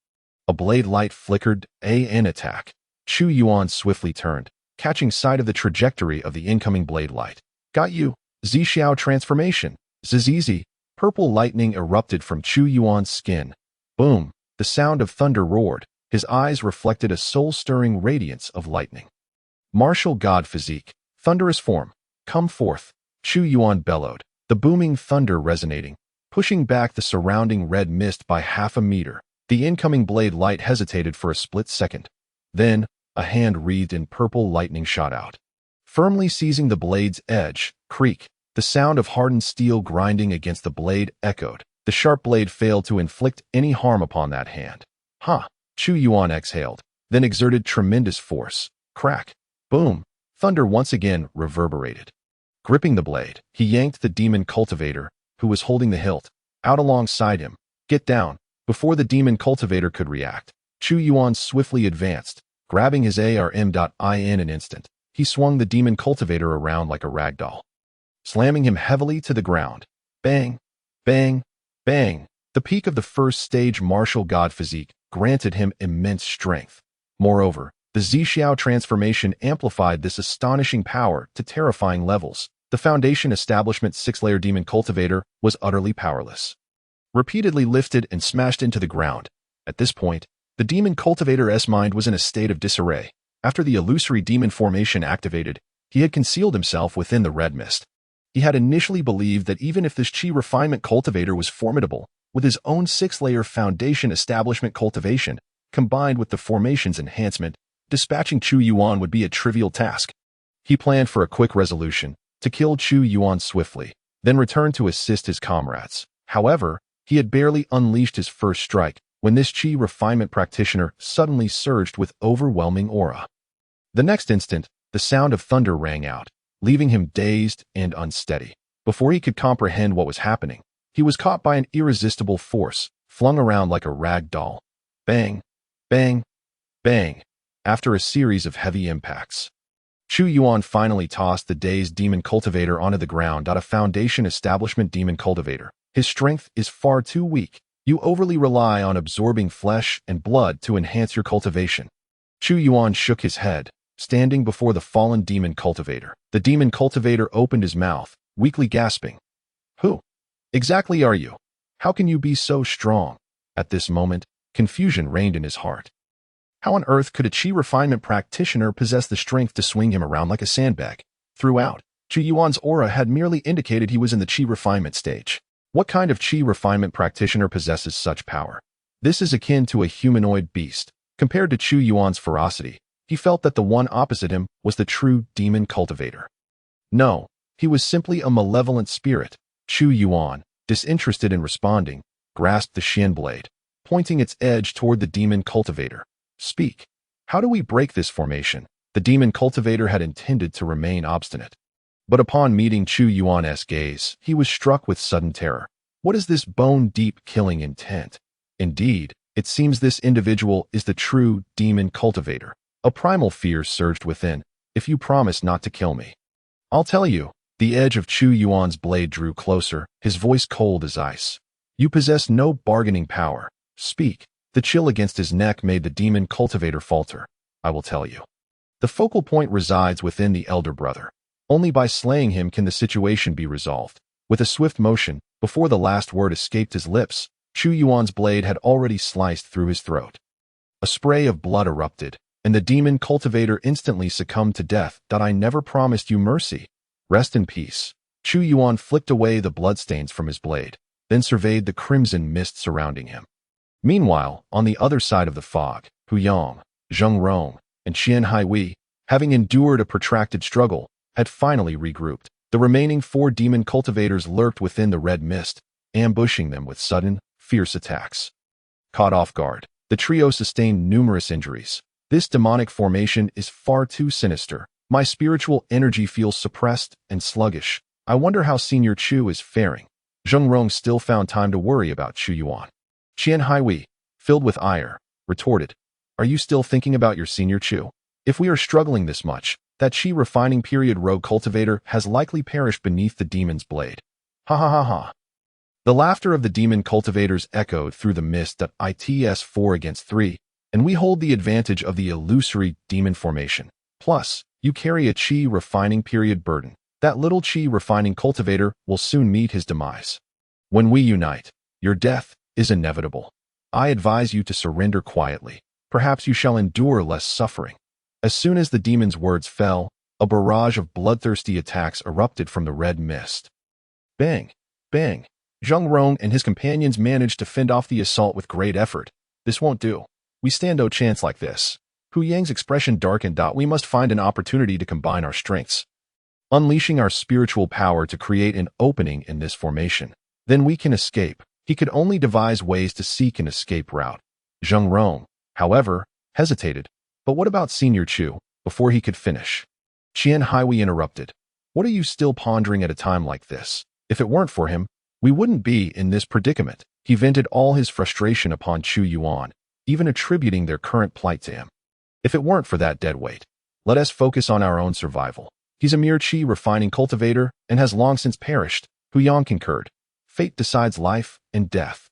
a blade light flickered. An attack. Chu Yuan swiftly turned, catching sight of the trajectory of the incoming blade light. Got you. Zixiao transformation. Zizizi. Purple lightning erupted from Chu Yuan's skin. Boom! The sound of thunder roared. His eyes reflected a soul-stirring radiance of lightning. Martial God physique. Thunderous form. Come forth. Chu Yuan bellowed, the booming thunder resonating, pushing back the surrounding red mist by half a meter. The incoming blade light hesitated for a split second. Then, a hand wreathed in purple lightning shot out, firmly seizing the blade's edge. Creak. The sound of hardened steel grinding against the blade echoed. The sharp blade failed to inflict any harm upon that hand. Ha! Chu Yuan exhaled, then exerted tremendous force. Crack. Boom. Thunder once again reverberated. Gripping the blade, he yanked the demon cultivator, who was holding the hilt, out alongside him. Get down. Before the demon cultivator could react, Chu Yuan swiftly advanced, grabbing his ARM. In an instant, he swung the demon cultivator around like a rag doll, slamming him heavily to the ground. Bang, bang, bang. The peak of the first stage martial god physique granted him immense strength. Moreover, the Zixiao transformation amplified this astonishing power to terrifying levels. The Foundation Establishment 6-layer demon cultivator was utterly powerless. Repeatedly lifted and smashed into the ground. At this point, the demon cultivator's mind was in a state of disarray. After the illusory demon formation activated, he had concealed himself within the red mist. He had initially believed that even if this chi refinement cultivator was formidable, with his own 6-layer Foundation Establishment cultivation, combined with the formation's enhancement, dispatching Chu Yuan would be a trivial task. He planned for a quick resolution, to kill Chu Yuan swiftly, then return to assist his comrades. However, he had barely unleashed his first strike when this chi refinement practitioner suddenly surged with overwhelming aura. The next instant, the sound of thunder rang out, leaving him dazed and unsteady. Before he could comprehend what was happening, he was caught by an irresistible force, flung around like a rag doll. Bang, bang, bang. After a series of heavy impacts, Chu Yuan finally tossed the dazed demon cultivator onto the ground. A Foundation Establishment demon cultivator. His strength is far too weak. You overly rely on absorbing flesh and blood to enhance your cultivation. Chu Yuan shook his head, standing before the fallen demon cultivator. The demon cultivator opened his mouth, weakly gasping. Who exactly are you? How can you be so strong? At this moment, confusion reigned in his heart. How on earth could a chi refinement practitioner possess the strength to swing him around like a sandbag? Throughout, Chu Yuan's aura had merely indicated he was in the chi refinement stage. What kind of chi refinement practitioner possesses such power? This is akin to a humanoid beast, Compared to Chu Yuan's ferocity, he felt that the one opposite him was the true demon cultivator. No, he was simply a malevolent spirit. Chu Yuan, disinterested in responding, grasped the Xian blade, pointing its edge toward the demon cultivator. Speak. How do we break this formation? The demon cultivator had intended to remain obstinate. But upon meeting Chu Yuan's gaze, he was struck with sudden terror. What is this bone-deep killing intent? Indeed, it seems this individual is the true demon cultivator. A primal fear surged within. If you promise not to kill me, I'll tell you. The edge of Chu Yuan's blade drew closer, his voice cold as ice. You possess no bargaining power. Speak. The chill against his neck made the demon cultivator falter. I will tell you. The focal point resides within the elder brother. Only by slaying him can the situation be resolved. With a swift motion, before the last word escaped his lips, Chu Yuan's blade had already sliced through his throat. A spray of blood erupted, and the demon cultivator instantly succumbed to death. I never promised you mercy. Rest in peace. Chu Yuan flicked away the bloodstains from his blade, then surveyed the crimson mist surrounding him. Meanwhile, on the other side of the fog, Hu Yang, Zheng Rong, and Qian Haihui, having endured a protracted struggle, had finally regrouped. The remaining 4 demon cultivators lurked within the red mist, ambushing them with sudden, fierce attacks. Caught off guard, the trio sustained numerous injuries. This demonic formation is far too sinister. My spiritual energy feels suppressed and sluggish. I wonder how Senior Chu is faring. Zheng Rong still found time to worry about Chu Yuan. Qian Haihui, filled with ire, retorted, Are you still thinking about your Senior Chu? If we are struggling this much, that Qi refining period rogue cultivator has likely perished beneath the demon's blade. Ha ha ha ha. The laughter of the demon cultivators echoed through the mist. It's 4 against 3, and we hold the advantage of the illusory demon formation. Plus, you carry a Qi refining period burden. That little Qi refining cultivator will soon meet his demise. When we unite, your death is inevitable. I advise you to surrender quietly. Perhaps you shall endure less suffering. As soon as the demon's words fell, a barrage of bloodthirsty attacks erupted from the red mist. Bang! Bang! Zheng Rong and his companions managed to fend off the assault with great effort. This won't do. We stand no chance like this. Hu Yang's expression darkened. We must find an opportunity to combine our strengths, unleashing our spiritual power to create an opening in this formation. Then we can escape. He could only devise ways to seek an escape route. Zheng Rong, however, hesitated. But what about Senior Chu? Before he could finish, Qian Haihui interrupted. What are you still pondering at a time like this? If it weren't for him, we wouldn't be in this predicament. He vented all his frustration upon Chu Yuan, even attributing their current plight to him. If it weren't for that deadweight, let us focus on our own survival. He's a mere Qi refining cultivator and has long since perished. Hu Yang concurred. Fate decides life and death.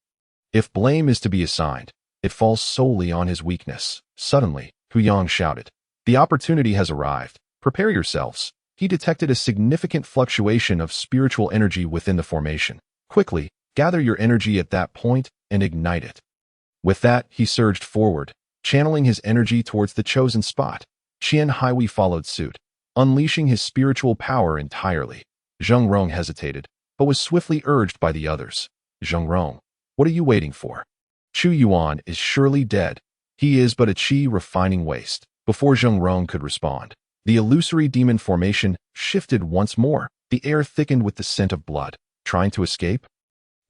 If blame is to be assigned, it falls solely on his weakness. Suddenly, Hu Yang shouted. The opportunity has arrived. Prepare yourselves. He detected a significant fluctuation of spiritual energy within the formation. Quickly, gather your energy at that point and ignite it. With that, he surged forward, channeling his energy towards the chosen spot. Qian Haihui followed suit, unleashing his spiritual power entirely. Zheng Rong hesitated, but was swiftly urged by the others. Zheng Rong, what are you waiting for? Chu Yuan is surely dead. He is but a Qi refining waste. Before Zheng Rong could respond, the illusory demon formation shifted once more. The air thickened with the scent of blood. Trying to escape?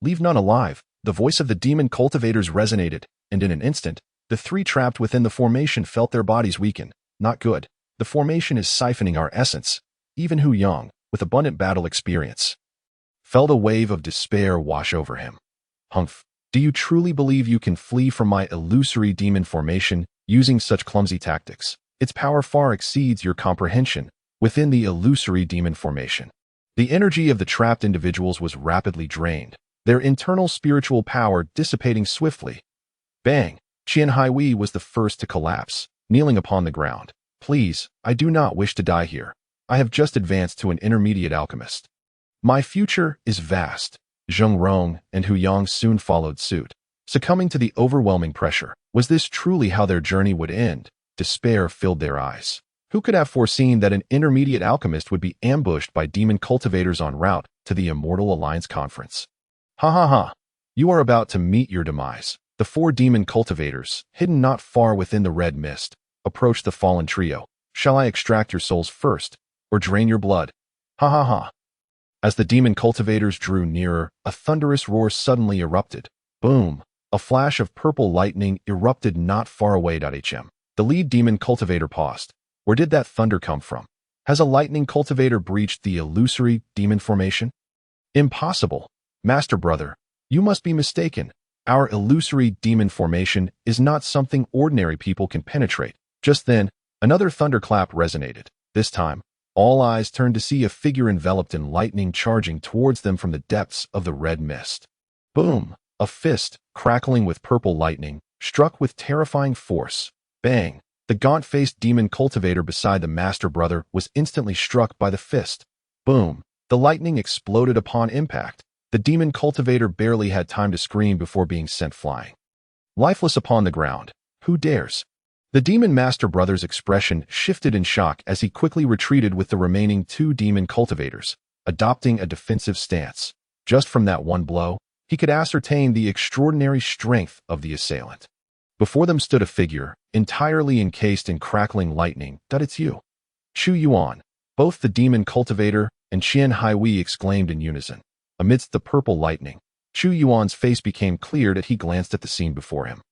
Leave none alive. The voice of the demon cultivators resonated, and in an instant, the 3 trapped within the formation felt their bodies weaken. Not good. The formation is siphoning our essence. Even Hu Yang, with abundant battle experience, felt a wave of despair wash over him. Humph. Do you truly believe you can flee from my illusory demon formation using such clumsy tactics? Its power far exceeds your comprehension. Within the illusory demon formation, the energy of the trapped individuals was rapidly drained, their internal spiritual power dissipating swiftly. Bang! Qian Haihui was the first to collapse, kneeling upon the ground. Please, I do not wish to die here. I have just advanced to an intermediate alchemist. My future is vast. Zheng Rong and Hu Yang soon followed suit, succumbing to the overwhelming pressure. Was this truly how their journey would end? Despair filled their eyes. Who could have foreseen that an intermediate alchemist would be ambushed by demon cultivators en route to the Immortal Alliance conference? Ha ha ha! You are about to meet your demise. The four demon cultivators, hidden not far within the red mist, approached the fallen trio. Shall I extract your souls first, or drain your blood? Ha ha ha. As the demon cultivators drew nearer, a thunderous roar suddenly erupted. Boom! A flash of purple lightning erupted not far away. The lead demon cultivator paused. Where did that thunder come from? Has a lightning cultivator breached the illusory demon formation? Impossible. Master Brother, you must be mistaken. Our illusory demon formation is not something ordinary people can penetrate. Just then, another thunderclap resonated. This time, all eyes turned to see a figure enveloped in lightning charging towards them from the depths of the red mist. Boom! A fist, crackling with purple lightning, struck with terrifying force. Bang! The gaunt-faced demon cultivator beside the Master Brother was instantly struck by the fist. Boom! The lightning exploded upon impact. The demon cultivator barely had time to scream before being sent flying. Lifeless upon the ground. Who dares? The demon Master Brother's expression shifted in shock as he quickly retreated with the remaining two demon cultivators, adopting a defensive stance. Just from that one blow, he could ascertain the extraordinary strength of the assailant. Before them stood a figure, entirely encased in crackling lightning. It's you. Chu Yuan. Both the demon cultivator and Qian Haihui exclaimed in unison. Amidst the purple lightning, Chu Yuan's face became clear as he glanced at the scene before him.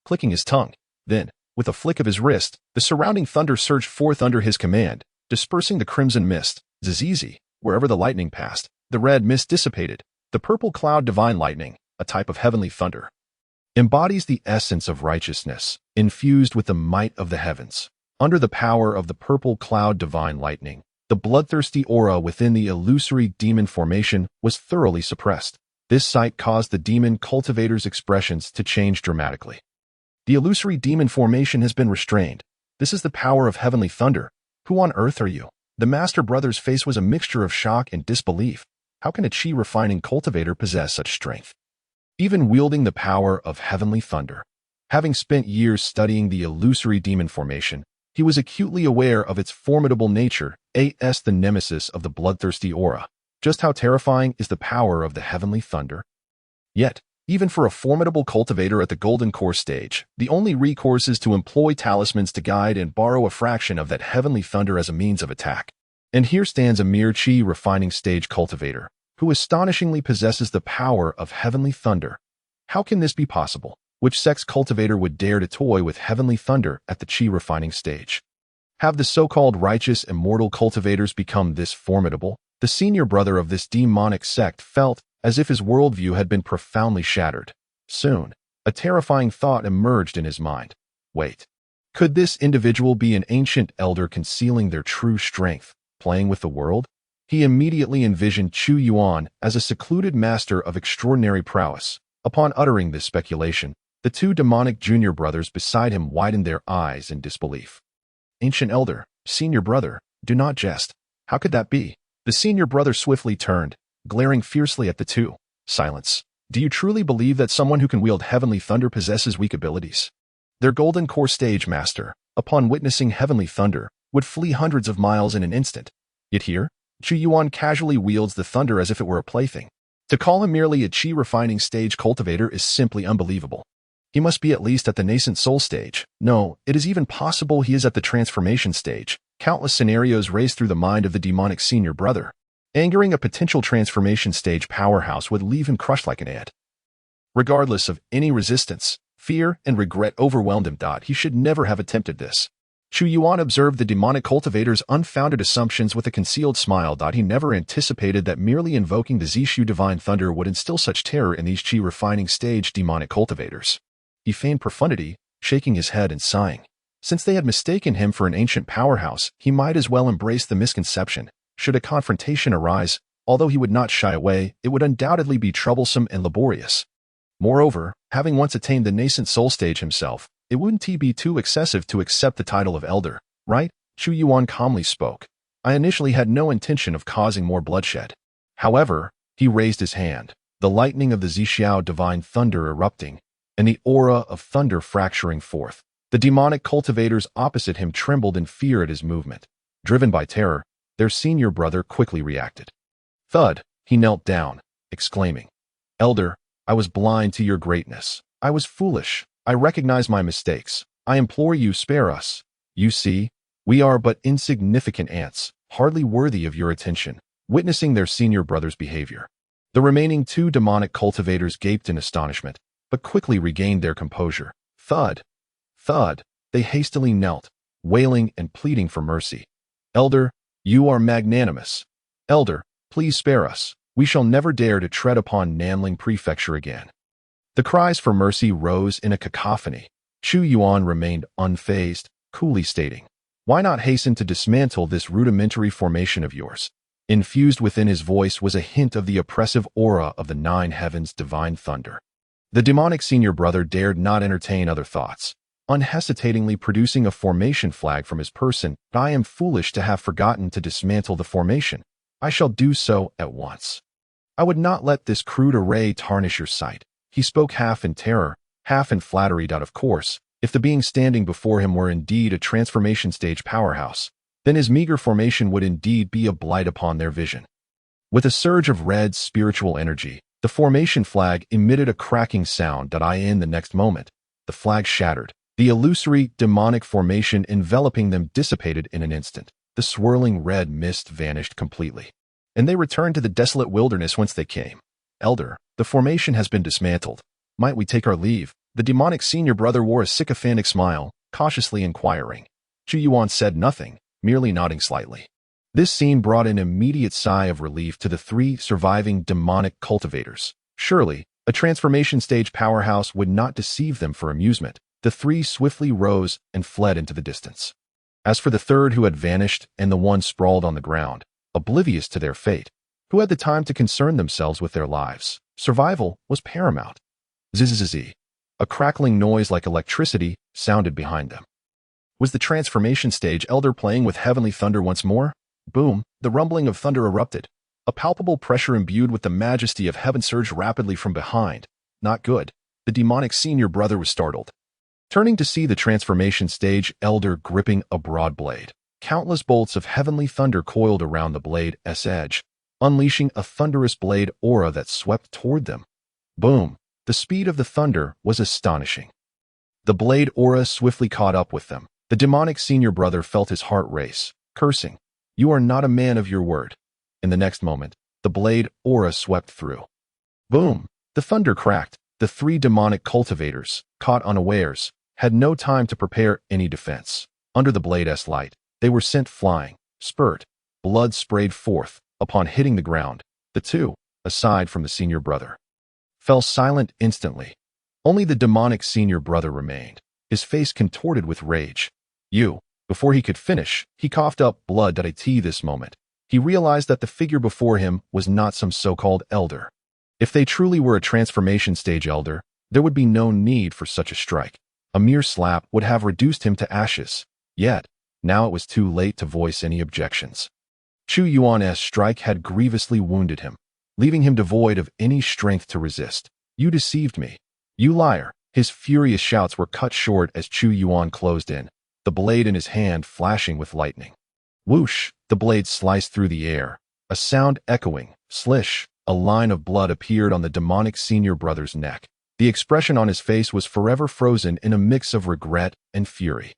Clicking his tongue, then, with a flick of his wrist, the surrounding thunder surged forth under his command, dispersing the crimson mist. Zizizi, wherever the lightning passed, the red mist dissipated. The purple cloud divine lightning, a type of heavenly thunder, embodies the essence of righteousness, infused with the might of the heavens. Under the power of the purple cloud divine lightning, the bloodthirsty aura within the illusory demon formation was thoroughly suppressed. This sight caused the demon cultivator's expressions to change dramatically. The illusory demon formation has been restrained. This is the power of heavenly thunder. Who on earth are you? The Master Brother's face was a mixture of shock and disbelief. How can a chi-refining cultivator possess such strength? Even wielding the power of heavenly thunder. Having spent years studying the illusory demon formation, he was acutely aware of its formidable nature, as the nemesis of the bloodthirsty aura. Just how terrifying is the power of the heavenly thunder? Yet, even for a formidable cultivator at the golden core stage, the only recourse is to employ talismans to guide and borrow a fraction of that heavenly thunder as a means of attack. And here stands a mere chi-refining stage cultivator, who astonishingly possesses the power of heavenly thunder. How can this be possible? Which sect's cultivator would dare to toy with heavenly thunder at the chi-refining stage? Have the so-called righteous immortal cultivators become this formidable? The senior brother of this demonic sect felt as if his worldview had been profoundly shattered. Soon, a terrifying thought emerged in his mind. Wait, could this individual be an ancient elder concealing their true strength, playing with the world? He immediately envisioned Chu Yuan as a secluded master of extraordinary prowess. Upon uttering this speculation, the two demonic junior brothers beside him widened their eyes in disbelief. Ancient elder, senior brother, do not jest. How could that be? The senior brother swiftly turned, glaring fiercely at the two. Silence. Do you truly believe that someone who can wield heavenly thunder possesses weak abilities? Their golden core stage master, upon witnessing heavenly thunder, would flee hundreds of miles in an instant. Yet here, Chu Yuan casually wields the thunder as if it were a plaything. To call him merely a chi-refining stage cultivator is simply unbelievable. He must be at least at the nascent soul stage. No, it is even possible he is at the transformation stage. Countless scenarios race through the mind of the demonic senior brother. Angering a potential transformation stage powerhouse would leave him crushed like an ant. Regardless of any resistance, fear and regret overwhelmed him. He should never have attempted this. Chu Yuan observed the demonic cultivator's unfounded assumptions with a concealed smile. He never anticipated that merely invoking the Zishu divine thunder would instill such terror in these chi-refining stage demonic cultivators. He feigned profundity, shaking his head and sighing. Since they had mistaken him for an ancient powerhouse, he might as well embrace the misconception. Should a confrontation arise, although he would not shy away, it would undoubtedly be troublesome and laborious. Moreover, having once attained the nascent soul stage himself, it wouldn't be too excessive to accept the title of elder, right? Chu Yuan calmly spoke. I initially had no intention of causing more bloodshed. However, he raised his hand, the lightning of the Zixiao divine thunder erupting, and the aura of thunder fracturing forth. The demonic cultivators opposite him trembled in fear at his movement. Driven by terror, their senior brother quickly reacted. Thud, he knelt down, exclaiming, Elder, I was blind to your greatness. I was foolish. I recognize my mistakes. I implore you, spare us. You see, we are but insignificant ants, hardly worthy of your attention." Witnessing their senior brother's behavior, the remaining two demonic cultivators gaped in astonishment, but quickly regained their composure. Thud, thud, they hastily knelt, wailing and pleading for mercy. "Elder, you are magnanimous. Elder, please spare us. We shall never dare to tread upon Nanling Prefecture again." The cries for mercy rose in a cacophony. Chu Yuan remained unfazed, coolly stating, "Why not hasten to dismantle this rudimentary formation of yours?" Infused within his voice was a hint of the oppressive aura of the nine heavens' divine thunder. The demonic senior brother dared not entertain other thoughts, unhesitatingly producing a formation flag from his person. "I am foolish to have forgotten to dismantle the formation. I shall do so at once. I would not let this crude array tarnish your sight." He spoke half in terror, half in flattery. Of course, if the being standing before him were indeed a transformation stage powerhouse, then his meager formation would indeed be a blight upon their vision. With a surge of red spiritual energy, the formation flag emitted a cracking sound. In the next moment, the flag shattered. The illusory, demonic formation enveloping them dissipated in an instant. The swirling red mist vanished completely, and they returned to the desolate wilderness whence they came. "Elder, the formation has been dismantled. Might we take our leave?" The demonic senior brother wore a sycophantic smile, cautiously inquiring. Chu Yuan said nothing, merely nodding slightly. This scene brought an immediate sigh of relief to the three surviving demonic cultivators. Surely, a transformation stage powerhouse would not deceive them for amusement. The three swiftly rose and fled into the distance. As for the third, who had vanished, and the one sprawled on the ground, oblivious to their fate, who had the time to concern themselves with their lives, survival was paramount. Zzz. A crackling noise like electricity sounded behind them. Was the transformation stage elder playing with heavenly thunder once more? Boom, the rumbling of thunder erupted. A palpable pressure imbued with the majesty of heaven surged rapidly from behind. Not good. The demonic senior brother was startled, turning to see the transformation stage elder gripping a broad blade. Countless bolts of heavenly thunder coiled around the blade's edge, unleashing a thunderous blade aura that swept toward them. Boom! The speed of the thunder was astonishing. The blade aura swiftly caught up with them. The demonic senior brother felt his heart race, cursing, "You are not a man of your word." In the next moment, the blade aura swept through. Boom! The thunder cracked. The three demonic cultivators, caught unawares, had no time to prepare any defense. Under the blade's light, they were sent flying. Spurt, blood sprayed forth. Upon hitting the ground, the two, aside from the senior brother, fell silent instantly. Only the demonic senior brother remained, his face contorted with rage. Before he could finish, he coughed up blood. This moment, he realized that the figure before him was not some so-called elder. If they truly were a transformation stage elder, there would be no need for such a strike. A mere slap would have reduced him to ashes. Yet, now it was too late to voice any objections. Chu Yuan's strike had grievously wounded him, leaving him devoid of any strength to resist. "You deceived me. You liar." His furious shouts were cut short as Chu Yuan closed in, the blade in his hand flashing with lightning. Whoosh! The blade sliced through the air, a sound echoing. Slish! A line of blood appeared on the demonic senior brother's neck. The expression on his face was forever frozen in a mix of regret and fury.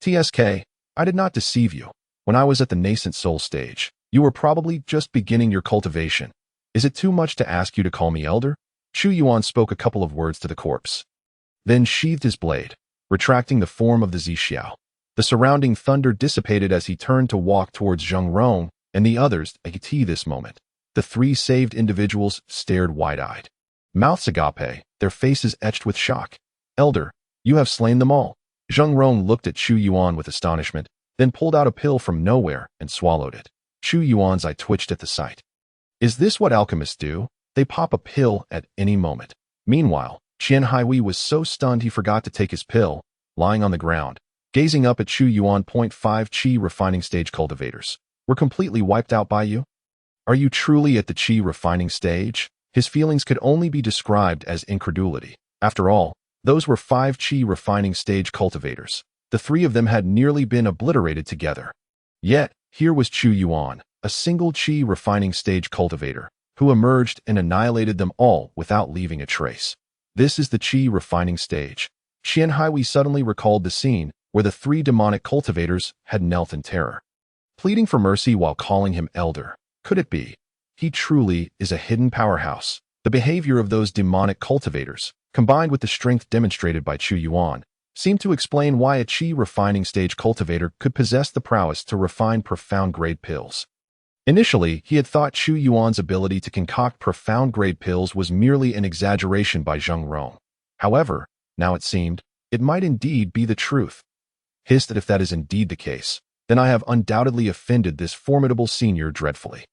"TSK, I did not deceive you. When I was at the nascent soul stage, you were probably just beginning your cultivation. Is it too much to ask you to call me elder?" Chu Yuan spoke a couple of words to the corpse, then sheathed his blade, retracting the form of the Zixiao. The surrounding thunder dissipated as he turned to walk towards Zheng Rong and the others. This moment, the three saved individuals stared wide-eyed, mouths agape, their faces etched with shock. "Elder, you have slain them all." Zheng Rong looked at Chu Yuan with astonishment, then pulled out a pill from nowhere and swallowed it. Chu Yuan's eye twitched at the sight. Is this what alchemists do? They pop a pill at any moment. Meanwhile, Qian Haihui was so stunned he forgot to take his pill, lying on the ground, gazing up at Chu Yuan. 5 Qi refining stage cultivators were completely wiped out by you? Are you truly at the Qi refining stage? His feelings could only be described as incredulity. After all, those were 5 Qi refining stage cultivators. The three of them had nearly been obliterated together. Yet, here was Chu Yuan, a single Qi refining stage cultivator, who emerged and annihilated them all without leaving a trace. This is the Qi refining stage. Qian Haihui suddenly recalled the scene where the three demonic cultivators had knelt in terror, pleading for mercy while calling him elder. Could it be? He truly is a hidden powerhouse. The behavior of those demonic cultivators, combined with the strength demonstrated by Chu Yuan, seemed to explain why a Qi refining stage cultivator could possess the prowess to refine profound-grade pills. Initially, he had thought Chu Yuan's ability to concoct profound-grade pills was merely an exaggeration by Zheng Rong. However, now it seemed, it might indeed be the truth. Hissed that if that is indeed the case, then I have undoubtedly offended this formidable senior dreadfully.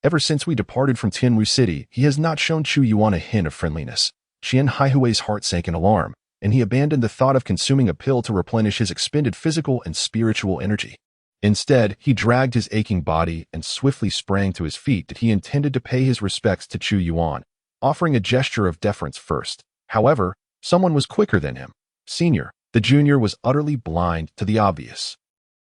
Ever since we departed from Tianwu City, he has not shown Chu Yuan a hint of friendliness. Qian Haihui's heart sank in alarm, and he abandoned the thought of consuming a pill to replenish his expended physical and spiritual energy. Instead, he dragged his aching body and swiftly sprang to his feet that he intended to pay his respects to Chu Yuan, offering a gesture of deference first. However, someone was quicker than him. Senior, the junior was utterly blind to the obvious.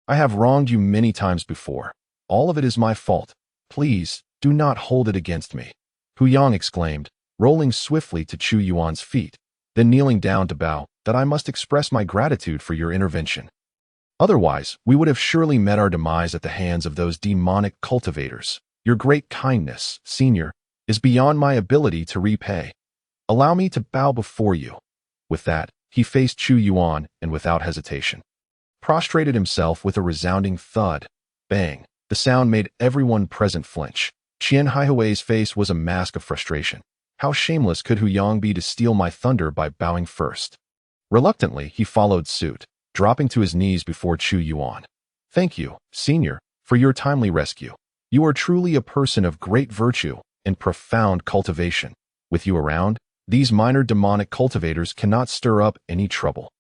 I have wronged you many times before. All of it is my fault. Please, do not hold it against me. Hu Yang exclaimed, rolling swiftly to Chu Yuan's feet, then kneeling down to bow, that I must express my gratitude for your intervention. Otherwise, we would have surely met our demise at the hands of those demonic cultivators. Your great kindness, senior, is beyond my ability to repay. Allow me to bow before you. With that, he faced Chu Yuan and without hesitation prostrated himself with a resounding thud. Bang! The sound made everyone present flinch. Qian Haihui's face was a mask of frustration. How shameless could Hu Yang be to steal my thunder by bowing first? Reluctantly, he followed suit, dropping to his knees before Chu Yuan. Thank you, senior, for your timely rescue. You are truly a person of great virtue and profound cultivation. With you around, these minor demonic cultivators cannot stir up any trouble.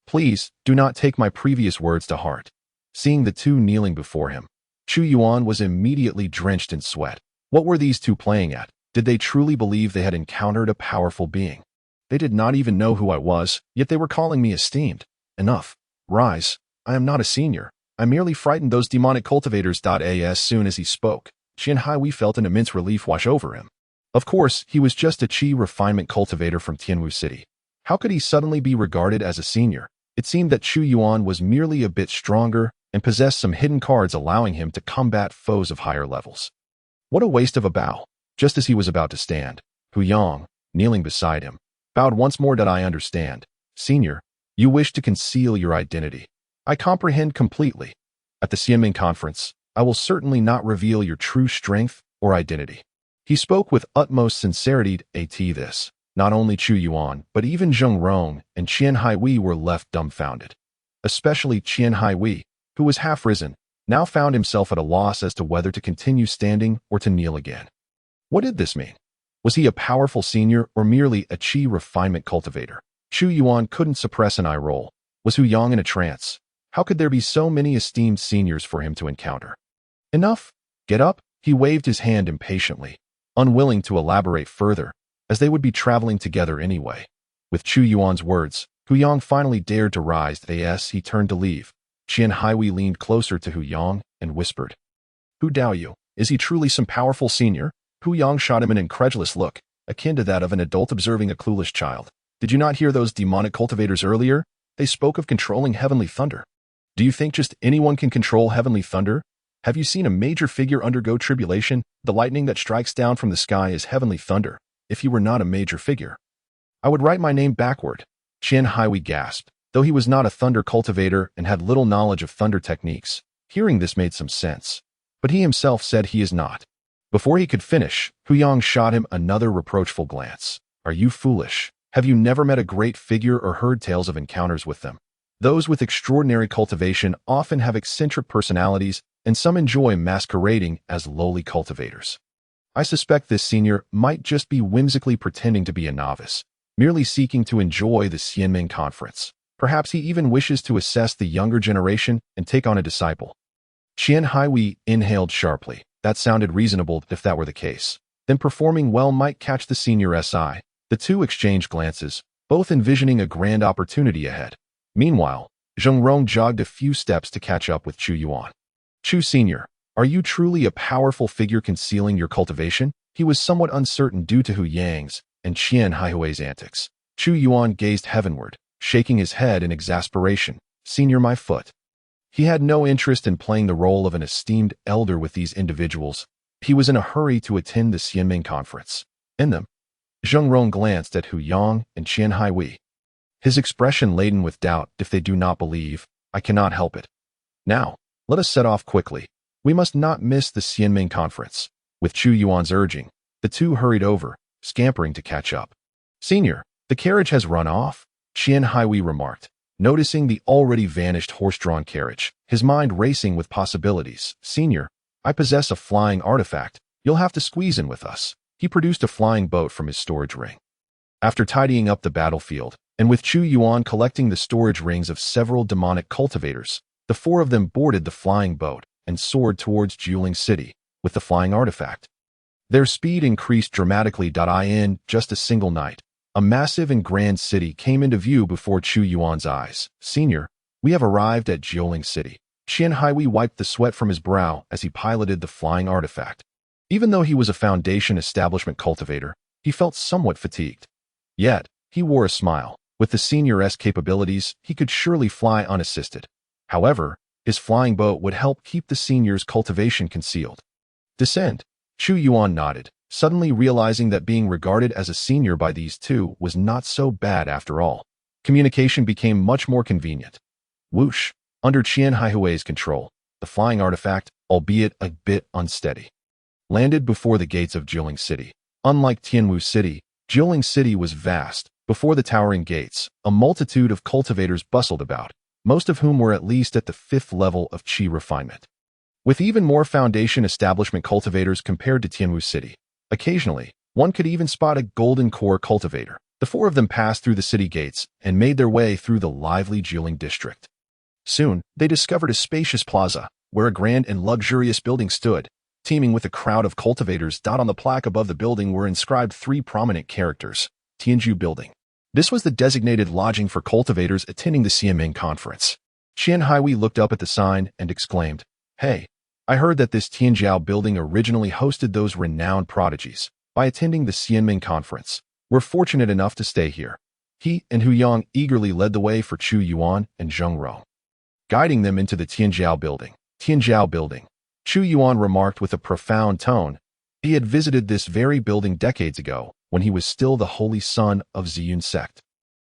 Please, do not take my previous words to heart. Seeing the two kneeling before him, Chu Yuan was immediately drenched in sweat. What were these two playing at? Did they truly believe they had encountered a powerful being? They did not even know who I was, yet they were calling me esteemed. Enough. Rise. I am not a senior. I merely frightened those demonic cultivators. As soon as he spoke, Qian Haihui felt an immense relief wash over him. Of course, he was just a Qi refinement cultivator from Tianwu City. How could he suddenly be regarded as a senior? It seemed that Chu Yuan was merely a bit stronger and possessed some hidden cards allowing him to combat foes of higher levels. What a waste of a bow. Just as he was about to stand, Hu Yang, kneeling beside him, bowed once more. I understand. Senior, you wish to conceal your identity. I comprehend completely. At the Xianming conference, I will certainly not reveal your true strength or identity. He spoke with utmost sincerity. This, not only Chu Yuan, but even Zheng Rong and Qian Haihui were left dumbfounded. Especially Qian Haihui, who was half risen, now found himself at a loss as to whether to continue standing or to kneel again. What did this mean? Was he a powerful senior or merely a Qi refinement cultivator? Chu Yuan couldn't suppress an eye roll. Was Hu Yang in a trance? How could there be so many esteemed seniors for him to encounter? Enough! Get up! He waved his hand impatiently, unwilling to elaborate further, as they would be traveling together anyway. With Chu Yuan's words, Hu Yang finally dared to rise. As he turned to leave, Qian Haihui leaned closer to Hu Yang and whispered, Who doubt you? Is he truly some powerful senior? Hu Yang shot him an incredulous look, akin to that of an adult observing a clueless child. Did you not hear those demonic cultivators earlier? They spoke of controlling heavenly thunder. Do you think just anyone can control heavenly thunder? Have you seen a major figure undergo tribulation? The lightning that strikes down from the sky is heavenly thunder. If he were not a major figure, I would write my name backward. Qian Haihui gasped, though he was not a thunder cultivator and had little knowledge of thunder techniques. Hearing this made some sense, but he himself said he is not. Before he could finish, Hu Yang shot him another reproachful glance. Are you foolish? Have you never met a great figure or heard tales of encounters with them? Those with extraordinary cultivation often have eccentric personalities, and some enjoy masquerading as lowly cultivators. I suspect this senior might just be whimsically pretending to be a novice, merely seeking to enjoy the Xianming conference. Perhaps he even wishes to assess the younger generation and take on a disciple. Qian Haihui inhaled sharply. That sounded reasonable if that were the case. Then performing well might catch the senior's eye. The two exchanged glances, both envisioning a grand opportunity ahead. Meanwhile, Zheng Rong jogged a few steps to catch up with Chu Yuan. Chu Senior, are you truly a powerful figure concealing your cultivation? He was somewhat uncertain due to Hu Yang's and Qian Haihui's antics. Chu Yuan gazed heavenward, shaking his head in exasperation. Senior, my foot. He had no interest in playing the role of an esteemed elder with these individuals. He was in a hurry to attend the Xianming conference. In them, Zheng Rong glanced at Hu Yang and Qian Haihui, his expression laden with doubt. If they do not believe, I cannot help it. Now, let us set off quickly. We must not miss the Xianming conference. With Chu Yuan's urging, the two hurried over, scampering to catch up. Senior, the carriage has run off, Qian Haihui remarked, noticing the already vanished horse-drawn carriage, his mind racing with possibilities. Senior, I possess a flying artifact. You'll have to squeeze in with us. He produced a flying boat from his storage ring. After tidying up the battlefield, and with Chu Yuan collecting the storage rings of several demonic cultivators, the four of them boarded the flying boat and soared towards Jiuling City with the flying artifact. Their speed increased dramatically. In just a single night, a massive and grand city came into view before Chu Yuan's eyes. Senior, we have arrived at Jiuling City. Qian Haihui wiped the sweat from his brow as he piloted the flying artifact. Even though he was a Foundation Establishment cultivator, he felt somewhat fatigued. Yet, he wore a smile. With the senior's capabilities, he could surely fly unassisted. However, his flying boat would help keep the senior's cultivation concealed. Descend. Chu Yuan nodded, suddenly realizing that being regarded as a senior by these two was not so bad after all. Communication became much more convenient. Whoosh! Under Qian Haihui's control, the flying artifact, albeit a bit unsteady, landed before the gates of Jiuling City. Unlike Tianwu City, Jiuling City was vast. Before the towering gates, a multitude of cultivators bustled about, most of whom were at least at the 5th level of qi refinement. With even more Foundation Establishment cultivators compared to Tianwu City, occasionally, one could even spot a golden core cultivator. The four of them passed through the city gates and made their way through the lively Jiuling district. Soon, they discovered a spacious plaza, where a grand and luxurious building stood, teeming with a crowd of cultivators. On the plaque above the building were inscribed 3 prominent characters: Tianju Building. This was the designated lodging for cultivators attending the Xianming conference. Qian Haihui looked up at the sign and exclaimed, "Hey, I heard that this Tianjiao building originally hosted those renowned prodigies. By attending the Xianming conference, we're fortunate enough to stay here." He and Hu Yang eagerly led the way for Chu Yuan and Zheng Rong, guiding them into the Tianjiao building. Tianjiao building, Chu Yuan remarked with a profound tone. He had visited this very building decades ago, when he was still the holy son of Ziyun sect,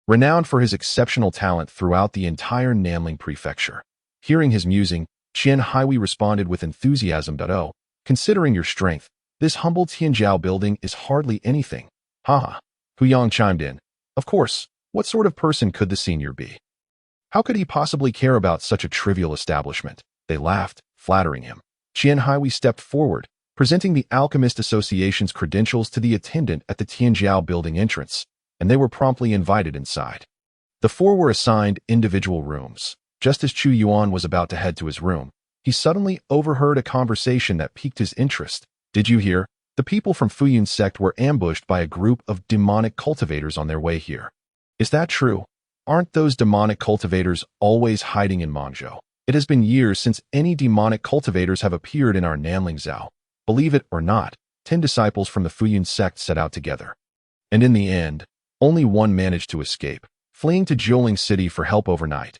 renowned for his exceptional talent throughout the entire Nanling prefecture. Hearing his musing, Qian Haihui responded with enthusiasm. "Oh, considering your strength, this humble Tianjiao building is hardly anything." Haha. Hu Yang chimed in. "Of course, what sort of person could the senior be? How could he possibly care about such a trivial establishment?" They laughed, flattering him. Qian Haihui stepped forward, presenting the Alchemist Association's credentials to the attendant at the Tianjiao building entrance, and they were promptly invited inside. The four were assigned individual rooms. Just as Chu Yuan was about to head to his room, he suddenly overheard a conversation that piqued his interest. "Did you hear? The people from Fuyun sect were ambushed by a group of demonic cultivators on their way here. Is that true? Aren't those demonic cultivators always hiding in Mangzhou? It has been years since any demonic cultivators have appeared in our Nanling Zhao. Believe it or not, 10 disciples from the Fuyun sect set out together. And in the end, only one managed to escape, fleeing to Jiuling City for help overnight.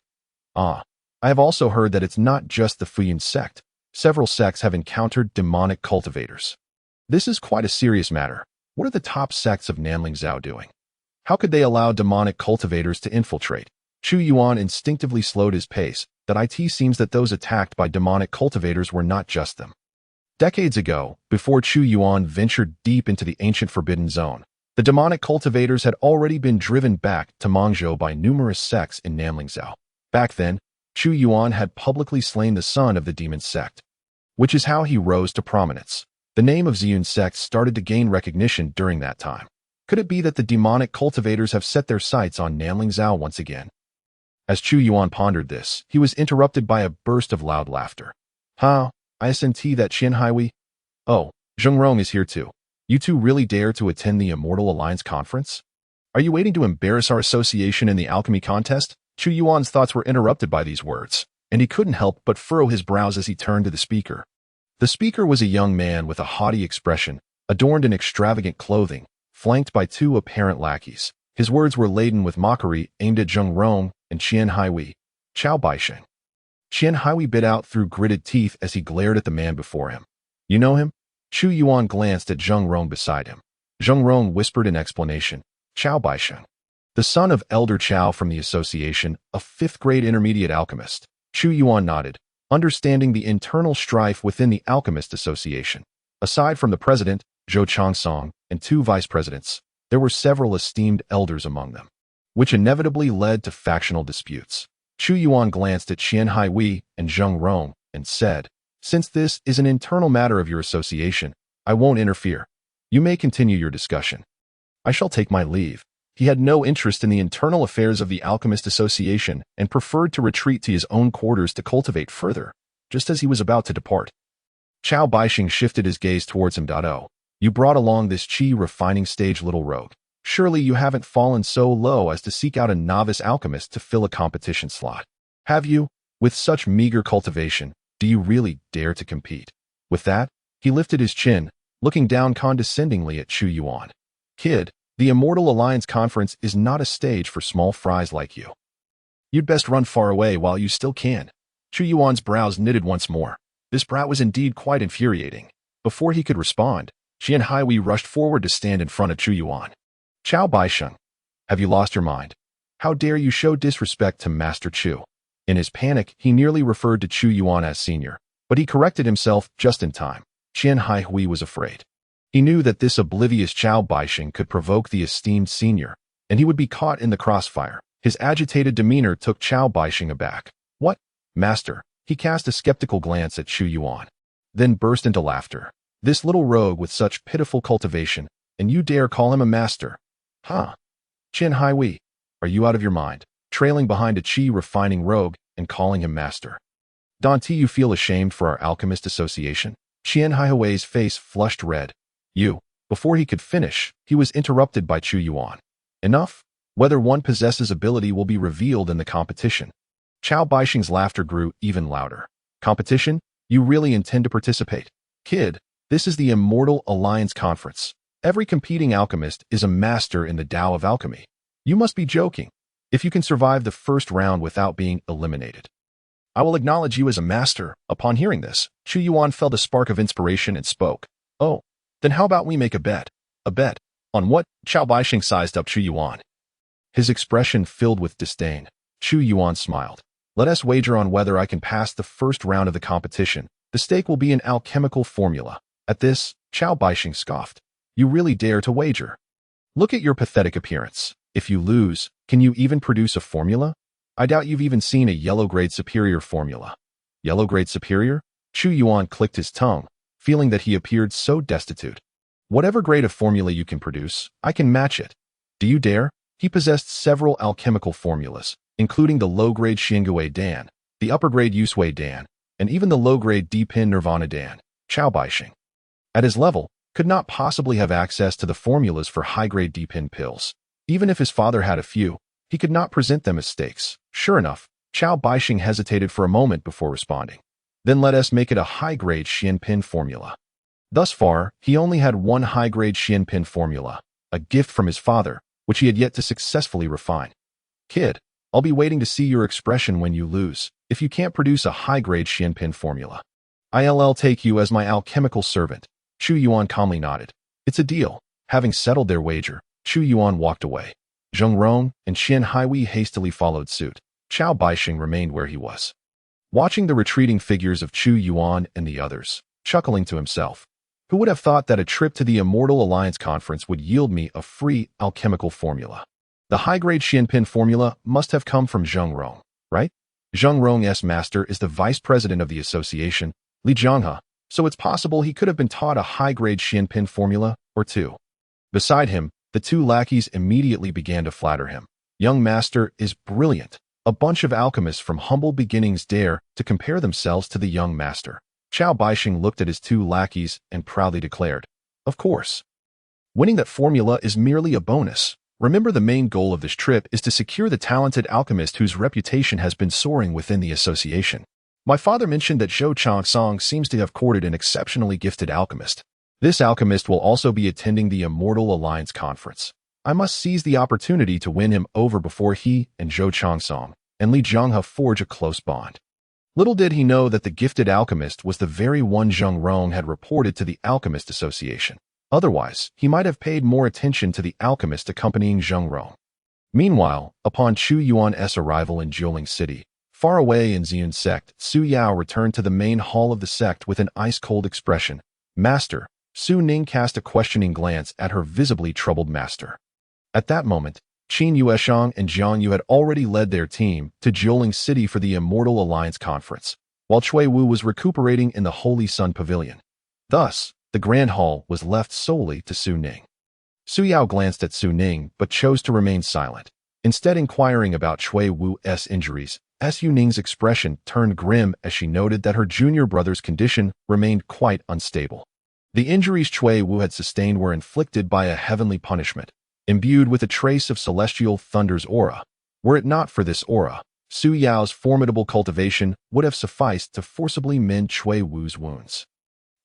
I have also heard that it's not just the Fuyun sect. Several sects have encountered demonic cultivators. This is quite a serious matter. What are the top sects of Nanling Zhao doing? How could they allow demonic cultivators to infiltrate?" Chu Yuan instinctively slowed his pace. It seems that those attacked by demonic cultivators were not just them. Decades ago, before Chu Yuan ventured deep into the ancient Forbidden Zone, the demonic cultivators had already been driven back to Mangzhou by numerous sects in Nanling Zhao. Back then, Chu Yuan had publicly slain the son of the demon sect, which is how he rose to prominence. The name of Ziyun sect started to gain recognition during that time. Could it be that the demonic cultivators have set their sights on Nanling Zhao once again? As Chu Yuan pondered this, he was interrupted by a burst of loud laughter. Isn't that Qian Haihui? Oh, Zheng Rong is here too. You two really dare to attend the Immortal Alliance conference? Are you waiting to embarrass our association in the alchemy contest? Chu Yuan's thoughts were interrupted by these words, and he couldn't help but furrow his brows as he turned to the speaker. The speaker was a young man with a haughty expression, adorned in extravagant clothing, flanked by 2 apparent lackeys. His words were laden with mockery aimed at Zheng Rong and Qian Haihui. Chao Baixing. Qian Haihui bit out through gritted teeth as he glared at the man before him. You know him? Chu Yuan glanced at Zheng Rong beside him. Zheng Rong whispered in explanation. Chao Baixing. The son of Elder Chao from the association, a fifth-grade intermediate alchemist. Chu Yuan nodded, understanding the internal strife within the Alchemist Association. Aside from the president, Zhou Chongsong, and 2 vice-presidents, there were several esteemed elders among them, which inevitably led to factional disputes. Chu Yuan glanced at Qian Haihui and Zheng Rong and said, Since this is an internal matter of your association, I won't interfere. You may continue your discussion. I shall take my leave. He had no interest in the internal affairs of the Alchemist Association and preferred to retreat to his own quarters to cultivate further, just as he was about to depart. Chao Baixing shifted his gaze towards him. Oh, you brought along this chi refining stage, little rogue. Surely you haven't fallen so low as to seek out a novice alchemist to fill a competition slot. Have you? With such meager cultivation, do you really dare to compete? With that, he lifted his chin, looking down condescendingly at Chu Yuan. Kid, the Immortal Alliance Conference is not a stage for small fries like you. You'd best run far away while you still can. Chu Yuan's brows knitted once more. This brat was indeed quite infuriating. Before he could respond, Qian Haihui rushed forward to stand in front of Chu Yuan. Chao Baixing, have you lost your mind? How dare you show disrespect to Master Chu? In his panic, he nearly referred to Chu Yuan as senior, but he corrected himself just in time. Qian Haihui was afraid. He knew that this oblivious Chao Baixing could provoke the esteemed senior, and he would be caught in the crossfire. His agitated demeanor took Chao Baixing aback. What? Master? He cast a skeptical glance at Chu Yuan, then burst into laughter. This little rogue with such pitiful cultivation, and you dare call him a master? Huh? Qian Haihui, are you out of your mind? Trailing behind a chi refining rogue and calling him master. Don't you feel ashamed for our Alchemist Association? Qian Haihui's face flushed red. Before he could finish, he was interrupted by Chu Yuan. Enough? Whether one possesses ability will be revealed in the competition. Chao Baixing's laughter grew even louder. Competition? You really intend to participate? Kid, this is the Immortal Alliance Conference. Every competing alchemist is a master in the Tao of alchemy. You must be joking. If you can survive the first round without being eliminated, I will acknowledge you as a master. Upon hearing this, Chu Yuan felt a spark of inspiration and spoke. Oh. Then how about we make a bet? A bet? On what? Chao Baixing sized up Chu Yuan. His expression filled with disdain. Chu Yuan smiled. Let us wager on whether I can pass the first round of the competition. The stake will be an alchemical formula. At this, Chao Baixing scoffed. You really dare to wager? Look at your pathetic appearance. If you lose, can you even produce a formula? I doubt you've even seen a yellow-grade superior formula. Yellow-grade superior? Chu Yuan clicked his tongue, feeling that he appeared so destitute. Whatever grade of formula you can produce, I can match it. Do you dare? He possessed several alchemical formulas, including the low-grade Xingui Dan, the upper-grade Yusui Dan, and even the low-grade Deepin Nirvana Dan. Chao Baixing, at his level, could not possibly have access to the formulas for high-grade Deepin pills. Even if his father had a few, he could not present them as stakes. Sure enough, Chao Baixing hesitated for a moment before responding. Then let us make it a high-grade Xianpin formula. Thus far, he only had one high-grade Xianpin formula, a gift from his father, which he had yet to successfully refine. Kid, I'll be waiting to see your expression when you lose, if you can't produce a high-grade Xianpin formula. I'll take you as my alchemical servant. Chu Yuan calmly nodded. It's a deal. Having settled their wager, Chu Yuan walked away. Zheng Rong and Qian Haihui hastily followed suit. Chao Baixing remained where he was, watching the retreating figures of Chu Yuan and the others, chuckling to himself. Who would have thought that a trip to the Immortal Alliance Conference would yield me a free alchemical formula? The high-grade Xianpin formula must have come from Zheng Rong, right? Zheng Rong's master is the vice president of the association, Li Zhanghe, so it's possible he could have been taught a high-grade Xianpin formula or two. Beside him, the 2 lackeys immediately began to flatter him. Young master is brilliant. A bunch of alchemists from humble beginnings dare to compare themselves to the young master. Chao Baixing looked at his 2 lackeys and proudly declared, Of course. Winning that formula is merely a bonus. Remember, the main goal of this trip is to secure the talented alchemist whose reputation has been soaring within the association. My father mentioned that Zhou Chongsong seems to have courted an exceptionally gifted alchemist. This alchemist will also be attending the Immortal Alliance Conference. I must seize the opportunity to win him over before he and Zhou Chongsong and Li Zhonghe forge a close bond. Little did he know that the gifted alchemist was the very one Zheng Rong had reported to the Alchemist Association. Otherwise, he might have paid more attention to the alchemist accompanying Zheng Rong. Meanwhile, upon Chu Yuan's arrival in Jiuling City, far away in Ziyun sect, Su Yao returned to the main hall of the sect with an ice-cold expression. Master, Su Ning cast a questioning glance at her visibly troubled master. At that moment, Qin Yueshang and Jiang Yu had already led their team to Jiuling City for the Immortal Alliance Conference, while Cui Wu was recuperating in the Holy Sun Pavilion. Thus, the Grand Hall was left solely to Su Ning. Su Yao glanced at Su Ning but chose to remain silent, instead inquiring about Cui Wu's injuries. Su Ning's expression turned grim as she noted that her junior brother's condition remained quite unstable. The injuries Cui Wu had sustained were inflicted by a heavenly punishment, imbued with a trace of celestial thunder's aura. Were it not for this aura, Su Yao's formidable cultivation would have sufficed to forcibly mend Cui Wu's wounds.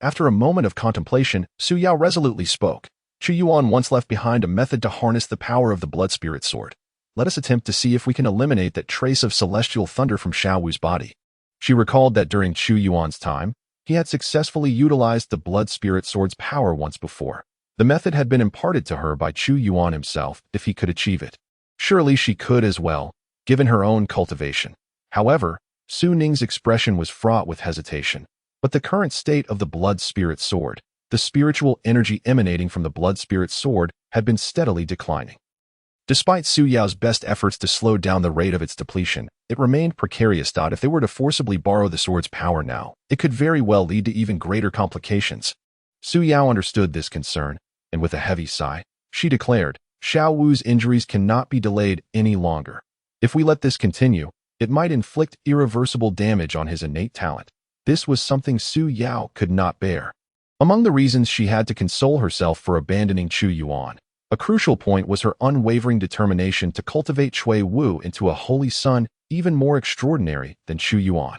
After a moment of contemplation, Su Yao resolutely spoke. Chu Yuan once left behind a method to harness the power of the blood spirit sword. Let us attempt to see if we can eliminate that trace of celestial thunder from Xiao Wu's body. She recalled that during Chu Yuan's time, he had successfully utilized the blood spirit sword's power once before. The method had been imparted to her by Chu Yuan himself if he could achieve it. Surely she could as well, given her own cultivation. However, Su Ning's expression was fraught with hesitation. But the current state of the blood spirit sword, the spiritual energy emanating from the blood spirit sword, had been steadily declining. Despite Su Yao's best efforts to slow down the rate of its depletion, it remained precarious. If they were to forcibly borrow the sword's power now, it could very well lead to even greater complications. Su Yao understood this concern, and with a heavy sigh, she declared, Xiao Wu's injuries cannot be delayed any longer. If we let this continue, it might inflict irreversible damage on his innate talent. This was something Su Yao could not bear. Among the reasons she had to console herself for abandoning Chu Yuan, a crucial point was her unwavering determination to cultivate Cui Wu into a holy son even more extraordinary than Chu Yuan.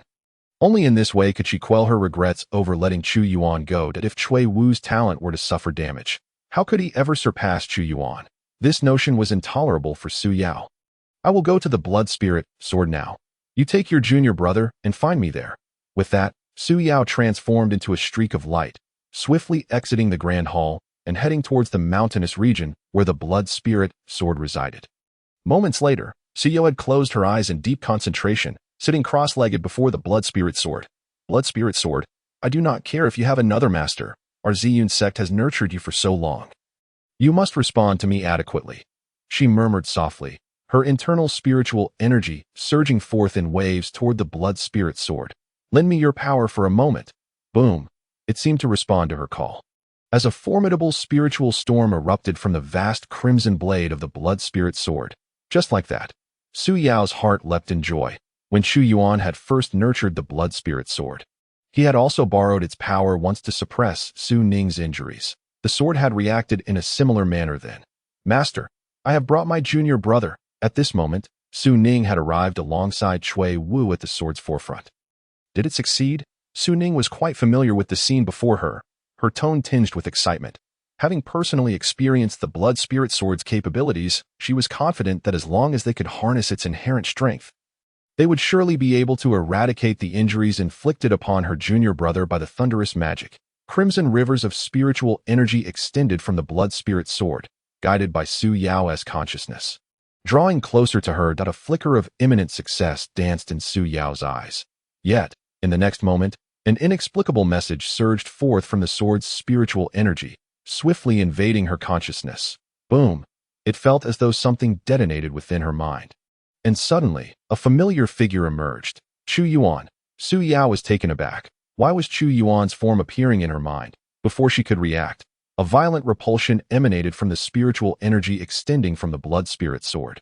Only in this way could she quell her regrets over letting Chu Yuan go. That if Cui Wu's talent were to suffer damage, how could he ever surpass Chu Yuan? This notion was intolerable for Su Yao. I will go to the blood spirit sword now. You take your junior brother and find me there. With that, Su Yao transformed into a streak of light, swiftly exiting the Grand Hall and heading towards the mountainous region where the blood spirit sword resided. Moments later, Su Yao had closed her eyes in deep concentration, sitting cross-legged before the blood spirit sword. Blood spirit sword, I do not care if you have another master. Our Ziyun sect has nurtured you for so long. You must respond to me adequately. She murmured softly, her internal spiritual energy surging forth in waves toward the blood spirit sword. Lend me your power for a moment. Boom. It seemed to respond to her call. As a formidable spiritual storm erupted from the vast crimson blade of the blood spirit sword. Just like that, Su Yao's heart leapt in joy when Chu Yuan had first nurtured the blood spirit sword. He had also borrowed its power once to suppress Su Ning's injuries. The sword had reacted in a similar manner then. Master, I have brought my junior brother. At this moment, Su Ning had arrived alongside Cui Wu at the sword's forefront. Did it succeed? Su Ning was quite familiar with the scene before her, her tone tinged with excitement. Having personally experienced the blood spirit sword's capabilities, she was confident that as long as they could harness its inherent strength, they would surely be able to eradicate the injuries inflicted upon her junior brother by the thunderous magic. Crimson rivers of spiritual energy extended from the blood spirit sword, guided by Su Yao's consciousness. Drawing closer to her, a flicker of imminent success danced in Su Yao's eyes. Yet, in the next moment, an inexplicable message surged forth from the sword's spiritual energy, swiftly invading her consciousness. Boom! It felt as though something detonated within her mind. And suddenly, a familiar figure emerged. Chu Yuan. Su Yao was taken aback. Why was Chu Yuan's form appearing in her mind? Before she could react, a violent repulsion emanated from the spiritual energy extending from the blood spirit sword.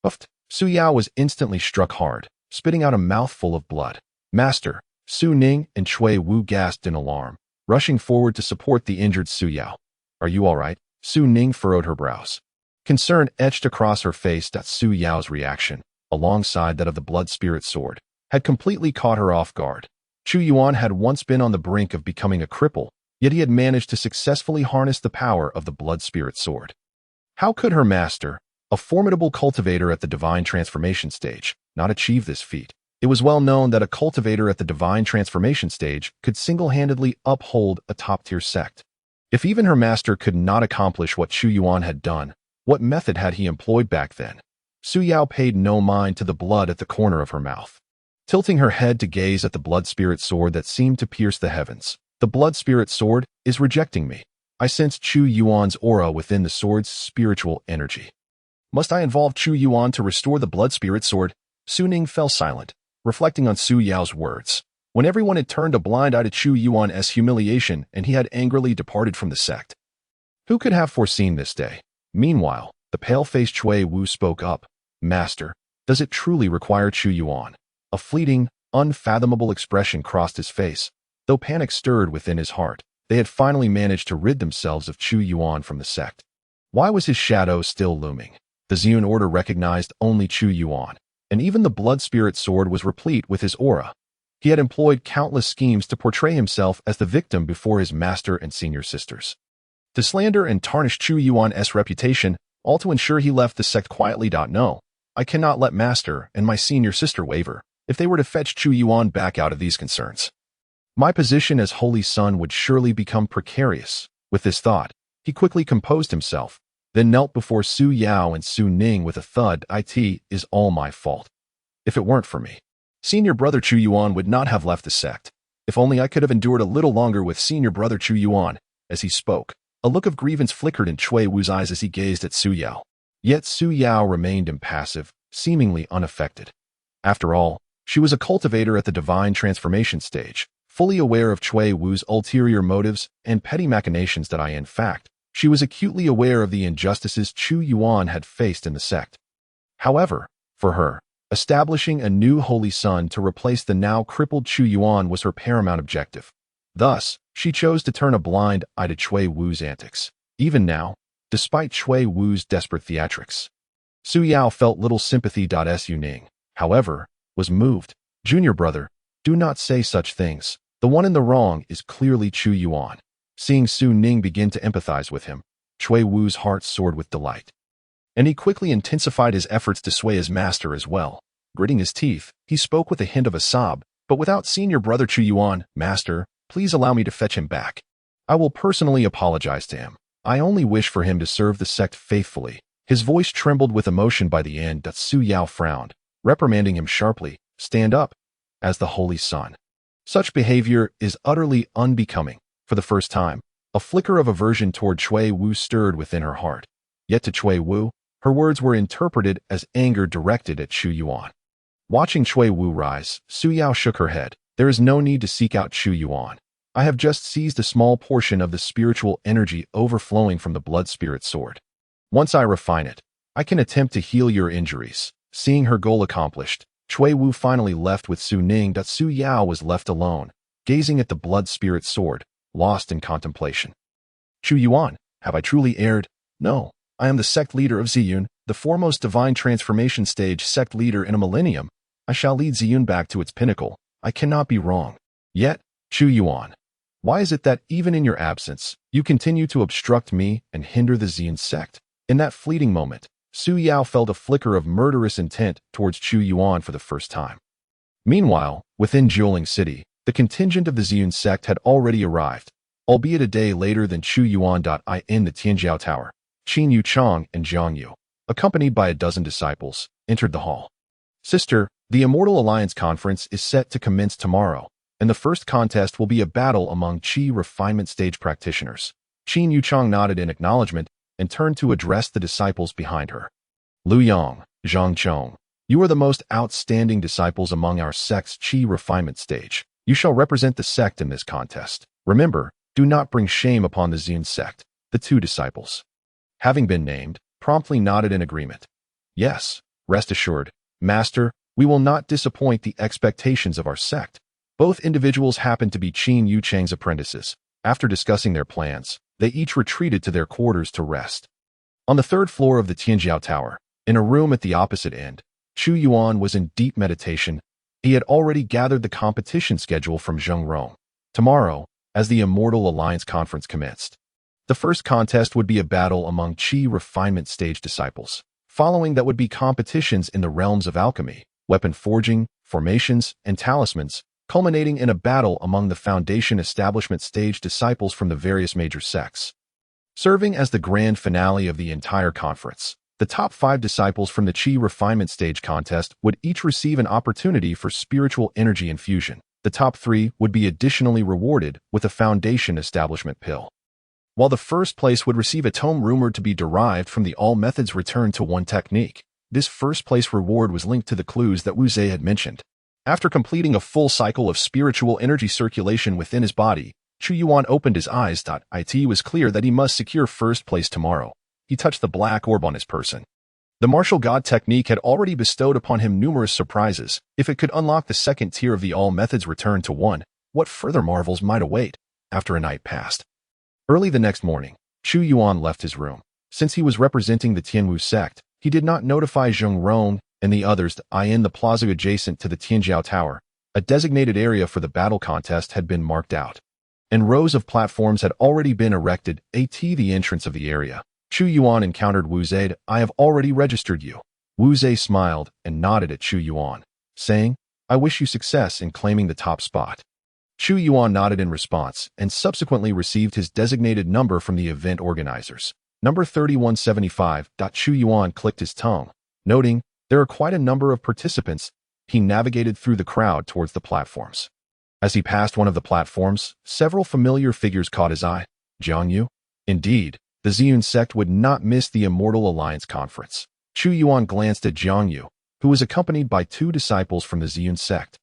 Puffed! Su Yao was instantly struck hard, spitting out a mouthful of blood. Master! Su Ning and Cui Wu gasped in alarm, rushing forward to support the injured Su Yao. Are you all right? Su Ning furrowed her brows. Concern etched across her face. Su Yao's reaction, alongside that of the blood spirit sword, had completely caught her off guard. Chu Yuan had once been on the brink of becoming a cripple, yet he had managed to successfully harness the power of the blood spirit sword. How could her master, a formidable cultivator at the divine transformation stage, not achieve this feat? It was well known that a cultivator at the divine transformation stage could single-handedly uphold a top-tier sect. If even her master could not accomplish what Chu Yuan had done, what method had he employed back then? Su Yao paid no mind to the blood at the corner of her mouth. Tilting her head to gaze at the blood spirit sword that seemed to pierce the heavens. The blood spirit sword is rejecting me. I sensed Chu Yuan's aura within the sword's spiritual energy. Must I involve Chu Yuan to restore the blood spirit sword? Su Ning fell silent, reflecting on Su Yao's words. When everyone had turned a blind eye to Chu Yuan's humiliation and he had angrily departed from the sect. Who could have foreseen this day? Meanwhile, the pale-faced Cui Wu spoke up. Master, does it truly require Chu Yuan? A fleeting, unfathomable expression crossed his face. Though panic stirred within his heart, they had finally managed to rid themselves of Chu Yuan from the sect. Why was his shadow still looming? The Ziyun order recognized only Chu Yuan, and even the blood spirit sword was replete with his aura. He had employed countless schemes to portray himself as the victim before his master and senior sisters. To slander and tarnish Chu Yuan's reputation, all to ensure he left the sect quietly. No, I cannot let master and my senior sister waver if they were to fetch Chu Yuan back out of these concerns. My position as Holy Son would surely become precarious. With this thought, he quickly composed himself, then knelt before Su Yao and Su Ning with a thud. It is all my fault. If it weren't for me, senior brother Chu Yuan would not have left the sect. If only I could have endured a little longer with senior brother Chu Yuan. As he spoke, a look of grievance flickered in Cui Wu's eyes as he gazed at Su Yao. Yet Su Yao remained impassive, seemingly unaffected. After all, she was a cultivator at the divine transformation stage, fully aware of Cui Wu's ulterior motives and petty machinations. In fact, she was acutely aware of the injustices Chu Yuan had faced in the sect. However, for her, establishing a new Holy Son to replace the now crippled Chu Yuan was her paramount objective. Thus, she chose to turn a blind eye to Cui Wu's antics. Even now, despite Cui Wu's desperate theatrics, Su Yao felt little sympathy. Su Ning, however, was moved. Junior brother, do not say such things. The one in the wrong is clearly Chu Yuan. Seeing Su Ning begin to empathize with him, Cui Wu's heart soared with delight. And he quickly intensified his efforts to sway his master as well. Gritting his teeth, he spoke with a hint of a sob, but without senior brother Chu Yuan. Master, please allow me to fetch him back. I will personally apologize to him. I only wish for him to serve the sect faithfully. His voice trembled with emotion by the end. Su Yao frowned, reprimanding him sharply. Stand up, as the Holy Son. Such behavior is utterly unbecoming. For the first time, a flicker of aversion toward Cui Wu stirred within her heart. Yet to Cui Wu, her words were interpreted as anger directed at Chu Yuan. Watching Cui Wu rise, Su Yao shook her head. There is no need to seek out Chu Yuan. I have just seized a small portion of the spiritual energy overflowing from the blood spirit sword. Once I refine it, I can attempt to heal your injuries. Seeing her goal accomplished, Cui Wu finally left with Su Ning. Su Yao was left alone, gazing at the blood spirit sword, lost in contemplation. Chu Yuan, have I truly erred? No, I am the sect leader of Ziyun, the foremost divine transformation stage sect leader in a millennium. I shall lead Ziyun back to its pinnacle. I cannot be wrong. Yet, Chu Yuan, why is it that even in your absence, you continue to obstruct me and hinder the Ziyun sect? In that fleeting moment, Su Yao felt a flicker of murderous intent towards Chu Yuan for the first time. Meanwhile, within Jiuling City, the contingent of the Ziyun sect had already arrived, albeit a day later than Chu Yuan. In the Tianjiao Tower, Qin Yu Chang and Zhang Yu, accompanied by a dozen disciples, entered the hall. Sister, the Immortal Alliance Conference is set to commence tomorrow, and the first contest will be a battle among Qi refinement stage practitioners. Qin Yu Chang nodded in acknowledgement and turned to address the disciples behind her. Lu Yang, Zhang Chong, you are the most outstanding disciples among our sect's Qi refinement stage. You shall represent the sect in this contest. Remember, do not bring shame upon the Ziyun sect. The two disciples, having been named, promptly nodded in agreement. Yes, rest assured, Master, we will not disappoint the expectations of our sect. Both individuals happened to be Qin Yu Chang's apprentices. After discussing their plans, they each retreated to their quarters to rest. On the third floor of the Tianjiao Tower, in a room at the opposite end, Chu Yuan was in deep meditation. He had already gathered the competition schedule from Zheng Rong. Tomorrow, as the Immortal Alliance Conference commenced, The first contest would be a battle among Qi refinement stage disciples. Following that would be competitions in the realms of alchemy, weapon forging, formations, and talismans, culminating in a battle among the foundation establishment stage disciples from the various major sects. Serving as the grand finale of the entire conference, the top 5 disciples from the Qi refinement stage contest would each receive an opportunity for spiritual energy infusion. The top 3 would be additionally rewarded with a foundation establishment pill. While the first place would receive a tome rumored to be derived from the all methods return to one technique, this first place reward was linked to the clues that Wu Zhe had mentioned. After completing a full cycle of spiritual energy circulation within his body, Chu Yuan opened his eyes. It was clear that he must secure first place tomorrow. He touched the black orb on his person. The martial god technique had already bestowed upon him numerous surprises. If it could unlock the second tier of the all methods return to one, what further marvels might await? After a night passed. Early the next morning, Chu Yuan left his room. Since he was representing the Tianwu sect, he did not notify Zheng Rong and the others in the plaza adjacent to the Tianjiao Tower. A designated area for the battle contest had been marked out, and rows of platforms had already been erected at the entrance of the area. Chu Yuan encountered Wu Zhe. I have already registered you. Wu Zhe smiled and nodded at Chu Yuan, saying, I wish you success in claiming the top spot. Chu Yuan nodded in response and subsequently received his designated number from the event organizers. Number 3175. Chu Yuan clicked his tongue, noting, there are quite a number of participants. He navigated through the crowd towards the platforms. As he passed one of the platforms, several familiar figures caught his eye. Jiang Yu? Indeed, the Ziyun sect would not miss the Immortal Alliance conference. Chu Yuan glanced at Jiang Yu, who was accompanied by 2 disciples from the Ziyun sect,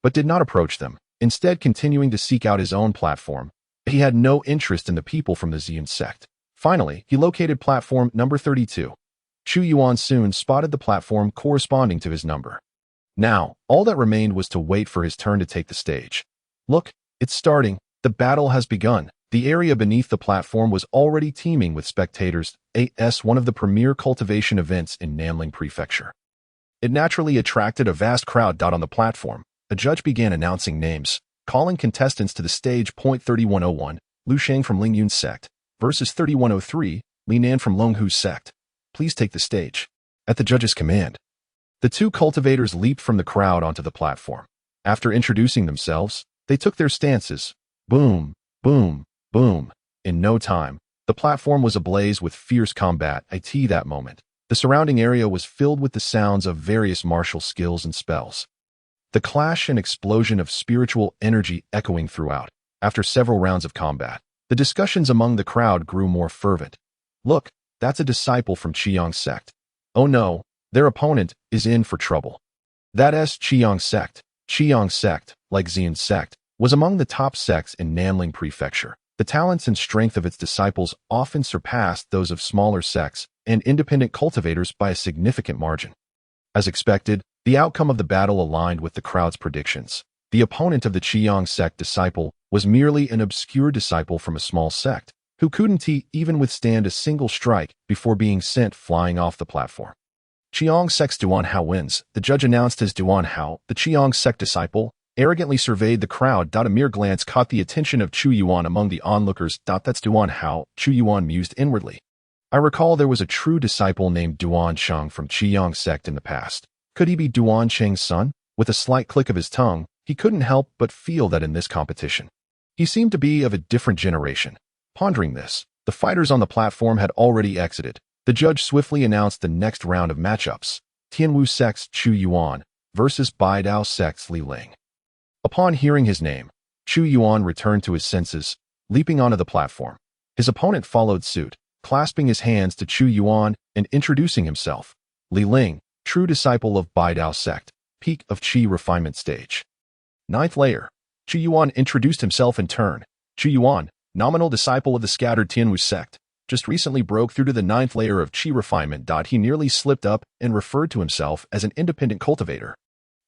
but did not approach them, instead continuing to seek out his own platform. He had no interest in the people from the Ziyun sect. Finally, he located platform number 32. Chu Yuan soon spotted the platform corresponding to his number. Now, all that remained was to wait for his turn to take the stage. Look, it's starting. The battle has begun. The area beneath the platform was already teeming with spectators. One of the premier cultivation events in Nanling Prefecture. It naturally attracted a vast crowd. On the platform, a judge began announcing names, calling contestants to the stage. 3101, Lu Shang from Lingyun sect, versus 3103, Li Nan from Longhu sect. Please take the stage. At the judge's command, the 2 cultivators leaped from the crowd onto the platform. After introducing themselves, they took their stances. Boom, boom, boom. In no time, the platform was ablaze with fierce combat. At that moment, the surrounding area was filled with the sounds of various martial skills and spells. The clash and explosion of spiritual energy echoing throughout. After several rounds of combat, the discussions among the crowd grew more fervent. Look, that's a disciple from Qiyang sect. Oh no, their opponent is in for trouble. That's Qiyang sect. Qiyang sect, like Ziyun sect, was among the top sects in Nanling Prefecture. The talents and strength of its disciples often surpassed those of smaller sects and independent cultivators by a significant margin. As expected, the outcome of the battle aligned with the crowd's predictions. The opponent of the Qiyang sect disciple was merely an obscure disciple from a small sect, who couldn't even withstand a single strike before being sent flying off the platform. Qiyang sect's Duan Hao wins. The judge announced as Duan Hao, the Qiyang sect disciple, arrogantly surveyed the crowd. A mere glance caught the attention of Chu Yuan among the onlookers. That's Duan Hao, Chu Yuan mused inwardly. I recall there was a true disciple named Duan Cheng from Qiyang sect in the past. Could he be Duan Cheng's son? With a slight click of his tongue, he couldn't help but feel that in this competition, he seemed to be of a different generation. Pondering this, the fighters on the platform had already exited. The judge swiftly announced the next round of matchups. Tianwu sect's Chu Yuan versus Baidao sect's Li Ling. Upon hearing his name, Chu Yuan returned to his senses, leaping onto the platform. His opponent followed suit, clasping his hands to Chu Yuan and introducing himself. Li Ling, true disciple of Baidao sect, peak of Qi refinement stage. 9th layer. Chu Yuan introduced himself in turn. Chu Yuan, nominal disciple of the scattered Tianwu sect, just recently broke through to the 9th layer of Qi refinement. He nearly slipped up and referred to himself as an independent cultivator.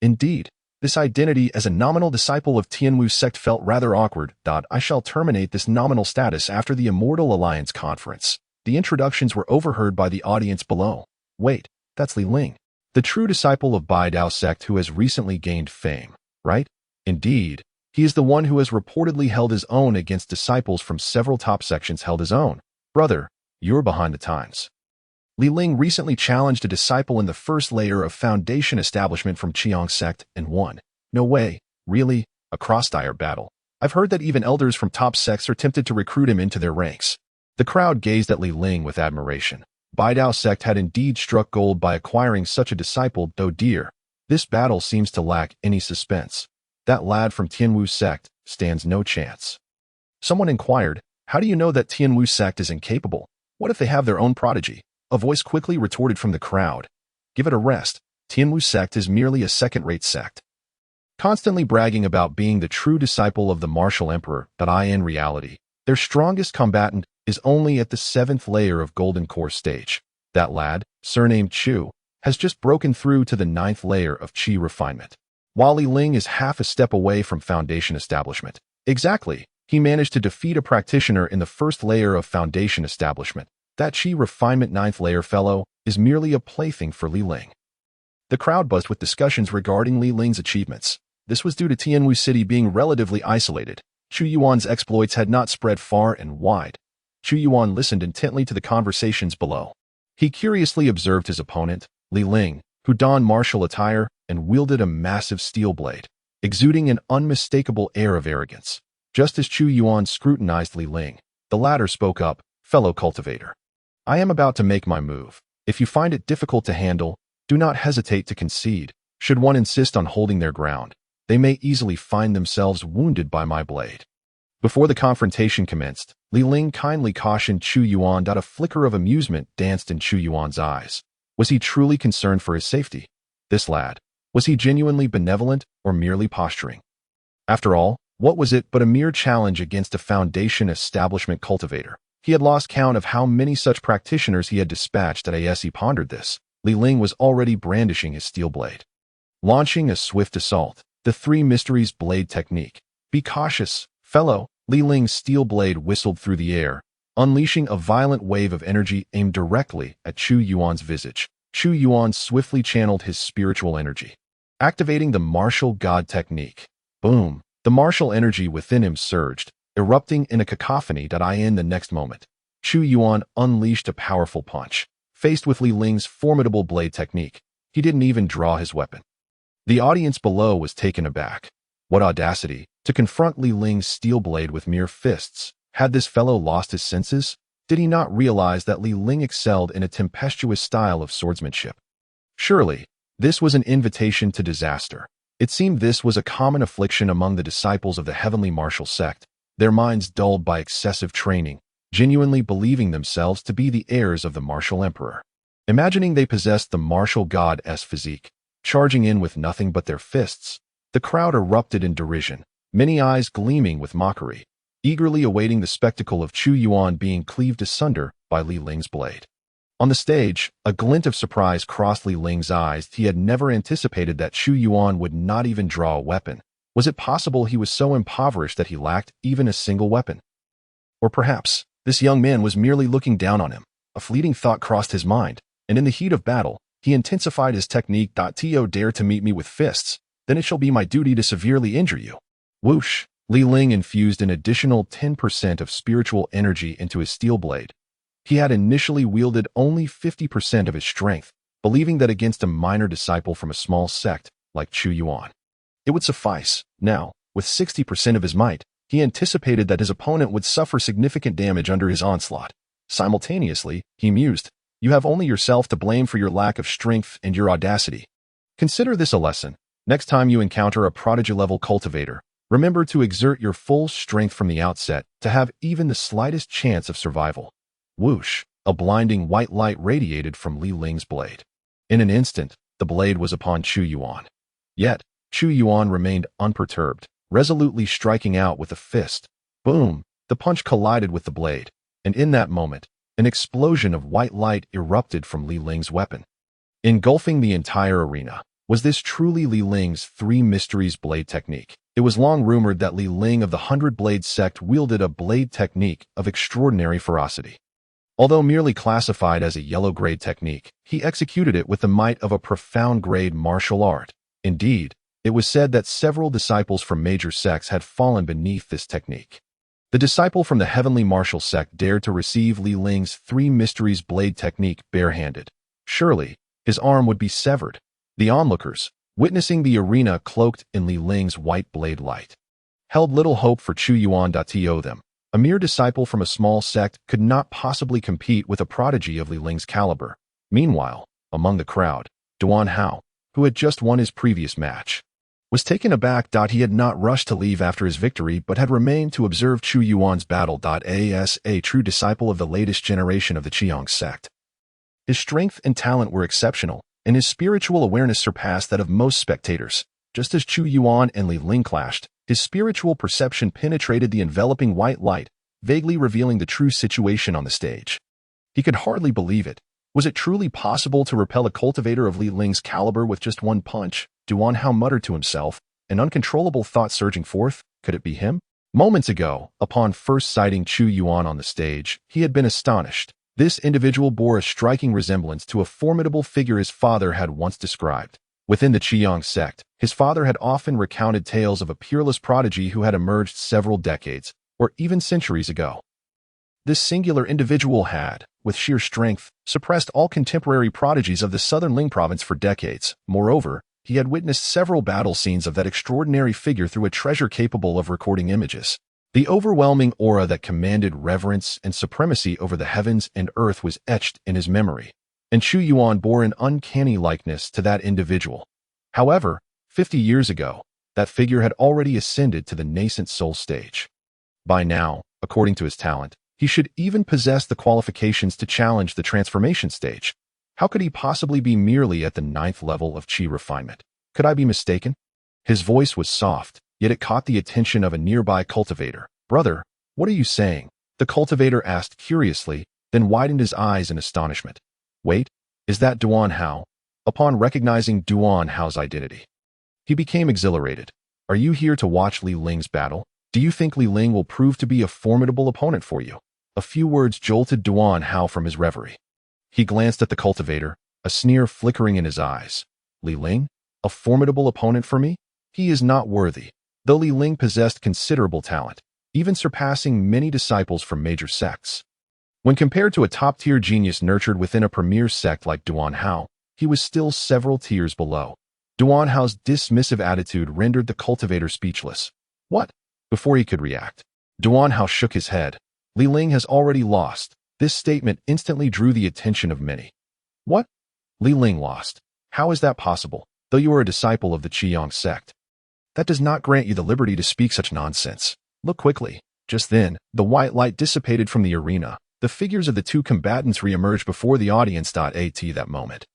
Indeed, this identity as a nominal disciple of Tianwu sect felt rather awkward. I shall terminate this nominal status after the Immortal Alliance conference. The introductions were overheard by the audience below. Wait, that's Li Ling, the true disciple of Baidao sect who has recently gained fame, right? Indeed, He is the one who has reportedly held his own against disciples from several top sections held his own. Brother, you're behind the times. Li Ling recently challenged a disciple in the first layer of foundation establishment from Qiang sect and won. No way, really, a cross-dire battle. I've heard that even elders from top sects are tempted to recruit him into their ranks. The crowd gazed at Li Ling with admiration. Baidao sect had indeed struck gold by acquiring such a disciple, though dear. This battle seems to lack any suspense. That lad from Tianwu sect stands no chance. Someone inquired, how do you know that Tianwu sect is incapable? What if they have their own prodigy? A voice quickly retorted from the crowd. Give it a rest. Tianwu sect is merely a second-rate sect, constantly bragging about being the true disciple of the martial emperor, but in reality, their strongest combatant is only at the 7th layer of golden core stage. That lad, surnamed Chu, has just broken through to the 9th layer of Qi refinement, while Li Ling is half a step away from foundation establishment. Exactly, he managed to defeat a practitioner in the 1st layer of foundation establishment. That Qi refinement 9th layer fellow is merely a plaything for Li Ling. The crowd buzzed with discussions regarding Li Ling's achievements. This was due to Tianwu City being relatively isolated. Chu Yuan's exploits had not spread far and wide. Chu Yuan listened intently to the conversations below. He curiously observed his opponent, Li Ling, who donned martial attire and wielded a massive steel blade, exuding an unmistakable air of arrogance. Just as Chu Yuan scrutinized Li Ling, the latter spoke up, fellow cultivator. I am about to make my move. If you find it difficult to handle, do not hesitate to concede. Should one insist on holding their ground, they may easily find themselves wounded by my blade. Before the confrontation commenced, Li Ling kindly cautioned Chu Yuan. A flicker of amusement danced in Chu Yuan's eyes. Was he truly concerned for his safety? This lad, was he genuinely benevolent or merely posturing? After all, what was it but a mere challenge against a foundation establishment cultivator? He had lost count of how many such practitioners he had dispatched. As he pondered this, Li Ling was already brandishing his steel blade, launching a swift assault. The 3 mysteries blade technique. Be cautious, fellow. Li Ling's steel blade whistled through the air, unleashing a violent wave of energy aimed directly at Chu Yuan's visage. Chu Yuan swiftly channeled his spiritual energy, activating the martial God technique. Boom! The martial energy within him surged, erupting in a cacophony. In the next moment, Chu Yuan unleashed a powerful punch. Faced with Li Ling's formidable blade technique, he didn't even draw his weapon. The audience below was taken aback. What audacity, to confront Li Ling's steel blade with mere fists. Had this fellow lost his senses? Did he not realize that Li Ling excelled in a tempestuous style of swordsmanship? Surely, this was an invitation to disaster. It seemed this was a common affliction among the disciples of the heavenly martial sect, their minds dulled by excessive training, genuinely believing themselves to be the heirs of the martial emperor. Imagining they possessed the martial god's physique, charging in with nothing but their fists, the crowd erupted in derision, many eyes gleaming with mockery, eagerly awaiting the spectacle of Chu Yuan being cleaved asunder by Li Ling's blade. On the stage, a glint of surprise crossed Li Ling's eyes. He had never anticipated that Chu Yuan would not even draw a weapon. Was it possible he was so impoverished that he lacked even a single weapon? Or perhaps, this young man was merely looking down on him. A fleeting thought crossed his mind, and in the heat of battle, he intensified his technique. To dare to meet me with fists, then it shall be my duty to severely injure you. Whoosh! Li Ling infused an additional 10% of spiritual energy into his steel blade. He had initially wielded only 50% of his strength, believing that against a minor disciple from a small sect like Chu Yuan, it would suffice. Now, with 60% of his might, he anticipated that his opponent would suffer significant damage under his onslaught. Simultaneously, he mused, you have only yourself to blame for your lack of strength and your audacity. Consider this a lesson. Next time you encounter a prodigy-level cultivator, remember to exert your full strength from the outset to have even the slightest chance of survival. Whoosh! A blinding white light radiated from Li Ling's blade. In an instant, the blade was upon Chu Yuan. Yet, Chu Yuan remained unperturbed, resolutely striking out with a fist. Boom! The punch collided with the blade, and in that moment, an explosion of white light erupted from Li Ling's weapon, engulfing the entire arena. Was this truly Li Ling's 3 mysteries blade technique? It was long rumored that Li Ling of the 100-blade sect wielded a blade technique of extraordinary ferocity. Although merely classified as a yellow-grade technique, he executed it with the might of a profound-grade martial art. Indeed, It was said that several disciples from major sects had fallen beneath this technique. The disciple from the heavenly martial sect dared to receive Li Ling's three mysteries blade technique barehanded. Surely, his arm would be severed. The onlookers, witnessing the arena cloaked in Li Ling's white blade light, held little hope for Chu Yuan. To them, a mere disciple from a small sect could not possibly compete with a prodigy of Li Ling's caliber. Meanwhile, among the crowd, Duan Hao, who had just won his previous match, was taken aback. He had not rushed to leave after his victory but had remained to observe Chu Yuan's battle. As a true disciple of the latest generation of the Qiang sect, his strength and talent were exceptional, and his spiritual awareness surpassed that of most spectators. Just as Chu Yuan and Li Ling clashed, his spiritual perception penetrated the enveloping white light, vaguely revealing the true situation on the stage. He could hardly believe it. Was it truly possible to repel a cultivator of Li Ling's caliber with just one punch? Duan Hao muttered to himself, an uncontrollable thought surging forth. Could it be him? Moments ago, upon first sighting Chu Yuan on the stage, he had been astonished. This individual bore a striking resemblance to a formidable figure his father had once described. Within the Qiang sect, his father had often recounted tales of a peerless prodigy who had emerged several decades, or even centuries ago. This singular individual had, with sheer strength, suppressed all contemporary prodigies of the southern Ling province for decades. Moreover, he had witnessed several battle scenes of that extraordinary figure through a treasure capable of recording images. The overwhelming aura that commanded reverence and supremacy over the heavens and earth was etched in his memory, and Chu Yuan bore an uncanny likeness to that individual. However, 50 years ago, that figure had already ascended to the nascent soul stage. By now, according to his talent, he should even possess the qualifications to challenge the transformation stage. How could he possibly be merely at the 9th level of qi refinement? Could I be mistaken? His voice was soft, yet it caught the attention of a nearby cultivator. Brother, what are you saying? The cultivator asked curiously, then widened his eyes in astonishment. Wait, is that Duan Hao? Upon recognizing Duan Hao's identity, he became exhilarated. Are you here to watch Li Ling's battle? Do you think Li Ling will prove to be a formidable opponent for you? A few words jolted Duan Hao from his reverie. He glanced at the cultivator, a sneer flickering in his eyes. Li Ling? A formidable opponent for me? He is not worthy. Though Li Ling possessed considerable talent, even surpassing many disciples from major sects, when compared to a top-tier genius nurtured within a premier sect like Duan Hao, he was still several tiers below. Duan Hao's dismissive attitude rendered the cultivator speechless. What? Before he could react, Duan Hao shook his head. Li Ling has already lost. This statement instantly drew the attention of many. What? Li Ling lost? How is that possible, though you are a disciple of the Qiang sect? That does not grant you the liberty to speak such nonsense. Look quickly. Just then, the white light dissipated from the arena. The figures of the two combatants re-emerged before the audience. At that moment,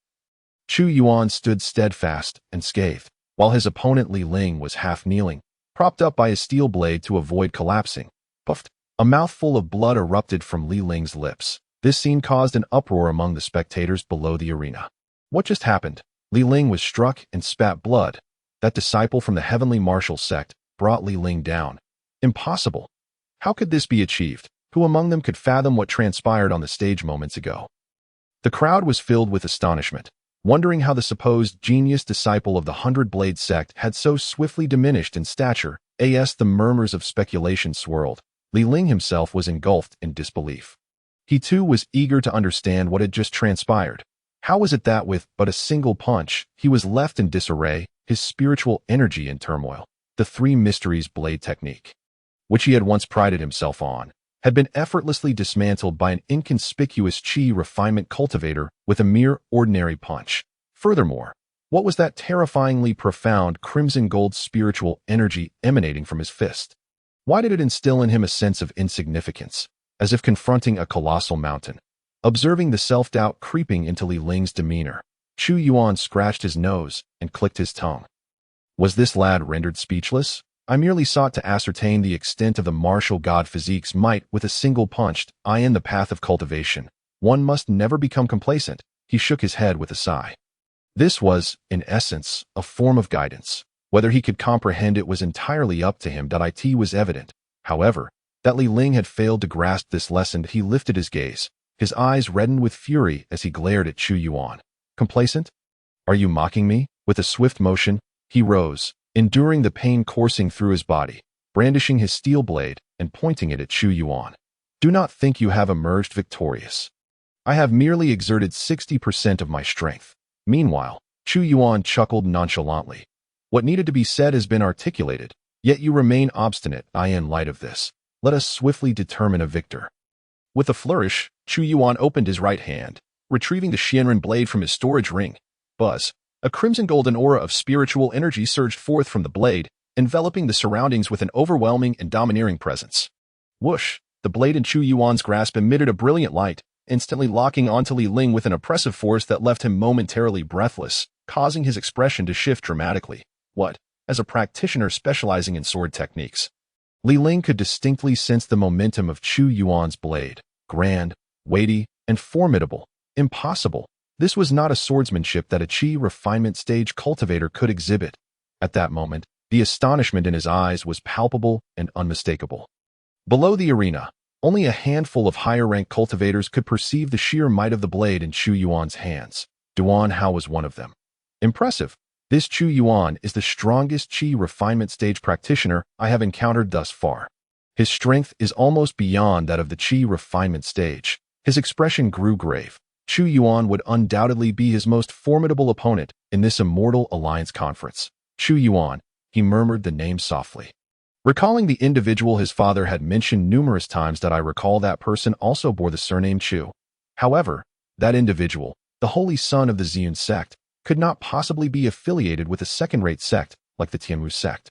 Chu Yuan stood steadfast and scathed, while his opponent Li Ling was half kneeling, propped up by a steel blade to avoid collapsing. Puffed. A mouthful of blood erupted from Li Ling's lips. This scene caused an uproar among the spectators below the arena. What just happened? Li Ling was struck and spat blood. That disciple from the heavenly martial sect brought Li Ling down. Impossible. How could this be achieved? Who among them could fathom what transpired on the stage moments ago? The crowd was filled with astonishment, wondering how the supposed genius disciple of the 100-blade sect had so swiftly diminished in stature. As the murmurs of speculation swirled, Li Ling himself was engulfed in disbelief. He too was eager to understand what had just transpired. How was it that with but a single punch, he was left in disarray, his spiritual energy in turmoil? The three mysteries blade technique, which he had once prided himself on, had been effortlessly dismantled by an inconspicuous qi refinement cultivator with a mere ordinary punch. Furthermore, what was that terrifyingly profound crimson gold spiritual energy emanating from his fist? Why did it instill in him a sense of insignificance, as if confronting a colossal mountain? Observing the self-doubt creeping into Li Ling's demeanor, Chu Yuan scratched his nose and clicked his tongue. Was this lad rendered speechless? I merely sought to ascertain the extent of the martial god physique's might with a single punch. I in the path of cultivation. One must never become complacent. He shook his head with a sigh. This was, in essence, a form of guidance. Whether he could comprehend it was entirely up to him. It was evident, however, that Li Ling had failed to grasp this lesson. He lifted his gaze. His eyes reddened with fury as he glared at Chu Yuan. Complacent? Are you mocking me? With a swift motion, He rose, enduring the pain coursing through his body, brandishing his steel blade and pointing it at Chu Yuan. Do not think you have emerged victorious. I have merely exerted 60% of my strength. Meanwhile, Chu Yuan chuckled nonchalantly. What needed to be said has been articulated, yet you remain obstinate. In light of this, let us swiftly determine a victor. With a flourish, Chu Yuan opened his right hand, retrieving the Xianren blade from his storage ring. Buzz! A crimson golden aura of spiritual energy surged forth from the blade, enveloping the surroundings with an overwhelming and domineering presence. Whoosh! The blade in Chu Yuan's grasp emitted a brilliant light, instantly locking onto Li Ling with an oppressive force that left him momentarily breathless, causing his expression to shift dramatically. What? As a practitioner specializing in sword techniques, Li Ling could distinctly sense the momentum of Chu Yuan's blade. Grand, weighty, and formidable. Impossible. This was not a swordsmanship that a chi refinement stage cultivator could exhibit. At that moment, the astonishment in his eyes was palpable and unmistakable. Below the arena, only a handful of higher-ranked cultivators could perceive the sheer might of the blade in Chu Yuan's hands. Duan Hao was one of them. Impressive. This Chu Yuan is the strongest chi refinement stage practitioner I have encountered thus far. His strength is almost beyond that of the chi refinement stage. His expression grew grave. Chu Yuan would undoubtedly be his most formidable opponent in this Immortal Alliance conference. Chu Yuan, he murmured the name softly. Recalling the individual his father had mentioned numerous times, that I recall that person also bore the surname Chu. However, that individual, the holy son of the Ziyun sect, could not possibly be affiliated with a second-rate sect like the Tianwu sect.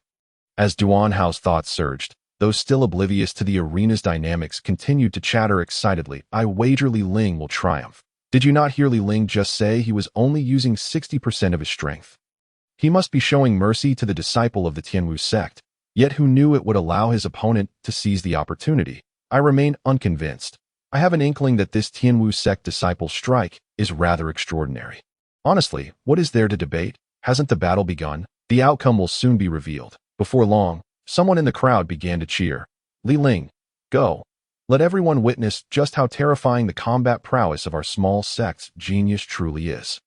As Duan Hao's thoughts surged, those still oblivious to the arena's dynamics continued to chatter excitedly. I wager Li Ling will triumph. Did you not hear Li Ling just say he was only using 60% of his strength? He must be showing mercy to the disciple of the Tianwu sect, yet who knew it would allow his opponent to seize the opportunity? I remain unconvinced. I have an inkling that this Tianwu sect disciple's strike is rather extraordinary. Honestly, what is there to debate? Hasn't the battle begun? The outcome will soon be revealed. Before long, someone in the crowd began to cheer. Li Ling, go. Let everyone witness just how terrifying the combat prowess of our small sect's genius truly is.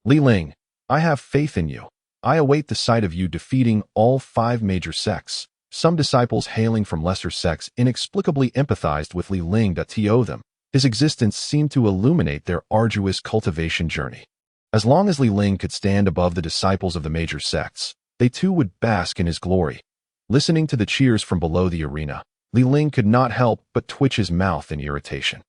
Li Ling, I have faith in you. I await the sight of you defeating all 5 major sects. Some disciples hailing from lesser sects inexplicably empathized with Li Ling. To them, his existence seemed to illuminate their arduous cultivation journey. As long as Li Ling could stand above the disciples of the major sects, they too would bask in his glory. Listening to the cheers from below the arena, Li Ling could not help but twitch his mouth in irritation.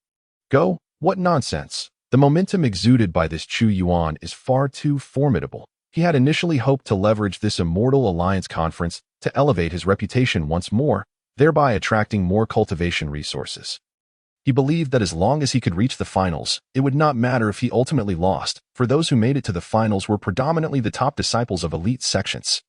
Go? What nonsense! The momentum exuded by this Chu Yuan is far too formidable. He had initially hoped to leverage this Immortal Alliance conference to elevate his reputation once more, thereby attracting more cultivation resources. He believed that as long as he could reach the finals, it would not matter if he ultimately lost, for those who made it to the finals were predominantly the top disciples of elite sections.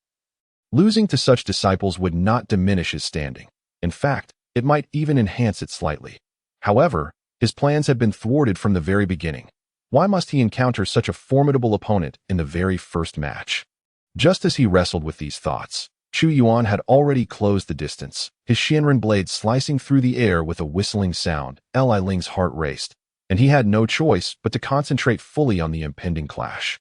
Losing to such disciples would not diminish his standing. In fact, it might even enhance it slightly. However, his plans had been thwarted from the very beginning. Why must he encounter such a formidable opponent in the very first match? Just as he wrestled with these thoughts, Chu Yuan had already closed the distance, his Xianren blade slicing through the air with a whistling sound. Li Ling's heart raced, and he had no choice but to concentrate fully on the impending clash.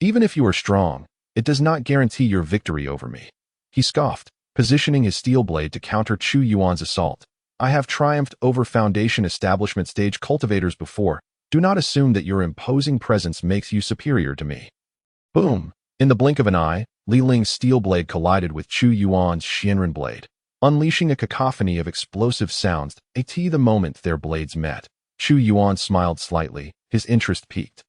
Even if you are strong, it does not guarantee your victory over me. He scoffed, positioning his steel blade to counter Chu Yuan's assault. I have triumphed over Foundation Establishment stage cultivators before. Do not assume that your imposing presence makes you superior to me. Boom! In the blink of an eye, Li Ling's steel blade collided with Chu Yuan's Xianren blade, unleashing a cacophony of explosive sounds at the moment their blades met. Chu Yuan smiled slightly, his interest piqued.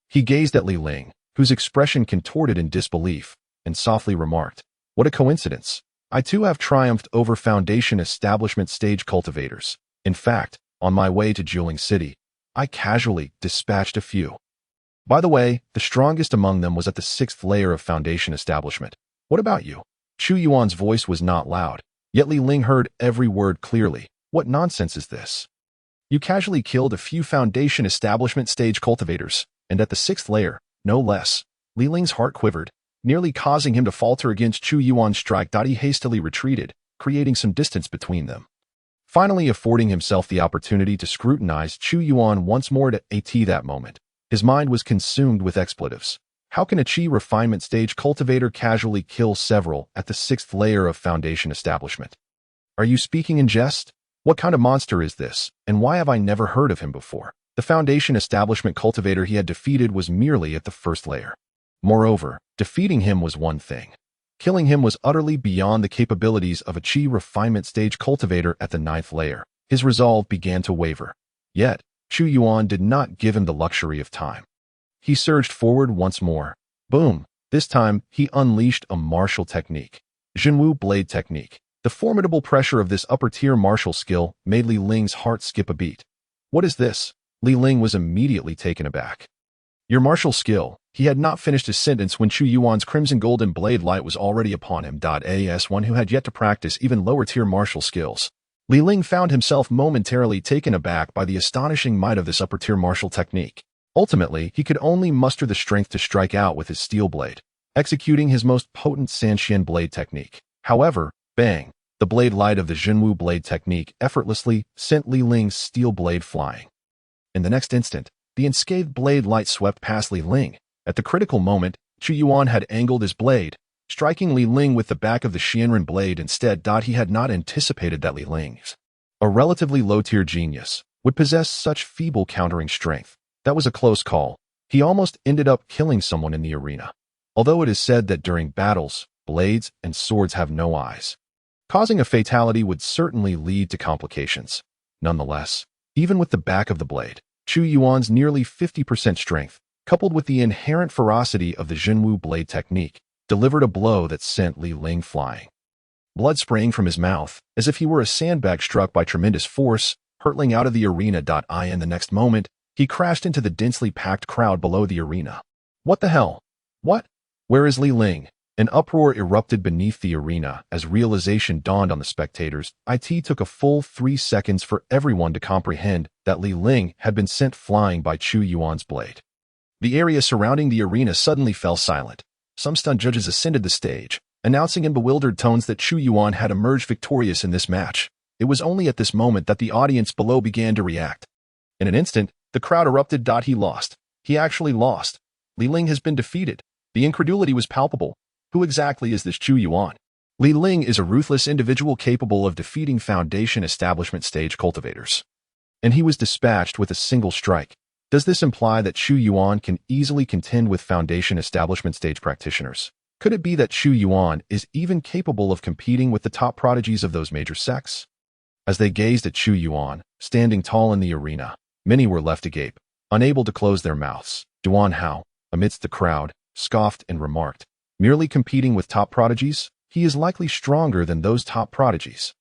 He gazed at Li Ling, whose expression contorted in disbelief, and softly remarked, "What a coincidence. I too have triumphed over Foundation Establishment stage cultivators. In fact, on my way to Jiuling City, I casually dispatched a few. By the way, the strongest among them was at the 6th layer of Foundation Establishment. What about you?" Chu Yuan's voice was not loud, yet Li Ling heard every word clearly. What nonsense is this? You casually killed a few Foundation Establishment stage cultivators, and at the 6th layer, no less. Li Ling's heart quivered, nearly causing him to falter against Chu Yuan's strike. He hastily retreated, creating some distance between them. Finally affording himself the opportunity to scrutinize Chu Yuan once more at that moment. His mind was consumed with expletives. How can a chi refinement stage cultivator casually kill several at the 6th layer of foundation establishment? Are you speaking in jest? What kind of monster is this, and why have I never heard of him before? The foundation establishment cultivator he had defeated was merely at the 1st layer. Moreover, defeating him was one thing. Killing him was utterly beyond the capabilities of a chi refinement stage cultivator at the 9th layer. His resolve began to waver. Yet, Chu Yuan did not give him the luxury of time. He surged forward once more. Boom! This time, he unleashed a martial technique. Jinwu blade technique. The formidable pressure of this upper-tier martial skill made Li Ling's heart skip a beat. What is this? Li Ling was immediately taken aback. Your martial skill. He had not finished his sentence when Chu Yuan's crimson golden blade light was already upon him. As one who had yet to practice even lower-tier martial skills, Li Ling found himself momentarily taken aback by the astonishing might of this upper-tier martial technique. Ultimately, he could only muster the strength to strike out with his steel blade, executing his most potent Sanxian blade technique. However, bang! The blade light of the Jinwu blade technique effortlessly sent Li Ling's steel blade flying. In the next instant, the unscathed blade light swept past Li Ling. At the critical moment, Chu Yuan had angled his blade, striking Li Ling with the back of the Xianren blade instead. He had not anticipated that Li Ling's, a relatively low-tier genius, would possess such feeble countering strength. That was a close call. He almost ended up killing someone in the arena. Although it is said that during battles, blades and swords have no eyes, causing a fatality would certainly lead to complications. Nonetheless, even with the back of the blade, Chu Yuan's nearly 50% strength, coupled with the inherent ferocity of the Jinwu blade technique, delivered a blow that sent Li Ling flying. Blood spraying from his mouth, as if he were a sandbag struck by tremendous force, hurtling out of the arena. In the next moment, he crashed into the densely packed crowd below the arena. What the hell? What? Where is Li Ling? An uproar erupted beneath the arena as realization dawned on the spectators. It took a full 3 seconds for everyone to comprehend that Li Ling had been sent flying by Chu Yuan's blade. The area surrounding the arena suddenly fell silent. Some stunned judges ascended the stage, announcing in bewildered tones that Chu Yuan had emerged victorious in this match. It was only at this moment that the audience below began to react. In an instant, the crowd erupted. He lost. He actually lost. Li Ling has been defeated. The incredulity was palpable. Who exactly is this Chu Yuan? Li Ling is a ruthless individual capable of defeating foundation establishment stage cultivators. And he was dispatched with a single strike. Does this imply that Chu Yuan can easily contend with foundation establishment stage practitioners? Could it be that Chu Yuan is even capable of competing with the top prodigies of those major sects? As they gazed at Chu Yuan, standing tall in the arena, many were left agape, unable to close their mouths. Duan Hao, amidst the crowd, scoffed and remarked, merely competing with top prodigies? He is likely stronger than those top prodigies.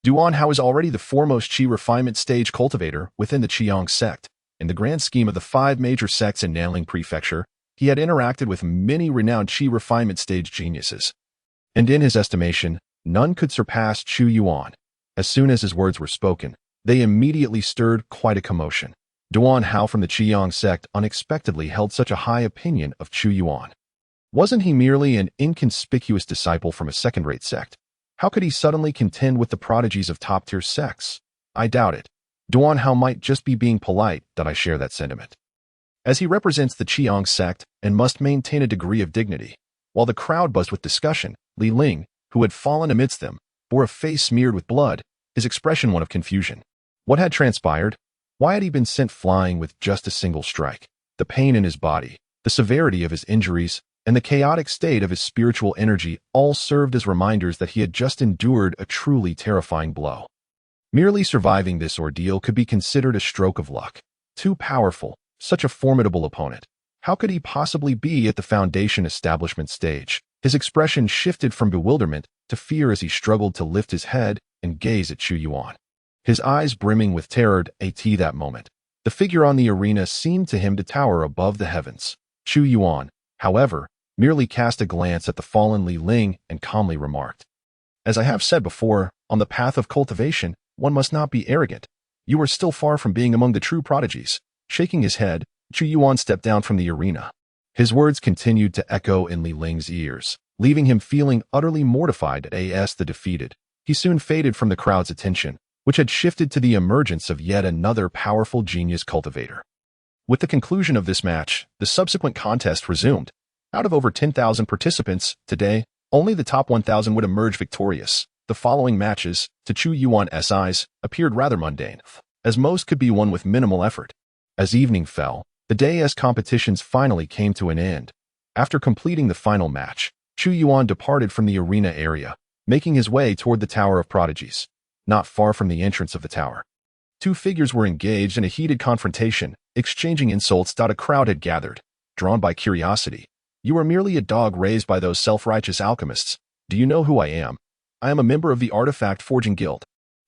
Duan Hao is already the foremost chi refinement stage cultivator within the Qiang sect. In the grand scheme of the 5 major sects in Nanling Prefecture, he had interacted with many renowned chi refinement stage geniuses. And in his estimation, none could surpass Chu Yuan. As soon as his words were spoken, they immediately stirred quite a commotion. Duan Hao from the Qiang sect unexpectedly held such a high opinion of Chu Yuan. Wasn't he merely an inconspicuous disciple from a second-rate sect? How could he suddenly contend with the prodigies of top-tier sects? I doubt it. Duan Hao might just be being polite. That I share that sentiment, as he represents the Qiang sect and must maintain a degree of dignity. While the crowd buzzed with discussion, Li Ling, who had fallen amidst them, bore a face smeared with blood, his expression one of confusion. What had transpired? Why had he been sent flying with just a single strike? The pain in his body, the severity of his injuries, and the chaotic state of his spiritual energy all served as reminders that he had just endured a truly terrifying blow. Merely surviving this ordeal could be considered a stroke of luck. Too powerful, such a formidable opponent. How could he possibly be at the foundation establishment stage? His expression shifted from bewilderment to fear as he struggled to lift his head and gaze at Chu Yuan. His eyes brimming with terror at that moment. The figure on the arena seemed to him to tower above the heavens. Chu Yuan, however, merely cast a glance at the fallen Li Ling and calmly remarked, "As I have said before, on the path of cultivation, one must not be arrogant. You are still far from being among the true prodigies." Shaking his head, Chu Yuan stepped down from the arena. His words continued to echo in Li Ling's ears, leaving him feeling utterly mortified as the defeated. He soon faded from the crowd's attention, which had shifted to the emergence of yet another powerful genius cultivator. With the conclusion of this match, the subsequent contest resumed. Out of over 10,000 participants, today, only the top 1,000 would emerge victorious. The following matches, to Chu Yuan's eyes, appeared rather mundane, as most could be won with minimal effort. As evening fell, the day's competitions finally came to an end. After completing the final match, Chu Yuan departed from the arena area, making his way toward the Tower of Prodigies. Not far from the entrance of the tower, two figures were engaged in a heated confrontation, exchanging insults. A crowd had gathered, drawn by curiosity. You are merely a dog raised by those self-righteous alchemists. Do you know who I am? I am a member of the Artifact Forging Guild.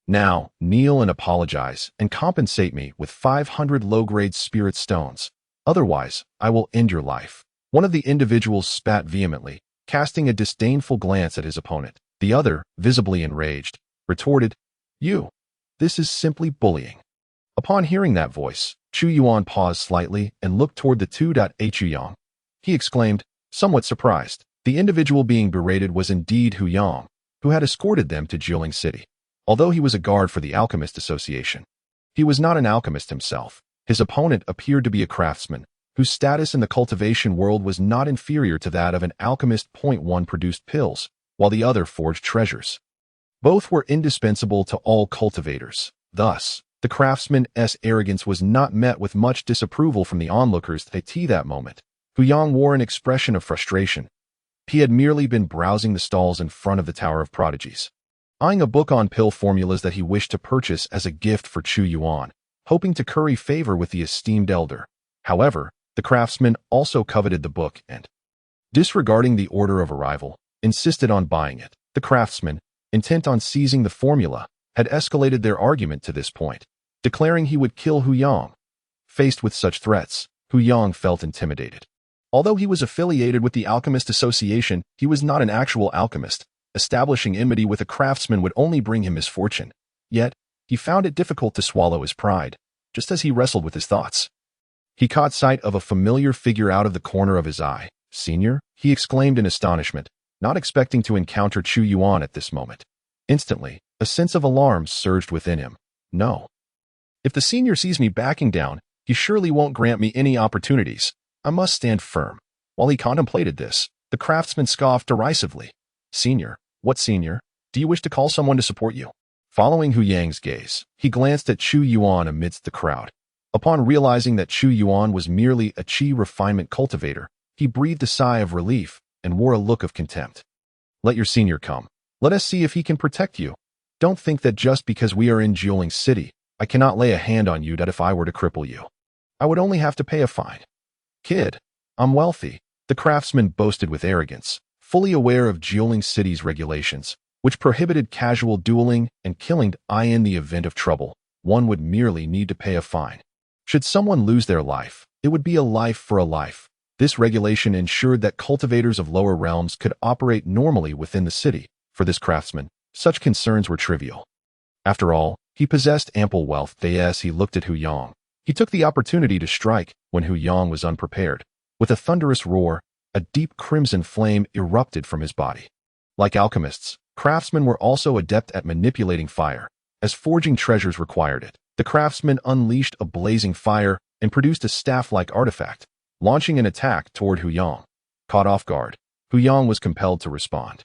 Now, kneel and apologize, and compensate me with 500 low-grade spirit stones. Otherwise, I will end your life. One of the individuals spat vehemently, casting a disdainful glance at his opponent. The other, visibly enraged, retorted, "You. This is simply bullying." Upon hearing that voice, Chu Yuan paused slightly and looked toward the two. Chu Yang. He exclaimed, somewhat surprised. The individual being berated was indeed Hu Yang, who had escorted them to Jiuling City. Although he was a guard for the Alchemist Association, he was not an alchemist himself. His opponent appeared to be a craftsman, whose status in the cultivation world was not inferior to that of an alchemist. One produced pills, while the other forged treasures. Both were indispensable to all cultivators. Thus, the craftsman's arrogance was not met with much disapproval from the onlookers. At that moment, Hu Yang wore an expression of frustration. He had merely been browsing the stalls in front of the Tower of Prodigies, eyeing a book on pill formulas that he wished to purchase as a gift for Chu Yuan, hoping to curry favor with the esteemed elder. However, the craftsman also coveted the book and, disregarding the order of arrival, insisted on buying it. The craftsman, intent on seizing the formula, had escalated their argument to this point, declaring he would kill Hu Yang. Faced with such threats, Hu Yang felt intimidated. Although he was affiliated with the Alchemist Association, he was not an actual alchemist. Establishing enmity with a craftsman would only bring him misfortune. Yet, he found it difficult to swallow his pride, just as he wrestled with his thoughts. He caught sight of a familiar figure out of the corner of his eye. "Senior?" he exclaimed in astonishment, not expecting to encounter Chu Yuan at this moment. Instantly, a sense of alarm surged within him. No. If the senior sees me backing down, he surely won't grant me any opportunities. I must stand firm. While he contemplated this, the craftsman scoffed derisively. "Senior? What senior? Do you wish to call someone to support you?" Following Hu Yang's gaze, he glanced at Chu Yuan amidst the crowd. Upon realizing that Chu Yuan was merely a qi refinement cultivator, he breathed a sigh of relief and wore a look of contempt. "Let your senior come. Let us see if he can protect you. Don't think that just because we are in Jiuling City, I cannot lay a hand on you. That if I were to cripple you, I would only have to pay a fine. Kid, I'm wealthy," the craftsman boasted with arrogance, fully aware of Jiuling City's regulations, which prohibited casual dueling and killing. In the event of trouble, one would merely need to pay a fine. Should someone lose their life, it would be a life for a life. This regulation ensured that cultivators of lower realms could operate normally within the city. For this craftsman, such concerns were trivial. After all, he possessed ample wealth. As he looked at Hu Yang, he took the opportunity to strike when Hu Yang was unprepared. With a thunderous roar, a deep crimson flame erupted from his body. Like alchemists, craftsmen were also adept at manipulating fire, as forging treasures required it. The craftsman unleashed a blazing fire and produced a staff-like artifact, launching an attack toward Hu Yang. Caught off guard, Hu Yang was compelled to respond.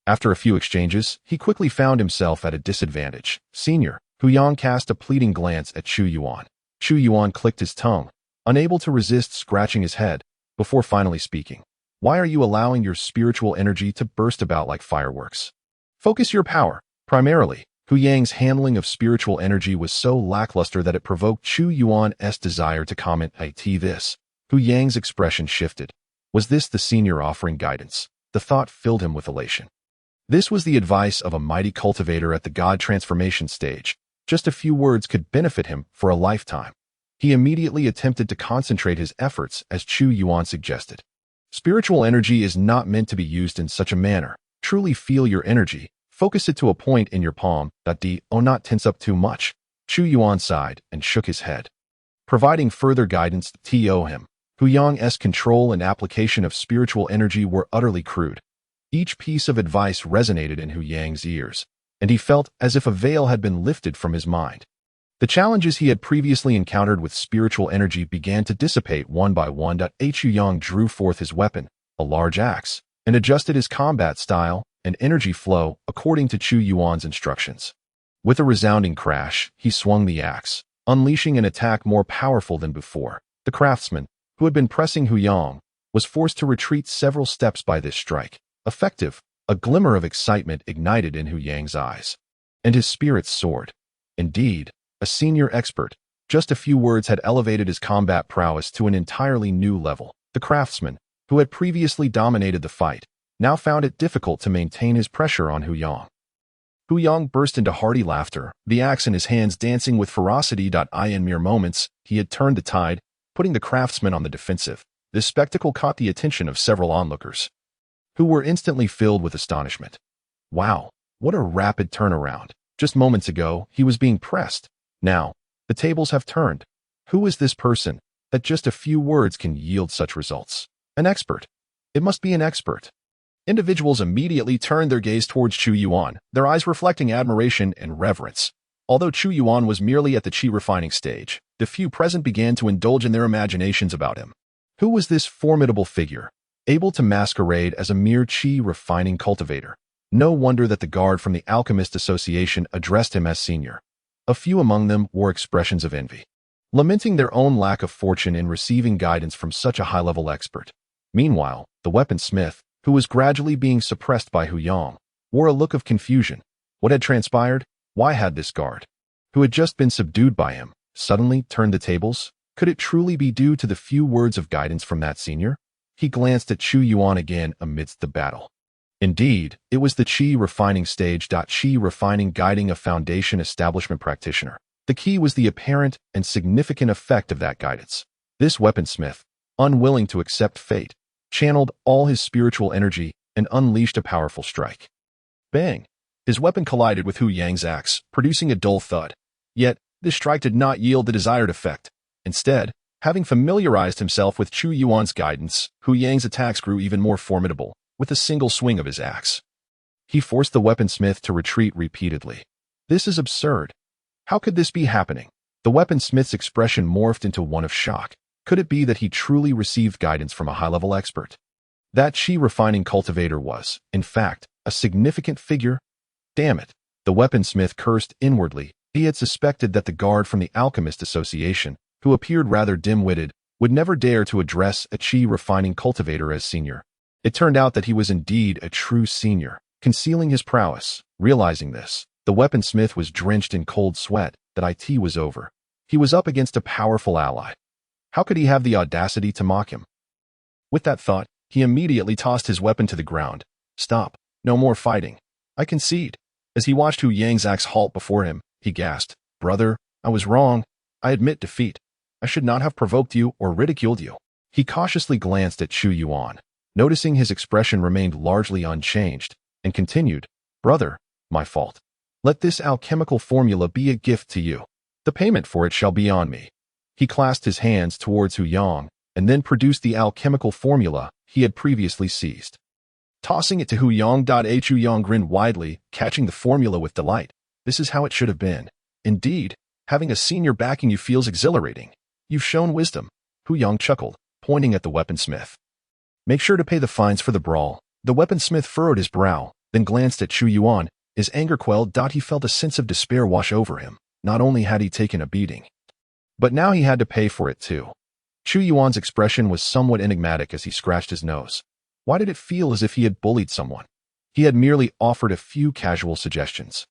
After a few exchanges, he quickly found himself at a disadvantage. "Senior," Hu Yang cast a pleading glance at Chu Yuan. Chu Yuan clicked his tongue, unable to resist scratching his head, before finally speaking. "Why are you allowing your spiritual energy to burst about like fireworks? Focus your power." Primarily, Hu Yang's handling of spiritual energy was so lackluster that it provoked Chu Yuan's desire to comment. This. Hu Yang's expression shifted. Was this the senior offering guidance? The thought filled him with elation. This was the advice of a mighty cultivator at the god transformation stage. Just a few words could benefit him for a lifetime. He immediately attempted to concentrate his efforts as Chu Yuan suggested. Spiritual energy is not meant to be used in such a manner. Truly feel your energy. Focus it to a point in your palm. Not tense up too much. Chu Yuan sighed and shook his head. Providing further guidance to him, Hu Yang's control and application of spiritual energy were utterly crude. Each piece of advice resonated in Hu Yang's ears, and he felt as if a veil had been lifted from his mind. The challenges he had previously encountered with spiritual energy began to dissipate one by one. Hu Yang drew forth his weapon, a large axe, and adjusted his combat style and energy flow according to Chu Yuan's instructions. With a resounding crash, he swung the axe, unleashing an attack more powerful than before. The craftsman, who had been pressing Hu Yang, was forced to retreat several steps by this strike. Effective, a glimmer of excitement ignited in Hu Yang's eyes, and his spirits soared. Indeed, a senior expert, just a few words had elevated his combat prowess to an entirely new level. The craftsman, who had previously dominated the fight, now found it difficult to maintain his pressure on Hu Yang. Hu Yang burst into hearty laughter, the axe in his hands dancing with ferocity. In mere moments, he had turned the tide, putting the craftsman on the defensive. This spectacle caught the attention of several onlookers, who were instantly filled with astonishment. Wow, what a rapid turnaround. Just moments ago, he was being pressed. Now, the tables have turned. Who is this person that just a few words can yield such results? An expert. It must be an expert. Individuals immediately turned their gaze towards Chu Yuan, their eyes reflecting admiration and reverence. Although Chu Yuan was merely at the qi refining stage, the few present began to indulge in their imaginations about him. Who was this formidable figure, able to masquerade as a mere qi refining cultivator? No wonder that the guard from the Alchemist Association addressed him as senior. A few among them wore expressions of envy, lamenting their own lack of fortune in receiving guidance from such a high-level expert. Meanwhile, the weaponsmith, who was gradually being suppressed by Hu Yang, wore a look of confusion. What had transpired? Why had this guard, who had just been subdued by him, suddenly turned the tables? Could it truly be due to the few words of guidance from that senior? He glanced at Chu Yuan again amidst the battle. Indeed, it was the qi refining stage. Qi refining guiding a foundation establishment practitioner. The key was the apparent and significant effect of that guidance. This weaponsmith, unwilling to accept fate, channeled all his spiritual energy and unleashed a powerful strike. Bang! His weapon collided with Hu Yang's axe, producing a dull thud. Yet, this strike did not yield the desired effect. Instead, having familiarized himself with Chu Yuan's guidance, Hu Yang's attacks grew even more formidable. With a single swing of his axe, he forced the weaponsmith to retreat repeatedly. This is absurd. How could this be happening? The weaponsmith's expression morphed into one of shock. Could it be that he truly received guidance from a high-level expert? That qi refining cultivator was, in fact, a significant figure? Damn it! The weaponsmith cursed inwardly. He had suspected that the guard from the Alchemist Association, who appeared rather dim-witted, would never dare to address a qi refining cultivator as senior. It turned out that he was indeed a true senior, concealing his prowess. Realizing this, the weaponsmith was drenched in cold sweat. That it was over. He was up against a powerful ally. How could he have the audacity to mock him? With that thought, he immediately tossed his weapon to the ground. Stop. No more fighting. I concede. As he watched Hu Yang's axe halt before him, he gasped, Brother, I was wrong. I admit defeat. I should not have provoked you or ridiculed you. He cautiously glanced at Chu Yuan, noticing his expression remained largely unchanged, and continued, Brother, my fault. Let this alchemical formula be a gift to you. The payment for it shall be on me. He clasped his hands towards Hu Yang, and then produced the alchemical formula he had previously seized. Tossing it to Hu Yang. Hu Yang grinned widely, catching the formula with delight. This is how it should have been. Indeed, having a senior backing you feels exhilarating. You've shown wisdom. Hu Yang chuckled, pointing at the weaponsmith. Make sure to pay the fines for the brawl. The weaponsmith furrowed his brow, then glanced at Chu Yuan. His anger quelled. He felt a sense of despair wash over him. Not only had he taken a beating, but now he had to pay for it too. Chu Yuan's expression was somewhat enigmatic as he scratched his nose. Why did it feel as if he had bullied someone? He had merely offered a few casual suggestions,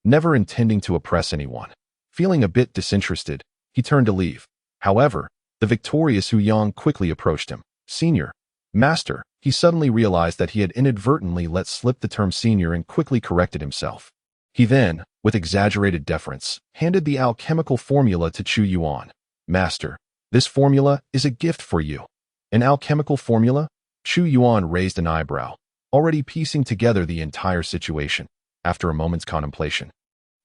never intending to oppress anyone. Feeling a bit disinterested, he turned to leave. However, the victorious Hu Yang quickly approached him. Senior. Master. He suddenly realized that he had inadvertently let slip the term senior and quickly corrected himself. He then, with exaggerated deference, handed the alchemical formula to Chu Yuan. Master, this formula is a gift for you. An alchemical formula? Chu Yuan raised an eyebrow, already piecing together the entire situation. After a moment's contemplation,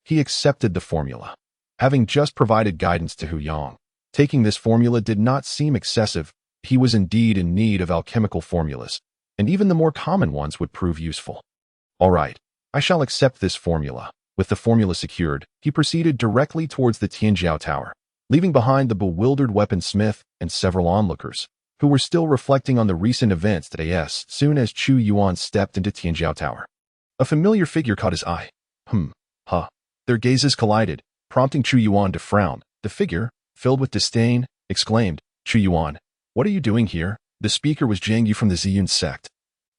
he accepted the formula. Having just provided guidance to Hu Yang, taking this formula did not seem excessive. He was indeed in need of alchemical formulas, and even the more common ones would prove useful. All right, I shall accept this formula. With the formula secured, he proceeded directly towards the Tianjiao Tower, leaving behind the bewildered weaponsmith and several onlookers, who were still reflecting on the recent events that as soon as Chu Yuan stepped into Tianjiao Tower. A familiar figure caught his eye. Their gazes collided, prompting Chu Yuan to frown. The figure, filled with disdain, exclaimed, "Chu Yuan, what are you doing here?" The speaker was Jiang Yu from the Ziyun sect,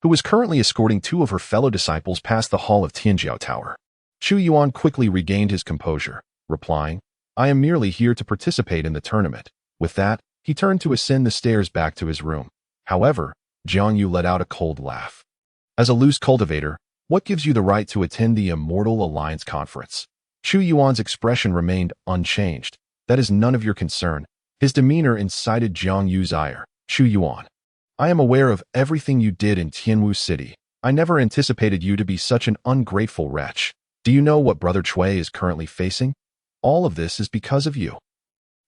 who was currently escorting two of her fellow disciples past the hall of Tianjiao Tower. Chu Yuan quickly regained his composure, replying, "I am merely here to participate in the tournament." With that, he turned to ascend the stairs back to his room. However, Jiang Yu let out a cold laugh. "As a loose cultivator, what gives you the right to attend the Immortal Alliance Conference?" Chu Yuan's expression remained unchanged. "That is none of your concern." His demeanor incited Jiang Yu's ire. "Chu Yuan, I am aware of everything you did in Tianwu City. I never anticipated you to be such an ungrateful wretch. Do you know what Brother Cui is currently facing? All of this is because of you."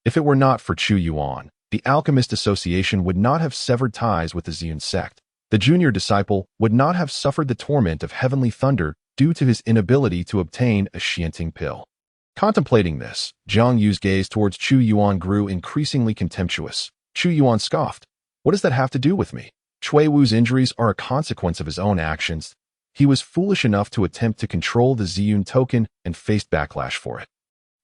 If it were not for Chu Yuan, the Alchemist Association would not have severed ties with the Ziyun sect. The junior disciple would not have suffered the torment of heavenly thunder due to his inability to obtain a Xianting pill. Contemplating this, Jiang Yu's gaze towards Chu Yuan grew increasingly contemptuous. Chu Yuan scoffed. "What does that have to do with me? Cui Wu's injuries are a consequence of his own actions. He was foolish enough to attempt to control the Ziyun token and faced backlash for it.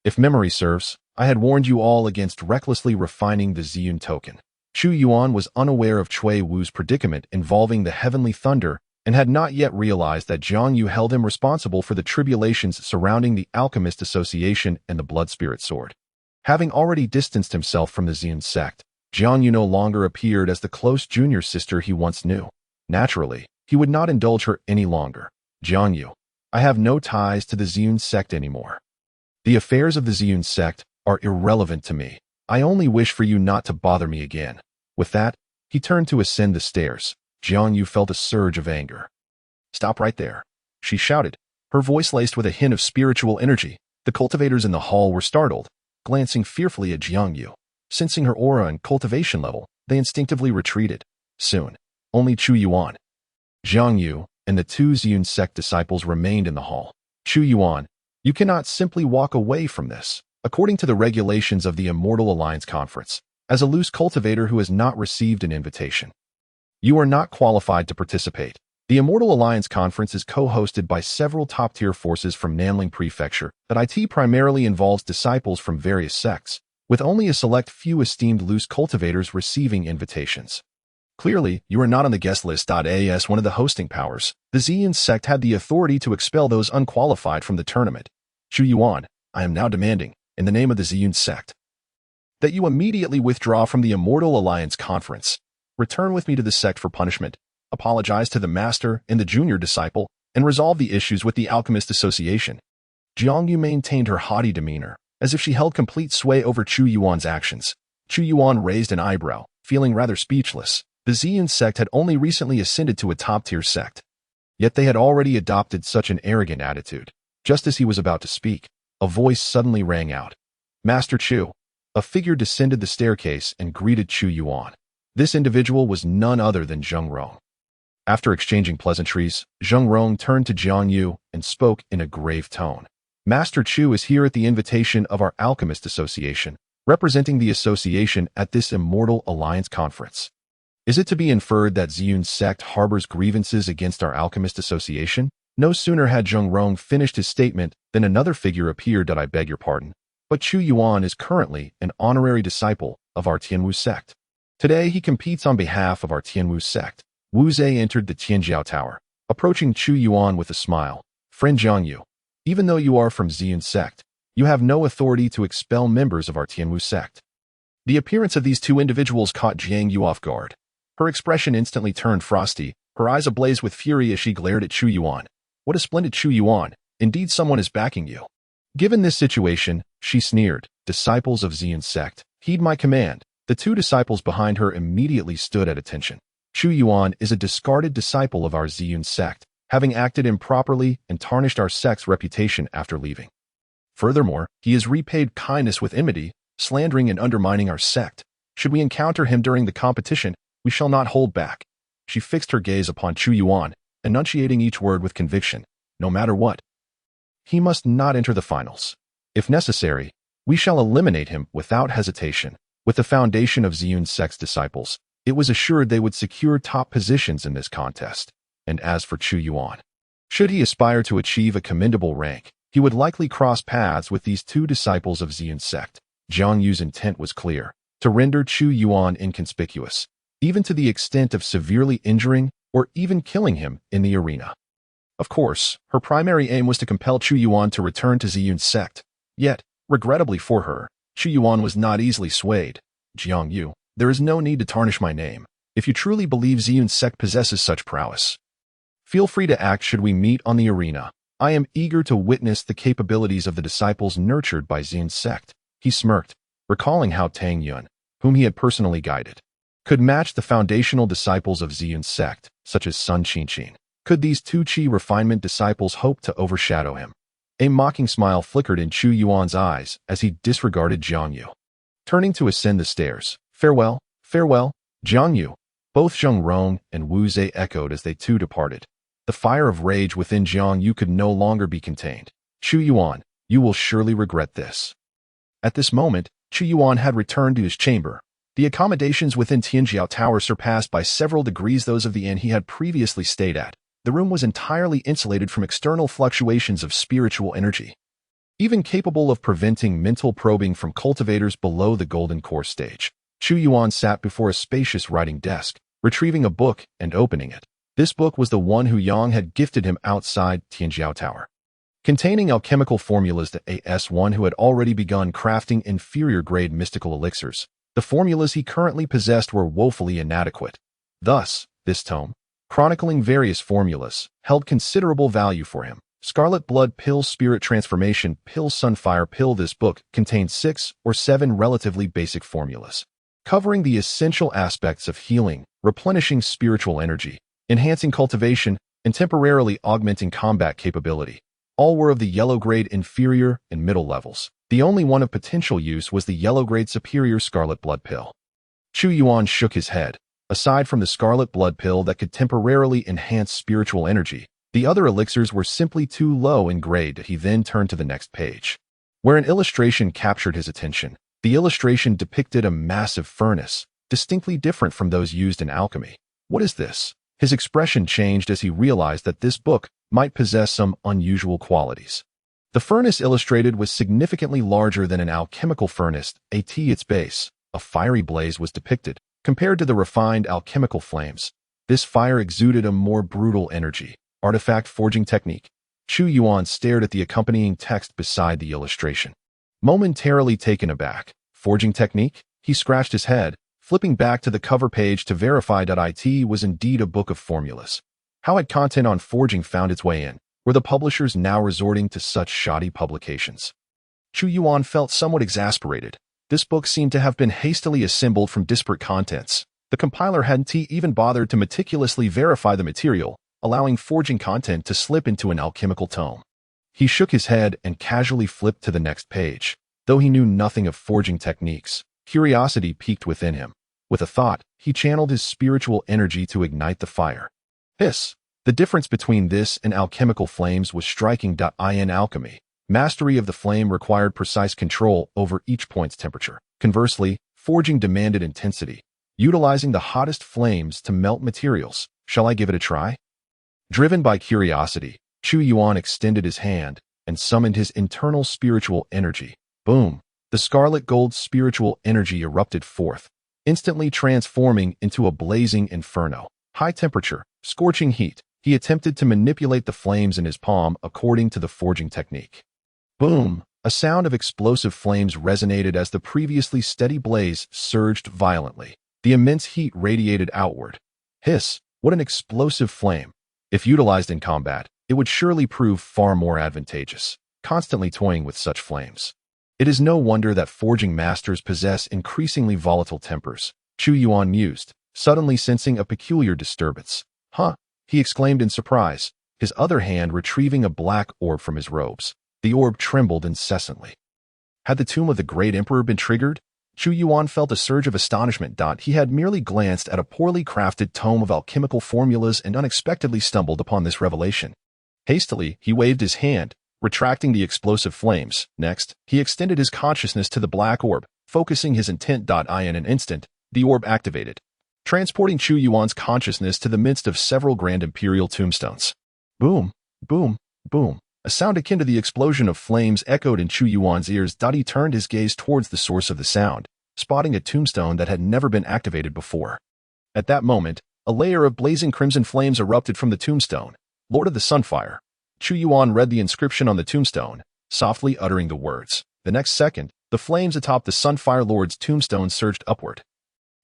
If memory serves, I had warned you all against recklessly refining the Ziyun token." Chu Yuan was unaware of Cui Wu's predicament involving the heavenly thunder and had not yet realized that Jiang Yu held him responsible for the tribulations surrounding the Alchemist Association and the Blood Spirit Sword. Having already distanced himself from the Ziyun sect, Jiang Yu no longer appeared as the close junior sister he once knew. Naturally, he would not indulge her any longer. "Jiang Yu, I have no ties to the Ziyun sect anymore. The affairs of the Ziyun sect are irrelevant to me. I only wish for you not to bother me again." With that, he turned to ascend the stairs. Jiang Yu felt a surge of anger. "Stop right there," she shouted, her voice laced with a hint of spiritual energy. The cultivators in the hall were startled, glancing fearfully at Jiang Yu. Sensing her aura and cultivation level, they instinctively retreated. Soon, only Chu Yuan, Jiang Yu, and the two Ziyun sect disciples remained in the hall. "Chu Yuan, you cannot simply walk away from this. According to the regulations of the Immortal Alliance Conference, as a loose cultivator who has not received an invitation, you are not qualified to participate. The Immortal Alliance Conference is co-hosted by several top-tier forces from Nanling Prefecture. That it primarily involves disciples from various sects, with only a select few esteemed loose cultivators receiving invitations. Clearly, you are not on the guest list. As one of the hosting powers, the Ziyun sect had the authority to expel those unqualified from the tournament. Chu Yuan, I am now demanding, in the name of the Ziyun sect, that you immediately withdraw from the Immortal Alliance Conference. Return with me to the sect for punishment, apologize to the master and the junior disciple, and resolve the issues with the Alchemist Association." Jiang Yu maintained her haughty demeanor, as if she held complete sway over Chu Yuan's actions. Chu Yuan raised an eyebrow, feeling rather speechless. The Ziyun sect had only recently ascended to a top-tier sect, yet they had already adopted such an arrogant attitude. Just as he was about to speak, a voice suddenly rang out. "Master Chu." A figure descended the staircase and greeted Chu Yuan. This individual was none other than Zheng Rong. After exchanging pleasantries, Zheng Rong turned to Jiang Yu and spoke in a grave tone. "Master Chu is here at the invitation of our Alchemist Association, representing the association at this Immortal Alliance Conference. Is it to be inferred that Ziyun sect harbors grievances against our Alchemist Association?" No sooner had Zheng Rong finished his statement than another figure appeared. "I beg your pardon, but Chu Yuan is currently an honorary disciple of our Tianwu sect. Today he competes on behalf of our Tianwu sect." Wu Zhe entered the Tianjiao Tower, approaching Chu Yuan with a smile. "Friend Jiang Yu, even though you are from Ziyun sect, you have no authority to expel members of our Tianwu sect." The appearance of these two individuals caught Jiang Yu off guard. Her expression instantly turned frosty, her eyes ablaze with fury as she glared at Chu Yuan. "What a splendid Chu Yuan! Indeed, someone is backing you." Given this situation, she sneered, "Disciples of Ziyun sect, heed my command." The two disciples behind her immediately stood at attention. "Chu Yuan is a discarded disciple of our Ziyun sect, having acted improperly and tarnished our sect's reputation after leaving. Furthermore, he has repaid kindness with enmity, slandering and undermining our sect. Should we encounter him during the competition, we shall not hold back." She fixed her gaze upon Chu Yuan, enunciating each word with conviction. "No matter what, he must not enter the finals. If necessary, we shall eliminate him without hesitation." With the foundation of Ziyun sect's disciples, It was assured they would secure top positions in this contest. And as for Chu Yuan, should he aspire to achieve a commendable rank, he would likely cross paths with these two disciples of Ziyun's sect. Jiang Yu's intent was clear: to render Chu Yuan inconspicuous, even to the extent of severely injuring or even killing him in the arena. Of course, her primary aim was to compel Chu Yuan to return to Ziyun's sect. Yet, regrettably for her, Chu Yuan was not easily swayed. Jiang Yu, there is no need to tarnish my name. If you truly believe Ziyun's sect possesses such prowess, feel free to act should we meet on the arena. I am eager to witness the capabilities of the disciples nurtured by Ziyun's sect. He smirked, recalling how Tang Yun, whom he had personally guided, could match the foundational disciples of Ziyun's sect, such as Sun Qinqin. Could these two Qi refinement disciples hope to overshadow him? A mocking smile flickered in Chu Yuan's eyes as he disregarded Jiang Yu. Turning to ascend the stairs, farewell, farewell, Jiang Yu. Both Zheng Rong and Wu Zhe echoed as they too departed. The fire of rage within Jiang Yu could no longer be contained. Chu Yuan, you will surely regret this. At this moment, Chu Yuan had returned to his chamber. The accommodations within Tianjiao Tower surpassed by several degrees those of the inn he had previously stayed at. The room was entirely insulated from external fluctuations of spiritual energy, even capable of preventing mental probing from cultivators below the golden core stage. Chu Yuan sat before a spacious writing desk, retrieving a book and opening it. This book was the one Hu Yang had gifted him outside Tianjiao Tower, containing alchemical formulas that AS1 who had already begun crafting inferior-grade mystical elixirs. The formulas he currently possessed were woefully inadequate. Thus, this tome, chronicling various formulas, held considerable value for him. Scarlet Blood Pill, Spirit Transformation Pill, Sunfire Pill. This book contained 6 or 7 relatively basic formulas, covering the essential aspects of healing, replenishing spiritual energy, enhancing cultivation, and temporarily augmenting combat capability. All were of the yellow-grade inferior and middle levels. The only one of potential use was the yellow-grade superior Scarlet Blood Pill. Chu Yuan shook his head. Aside from the Scarlet Blood Pill that could temporarily enhance spiritual energy, the other elixirs were simply too low in grade. He then turned to the next page, where an illustration captured his attention. The illustration depicted a massive furnace, distinctly different from those used in alchemy. What is this? His expression changed as he realized that this book might possess some unusual qualities. The furnace illustrated was significantly larger than an alchemical furnace. At its base, a fiery blaze was depicted. Compared to the refined alchemical flames, this fire exuded a more brutal energy. Artifact forging technique. Chu Yuan stared at the accompanying text beside the illustration, momentarily taken aback. Forging technique? He scratched his head, flipping back to the cover page to verify that it was indeed a book of formulas. How had content on forging found its way in? Were the publishers now resorting to such shoddy publications? Chu Yuan felt somewhat exasperated. This book seemed to have been hastily assembled from disparate contents. The compiler hadn't even bothered to meticulously verify the material, allowing forging content to slip into an alchemical tome. He shook his head and casually flipped to the next page. Though he knew nothing of forging techniques, curiosity piqued within him. With a thought, he channeled his spiritual energy to ignite the fire. Hiss! The difference between this and alchemical flames was striking. In alchemy, mastery of the flame required precise control over each point's temperature. Conversely, forging demanded intensity, utilizing the hottest flames to melt materials. Shall I give it a try? Driven by curiosity, Chu Yuan extended his hand and summoned his internal spiritual energy. Boom! The scarlet gold spiritual energy erupted forth, instantly transforming into a blazing inferno. High temperature, scorching heat. He attempted to manipulate the flames in his palm according to the forging technique. Boom! A sound of explosive flames resonated as the previously steady blaze surged violently. The immense heat radiated outward. Hiss! What an explosive flame! If utilized in combat, it would surely prove far more advantageous, constantly toying with such flames. It is no wonder that forging masters possess increasingly volatile tempers. Chu Yuan mused, suddenly sensing a peculiar disturbance. Huh! He exclaimed in surprise, his other hand retrieving a black orb from his robes. The orb trembled incessantly. Had the tomb of the great emperor been triggered? Chu Yuan felt a surge of astonishment. He had merely glanced at a poorly crafted tome of alchemical formulas and unexpectedly stumbled upon this revelation. Hastily, he waved his hand, retracting the explosive flames. Next, he extended his consciousness to the black orb, focusing his intent. In an instant, the orb activated. transporting Chu Yuan's consciousness to the midst of several grand imperial tombstones. Boom, boom, boom. A sound akin to the explosion of flames echoed in Chu Yuan's ears. He turned his gaze towards the source of the sound, spotting a tombstone that had never been activated before. At that moment, a layer of blazing crimson flames erupted from the tombstone. Lord of the Sunfire. Chu Yuan read the inscription on the tombstone, softly uttering the words. The next second, the flames atop the Sunfire Lord's tombstone surged upward,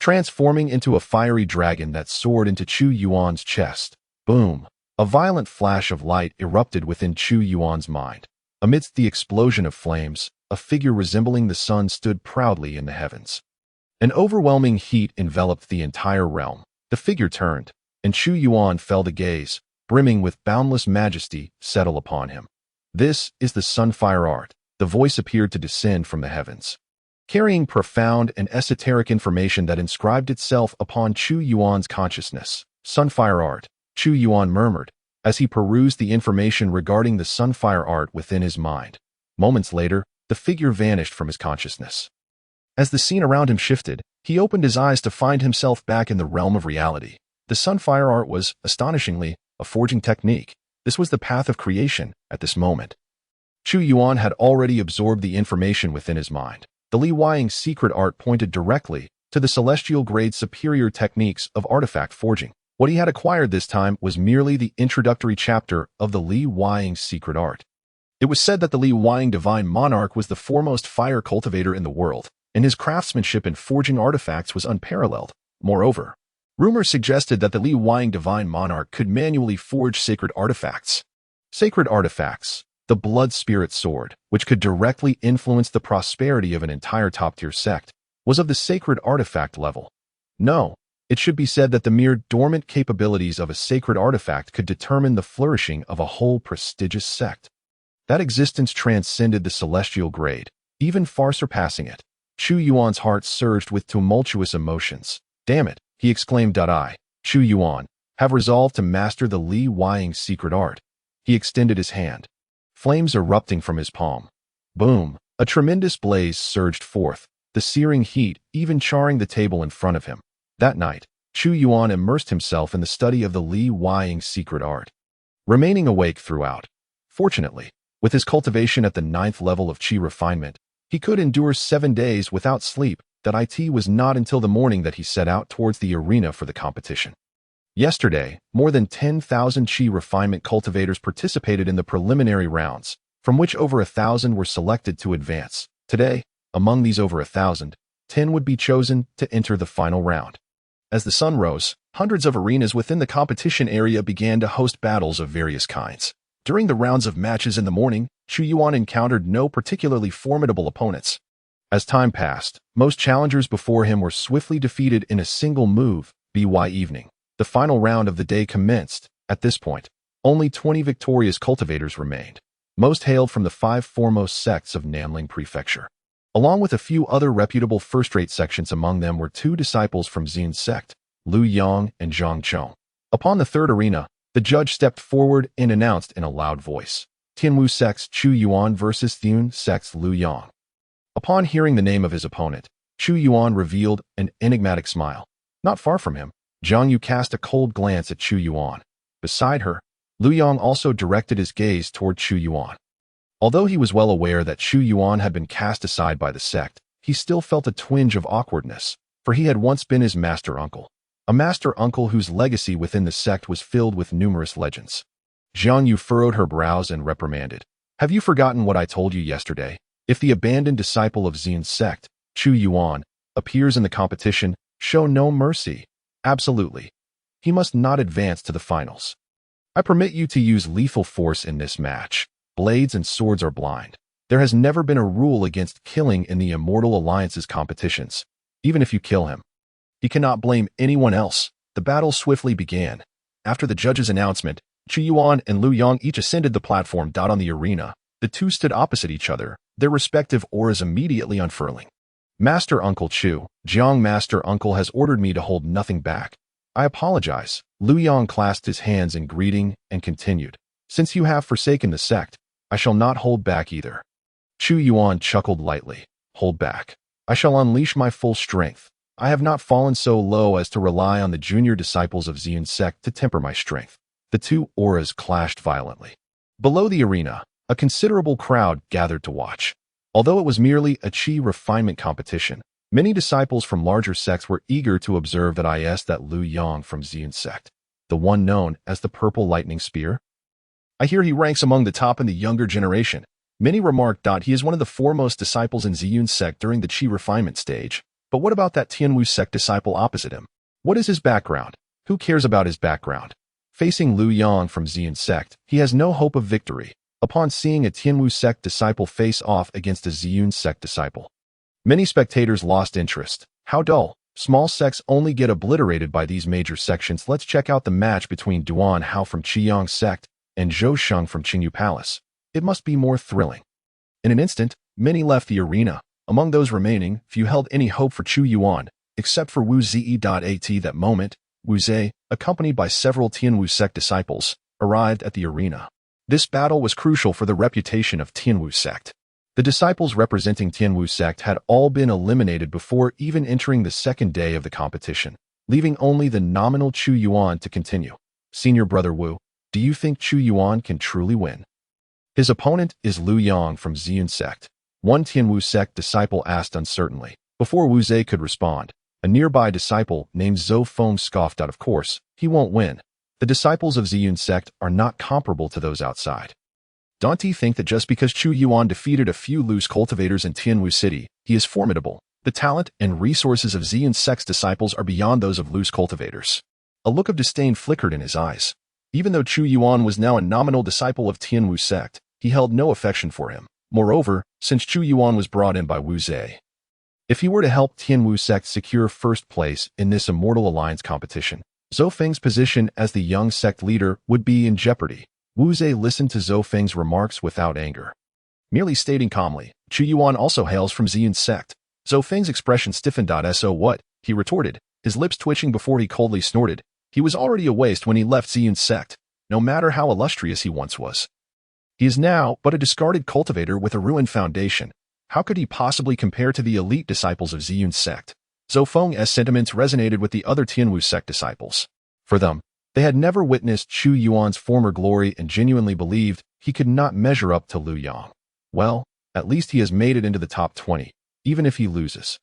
transforming into a fiery dragon that soared into Chu Yuan's chest. Boom! A violent flash of light erupted within Chu Yuan's mind. Amidst the explosion of flames, a figure resembling the sun stood proudly in the heavens. An overwhelming heat enveloped the entire realm. The figure turned, and Chu Yuan felt a gaze, brimming with boundless majesty, settle upon him. This is the Sunfire Art. The voice appeared to descend from the heavens, carrying profound and esoteric information that inscribed itself upon Chu Yuan's consciousness. Sunfire Art, Chu Yuan murmured, as he perused the information regarding the Sunfire Art within his mind. Moments later, the figure vanished from his consciousness. As the scene around him shifted, he opened his eyes to find himself back in the realm of reality. The Sunfire Art was, astonishingly, a forging technique. This was the path of creation at this moment. Chu Yuan had already absorbed the information within his mind. The Li Huaying secret art pointed directly to the celestial grade superior techniques of artifact forging. What he had acquired this time was merely the introductory chapter of the Li Huaying secret art. It was said that the Li Huaying divine monarch was the foremost fire cultivator in the world, and his craftsmanship in forging artifacts was unparalleled. Moreover, rumors suggested that the Li Huaying divine monarch could manually forge sacred artifacts. Sacred artifacts, the blood spirit sword, which could directly influence the prosperity of an entire top-tier sect, was of the sacred artifact level. No, it should be said that the mere dormant capabilities of a sacred artifact could determine the flourishing of a whole prestigious sect. That existence transcended the celestial grade, even far surpassing it. Chu Yuan's heart surged with tumultuous emotions. Damn it, he exclaimed. I, Chu Yuan, have resolved to master the Li Huaying secret art. He extended his hand, flames erupting from his palm. Boom! A tremendous blaze surged forth, the searing heat even charring the table in front of him. That night, Chu Yuan immersed himself in the study of the Li Huaying secret art, remaining awake throughout. Fortunately, with his cultivation at the 9th level of Qi refinement, he could endure 7 days without sleep. It was not until the morning that he set out towards the arena for the competition. Yesterday, more than 10,000 Qi refinement cultivators participated in the preliminary rounds, from which over 1,000 were selected to advance. Today, among these over 1,000, 10 would be chosen to enter the final round. As the sun rose, hundreds of arenas within the competition area began to host battles of various kinds. During the rounds of matches in the morning, Chu Yuan encountered no particularly formidable opponents. As time passed, most challengers before him were swiftly defeated in a single move. By evening, the final round of the day commenced. At this point, only 20 victorious cultivators remained. Most hailed from the 5 foremost sects of Nanling Prefecture. Along with a few other reputable first-rate sections. Among them were 2 disciples from Xin's sect, Lu Yang and Zhang Chong. Upon the third arena, the judge stepped forward and announced in a loud voice, Tianwu sect's Chu Yuan versus Thun sect's Lu Yang. Upon hearing the name of his opponent, Chu Yuan revealed an enigmatic smile. Not far from him, Zhang Yu cast a cold glance at Chu Yuan. Beside her, Lu Yang also directed his gaze toward Chu Yuan. Although he was well aware that Chu Yuan had been cast aside by the sect, he still felt a twinge of awkwardness, for he had once been his master uncle. A master uncle whose legacy within the sect was filled with numerous legends. Zhang Yu furrowed her brows and reprimanded. Have you forgotten what I told you yesterday? If the abandoned disciple of Xin's sect, Chu Yuan, appears in the competition, show no mercy. Absolutely. He must not advance to the finals. I permit you to use lethal force in this match. Blades and swords are blind. There has never been a rule against killing in the Immortal Alliance's competitions. Even if you kill him, he cannot blame anyone else. The battle swiftly began. After the judge's announcement, Chu Yuan and Lu Yang each ascended the platform. On the arena, the two stood opposite each other, their respective auras immediately unfurling. Master Uncle Chu, Jiang Master Uncle has ordered me to hold nothing back. I apologize. Lu Yang clasped his hands in greeting and continued. Since you have forsaken the sect, I shall not hold back either. Chu Yuan chuckled lightly. Hold back. I shall unleash my full strength. I have not fallen so low as to rely on the junior disciples of Ziyun's sect to temper my strength. The two auras clashed violently. Below the arena, a considerable crowd gathered to watch. Although it was merely a chi refinement competition, many disciples from larger sects were eager to observe that Lu Yang from Ziyun's sect, the one known as the Purple Lightning Spear. I hear he ranks among the top in the younger generation. Many remarked he is one of the foremost disciples in Ziyun's sect during the chi refinement stage. But what about that Tianwu sect disciple opposite him? What is his background? Who cares about his background? Facing Lu Yang from Ziyun's sect, he has no hope of victory. Upon seeing a Tianwu sect disciple face off against a Ziyun sect disciple, many spectators lost interest. How dull. Small sects only get obliterated by these major sections. Let's check out the match between Duan Hao from Qiyang's sect and Zhou Sheng from Qingyu Palace. It must be more thrilling. In an instant, many left the arena. Among those remaining, few held any hope for Chu Yuan, except for Wu Zi. At that moment, Wu Zhe, accompanied by several Tianwu sect disciples, arrived at the arena. This battle was crucial for the reputation of Tianwu sect. The disciples representing Tianwu sect had all been eliminated before even entering the second day of the competition, leaving only the nominal Chu Yuan to continue. Senior brother Wu, do you think Chu Yuan can truly win? His opponent is Lu Yang from Ziyun sect. One Tianwu sect disciple asked uncertainly. Before Wu Zhe could respond, a nearby disciple named Zhou Feng scoffed out, of course, he won't win. The disciples of Ziyun sect are not comparable to those outside. Don't you think that just because Chu Yuan defeated a few loose cultivators in Tianwu City, he is formidable? The talent and resources of Ziyun sect's disciples are beyond those of loose cultivators. A look of disdain flickered in his eyes. Even though Chu Yuan was now a nominal disciple of Tianwu sect, he held no affection for him. Moreover, since Chu Yuan was brought in by Wu Zhe, if he were to help Tianwu sect secure first place in this Immortal Alliance competition, Zhou Feng's position as the young sect leader would be in jeopardy. Wu Zhe listened to Zhou Feng's remarks without anger, merely stating calmly, Chu Yuan also hails from Ziyun's sect. Zhou Feng's expression stiffened. So what? He retorted, his lips twitching before he coldly snorted. He was already a waste when he left Ziyun's sect, no matter how illustrious he once was. He is now but a discarded cultivator with a ruined foundation. How could he possibly compare to the elite disciples of Ziyun's sect? Zhou Feng's sentiments resonated with the other Tianwu sect disciples. For them, they had never witnessed Chu Yuan's former glory and genuinely believed he could not measure up to Lu Yang. Well, at least he has made it into the top 20, even if he loses.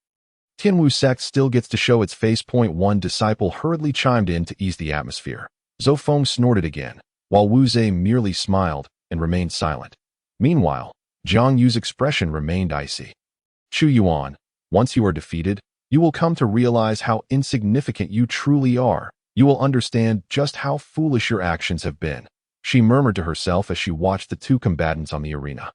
Tianwu sect still gets to show its face. One disciple hurriedly chimed in to ease the atmosphere. Zhou Feng snorted again, while Wu Zhe merely smiled and remained silent. Meanwhile, Jiang Yu's expression remained icy. Chu Yuan, once you are defeated, you will come to realize how insignificant you truly are. You will understand just how foolish your actions have been, she murmured to herself as she watched the two combatants on the arena.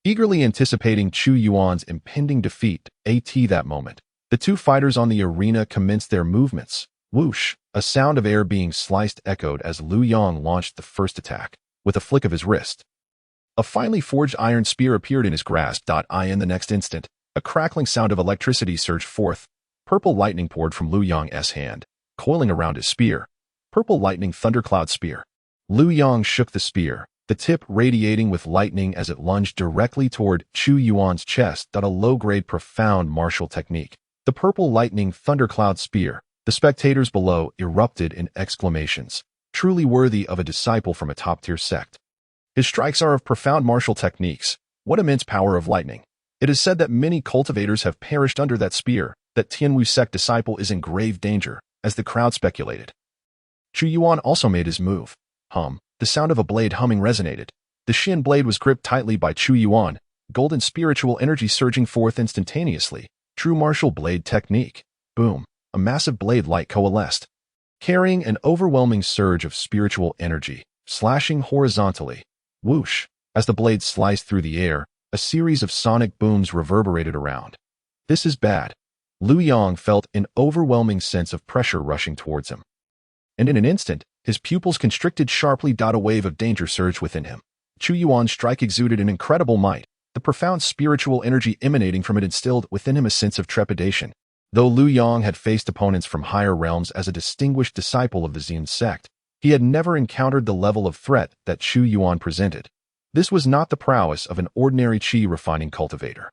Eagerly anticipating Chu Yuan's impending defeat, at that moment, the two fighters on the arena commenced their movements. Whoosh, a sound of air being sliced echoed as Lu Yang launched the first attack. With a flick of his wrist, a finely forged iron spear appeared in his grasp. In the next instant, a crackling sound of electricity surged forth. Purple lightning poured from Lu Yang's hand, coiling around his spear. Purple lightning thundercloud spear. Lu Yang shook the spear, the tip radiating with lightning as it lunged directly toward Chu Yuan's chest. A low-grade profound martial technique. The purple lightning thundercloud spear. The spectators below erupted in exclamations. Truly worthy of a disciple from a top-tier sect. His strikes are of profound martial techniques. What immense power of lightning. It is said that many cultivators have perished under that spear. That Tianwu sect disciple is in grave danger, as the crowd speculated. Chu Yuan also made his move. The sound of a blade humming resonated. The Shin blade was gripped tightly by Chu Yuan, golden spiritual energy surging forth instantaneously. True martial blade technique. Boom. A massive blade light coalesced, carrying an overwhelming surge of spiritual energy, slashing horizontally. Whoosh! As the blade sliced through the air, a series of sonic booms reverberated around. This is bad. Lu Yang felt an overwhelming sense of pressure rushing towards him. And in an instant, his pupils constricted sharply. A wave of danger surged within him. Chu Yuan's strike exuded an incredible might. The profound spiritual energy emanating from it instilled within him a sense of trepidation. Though Lu Yang had faced opponents from higher realms as a distinguished disciple of the Ziyun sect, he had never encountered the level of threat that Chu Yuan presented. This was not the prowess of an ordinary chi refining cultivator,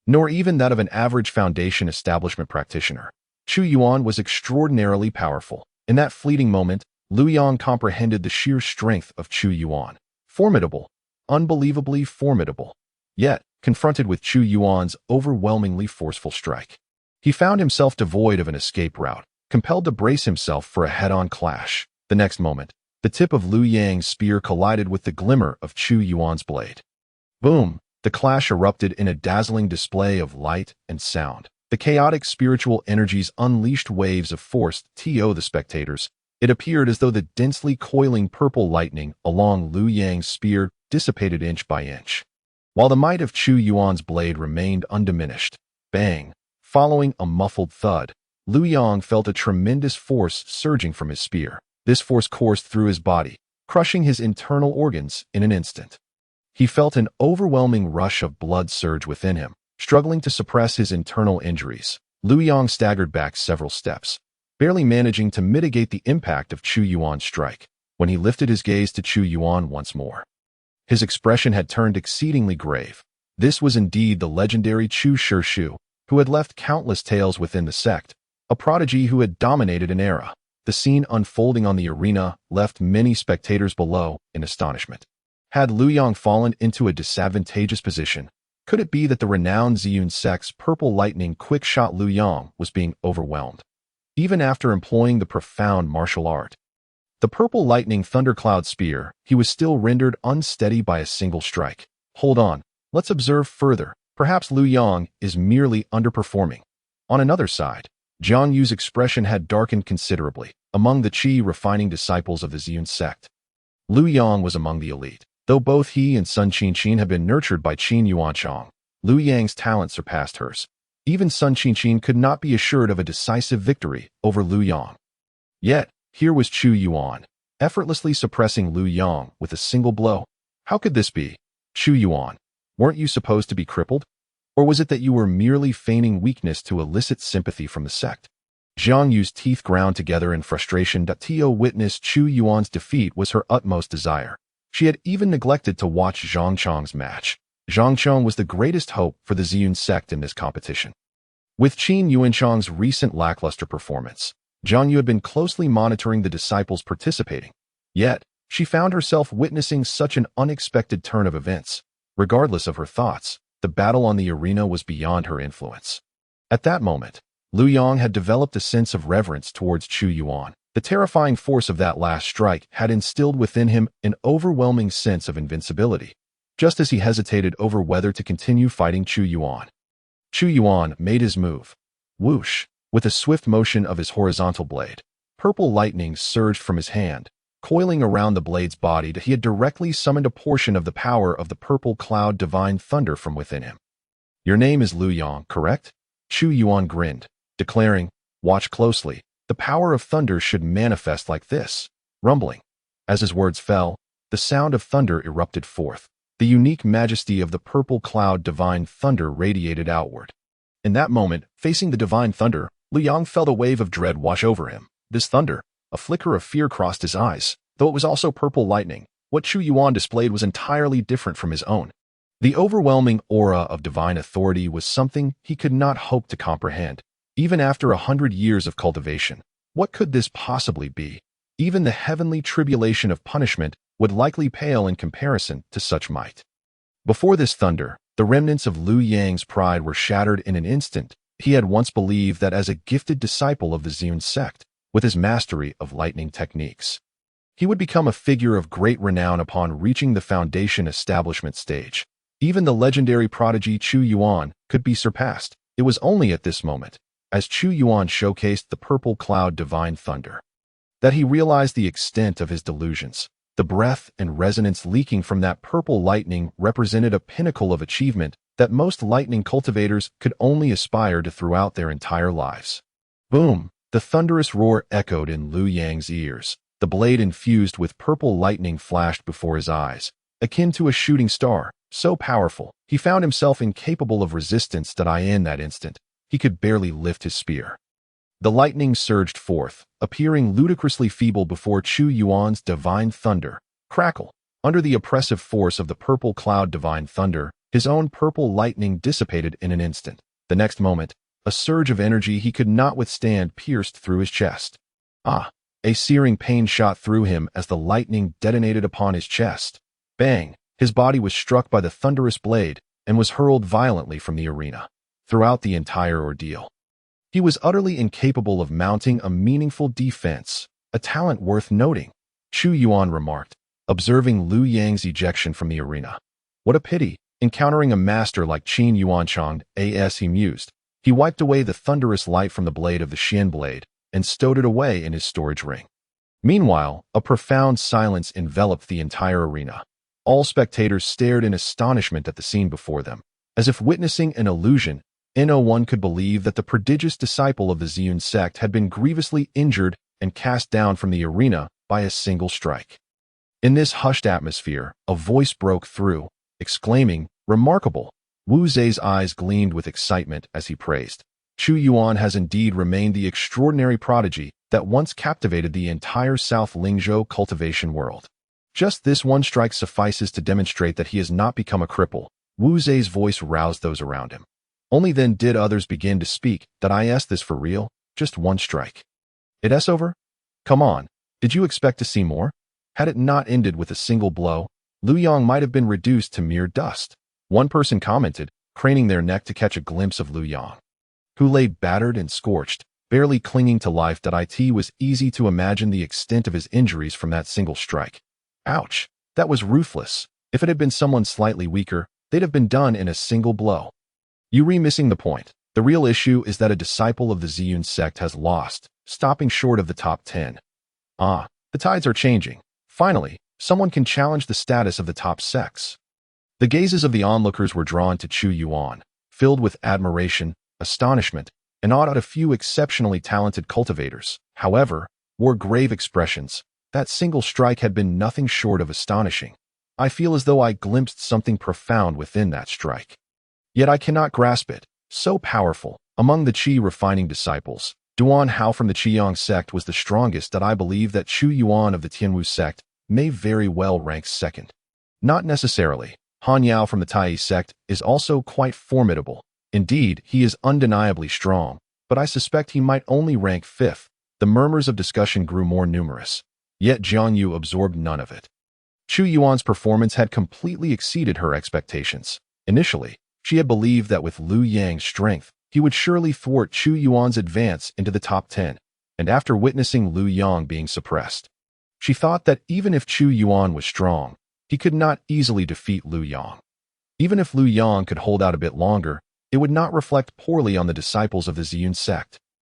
nor even that of an average foundation establishment practitioner. Chu Yuan was extraordinarily powerful. In that fleeting moment, Liu Yang comprehended the sheer strength of Chu Yuan. Formidable. Unbelievably formidable. Yet, confronted with Chu Yuan's overwhelmingly forceful strike, he found himself devoid of an escape route, compelled to brace himself for a head-on clash. The next moment, the tip of Liu Yang's spear collided with the glimmer of Chu Yuan's blade. Boom! The clash erupted in a dazzling display of light and sound. The chaotic spiritual energies unleashed waves of force to the spectators. It appeared as though the densely coiling purple lightning along Liu Yang's spear dissipated inch by inch, while the might of Chu Yuan's blade remained undiminished. Bang! Following a muffled thud, Liu Yang felt a tremendous force surging from his spear. This force coursed through his body, crushing his internal organs in an instant. He felt an overwhelming rush of blood surge within him, struggling to suppress his internal injuries. Liu Yang staggered back several steps, barely managing to mitigate the impact of Chu Yuan's strike. When he lifted his gaze to Chu Yuan once more, his expression had turned exceedingly grave. This was indeed the legendary Chu Shu, who had left countless tales within the sect, a prodigy who had dominated an era. The scene unfolding on the arena left many spectators below in astonishment. Had Liu Yang fallen into a disadvantageous position? Could it be that the renowned Ziyun sect's purple lightning quick-shot Liu Yang was being overwhelmed, even after employing the profound martial art? The purple lightning thundercloud spear, he was still rendered unsteady by a single strike. Hold on, let's observe further. Perhaps Liu Yang is merely underperforming. On another side, Jiang Yu's expression had darkened considerably. Among the qi-refining disciples of the Ziyun sect, Liu Yang was among the elite. Though both he and Sun Qinqin had been nurtured by Qin Yuanchang, Liu Yang's talent surpassed hers. Even Sun Qinqin could not be assured of a decisive victory over Liu Yang. Yet, here was Chu Yuan, effortlessly suppressing Liu Yang with a single blow. How could this be? Chu Yuan, weren't you supposed to be crippled? Or was it that you were merely feigning weakness to elicit sympathy from the sect? Jiang Yu's teeth ground together in frustration. To witness Chu Yuan's defeat was her utmost desire. She had even neglected to watch Zhang Chong's match. Zhang Chong was the greatest hope for the Ziyun sect in this competition. With Qin Yuanchang's recent lackluster performance, Jiang Yu had been closely monitoring the disciples participating. Yet, she found herself witnessing such an unexpected turn of events. Regardless of her thoughts, the battle on the arena was beyond her influence. At that moment, Liu Yang had developed a sense of reverence towards Chu Yuan. The terrifying force of that last strike had instilled within him an overwhelming sense of invincibility, just as he hesitated over whether to continue fighting Chu Yuan. Chu Yuan made his move. Whoosh! With a swift motion of his horizontal blade, purple lightning surged from his hand, coiling around the blade's body. He had directly summoned a portion of the power of the purple cloud divine thunder from within him. Your name is Liu Yang, correct? Chu Yuan grinned, declaring, watch closely. The power of thunder should manifest like this. Rumbling. As his words fell, the sound of thunder erupted forth. The unique majesty of the purple cloud divine thunder radiated outward. In that moment, facing the divine thunder, Liu Yang felt a wave of dread wash over him. This thunder, a flicker of fear crossed his eyes. Though it was also purple lightning, what Chu Yuan displayed was entirely different from his own. The overwhelming aura of divine authority was something he could not hope to comprehend. Even after 100 years of cultivation, what could this possibly be? Even the heavenly tribulation of punishment would likely pale in comparison to such might. Before this thunder, the remnants of Liu Yang's pride were shattered in an instant. He had once believed that as a gifted disciple of the Ziyun sect, with his mastery of lightning techniques, he would become a figure of great renown upon reaching the foundation establishment stage. Even the legendary prodigy Chu Yuan could be surpassed. It was only at this moment, as Chu Yuan showcased the purple cloud divine thunder, that he realized the extent of his delusions. The breath and resonance leaking from that purple lightning represented a pinnacle of achievement that most lightning cultivators could only aspire to throughout their entire lives. Boom! The thunderous roar echoed in Liu Yang's ears. The blade infused with purple lightning flashed before his eyes, akin to a shooting star, so powerful, he found himself incapable of resistance. In that instant, he could barely lift his spear. The lightning surged forth, appearing ludicrously feeble before Chu Yuan's divine thunder. Crackle! Under the oppressive force of the purple cloud divine thunder, his own purple lightning dissipated in an instant. The next moment, A surge of energy he could not withstand pierced through his chest. Ah! A searing pain shot through him as the lightning detonated upon his chest. Bang! His body was struck by the thunderous blade and was hurled violently from the arena. Throughout the entire ordeal, he was utterly incapable of mounting a meaningful defense, a talent worth noting, Chu Yuan remarked, observing Liu Yang's ejection from the arena. What a pity, encountering a master like Qin Yuanchang, as he mused. He wiped away the thunderous light from the blade of the Xian blade and stowed it away in his storage ring. Meanwhile, a profound silence enveloped the entire arena. All spectators stared in astonishment at the scene before them, as if witnessing an illusion. No one could believe that the prodigious disciple of the Ziyun sect had been grievously injured and cast down from the arena by a single strike. In this hushed atmosphere, a voice broke through, exclaiming, "Remarkable!" Wu Zei's eyes gleamed with excitement as he praised. Chu Yuan has indeed remained the extraordinary prodigy that once captivated the entire South Lingzhou cultivation world. Just this one strike suffices to demonstrate that he has not become a cripple. Wu Zei's voice roused those around him. Only then did others begin to speak. That I asked this for real? Just one strike. It's over? Come on. Did you expect to see more? Had it not ended with a single blow, Liu Yang might have been reduced to mere dust. One person commented, craning their neck to catch a glimpse of Liu Yang, who lay battered and scorched, barely clinging to life. It was easy to imagine the extent of his injuries from that single strike. Ouch! That was ruthless. If it had been someone slightly weaker, they'd have been done in a single blow. You're missing the point. The real issue is that a disciple of the Ziyun sect has lost, stopping short of the top 10. Ah, the tides are changing. Finally, someone can challenge the status of the top sects. The gazes of the onlookers were drawn to Chu Yuan, filled with admiration, astonishment, and awe at a few exceptionally talented cultivators, however, wore grave expressions. That single strike had been nothing short of astonishing. I feel as though I glimpsed something profound within that strike. Yet I cannot grasp it. So powerful. Among the Qi refining disciples, Duan Hao from the Qiyang sect was the strongest. That I believe that Chu Yuan of the Tianwu sect may very well rank second. Not necessarily. Han Yao from the Tai sect is also quite formidable. Indeed, he is undeniably strong, but I suspect he might only rank fifth. The murmurs of discussion grew more numerous. Yet Jiang Yu absorbed none of it. Chu Yuan's performance had completely exceeded her expectations. Initially, she had believed that with Liu Yang's strength, he would surely thwart Chu Yuan's advance into the top 10, and after witnessing Liu Yang being suppressed, she thought that even if Chu Yuan was strong, he could not easily defeat Liu Yang. Even if Liu Yang could hold out a bit longer, it would not reflect poorly on the disciples of the Ziyun sect.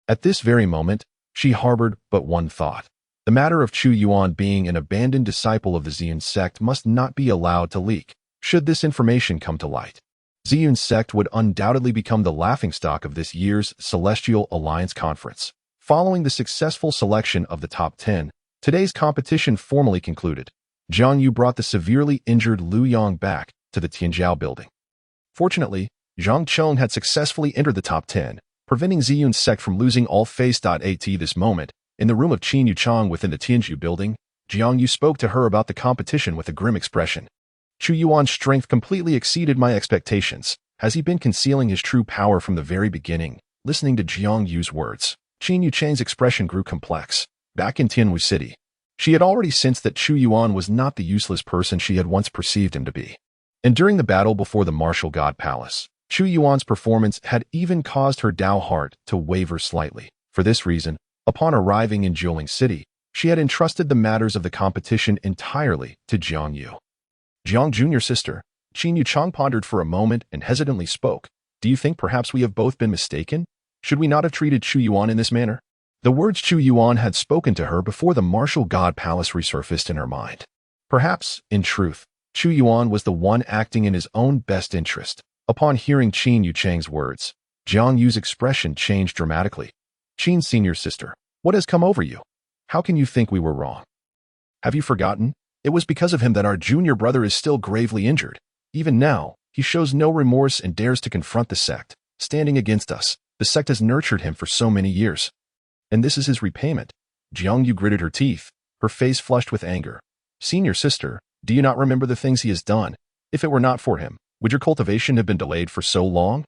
At this very moment, she harbored but one thought. The matter of Chu Yuan being an abandoned disciple of the Ziyun sect must not be allowed to leak. Should this information come to light, Ziyun sect would undoubtedly become the laughingstock of this year's Celestial Alliance Conference. Following the successful selection of the top 10, today's competition formally concluded. Jiang Yu brought the severely injured Liu Yang back to the Tianzhao building. Fortunately, Zhang Chong had successfully entered the top 10, preventing Ziyun sect from losing all face. At this moment, in the room of Qin Yuchang within the Tianzhou building, Jiang Yu spoke to her about the competition with a grim expression. Chu Yuan's strength completely exceeded my expectations. Has he been concealing his true power from the very beginning? Listening to Jiang Yu's words, Qin Yuchang's expression grew complex. Back in Tianwu City, she had already sensed that Chu Yuan was not the useless person she had once perceived him to be. And during the battle before the Martial God Palace, Chu Yuan's performance had even caused her Dao heart to waver slightly. For this reason, upon arriving in Jiuling City, she had entrusted the matters of the competition entirely to Jiang Yu. Jiang Junior sister, Qin Yuchang pondered for a moment and hesitantly spoke. Do you think perhaps we have both been mistaken? Should we not have treated Chu Yuan in this manner? The words Chu Yuan had spoken to her before the Martial God Palace resurfaced in her mind. Perhaps, in truth, Chu Yuan was the one acting in his own best interest. Upon hearing Qin Yuchang's words, Jiang Yu's expression changed dramatically. Qin's senior sister, what has come over you? How can you think we were wrong? Have you forgotten? It was because of him that our junior brother is still gravely injured. Even now, he shows no remorse and dares to confront the sect, standing against us. The sect has nurtured him for so many years. And this is his repayment. Jiang Yu gritted her teeth, her face flushed with anger. Senior sister, do you not remember the things he has done? If it were not for him, would your cultivation have been delayed for so long?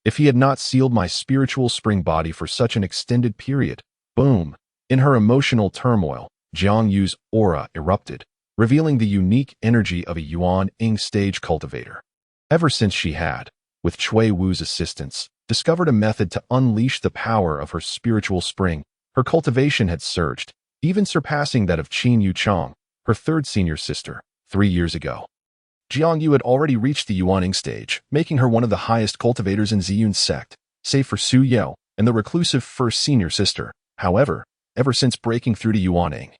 If he had not sealed my spiritual spring body for such an extended period, boom. In her emotional turmoil, Jiang Yu's aura erupted, revealing the unique energy of a Yuan Ing stage cultivator. Ever since she had, with Chui Wu's assistance, discovered a method to unleash the power of her spiritual spring, her cultivation had surged, even surpassing that of Qin Yu Chong, her third senior sister, 3 years ago. Jiang Yu had already reached the Yuaning stage, making her one of the highest cultivators in Ziyun's sect, save for Su Yao and the reclusive first senior sister. However, ever since breaking through to Yuaning,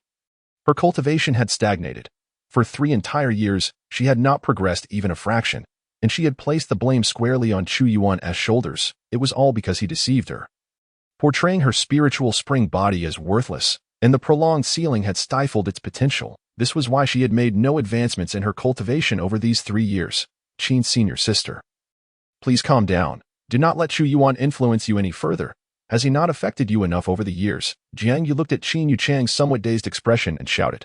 her cultivation had stagnated. For 3 entire years, she had not progressed even a fraction, and she had placed the blame squarely on Chu Yuan's shoulders. It was all because he deceived her, portraying her spiritual spring body as worthless, and the prolonged sealing had stifled its potential. This was why she had made no advancements in her cultivation over these 3 years. Qin's senior sister. Please calm down. Do not let Chu Yuan influence you any further. Has he not affected you enough over the years? Jiang Yu looked at Qin Yu Chang's somewhat dazed expression and shouted,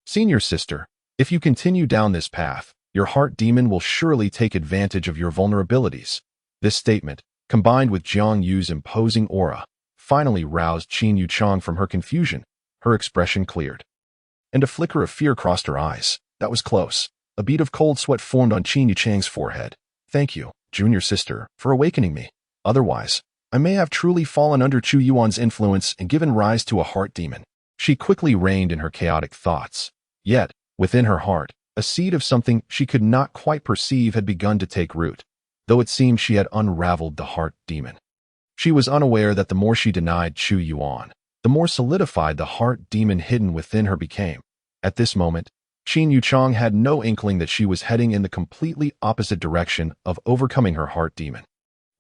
Senior sister, if you continue down this path, your heart demon will surely take advantage of your vulnerabilities. This statement, combined with Jiang Yu's imposing aura, finally roused Qin Yu Chang from her confusion. Her expression cleared, and a flicker of fear crossed her eyes. That was close. A bead of cold sweat formed on Qin Yu Chang's forehead. Thank you, junior sister, for awakening me. Otherwise, I may have truly fallen under Chu Yuan's influence and given rise to a heart demon. She quickly reined in her chaotic thoughts. Yet, within her heart, a seed of something she could not quite perceive had begun to take root, though it seemed she had unraveled the heart demon. She was unaware that the more she denied Chu Yuan, the more solidified the heart demon hidden within her became. At this moment, Qin Yu Chang had no inkling that she was heading in the completely opposite direction of overcoming her heart demon.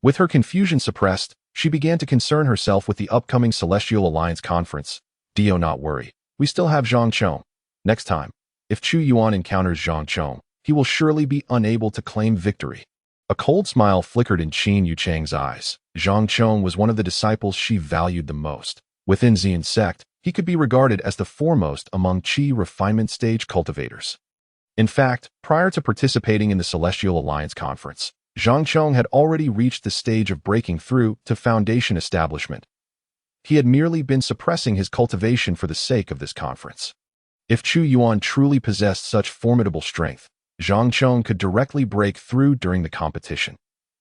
With her confusion suppressed, she began to concern herself with the upcoming Celestial Alliance conference. Do not worry. We still have Zhang Chong. Next time, if Chu Yuan encounters Zhang Chong, he will surely be unable to claim victory. A cold smile flickered in Qin Yu Chang's eyes. Zhang Chong was one of the disciples she valued the most. Within Ziyun's sect, he could be regarded as the foremost among Qi refinement stage cultivators. In fact, prior to participating in the Celestial Alliance conference, Zhang Chong had already reached the stage of breaking through to foundation establishment. He had merely been suppressing his cultivation for the sake of this conference. If Chu Yuan truly possessed such formidable strength, Zhang Chong could directly break through during the competition.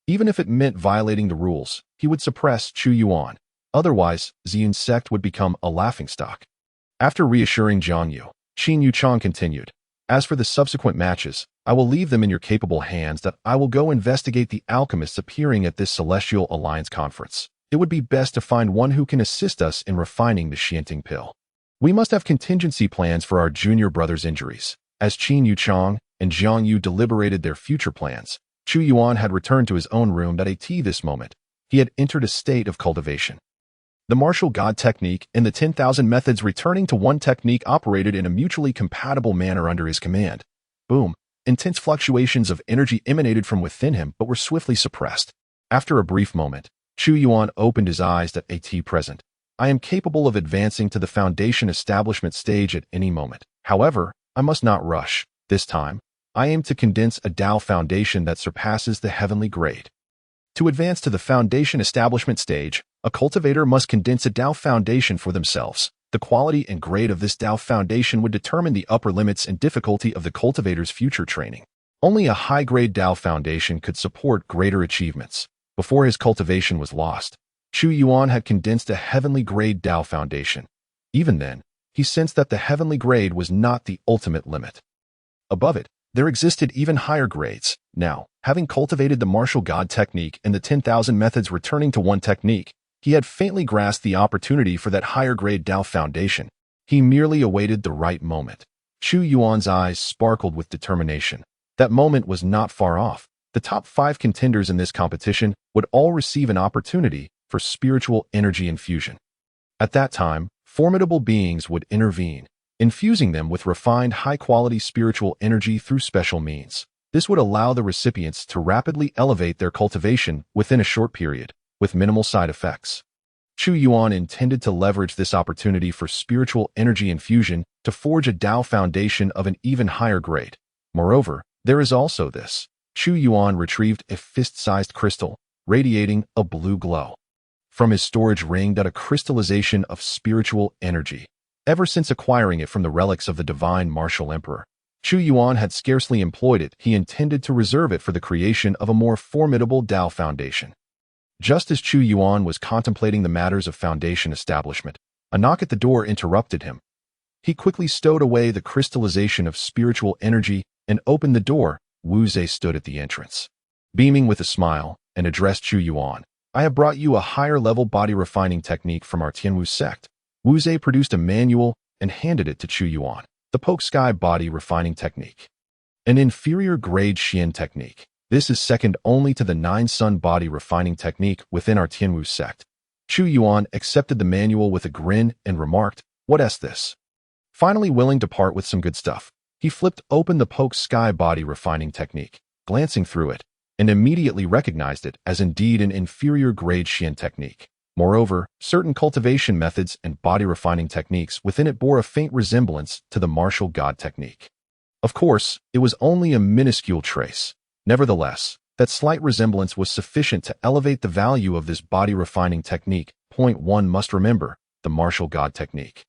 Even if it meant violating the rules, he would suppress Chu Yuan. Otherwise, Ziyun's sect would become a laughingstock. After reassuring Jiang Yu, Qin Yu Chang continued, As for the subsequent matches, I will leave them in your capable hands. That I will go investigate the alchemists appearing at this Celestial Alliance conference. It would be best to find one who can assist us in refining the Xianting pill. We must have contingency plans for our junior brother's injuries. As Qin Yu Chang and Jiang Yu deliberated their future plans, Chu Yuan had returned to his own room at this moment. He had entered a state of cultivation. The martial god technique and the 10,000 methods returning to one technique operated in a mutually compatible manner under his command. Boom. Intense fluctuations of energy emanated from within him but were swiftly suppressed. After a brief moment, Chu Yuan opened his eyes at present. I am capable of advancing to the foundation establishment stage at any moment. However, I must not rush. This time, I aim to condense a Tao foundation that surpasses the heavenly grade. To advance to the foundation establishment stage, a cultivator must condense a Tao foundation for themselves. The quality and grade of this Tao foundation would determine the upper limits and difficulty of the cultivator's future training. Only a high-grade Tao foundation could support greater achievements. Before his cultivation was lost, Chu Yuan had condensed a heavenly grade Tao foundation. Even then, he sensed that the heavenly grade was not the ultimate limit. Above it, there existed even higher grades. Now, having cultivated the martial god technique and the 10,000 methods returning to one technique, he had faintly grasped the opportunity for that higher grade Tao foundation. He merely awaited the right moment. Chu Yuan's eyes sparkled with determination. That moment was not far off. The top 5 contenders in this competition would all receive an opportunity for spiritual energy infusion. At that time, formidable beings would intervene, infusing them with refined high-quality spiritual energy through special means. This would allow the recipients to rapidly elevate their cultivation within a short period, with minimal side effects. Chu Yuan intended to leverage this opportunity for spiritual energy infusion to forge a Tao foundation of an even higher grade. Moreover, there is also this. Chu Yuan retrieved a fist-sized crystal, radiating a blue glow. From his storage ring that a crystallization of spiritual energy. Ever since acquiring it from the relics of the divine martial emperor, Chu Yuan had scarcely employed it. He intended to reserve it for the creation of a more formidable Tao foundation. Just as Chu Yuan was contemplating the matters of foundation establishment, a knock at the door interrupted him. He quickly stowed away the crystallization of spiritual energy and opened the door. Wu Zhe stood at the entrance, beaming with a smile, and addressed Chu Yuan. I have brought you a higher-level body refining technique from our Tianwu sect. Wu Zhe produced a manual and handed it to Chu Yuan. The Poke Sky Body Refining Technique. An inferior grade Xian technique. This is second only to the Nine Sun Body Refining Technique within our Tianwu sect. Chu Yuan accepted the manual with a grin and remarked, "What's this?" Finally willing to part with some good stuff, he flipped open the Poke Sky Body Refining Technique, glancing through it, and immediately recognized it as indeed an inferior grade Xian technique. Moreover, certain cultivation methods and body refining techniques within it bore a faint resemblance to the martial God technique. Of course, it was only a minuscule trace. Nevertheless, that slight resemblance was sufficient to elevate the value of this body refining technique. Point 1 must remember, the martial God technique.